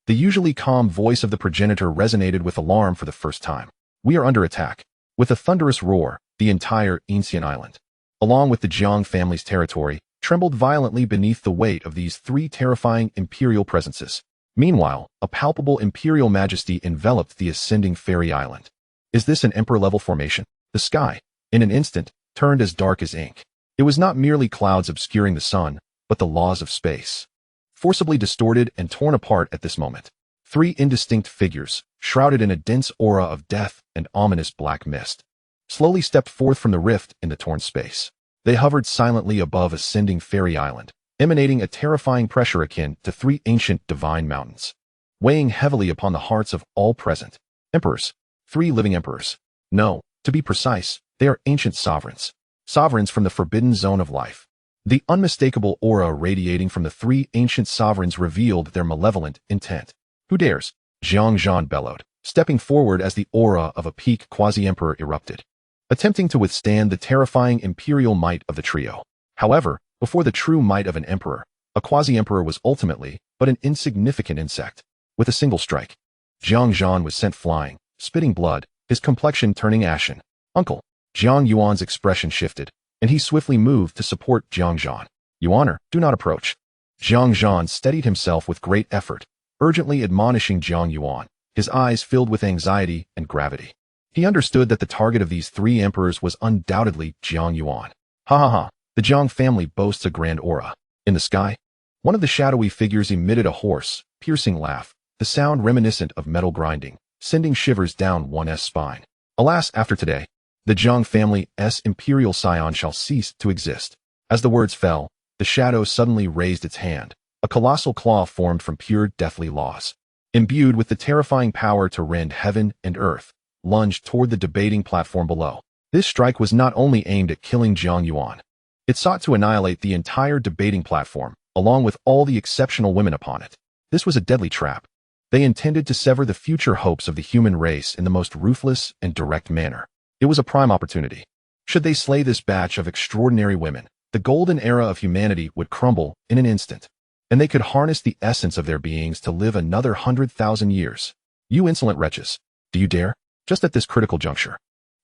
the usually calm voice of the progenitor resonated with alarm for the first time. We are under attack. With a thunderous roar, the entire Ancient Island, along with the Jiang family's territory, trembled violently beneath the weight of these 3 terrifying imperial presences. Meanwhile, a palpable imperial majesty enveloped the ascending fairy island. Is this an emperor-level formation? The sky, in an instant, turned as dark as ink. It was not merely clouds obscuring the sun, but the laws of space, forcibly distorted and torn apart at this moment. 3 indistinct figures, shrouded in a dense aura of death and ominous black mist, slowly stepped forth from the rift in the torn space. They hovered silently above ascending fairy island, emanating a terrifying pressure akin to 3 ancient divine mountains, weighing heavily upon the hearts of all present. Emperors. 3 living emperors. No, to be precise, they are ancient sovereigns. Sovereigns from the forbidden zone of life. The unmistakable aura radiating from the 3 ancient sovereigns revealed their malevolent intent. Who dares? Jiang Zhan bellowed, stepping forward as the aura of a peak quasi-emperor erupted, attempting to withstand the terrifying imperial might of the trio. However, before the true might of an emperor, a quasi-emperor was ultimately but an insignificant insect. With a single strike, Jiang Zhan was sent flying, spitting blood, his complexion turning ashen. Uncle. Jiang Yuan's expression shifted, and he swiftly moved to support Jiang Zhan. Yuaner, do not approach. Jiang Zhan steadied himself with great effort, urgently admonishing Jiang Yuan, his eyes filled with anxiety and gravity. He understood that the target of these 3 emperors was undoubtedly Jiang Yuan. Ha ha ha, the Jiang family boasts a grand aura. In the sky, one of the shadowy figures emitted a hoarse, piercing laugh, the sound reminiscent of metal grinding, sending shivers down one's spine. Alas, after today, the Jiang family's imperial scion shall cease to exist. As the words fell, the shadow suddenly raised its hand. A colossal claw formed from pure deathly laws, imbued with the terrifying power to rend heaven and earth, lunged toward the debating platform below. This strike was not only aimed at killing Jiang Yuan. It sought to annihilate the entire debating platform, along with all the exceptional women upon it. This was a deadly trap. They intended to sever the future hopes of the human race in the most ruthless and direct manner. It was a prime opportunity. Should they slay this batch of extraordinary women, the golden era of humanity would crumble in an instant, and they could harness the essence of their beings to live another 100,000 years. You insolent wretches, do you dare? Just at this critical juncture,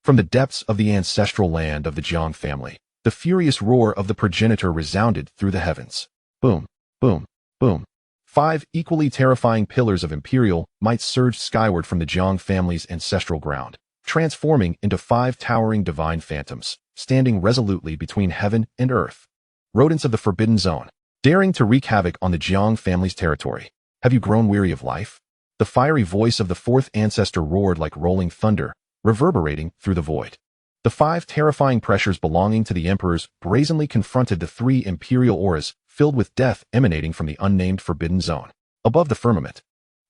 from the depths of the ancestral land of the Jiang family, the furious roar of the progenitor resounded through the heavens. Boom, boom, boom. 5 equally terrifying pillars of imperial might surged skyward from the Jiang family's ancestral ground, transforming into 5 towering divine phantoms, standing resolutely between heaven and earth. Rodents of the forbidden zone, daring to wreak havoc on the Jiang family's territory. Have you grown weary of life? The fiery voice of the 4th ancestor roared like rolling thunder, reverberating through the void. The 5 terrifying pressures belonging to the emperors brazenly confronted the 3 imperial auras filled with death emanating from the unnamed forbidden zone. Above the firmament,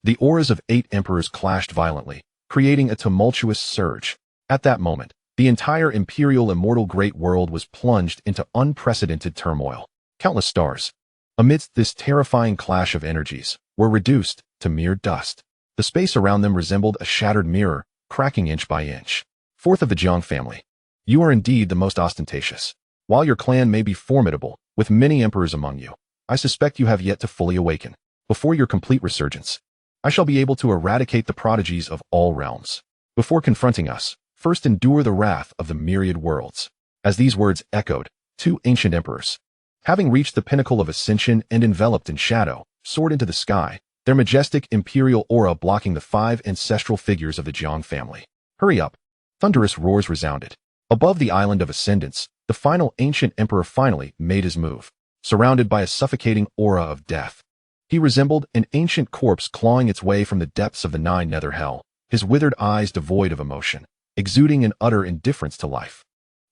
the auras of 8 emperors clashed violently, creating a tumultuous surge. At that moment, the entire imperial immortal great world was plunged into unprecedented turmoil. Countless stars, amidst this terrifying clash of energies, were reduced to mere dust. The space around them resembled a shattered mirror, cracking inch by inch. Fourth of the Jiang family. You are indeed the most ostentatious. While your clan may be formidable, with many emperors among you, I suspect you have yet to fully awaken. Before your complete resurgence, I shall be able to eradicate the prodigies of all realms. Before confronting us, first endure the wrath of the myriad worlds. As these words echoed, two ancient emperors, having reached the pinnacle of ascension and enveloped in shadow, soared into the sky, their majestic imperial aura blocking the 5 ancestral figures of the Jiang family. Hurry up! Thunderous roars resounded. Above the island of ascendance, the final ancient emperor finally made his move. Surrounded by a suffocating aura of death, he resembled an ancient corpse clawing its way from the depths of the 9 nether hell, his withered eyes devoid of emotion, exuding an utter indifference to life.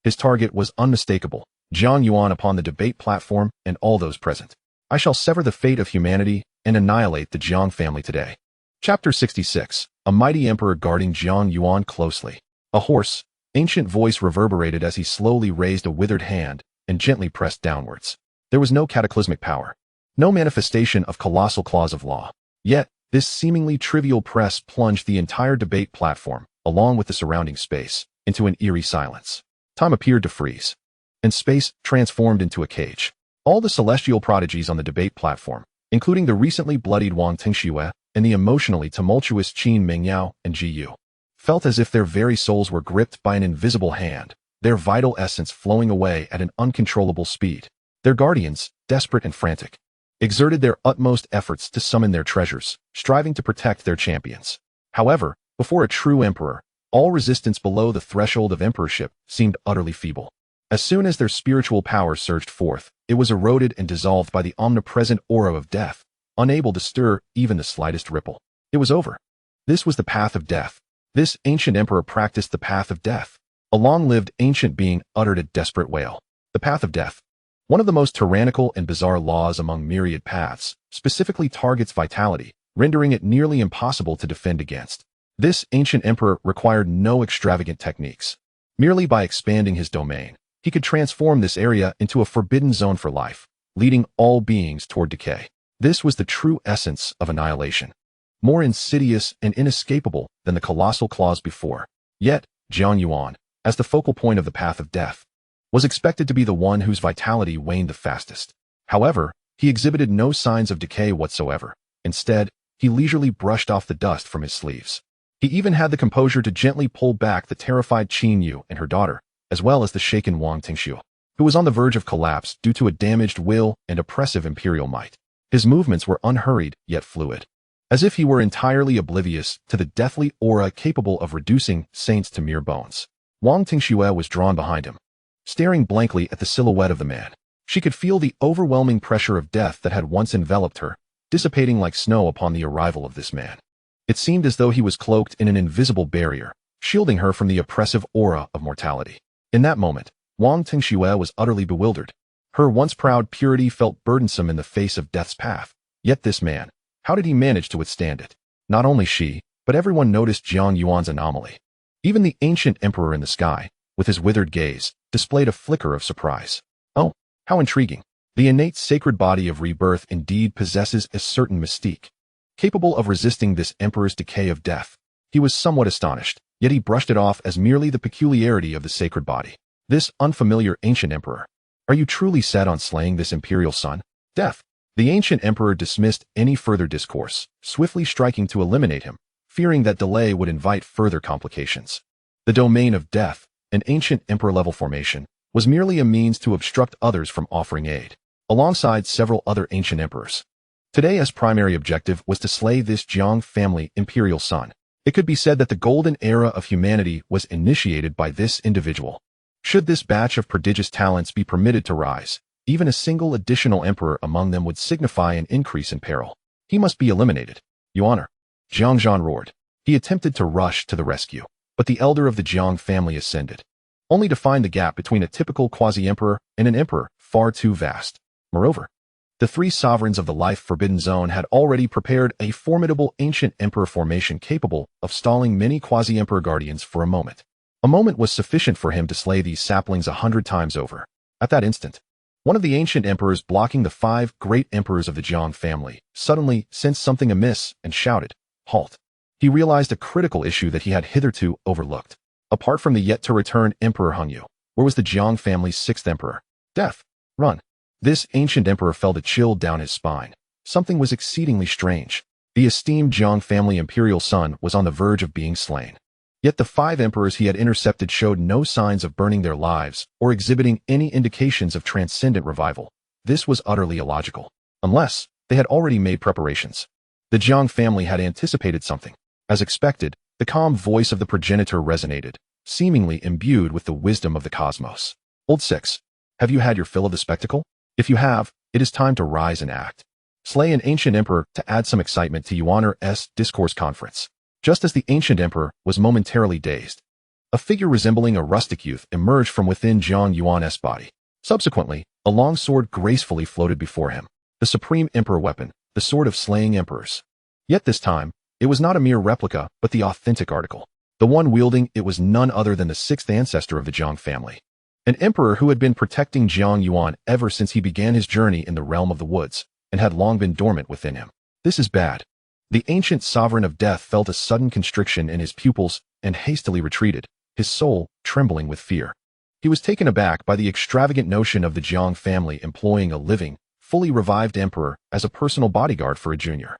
His target was unmistakable, Jiang Yuan upon the debate platform and all those present. I shall sever the fate of humanity and annihilate the Jiang family today. Chapter 66. A mighty emperor guarding Jiang Yuan closely. A hoarse, ancient voice reverberated as he slowly raised a withered hand and gently pressed downwards. There was no cataclysmic power, no manifestation of colossal claws of law. Yet, this seemingly trivial press plunged the entire debate platform, along with the surrounding space, into an eerie silence. Time appeared to freeze, and space transformed into a cage. All the celestial prodigies on the debate platform, including the recently bloodied Wang Tingxue and the emotionally tumultuous Qin Mingyao and Ji Yu, felt as if their very souls were gripped by an invisible hand, their vital essence flowing away at an uncontrollable speed. Their guardians, desperate and frantic, exerted their utmost efforts to summon their treasures, striving to protect their champions. However, before a true emperor, all resistance below the threshold of emperorship seemed utterly feeble. As soon as their spiritual power surged forth, it was eroded and dissolved by the omnipresent aura of death, unable to stir even the slightest ripple. It was over. This was the path of death. This ancient emperor practiced the path of death. A long-lived ancient being uttered a desperate wail. The path of death, one of the most tyrannical and bizarre laws among myriad paths, specifically targets vitality, rendering it nearly impossible to defend against. This ancient emperor required no extravagant techniques. Merely by expanding his domain, he could transform this area into a forbidden zone for life, leading all beings toward decay. This was the true essence of annihilation, more insidious and inescapable than the colossal claws before. Yet, Jiang Yuan, as the focal point of the path of death, was expected to be the one whose vitality waned the fastest. However, he exhibited no signs of decay whatsoever. Instead, he leisurely brushed off the dust from his sleeves. He even had the composure to gently pull back the terrified Qin Yu and her daughter, as well as the shaken Wang Tingxue, who was on the verge of collapse due to a damaged will and oppressive imperial might. His movements were unhurried yet fluid, as if he were entirely oblivious to the deathly aura capable of reducing saints to mere bones. Wang Tingxue was drawn behind him, staring blankly at the silhouette of the man. She could feel the overwhelming pressure of death that had once enveloped her, dissipating like snow upon the arrival of this man. It seemed as though he was cloaked in an invisible barrier, shielding her from the oppressive aura of mortality. In that moment, Wang Tingxue was utterly bewildered. Her once proud purity felt burdensome in the face of death's path. Yet this man, how did he manage to withstand it? Not only she, but everyone noticed Jiang Yuan's anomaly. Even the ancient emperor in the sky, with his withered gaze, displayed a flicker of surprise. Oh, how intriguing. The innate sacred body of rebirth indeed possesses a certain mystique, capable of resisting this emperor's decay of death. He was somewhat astonished, yet he brushed it off as merely the peculiarity of the sacred body. This unfamiliar ancient emperor. Are you truly set on slaying this imperial son? Death. The ancient emperor dismissed any further discourse, swiftly striking to eliminate him, fearing that delay would invite further complications. The domain of death, an ancient emperor-level formation, was merely a means to obstruct others from offering aid, alongside several other ancient emperors. Today's primary objective was to slay this Jiang family imperial son. It could be said that the golden era of humanity was initiated by this individual. Should this batch of prodigious talents be permitted to rise, even a single additional emperor among them would signify an increase in peril. He must be eliminated. Yuaner. Jiang Zhan roared. He attempted to rush to the rescue, but the elder of the Jiang family ascended, only to find the gap between a typical quasi-emperor and an emperor far too vast. Moreover, the 3 sovereigns of the life-forbidden zone had already prepared a formidable ancient emperor formation capable of stalling many quasi-emperor guardians for a moment. A moment was sufficient for him to slay these saplings 100 times over. At that instant, One of the ancient emperors blocking the 5 great emperors of the Jiang family suddenly sensed something amiss and shouted, "Halt!" He realized a critical issue that he had hitherto overlooked. Apart from the yet-to-return Emperor Hongyu, where was the Jiang family's 6th emperor? Death. Run. This ancient emperor felt a chill down his spine. Something was exceedingly strange. The esteemed Jiang family imperial son was on the verge of being slain. Yet the 5 emperors he had intercepted showed no signs of burning their lives or exhibiting any indications of transcendent revival. This was utterly illogical. Unless they had already made preparations. The Jiang family had anticipated something. As expected, the calm voice of the progenitor resonated, seemingly imbued with the wisdom of the cosmos. Old 6, have you had your fill of the spectacle? If you have, it is time to rise and act. Slay an ancient emperor to add some excitement to Yuaner's discourse conference. Just as the ancient emperor was momentarily dazed, a figure resembling a rustic youth emerged from within Jiang Yuan's body. Subsequently, a long sword gracefully floated before him. The supreme emperor weapon, the sword of slaying emperors. Yet this time, it was not a mere replica, but the authentic article. The one wielding it was none other than the 6th ancestor of the Jiang family. An emperor who had been protecting Jiang Yuan ever since he began his journey in the realm of the woods, and had long been dormant within him. This is bad. The ancient sovereign of death felt a sudden constriction in his pupils and hastily retreated, his soul trembling with fear. He was taken aback by the extravagant notion of the Jiang family employing a living, fully revived emperor as a personal bodyguard for a junior.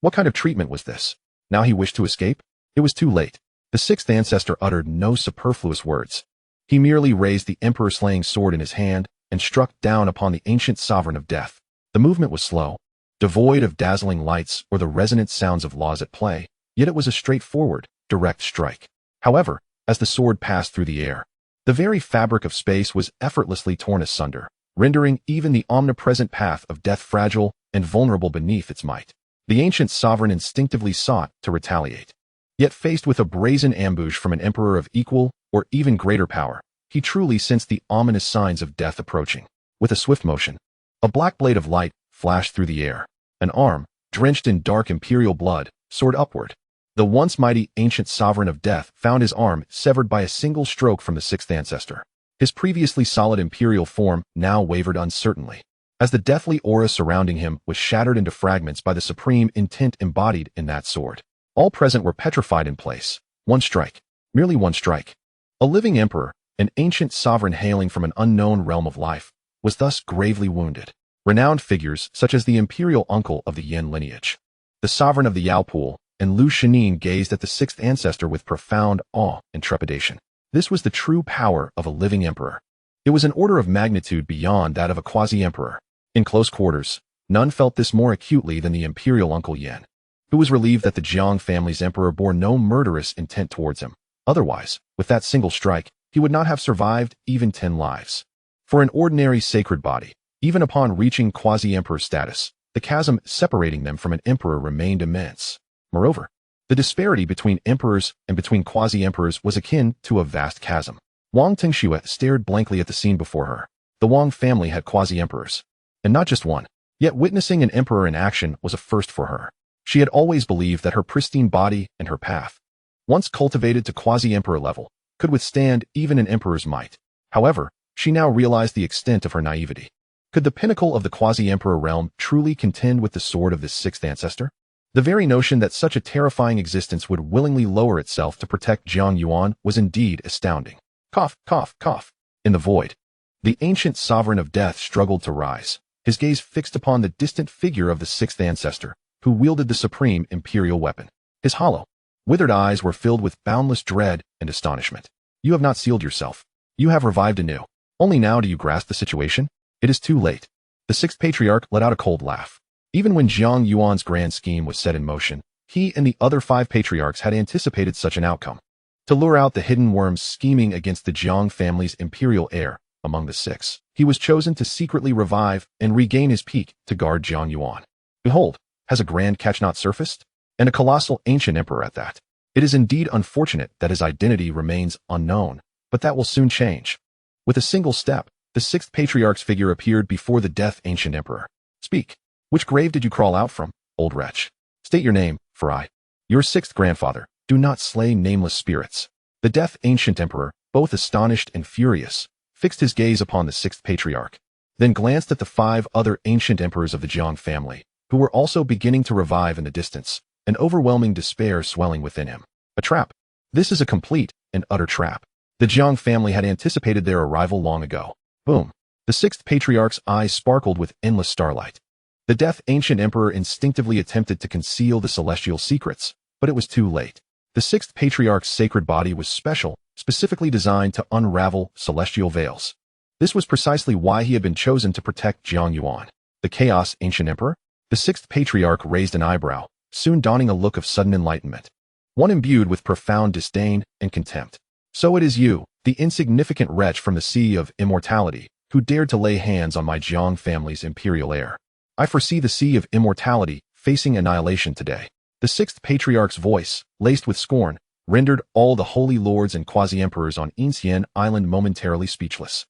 What kind of treatment was this? Now he wished to escape? It was too late. The 6th ancestor uttered no superfluous words. He merely raised the emperor-slaying sword in his hand and struck down upon the ancient sovereign of death. The movement was slow, devoid of dazzling lights or the resonant sounds of laws at play, yet it was a straightforward, direct strike. However, as the sword passed through the air, the very fabric of space was effortlessly torn asunder, rendering even the omnipresent path of death fragile and vulnerable beneath its might. The ancient sovereign instinctively sought to retaliate. Yet faced with a brazen ambush from an emperor of equal or even greater power, he truly sensed the ominous signs of death approaching. With a swift motion, a black blade of light flashed through the air. An arm, drenched in dark imperial blood, soared upward. The once mighty ancient sovereign of death found his arm severed by a single stroke from the 6th ancestor. His previously solid imperial form now wavered uncertainly, as the deathly aura surrounding him was shattered into fragments by the supreme intent embodied in that sword. All present were petrified in place. One strike. Merely one strike. A living emperor, an ancient sovereign hailing from an unknown realm of life, was thus gravely wounded. Renowned figures such as the imperial uncle of the Yin lineage, the sovereign of the Yao Pool, and Lu Shenin gazed at the 6th ancestor with profound awe and trepidation. This was the true power of a living emperor. It was an order of magnitude beyond that of a quasi-emperor. In close quarters, none felt this more acutely than the imperial uncle Yin, who was relieved that the Jiang family's emperor bore no murderous intent towards him. Otherwise, with that single strike, he would not have survived even 10 lives. For an ordinary sacred body, even upon reaching quasi-emperor status, the chasm separating them from an emperor remained immense. Moreover, the disparity between emperors and between quasi-emperors was akin to a vast chasm. Wang Tingxue stared blankly at the scene before her. The Wang family had quasi-emperors, and not just one. Yet witnessing an emperor in action was a first for her. She had always believed that her pristine body and her path, once cultivated to quasi-emperor level, could withstand even an emperor's might. However, she now realized the extent of her naivety. Could the pinnacle of the quasi-emperor realm truly contend with the sword of this 6th ancestor? The very notion that such a terrifying existence would willingly lower itself to protect Jiang Yuan was indeed astounding. Cough, cough, cough. In the void, the ancient sovereign of death struggled to rise, his gaze fixed upon the distant figure of the 6th ancestor, who wielded the supreme imperial weapon. His hollow, withered eyes were filled with boundless dread and astonishment. You have not sealed yourself. You have revived anew. Only now do you grasp the situation? It is too late. The 6th patriarch let out a cold laugh. Even when Jiang Yuan's grand scheme was set in motion, he and the other 5 patriarchs had anticipated such an outcome. To lure out the hidden worms scheming against the Jiang family's imperial heir among the 6, he was chosen to secretly revive and regain his peak to guard Jiang Yuan. Behold, has a grand catch not surfaced? And a colossal ancient emperor at that. It is indeed unfortunate that his identity remains unknown, but that will soon change. With a single step, the 6th patriarch's figure appeared before the death ancient emperor. Speak. Which grave did you crawl out from, old wretch? State your name, for I, your 6th grandfather, do not slay nameless spirits. The death ancient emperor, both astonished and furious, fixed his gaze upon the 6th patriarch. then glanced at the 5 other ancient emperors of the Jiang family, who were also beginning to revive in the distance, an overwhelming despair swelling within him. A trap. This is a complete and utter trap. The Jiang family had anticipated their arrival long ago. Boom. The 6th patriarch's eyes sparkled with endless starlight. The deaf ancient emperor instinctively attempted to conceal the celestial secrets, but it was too late. The 6th patriarch's sacred body was special, specifically designed to unravel celestial veils. This was precisely why he had been chosen to protect Jiang Yuan. The chaos ancient emperor? The 6th patriarch raised an eyebrow, soon donning a look of sudden enlightenment, one imbued with profound disdain and contempt. So it is you, the insignificant wretch from the Sea of Immortality, who dared to lay hands on my Jiang family's imperial heir. I foresee the Sea of Immortality facing annihilation today. The 6th patriarch's voice, laced with scorn, rendered all the holy lords and quasi-emperors on Inxian Island momentarily speechless.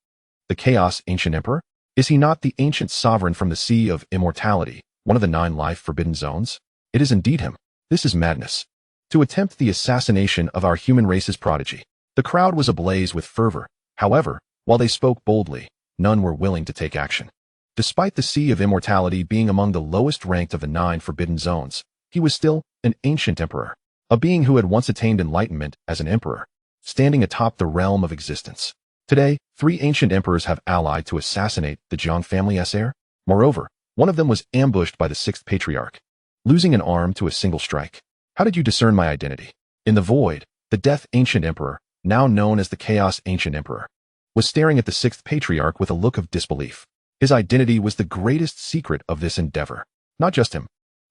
The chaos ancient emperor? Is he not the ancient sovereign from the Sea of Immortality, one of the 9 life-forbidden zones? It is indeed him. This is madness. To attempt the assassination of our human race's prodigy. The crowd was ablaze with fervor. However, while they spoke boldly, none were willing to take action. Despite the Sea of Immortality being among the lowest ranked of the 9 forbidden zones, he was still an ancient emperor, a being who had once attained enlightenment as an emperor, standing atop the realm of existence. Today, 3 ancient emperors have allied to assassinate the Jiang family's heir. Moreover, one of them was ambushed by the 6th patriarch, losing an arm to a single strike. How did you discern my identity? In the void, the death ancient emperor, now known as the chaos ancient emperor, was staring at the 6th patriarch with a look of disbelief. His identity was the greatest secret of this endeavor. Not just him,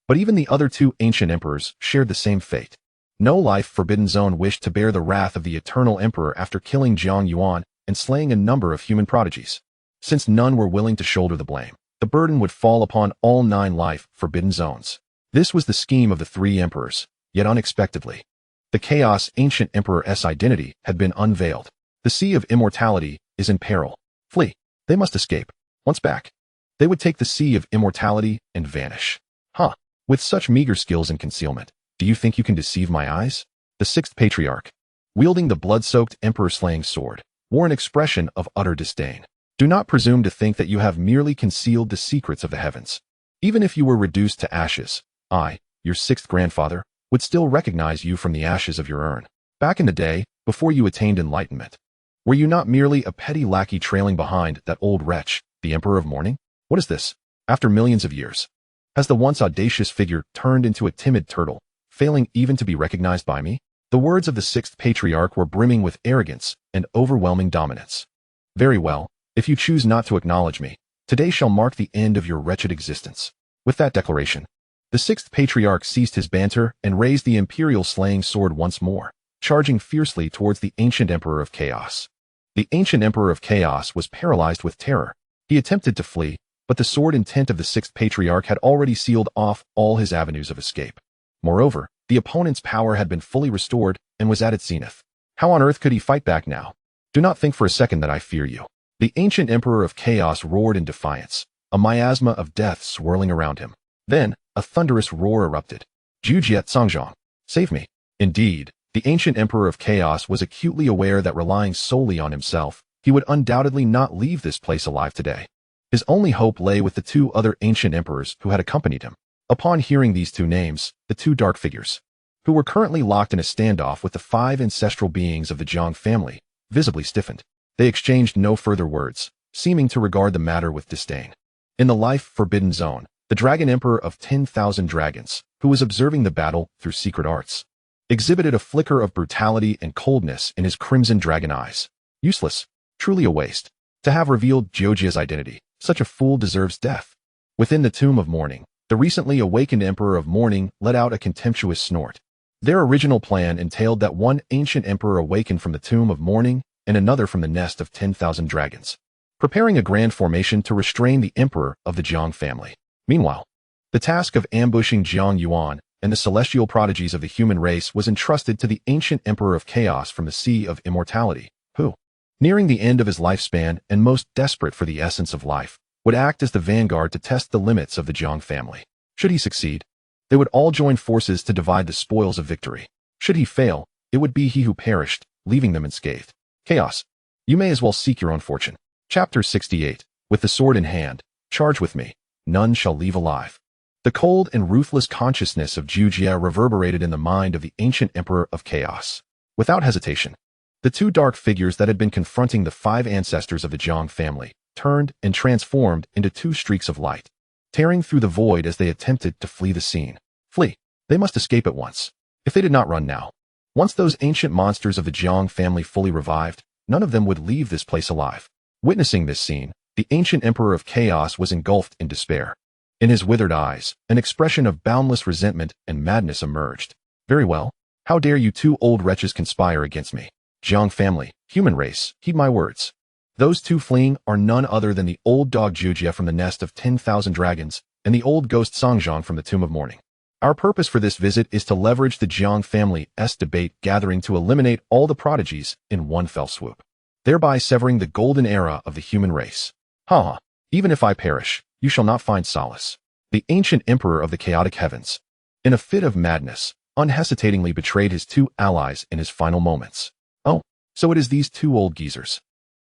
but even the other 2 ancient emperors shared the same fate. No life-forbidden zone wished to bear the wrath of the eternal emperor after killing Jiang Yuan and slaying a number of human prodigies. Since none were willing to shoulder the blame, the burden would fall upon all 9 life-forbidden zones. This was the scheme of the 3 emperors, yet unexpectedly, the chaos ancient emperor's identity had been unveiled. The Sea of Immortality is in peril. Flee. They must escape. Once back, they would take the Sea of Immortality and vanish. Huh. With such meager skills in concealment, do you think you can deceive my eyes? The 6th patriarch, wielding the blood-soaked emperor-slaying sword, wore an expression of utter disdain. Do not presume to think that you have merely concealed the secrets of the heavens. Even if you were reduced to ashes, I, your 6th grandfather, would still recognize you from the ashes of your urn. Back in the day, before you attained enlightenment, were you not merely a petty lackey trailing behind that old wretch, the Emperor of Morning? What is this? After millions of years, has the once audacious figure turned into a timid turtle, failing even to be recognized by me? The words of the 6th patriarch were brimming with arrogance and overwhelming dominance. Very well, if you choose not to acknowledge me, today shall mark the end of your wretched existence. With that declaration, the 6th patriarch ceased his banter and raised the imperial slaying sword once more, charging fiercely towards the ancient emperor of chaos. The ancient emperor of chaos was paralyzed with terror. He attempted to flee, but the sword intent of the 6th patriarch had already sealed off all his avenues of escape. Moreover, the opponent's power had been fully restored and was at its zenith. How on earth could he fight back now? Do not think for a second that I fear you. The ancient emperor of chaos roared in defiance, a miasma of death swirling around him. Then, a thunderous roar erupted. Jujiet Songzhong, save me. Indeed, the ancient emperor of chaos was acutely aware that relying solely on himself, he would undoubtedly not leave this place alive today. His only hope lay with the 2 other ancient emperors who had accompanied him. Upon hearing these 2 names, the 2 dark figures, who were currently locked in a standoff with the 5 ancestral beings of the Jiang family, visibly stiffened. They exchanged no further words, seeming to regard the matter with disdain. In the life-forbidden zone, the Dragon Emperor of 10,000 Dragons, who was observing the battle through secret arts, exhibited a flicker of brutality and coldness in his crimson dragon eyes. Useless, truly a waste. To have revealed Jiojia's identity, such a fool deserves death. Within the Tomb of Mourning, the recently awakened Emperor of Mourning let out a contemptuous snort. Their original plan entailed that one ancient emperor awaken from the Tomb of Mourning and another from the nest of 10,000 dragons, preparing a grand formation to restrain the emperor of the Jiang family. Meanwhile, the task of ambushing Jiang Yuan and the celestial prodigies of the human race was entrusted to the ancient emperor of chaos from the Sea of Immortality, who, nearing the end of his lifespan and most desperate for the essence of life, would act as the vanguard to test the limits of the Jiang family. Should he succeed, they would all join forces to divide the spoils of victory. Should he fail, it would be he who perished, leaving them unscathed. Chaos. You may as well seek your own fortune. Chapter 68. With the sword in hand, charge with me. None shall leave alive. The cold and ruthless consciousness of Jiang reverberated in the mind of the ancient Emperor of Chaos. Without hesitation, the two dark figures that had been confronting the 5 ancestors of the Jiang family turned and transformed into 2 streaks of light, tearing through the void as they attempted to flee the scene. Flee. They must escape at once. If they did not run now, once those ancient monsters of the Jiang family fully revived, none of them would leave this place alive. Witnessing this scene, the ancient Emperor of Chaos was engulfed in despair. In his withered eyes, an expression of boundless resentment and madness emerged. Very well. How dare you 2 old wretches conspire against me? Jiang family, human race, heed my words. Those 2 fleeing are none other than the old dog Jiang from the nest of 10,000 dragons and the old ghost Songjiang from the Tomb of Mourning. Our purpose for this visit is to leverage the Jiang family's debate gathering to eliminate all the prodigies in one fell swoop, thereby severing the golden era of the human race. Even if I perish, you shall not find solace. The ancient emperor of the chaotic heavens, in a fit of madness, unhesitatingly betrayed his 2 allies in his final moments. Oh, so it is these 2 old geezers.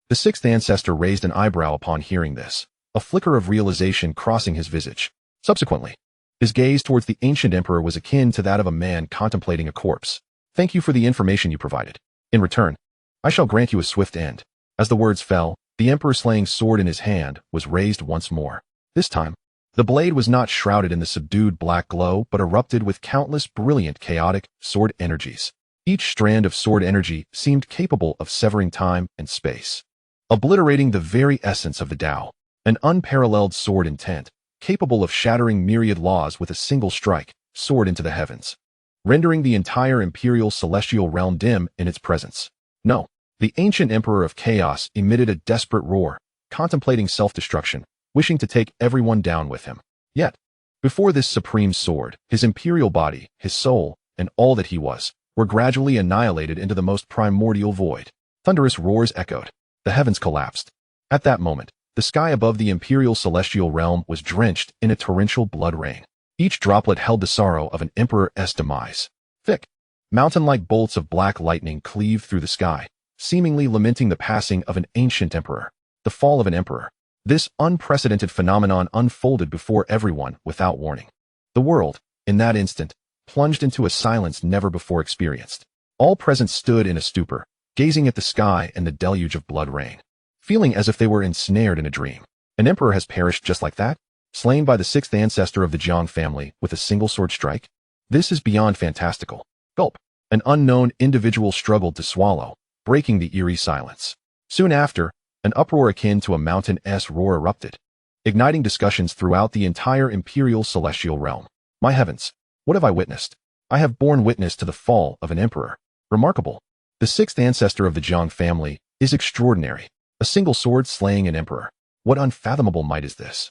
The 6th ancestor raised an eyebrow upon hearing this, a flicker of realization crossing his visage. Subsequently, his gaze towards the ancient emperor was akin to that of a man contemplating a corpse. Thank you for the information you provided. In return, I shall grant you a swift end. As the words fell, the emperor's slaying sword in his hand was raised once more. This time, the blade was not shrouded in the subdued black glow but erupted with countless brilliant chaotic sword energies. Each strand of sword energy seemed capable of severing time and space, obliterating the very essence of the Tao. An unparalleled sword intent, capable of shattering myriad laws with a single strike, soared into the heavens, rendering the entire imperial celestial realm dim in its presence. No, the ancient Emperor of Chaos emitted a desperate roar, contemplating self-destruction, wishing to take everyone down with him. Yet, before this supreme sword, his imperial body, his soul, and all that he was, were gradually annihilated into the most primordial void. Thunderous roars echoed. The heavens collapsed. At that moment, the sky above the imperial celestial realm was drenched in a torrential blood rain. Each droplet held the sorrow of an emperor's demise. Thick, mountain-like bolts of black lightning cleaved through the sky, seemingly lamenting the passing of an ancient emperor, the fall of an emperor. This unprecedented phenomenon unfolded before everyone without warning. The world, in that instant, plunged into a silence never before experienced. All present stood in a stupor, gazing at the sky and the deluge of blood rain, feeling as if they were ensnared in a dream. An emperor has perished just like that, slain by the 6th ancestor of the Jiang family with a single sword strike? This is beyond fantastical. Gulp. An unknown individual struggled to swallow, breaking the eerie silence. Soon after, an uproar akin to a mountain-s roar erupted, igniting discussions throughout the entire imperial celestial realm. My heavens, what have I witnessed? I have borne witness to the fall of an emperor. Remarkable. The 6th ancestor of the Jiang family is extraordinary. A single sword slaying an emperor. What unfathomable might is this?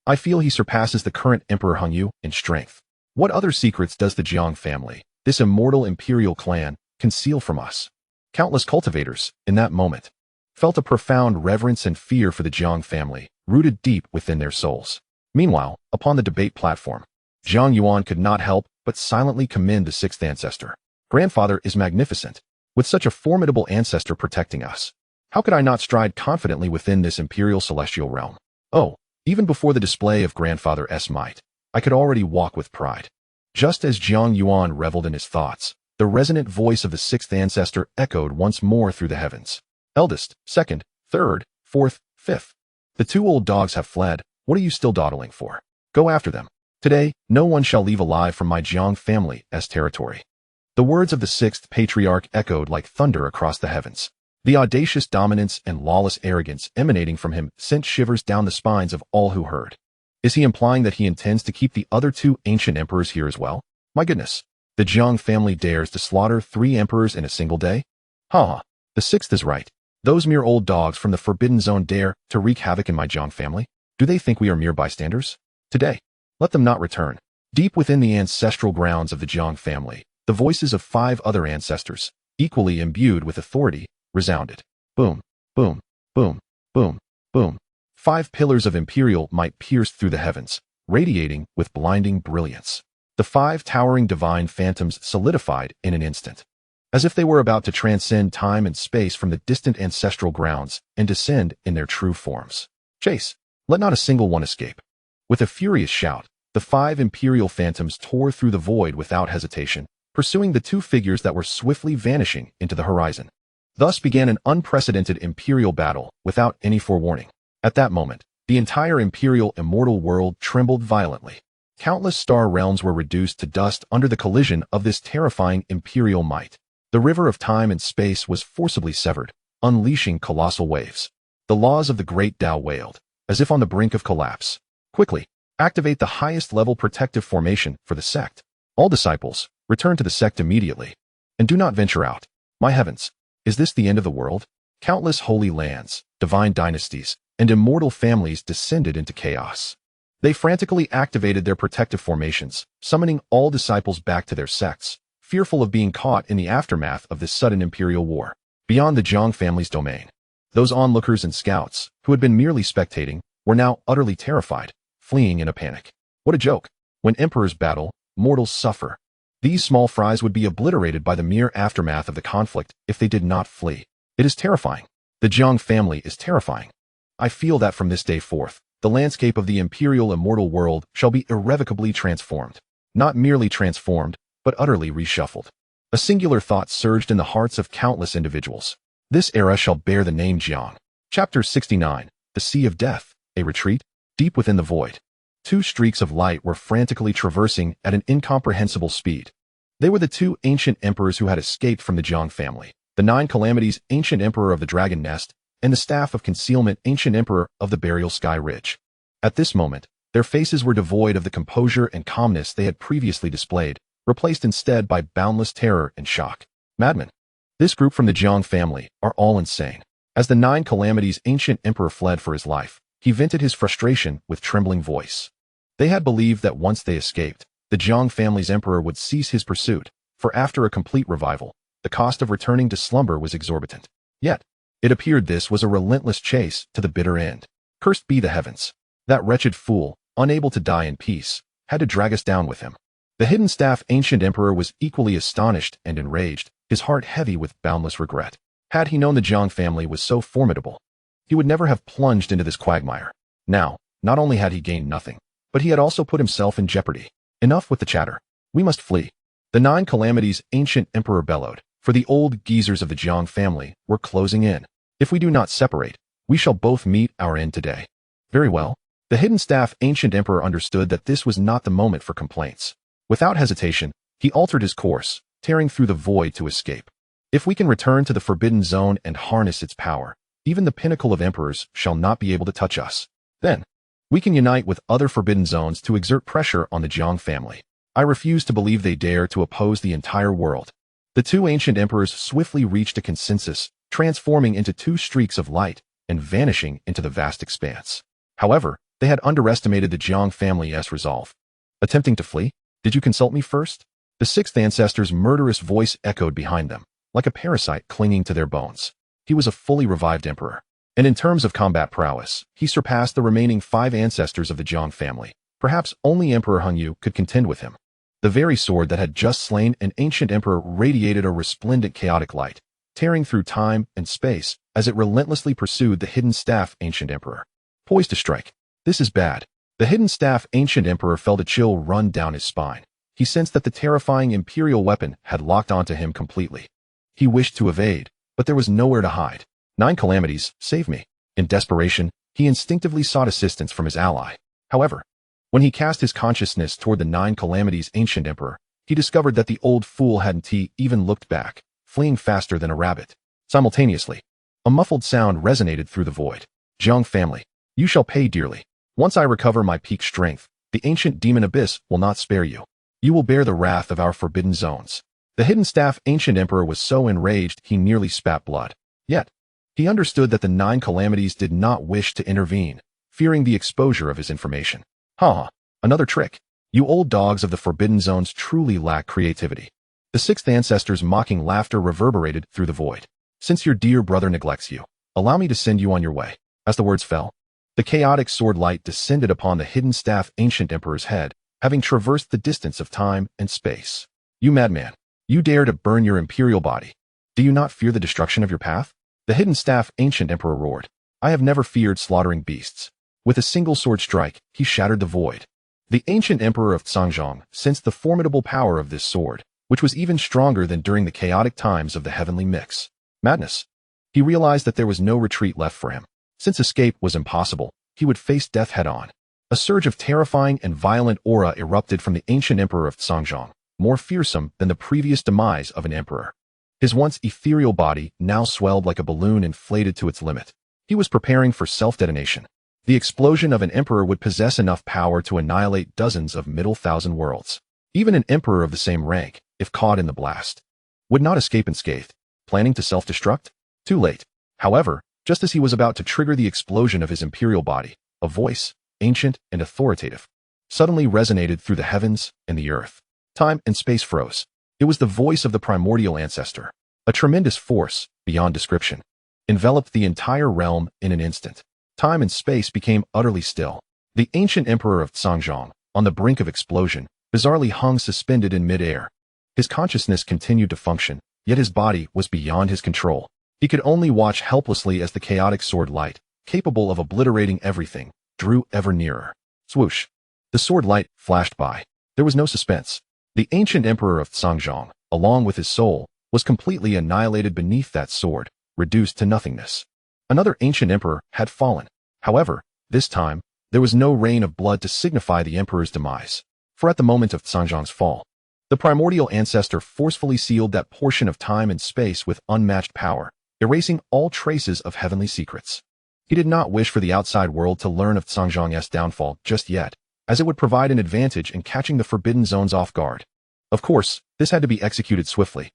I feel he surpasses the current Emperor Hongyu in strength. What other secrets does the Jiang family, this immortal imperial clan, conceal from us? Countless cultivators, in that moment, felt a profound reverence and fear for the Jiang family, rooted deep within their souls. Meanwhile, upon the debate platform, Jiang Yuan could not help but silently commend the 6th ancestor. Grandfather is magnificent, with such a formidable ancestor protecting us. How could I not stride confidently within this imperial celestial realm? Oh, even before the display of grandfather's might, I could already walk with pride. Just as Jiang Yuan reveled in his thoughts, the resonant voice of the 6th ancestor echoed once more through the heavens. Eldest, second, third, fourth, fifth. The 2 old dogs have fled. What are you still dawdling for? Go after them. Today, no one shall leave alive from my Jiang family's territory. The words of the 6th patriarch echoed like thunder across the heavens. The audacious dominance and lawless arrogance emanating from him sent shivers down the spines of all who heard. Is he implying that he intends to keep the other 2 ancient emperors here as well? My goodness, the Jiang family dares to slaughter 3 emperors in a single day? The 6th is right. Those mere old dogs from the Forbidden Zone dare to wreak havoc in my Jiang family? Do they think we are mere bystanders? Today, let them not return. Deep within the ancestral grounds of the Jiang family, the voices of 5 other ancestors, equally imbued with authority, resounded. Boom, boom, boom, boom, boom. 5 pillars of imperial might pierced through the heavens, radiating with blinding brilliance. The 5 towering divine phantoms solidified in an instant, as if they were about to transcend time and space from the distant ancestral grounds and descend in their true forms. Chase. Let not a single one escape. With a furious shout, the 5 Imperial phantoms tore through the void without hesitation, pursuing the 2 figures that were swiftly vanishing into the horizon. Thus began an unprecedented Imperial battle without any forewarning. At that moment, the entire Imperial immortal world trembled violently. Countless star realms were reduced to dust under the collision of this terrifying Imperial might. The river of time and space was forcibly severed, unleashing colossal waves. The laws of the great Tao wailed, as if on the brink of collapse. Quickly, activate the highest level protective formation for the sect. All disciples, return to the sect immediately. And do not venture out. My heavens, is this the end of the world? Countless holy lands, divine dynasties, and immortal families descended into chaos. They frantically activated their protective formations, summoning all disciples back to their sects, fearful of being caught in the aftermath of this sudden Imperial war. Beyond the Jiang family's domain, those onlookers and scouts, who had been merely spectating, were now utterly terrified, fleeing in a panic. What a joke! When emperors battle, mortals suffer. These small fries would be obliterated by the mere aftermath of the conflict if they did not flee. It is terrifying. The Jiang family is terrifying. I feel that from this day forth, the landscape of the Imperial immortal world shall be irrevocably transformed. Not merely transformed, but utterly reshuffled. A singular thought surged in the hearts of countless individuals. This era shall bear the name Jiang. Chapter 69. The Sea of Death. A retreat? Deep within the void. 2 streaks of light were frantically traversing at an incomprehensible speed. They were the 2 ancient emperors who had escaped from the Jiang family. The 9 Calamities, ancient emperor of the Dragon Nest, and the Staff of Concealment, ancient emperor of the Burial Sky Ridge. At this moment, their faces were devoid of the composure and calmness they had previously displayed, replaced instead by boundless terror and shock. Madmen. This group from the Jiang family are all insane. As the 9 Calamities' ancient emperor fled for his life, he vented his frustration with trembling voice. They had believed that once they escaped, the Jiang family's emperor would cease his pursuit, for after a complete revival, the cost of returning to slumber was exorbitant. Yet, it appeared this was a relentless chase to the bitter end. Cursed be the heavens. That wretched fool, unable to die in peace, had to drag us down with him. The Hidden Staff ancient emperor was equally astonished and enraged, his heart heavy with boundless regret. Had he known the Jiang family was so formidable, he would never have plunged into this quagmire. Now, not only had he gained nothing, but he had also put himself in jeopardy. Enough with the chatter. We must flee. The 9 Calamities' ancient emperor bellowed, for the old geezers of the Jiang family were closing in. If we do not separate, we shall both meet our end today. Very well. The Hidden Staff ancient emperor understood that this was not the moment for complaints. Without hesitation, he altered his course, tearing through the void to escape. If we can return to the Forbidden Zone and harness its power, even the pinnacle of emperors shall not be able to touch us. Then, we can unite with other Forbidden Zones to exert pressure on the Jiang family. I refuse to believe they dare to oppose the entire world. The 2 ancient emperors swiftly reached a consensus, transforming into 2 streaks of light and vanishing into the vast expanse. However, they had underestimated the Jiang family's resolve. Attempting to flee? Did you consult me first? The 6th ancestor's murderous voice echoed behind them, like a parasite clinging to their bones. He was a fully revived emperor, and in terms of combat prowess, he surpassed the remaining 5 ancestors of the Jiang family. Perhaps only Emperor Hengyu could contend with him. The very sword that had just slain an ancient emperor radiated a resplendent chaotic light, tearing through time and space as it relentlessly pursued the Hidden Staff ancient emperor. Poised to strike. This is bad. The Hidden Staff ancient emperor felt a chill run down his spine. He sensed that the terrifying Imperial weapon had locked onto him completely. He wished to evade, but there was nowhere to hide. 9 Calamities, save me. In desperation, he instinctively sought assistance from his ally. However, when he cast his consciousness toward the 9 Calamities ancient emperor, he discovered that the old fool hadn't even looked back, fleeing faster than a rabbit. Simultaneously, a muffled sound resonated through the void. Jiang family, you shall pay dearly. Once I recover my peak strength, the ancient demon abyss will not spare you. You will bear the wrath of our Forbidden Zones. The Hidden Staff ancient emperor was so enraged he nearly spat blood. Yet, he understood that the 9 Calamities did not wish to intervene, fearing the exposure of his information. Ha! Another trick. You old dogs of the Forbidden Zones truly lack creativity. The 6th ancestor's mocking laughter reverberated through the void. Since your dear brother neglects you, allow me to send you on your way. As the words fell, the chaotic sword light descended upon the Hidden Staff ancient emperor's head, having traversed the distance of time and space. You madman, you dare to burn your imperial body. Do you not fear the destruction of your path? The Hidden Staff ancient emperor roared. I have never feared slaughtering beasts, With a single sword strike, he shattered the void. The ancient emperor of Cangzhong sensed the formidable power of this sword, which was even stronger than during the chaotic times of the heavenly mix. Madness. He realized that there was no retreat left for him. Since escape was impossible, he would face death head-on. A surge of terrifying and violent aura erupted from the ancient emperor of Cangzhong, more fearsome than the previous demise of an emperor. His once ethereal body now swelled like a balloon inflated to its limit. He was preparing for self-detonation. The explosion of an emperor would possess enough power to annihilate dozens of middle thousand worlds. Even an emperor of the same rank, if caught in the blast, would not escape unscathed. Planning to self-destruct? Too late. However, just as he was about to trigger the explosion of his imperial body, a voice, ancient and authoritative, suddenly resonated through the heavens and the earth. Time and space froze. It was the voice of the primordial ancestor. A tremendous force, beyond description, enveloped the entire realm in an instant. Time and space became utterly still. The ancient emperor of Cangzhong, on the brink of explosion, bizarrely hung suspended in mid-air. His consciousness continued to function, yet his body was beyond his control. He could only watch helplessly as the chaotic sword light, capable of obliterating everything, drew ever nearer. Swoosh. The sword light flashed by. There was no suspense. The ancient emperor of Cangzhong, along with his soul, was completely annihilated beneath that sword, reduced to nothingness. Another ancient emperor had fallen. However, this time, there was no rain of blood to signify the emperor's demise. For at the moment of Cangzhong's fall, the primordial ancestor forcefully sealed that portion of time and space with unmatched power, erasing all traces of heavenly secrets. He did not wish for the outside world to learn of Cangzhong's downfall just yet, as it would provide an advantage in catching the forbidden zones off guard. Of course, this had to be executed swiftly.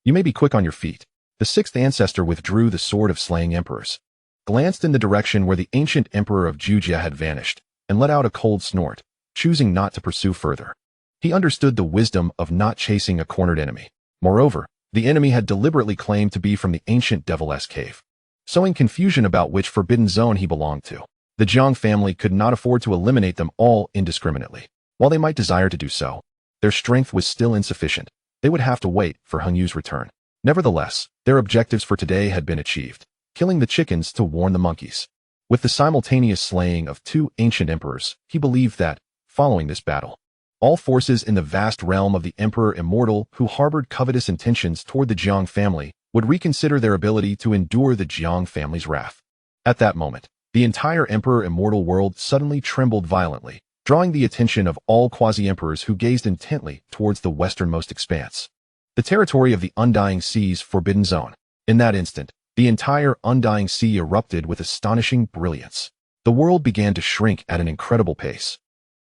You may be quick on your feet. The sixth ancestor withdrew the sword of slaying emperors, glanced in the direction where the ancient emperor of Jujia had vanished, and let out a cold snort, choosing not to pursue further. He understood the wisdom of not chasing a cornered enemy. Moreover, the enemy had deliberately claimed to be from the ancient Devil's Cave, sowing confusion about which forbidden zone he belonged to. The Jiang family could not afford to eliminate them all indiscriminately. While they might desire to do so, their strength was still insufficient. They would have to wait for Heng Yu's return. Nevertheless, their objectives for today had been achieved, killing the chickens to warn the monkeys. With the simultaneous slaying of two ancient emperors, he believed that, following this battle, all forces in the vast realm of the Emperor Immortal who harbored covetous intentions toward the Jiang family would reconsider their ability to endure the Jiang family's wrath. At that moment, the entire Emperor Immortal world suddenly trembled violently, drawing the attention of all quasi-emperors who gazed intently towards the westernmost expanse, the territory of the Undying Sea's forbidden zone. In that instant, the entire Undying Sea erupted with astonishing brilliance. The world began to shrink at an incredible pace,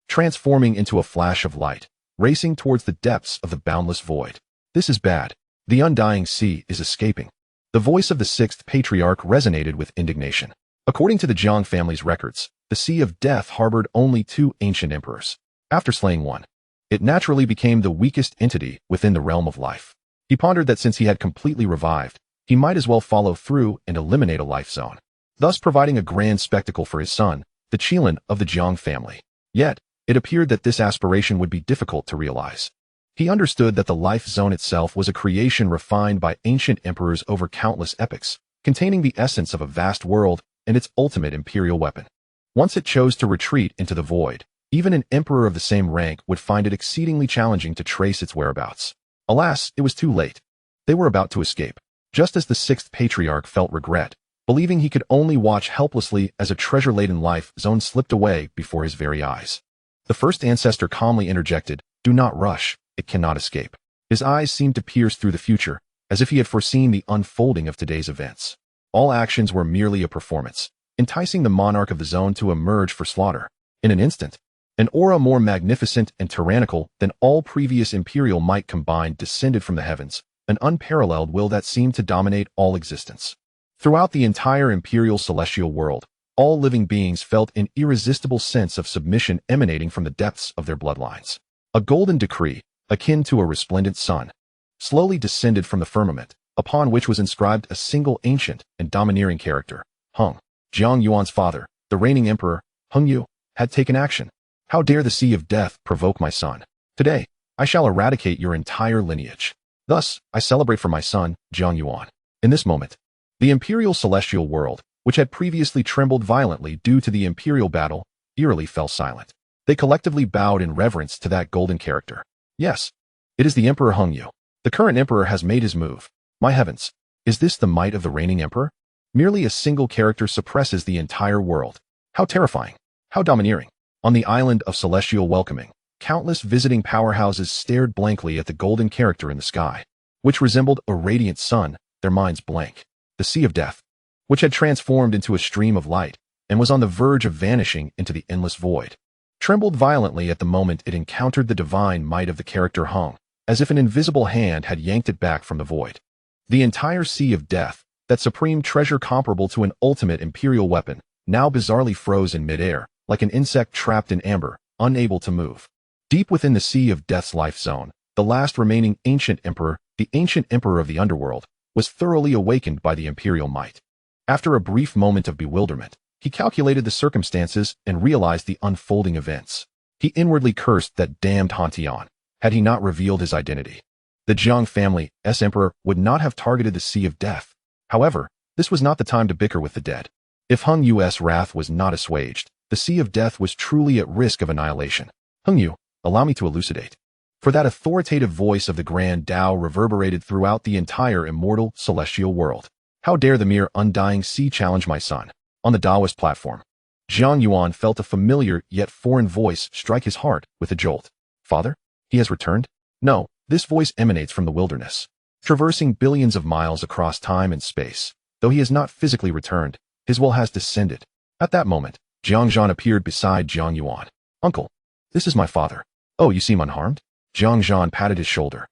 transforming into a flash of light, racing towards the depths of the boundless void. This is bad. The Undying Sea is escaping. The voice of the sixth patriarch resonated with indignation. According to the Jiang family's records, the Sea of Death harbored only two ancient emperors. After slaying one, it naturally became the weakest entity within the realm of life. He pondered that since he had completely revived, he might as well follow through and eliminate a life zone, thus providing a grand spectacle for his son, the Qilin of the Jiang family. Yet, it appeared that this aspiration would be difficult to realize. He understood that the life zone itself was a creation refined by ancient emperors over countless epochs, containing the essence of a vast world and its ultimate imperial weapon. Once it chose to retreat into the void, even an emperor of the same rank would find it exceedingly challenging to trace its whereabouts. Alas, it was too late. They were about to escape. Just as the sixth patriarch felt regret, believing he could only watch helplessly as a treasure-laden life zone slipped away before his very eyes. The first ancestor calmly interjected, "Do not rush, it cannot escape." His eyes seemed to pierce through the future, as if he had foreseen the unfolding of today's events. All actions were merely a performance, enticing the monarch of the zone to emerge for slaughter. In an instant, an aura more magnificent and tyrannical than all previous imperial might combined descended from the heavens, an unparalleled will that seemed to dominate all existence. Throughout the entire imperial celestial world, all living beings felt an irresistible sense of submission emanating from the depths of their bloodlines. A golden decree, akin to a resplendent sun, slowly descended from the firmament, upon which was inscribed a single ancient and domineering character. Heng, Jiang Yuan's father, the reigning emperor, Heng Yu, had taken action. How dare the Sea of Death provoke my son? Today, I shall eradicate your entire lineage. Thus, I celebrate for my son, Jiang Yuan. In this moment, the imperial celestial world which had previously trembled violently due to the imperial battle, eerily fell silent. They collectively bowed in reverence to that golden character. Yes, it is the Emperor Hung Yu. The current emperor has made his move. My heavens, is this the might of the reigning emperor? Merely a single character suppresses the entire world. How terrifying. How domineering. On the island of celestial welcoming, countless visiting powerhouses stared blankly at the golden character in the sky, which resembled a radiant sun, their minds blank. The Sea of Death, which had transformed into a stream of light and was on the verge of vanishing into the endless void, trembled violently at the moment it encountered the divine might of the character Hung, as if an invisible hand had yanked it back from the void. The entire Sea of Death, that supreme treasure comparable to an ultimate imperial weapon, now bizarrely froze in midair, like an insect trapped in amber, unable to move. Deep within the Sea of Death's life zone, the last remaining ancient emperor, the ancient emperor of the underworld, was thoroughly awakened by the imperial might. After a brief moment of bewilderment, he calculated the circumstances and realized the unfolding events. He inwardly cursed that damned Han Tian, had he not revealed his identity. The Jiang family's emperor would not have targeted the Sea of Death. However, this was not the time to bicker with the dead. If Hung Yu's wrath was not assuaged, the Sea of Death was truly at risk of annihilation. Hung Yu, allow me to elucidate. For that authoritative voice of the Grand Tao reverberated throughout the entire immortal celestial world. How dare the mere undying sea challenge my son? On the Taoist platform, Jiang Yuan felt a familiar yet foreign voice strike his heart with a jolt. Father? He has returned? No, this voice emanates from the wilderness, traversing billions of miles across time and space. Though he has not physically returned, his will has descended. At that moment, Jiang Zhan appeared beside Jiang Yuan. Uncle, this is my father. Oh, you seem unharmed? Jiang Zhan patted his shoulder.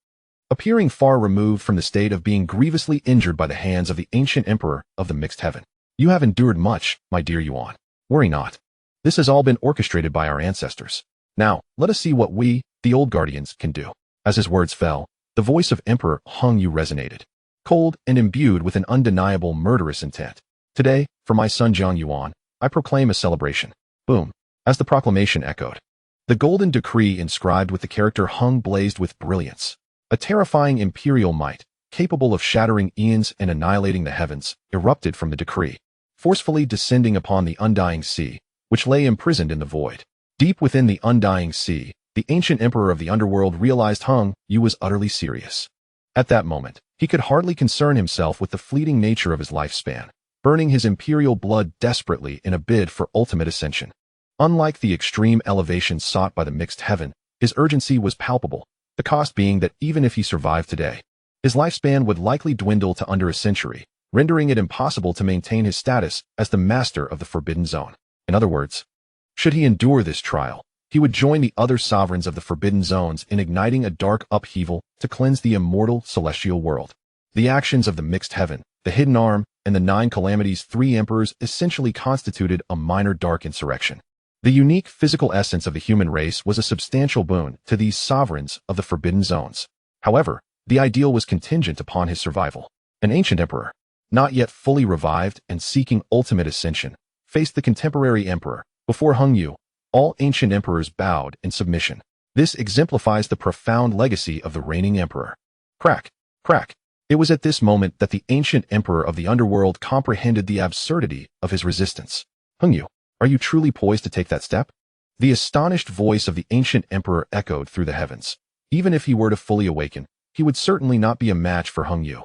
Appearing far removed from the state of being grievously injured by the hands of the ancient emperor of the mixed heaven. You have endured much, my dear Yuan. Worry not. This has all been orchestrated by our ancestors. Now, let us see what we, the old guardians, can do. As his words fell, the voice of Emperor Hung Yu resonated, cold and imbued with an undeniable murderous intent. Today, for my son Jiang Yuan, I proclaim a celebration. Boom. As the proclamation echoed, the golden decree inscribed with the character Hung blazed with brilliance. A terrifying imperial might, capable of shattering eons and annihilating the heavens, erupted from the decree, forcefully descending upon the undying sea, which lay imprisoned in the void. Deep within the undying sea, the ancient emperor of the underworld realized Hung Yu was utterly serious. At that moment, he could hardly concern himself with the fleeting nature of his lifespan, burning his imperial blood desperately in a bid for ultimate ascension. Unlike the extreme elevation sought by the mixed heaven, his urgency was palpable, the cost being that even if he survived today, his lifespan would likely dwindle to under a century, rendering it impossible to maintain his status as the master of the Forbidden Zone. In other words, should he endure this trial, he would join the other sovereigns of the Forbidden Zones in igniting a dark upheaval to cleanse the immortal celestial world. The actions of the mixed heaven, the hidden arm, and the 9 calamities' 3 emperors essentially constituted a minor dark insurrection. The unique physical essence of the human race was a substantial boon to these sovereigns of the Forbidden Zones. However, the ideal was contingent upon his survival. An ancient emperor, not yet fully revived and seeking ultimate ascension, faced the contemporary emperor. Before Hung Yu, all ancient emperors bowed in submission. This exemplifies the profound legacy of the reigning emperor. Crack, crack. It was at this moment that the ancient emperor of the underworld comprehended the absurdity of his resistance. Hung Yu, are you truly poised to take that step? The astonished voice of the ancient emperor echoed through the heavens. Even if he were to fully awaken, he would certainly not be a match for Hung Yu,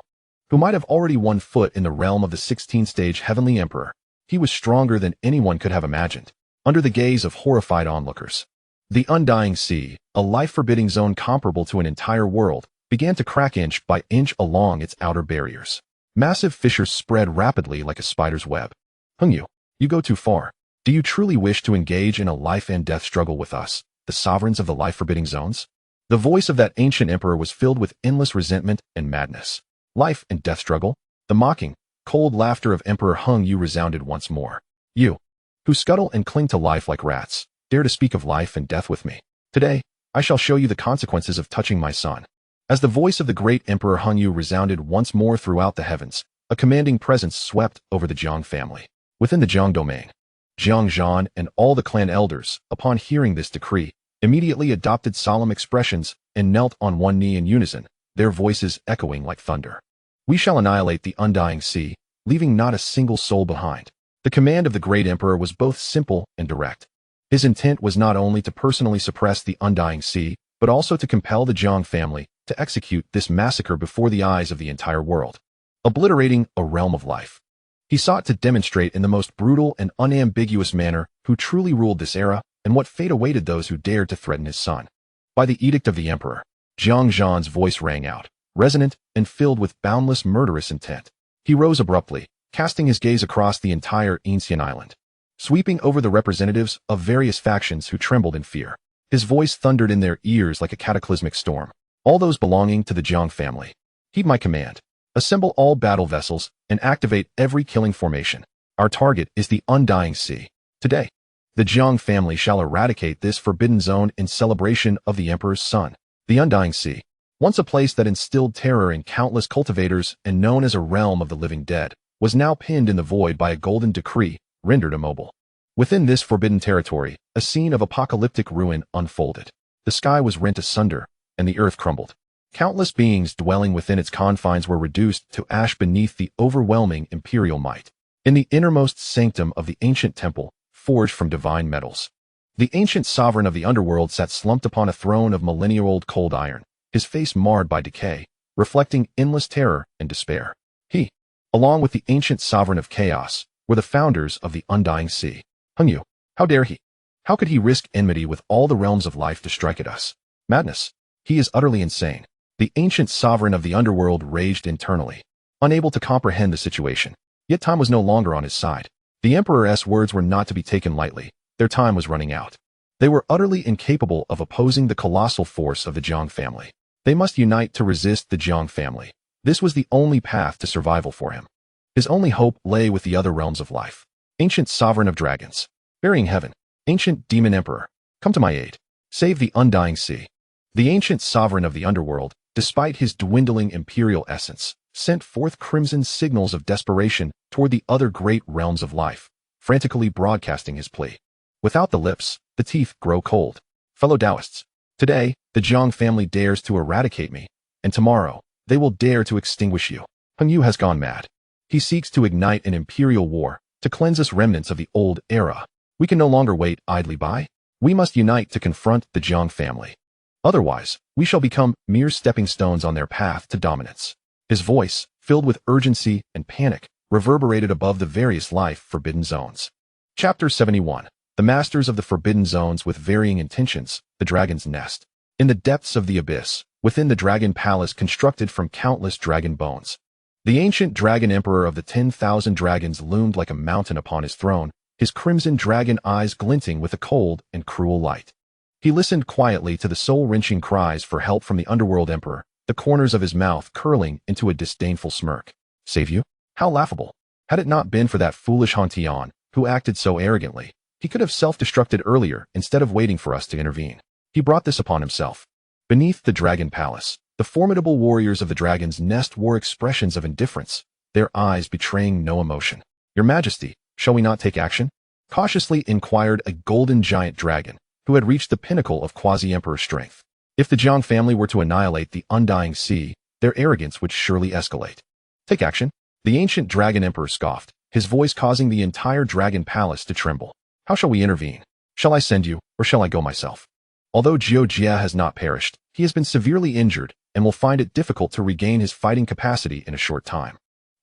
who might have already won foot in the realm of the 16th-stage heavenly emperor. He was stronger than anyone could have imagined. Under the gaze of horrified onlookers, the undying sea, a life-forbidding zone comparable to an entire world, began to crack inch by inch along its outer barriers. Massive fissures spread rapidly like a spider's web. Hung Yu, you go too far. Do you truly wish to engage in a life and death struggle with us, the sovereigns of the life-forbidding zones? The voice of that ancient emperor was filled with endless resentment and madness. Life and death struggle? The mocking, cold laughter of Emperor Hung Yu resounded once more. You, who scuttle and cling to life like rats, dare to speak of life and death with me. Today, I shall show you the consequences of touching my son. As the voice of the great Emperor Hung Yu resounded once more throughout the heavens, a commanding presence swept over the Jiang family. Within the Jiang domain, Jiang Zhan and all the clan elders, upon hearing this decree, immediately adopted solemn expressions and knelt on one knee in unison, their voices echoing like thunder. We shall annihilate the undying sea, leaving not a single soul behind. The command of the great emperor was both simple and direct. His intent was not only to personally suppress the undying sea, but also to compel the Jiang family to execute this massacre before the eyes of the entire world, obliterating a realm of life. He sought to demonstrate in the most brutal and unambiguous manner who truly ruled this era and what fate awaited those who dared to threaten his son. By the edict of the emperor, Jiang Yuan's voice rang out, resonant and filled with boundless murderous intent. He rose abruptly, casting his gaze across the entire ancient island, sweeping over the representatives of various factions who trembled in fear. His voice thundered in their ears like a cataclysmic storm. All those belonging to the Jiang family, heed my command. Assemble all battle vessels and activate every killing formation. Our target is the undying sea. Today, the Jiang family shall eradicate this forbidden zone in celebration of the emperor's son. The undying sea, once a place that instilled terror in countless cultivators and known as a realm of the living dead, was now pinned in the void by a golden decree, rendered immobile. Within this forbidden territory, a scene of apocalyptic ruin unfolded. The sky was rent asunder, and the earth crumbled. Countless beings dwelling within its confines were reduced to ash beneath the overwhelming imperial might. In the innermost sanctum of the ancient temple, forged from divine metals, the ancient sovereign of the underworld sat slumped upon a throne of millennia-old cold iron, his face marred by decay, reflecting endless terror and despair. He, along with the ancient sovereign of chaos, were the founders of the undying sea. Yu, how dare he? How could he risk enmity with all the realms of life to strike at us? Madness. He is utterly insane. The ancient sovereign of the underworld raged internally, unable to comprehend the situation. Yet time was no longer on his side. The emperor's words were not to be taken lightly. Their time was running out. They were utterly incapable of opposing the colossal force of the Jiang family. They must unite to resist the Jiang family. This was the only path to survival for him. His only hope lay with the other realms of life. Ancient sovereign of dragons, burying heaven, ancient demon emperor, come to my aid. Save the undying sea. The ancient sovereign of the underworld, despite his dwindling imperial essence, sent forth crimson signals of desperation toward the other great realms of life, frantically broadcasting his plea. Without the lips, the teeth grow cold. Fellow Taoists, today, the Jiang family dares to eradicate me, and tomorrow, they will dare to extinguish you. Yu has gone mad. He seeks to ignite an imperial war, to cleanse us remnants of the old era. We can no longer wait idly by. We must unite to confront the Jiang family. Otherwise, we shall become mere stepping stones on their path to dominance. His voice, filled with urgency and panic, reverberated above the various life-forbidden zones. Chapter 71. The Masters of the Forbidden Zones with Varying Intentions, the Dragon's Nest. In the depths of the abyss, within the dragon palace constructed from countless dragon bones, the ancient dragon emperor of the 10,000 dragons loomed like a mountain upon his throne, his crimson dragon eyes glinting with a cold and cruel light. He listened quietly to the soul-wrenching cries for help from the underworld emperor, the corners of his mouth curling into a disdainful smirk. Save you? How laughable. Had it not been for that foolish Han Tian, who acted so arrogantly, he could have self-destructed earlier instead of waiting for us to intervene. He brought this upon himself. Beneath the dragon palace, the formidable warriors of the dragon's nest wore expressions of indifference, their eyes betraying no emotion. Your Majesty, shall we not take action? Cautiously inquired a golden giant dragon, who had reached the pinnacle of quasi-emperor strength. If the Jiang family were to annihilate the undying sea, their arrogance would surely escalate. Take action? The ancient dragon emperor scoffed, his voice causing the entire dragon palace to tremble. How shall we intervene? Shall I send you, or shall I go myself? Although Jiao Jia has not perished, he has been severely injured and will find it difficult to regain his fighting capacity in a short time,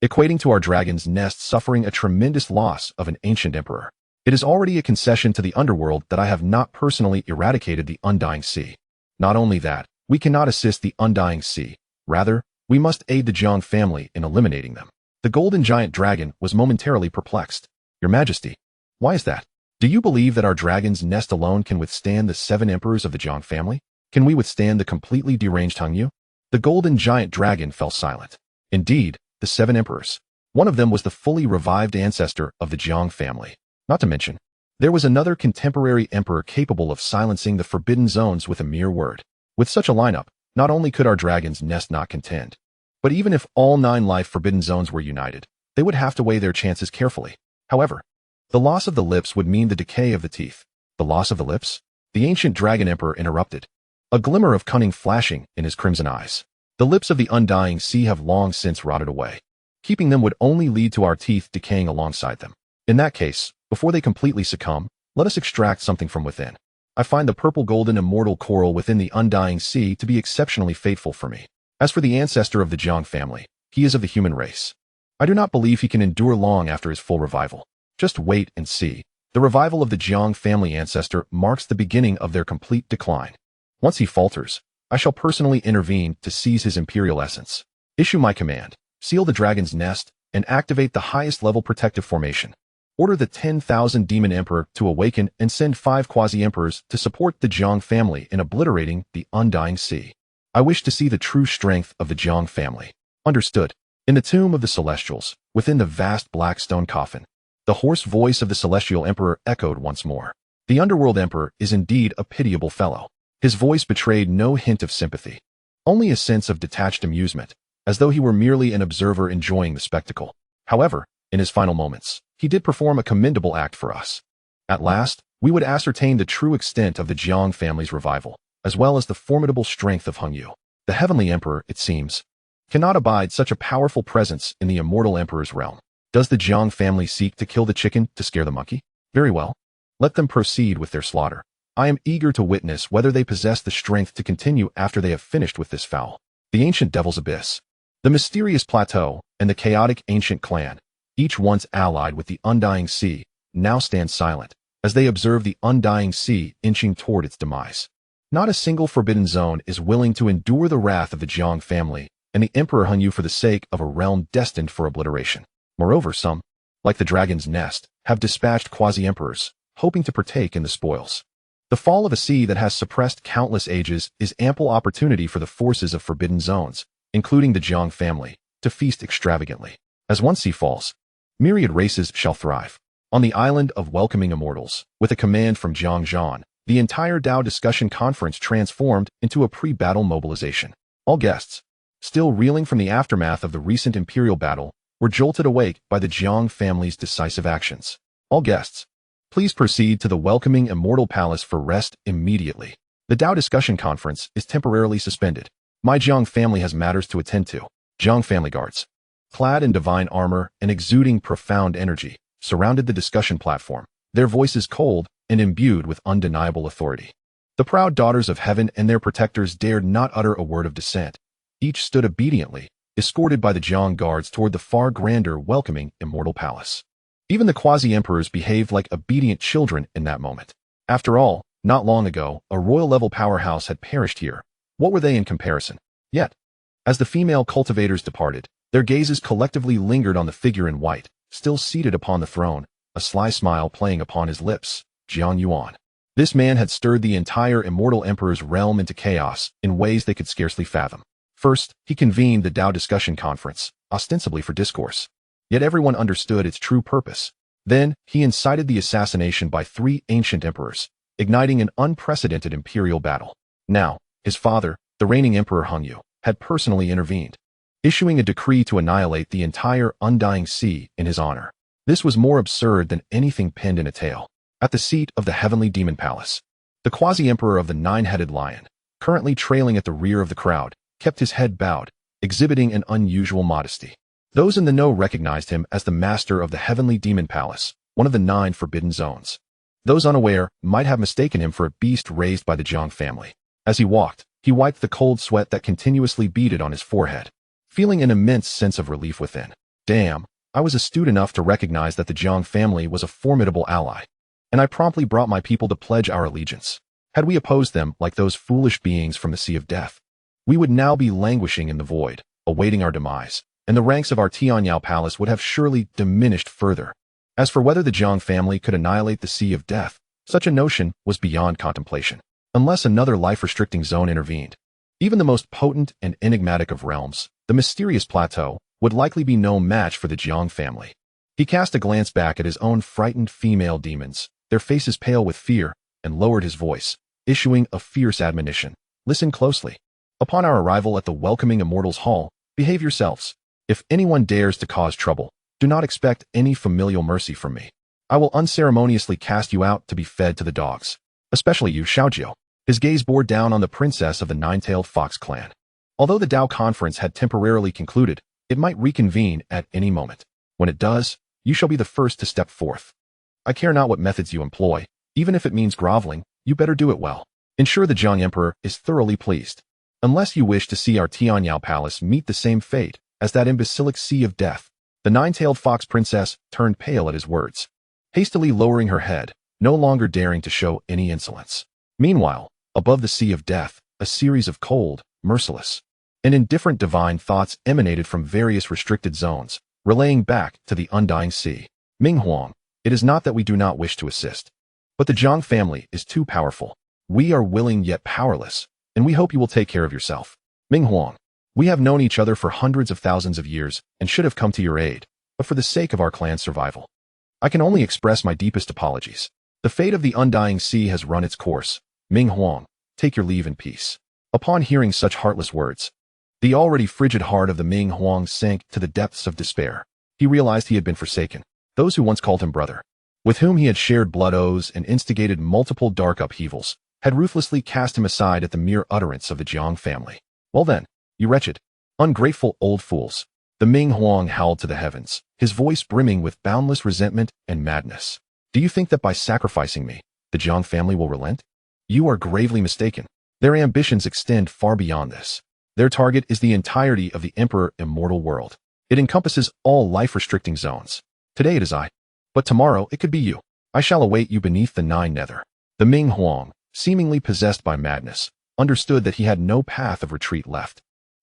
equating to our dragon's nest suffering a tremendous loss of an ancient emperor. It is already a concession to the underworld that I have not personally eradicated the undying sea. Not only that, we cannot assist the undying sea. Rather, we must aid the Jiang family in eliminating them. The golden giant dragon was momentarily perplexed. Your Majesty, why is that? Do you believe that our dragon's nest alone can withstand the 7 emperors of the Jiang family? Can we withstand the completely deranged Yu? The golden giant dragon fell silent. Indeed, the 7 emperors. One of them was the fully revived ancestor of the Jiang family. Not to mention, there was another contemporary emperor capable of silencing the forbidden zones with a mere word. With such a lineup, not only could our dragon's nest not contend, but even if all 9 life-forbidden zones were united, they would have to weigh their chances carefully. However, the loss of the lips would mean the decay of the teeth. The loss of the lips? The ancient dragon emperor interrupted, a glimmer of cunning flashing in his crimson eyes. The lips of the undying sea have long since rotted away. Keeping them would only lead to our teeth decaying alongside them. In that case, before they completely succumb, let us extract something from within. I find the purple-golden immortal coral within the undying sea to be exceptionally fateful for me. As for the ancestor of the Jiang family, he is of the human race. I do not believe he can endure long after his full revival. Just wait and see. The revival of the Jiang family ancestor marks the beginning of their complete decline. Once he falters, I shall personally intervene to seize his imperial essence. Issue my command, seal the dragon's nest, and activate the highest level protective formation. Order the 10,000 Demon Emperor to awaken and send 5 Quasi-Emperors to support the Jiang family in obliterating the Undying Sea. I wish to see the true strength of the Jiang family. Understood. In the tomb of the Celestials, within the vast black stone coffin, the hoarse voice of the Celestial Emperor echoed once more. The Underworld Emperor is indeed a pitiable fellow. His voice betrayed no hint of sympathy, only a sense of detached amusement, as though he were merely an observer enjoying the spectacle. However, in his final moments, he did perform a commendable act for us. At last, we would ascertain the true extent of the Jiang family's revival, as well as the formidable strength of Hung Yu. The Heavenly Emperor, it seems, cannot abide such a powerful presence in the Immortal Emperor's realm. Does the Jiang family seek to kill the chicken to scare the monkey? Very well. Let them proceed with their slaughter. I am eager to witness whether they possess the strength to continue after they have finished with this fowl. The ancient Devil's Abyss, the mysterious plateau, and the chaotic ancient clan, each once allied with the Undying Sea, now stand silent, as they observe the Undying Sea inching toward its demise. Not a single forbidden zone is willing to endure the wrath of the Jiang family and the Emperor Hung Yu for the sake of a realm destined for obliteration. Moreover, some, like the dragon's nest, have dispatched quasi-emperors, hoping to partake in the spoils. The fall of a sea that has suppressed countless ages is ample opportunity for the forces of forbidden zones, including the Jiang family, to feast extravagantly. As one sea falls, myriad races shall thrive. On the island of welcoming immortals, with a command from Jiang Yuan, the entire Dao discussion conference transformed into a pre-battle mobilization. All guests, still reeling from the aftermath of the recent imperial battle, were jolted awake by the Jiang family's decisive actions. All guests, please proceed to the welcoming immortal palace for rest immediately. The Dao discussion conference is temporarily suspended. My Jiang family has matters to attend to. Jiang family guards, clad in divine armor and exuding profound energy, surrounded the discussion platform, their voices cold and imbued with undeniable authority. The proud daughters of heaven and their protectors dared not utter a word of dissent. Each stood obediently, escorted by the Jiang guards toward the far grander welcoming immortal palace. Even the quasi-emperors behaved like obedient children in that moment. After all, not long ago, a royal-level powerhouse had perished here. What were they in comparison? Yet, as the female cultivators departed, their gazes collectively lingered on the figure in white, still seated upon the throne, a sly smile playing upon his lips, Jiang Yuan. This man had stirred the entire immortal emperor's realm into chaos in ways they could scarcely fathom. First, he convened the Dao discussion conference, ostensibly for discourse. Yet everyone understood its true purpose. Then, he incited the assassination by 3 ancient emperors, igniting an unprecedented imperial battle. Now, his father, the reigning Emperor Hung Yu, had personally intervened, issuing a decree to annihilate the entire Undying Sea in his honor. This was more absurd than anything penned in a tale. At the seat of the heavenly demon palace, the quasi-emperor of the 9-headed lion, currently trailing at the rear of the crowd, kept his head bowed, exhibiting an unusual modesty. Those in the know recognized him as the master of the heavenly demon palace, one of the 9 forbidden zones. Those unaware might have mistaken him for a beast raised by the Jiang family. As he walked, he wiped the cold sweat that continuously beaded on his forehead, feeling an immense sense of relief within. Damn, I was astute enough to recognize that the Jiang family was a formidable ally, and I promptly brought my people to pledge our allegiance. Had we opposed them like those foolish beings from the Sea of Death, we would now be languishing in the void, awaiting our demise, and the ranks of our Tianyao palace would have surely diminished further. As for whether the Jiang family could annihilate the Sea of Death, such a notion was beyond contemplation, unless another life-restricting zone intervened. Even the most potent and enigmatic of realms, the mysterious plateau, would likely be no match for the Jiang family. He cast a glance back at his own frightened female demons, their faces pale with fear, and lowered his voice, issuing a fierce admonition. Listen closely. Upon our arrival at the welcoming Immortals Hall, behave yourselves. If anyone dares to cause trouble, do not expect any familial mercy from me. I will unceremoniously cast you out to be fed to the dogs. Especially you, Xiaojiu. His gaze bore down on the princess of the 9-tailed fox clan. Although the Dao conference had temporarily concluded, it might reconvene at any moment. When it does, you shall be the first to step forth. I care not what methods you employ, even if it means groveling, you better do it well. Ensure the Jiang Emperor is thoroughly pleased. Unless you wish to see our Tianyao Palace meet the same fate as that imbecilic sea of death. The nine-tailed fox princess turned pale at his words, hastily lowering her head, no longer daring to show any insolence. Meanwhile, above the sea of death, a series of cold, merciless, and indifferent divine thoughts emanated from various restricted zones, relaying back to the undying sea. Ming Huang, it is not that we do not wish to assist, but the Jiang family is too powerful. We are willing yet powerless, and we hope you will take care of yourself. Ming Huang, we have known each other for hundreds of thousands of years and should have come to your aid, but for the sake of our clan's survival, I can only express my deepest apologies. The fate of the undying sea has run its course. Ming Huang, take your leave in peace. Upon hearing such heartless words, the already frigid heart of the Ming Huang sank to the depths of despair. He realized he had been forsaken. Those who once called him brother, with whom he had shared blood oaths and instigated multiple dark upheavals, had ruthlessly cast him aside at the mere utterance of the Jiang family. Well then, you wretched, ungrateful old fools. The Ming Huang howled to the heavens, his voice brimming with boundless resentment and madness. Do you think that by sacrificing me, the Jiang family will relent? You are gravely mistaken. Their ambitions extend far beyond this. Their target is the entirety of the Emperor immortal world. It encompasses all life-restricting zones. Today it is I, but tomorrow it could be you. I shall await you beneath the nine nether. The Ming Huang, seemingly possessed by madness, understood that he had no path of retreat left.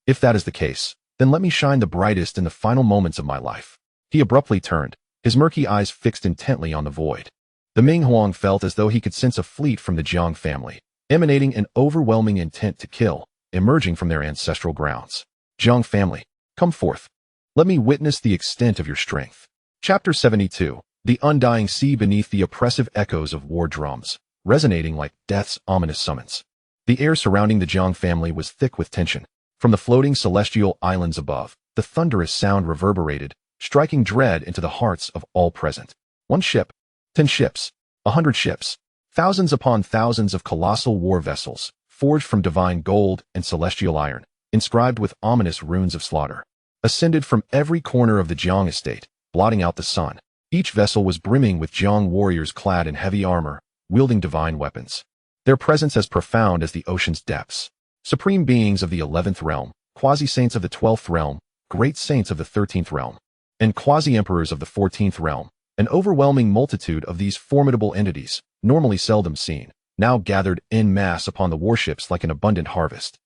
If that is the case, then let me shine the brightest in the final moments of my life. He abruptly turned, his murky eyes fixed intently on the void. The Ming Huang felt as though he could sense a fleet from the Jiang family, emanating an overwhelming intent to kill, emerging from their ancestral grounds. Jiang family, come forth. Let me witness the extent of your strength. Chapter 72. The undying sea beneath the oppressive echoes of war drums, resonating like death's ominous summons. The air surrounding the Jiang family was thick with tension. From the floating celestial islands above, the thunderous sound reverberated, striking dread into the hearts of all present. 1 ship, 10 ships, 100 ships, thousands upon thousands of colossal war vessels, forged from divine gold and celestial iron, inscribed with ominous runes of slaughter, ascended from every corner of the Jiang estate, blotting out the sun. Each vessel was brimming with Jiang warriors clad in heavy armor, wielding divine weapons. Their presence as profound as the ocean's depths. Supreme beings of the 11th realm, quasi-saints of the 12th realm, great saints of the 13th realm, and quasi-emperors of the 14th realm. An overwhelming multitude of these formidable entities, normally seldom seen, now gathered en masse upon the warships like an abundant harvest.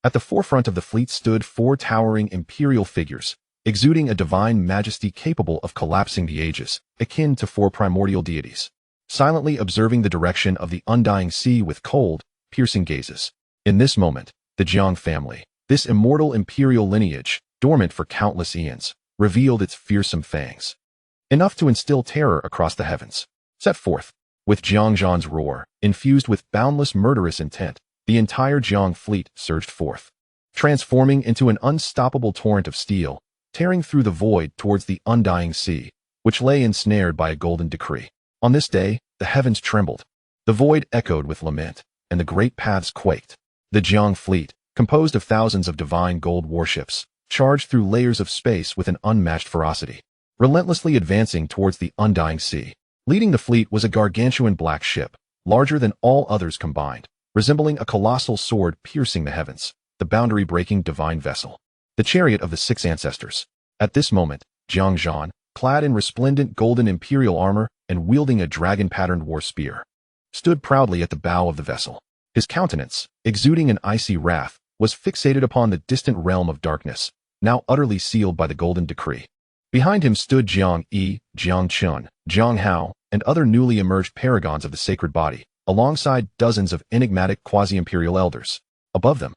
At the forefront of the fleet stood 4 towering imperial figures, exuding a divine majesty capable of collapsing the ages, akin to 4 primordial deities, silently observing the direction of the undying sea with cold, piercing gazes. In this moment, the Jiang family, this immortal imperial lineage, dormant for countless eons, revealed its fearsome fangs. Enough to instill terror across the heavens. Set forth. With Jiang Zhan's roar, infused with boundless murderous intent, the entire Jiang fleet surged forth, transforming into an unstoppable torrent of steel, tearing through the void towards the undying sea, which lay ensnared by a golden decree. On this day, the heavens trembled, the void echoed with lament, and the great paths quaked. The Jiang fleet, composed of thousands of divine gold warships, charged through layers of space with an unmatched ferocity, relentlessly advancing towards the undying sea. Leading the fleet was a gargantuan black ship, larger than all others combined, resembling a colossal sword piercing the heavens, the boundary-breaking divine vessel, the chariot of the 6 ancestors. At this moment, Jiang Zhan, clad in resplendent golden imperial armor and wielding a dragon-patterned war spear, stood proudly at the bow of the vessel. His countenance, exuding an icy wrath, was fixated upon the distant realm of darkness, now utterly sealed by the golden decree. Behind him stood Jiang Yi, Jiang Chun, Jiang Hao, and other newly emerged paragons of the sacred body, alongside dozens of enigmatic quasi-imperial elders. Above them,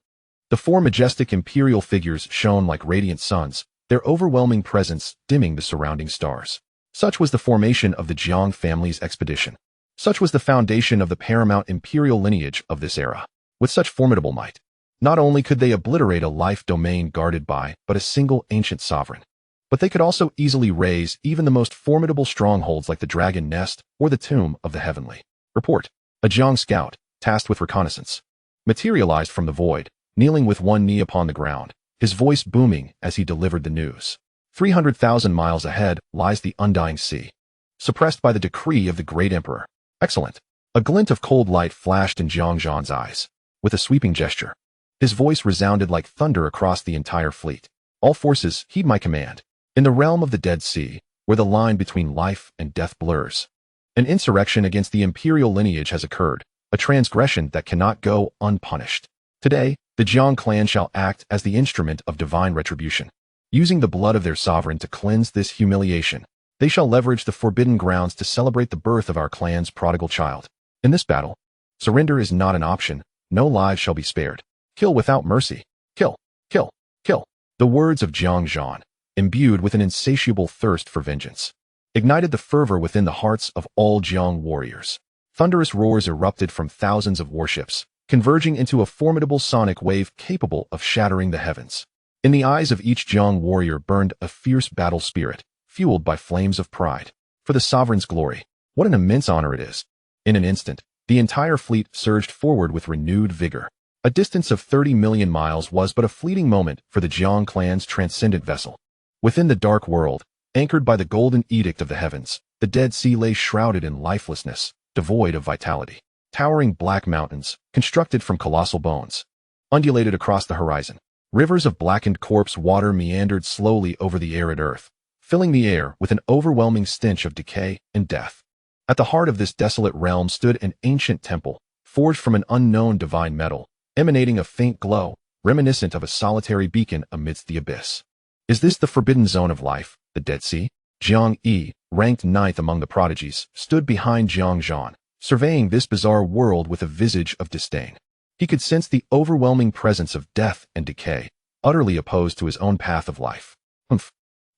the 4 majestic imperial figures shone like radiant suns, their overwhelming presence dimming the surrounding stars. Such was the formation of the Jiang family's expedition. Such was the foundation of the paramount imperial lineage of this era. With such formidable might, not only could they obliterate a life domain guarded by but a single ancient sovereign, but they could also easily raise even the most formidable strongholds like the Dragon Nest or the Tomb of the Heavenly. Report. A Jiang scout, tasked with reconnaissance, materialized from the void, kneeling with one knee upon the ground, his voice booming as he delivered the news. 300,000 miles ahead lies the undying sea, suppressed by the decree of the great emperor. Excellent. A glint of cold light flashed in Jiang Yuan's eyes. With a sweeping gesture, his voice resounded like thunder across the entire fleet. All forces, heed my command. In the realm of the Dead Sea, where the line between life and death blurs, an insurrection against the imperial lineage has occurred, a transgression that cannot go unpunished. Today, the Jiang clan shall act as the instrument of divine retribution. Using the blood of their sovereign to cleanse this humiliation, they shall leverage the forbidden grounds to celebrate the birth of our clan's prodigal child. In this battle, surrender is not an option. No lives shall be spared. Kill without mercy. Kill, kill, kill. The words of Jiang Yuan, imbued with an insatiable thirst for vengeance, ignited the fervor within the hearts of all Jiang warriors. Thunderous roars erupted from thousands of warships, converging into a formidable sonic wave capable of shattering the heavens. In the eyes of each Jiang warrior burned a fierce battle spirit, fueled by flames of pride. For the sovereign's glory, what an immense honor it is. In an instant, the entire fleet surged forward with renewed vigor. A distance of 30 million miles was but a fleeting moment for the Jiang clan's transcendent vessel. Within the dark world, anchored by the golden edict of the heavens, the Dead Sea lay shrouded in lifelessness, devoid of vitality. Towering black mountains, constructed from colossal bones, undulated across the horizon. Rivers of blackened corpse water meandered slowly over the arid earth, filling the air with an overwhelming stench of decay and death. At the heart of this desolate realm stood an ancient temple, forged from an unknown divine metal, emanating a faint glow, reminiscent of a solitary beacon amidst the abyss. Is this the forbidden zone of life, the Dead Sea? Jiang Yi, ranked ninth among the prodigies, stood behind Jiang Yuan, surveying this bizarre world with a visage of disdain. He could sense the overwhelming presence of death and decay, utterly opposed to his own path of life.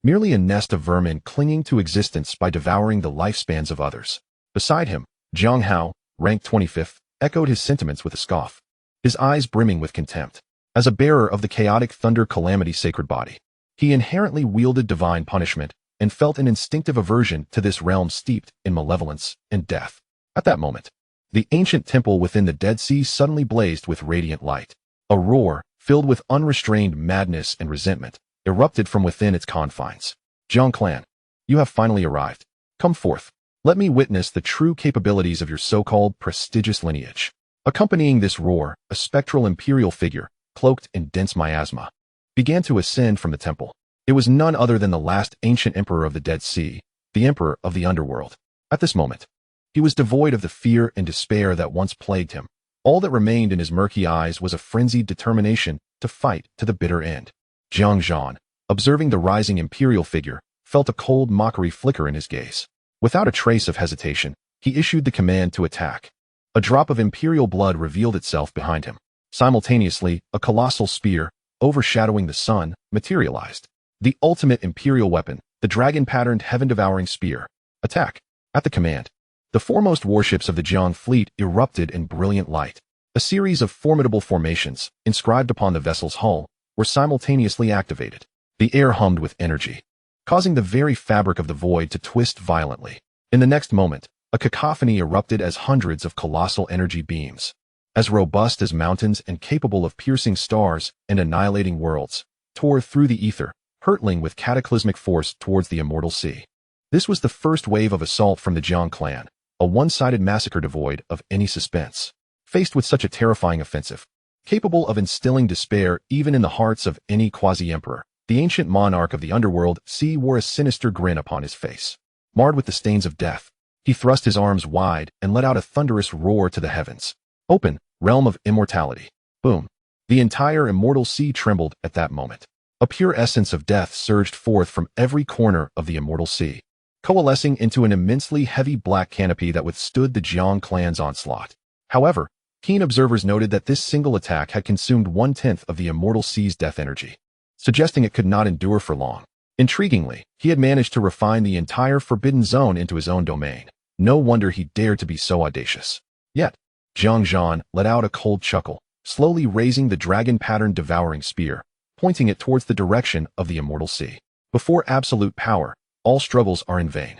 Merely a nest of vermin clinging to existence by devouring the lifespans of others. Beside him, Jiang Hao, ranked 25th, echoed his sentiments with a scoff, his eyes brimming with contempt. As a bearer of the chaotic thunder calamity sacred body, he inherently wielded divine punishment and felt an instinctive aversion to this realm steeped in malevolence and death. At that moment, the ancient temple within the Dead Sea suddenly blazed with radiant light. A roar, filled with unrestrained madness and resentment, erupted from within its confines. Jiang clan, you have finally arrived. Come forth. Let me witness the true capabilities of your so-called prestigious lineage. Accompanying this roar, a spectral imperial figure, cloaked in dense miasma, began to ascend from the temple. It was none other than the last ancient emperor of the Dead Sea, the emperor of the underworld. At this moment, he was devoid of the fear and despair that once plagued him. All that remained in his murky eyes was a frenzied determination to fight to the bitter end. Jiang Yuan, observing the rising imperial figure, felt a cold mockery flicker in his gaze. Without a trace of hesitation, he issued the command to attack. A drop of imperial blood revealed itself behind him. Simultaneously, a colossal spear, overshadowing the sun, materialized. The ultimate imperial weapon, the dragon-patterned heaven-devouring spear. Attack. At the command, the foremost warships of the Jiang fleet erupted in brilliant light. A series of formidable formations, inscribed upon the vessel's hull, were simultaneously activated. The air hummed with energy, causing the very fabric of the void to twist violently. In the next moment, a cacophony erupted as hundreds of colossal energy beams, as robust as mountains and capable of piercing stars and annihilating worlds, tore through the ether, hurtling with cataclysmic force towards the immortal sea. This was the first wave of assault from the Jiang clan, a one-sided massacre devoid of any suspense. Faced with such a terrifying offensive, capable of instilling despair even in the hearts of any quasi-emperor, the ancient monarch of the underworld wore a sinister grin upon his face. Marred with the stains of death, he thrust his arms wide and let out a thunderous roar to the heavens. Open, realm of immortality. Boom. The entire immortal sea trembled at that moment. A pure essence of death surged forth from every corner of the immortal sea, coalescing into an immensely heavy black canopy that withstood the Jiang clan's onslaught. However, keen observers noted that this single attack had consumed 1/10 of the immortal sea's death energy, suggesting it could not endure for long. Intriguingly, he had managed to refine the entire forbidden zone into his own domain. No wonder he dared to be so audacious. Yet, Jiang Yuan let out a cold chuckle, slowly raising the dragon-patterned devouring spear, pointing it towards the direction of the immortal sea. Before absolute power, all struggles are in vain.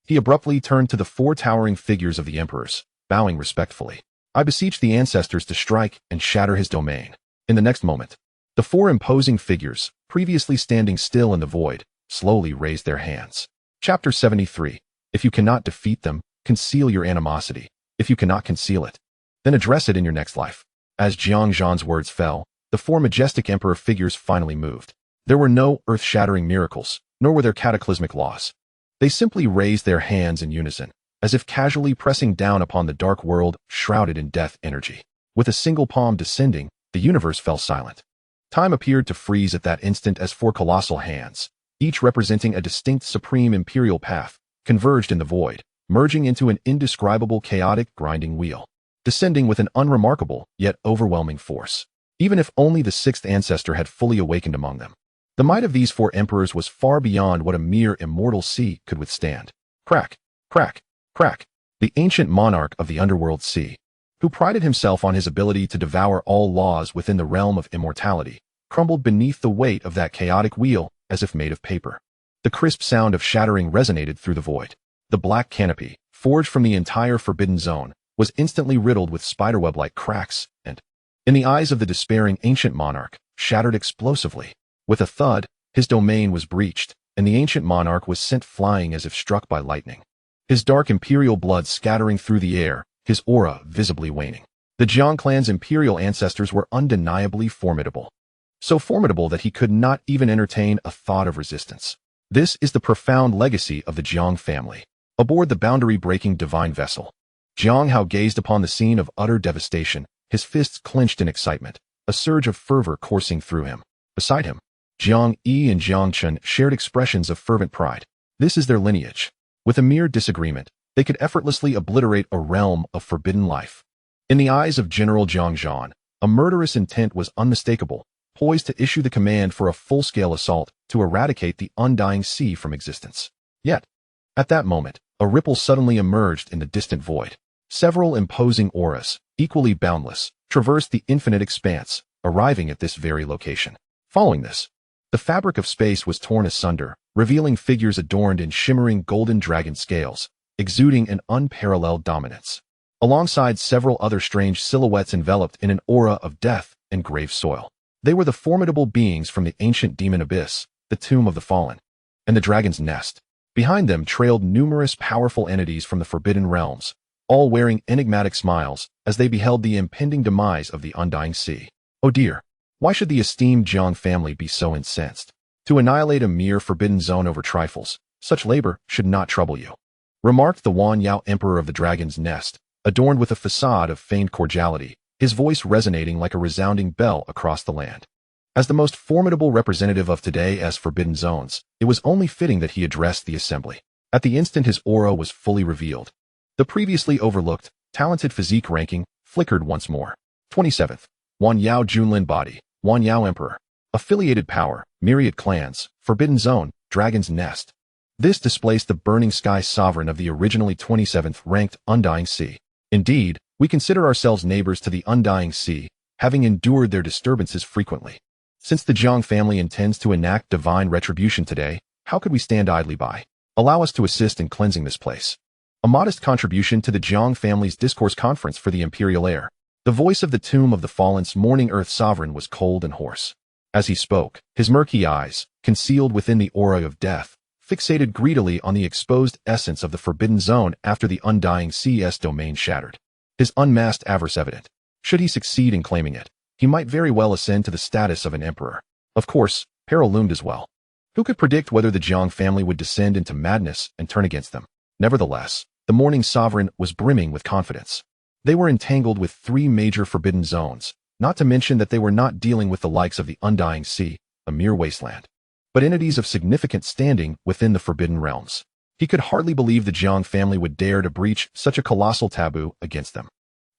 He abruptly turned to the four towering figures of the emperors, bowing respectfully. I beseech the ancestors to strike and shatter his domain. In the next moment, the four imposing figures, previously standing still in the void, slowly raised their hands. Chapter 73. If you cannot defeat them, conceal your animosity. If you cannot conceal it, then address it in your next life. As Jiang Yuan's words fell, the four majestic emperor figures finally moved. There were no earth-shattering miracles, nor were there cataclysmic laws. They simply raised their hands in unison, as if casually pressing down upon the dark world shrouded in death energy. With a single palm descending, the universe fell silent. Time appeared to freeze at that instant as four colossal hands, each representing a distinct supreme imperial path, converged in the void, merging into an indescribable chaotic grinding wheel, descending with an unremarkable yet overwhelming force. Even if only the sixth ancestor had fully awakened among them, the might of these four emperors was far beyond what a mere immortal sea could withstand. Crack, crack, crack. The ancient monarch of the underworld sea, who prided himself on his ability to devour all laws within the realm of immortality, crumbled beneath the weight of that chaotic wheel as if made of paper. The crisp sound of shattering resonated through the void. The black canopy, forged from the entire forbidden zone, was instantly riddled with spiderweb-like cracks, and, in the eyes of the despairing ancient monarch, shattered explosively. With a thud, his domain was breached, and the ancient monarch was sent flying as if struck by lightning. His dark imperial blood scattering through the air, his aura visibly waning. The Jiang clan's imperial ancestors were undeniably formidable. So formidable that he could not even entertain a thought of resistance. This is the profound legacy of the Jiang family. Aboard the boundary-breaking divine vessel, Jiang Hao gazed upon the scene of utter devastation, his fists clenched in excitement, a surge of fervor coursing through him. Beside him, Jiang Yi and Jiang Chen shared expressions of fervent pride. This is their lineage. With a mere disagreement, they could effortlessly obliterate a realm of forbidden life. In the eyes of General Jiang Yuan, a murderous intent was unmistakable, poised to issue the command for a full-scale assault to eradicate the undying sea from existence. Yet, at that moment, a ripple suddenly emerged in the distant void. Several imposing auras, equally boundless, traversed the infinite expanse, arriving at this very location. Following this, the fabric of space was torn asunder, revealing figures adorned in shimmering golden dragon scales, exuding an unparalleled dominance. Alongside several other strange silhouettes enveloped in an aura of death and grave soil. They were the formidable beings from the ancient demon abyss, the tomb of the fallen, and the dragon's nest. Behind them trailed numerous powerful entities from the forbidden realms, all wearing enigmatic smiles as they beheld the impending demise of the undying sea. Oh dear, why should the esteemed Jiang family be so incensed? To annihilate a mere forbidden zone over trifles, such labor should not trouble you, remarked the Wan Yao emperor of the dragon's nest, adorned with a facade of feigned cordiality, his voice resonating like a resounding bell across the land. As the most formidable representative of today's forbidden zones, it was only fitting that he addressed the assembly. At the instant his aura was fully revealed, the previously overlooked, talented physique ranking flickered once more. 27th. Wan Yao Junlin Body, Wan Yao Emperor. Affiliated Power, Myriad Clans, Forbidden Zone, Dragon's Nest. This displaced the Burning Sky Sovereign of the originally 27th ranked Undying Sea. Indeed, we consider ourselves neighbors to the Undying Sea, having endured their disturbances frequently. Since the Jiang family intends to enact divine retribution today, how could we stand idly by? Allow us to assist in cleansing this place. A modest contribution to the Jiang family's discourse conference for the Imperial Heir. The voice of the Tomb of the Fallen's mourning Earth Sovereign was cold and hoarse. As he spoke, his murky eyes, concealed within the aura of death, fixated greedily on the exposed essence of the Forbidden Zone after the Undying Sea's domain shattered. His unmasked avarice evident. Should he succeed in claiming it, he might very well ascend to the status of an emperor. Of course, peril loomed as well. Who could predict whether the Jiang family would descend into madness and turn against them? Nevertheless, the mourning sovereign was brimming with confidence. They were entangled with 3 major forbidden zones, not to mention that they were not dealing with the likes of the Undying Sea, a mere wasteland, but entities of significant standing within the forbidden realms. He could hardly believe the Jiang family would dare to breach such a colossal taboo against them.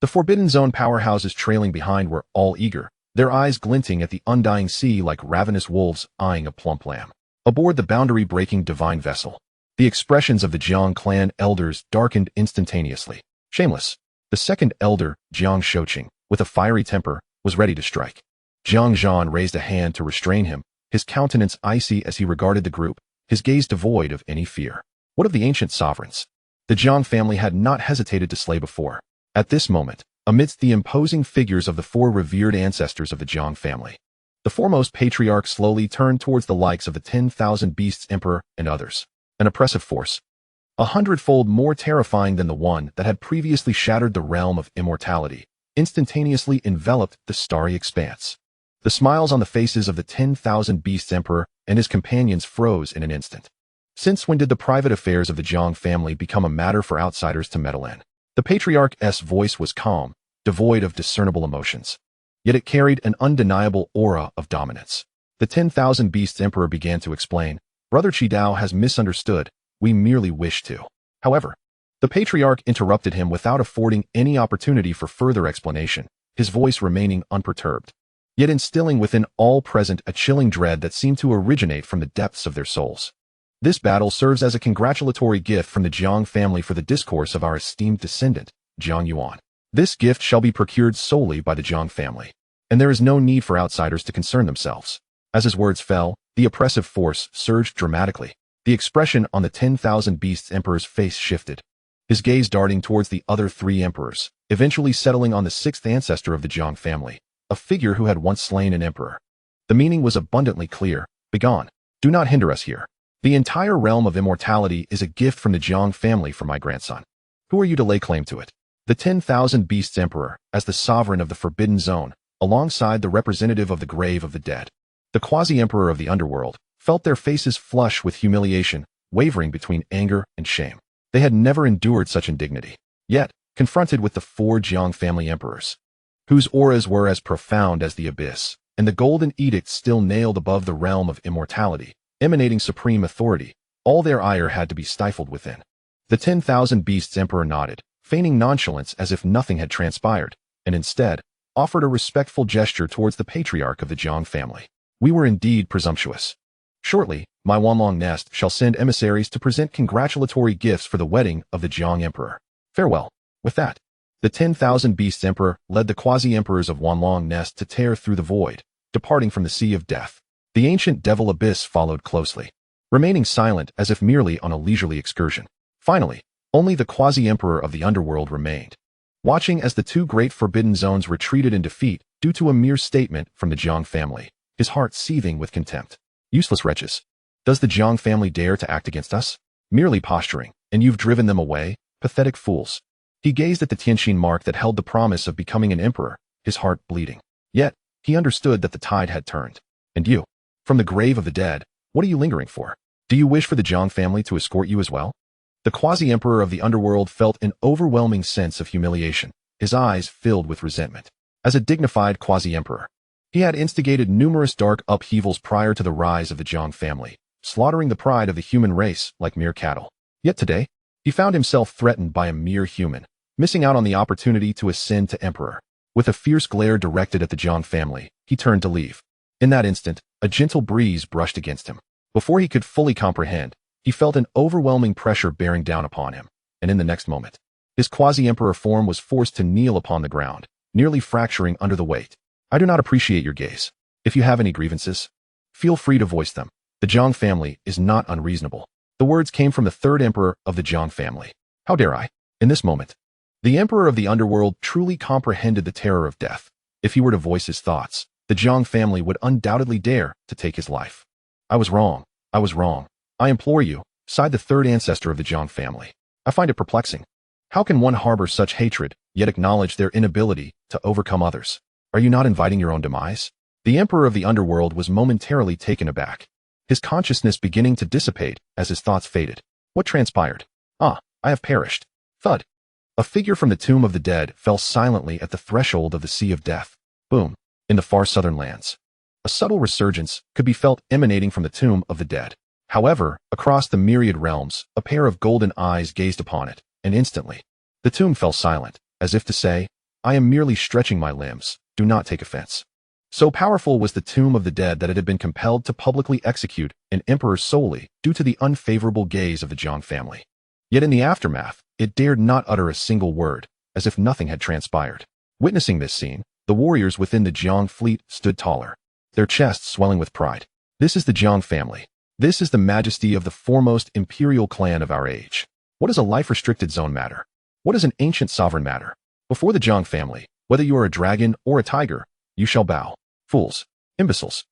The Forbidden Zone powerhouses trailing behind were all eager, their eyes glinting at the Undying Sea like ravenous wolves eyeing a plump lamb. Aboard the boundary-breaking divine vessel, the expressions of the Jiang clan elders darkened instantaneously. Shameless. The second elder, Jiang Shouqing, with a fiery temper, was ready to strike. Jiang Zhan raised a hand to restrain him, his countenance icy as he regarded the group, his gaze devoid of any fear. What of the ancient sovereigns? The Jiang family had not hesitated to slay before. At this moment, amidst the imposing figures of the 4 revered ancestors of the Jiang family, The foremost patriarch slowly turned towards the likes of the 10,000 Beasts Emperor and others. An oppressive force, 100-fold more terrifying than the one that had previously shattered the realm of immortality, instantaneously enveloped the starry expanse. The smiles on the faces of the 10,000 Beasts Emperor and his companions froze in an instant. Since when did the private affairs of the Jiang family become a matter for outsiders to meddle in? The patriarch's voice was calm, devoid of discernible emotions. Yet it carried an undeniable aura of dominance. The 10,000 Beasts Emperor began to explain, "Brother Qidao has misunderstood. We merely wish to." However, the patriarch interrupted him without affording any opportunity for further explanation, his voice remaining unperturbed, yet instilling within all present a chilling dread that seemed to originate from the depths of their souls. "This battle serves as a congratulatory gift from the Jiang family for the discourse of our esteemed descendant, Jiang Yuan. This gift shall be procured solely by the Jiang family, and there is no need for outsiders to concern themselves." As his words fell, the oppressive force surged dramatically. The expression on the 10,000 Beasts Emperor's face shifted, his gaze darting towards the other three emperors, eventually settling on the sixth ancestor of the Jiang family, a figure who had once slain an emperor. The meaning was abundantly clear. "Begone. Do not hinder us here. The entire realm of immortality is a gift from the Jiang family for my grandson. Who are you to lay claim to it?" The 10,000 Beasts Emperor, as the sovereign of the Forbidden Zone, alongside the representative of the grave of the dead, the quasi-emperor of the underworld, felt their faces flush with humiliation, wavering between anger and shame. They had never endured such indignity. Yet, confronted with the four Jiang family emperors, whose auras were as profound as the abyss, and the golden edict still nailed above the realm of immortality, emanating supreme authority, all their ire had to be stifled within. The 10,000 Beasts Emperor nodded, feigning nonchalance as if nothing had transpired, and instead, offered a respectful gesture towards the patriarch of the Jiang family. "We were indeed presumptuous. Shortly, my Wanlong nest shall send emissaries to present congratulatory gifts for the wedding of the Jiang Emperor. Farewell." With that, the 10,000 Beasts Emperor led the quasi-emperors of Wanlong nest to tear through the void, departing from the Sea of Death. The ancient Devil Abyss followed closely, remaining silent as if merely on a leisurely excursion. Finally, only the quasi-emperor of the underworld remained, watching as the two great forbidden zones retreated in defeat due to a mere statement from the Jiang family, his heart seething with contempt. "Useless wretches. Does the Jiang family dare to act against us? Merely posturing, and you've driven them away? Pathetic fools." He gazed at the Tianqin mark that held the promise of becoming an emperor, his heart bleeding. Yet, he understood that the tide had turned. "And you, from the grave of the dead, what are you lingering for? Do you wish for the Jiang family to escort you as well?" The quasi-emperor of the underworld felt an overwhelming sense of humiliation, his eyes filled with resentment. As a dignified quasi-emperor, he had instigated numerous dark upheavals prior to the rise of the Jiang family, slaughtering the pride of the human race like mere cattle. Yet today, he found himself threatened by a mere human, missing out on the opportunity to ascend to emperor. With a fierce glare directed at the Jiang family, he turned to leave. In that instant, a gentle breeze brushed against him. Before he could fully comprehend, he felt an overwhelming pressure bearing down upon him, and in the next moment, his quasi-emperor form was forced to kneel upon the ground, nearly fracturing under the weight. "I do not appreciate your gaze. If you have any grievances, feel free to voice them. The Jiang family is not unreasonable." The words came from the third emperor of the Jiang family. "How dare I?" In this moment, the emperor of the underworld truly comprehended the terror of death. If he were to voice his thoughts, the Jiang family would undoubtedly dare to take his life. "I was wrong. I was wrong. I implore you," sighed the third ancestor of the Jiang family. "I find it perplexing. How can one harbor such hatred, yet acknowledge their inability to overcome others? Are you not inviting your own demise?" The emperor of the underworld was momentarily taken aback, his consciousness beginning to dissipate as his thoughts faded. What transpired? "Ah, I have perished." Thud. A figure from the tomb of the dead fell silently at the threshold of the Sea of Death. Boom. In the far southern lands, a subtle resurgence could be felt emanating from the tomb of the dead. However, across the Myriad realms, a pair of golden eyes gazed upon it, and instantly, the tomb fell silent, as if to say, "I am merely stretching my limbs, do not take offense." So powerful was the tomb of the dead that it had been compelled to publicly execute an emperor solely due to the unfavorable gaze of the Jiang family. Yet in the aftermath, it dared not utter a single word, as if nothing had transpired. Witnessing this scene, the warriors within the Jiang fleet stood taller, their chests swelling with pride. This is the Jiang family. This is the majesty of the foremost imperial clan of our age. What does a life-restricted zone matter? What does an ancient sovereign matter? Before the Jiang family, whether you are a dragon or a tiger, you shall bow. Fools. Imbeciles.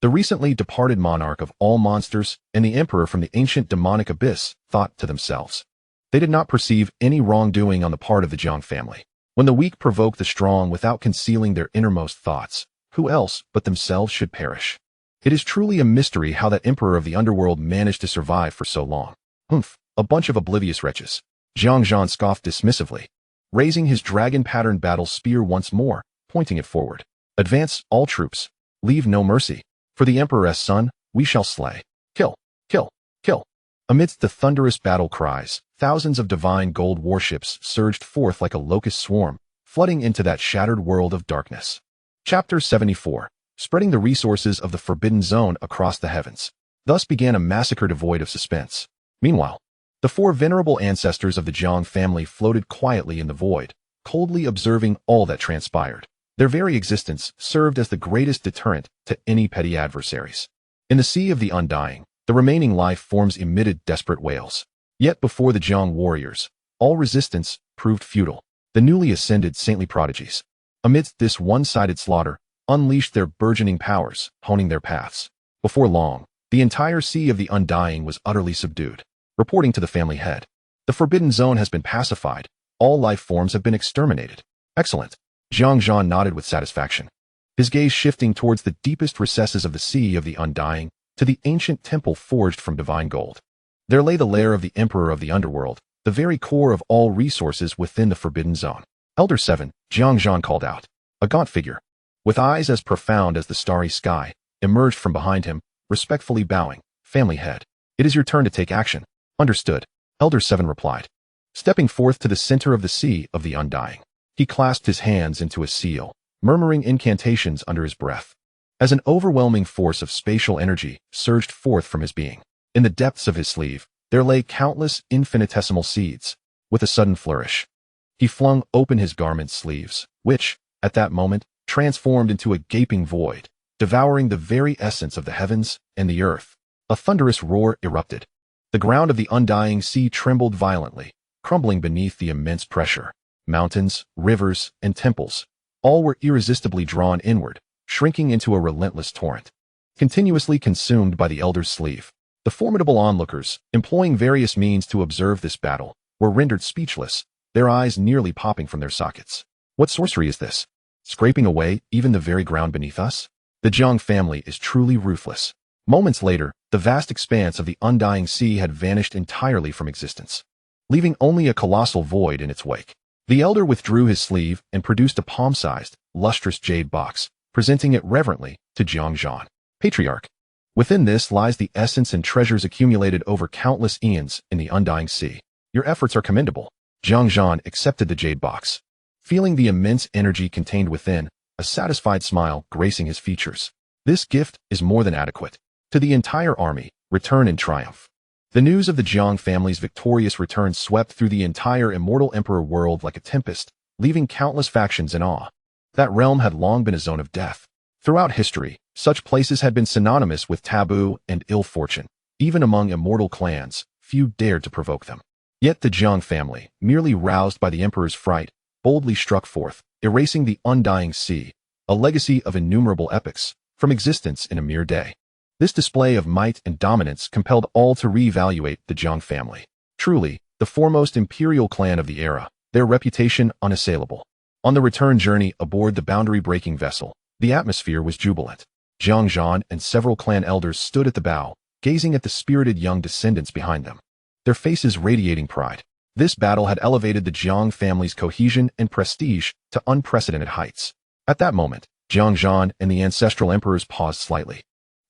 The recently departed monarch of all monsters and the emperor from the ancient demonic abyss thought to themselves. They did not perceive any wrongdoing on the part of the Jiang family. When the weak provoke the strong without concealing their innermost thoughts, who else but themselves should perish? It is truly a mystery how that emperor of the underworld managed to survive for so long. Humph, a bunch of oblivious wretches. Jiang Yuan scoffed dismissively, raising his dragon-patterned battle spear once more, pointing it forward. Advance, all troops. Leave no mercy. For the emperor's son, we shall slay. Kill, kill, kill. Amidst the thunderous battle cries, thousands of divine gold warships surged forth like a locust swarm, flooding into that shattered world of darkness. Chapter 74. Spreading the resources of the Forbidden Zone across the heavens. Thus began a massacre devoid of suspense. Meanwhile, the four venerable ancestors of the Jiang family floated quietly in the void, coldly observing all that transpired. Their very existence served as the greatest deterrent to any petty adversaries. In the Sea of the Undying, the remaining life forms emitted desperate wails. Yet before the Jiang warriors, all resistance proved futile. The newly ascended saintly prodigies, amidst this one-sided slaughter, unleashed their burgeoning powers, honing their paths. Before long, the entire Sea of the Undying was utterly subdued. Reporting to the family head, the Forbidden Zone has been pacified. All life forms have been exterminated. Excellent. Jiang Yuan nodded with satisfaction, his gaze shifting towards the deepest recesses of the Sea of the Undying, to the ancient temple forged from divine gold. There lay the lair of the Emperor of the Underworld, the very core of all resources within the Forbidden Zone. Elder 7, Jiang Yuan called out. A gaunt figure, with eyes as profound as the starry sky, emerged from behind him, respectfully bowing. Family head, it is your turn to take action. Understood, Elder 7 replied. Stepping forth to the center of the Sea of the Undying, he clasped his hands into a seal, murmuring incantations under his breath. As an overwhelming force of spatial energy surged forth from his being, in the depths of his sleeve, there lay countless infinitesimal seeds. With a sudden flourish, he flung open his garment sleeves, which, at that moment, transformed into a gaping void, devouring the very essence of the heavens and the earth. A thunderous roar erupted. The ground of the Undying Sea trembled violently, crumbling beneath the immense pressure. Mountains, rivers, and temples, all were irresistibly drawn inward, shrinking into a relentless torrent. Continuously consumed by the elder's sleeve, the formidable onlookers, employing various means to observe this battle, were rendered speechless, their eyes nearly popping from their sockets. What sorcery is this? Scraping away even the very ground beneath us? The Jiang family is truly ruthless. Moments later, the vast expanse of the Undying Sea had vanished entirely from existence, leaving only a colossal void in its wake. The elder withdrew his sleeve and produced a palm-sized, lustrous jade box, presenting it reverently to Jiang Yuan. Patriarch, within this lies the essence and treasures accumulated over countless eons in the Undying Sea. Your efforts are commendable. Jiang Yuan accepted the jade box, feeling the immense energy contained within, a satisfied smile gracing his features. This gift is more than adequate. To the entire army, return in triumph. The news of the Jiang family's victorious return swept through the entire immortal emperor world like a tempest, leaving countless factions in awe. That realm had long been a zone of death. Throughout history, such places had been synonymous with taboo and ill fortune. Even among immortal clans, few dared to provoke them. Yet the Jiang family, merely roused by the emperor's fright, boldly struck forth, erasing the Undying Sea, a legacy of innumerable epics, from existence in a mere day. This display of might and dominance compelled all to re-evaluate the Jiang family. Truly, the foremost imperial clan of the era, their reputation unassailable. On the return journey aboard the boundary-breaking vessel, the atmosphere was jubilant. Jiang Yuan and several clan elders stood at the bow, gazing at the spirited young descendants behind them, their faces radiating pride. This battle had elevated the Jiang family's cohesion and prestige to unprecedented heights. At that moment, Jiang Yuan and the ancestral emperors paused slightly,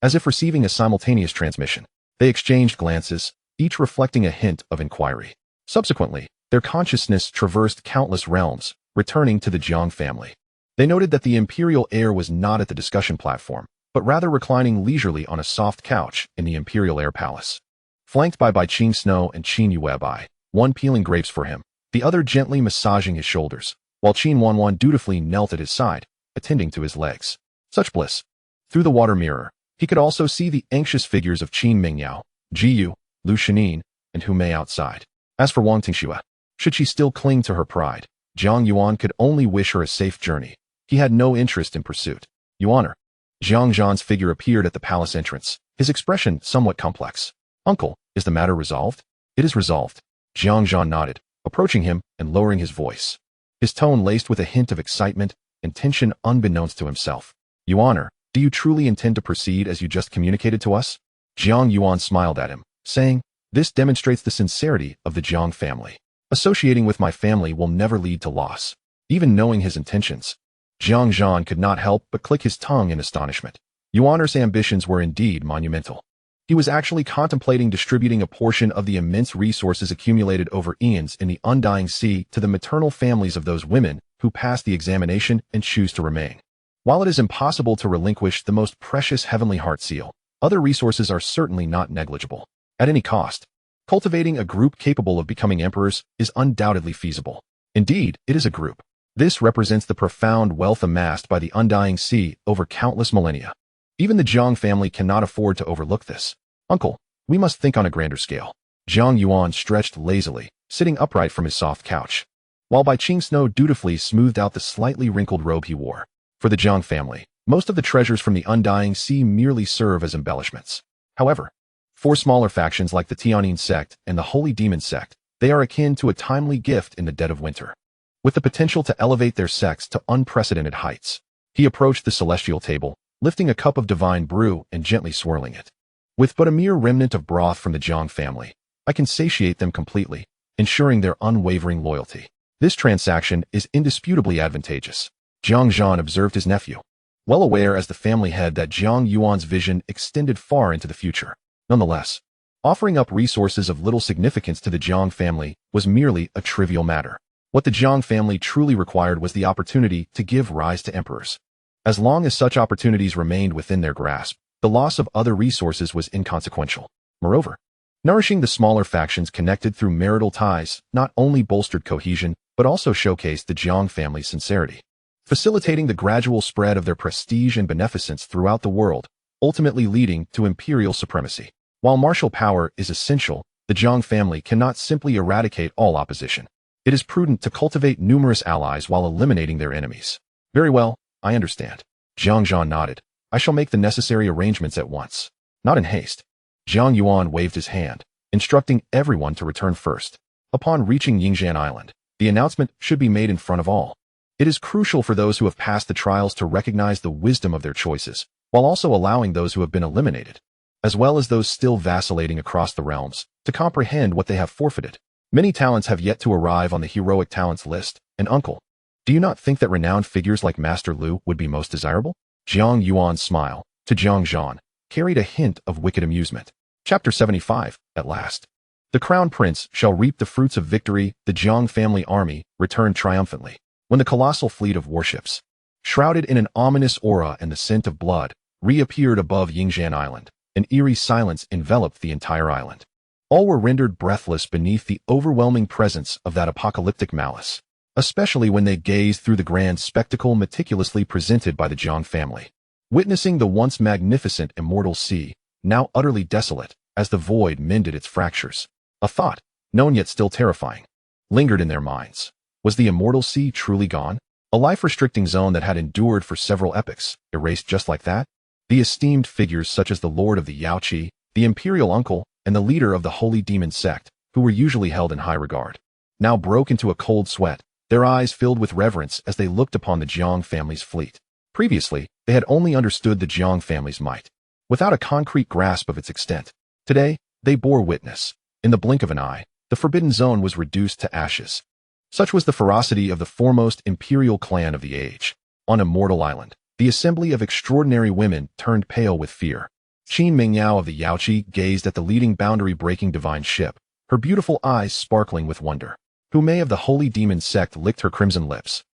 as if receiving a simultaneous transmission. They exchanged glances, each reflecting a hint of inquiry. Subsequently, their consciousness traversed countless realms, returning to the Jiang family. They noted that the imperial heir was not at the discussion platform, but rather reclining leisurely on a soft couch in the imperial air palace. Flanked by Qing Snow and Qin Yuebai, one peeling grapes for him, the other gently massaging his shoulders, while Qin Wanwan dutifully knelt at his side, attending to his legs. Such bliss. Through the water mirror, he could also see the anxious figures of Qin Mingyao, Ji Yu, Lu Shenin, and Hu Mei outside. As for Wang Tingxue, should she still cling to her pride, Jiang Yuan could only wish her a safe journey. He had no interest in pursuit. Yuaner, Jiang Yuan's figure appeared at the palace entrance, his expression somewhat complex. Uncle, is the matter resolved? It is resolved. Jiang Yuan nodded, approaching him and lowering his voice. His tone laced with a hint of excitement and tension unbeknownst to himself. Yuaner, do you truly intend to proceed as you just communicated to us? Jiang Yuan smiled at him, saying, this demonstrates the sincerity of the Jiang family. Associating with my family will never lead to loss. Even knowing his intentions, Jiang Yuan could not help but click his tongue in astonishment. Yuaner's ambitions were indeed monumental. He was actually contemplating distributing a portion of the immense resources accumulated over eons in the Undying Sea to the maternal families of those women who pass the examination and choose to remain. While it is impossible to relinquish the most precious heavenly heart seal, other resources are certainly not negligible. At any cost, cultivating a group capable of becoming emperors is undoubtedly feasible. Indeed, it is a group. This represents the profound wealth amassed by the Undying Sea over countless millennia. Even the Jiang family cannot afford to overlook this. Uncle, we must think on a grander scale. Jiang Yuan stretched lazily, sitting upright from his soft couch, while Bai Qing Snow dutifully smoothed out the slightly wrinkled robe he wore. For the Jiang family, most of the treasures from the Undying Sea merely serve as embellishments. However, for smaller factions like the Tianyin sect and the Holy Demon sect, they are akin to a timely gift in the dead of winter, with the potential to elevate their sects to unprecedented heights. He approached the celestial table, lifting a cup of divine brew and gently swirling it. With but a mere remnant of broth from the Jiang family, I can satiate them completely, ensuring their unwavering loyalty. This transaction is indisputably advantageous. Jiang Yuan observed his nephew, well aware as the family head that Jiang Yuan's vision extended far into the future. Nonetheless, offering up resources of little significance to the Jiang family was merely a trivial matter. What the Jiang family truly required was the opportunity to give rise to emperors. As long as such opportunities remained within their grasp, the loss of other resources was inconsequential. Moreover, nourishing the smaller factions connected through marital ties not only bolstered cohesion, but also showcased the Jiang family's sincerity, facilitating the gradual spread of their prestige and beneficence throughout the world, ultimately leading to imperial supremacy. While martial power is essential, the Jiang family cannot simply eradicate all opposition. It is prudent to cultivate numerous allies while eliminating their enemies. Very well, I understand. Jiang Yuan nodded. I shall make the necessary arrangements at once. Not in haste. Jiang Yuan waved his hand, instructing everyone to return first. Upon reaching Yingzhan Island, the announcement should be made in front of all. It is crucial for those who have passed the trials to recognize the wisdom of their choices, while also allowing those who have been eliminated, as well as those still vacillating across the realms, to comprehend what they have forfeited. Many talents have yet to arrive on the heroic talents list, and uncle, do you not think that renowned figures like Master Lu would be most desirable? Jiang Yuan's smile, to Jiang Yuan, carried a hint of wicked amusement. Chapter 75, at last. The crown prince shall reap the fruits of victory. The Jiang family army returned triumphantly, when the colossal fleet of warships, shrouded in an ominous aura and the scent of blood, reappeared above Yingzhan Island. An eerie silence enveloped the entire island. All were rendered breathless beneath the overwhelming presence of that apocalyptic malice, especially when they gazed through the grand spectacle meticulously presented by the Jiang family, witnessing the once magnificent immortal sea, now utterly desolate, as the void mended its fractures. A thought, known yet still terrifying, lingered in their minds. Was the immortal sea truly gone? A life-restricting zone that had endured for several epochs, erased just like that? The esteemed figures such as the Lord of the Yaoqi, the Imperial Uncle, and the leader of the Holy Demon sect, who were usually held in high regard, now broke into a cold sweat, their eyes filled with reverence as they looked upon the Jiang family's fleet. Previously, they had only understood the Jiang family's might, without a concrete grasp of its extent. Today, they bore witness. In the blink of an eye, the Forbidden Zone was reduced to ashes. Such was the ferocity of the foremost imperial clan of the age. On Immortal Island, the assembly of extraordinary women turned pale with fear. Qin Mingyao of the Yaoqi gazed at the leading boundary-breaking divine ship, her beautiful eyes sparkling with wonder. Hu Mei of the Holy Demon sect licked her crimson lips,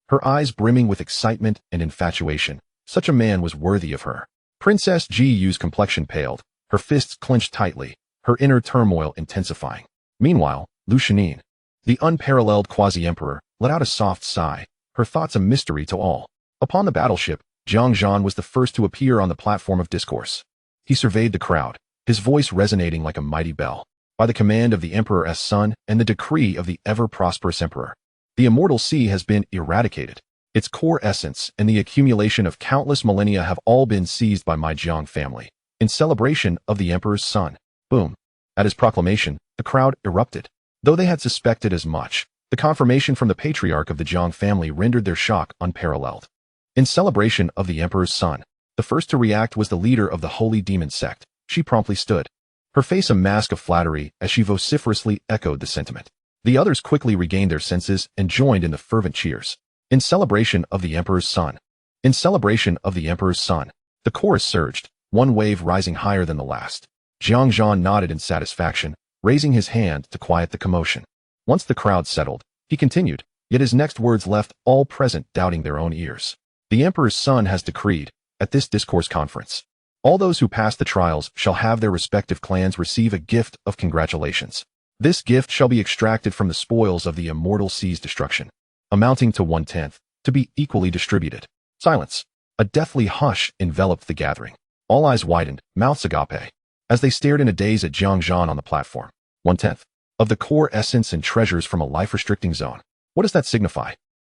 her eyes brimming with excitement and infatuation. Such a man was worthy of her. Princess Ji Yu's complexion paled, her fists clenched tightly, her inner turmoil intensifying. Meanwhile, Lu Shenin, the unparalleled quasi-emperor, let out a soft sigh, her thoughts a mystery to all. Upon the battleship, Jiang Yuan was the first to appear on the platform of discourse. He surveyed the crowd, his voice resonating like a mighty bell. By the command of the Emperor's son and the decree of the ever-prosperous Emperor, the immortal sea has been eradicated. Its core essence and the accumulation of countless millennia have all been seized by my Jiang family, in celebration of the Emperor's son. Boom. At his proclamation, the crowd erupted. Though they had suspected as much, the confirmation from the patriarch of the Jiang family rendered their shock unparalleled. In celebration of the Emperor's son, the first to react was the leader of the holy demon sect. She promptly stood, her face a mask of flattery as she vociferously echoed the sentiment. The others quickly regained their senses and joined in the fervent cheers. In celebration of the Emperor's son. In celebration of the Emperor's son. The chorus surged, one wave rising higher than the last. Jiang Yuan nodded in satisfaction, raising his hand to quiet the commotion. Once the crowd settled, he continued, yet his next words left all present doubting their own ears. The Emperor's son has decreed, at this discourse conference, all those who pass the trials shall have their respective clans receive a gift of congratulations. This gift shall be extracted from the spoils of the immortal sea's destruction, amounting to 1/10, to be equally distributed. Silence. A deathly hush enveloped the gathering. All eyes widened, mouths agape, as they stared in a daze at Jiang Yuan on the platform. 1/10 of the core essence and treasures from a life-restricting zone. What does that signify?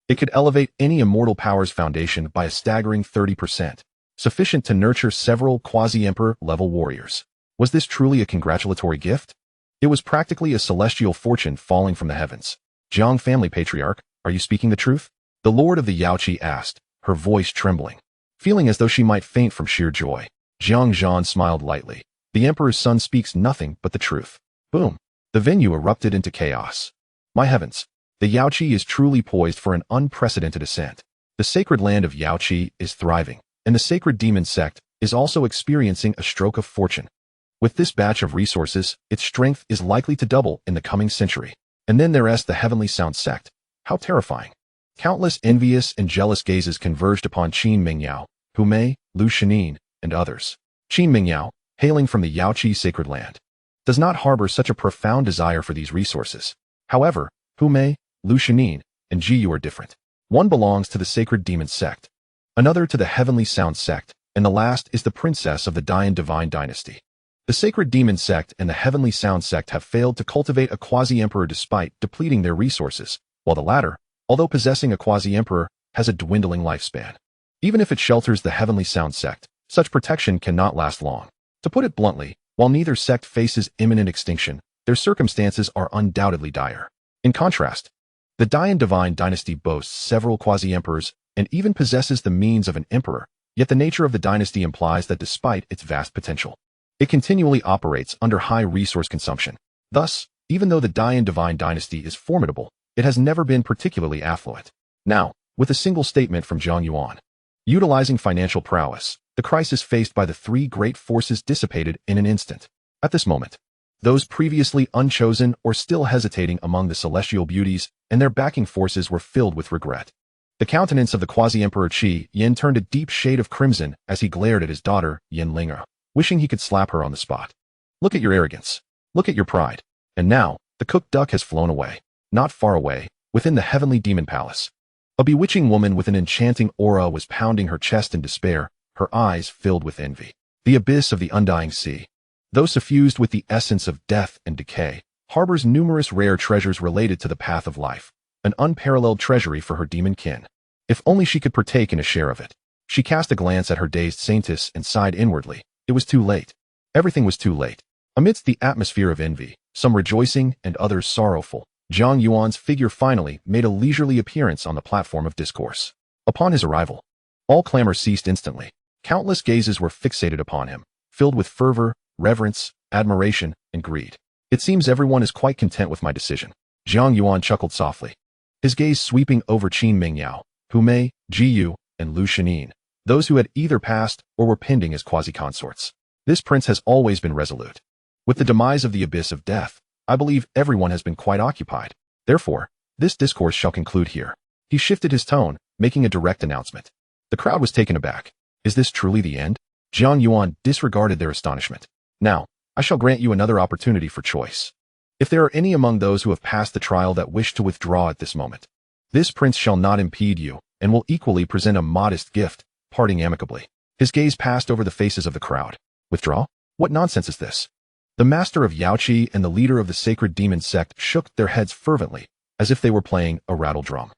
It could elevate any immortal power's foundation by a staggering 30%, sufficient to nurture several quasi-emperor level warriors. Was this truly a congratulatory gift? It was practically a celestial fortune falling from the heavens. Jiang family patriarch, are you speaking the truth? The lord of the Yaoqi asked, her voice trembling. Feeling as though she might faint from sheer joy, Jiang Yuan smiled lightly. The Emperor's son speaks nothing but the truth. Boom. The venue erupted into chaos. My heavens. The Yaoqi is truly poised for an unprecedented ascent. The sacred land of Yaoqi is thriving, and the sacred demon sect is also experiencing a stroke of fortune. With this batch of resources, its strength is likely to double in the coming century. And then there's the heavenly sound sect. How terrifying. Countless envious and jealous gazes converged upon Qin Mingyao, Hu Mei, Lu Shenin, and others. Qin Mingyao, hailing from the Yaoqi sacred land, does not harbor such a profound desire for these resources. However, Hu Mei, Lu Shenin, and Jiyu are different. One belongs to the sacred demon sect, another to the heavenly sound sect, and the last is the princess of the Dian divine dynasty. The sacred demon sect and the heavenly sound sect have failed to cultivate a quasi-emperor despite depleting their resources, while the latter, although possessing a quasi-emperor, has a dwindling lifespan. Even if it shelters the heavenly sound sect, such protection cannot last long. To put it bluntly, while neither sect faces imminent extinction, their circumstances are undoubtedly dire. In contrast, the Dian divine dynasty boasts several quasi-emperors and even possesses the means of an emperor, yet the nature of the dynasty implies that despite its vast potential, it continually operates under high resource consumption. Thus, even though the Dian divine dynasty is formidable, it has never been particularly affluent. Now, with a single statement from Jiang Yuan, utilizing financial prowess, the crisis faced by the three great forces dissipated in an instant. At this moment, those previously unchosen or still hesitating among the celestial beauties and their backing forces were filled with regret. The countenance of the quasi-emperor Qi Yin turned a deep shade of crimson as he glared at his daughter, Yin Linga, wishing he could slap her on the spot. Look at your arrogance. Look at your pride. And now, the cooked duck has flown away. Not far away, within the heavenly demon palace. A bewitching woman with an enchanting aura was pounding her chest in despair, her eyes filled with envy. The abyss of the undying sea, though suffused with the essence of death and decay, harbors numerous rare treasures related to the path of life, an unparalleled treasury for her demon kin. If only she could partake in a share of it. She cast a glance at her dazed saintess and sighed inwardly. It was too late. Everything was too late. Amidst the atmosphere of envy, some rejoicing and others sorrowful, Jiang Yuan's figure finally made a leisurely appearance on the platform of discourse. Upon his arrival, all clamor ceased instantly. Countless gazes were fixated upon him, filled with fervor, reverence, admiration, and greed. It seems everyone is quite content with my decision. Jiang Yuan chuckled softly, his gaze sweeping over Qin Mingyao, Hu Mei, Jiyu, and Lu Shenin, those who had either passed or were pending as quasi-consorts. This prince has always been resolute. With the demise of the abyss of death, I believe everyone has been quite occupied. Therefore, this discourse shall conclude here. He shifted his tone, making a direct announcement. The crowd was taken aback. Is this truly the end? Jiang Yuan disregarded their astonishment. Now, I shall grant you another opportunity for choice. If there are any among those who have passed the trial that wish to withdraw at this moment, this prince shall not impede you, and will equally present a modest gift, parting amicably. His gaze passed over the faces of the crowd. Withdraw? What nonsense is this? The master of Yaoqi and the leader of the sacred demon sect shook their heads fervently, as if they were playing a rattle drum.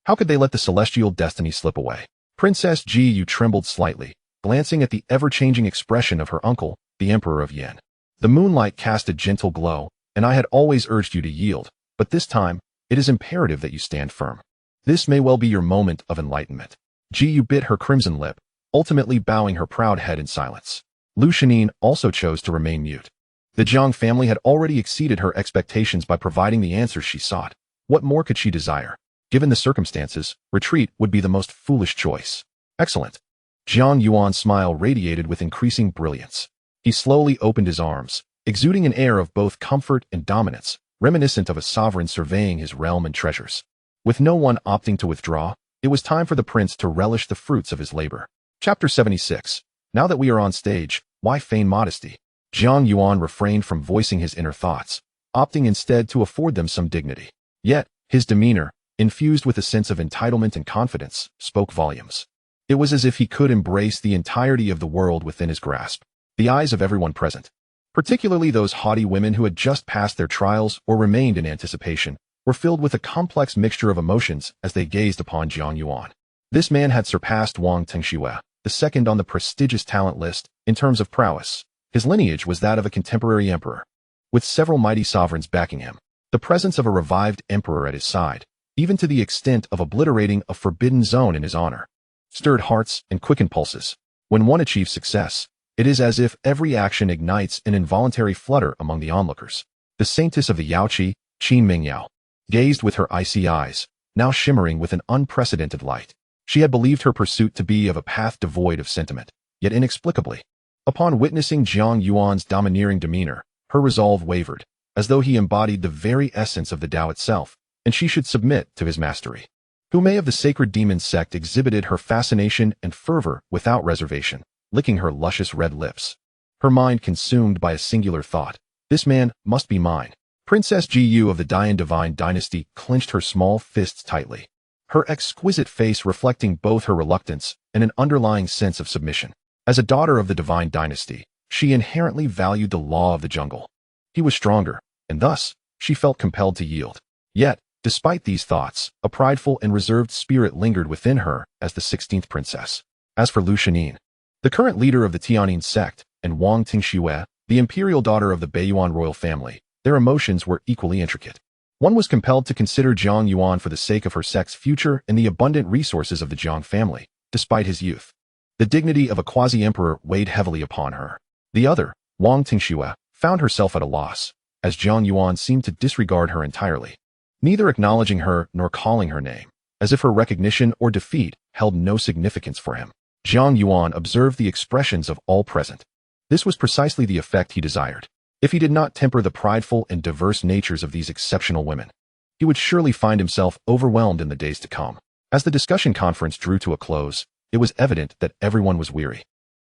How could they let the celestial destiny slip away? Princess Jiu trembled slightly, glancing at the ever-changing expression of her uncle, the Emperor of Yin. The moonlight cast a gentle glow, and I had always urged you to yield, but this time, it is imperative that you stand firm. This may well be your moment of enlightenment. Jiu bit her crimson lip, ultimately bowing her proud head in silence. Lu Shanin also chose to remain mute. The Jiang family had already exceeded her expectations by providing the answers she sought. What more could she desire? Given the circumstances, retreat would be the most foolish choice. Excellent. Jiang Yuan's smile radiated with increasing brilliance. He slowly opened his arms, exuding an air of both comfort and dominance, reminiscent of a sovereign surveying his realm and treasures. With no one opting to withdraw, it was time for the prince to relish the fruits of his labor. Chapter 76. Now that we are on stage, why feign modesty? Jiang Yuan refrained from voicing his inner thoughts, opting instead to afford them some dignity. Yet, his demeanor, infused with a sense of entitlement and confidence, spoke volumes. It was as if he could embrace the entirety of the world within his grasp. The eyes of everyone present, particularly those haughty women who had just passed their trials or remained in anticipation, were filled with a complex mixture of emotions as they gazed upon Jiang Yuan. This man had surpassed Wang Tengxue, the second on the prestigious talent list, in terms of prowess. His lineage was that of a contemporary emperor, with several mighty sovereigns backing him. The presence of a revived emperor at his side, even to the extent of obliterating a forbidden zone in his honor, stirred hearts and quickened pulses. When one achieves success, it is as if every action ignites an involuntary flutter among the onlookers. The saintess of the Yaoqi, Qin Mingyao, gazed with her icy eyes, now shimmering with an unprecedented light. She had believed her pursuit to be of a path devoid of sentiment, yet inexplicably, upon witnessing Jiang Yuan's domineering demeanor, her resolve wavered, as though he embodied the very essence of the Tao itself, and she should submit to his mastery. Hu Mei of the sacred demon sect exhibited her fascination and fervor without reservation, licking her luscious red lips. Her mind consumed by a singular thought. This man must be mine. Princess Jiu of the Dian Divine Dynasty clenched her small fists tightly, her exquisite face reflecting both her reluctance and an underlying sense of submission. As a daughter of the Divine Dynasty, she inherently valued the law of the jungle. He was stronger, and thus, she felt compelled to yield. Yet, despite these thoughts, a prideful and reserved spirit lingered within her as the 16th princess. As for Lu Shanin, the current leader of the Tianyin sect, and Wang Tengxue, the imperial daughter of the Beiyuan royal family, their emotions were equally intricate. One was compelled to consider Jiang Yuan for the sake of her sect's future and the abundant resources of the Jiang family, despite his youth. The dignity of a quasi-emperor weighed heavily upon her. The other, Wang Tengxue, found herself at a loss, as Jiang Yuan seemed to disregard her entirely, neither acknowledging her nor calling her name, as if her recognition or defeat held no significance for him. Jiang Yuan observed the expressions of all present. This was precisely the effect he desired. If he did not temper the prideful and diverse natures of these exceptional women, he would surely find himself overwhelmed in the days to come. As the discussion conference drew to a close, it was evident that everyone was weary.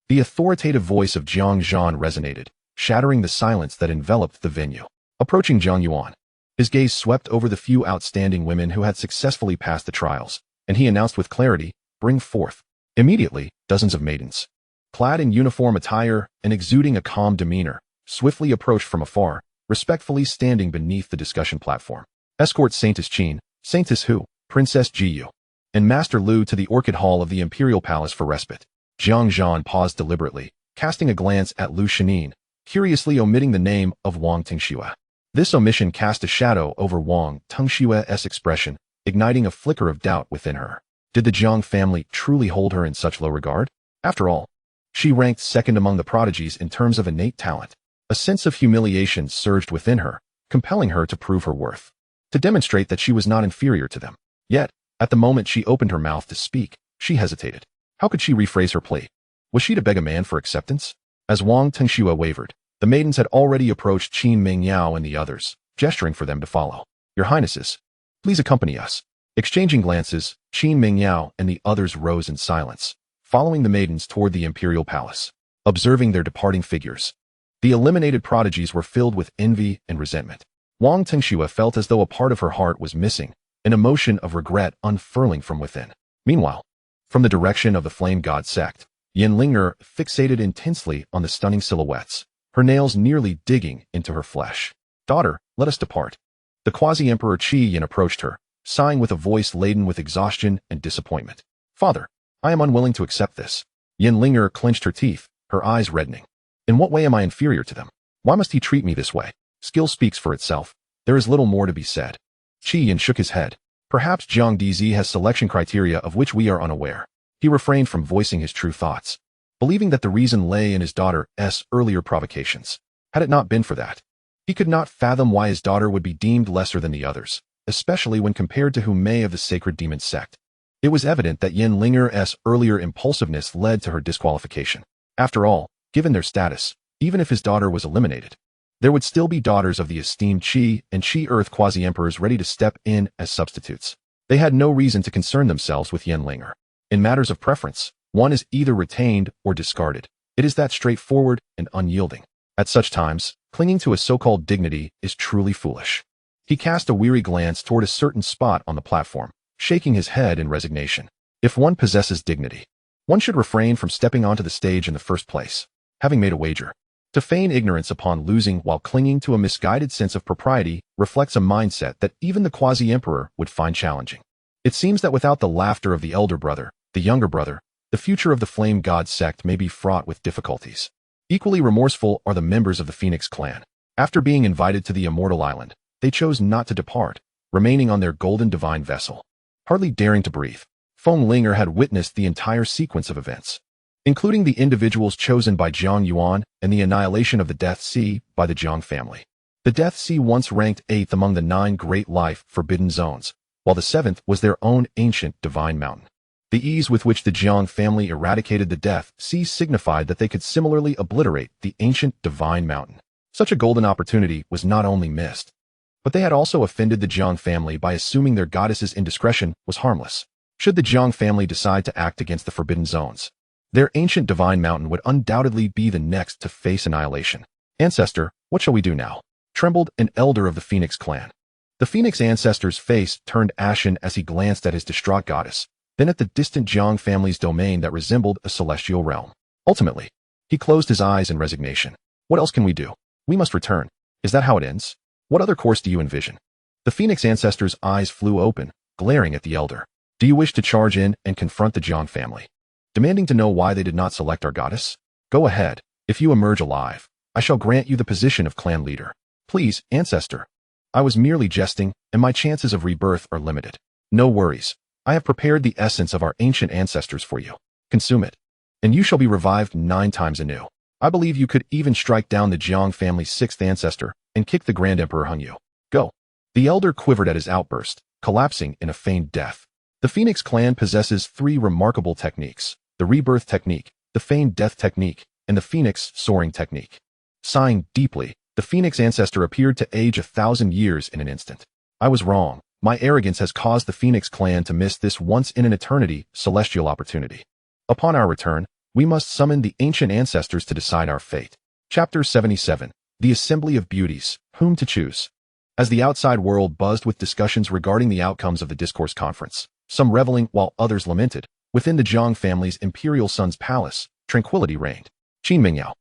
The authoritative voice of Jiang Zhan resonated, shattering the silence that enveloped the venue. Approaching Jiang Yuan, his gaze swept over the few outstanding women who had successfully passed the trials, and he announced with clarity, "Bring forth." Immediately, dozens of maidens, clad in uniform attire and exuding a calm demeanor, swiftly approached from afar, respectfully standing beneath the discussion platform. Escort Saintess Qin, Saintess Hu, Princess Jiu, and Master Lu to the Orchid Hall of the Imperial Palace for respite. Jiang Zhan paused deliberately, casting a glance at Lu Shanin, curiously omitting the name of Wang Tengxue. This omission cast a shadow over Wang Tengxue's expression, igniting a flicker of doubt within her. Did the Jiang family truly hold her in such low regard? After all, she ranked second among the prodigies in terms of innate talent. A sense of humiliation surged within her, compelling her to prove her worth, to demonstrate that she was not inferior to them. Yet, at the moment she opened her mouth to speak, she hesitated. How could she rephrase her plea? Was she to beg a man for acceptance? As Wang Tengxue wavered, the maidens had already approached Qin Mingyao and the others, gesturing for them to follow. "Your Highnesses, please accompany us." Exchanging glances, Qin Mingyao and the others rose in silence, following the maidens toward the imperial palace. Observing their departing figures, the eliminated prodigies were filled with envy and resentment. Wang Tengxue felt as though a part of her heart was missing, an emotion of regret unfurling from within. Meanwhile, from the direction of the Flame God sect, Yin Ling'er fixated intensely on the stunning silhouettes, her nails nearly digging into her flesh. "Daughter, let us depart." The quasi-emperor Qi Yin approached her, sighing with a voice laden with exhaustion and disappointment. Father, I am unwilling to accept this. Yin Linger clenched her teeth, her eyes reddening. In what way am I inferior to them? Why must he treat me this way? Skill speaks for itself. There is little more to be said. Qi Yin shook his head. Perhaps Jiang DZ has selection criteria of which we are unaware. He refrained from voicing his true thoughts, believing that the reason lay in his daughter's earlier provocations. Had it not been for that, he could not fathom why his daughter would be deemed lesser than the others, especially when compared to Mei of the Sacred Demon Sect. It was evident that Yin Linger's earlier impulsiveness led to her disqualification. After all, given their status, even if his daughter was eliminated, there would still be daughters of the esteemed Qi and Qi Earth quasi-emperors ready to step in as substitutes. They had no reason to concern themselves with Yin Linger. In matters of preference, one is either retained or discarded. It is that straightforward and unyielding. At such times, clinging to a so-called dignity is truly foolish. He cast a weary glance toward a certain spot on the platform, shaking his head in resignation. If one possesses dignity, one should refrain from stepping onto the stage in the first place. Having made a wager, to feign ignorance upon losing while clinging to a misguided sense of propriety reflects a mindset that even the quasi-emperor would find challenging. It seems that without the laughter of the elder brother, the younger brother, the future of the Flame God sect may be fraught with difficulties. Equally remorseful are the members of the Phoenix clan. After being invited to the Immortal Island, they chose not to depart, remaining on their golden divine vessel. Hardly daring to breathe, Feng Linger had witnessed the entire sequence of events, including the individuals chosen by Jiang Yuan and the annihilation of the Death Sea by the Jiang family. The Death Sea once ranked 8th among the 9 great life forbidden zones, while the 7th was their own ancient divine mountain. The ease with which the Jiang family eradicated the Death Sea signified that they could similarly obliterate the ancient divine mountain. Such a golden opportunity was not only missed, but they had also offended the Jiang family by assuming their goddess's indiscretion was harmless. Should the Jiang family decide to act against the forbidden zones, their ancient divine mountain would undoubtedly be the next to face annihilation. Ancestor, what shall we do now? Trembled an elder of the Phoenix clan. The Phoenix ancestor's face turned ashen as he glanced at his distraught goddess, then at the distant Jiang family's domain that resembled a celestial realm. Ultimately, he closed his eyes in resignation. What else can we do? We must return. Is that how it ends? What other course do you envision? The Phoenix ancestor's eyes flew open, glaring at the elder. Do you wish to charge in and confront the Jiang family, demanding to know why they did not select our goddess? Go ahead. If you emerge alive, I shall grant you the position of clan leader. Please, ancestor. I was merely jesting, and my chances of rebirth are limited. No worries. I have prepared the essence of our ancient ancestors for you. Consume it, and you shall be revived 9 times anew. I believe you could even strike down the Jiang family's 6th ancestor and kick the Grand Emperor Hung Yu. Go. The elder quivered at his outburst, collapsing in a feigned death. The Phoenix clan possesses 3 remarkable techniques: the rebirth technique, the feigned death technique, and the Phoenix soaring technique. Sighing deeply, the Phoenix ancestor appeared to age 1,000 years in an instant. I was wrong. My arrogance has caused the Phoenix clan to miss this once-in-an-eternity celestial opportunity. Upon our return, we must summon the ancient ancestors to decide our fate. Chapter 77. The Assembly of Beauties. Whom to choose? As the outside world buzzed with discussions regarding the outcomes of the discourse conference, some reveling while others lamented, within the Jiang family's imperial son's palace, tranquility reigned. Qin Mingyao,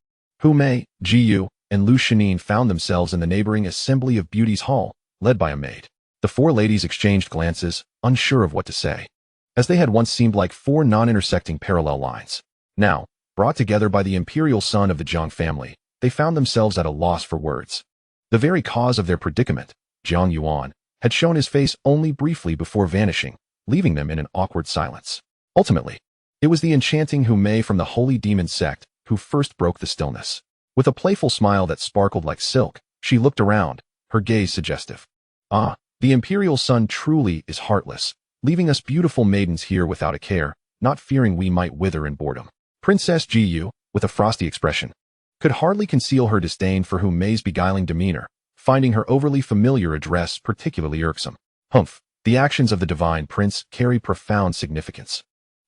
Mei, Jiyu, and Lu Shinin found themselves in the neighboring Assembly of Beauties hall, led by a maid. The 4 ladies exchanged glances, unsure of what to say, as they had once seemed like 4 non-intersecting parallel lines. Now, brought together by the imperial son of the Jiang family, they found themselves at a loss for words. The very cause of their predicament, Jiang Yuan, had shown his face only briefly before vanishing, leaving them in an awkward silence. Ultimately, it was the enchanting Mei from the Holy Demon sect who first broke the stillness. With a playful smile that sparkled like silk, she looked around, her gaze suggestive. Ah, the imperial son truly is heartless, leaving us beautiful maidens here without a care, not fearing we might wither in boredom. Princess Jiyu, with a frosty expression, could hardly conceal her disdain for Mei's beguiling demeanor, finding her overly familiar address particularly irksome. Humph, the actions of the divine prince carry profound significance.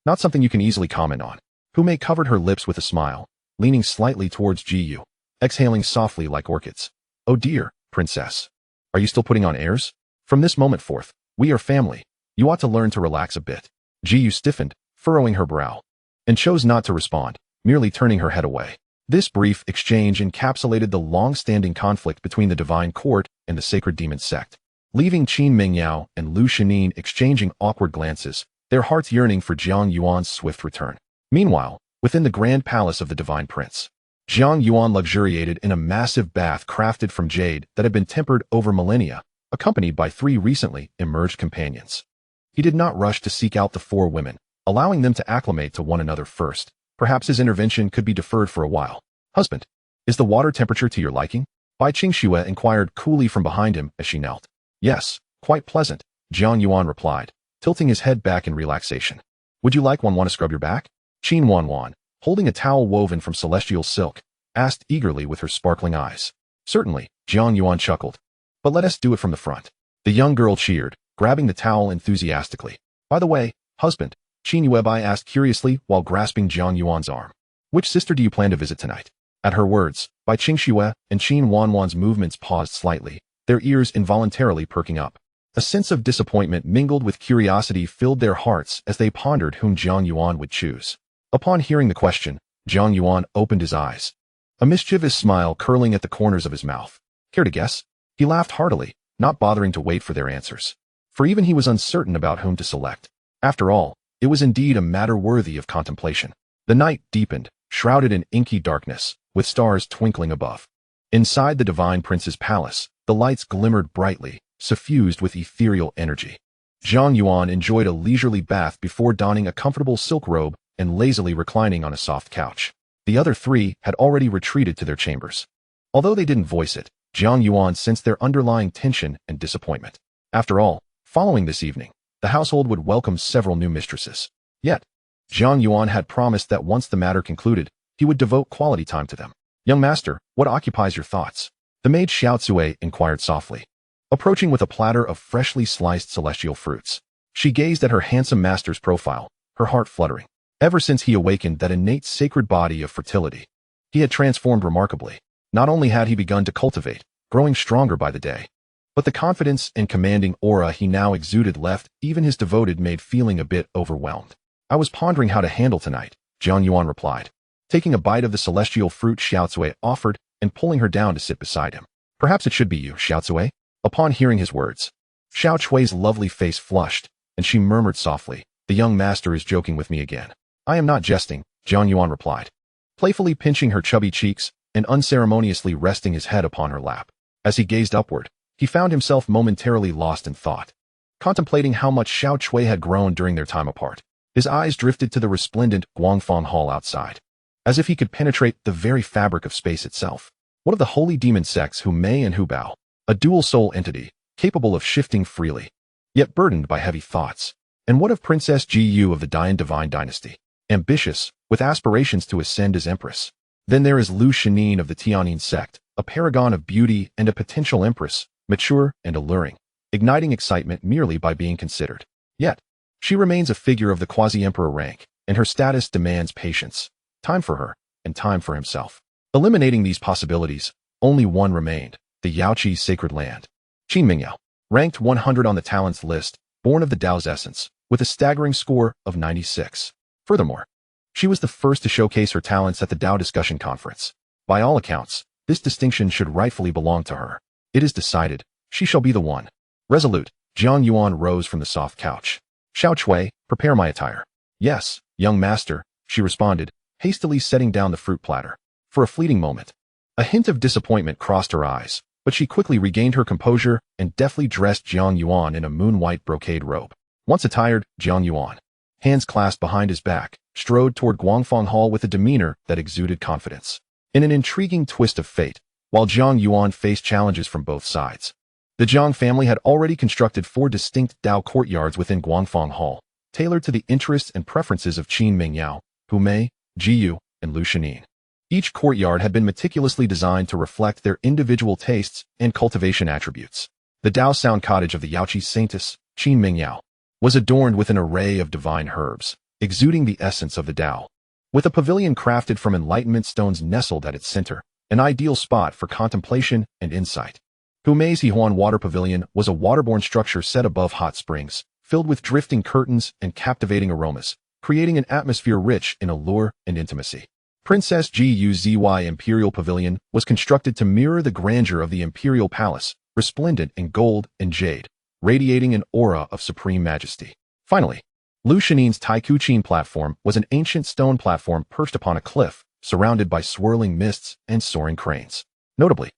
Not something you can easily comment on. Mei covered her lips with a smile, leaning slightly towards Jiyu, exhaling softly like orchids. Oh dear, princess. Are you still putting on airs? From this moment forth, we are family. You ought to learn to relax a bit. Jiyu stiffened, furrowing her brow, and chose not to respond, merely turning her head away. This brief exchange encapsulated the long-standing conflict between the divine court and the sacred demon sect, leaving Qin Mingyao and Lu Shinin exchanging awkward glances, their hearts yearning for Jiang Yuan's swift return. Meanwhile, within the grand palace of the divine prince, Jiang Yuan luxuriated in a massive bath crafted from jade that had been tempered over millennia, accompanied by 3 recently emerged companions. He did not rush to seek out the 4 women, allowing them to acclimate to one another first. Perhaps his intervention could be deferred for a while. "Husband, is the water temperature to your liking?" Bai Qingxue inquired coolly from behind him as she knelt. "Yes, quite pleasant," Jiang Yuan replied, tilting his head back in relaxation. "Would you like want to scrub your back?" Qin Wanwan, holding a towel woven from celestial silk, asked eagerly with her sparkling eyes. "Certainly," Jiang Yuan chuckled. "But let us do it from the front." The young girl cheered, grabbing the towel enthusiastically. "By the way, husband," Qin Yuebai asked curiously while grasping Jiang Yuan's arm, "which sister do you plan to visit tonight?" At her words, Bai Qingxue and Qin Wanwan's movements paused slightly, their ears involuntarily perking up. A sense of disappointment mingled with curiosity filled their hearts as they pondered whom Jiang Yuan would choose. Upon hearing the question, Jiang Yuan opened his eyes, a mischievous smile curling at the corners of his mouth. "Care to guess?" He laughed heartily, not bothering to wait for their answers. For even he was uncertain about whom to select. After all, it was indeed a matter worthy of contemplation. The night deepened, shrouded in inky darkness, with stars twinkling above. Inside the divine prince's palace, the lights glimmered brightly, suffused with ethereal energy. Jiang Yuan enjoyed a leisurely bath before donning a comfortable silk robe and lazily reclining on a soft couch. The other 3 had already retreated to their chambers. Although they didn't voice it, Jiang Yuan sensed their underlying tension and disappointment. After all, following this evening, the household would welcome several new mistresses. Yet, Jiang Yuan had promised that once the matter concluded, he would devote quality time to them. "Young master, what occupies your thoughts?" The maid Xiaotsue inquired softly. Approaching with a platter of freshly sliced celestial fruits, she gazed at her handsome master's profile, her heart fluttering. Ever since he awakened that innate sacred body of fertility, he had transformed remarkably. Not only had he begun to cultivate, growing stronger by the day, but the confidence and commanding aura he now exuded left even his devoted maid feeling a bit overwhelmed. "I was pondering how to handle tonight," Jiang Yuan replied, taking a bite of the celestial fruit Xiaotsue offered and pulling her down to sit beside him. "Perhaps it should be you, Xiaotsue." Upon hearing his words, Xiao Chui's lovely face flushed, and she murmured softly, "The young master is joking with me again." "I am not jesting," Jiang Yuan replied, playfully pinching her chubby cheeks and unceremoniously resting his head upon her lap. As he gazed upward, he found himself momentarily lost in thought, contemplating how much Xiao Chui had grown during their time apart. His eyes drifted to the resplendent Guangfang Hall outside, as if he could penetrate the very fabric of space itself. What of the holy demon sects Hu Mei and Hu Bao, a dual-soul entity, capable of shifting freely, yet burdened by heavy thoughts? And what of Princess Gu of the Dian Divine Dynasty, ambitious, with aspirations to ascend as empress? Then there is Lu Shinin of the Tianyin sect, a paragon of beauty and a potential empress, mature and alluring, igniting excitement merely by being considered. Yet, she remains a figure of the quasi-emperor rank, and her status demands patience, time for her, and time for himself. Eliminating these possibilities, only one remained, the Yaoqi's sacred land. Qin Mingyao, ranked 100 on the talents list, born of the Tao's essence, with a staggering score of 96. Furthermore, she was the first to showcase her talents at the Tao Discussion Conference. By all accounts, this distinction should rightfully belong to her. It is decided, she shall be the one. Resolute, Jiang Yuan rose from the soft couch. "Xiao Chui, prepare my attire." "Yes, young master," she responded, hastily setting down the fruit platter. For a fleeting moment, a hint of disappointment crossed her eyes, but she quickly regained her composure and deftly dressed Jiang Yuan in a moon-white brocade robe. Once attired, Jiang Yuan, hands clasped behind his back, strode toward Guangfang Hall with a demeanor that exuded confidence. In an intriguing twist of fate, while Jiang Yuan faced challenges from both sides, the Jiang family had already constructed 4 distinct Tao courtyards within Guangfang Hall, tailored to the interests and preferences of Qin Mingyao, Hu Mei, Jiyu, and Lu Shinin. Each courtyard had been meticulously designed to reflect their individual tastes and cultivation attributes. The Tao Sound Cottage of the Yaoqi Saintess, Qin Mingyao, was adorned with an array of divine herbs, exuding the essence of the Tao. With a pavilion crafted from enlightenment stones nestled at its center, an ideal spot for contemplation and insight. Hu Mei's Yihuan Water Pavilion was a waterborne structure set above hot springs, filled with drifting curtains and captivating aromas, creating an atmosphere rich in allure and intimacy. Princess Gu's Imperial Pavilion was constructed to mirror the grandeur of the Imperial Palace, resplendent in gold and jade, radiating an aura of supreme majesty. Finally, Lu Shanin's Taikuchin platform was an ancient stone platform perched upon a cliff, surrounded by swirling mists and soaring cranes. Notably,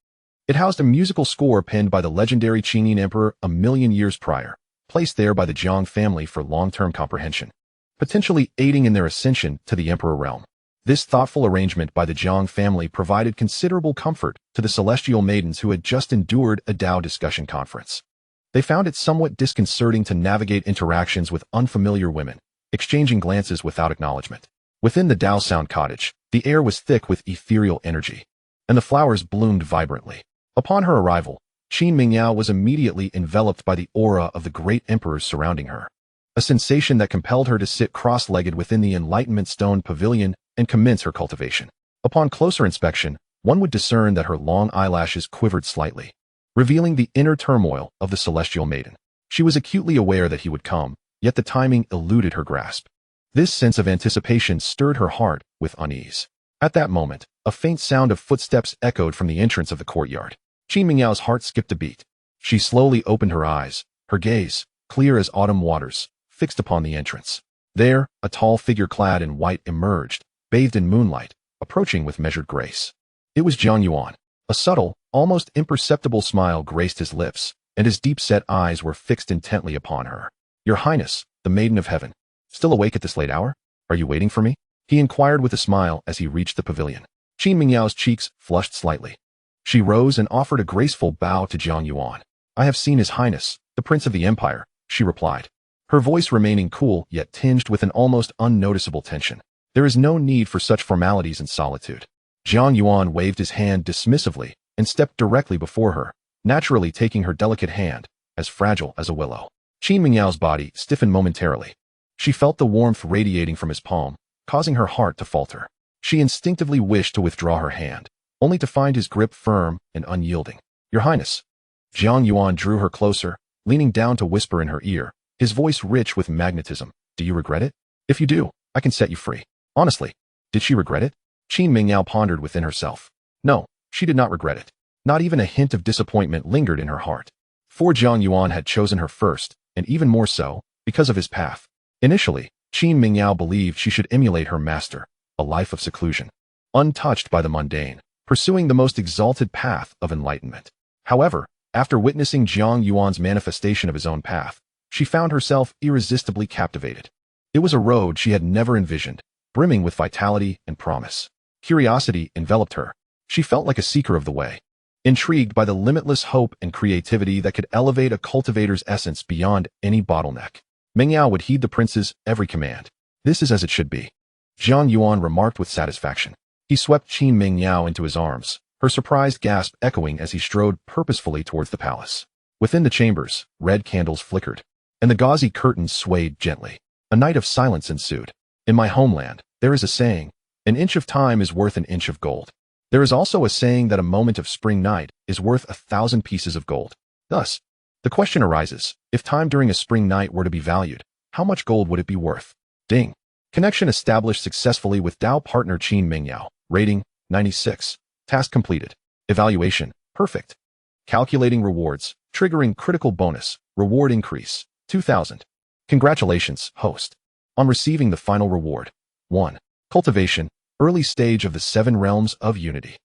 it housed a musical score penned by the legendary Qingyin emperor a million years prior, placed there by the Jiang family for long-term comprehension, potentially aiding in their ascension to the emperor realm. This thoughtful arrangement by the Jiang family provided considerable comfort to the celestial maidens who had just endured a Tao discussion conference. They found it somewhat disconcerting to navigate interactions with unfamiliar women, exchanging glances without acknowledgement. Within the Tao Sound cottage, the air was thick with ethereal energy, and the flowers bloomed vibrantly. Upon her arrival, Qin Mingyao was immediately enveloped by the aura of the great emperors surrounding her, a sensation that compelled her to sit cross-legged within the Enlightenment Stone Pavilion and commence her cultivation. Upon closer inspection, one would discern that her long eyelashes quivered slightly, revealing the inner turmoil of the celestial maiden. She was acutely aware that he would come, yet the timing eluded her grasp. This sense of anticipation stirred her heart with unease. At that moment, a faint sound of footsteps echoed from the entrance of the courtyard. Qin Mingyao's heart skipped a beat. She slowly opened her eyes, her gaze, clear as autumn waters, fixed upon the entrance. There, a tall figure clad in white emerged, bathed in moonlight, approaching with measured grace. It was Jiang Yuan. A subtle, almost imperceptible smile graced his lips, and his deep-set eyes were fixed intently upon her. "Your Highness, the Maiden of Heaven, still awake at this late hour? Are you waiting for me?" he inquired with a smile as he reached the pavilion. Qin Mingyao's cheeks flushed slightly. She rose and offered a graceful bow to Jiang Yuan. "I have seen His Highness, the Prince of the Empire," she replied, her voice remaining cool yet tinged with an almost unnoticeable tension. "There is no need for such formalities in solitude." Jiang Yuan waved his hand dismissively and stepped directly before her, naturally taking her delicate hand, as fragile as a willow. Qin Mingyao's body stiffened momentarily. She felt the warmth radiating from his palm, causing her heart to falter. She instinctively wished to withdraw her hand, only to find his grip firm and unyielding. "Your Highness." Jiang Yuan drew her closer, leaning down to whisper in her ear, his voice rich with magnetism. "Do you regret it? If you do, I can set you free." Honestly, did she regret it? Qin Mingyao pondered within herself. No, she did not regret it. Not even a hint of disappointment lingered in her heart. For Jiang Yuan had chosen her first, and even more so, because of his path. Initially, Qin Mingyao believed she should emulate her master, a life of seclusion, untouched by the mundane, pursuing the most exalted path of enlightenment. However, after witnessing Jiang Yuan's manifestation of his own path, she found herself irresistibly captivated. It was a road she had never envisioned, brimming with vitality and promise. Curiosity enveloped her. She felt like a seeker of the way, intrigued by the limitless hope and creativity that could elevate a cultivator's essence beyond any bottleneck. Mingyao would heed the prince's every command. "This is as it should be," Jiang Yuan remarked with satisfaction. He swept Qin Mingyao into his arms, her surprised gasp echoing as he strode purposefully towards the palace. Within the chambers, red candles flickered, and the gauzy curtains swayed gently. A night of silence ensued. In my homeland, there is a saying, "An inch of time is worth an inch of gold." There is also a saying that a moment of spring night is worth 1,000 pieces of gold. Thus, the question arises, if time during a spring night were to be valued, how much gold would it be worth? Ding. Connection established successfully with Tao partner Qin Mingyao. Rating, 96. Task completed. Evaluation, perfect. Calculating rewards, triggering critical bonus, reward increase, 2,000. Congratulations, host, on receiving the final reward. 1. Cultivation, early stage of the 7 realms of unity.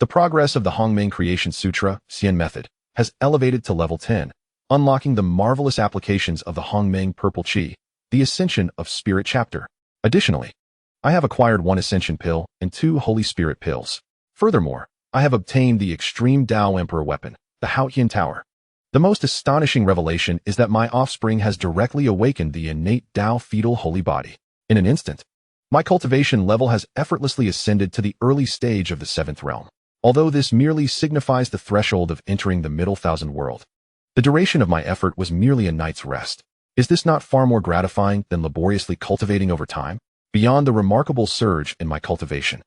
The progress of the Hongmeng Creation Sutra, Xian method, has elevated to level 10, unlocking the marvelous applications of the Hongmeng Purple Qi, the Ascension of Spirit chapter. Additionally, I have acquired 1 Ascension pill and 2 Holy Spirit pills. Furthermore, I have obtained the Extreme Tao Emperor weapon, the Haotian Tower. The most astonishing revelation is that my offspring has directly awakened the innate Tao fetal holy body. In an instant, my cultivation level has effortlessly ascended to the early stage of the 7th realm. Although this merely signifies the threshold of entering the middle thousand world, the duration of my effort was merely a night's rest. Is this not far more gratifying than laboriously cultivating over time? Beyond the remarkable surge in my cultivation,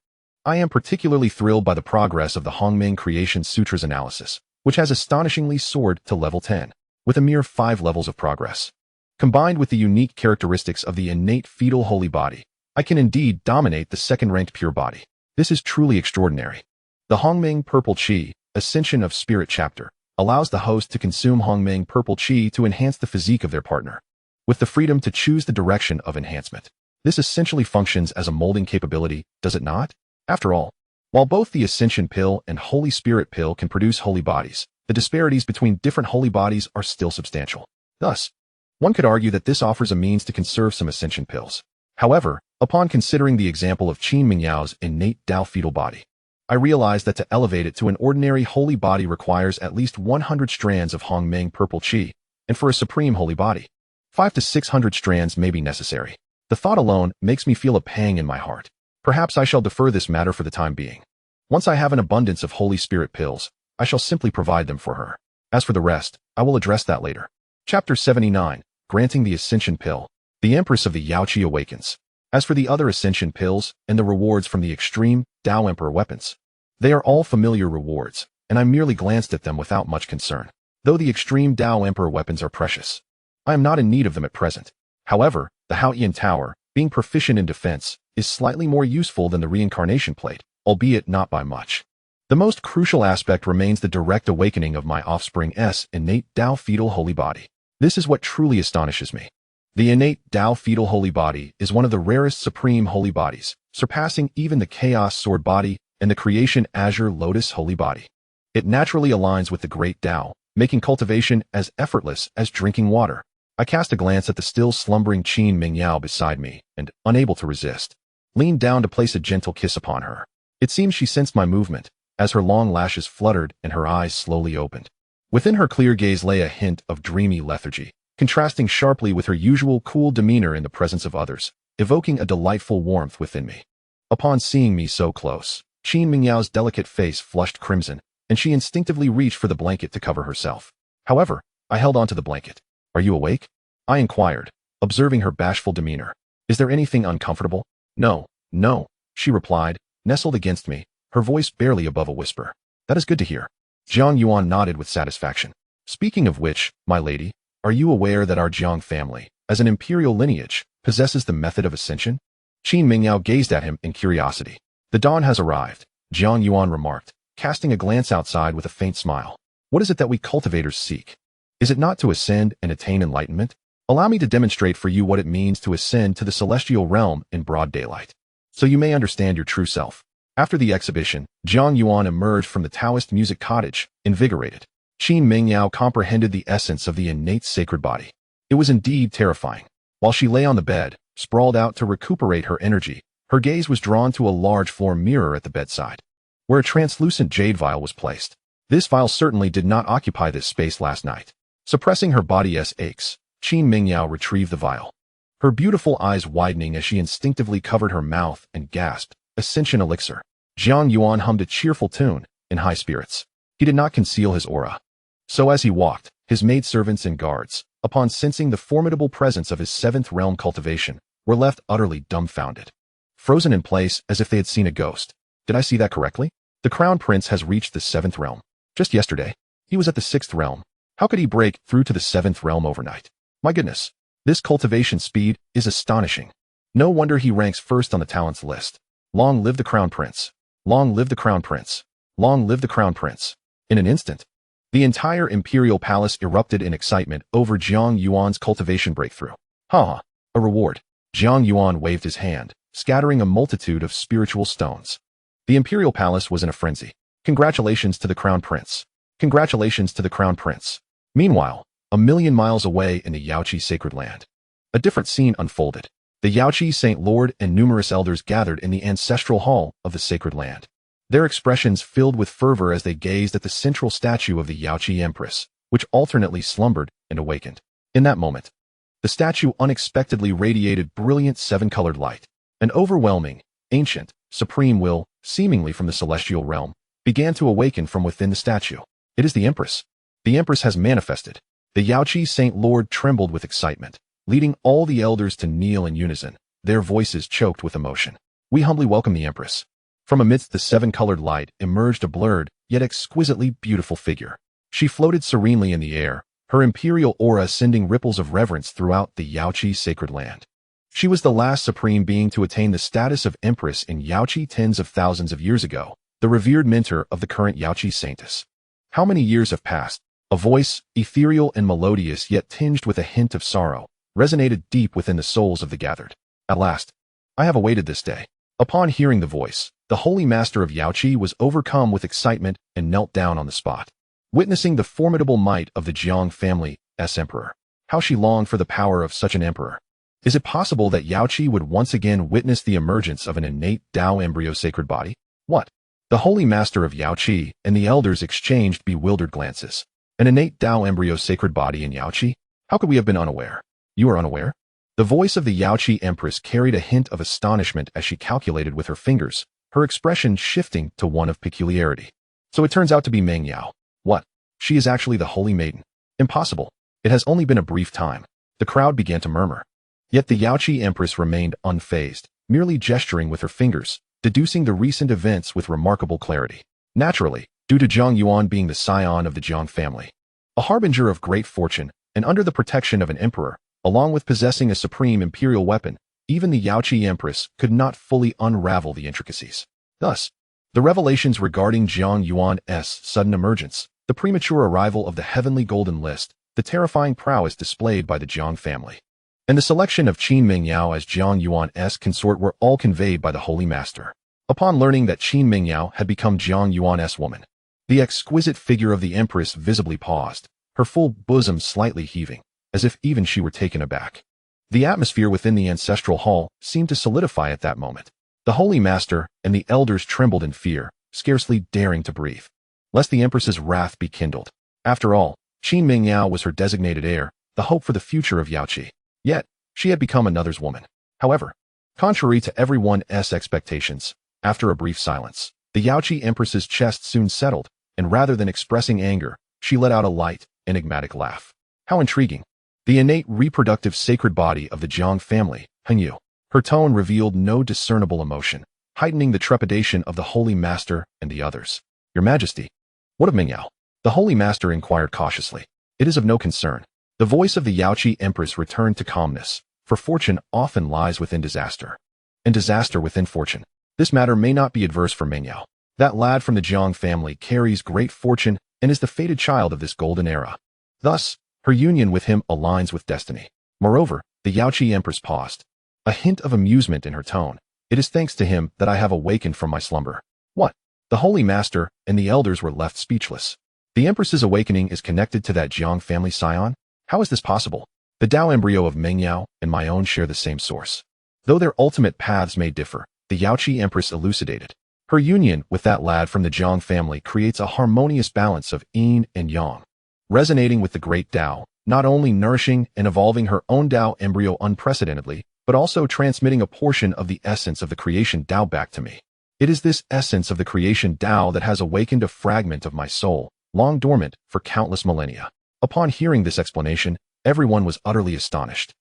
I am particularly thrilled by the progress of the Hongmeng Creation Sutra's analysis, which has astonishingly soared to level 10, with a mere 5 levels of progress. Combined with the unique characteristics of the innate fetal holy body, I can indeed dominate the 2nd-ranked pure body. This is truly extraordinary. The Hongmeng Purple Qi, Ascension of Spirit chapter, allows the host to consume Hongmeng purple qi to enhance the physique of their partner, with the freedom to choose the direction of enhancement. This essentially functions as a molding capability, does it not? After all, while both the Ascension Pill and Holy Spirit Pill can produce holy bodies, the disparities between different holy bodies are still substantial. Thus, one could argue that this offers a means to conserve some Ascension Pills. However, upon considering the example of Qin Mingyao's innate Dao fetal body, I realized that to elevate it to an ordinary holy body requires at least 100 strands of Hongmeng purple qi, and for a supreme holy body, 500 to 600 strands may be necessary. The thought alone makes me feel a pang in my heart. Perhaps I shall defer this matter for the time being. Once I have an abundance of Holy Spirit pills, I shall simply provide them for her. As for the rest, I will address that later. Chapter 79, Granting the Ascension Pill. The Empress of the Yaoqi awakens. As for the other Ascension Pills and the rewards from the extreme Tao Emperor weapons, they are all familiar rewards, and I merely glanced at them without much concern. Though the extreme Tao Emperor weapons are precious, I am not in need of them at present. However, the Haotian Tower, being proficient in defense, is slightly more useful than the Reincarnation Plate, albeit not by much. The most crucial aspect remains the direct awakening of my offspring's innate Tao fetal holy body. This is what truly astonishes me. The innate Tao fetal holy body is one of the rarest supreme holy bodies, surpassing even the Chaos Sword body and the Creation Azure Lotus holy body. It naturally aligns with the great Tao, making cultivation as effortless as drinking water. I cast a glance at the still slumbering Qin Mingyao beside me and, unable to resist, leaned down to place a gentle kiss upon her. It seemed she sensed my movement, as her long lashes fluttered and her eyes slowly opened. Within her clear gaze lay a hint of dreamy lethargy, contrasting sharply with her usual cool demeanor in the presence of others, evoking a delightful warmth within me. Upon seeing me so close, Qin Mingyao's delicate face flushed crimson, and she instinctively reached for the blanket to cover herself. However, I held onto the blanket. "Are you awake?" I inquired, observing her bashful demeanor. "Is there anything uncomfortable?" "No, no," she replied, nestled against me, her voice barely above a whisper. "That is good to hear." Jiang Yuan nodded with satisfaction. "Speaking of which, my lady, are you aware that our Jiang family, as an imperial lineage, possesses the method of ascension?" Qin Mingyao gazed at him in curiosity. "The dawn has arrived," Jiang Yuan remarked, casting a glance outside with a faint smile. "What is it that we cultivators seek? Is it not to ascend and attain enlightenment? Allow me to demonstrate for you what it means to ascend to the celestial realm in broad daylight, so you may understand your true self." After the exhibition, Jiang Yuan emerged from the Taoist music cottage, invigorated. Qin Mingyao comprehended the essence of the innate sacred body. It was indeed terrifying. While she lay on the bed, sprawled out to recuperate her energy, her gaze was drawn to a large floor mirror at the bedside, where a translucent jade vial was placed. This vial certainly did not occupy this space last night. Suppressing her body's aches, Qin Mingyao retrieved the vial, her beautiful eyes widening as she instinctively covered her mouth and gasped, "Ascension Elixir." Jiang Yuan hummed a cheerful tune, in high spirits. He did not conceal his aura. So as he walked, his maidservants and guards, upon sensing the formidable presence of his seventh realm cultivation, were left utterly dumbfounded, frozen in place as if they had seen a ghost. Did I see that correctly? The Crown Prince has reached the seventh realm. Just yesterday, he was at the sixth realm. How could he break through to the seventh realm overnight? My goodness, this cultivation speed is astonishing. No wonder he ranks first on the talents list. Long live the Crown Prince. Long live the Crown Prince. Long live the Crown Prince. In an instant, the entire Imperial Palace erupted in excitement over Jiang Yuan's cultivation breakthrough. Ha! A reward. Jiang Yuan waved his hand, scattering a multitude of spiritual stones. The Imperial Palace was in a frenzy. Congratulations to the Crown Prince. Congratulations to the Crown Prince. Meanwhile, a million miles away in the Yaoqi sacred land, a different scene unfolded. The Yaoqi Saint Lord and numerous elders gathered in the ancestral hall of the sacred land. Their expressions filled with fervor as they gazed at the central statue of the Yaoqi Empress, which alternately slumbered and awakened. In that moment, the statue unexpectedly radiated brilliant seven-colored light. An overwhelming, ancient, supreme will, seemingly from the celestial realm, began to awaken from within the statue. It is the Empress. The Empress has manifested. The Yaoqi Saint Lord trembled with excitement, leading all the elders to kneel in unison, their voices choked with emotion. "We humbly welcome the Empress." From amidst the seven-colored light emerged a blurred, yet exquisitely beautiful figure. She floated serenely in the air, her imperial aura sending ripples of reverence throughout the Yaoqi sacred land. She was the last supreme being to attain the status of Empress in Yaoqi tens of thousands of years ago, the revered mentor of the current Yaoqi Saintess. How many years have passed? A voice, ethereal and melodious yet tinged with a hint of sorrow, resonated deep within the souls of the gathered. At last, I have awaited this day. Upon hearing the voice, the holy master of Yaoqi was overcome with excitement and knelt down on the spot. Witnessing the formidable might of the Jiang family's emperor. How she longed for the power of such an emperor. Is it possible that Yaoqi would once again witness the emergence of an innate Tao embryo sacred body? What? The holy master of Yaoqi and the elders exchanged bewildered glances. An innate Tao embryo sacred body in Yaoqi? How could we have been unaware? You are unaware? The voice of the Yaoqi empress carried a hint of astonishment as she calculated with her fingers, her expression shifting to one of peculiarity. So it turns out to be Meng Yao. What? She is actually the holy maiden. Impossible. It has only been a brief time. The crowd began to murmur. Yet the Yaoqi empress remained unfazed, merely gesturing with her fingers, deducing the recent events with remarkable clarity. Naturally, due to Jiang Yuan being the scion of the Jiang family, a harbinger of great fortune, and under the protection of an emperor, along with possessing a supreme imperial weapon, even the Yaoqi empress could not fully unravel the intricacies. Thus, the revelations regarding Jiang Yuan's sudden emergence, the premature arrival of the heavenly golden list, the terrifying prowess displayed by the Jiang family, and the selection of Qin Mingyao as Jiang Yuan's consort were all conveyed by the holy master. Upon learning that Qin Mingyao had become Jiang Yuan's woman, the exquisite figure of the empress visibly paused, her full bosom slightly heaving, as if even she were taken aback. The atmosphere within the ancestral hall seemed to solidify at that moment. The holy master and the elders trembled in fear, scarcely daring to breathe, lest the empress's wrath be kindled. After all, Qin Mingyao was her designated heir, the hope for the future of Yaoqi. Yet, she had become another's woman. However, contrary to everyone's expectations, after a brief silence, the Yaoqi empress's chest soon settled, and rather than expressing anger, she let out a light, enigmatic laugh. How intriguing. The innate reproductive sacred body of the Jiang family, Hengyu. Her tone revealed no discernible emotion, heightening the trepidation of the holy master and the others. Your Majesty, what of Mingyao? The holy master inquired cautiously. It is of no concern. The voice of the Yaoqi empress returned to calmness, for fortune often lies within disaster, and disaster within fortune. This matter may not be adverse for Mingyao. That lad from the Jiang family carries great fortune and is the fated child of this golden era. Thus, her union with him aligns with destiny. Moreover, the Yaoqi empress paused, a hint of amusement in her tone. It is thanks to him that I have awakened from my slumber. What? The holy master and the elders were left speechless. The empress's awakening is connected to that Jiang family scion? How is this possible? The Tao embryo of Mingyao and my own share the same source. Though their ultimate paths may differ, the Yaoqi empress elucidated. Her union with that lad from the Jiang family creates a harmonious balance of yin and yang, resonating with the great Tao, not only nourishing and evolving her own Tao embryo unprecedentedly, but also transmitting a portion of the essence of the creation Tao back to me. It is this essence of the creation Tao that has awakened a fragment of my soul, long dormant for countless millennia. Upon hearing this explanation, everyone was utterly astonished.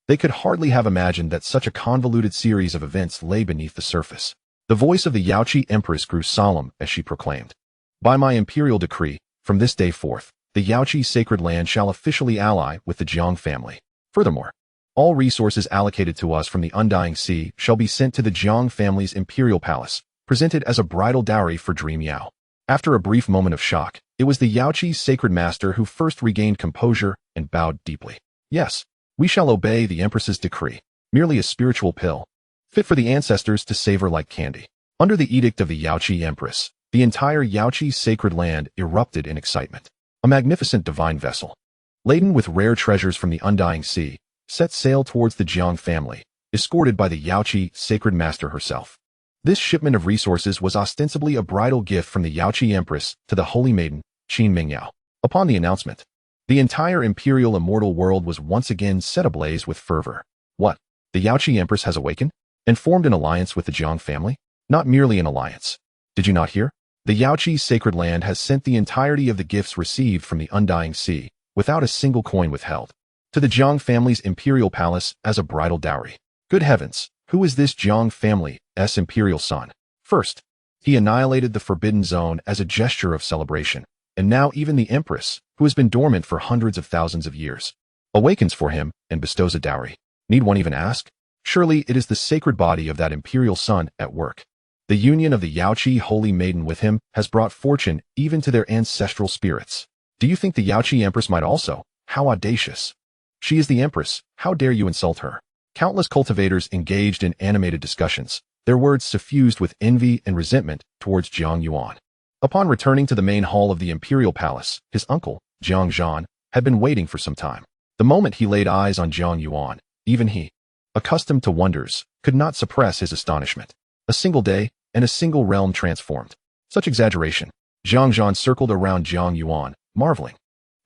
They could hardly have imagined that such a convoluted series of events lay beneath the surface. The voice of the Yaoqi empress grew solemn as she proclaimed, "By my imperial decree, from this day forth, the Yaoqi sacred land shall officially ally with the Jiang family. Furthermore, all resources allocated to us from the Undying Sea shall be sent to the Jiang family's imperial palace, presented as a bridal dowry for Dream Yao." After a brief moment of shock, it was the Yaoqi's sacred master who first regained composure and bowed deeply. Yes, we shall obey the empress's decree, merely a spiritual pill, fit for the ancestors to savor like candy. Under the edict of the Yaoqi empress, the entire Yaoqi sacred land erupted in excitement. A magnificent divine vessel, laden with rare treasures from the Undying Sea, set sail towards the Jiang family, escorted by the Yaoqi sacred master herself. This shipment of resources was ostensibly a bridal gift from the Yaoqi empress to the holy maiden, Qin Mingyao. Upon the announcement, the entire imperial immortal world was once again set ablaze with fervor. What? The Yaoqi empress has awakened and formed an alliance with the Jiang family? Not merely an alliance. Did you not hear? The Yaoqi sacred land has sent the entirety of the gifts received from the Undying Sea, without a single coin withheld, to the Jiang family's imperial palace as a bridal dowry. Good heavens, who is this Jiang family's imperial son? First, he annihilated the Forbidden Zone as a gesture of celebration, and now even the empress, who has been dormant for hundreds of thousands of years, awakens for him and bestows a dowry. Need one even ask? Surely it is the sacred body of that imperial son at work. The union of the Yaoqi holy maiden with him has brought fortune even to their ancestral spirits. Do you think the Yaoqi Empress might also? How audacious. She is the Empress. How dare you insult her? Countless cultivators engaged in animated discussions, their words suffused with envy and resentment towards Jiang Yuan. Upon returning to the main hall of the Imperial Palace, his uncle, Jiang Yuan, had been waiting for some time. The moment he laid eyes on Jiang Yuan, even he, accustomed to wonders, could not suppress his astonishment. A single day, and a single realm transformed. Such exaggeration. Jiang Yuan circled around Jiang Yuan, marveling.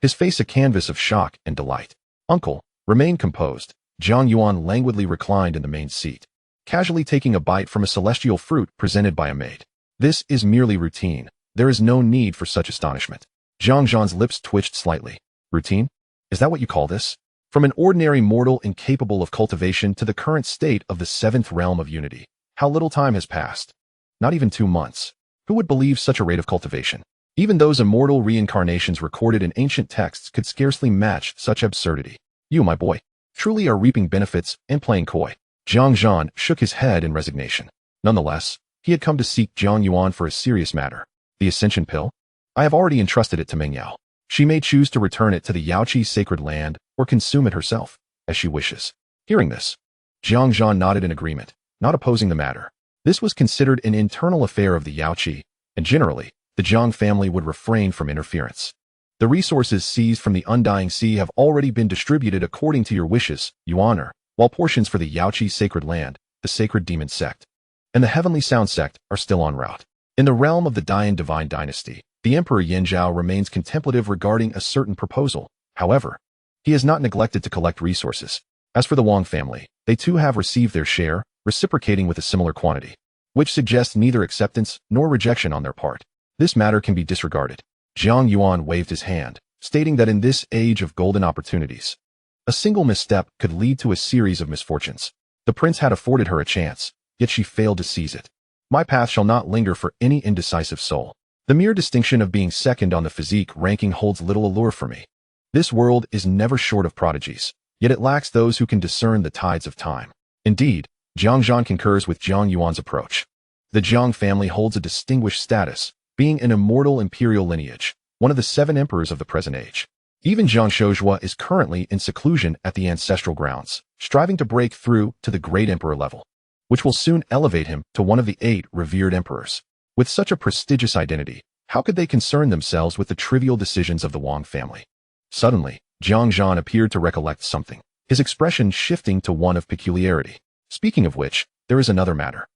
His face a canvas of shock and delight. Uncle, remain composed. Jiang Yuan languidly reclined in the main seat, casually taking a bite from a celestial fruit presented by a maid. This is merely routine. There is no need for such astonishment. Jiang Yuan's lips twitched slightly. Routine? Is that what you call this? From an ordinary mortal incapable of cultivation to the current state of the seventh realm of unity, how little time has passed? Not even 2 months. Who would believe such a rate of cultivation? Even those immortal reincarnations recorded in ancient texts could scarcely match such absurdity. You, my boy, truly are reaping benefits and playing coy. Jiang Yuan shook his head in resignation. Nonetheless, he had come to seek Jiang Yuan for a serious matter. The Ascension Pill? I have already entrusted it to Meng Yao. She may choose to return it to the Yaoqi sacred land or consume it herself, as she wishes. Hearing this, Jiang Yuan nodded in agreement, not opposing the matter. This was considered an internal affair of the Yaoqi, and generally, the Jiang family would refrain from interference. The resources seized from the Undying Sea have already been distributed according to your wishes, Yuaner, while portions for the Yaoqi sacred land, the sacred demon sect, and the heavenly sound sect are still en route. In the realm of the Dian divine dynasty, the Emperor Yin Zhao remains contemplative regarding a certain proposal. However, he has not neglected to collect resources. As for the Wang family, they too have received their share, reciprocating with a similar quantity, which suggests neither acceptance nor rejection on their part. This matter can be disregarded. Jiang Yuan waved his hand, stating that in this age of golden opportunities, a single misstep could lead to a series of misfortunes. The prince had afforded her a chance, yet she failed to seize it. My path shall not linger for any indecisive soul. The mere distinction of being second on the physique ranking holds little allure for me. This world is never short of prodigies, yet it lacks those who can discern the tides of time. Indeed, Jiang Yuan concurs with Jiang Yuan's approach. The Jiang family holds a distinguished status, being an immortal imperial lineage, one of the 7 emperors of the present age. Even Jiang Shouzhua is currently in seclusion at the ancestral grounds, striving to break through to the great emperor level, which will soon elevate him to one of the 8 revered emperors. With such a prestigious identity, how could they concern themselves with the trivial decisions of the Wang family? Suddenly, Jiang Yuan appeared to recollect something, his expression shifting to one of peculiarity. Speaking of which, there is another matter.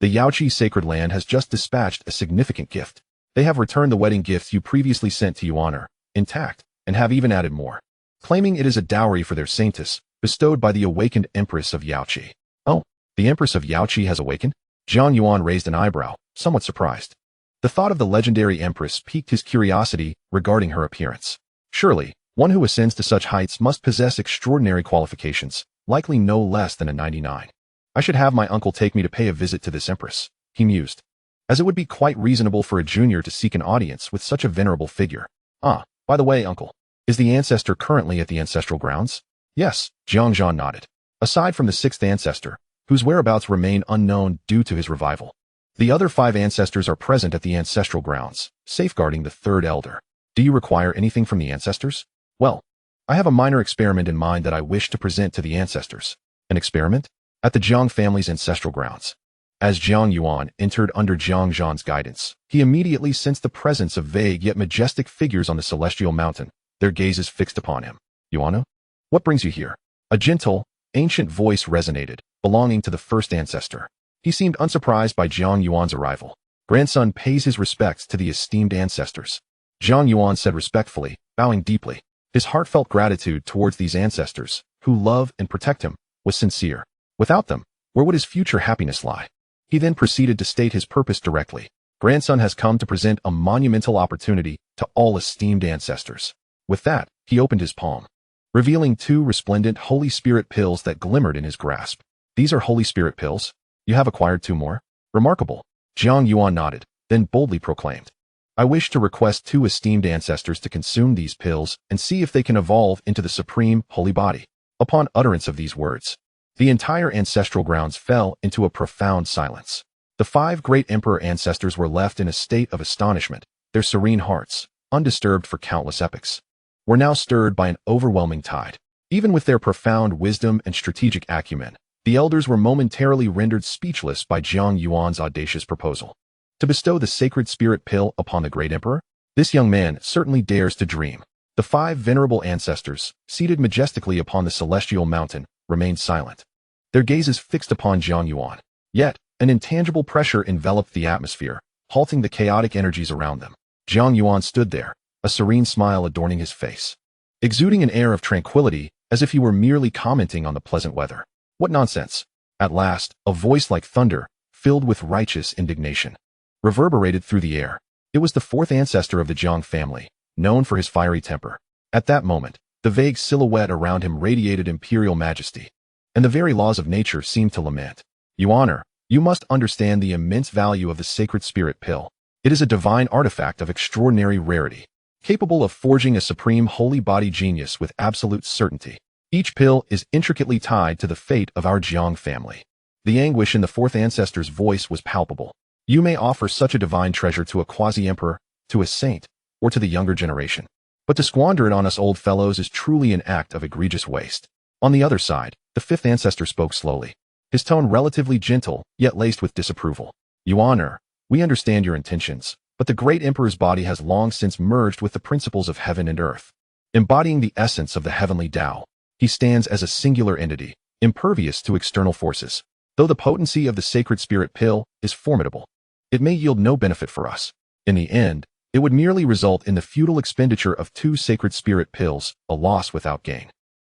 The Yaoqi sacred land has just dispatched a significant gift. They have returned the wedding gifts you previously sent to Yuaner, intact, and have even added more, claiming it is a dowry for their saintess, bestowed by the awakened Empress of Yaoqi. Oh, the Empress of Yaoqi has awakened? Jiang Yuan raised an eyebrow, somewhat surprised. The thought of the legendary Empress piqued his curiosity regarding her appearance. Surely, one who ascends to such heights must possess extraordinary qualifications, likely no less than a 99. I should have my uncle take me to pay a visit to this Empress, he mused, as it would be quite reasonable for a junior to seek an audience with such a venerable figure. Ah, by the way, uncle, is the ancestor currently at the ancestral grounds? Yes, Jiang Yuan nodded. Aside from the 6th ancestor, whose whereabouts remain unknown due to his revival, the other 5 ancestors are present at the ancestral grounds, safeguarding the 3rd elder. Do you require anything from the ancestors? Well, I have a minor experiment in mind that I wish to present to the ancestors. An experiment? At the Jiang family's ancestral grounds. As Jiang Yuan entered under Jiang Yuan's guidance, he immediately sensed the presence of vague yet majestic figures on the celestial mountain, their gazes fixed upon him. Yuano? What brings you here? A gentle, ancient voice resonated, belonging to the 1st ancestor. He seemed unsurprised by Jiang Yuan's arrival. Grandson pays his respects to the esteemed ancestors. Jiang Yuan said respectfully, bowing deeply. His heartfelt gratitude towards these ancestors, who love and protect him, was sincere. Without them, where would his future happiness lie? He then proceeded to state his purpose directly. Grandson has come to present a monumental opportunity to all esteemed ancestors. With that, he opened his palm, revealing 2 resplendent Holy Spirit pills that glimmered in his grasp. These are Holy Spirit pills? You have acquired 2 more? Remarkable. Jiang Yuan nodded, then boldly proclaimed. I wish to request 2 esteemed ancestors to consume these pills and see if they can evolve into the supreme holy body. Upon utterance of these words, the entire ancestral grounds fell into a profound silence. The 5 great emperor ancestors were left in a state of astonishment, their serene hearts undisturbed for countless epochs, were now stirred by an overwhelming tide. Even with their profound wisdom and strategic acumen, the elders were momentarily rendered speechless by Jiang Yuan's audacious proposal. To bestow the sacred spirit pill upon the great emperor? This young man certainly dares to dream. The 5 venerable ancestors, seated majestically upon the celestial mountain, remained silent, their gazes fixed upon Jiang Yuan. Yet, an intangible pressure enveloped the atmosphere, halting the chaotic energies around them. Jiang Yuan stood there, a serene smile adorning his face, exuding an air of tranquility as if he were merely commenting on the pleasant weather. What nonsense! At last, a voice like thunder, filled with righteous indignation, reverberated through the air. It was the 4th ancestor of the Jiang family, known for his fiery temper. At that moment, the vague silhouette around him radiated imperial majesty, and the very laws of nature seemed to lament. Yuaner, you must understand the immense value of the sacred spirit pill. It is a divine artifact of extraordinary rarity, capable of forging a supreme holy body genius with absolute certainty. Each pill is intricately tied to the fate of our Jiang family. The anguish in the 4th ancestor's voice was palpable. You may offer such a divine treasure to a quasi-emperor, to a saint, or to the younger generation, but to squander it on us old fellows is truly an act of egregious waste. On the other side, the 5th ancestor spoke slowly, his tone relatively gentle, yet laced with disapproval. Yuaner, we understand your intentions, but the great emperor's body has long since merged with the principles of heaven and earth. Embodying the essence of the heavenly Tao, he stands as a singular entity, impervious to external forces. Though the potency of the sacred spirit pill is formidable, it may yield no benefit for us. In the end, it would merely result in the futile expenditure of 2 sacred spirit pills, a loss without gain.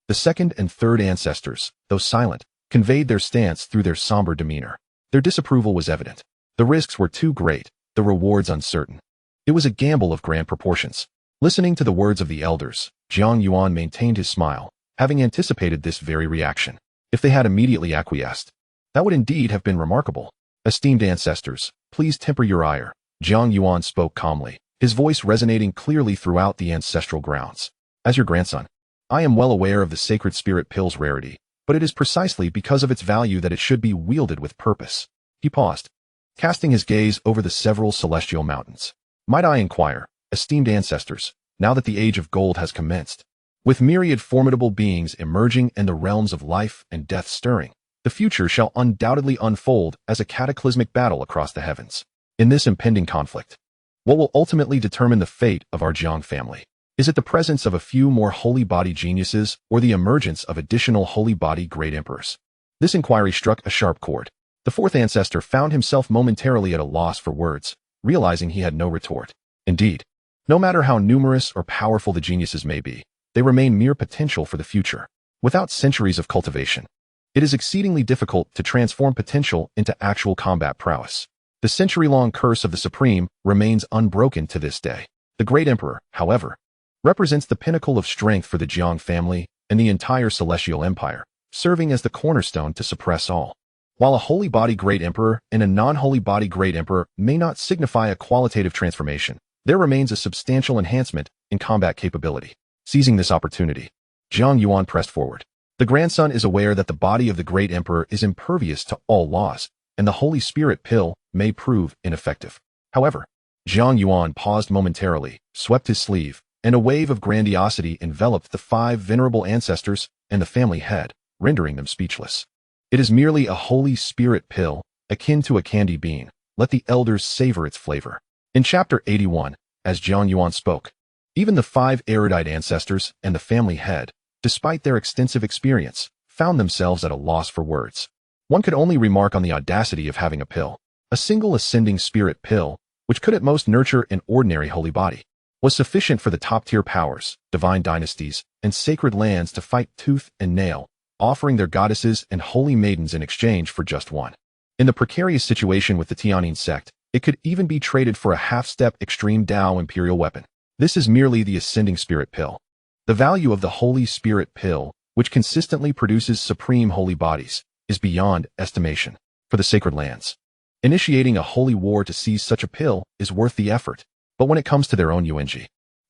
The 2nd and 3rd ancestors, though silent, conveyed their stance through their somber demeanor. Their disapproval was evident. The risks were too great, the rewards uncertain. It was a gamble of grand proportions. Listening to the words of the elders, Jiang Yuan maintained his smile, having anticipated this very reaction. If they had immediately acquiesced, that would indeed have been remarkable. Esteemed ancestors, please temper your ire. Jiang Yuan spoke calmly, his voice resonating clearly throughout the ancestral grounds. As your grandson, I am well aware of the sacred spirit pill's rarity, but it is precisely because of its value that it should be wielded with purpose. He paused, casting his gaze over the several celestial mountains. Might I inquire, esteemed ancestors, now that the age of gold has commenced, with myriad formidable beings emerging and the realms of life and death stirring, the future shall undoubtedly unfold as a cataclysmic battle across the heavens. In this impending conflict, what will ultimately determine the fate of our Jiang family? Is it the presence of a few more holy body geniuses or the emergence of additional holy body great emperors? This inquiry struck a sharp chord. The 4th ancestor found himself momentarily at a loss for words, realizing he had no retort. Indeed, no matter how numerous or powerful the geniuses may be, they remain mere potential for the future. Without centuries of cultivation, it is exceedingly difficult to transform potential into actual combat prowess. The century-long curse of the Supreme remains unbroken to this day. The great emperor, however, represents the pinnacle of strength for the Jiang family and the entire celestial empire, serving as the cornerstone to suppress all. While a holy body great emperor and a non-holy body great emperor may not signify a qualitative transformation, there remains a substantial enhancement in combat capability. Seizing this opportunity, Jiang Yuan pressed forward. The grandson is aware that the body of the great emperor is impervious to all laws, and the Holy Spirit pill may prove ineffective. However, Jiang Yuan paused momentarily, swept his sleeve, and a wave of grandiosity enveloped the 5 venerable ancestors and the family head, rendering them speechless. It is merely a Holy Spirit pill, akin to a candy bean. Let the elders savor its flavor. In Chapter 81, as Jiang Yuan spoke, even the 5 erudite ancestors and the family head, despite their extensive experience, found themselves at a loss for words. One could only remark on the audacity of having a pill, a single ascending spirit pill, which could at most nurture an ordinary holy body, was sufficient for the top-tier powers, divine dynasties, and sacred lands to fight tooth and nail, offering their goddesses and holy maidens in exchange for just one. In the precarious situation with the Tianyin sect, it could even be traded for a half-step extreme Tao Imperial weapon. This is merely the ascending spirit pill. The value of the Holy Spirit pill, which consistently produces supreme holy bodies, is beyond estimation. For the sacred lands, initiating a holy war to seize such a pill is worth the effort. But when it comes to their own Yuan,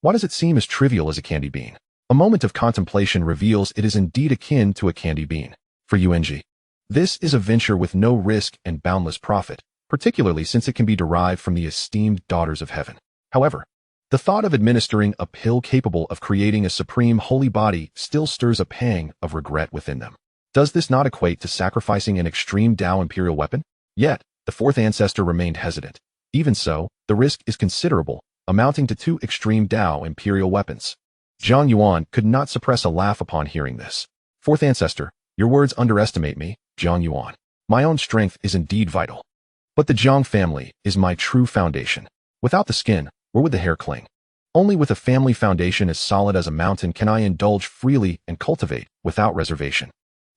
why does it seem as trivial as a candy bean? A moment of contemplation reveals it is indeed akin to a candy bean. For Yuan, this is a venture with no risk and boundless profit, particularly since it can be derived from the esteemed daughters of heaven. However, The thought of administering a pill capable of creating a supreme holy body still stirs a pang of regret within them. Does this not equate to sacrificing an extreme Tao Imperial weapon? Yet, the fourth ancestor remained hesitant. Even so, the risk is considerable, amounting to 2 extreme Tao Imperial weapons. Jiang Yuan could not suppress a laugh upon hearing this. Fourth ancestor, your words underestimate me, Jiang Yuan. My own strength is indeed vital. But the Jiang family is my true foundation. Without the skin, where would the hair cling? Only with a family foundation as solid as a mountain can I indulge freely and cultivate without reservation.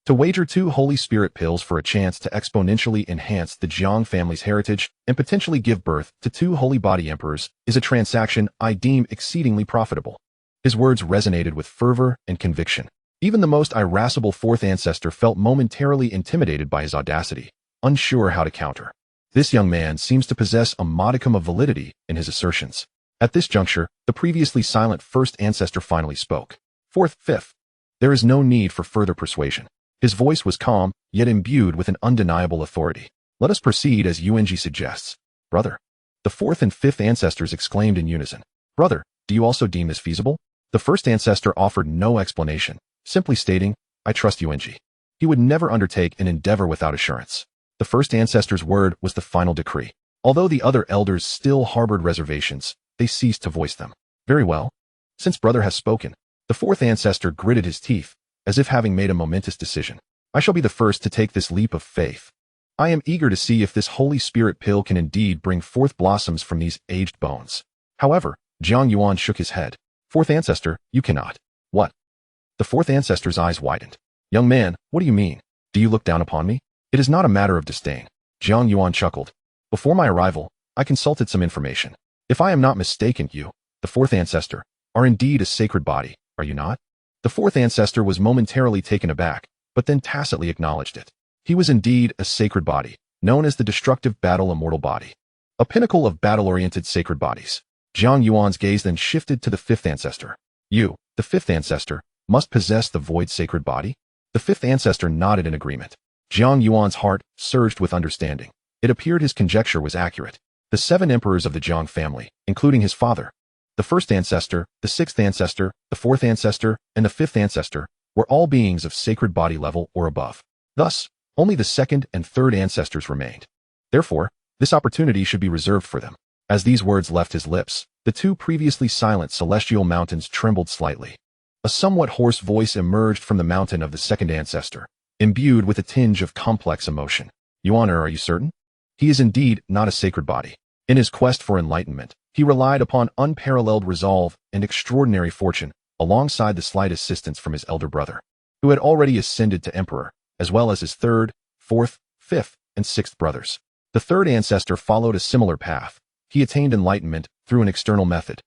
To wager 2 Holy Spirit pills for a chance to exponentially enhance the Jiang family's heritage and potentially give birth to 2 holy body emperors is a transaction I deem exceedingly profitable. His words resonated with fervor and conviction. Even the most irascible fourth ancestor felt momentarily intimidated by his audacity, unsure how to counter. This young man seems to possess a modicum of validity in his assertions. At this juncture, the previously silent first ancestor finally spoke. Fourth, fifth. There is no need for further persuasion. His voice was calm, yet imbued with an undeniable authority. Let us proceed as Yuan suggests. Brother. The fourth and fifth ancestors exclaimed in unison. Brother, do you also deem this feasible? The first ancestor offered no explanation, simply stating, I trust Yuan. He would never undertake an endeavor without assurance. The first ancestor's word was the final decree. Although the other elders still harbored reservations, they ceased to voice them. Very well. Since brother has spoken, the fourth ancestor gritted his teeth, as if having made a momentous decision. I shall be the first to take this leap of faith. I am eager to see if this Holy Spirit pill can indeed bring forth blossoms from these aged bones. However, Jiang Yuan shook his head. Fourth ancestor, you cannot. What? The fourth ancestor's eyes widened. Young man, what do you mean? Do you look down upon me? It is not a matter of disdain. Jiang Yuan chuckled. Before my arrival, I consulted some information. If I am not mistaken, you, the fourth ancestor, are indeed a sacred body, are you not? The fourth ancestor was momentarily taken aback, but then tacitly acknowledged it. He was indeed a sacred body, known as the destructive battle immortal body. A pinnacle of battle-oriented sacred bodies. Jiang Yuan's gaze then shifted to the fifth ancestor. You, the fifth ancestor, must possess the void sacred body? The fifth ancestor nodded in agreement. Jiang Yuan's heart surged with understanding. It appeared his conjecture was accurate. The 7 emperors of the Jiang family, including his father, the first ancestor, the sixth ancestor, the fourth ancestor, and the fifth ancestor, were all beings of sacred body level or above. Thus, only the second and third ancestors remained. Therefore, this opportunity should be reserved for them. As these words left his lips, the 2 previously silent celestial mountains trembled slightly. A somewhat hoarse voice emerged from the mountain of the second ancestor, imbued with a tinge of complex emotion. Yuan, are you certain? He is indeed not a sacred body. In his quest for enlightenment, he relied upon unparalleled resolve and extraordinary fortune, alongside the slight assistance from his elder brother, who had already ascended to emperor, as well as his third, fourth, fifth, and sixth brothers. The third ancestor followed a similar path. He attained enlightenment through an external method,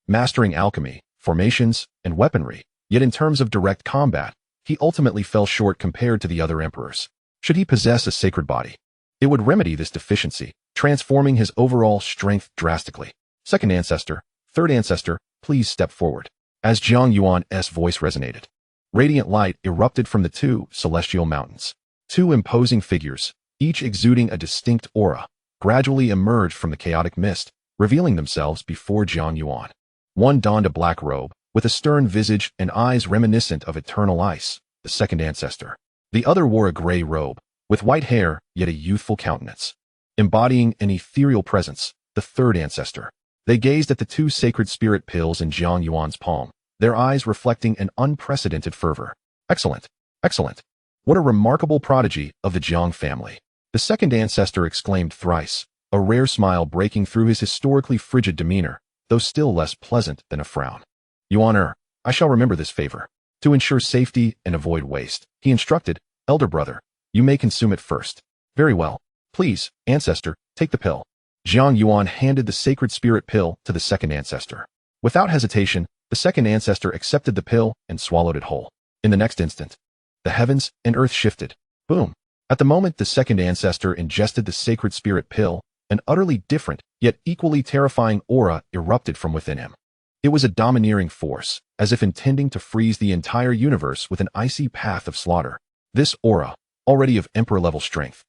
mastering alchemy, formations, and weaponry, yet in terms of direct combat, he ultimately fell short compared to the other emperors. Should he possess a sacred body, it would remedy this deficiency, transforming his overall strength drastically. Second ancestor, third ancestor, please step forward. As Jiang Yuan's voice resonated, radiant light erupted from the 2 celestial mountains. 2 imposing figures, each exuding a distinct aura, gradually emerged from the chaotic mist, revealing themselves before Jiang Yuan. One donned a black robe, with a stern visage and eyes reminiscent of eternal ice, the second ancestor. The other wore a gray robe, with white hair, yet a youthful countenance, embodying an ethereal presence, the third ancestor. They gazed at the 2 sacred spirit pills in Jiang Yuan's palm, their eyes reflecting an unprecedented fervor. Excellent, excellent. What a remarkable prodigy of the Jiang family. The second ancestor exclaimed thrice, a rare smile breaking through his historically frigid demeanor, though still less pleasant than a frown. Yuan, I shall remember this favor. To ensure safety and avoid waste, he instructed, elder brother, you may consume it first. Very well. Please, ancestor, take the pill. Jiang Yuan handed the sacred spirit pill to the second ancestor. Without hesitation, the second ancestor accepted the pill and swallowed it whole. In the next instant, the heavens and earth shifted. Boom. At the moment the second ancestor ingested the sacred spirit pill, an utterly different, yet equally terrifying aura erupted from within him. It was a domineering force, as if intending to freeze the entire universe with an icy path of slaughter. This aura, already of emperor-level strength,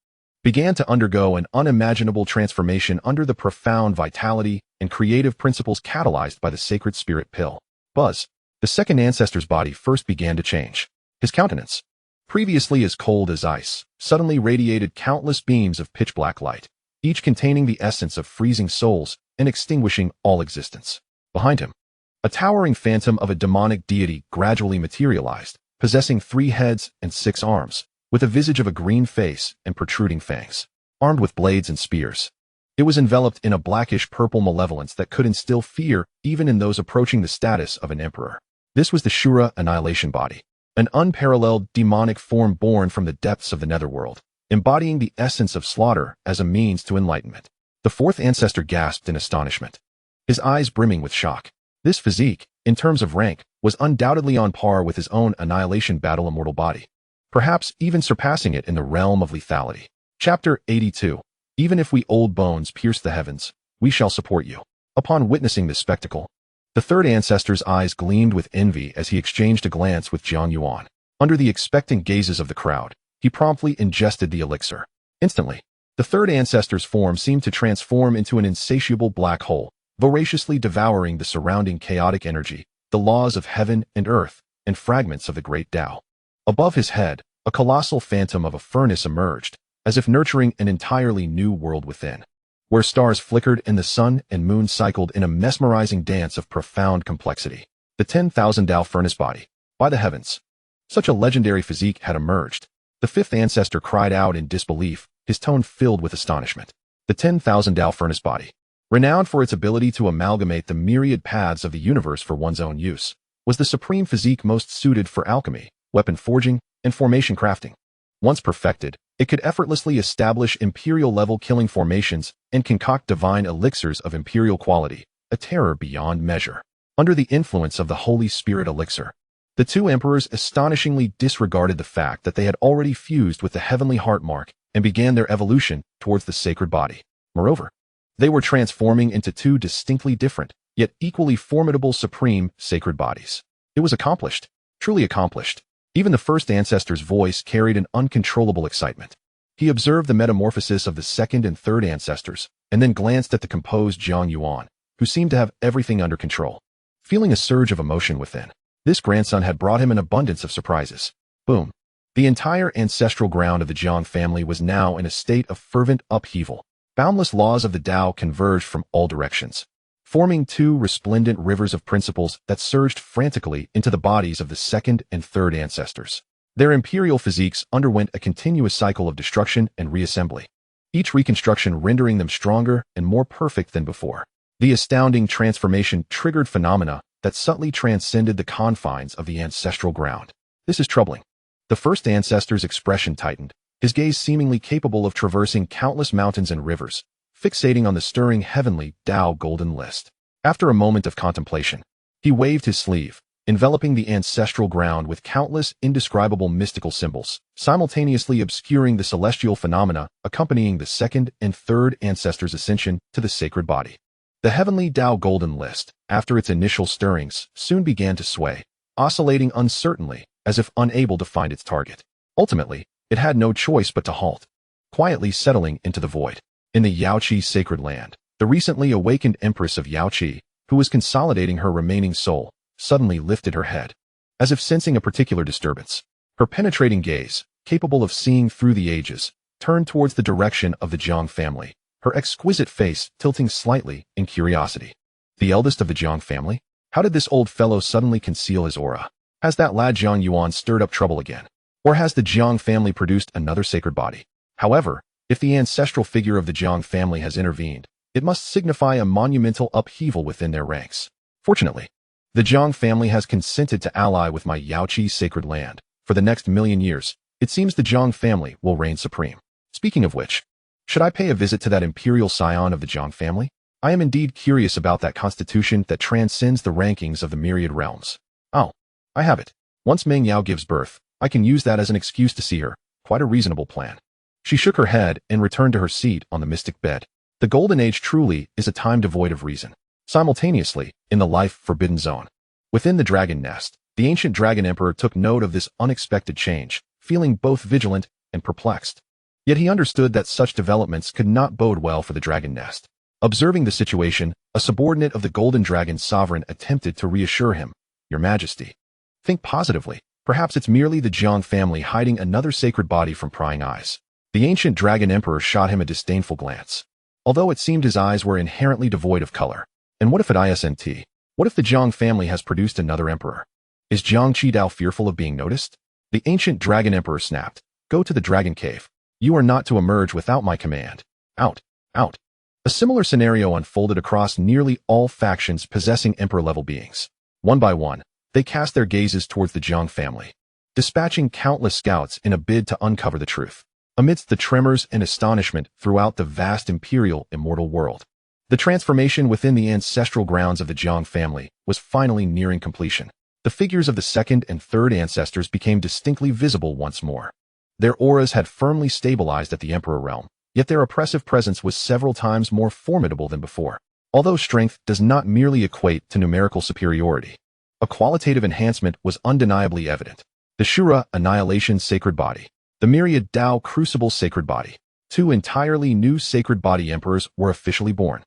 began to undergo an unimaginable transformation under the profound vitality and creative principles catalyzed by the sacred spirit pill. Buzz, the second ancestor's body first began to change. His countenance, previously as cold as ice, suddenly radiated countless beams of pitch-black light, each containing the essence of freezing souls and extinguishing all existence. Behind him, a towering phantom of a demonic deity gradually materialized, possessing 3 heads and 6 arms, with a visage of a green face and protruding fangs, armed with blades and spears. It was enveloped in a blackish-purple malevolence that could instill fear even in those approaching the status of an emperor. This was the Shura Annihilation Body, an unparalleled demonic form born from the depths of the netherworld, embodying the essence of slaughter as a means to enlightenment. The fourth ancestor gasped in astonishment, his eyes brimming with shock. This physique, in terms of rank, was undoubtedly on par with his own Annihilation Battle Immortal body, perhaps even surpassing it in the realm of lethality. Chapter 82. Even if we old bones pierce the heavens, we shall support you. Upon witnessing this spectacle, the third ancestor's eyes gleamed with envy as he exchanged a glance with Jiang Yuan. Under the expectant gazes of the crowd, he promptly ingested the elixir. Instantly, the third ancestor's form seemed to transform into an insatiable black hole, voraciously devouring the surrounding chaotic energy, the laws of heaven and earth, and fragments of the great Tao. Above his head, a colossal phantom of a furnace emerged, as if nurturing an entirely new world within, where stars flickered and the sun and moon cycled in a mesmerizing dance of profound complexity. The 10,000 Tao furnace body. By the heavens, such a legendary physique had emerged. The fifth ancestor cried out in disbelief, his tone filled with astonishment. The 10,000 Tao furnace body, renowned for its ability to amalgamate the myriad paths of the universe for one's own use, was the supreme physique most suited for alchemy, weapon forging, and formation crafting. Once perfected, it could effortlessly establish imperial-level killing formations and concoct divine elixirs of imperial quality, a terror beyond measure. Under the influence of the Holy Spirit elixir, the two emperors astonishingly disregarded the fact that they had already fused with the heavenly heart mark and began their evolution towards the sacred body. Moreover, they were transforming into 2 distinctly different, yet equally formidable supreme sacred bodies. It was accomplished, truly accomplished. Even the first ancestor's voice carried an uncontrollable excitement. He observed the metamorphosis of the second and third ancestors, and then glanced at the composed Jiang Yuan, who seemed to have everything under control. Feeling a surge of emotion within, this grandson had brought him an abundance of surprises. Boom. The entire ancestral ground of the Jiang family was now in a state of fervent upheaval. Boundless laws of the Tao converged from all directions, forming 2 resplendent rivers of principles that surged frantically into the bodies of the second and third ancestors. Their imperial physiques underwent a continuous cycle of destruction and reassembly, each reconstruction rendering them stronger and more perfect than before. The astounding transformation triggered phenomena that subtly transcended the confines of the ancestral ground. This is troubling. The first ancestor's expression tightened, his gaze seemingly capable of traversing countless mountains and rivers, fixating on the stirring heavenly Tao golden list. After a moment of contemplation, he waved his sleeve, enveloping the ancestral ground with countless indescribable mystical symbols, simultaneously obscuring the celestial phenomena accompanying the second and third ancestors' ascension to the sacred body. The heavenly Tao golden list, after its initial stirrings, soon began to sway, oscillating uncertainly, as if unable to find its target. Ultimately, it had no choice but to halt, quietly settling into the void. In the Yaoqi sacred land, the recently awakened empress of Yaoqi, who was consolidating her remaining soul, suddenly lifted her head, as if sensing a particular disturbance. Her penetrating gaze, capable of seeing through the ages, turned towards the direction of the Jiang family, her exquisite face tilting slightly in curiosity. The eldest of the Jiang family? How did this old fellow suddenly conceal his aura? Has that lad Jiang Yuan stirred up trouble again? Or has the Jiang family produced another sacred body? However, if the ancestral figure of the Jiang family has intervened, it must signify a monumental upheaval within their ranks. Fortunately, the Jiang family has consented to ally with my Yaoqi sacred land. For the next 1,000,000 years, it seems the Jiang family will reign supreme. Speaking of which, should I pay a visit to that imperial scion of the Jiang family? I am indeed curious about that constitution that transcends the rankings of the myriad realms. Oh, I have it. Once Meng Yao gives birth, I can use that as an excuse to see her. Quite a reasonable plan. She shook her head and returned to her seat on the mystic bed. The Golden Age truly is a time devoid of reason. Simultaneously, in the life-forbidden zone, within the dragon nest, the ancient dragon emperor took note of this unexpected change, feeling both vigilant and perplexed. Yet he understood that such developments could not bode well for the dragon nest. Observing the situation, a subordinate of the Golden Dragon's sovereign attempted to reassure him. Your Majesty, think positively. Perhaps it's merely the Jiang family hiding another sacred body from prying eyes. The ancient dragon emperor shot him a disdainful glance. Although it seemed his eyes were inherently devoid of color. And what if it isn't? What if the Jiang family has produced another emperor? Is Jiang Qidao fearful of being noticed? The ancient dragon emperor snapped. Go to the dragon cave. You are not to emerge without my command. Out. Out. A similar scenario unfolded across nearly all factions possessing emperor-level beings. One by one, they cast their gazes towards the Jiang family, dispatching countless scouts in a bid to uncover the truth. Amidst the tremors and astonishment throughout the vast imperial immortal world, the transformation within the ancestral grounds of the Jiang family was finally nearing completion. The figures of the second and third ancestors became distinctly visible once more. Their auras had firmly stabilized at the Emperor realm, yet their oppressive presence was several times more formidable than before. Although strength does not merely equate to numerical superiority, a qualitative enhancement was undeniably evident. The Shura Annihilation Sacred Body, the Myriad Dao Crucible Sacred Body, two entirely new sacred body emperors were officially born.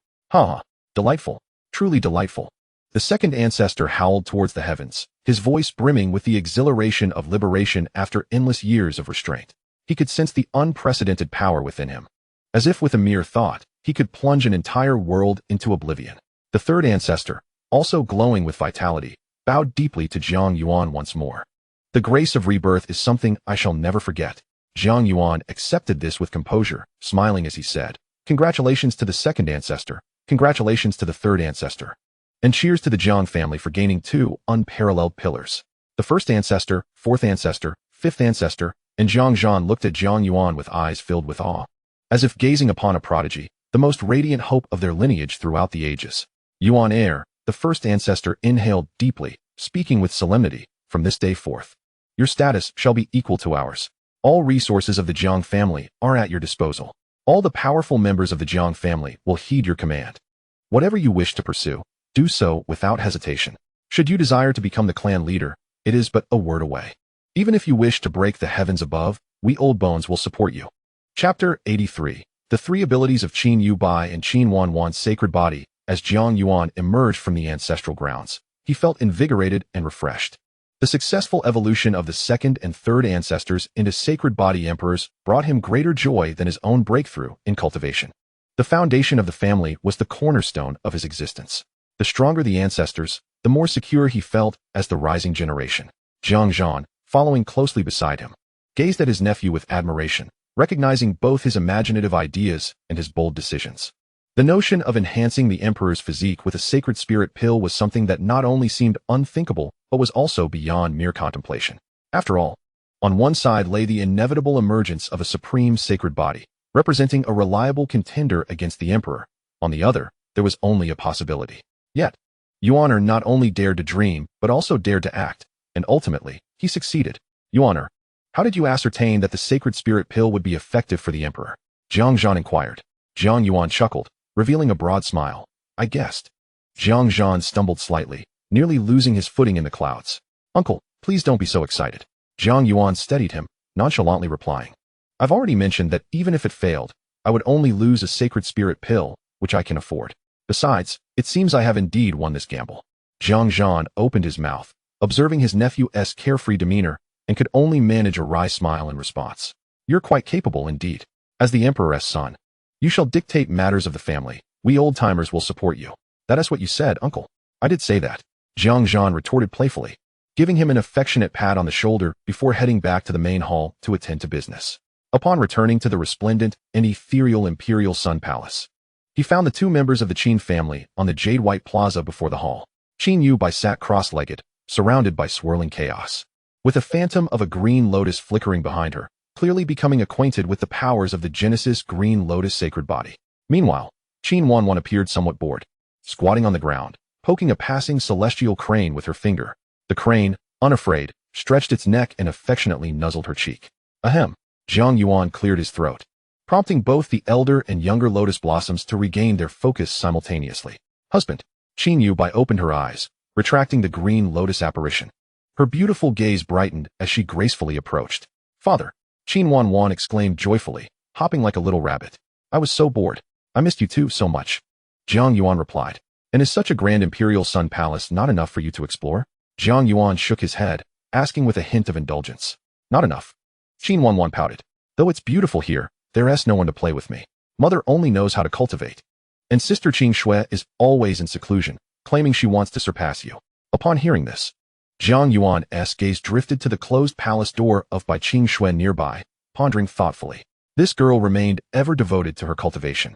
Delightful. Truly delightful. The second ancestor howled towards the heavens, his voice brimming with the exhilaration of liberation after endless years of restraint. He could sense the unprecedented power within him. As if with a mere thought, he could plunge an entire world into oblivion. The third ancestor, also glowing with vitality, bowed deeply to Jiang Yuan once more. The grace of rebirth is something I shall never forget. Jiang Yuan accepted this with composure, smiling as he said, Congratulations to the second ancestor. Congratulations to the third ancestor. And cheers to the Jiang family for gaining two unparalleled pillars. The first ancestor, fourth ancestor, fifth ancestor, and Jiang Zhan looked at Jiang Yuan with eyes filled with awe, as if gazing upon a prodigy, the most radiant hope of their lineage throughout the ages. Yuan heir, the first ancestor inhaled deeply, speaking with solemnity, from this day forth, your status shall be equal to ours. All resources of the Jiang family are at your disposal. All the powerful members of the Jiang family will heed your command. Whatever you wish to pursue, do so without hesitation. Should you desire to become the clan leader, it is but a word away. Even if you wish to break the heavens above, we old bones will support you. Chapter 83. The three abilities of Qin Yu Bai and Qin Wan Wan's sacred body. As Jiang Yuan emerged from the ancestral grounds, he felt invigorated and refreshed. The successful evolution of the second and third ancestors into sacred body emperors brought him greater joy than his own breakthrough in cultivation. The foundation of the family was the cornerstone of his existence. The stronger the ancestors, the more secure he felt as the rising generation. Jiang Zhan, following closely beside him, gazed at his nephew with admiration, recognizing both his imaginative ideas and his bold decisions. The notion of enhancing the emperor's physique with a sacred spirit pill was something that not only seemed unthinkable, but was also beyond mere contemplation. After all, on one side lay the inevitable emergence of a supreme sacred body, representing a reliable contender against the emperor. On the other, there was only a possibility. Yet, Yuaner not only dared to dream, but also dared to act, and ultimately, he succeeded. Yuaner, how did you ascertain that the sacred spirit pill would be effective for the emperor? Jiang Zhan inquired. Jiang Yuan chuckled, revealing a broad smile. I guessed. Jiang Zhan stumbled slightly, nearly losing his footing in the clouds. Uncle, please don't be so excited. Jiang Yuan steadied him, nonchalantly replying. I've already mentioned that even if it failed, I would only lose a sacred spirit pill, which I can afford. Besides, it seems I have indeed won this gamble. Jiang Zhan opened his mouth, observing his nephew's carefree demeanor, and could only manage a wry smile in response. You're quite capable indeed. As the emperor's son, you shall dictate matters of the family. We old-timers will support you. That is what you said, uncle. I did say that. Jiang Zhan retorted playfully, giving him an affectionate pat on the shoulder before heading back to the main hall to attend to business. Upon returning to the resplendent and ethereal Imperial Sun Palace, he found the two members of the Qin family on the Jade White Plaza before the hall. Qin Yu Bai sat cross-legged, surrounded by swirling chaos, with a phantom of a green lotus flickering behind her, clearly becoming acquainted with the powers of the Genesis Green Lotus sacred body. Meanwhile, Qin Wan Wan appeared somewhat bored, squatting on the ground, poking a passing celestial crane with her finger. The crane, unafraid, stretched its neck and affectionately nuzzled her cheek. Ahem. Jiang Yuan cleared his throat, prompting both the elder and younger lotus blossoms to regain their focus simultaneously. Husband. Qin Yu Bai opened her eyes, retracting the green lotus apparition. Her beautiful gaze brightened as she gracefully approached. Father. Qin Wan Wan exclaimed joyfully, hopping like a little rabbit. I was so bored. I missed you too so much. Jiang Yuan replied. And is such a grand imperial sun palace not enough for you to explore? Jiang Yuan shook his head, asking with a hint of indulgence. Not enough. Qin Wanwan pouted. Though it's beautiful here, there's no one to play with me. Mother only knows how to cultivate. And sister Qing Shui is always in seclusion, claiming she wants to surpass you. Upon hearing this, Jiang Yuan's gaze drifted to the closed palace door of by Qing Shui nearby, pondering thoughtfully. This girl remained ever devoted to her cultivation.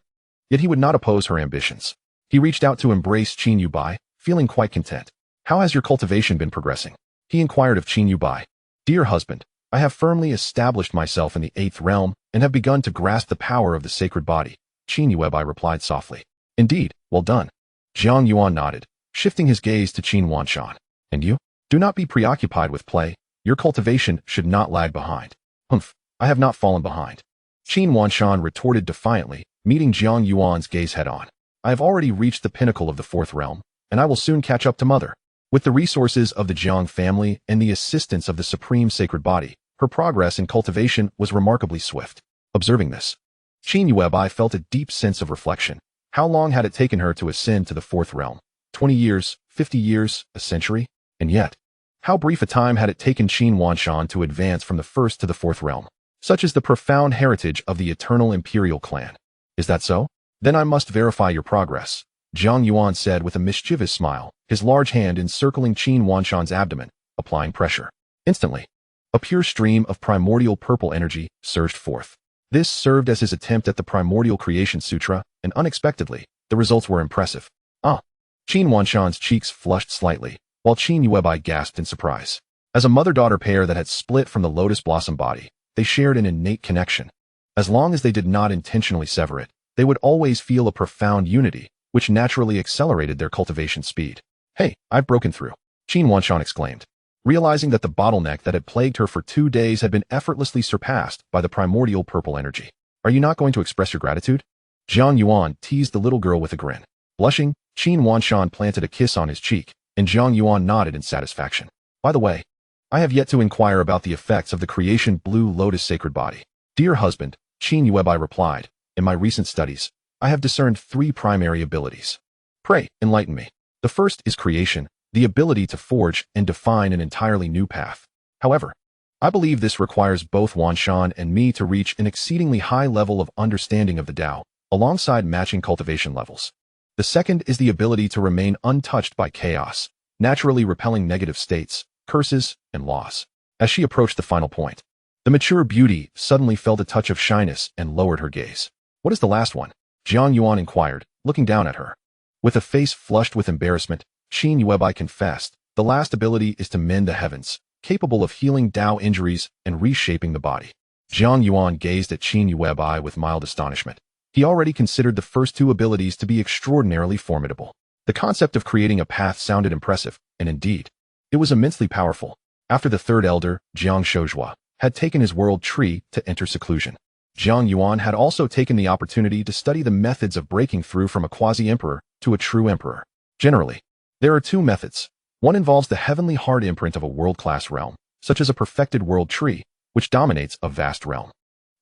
Yet he would not oppose her ambitions. He reached out to embrace Qin Yubai, feeling quite content. How has your cultivation been progressing? He inquired of Qin Yubai. Dear husband, I have firmly established myself in the 8th realm and have begun to grasp the power of the sacred body, Qin Yubai replied softly. Indeed, well done. Jiang Yuan nodded, shifting his gaze to Qin Wanshan. And you? Do not be preoccupied with play. Your cultivation should not lag behind. Humph, I have not fallen behind. Qin Wanshan retorted defiantly, meeting Jiang Yuan's gaze head-on. I have already reached the pinnacle of the 4th realm, and I will soon catch up to mother. With the resources of the Jiang family and the assistance of the supreme sacred body, her progress in cultivation was remarkably swift. Observing this, Qin Yubai felt a deep sense of reflection. How long had it taken her to ascend to the 4th realm? 20 years, 50 years, a century? And yet, how brief a time had it taken Qin Wanshan to advance from the 1st to the 4th realm? Such is the profound heritage of the eternal imperial clan. Is that so? Then I must verify your progress, Jiang Yuan said with a mischievous smile, his large hand encircling Qin Wanshan's abdomen, applying pressure. Instantly, a pure stream of primordial purple energy surged forth. This served as his attempt at the primordial creation sutra, and unexpectedly, the results were impressive. Qin Wanshan's cheeks flushed slightly, while Qin Yubai gasped in surprise. As a mother-daughter pair that had split from the lotus blossom body, they shared an innate connection. As long as they did not intentionally sever it, they would always feel a profound unity, which naturally accelerated their cultivation speed. Hey, I've broken through, Qin Wanshan exclaimed, realizing that the bottleneck that had plagued her for 2 days had been effortlessly surpassed by the primordial purple energy. Are you not going to express your gratitude? Jiang Yuan teased the little girl with a grin. Blushing, Qin Wanshan planted a kiss on his cheek, and Jiang Yuan nodded in satisfaction. By the way, I have yet to inquire about the effects of the creation blue lotus sacred body. Dear husband, Qin Yubai replied, in my recent studies, I have discerned 3 primary abilities. Pray, enlighten me. The first is creation, the ability to forge and define an entirely new path. However, I believe this requires both Wanshan and me to reach an exceedingly high level of understanding of the Tao, alongside matching cultivation levels. The second is the ability to remain untouched by chaos, naturally repelling negative states, curses, and loss. As she approached the final point, the mature beauty suddenly felt a touch of shyness and lowered her gaze. What is the last one? Jiang Yuan inquired, looking down at her. With a face flushed with embarrassment, Qin Yubai confessed, the last ability is to mend the heavens, capable of healing Tao injuries and reshaping the body. Jiang Yuan gazed at Qin Yubai with mild astonishment. He already considered the first 2 abilities to be extraordinarily formidable. The concept of creating a path sounded impressive, and indeed, it was immensely powerful. After the 3rd elder, Jiang Shouzhua, had taken his world tree to enter seclusion, Jiang Yuan had also taken the opportunity to study the methods of breaking through from a quasi-emperor to a true emperor. Generally, there are 2 methods. One involves the heavenly hard imprint of a world-class realm, such as a perfected world tree, which dominates a vast realm.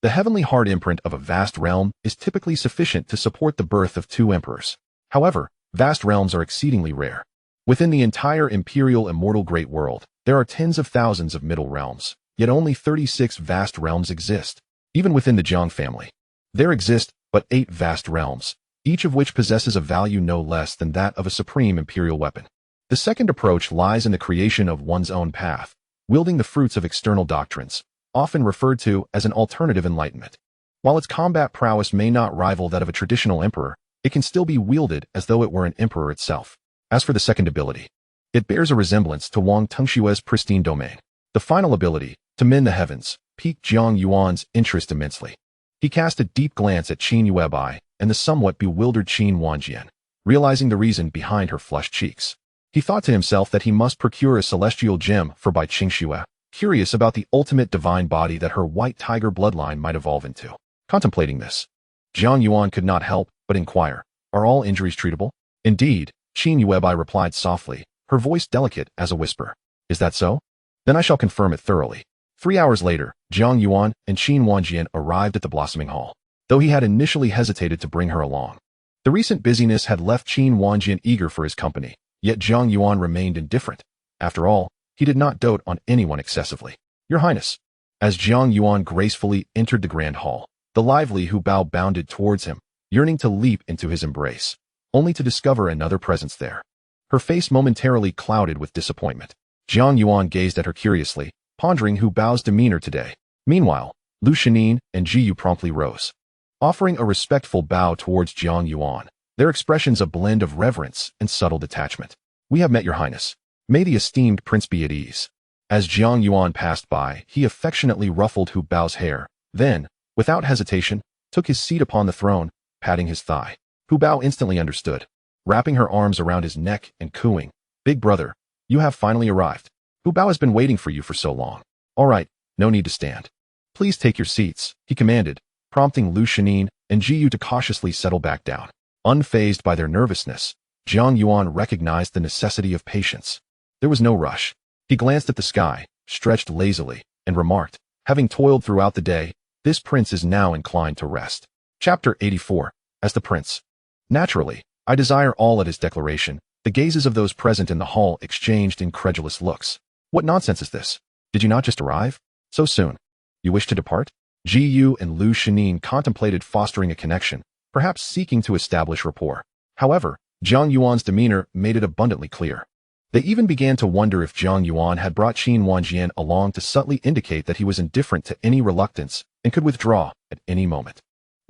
The heavenly hard imprint of a vast realm is typically sufficient to support the birth of 2 emperors. However, vast realms are exceedingly rare. Within the entire imperial immortal great world, there are tens of thousands of middle realms, yet only 36 vast realms exist. Even within the Jiang family, there exist but 8 vast realms, each of which possesses a value no less than that of a supreme imperial weapon. The second approach lies in the creation of one's own path, wielding the fruits of external doctrines, often referred to as an alternative enlightenment. While its combat prowess may not rival that of a traditional emperor, it can still be wielded as though it were an emperor itself. As for the second ability, it bears a resemblance to Wang Tengshue's pristine domain. The final ability, to mend the heavens, piqued Jiang Yuan's interest immensely. He cast a deep glance at Qin Yubai and the somewhat bewildered Qin Wanjian, realizing the reason behind her flushed cheeks. He thought to himself that he must procure a celestial gem for Bai Qingxue, curious about the ultimate divine body that her white tiger bloodline might evolve into. Contemplating this, Jiang Yuan could not help but inquire, are all injuries treatable? Indeed, Qin Yubai replied softly, her voice delicate as a whisper. Is that so? Then I shall confirm it thoroughly. 3 hours later, Jiang Yuan and Qin Wanjian arrived at the blossoming hall, though he had initially hesitated to bring her along. The recent busyness had left Qin Wanjian eager for his company, yet Jiang Yuan remained indifferent. After all, he did not dote on anyone excessively. Your Highness. As Jiang Yuan gracefully entered the grand hall, the lively Hu Bao bounded towards him, yearning to leap into his embrace, only to discover another presence there. Her face momentarily clouded with disappointment. Jiang Yuan gazed at her curiously, pondering Hu Bao's demeanor today. Meanwhile, Lu Shinin and Ji Yu promptly rose, offering a respectful bow towards Jiang Yuan, their expressions a blend of reverence and subtle detachment. We have met, Your Highness. May the esteemed prince be at ease. As Jiang Yuan passed by, he affectionately ruffled Hu Bao's hair, then, without hesitation, took his seat upon the throne, patting his thigh. Hu Bao instantly understood, wrapping her arms around his neck and cooing, "Big brother, you have finally arrived. Hu Bao has been waiting for you for so long. All right, no need to stand. Please take your seats," he commanded, prompting Lu Shinin and Ji Yu to cautiously settle back down. Unfazed by their nervousness, Jiang Yuan recognized the necessity of patience. There was no rush. He glanced at the sky, stretched lazily, and remarked, "Having toiled throughout the day, this prince is now inclined to rest." Chapter 84. As the prince. Naturally, I desire all at his declaration. The gazes of those present in the hall exchanged incredulous looks. What nonsense is this? Did you not just arrive? So soon? You wish to depart? Ji Yu and Lu Shinin contemplated fostering a connection, perhaps seeking to establish rapport. However, Jiang Yuan's demeanor made it abundantly clear. They even began to wonder if Jiang Yuan had brought Qin Wanjian along to subtly indicate that he was indifferent to any reluctance and could withdraw at any moment.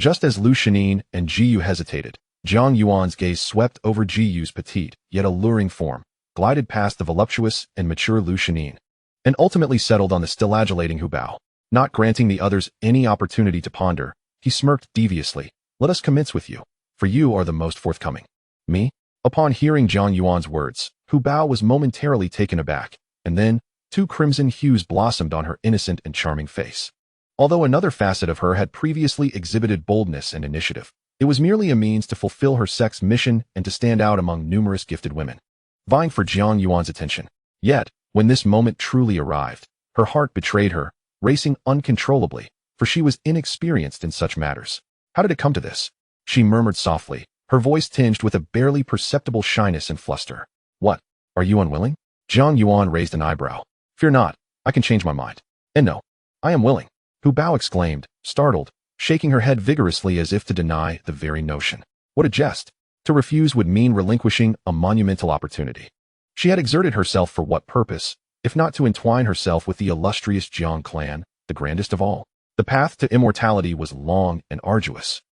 Just as Lu Shinin and Ji Yu hesitated, Jiang Yuan's gaze swept over Ji Yu's petite, yet alluring form, glided past the voluptuous and mature Lu Shinin, and ultimately settled on the still adulating Hu Bao. Not granting the others any opportunity to ponder, he smirked deviously. "Let us commence with you, for you are the most forthcoming." Me? Upon hearing Jiang Yuan's words, Hu Bao was momentarily taken aback, and then, two crimson hues blossomed on her innocent and charming face. Although another facet of her had previously exhibited boldness and initiative, it was merely a means to fulfill her sex mission and to stand out among numerous gifted women, vying for Jiang Yuan's attention. Yet, when this moment truly arrived, her heart betrayed her, racing uncontrollably, for she was inexperienced in such matters. "How did it come to this?" she murmured softly, her voice tinged with a barely perceptible shyness and fluster. "What? Are you unwilling?" Jiang Yuan raised an eyebrow. "Fear not, I can change my mind. And no, I am willing," Hu Bao exclaimed, startled, shaking her head vigorously as if to deny the very notion. What a jest! To refuse would mean relinquishing a monumental opportunity. She had exerted herself for what purpose, if not to entwine herself with the illustrious Jiang clan, the grandest of all? The path to immortality was long and arduous.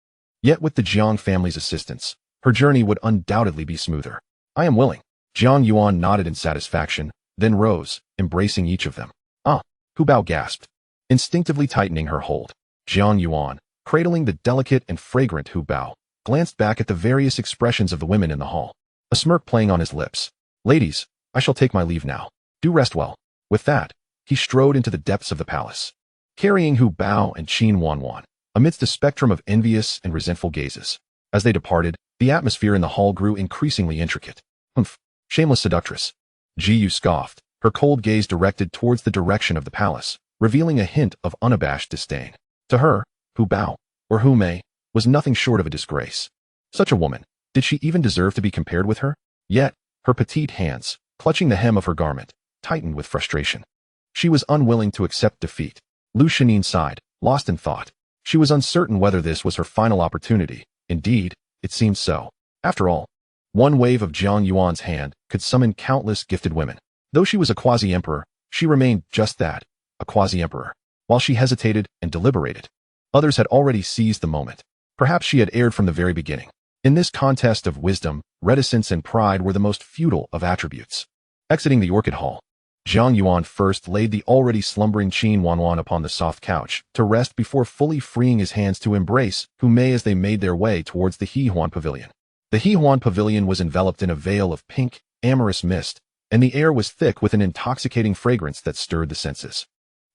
Yet with the Jiang family's assistance, her journey would undoubtedly be smoother. "I am willing." Jiang Yuan nodded in satisfaction, then rose, embracing each of them. "Ah," Hu Bao gasped, instinctively tightening her hold. Jiang Yuan, cradling the delicate and fragrant Hu Bao, glanced back at the various expressions of the women in the hall, a smirk playing on his lips. "Ladies, I shall take my leave now. Do rest well." With that, he strode into the depths of the palace, carrying Hu Bao and Qin Wanwan, amidst a spectrum of envious and resentful gazes. As they departed, the atmosphere in the hall grew increasingly intricate. "Humph, shameless seductress." Ji Yu scoffed, her cold gaze directed towards the direction of the palace, revealing a hint of unabashed disdain. To her, Hu Bao, or Hu Mei, was nothing short of a disgrace. Such a woman, did she even deserve to be compared with her? Yet, her petite hands, clutching the hem of her garment, tightened with frustration. She was unwilling to accept defeat. Lu Shinin sighed, lost in thought. She was uncertain whether this was her final opportunity. Indeed, it seemed so. After all, one wave of Jiang Yuan's hand could summon countless gifted women. Though she was a quasi-emperor, she remained just that, a quasi-emperor. While she hesitated and deliberated, others had already seized the moment. Perhaps she had erred from the very beginning. In this contest of wisdom, reticence and pride were the most futile of attributes. Exiting the orchid hall, Jiang Yuan first laid the already slumbering Qin Wanwan upon the soft couch to rest before fully freeing his hands to embrace Hu Mei as they made their way towards the Hehuan pavilion. The Hehuan pavilion was enveloped in a veil of pink, amorous mist, and the air was thick with an intoxicating fragrance that stirred the senses.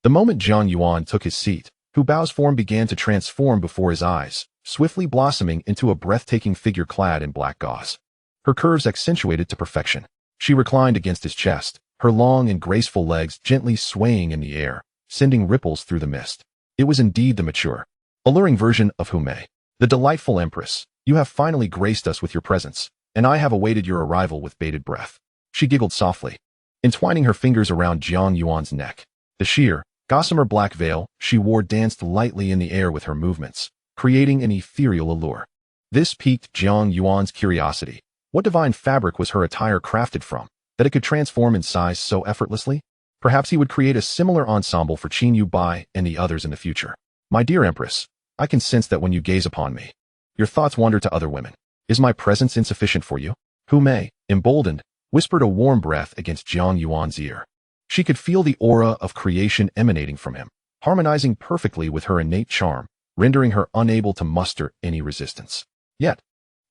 The moment Jiang Yuan took his seat, Hu Bao's form began to transform before his eyes, swiftly blossoming into a breathtaking figure clad in black gauze. Her curves accentuated to perfection. She reclined against his chest, her long and graceful legs gently swaying in the air, sending ripples through the mist. It was indeed the mature, alluring version of Humei. The delightful Empress, you have finally graced us with your presence, and I have awaited your arrival with bated breath. She giggled softly, entwining her fingers around Jiang Yuan's neck. The sheer, gossamer black veil she wore danced lightly in the air with her movements, creating an ethereal allure. This piqued Jiang Yuan's curiosity. What divine fabric was her attire crafted from, that it could transform in size so effortlessly? Perhaps he would create a similar ensemble for Qin Yu Bai and the others in the future. My dear Empress, I can sense that when you gaze upon me, your thoughts wander to other women. Is my presence insufficient for you? Humei, emboldened, whispered a warm breath against Jiang Yuan's ear. She could feel the aura of creation emanating from him, harmonizing perfectly with her innate charm, rendering her unable to muster any resistance. Yet,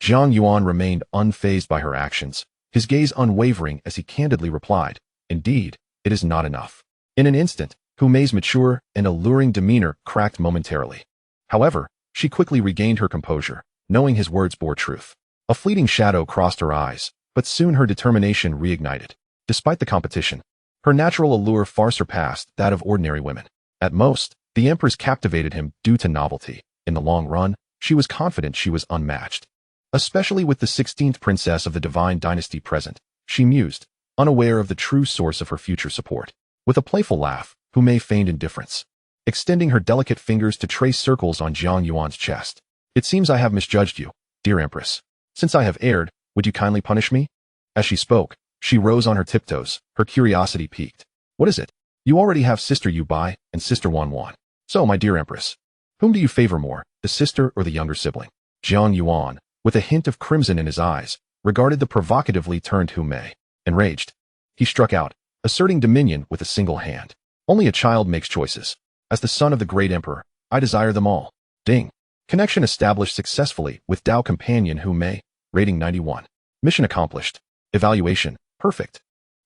Jiang Yuan remained unfazed by her actions, his gaze unwavering as he candidly replied, "Indeed, it is not enough." In an instant, Humei's mature and alluring demeanor cracked momentarily. However, she quickly regained her composure, knowing his words bore truth. A fleeting shadow crossed her eyes, but soon her determination reignited. Despite the competition, her natural allure far surpassed that of ordinary women. At most, the Empress captivated him due to novelty. In the long run, she was confident she was unmatched. Especially with the 16th princess of the divine dynasty present, she mused, unaware of the true source of her future support. With a playful laugh, Humei feigned indifference, extending her delicate fingers to trace circles on Jiang Yuan's chest. "It seems I have misjudged you, dear Empress. Since I have erred, would you kindly punish me?" As she spoke, she rose on her tiptoes, her curiosity piqued. "What is it? You already have Sister Yu Bai and Sister Wan. So, my dear Empress, whom do you favor more, the sister or the younger sibling?" Jiang Yuan, with a hint of crimson in his eyes, regarded the provocatively turned Humei. Enraged, he struck out, asserting dominion with a single hand. "Only a child makes choices. As the son of the great emperor, I desire them all." Ding. Connection established successfully with Dao companion Humei, rating 91. Mission accomplished. Evaluation, perfect.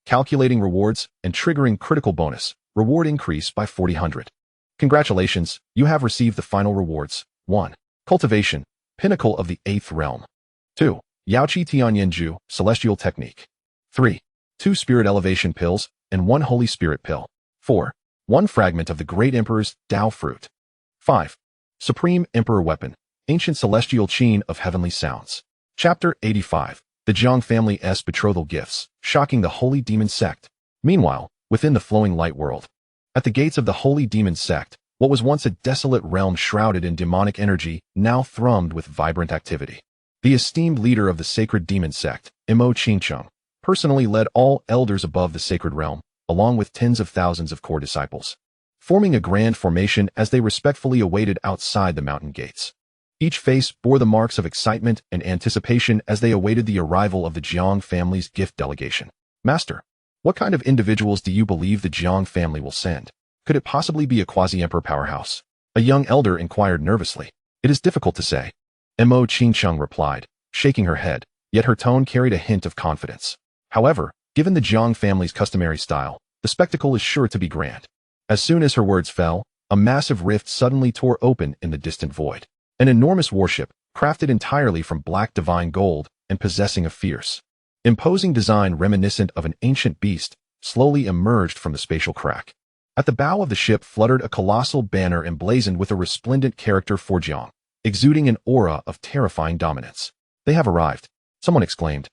Calculating rewards and triggering critical bonus, reward increase by 4000. Congratulations, you have received the final rewards. 1. Cultivation, pinnacle of the 8th realm. 2. Yaoqi Tianyanju, celestial technique. 3. 2 spirit elevation pills and 1 holy spirit pill. 4. 1 fragment of the great emperor's Dao fruit. 5. Supreme Emperor Weapon, ancient celestial chain of heavenly sounds. Chapter 85. The Jiang family's betrothal gifts, shocking the holy demon sect. Meanwhile, within the flowing light world, at the gates of the holy demon sect, what was once a desolate realm shrouded in demonic energy now thrummed with vibrant activity. The esteemed leader of the sacred demon sect, Mo Qingcheng, personally led all elders above the sacred realm, along with tens of thousands of core disciples, forming a grand formation as they respectfully awaited outside the mountain gates. Each face bore the marks of excitement and anticipation as they awaited the arrival of the Jiang family's gift delegation. "Master, what kind of individuals do you believe the Jiang family will send? Could it possibly be a quasi-emperor powerhouse?" A young elder inquired nervously. "It is difficult to say," Mo Qingcheng replied, shaking her head, yet her tone carried a hint of confidence. "However, given the Jiang family's customary style, the spectacle is sure to be grand." As soon as her words fell, a massive rift suddenly tore open in the distant void. An enormous warship, crafted entirely from black divine gold and possessing a fierce, imposing design reminiscent of an ancient beast, slowly emerged from the spatial crack. At the bow of the ship fluttered a colossal banner emblazoned with a resplendent character for Jiang, exuding an aura of terrifying dominance. "They have arrived," someone exclaimed,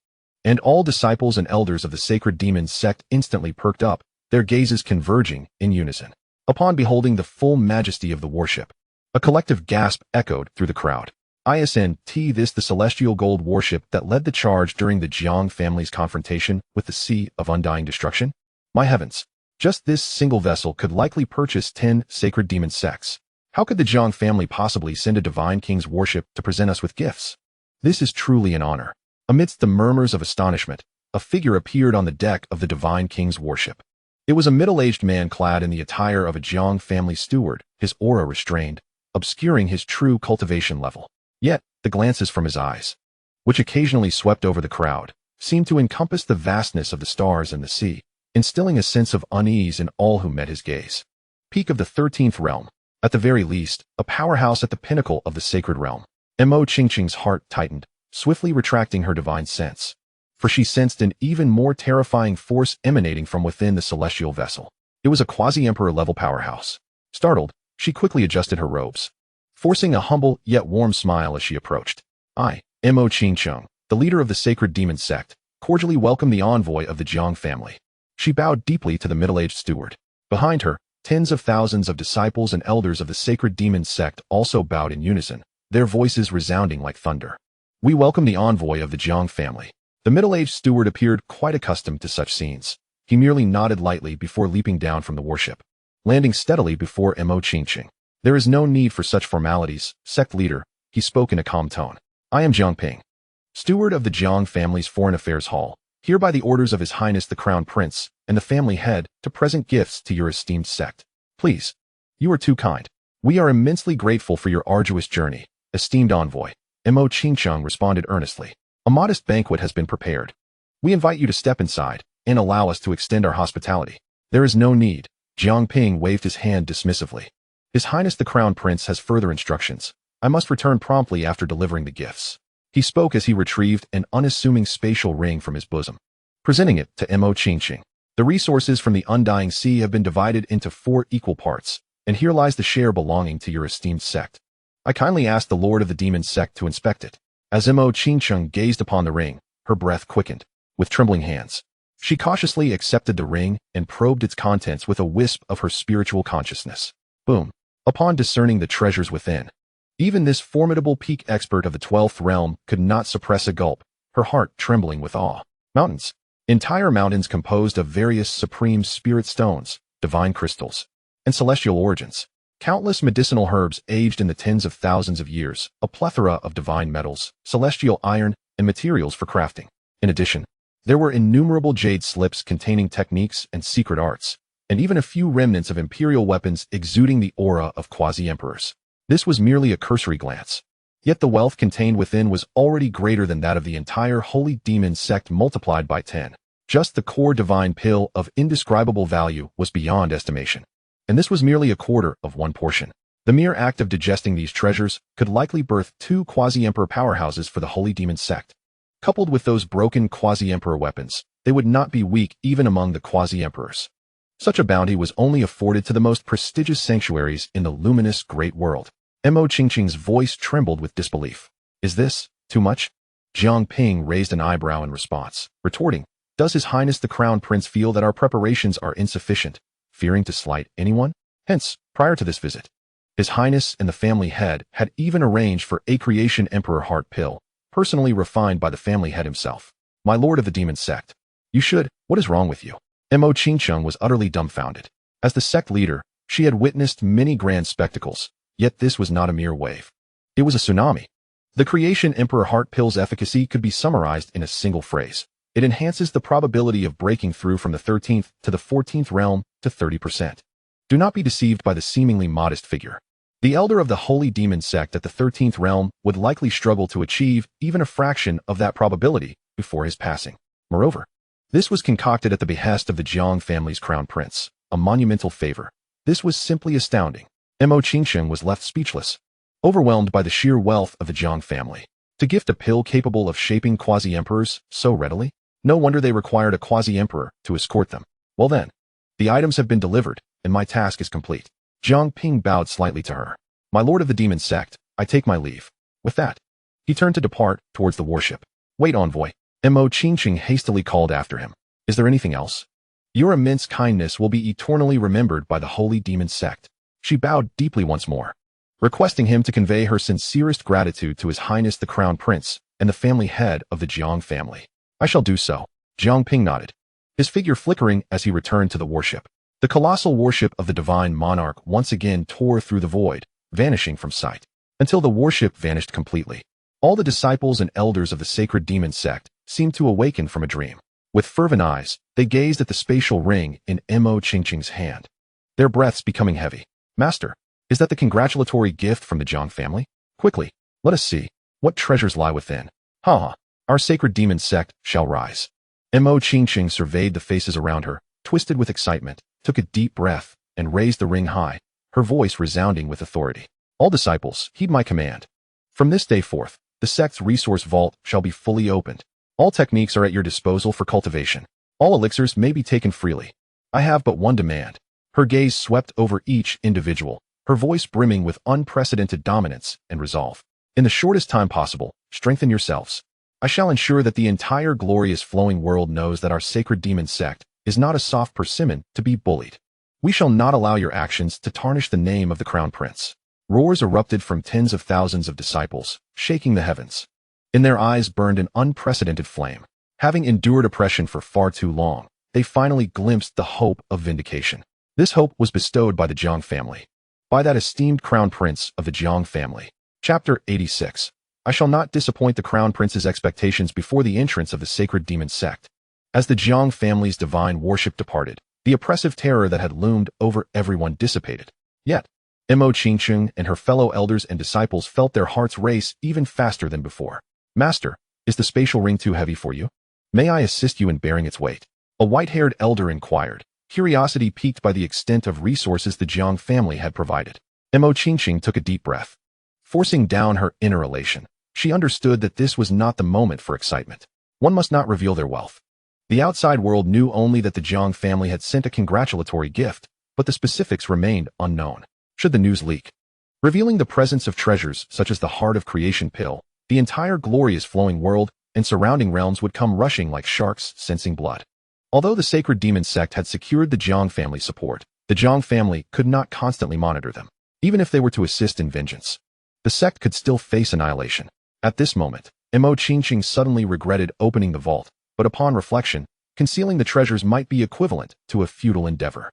and all disciples and elders of the sacred demon sect instantly perked up, their gazes converging in unison. Upon beholding the full majesty of the warship, a collective gasp echoed through the crowd. "Isn't this the celestial gold warship that led the charge during the Jiang family's confrontation with the Sea of Undying Destruction? My heavens, just this single vessel could likely purchase 10 sacred demon sects. How could the Jiang family possibly send a divine king's warship to present us with gifts? This is truly an honor." Amidst the murmurs of astonishment, a figure appeared on the deck of the divine king's warship. It was a middle-aged man clad in the attire of a Jiang family steward, his aura restrained, obscuring his true cultivation level. Yet, the glances from his eyes, which occasionally swept over the crowd, seemed to encompass the vastness of the stars and the sea, instilling a sense of unease in all who met his gaze. Peak of the 13th realm, at the very least, a powerhouse at the pinnacle of the sacred realm. Mo Qingcheng's heart tightened, swiftly retracting her divine sense, for she sensed an even more terrifying force emanating from within the celestial vessel. It was a quasi-emperor level powerhouse. Startled, she quickly adjusted her robes, forcing a humble yet warm smile as she approached. I, Mo Qingcheng, the leader of the sacred demon sect, cordially welcome the envoy of the Jiang family. She bowed deeply to the middle-aged steward. Behind her, tens of thousands of disciples and elders of the sacred demon sect also bowed in unison, their voices resounding like thunder. We welcome the envoy of the Jiang family. The middle-aged steward appeared quite accustomed to such scenes. He merely nodded lightly before leaping down from the warship, landing steadily before Mo Qingcheng. There is no need for such formalities, sect leader, he spoke in a calm tone. I am Jiang Ping, steward of the Jiang family's Foreign Affairs Hall, here by the orders of His Highness the Crown Prince and the family head to present gifts to your esteemed sect. Please. You are too kind. We are immensely grateful for your arduous journey, esteemed envoy. Mo Qingcheng responded earnestly. A modest banquet has been prepared. We invite you to step inside and allow us to extend our hospitality. There is no need. Jiang Ping waved his hand dismissively. His Highness the Crown Prince has further instructions. I must return promptly after delivering the gifts. He spoke as he retrieved an unassuming spatial ring from his bosom, presenting it to Mo Qingcheng. The resources from the Undying Sea have been divided into 4 equal parts, and here lies the share belonging to your esteemed sect. I kindly ask the Lord of the Demon Sect to inspect it. As Mo Qingcheng gazed upon the ring, her breath quickened. With trembling hands, she cautiously accepted the ring and probed its contents with a wisp of her spiritual consciousness. Boom. Upon discerning the treasures within, even this formidable peak expert of the 12th realm could not suppress a gulp, her heart trembling with awe. Mountains. Entire mountains composed of various supreme spirit stones, divine crystals, and celestial origins. Countless medicinal herbs aged in the tens of thousands of years, a plethora of divine metals, celestial iron, and materials for crafting. In addition, there were innumerable jade slips containing techniques and secret arts, and even a few remnants of Imperial weapons exuding the aura of quasi-emperors. This was merely a cursory glance. Yet the wealth contained within was already greater than that of the entire Holy Demon Sect multiplied by 10. Just the core divine pill of indescribable value was beyond estimation. And this was merely a quarter of one portion. The mere act of digesting these treasures could likely birth 2 quasi-emperor powerhouses for the Holy Demon Sect. Coupled with those broken quasi-emperor weapons, they would not be weak even among the quasi-emperors. Such a bounty was only afforded to the most prestigious sanctuaries in the luminous great world. Mo Qingcheng's voice trembled with disbelief. Is this too much? Jiang Ping raised an eyebrow in response, retorting, Does His Highness the Crown Prince feel that our preparations are insufficient, fearing to slight anyone? Hence, prior to this visit, His Highness and the family head had even arranged for a Creation Emperor heart pill, personally refined by the family head himself. My lord of the demon sect. You should. What is wrong with you? Mo Qingcheng was utterly dumbfounded. As the sect leader, she had witnessed many grand spectacles, yet this was not a mere wave. It was a tsunami. The Creation Emperor heart pill's efficacy could be summarized in a single phrase. It enhances the probability of breaking through from the 13th to the 14th realm to 30%. Do not be deceived by the seemingly modest figure. The elder of the Holy Demon Sect at the 13th realm would likely struggle to achieve even a fraction of that probability before his passing. Moreover, this was concocted at the behest of the Jiang family's crown prince, a monumental favor. This was simply astounding. Mo Qingcheng was left speechless, overwhelmed by the sheer wealth of the Jiang family. To gift a pill capable of shaping quasi-emperors so readily? No wonder they required a quasi-emperor to escort them. Well then, the items have been delivered, and my task is complete. Jiang Ping bowed slightly to her. My lord of the demon sect, I take my leave. With that, he turned to depart towards the warship. Wait, envoy. Mo Qingcheng hastily called after him. Is there anything else? Your immense kindness will be eternally remembered by the Holy Demon Sect. She bowed deeply once more, requesting him to convey her sincerest gratitude to His Highness the Crown Prince and the family head of the Jiang family. I shall do so. Jiang Ping nodded, his figure flickering as he returned to the warship. The colossal warship of the Divine Monarch once again tore through the void, vanishing from sight, until the warship vanished completely. All the disciples and elders of the sacred demon sect seemed to awaken from a dream. With fervent eyes, they gazed at the spatial ring in Mo Qingcheng's hand, their breaths becoming heavy. Master, is that the congratulatory gift from the Jiang family? Quickly, let us see. What treasures lie within? Ha! Our sacred demon sect shall rise. Mo Qingcheng surveyed the faces around her, twisted with excitement, took a deep breath, and raised the ring high, her voice resounding with authority. All disciples, heed my command. From this day forth, the sect's resource vault shall be fully opened. All techniques are at your disposal for cultivation. All elixirs may be taken freely. I have but one demand. Her gaze swept over each individual, her voice brimming with unprecedented dominance and resolve. In the shortest time possible, strengthen yourselves. I shall ensure that the entire glorious flowing world knows that our sacred demon sect is not a soft persimmon to be bullied. We shall not allow your actions to tarnish the name of the Crown Prince. Roars erupted from tens of thousands of disciples, shaking the heavens. In their eyes burned an unprecedented flame. Having endured oppression for far too long, they finally glimpsed the hope of vindication. This hope was bestowed by the Jiang family. By that esteemed Crown Prince of the Jiang family. Chapter 86. I shall not disappoint the Crown Prince's expectations before the entrance of the sacred demon sect. As the Jiang family's divine worship departed, the oppressive terror that had loomed over everyone dissipated. Yet, Mo Qingqing and her fellow elders and disciples felt their hearts race even faster than before. Master, is the spatial ring too heavy for you? May I assist you in bearing its weight? A white-haired elder inquired, curiosity piqued by the extent of resources the Jiang family had provided. Mo Qingqing took a deep breath. Forcing down her inner elation, she understood that this was not the moment for excitement. One must not reveal their wealth. The outside world knew only that the Jiang family had sent a congratulatory gift, but the specifics remained unknown. Should the news leak, revealing the presence of treasures such as the Heart of Creation pill, the entire glorious flowing world and surrounding realms would come rushing like sharks sensing blood. Although the sacred demon sect had secured the Jiang family support, the Jiang family could not constantly monitor them. Even if they were to assist in vengeance, the sect could still face annihilation. At this moment, Mo Qingqing suddenly regretted opening the vault, but upon reflection, concealing the treasures might be equivalent to a futile endeavor.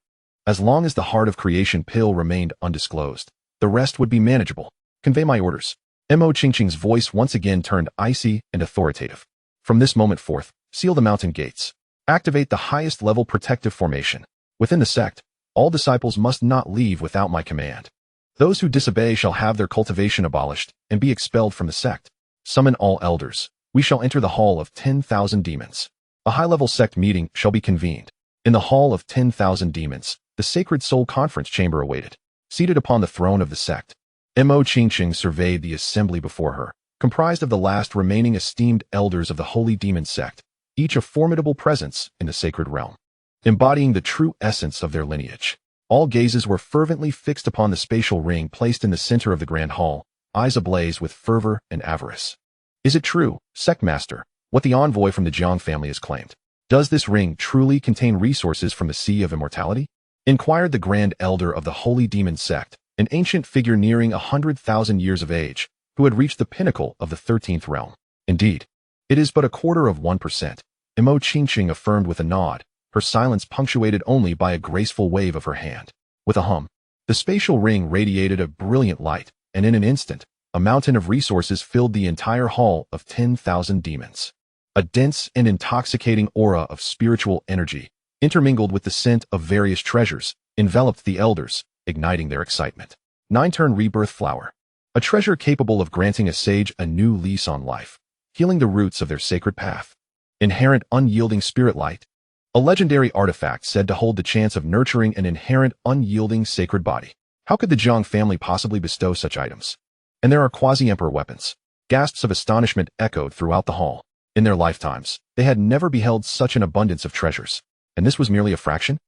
As long as the Heart of Creation pill remained undisclosed, the rest would be manageable. Convey my orders. Mo Qingqing's voice once again turned icy and authoritative. From this moment forth, seal the mountain gates. Activate the highest level protective formation. Within the sect, all disciples must not leave without my command. Those who disobey shall have their cultivation abolished and be expelled from the sect. Summon all elders. We shall enter the Hall of 10,000 Demons. A high-level sect meeting shall be convened. In the Hall of 10,000 Demons, the Sacred Soul Conference Chamber awaited. Seated upon the throne of the sect, Mo Qingqing surveyed the assembly before her, comprised of the last remaining esteemed elders of the Holy Demon Sect, each a formidable presence in the sacred realm, embodying the true essence of their lineage. All gazes were fervently fixed upon the spatial ring placed in the center of the grand hall, eyes ablaze with fervor and avarice. Is it true, Sect Master, what the envoy from the Jiang family has claimed? Does this ring truly contain resources from the Sea of Immortality? Inquired the Grand Elder of the Holy Demon Sect, an ancient figure nearing 100,000 years of age, who had reached the pinnacle of the 13th realm. Indeed, it is but 1/4%, Mo Qingqing affirmed with a nod, her silence punctuated only by a graceful wave of her hand. With a hum, the spatial ring radiated a brilliant light, and in an instant, a mountain of resources filled the entire hall of 10,000 demons. A dense and intoxicating aura of spiritual energy, intermingled with the scent of various treasures, enveloped the elders, igniting their excitement. 9-turn rebirth flower. A treasure capable of granting a sage a new lease on life, healing the roots of their sacred path. Inherent unyielding spirit light. A legendary artifact said to hold the chance of nurturing an inherent unyielding sacred body. How could the Jiang family possibly bestow such items? And there are quasi-emperor weapons. Gasps of astonishment echoed throughout the hall. In their lifetimes, they had never beheld such an abundance of treasures. And this was merely a fraction?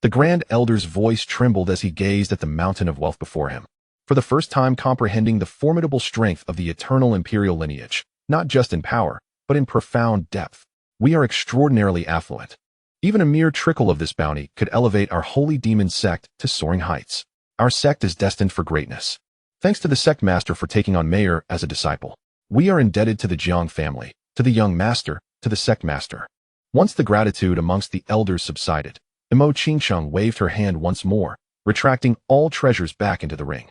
The Grand Elder's voice trembled as he gazed at the mountain of wealth before him, for the first time comprehending the formidable strength of the eternal imperial lineage, not just in power, but in profound depth. We are extraordinarily affluent. Even a mere trickle of this bounty could elevate our holy demon sect to soaring heights. Our sect is destined for greatness. Thanks to the sect master for taking on Mayor as a disciple. We are indebted to the Jiang family, to the young master, to the sect master. Once the gratitude amongst the elders subsided, Mo Qingqing waved her hand once more, retracting all treasures back into the ring,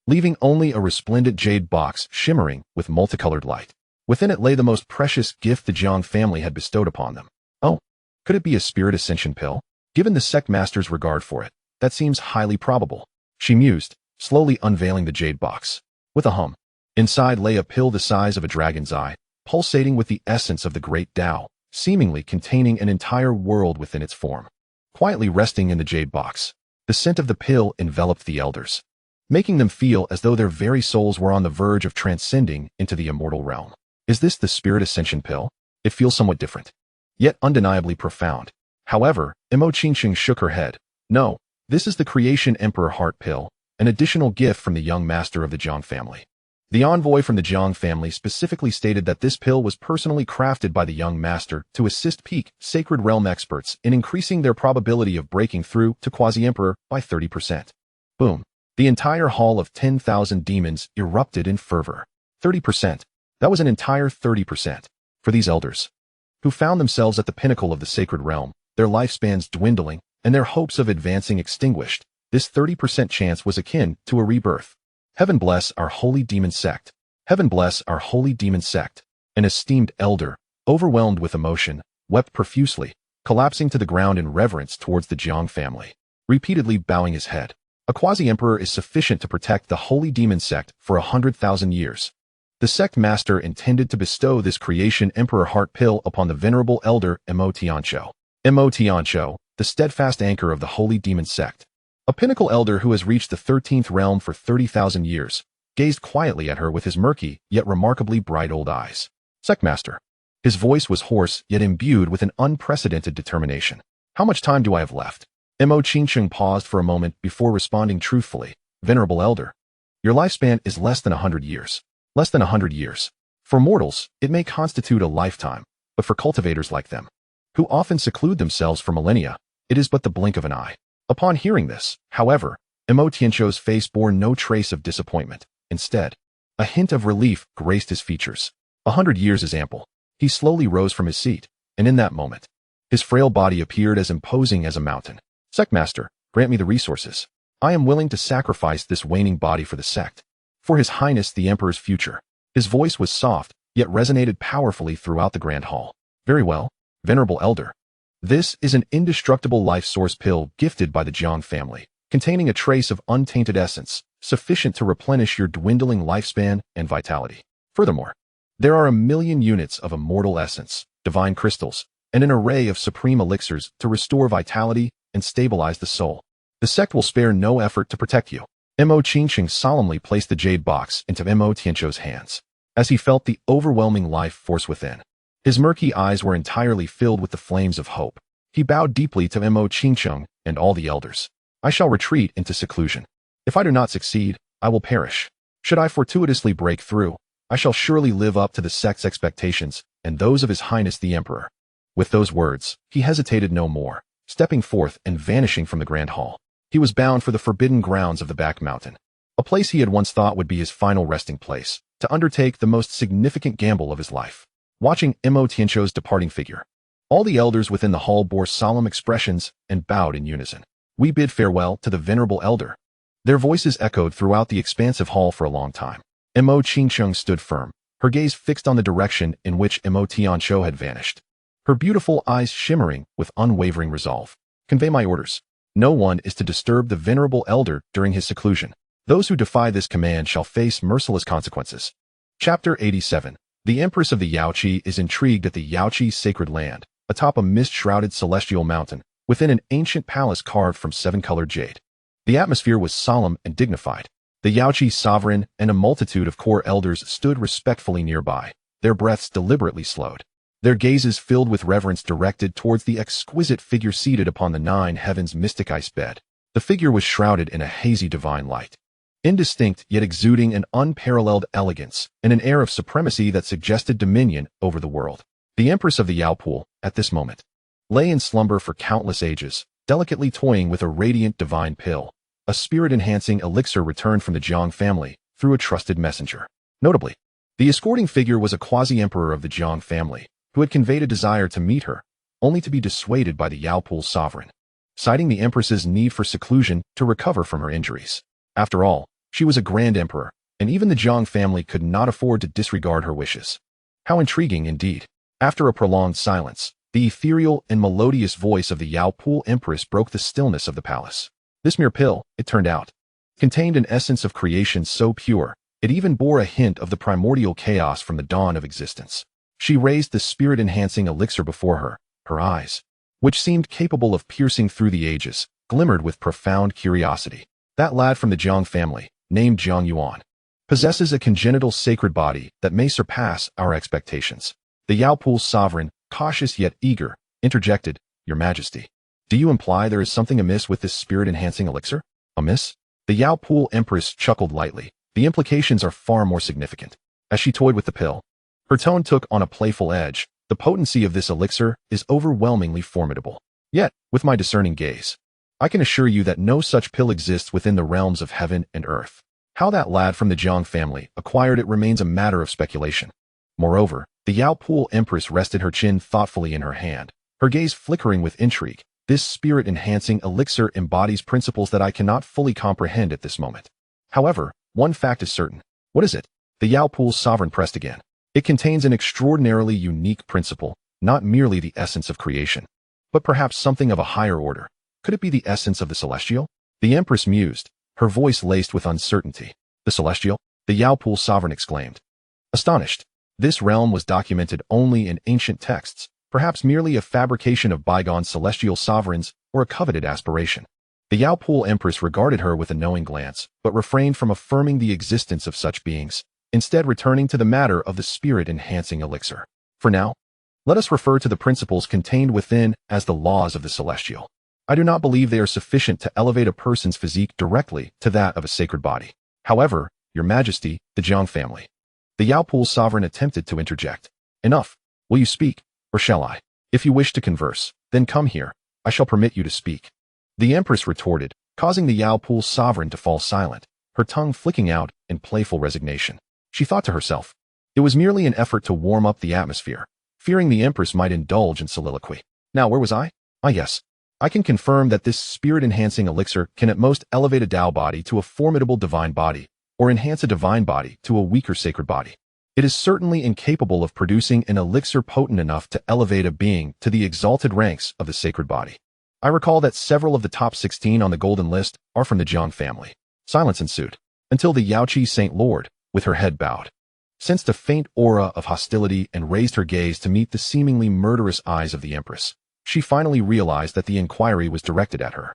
leaving only a resplendent jade box shimmering with multicolored light. Within it lay the most precious gift the Jiang family had bestowed upon them. Oh, could it be a spirit ascension pill? Given the sect master's regard for it, that seems highly probable, she mused, slowly unveiling the jade box. With a hum, inside lay a pill the size of a dragon's eye, pulsating with the essence of the great Tao, seemingly containing an entire world within its form. Quietly resting in the jade box, the scent of the pill enveloped the elders, making them feel as though their very souls were on the verge of transcending into the immortal realm. Is this the spirit ascension pill? It feels somewhat different, yet undeniably profound. However, Mo Qingqing shook her head. No, This is the Creation Emperor Heart Pill, an additional gift from the young master of the Jiang family. The envoy from the Jiang family specifically stated that this pill was personally crafted by the young master to assist peak Sacred Realm experts in increasing their probability of breaking through to Quasi-Emperor by 30%. Boom. The entire hall of 10,000 demons erupted in fervor. 30%. That was an entire 30%. For these elders, who found themselves at the pinnacle of the Sacred Realm, their lifespans dwindling, and their hopes of advancing extinguished, this 30% chance was akin to a rebirth. Heaven bless our holy demon sect. Heaven bless our holy demon sect. An esteemed elder, overwhelmed with emotion, wept profusely, collapsing to the ground in reverence towards the Jiang family, repeatedly bowing his head. A quasi-emperor is sufficient to protect the holy demon sect for 100,000 years. The sect master intended to bestow this Creation Emperor Heart Pill upon the venerable elder Mo Tianqiu. Mo Tianqiu, the steadfast anchor of the holy demon sect. A pinnacle elder who has reached the 13th realm for 30,000 years, gazed quietly at her with his murky, yet remarkably bright old eyes. Sectmaster. His voice was hoarse, yet imbued with an unprecedented determination. How much time do I have left? Mo Qingcheng paused for a moment before responding truthfully. Venerable elder. Your lifespan is less than 100 years. Less than 100 years. For mortals, it may constitute a lifetime, but for cultivators like them, who often seclude themselves for millennia, it is but the blink of an eye. Upon hearing this, however, Mo Tianqiu's face bore no trace of disappointment. Instead, a hint of relief graced his features. 100 years is ample. He slowly rose from his seat, and in that moment, his frail body appeared as imposing as a mountain. Sectmaster, grant me the resources. I am willing to sacrifice this waning body for the sect. For His Highness the Emperor's future. His voice was soft, yet resonated powerfully throughout the Grand Hall. Very well, Venerable Elder. This is an indestructible life source pill gifted by the Jiang family, containing a trace of untainted essence, sufficient to replenish your dwindling lifespan and vitality. Furthermore, there are 1,000,000 units of immortal essence, divine crystals, and an array of supreme elixirs to restore vitality and stabilize the soul. The sect will spare no effort to protect you. Mo Qingcheng solemnly placed the jade box into Mo Tianqiu's hands, as he felt the overwhelming life force within. His murky eyes were entirely filled with the flames of hope. He bowed deeply to Mo Qingcheng and all the elders. I shall retreat into seclusion. If I do not succeed, I will perish. Should I fortuitously break through, I shall surely live up to the sect's expectations and those of His Highness the Emperor. With those words, he hesitated no more, stepping forth and vanishing from the Grand Hall. He was bound for the forbidden grounds of the Back Mountain, a place he had once thought would be his final resting place, to undertake the most significant gamble of his life. Watching Mo Tianqiu's departing figure, all the elders within the hall bore solemn expressions and bowed in unison. We bid farewell to the venerable elder. Their voices echoed throughout the expansive hall for a long time. Mo Qingcheng stood firm, her gaze fixed on the direction in which Mo Tianqiu had vanished, her beautiful eyes shimmering with unwavering resolve. Convey my orders. No one is to disturb the venerable elder during his seclusion. Those who defy this command shall face merciless consequences. Chapter 87. The Empress of the Yaoqi is intrigued at the Yaoqi sacred land, atop a mist-shrouded celestial mountain, within an ancient palace carved from 7-colored jade. The atmosphere was solemn and dignified. The Yaoqi sovereign and a multitude of core elders stood respectfully nearby, their breaths deliberately slowed, their gazes filled with reverence directed towards the exquisite figure seated upon the 9 heavens' mystic ice bed. The figure was shrouded in a hazy divine light, indistinct yet exuding an unparalleled elegance and an air of supremacy that suggested dominion over the world. The Empress of the Yaopool, at this moment, lay in slumber for countless ages, delicately toying with a radiant divine pill, a spirit-enhancing elixir returned from the Jiang family through a trusted messenger. Notably, the escorting figure was a quasi-emperor of the Jiang family, who had conveyed a desire to meet her, only to be dissuaded by the Yaopool sovereign, citing the Empress's need for seclusion to recover from her injuries. After all, she was a grand emperor, and even the Jiang family could not afford to disregard her wishes. How intriguing indeed. After a prolonged silence, the ethereal and melodious voice of the Yaopool Empress broke the stillness of the palace. This mere pill, it turned out, contained an essence of creation so pure, it even bore a hint of the primordial chaos from the dawn of existence. She raised the spirit-enhancing elixir before her, her eyes, which seemed capable of piercing through the ages, glimmered with profound curiosity. That lad from the Jiang family, named Jiang Yuan, possesses a congenital sacred body that may surpass our expectations. The Yaopool sovereign, cautious yet eager, interjected, Your Majesty. Do you imply there is something amiss with this spirit-enhancing elixir? Amiss? The Yao Pool Empress chuckled lightly. The implications are far more significant. As she toyed with the pill, her tone took on a playful edge. The potency of this elixir is overwhelmingly formidable. Yet, with my discerning gaze, I can assure you that no such pill exists within the realms of heaven and earth. How that lad from the Jiang family acquired it remains a matter of speculation. Moreover, the Yao Pool Empress rested her chin thoughtfully in her hand, her gaze flickering with intrigue. This spirit-enhancing elixir embodies principles that I cannot fully comprehend at this moment. However, one fact is certain. What is it? The Yao Pool's sovereign pressed again. It contains an extraordinarily unique principle, not merely the essence of creation, but perhaps something of a higher order. Could it be the essence of the celestial? The Empress mused, her voice laced with uncertainty. The celestial? The Yao Pool sovereign exclaimed. Astonished. This realm was documented only in ancient texts, perhaps merely a fabrication of bygone celestial sovereigns or a coveted aspiration. The Yao Pool Empress regarded her with a knowing glance, but refrained from affirming the existence of such beings, instead returning to the matter of the spirit-enhancing elixir. For now, let us refer to the principles contained within as the laws of the celestial. I do not believe they are sufficient to elevate a person's physique directly to that of a sacred body. However, Your Majesty, the Jiang family. The Yao Pool sovereign attempted to interject. Enough. Will you speak, or shall I? If you wish to converse, then come here. I shall permit you to speak. The Empress retorted, causing the Yao Pool sovereign to fall silent, her tongue flicking out in playful resignation. She thought to herself, it was merely an effort to warm up the atmosphere, fearing the Empress might indulge in soliloquy. Now, where was I? Ah, yes. I can confirm that this spirit-enhancing elixir can at most elevate a Tao body to a formidable divine body, or enhance a divine body to a weaker sacred body. It is certainly incapable of producing an elixir potent enough to elevate a being to the exalted ranks of the sacred body. I recall that several of the top 16 on the golden list are from the Jiang family. Silence ensued, until the Yaoqi Saint Lord, with her head bowed, sensed a faint aura of hostility and raised her gaze to meet the seemingly murderous eyes of the Empress. She finally realized that the inquiry was directed at her.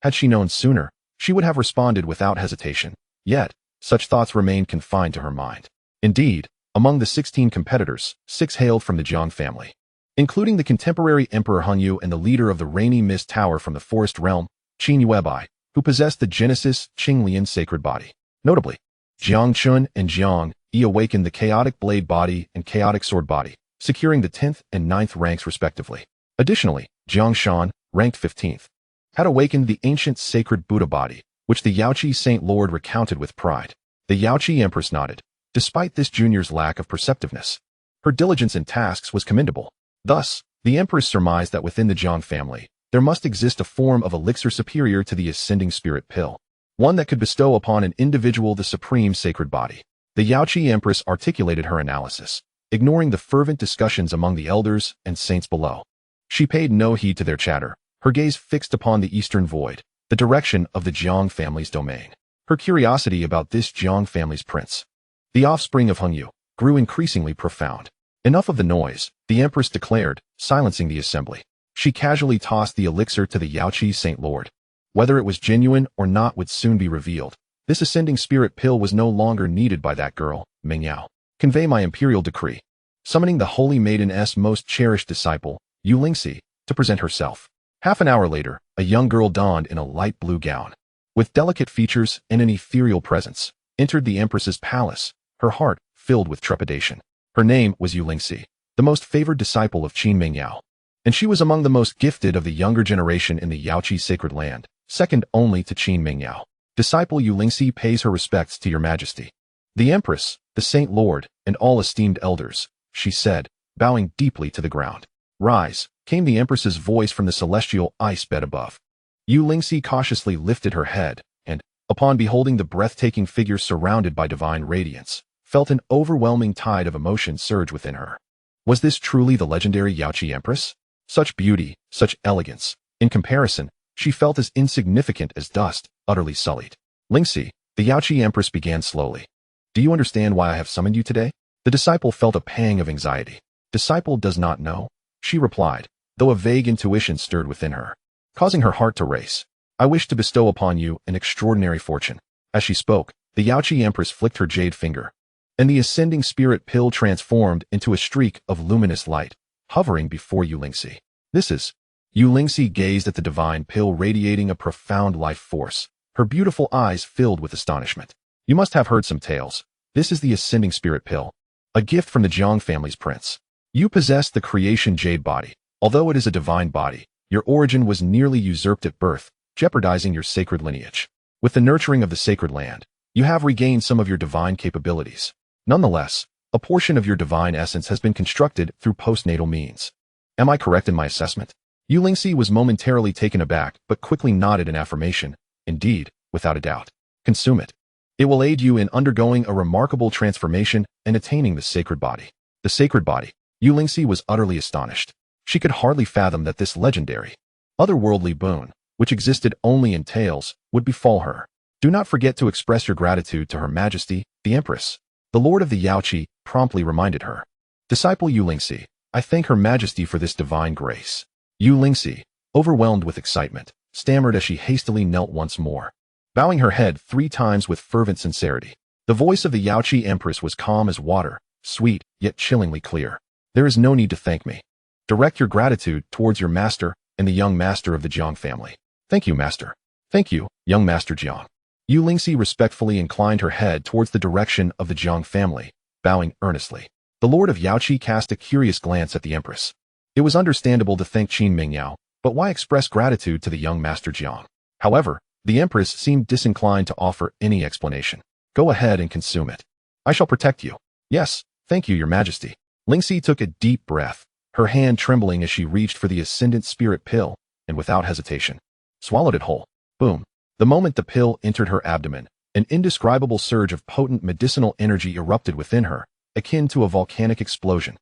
Had she known sooner, she would have responded without hesitation. Yet, such thoughts remained confined to her mind. Indeed, among the 16 competitors, 6 hailed from the Jiang family, including the contemporary Emperor Hongyu and the leader of the Rainy Mist Tower from the Forest Realm, Qin Yuebai, who possessed the Genesis Qinglian sacred body. Notably, Jiang Chun and Jiang Yi awakened the chaotic blade body and chaotic sword body, securing the 10th and 9th ranks respectively. Additionally, Jiang Shan, ranked 15th, had awakened the ancient sacred Buddha body, which the Yaoqi Saint Lord recounted with pride. The Yaoqi Empress nodded. Despite this junior's lack of perceptiveness, her diligence in tasks was commendable. Thus, the Empress surmised that within the Jiang family, there must exist a form of elixir superior to the ascending spirit pill, one that could bestow upon an individual the supreme sacred body. The Yaoqi Empress articulated her analysis, ignoring the fervent discussions among the elders and saints below. She paid no heed to their chatter, her gaze fixed upon the eastern void, the direction of the Jiang family's domain. Her curiosity about this Jiang family's prince, the offspring of Hongyu, grew increasingly profound. Enough of the noise, the Empress declared, silencing the assembly. She casually tossed the elixir to the Yaoqi Saint Lord. Whether it was genuine or not would soon be revealed. This ascending spirit pill was no longer needed by that girl, Meng Yao. Convey my imperial decree, summoning the holy maiden's most cherished disciple, Yu Lingxi, to present herself. Half an hour later, a young girl donned in a light blue gown, with delicate features and an ethereal presence, entered the Empress's palace, her heart filled with trepidation. Her name was Yu Lingxi, the most favored disciple of Qin Mengyao, and she was among the most gifted of the younger generation in the Yaoqi sacred land, second only to Qin Mengyao. Disciple Yu Lingxi pays her respects to your majesty, the Empress, the Saint Lord, and all esteemed elders, she said, bowing deeply to the ground. Rise, came the Empress's voice from the celestial ice bed above. Yu Lingxi cautiously lifted her head, and, upon beholding the breathtaking figure surrounded by divine radiance, felt an overwhelming tide of emotion surge within her. Was this truly the legendary Yaoqi Empress? Such beauty, such elegance. In comparison, she felt as insignificant as dust, utterly sullied. Lingxi, the Yaoqi Empress began slowly. Do you understand why I have summoned you today? The disciple felt a pang of anxiety. Disciple does not know, she replied, though a vague intuition stirred within her, causing her heart to race. I wish to bestow upon you an extraordinary fortune. As she spoke, the Yaoqi Empress flicked her jade finger, and the ascending spirit pill transformed into a streak of luminous light, hovering before Yu Lingxi. This is Yu Lingxi gazed at the divine pill radiating a profound life force, her beautiful eyes filled with astonishment. You must have heard some tales. This is the ascending spirit pill, a gift from the Jiang family's prince. You possess the creation jade body. Although it is a divine body, your origin was nearly usurped at birth, jeopardizing your sacred lineage. With the nurturing of the sacred land, you have regained some of your divine capabilities. Nonetheless, a portion of your divine essence has been constructed through postnatal means. Am I correct in my assessment? Yu Lingxi was momentarily taken aback but quickly nodded in affirmation. Indeed, without a doubt. Consume it. It will aid you in undergoing a remarkable transformation and attaining the sacred body. The sacred body. Yu Lingxi was utterly astonished. She could hardly fathom that this legendary, otherworldly boon, which existed only in tales, would befall her. Do not forget to express your gratitude to Her Majesty, the Empress. The Lord of the Yaoqi promptly reminded her. Disciple Yu Lingxi, I thank Her Majesty for this divine grace. Yu Lingxi, overwhelmed with excitement, stammered as she hastily knelt once more, bowing her head 3 times with fervent sincerity. The voice of the Yaoqi Empress was calm as water, sweet, yet chillingly clear. There is no need to thank me. Direct your gratitude towards your master and the young master of the Jiang family. Thank you, master. Thank you, young master Jiang. Yu Lingxi respectfully inclined her head towards the direction of the Jiang family, bowing earnestly. The Lord of Yaoqi cast a curious glance at the Empress. It was understandable to thank Qin Mingyao, but why express gratitude to the young master Jiang? However, the Empress seemed disinclined to offer any explanation. Go ahead and consume it. I shall protect you. Yes, thank you, your majesty. Lingxi took a deep breath, her hand trembling as she reached for the ascendant spirit pill, and without hesitation, swallowed it whole. Boom. The moment the pill entered her abdomen, an indescribable surge of potent medicinal energy erupted within her, akin to a volcanic explosion.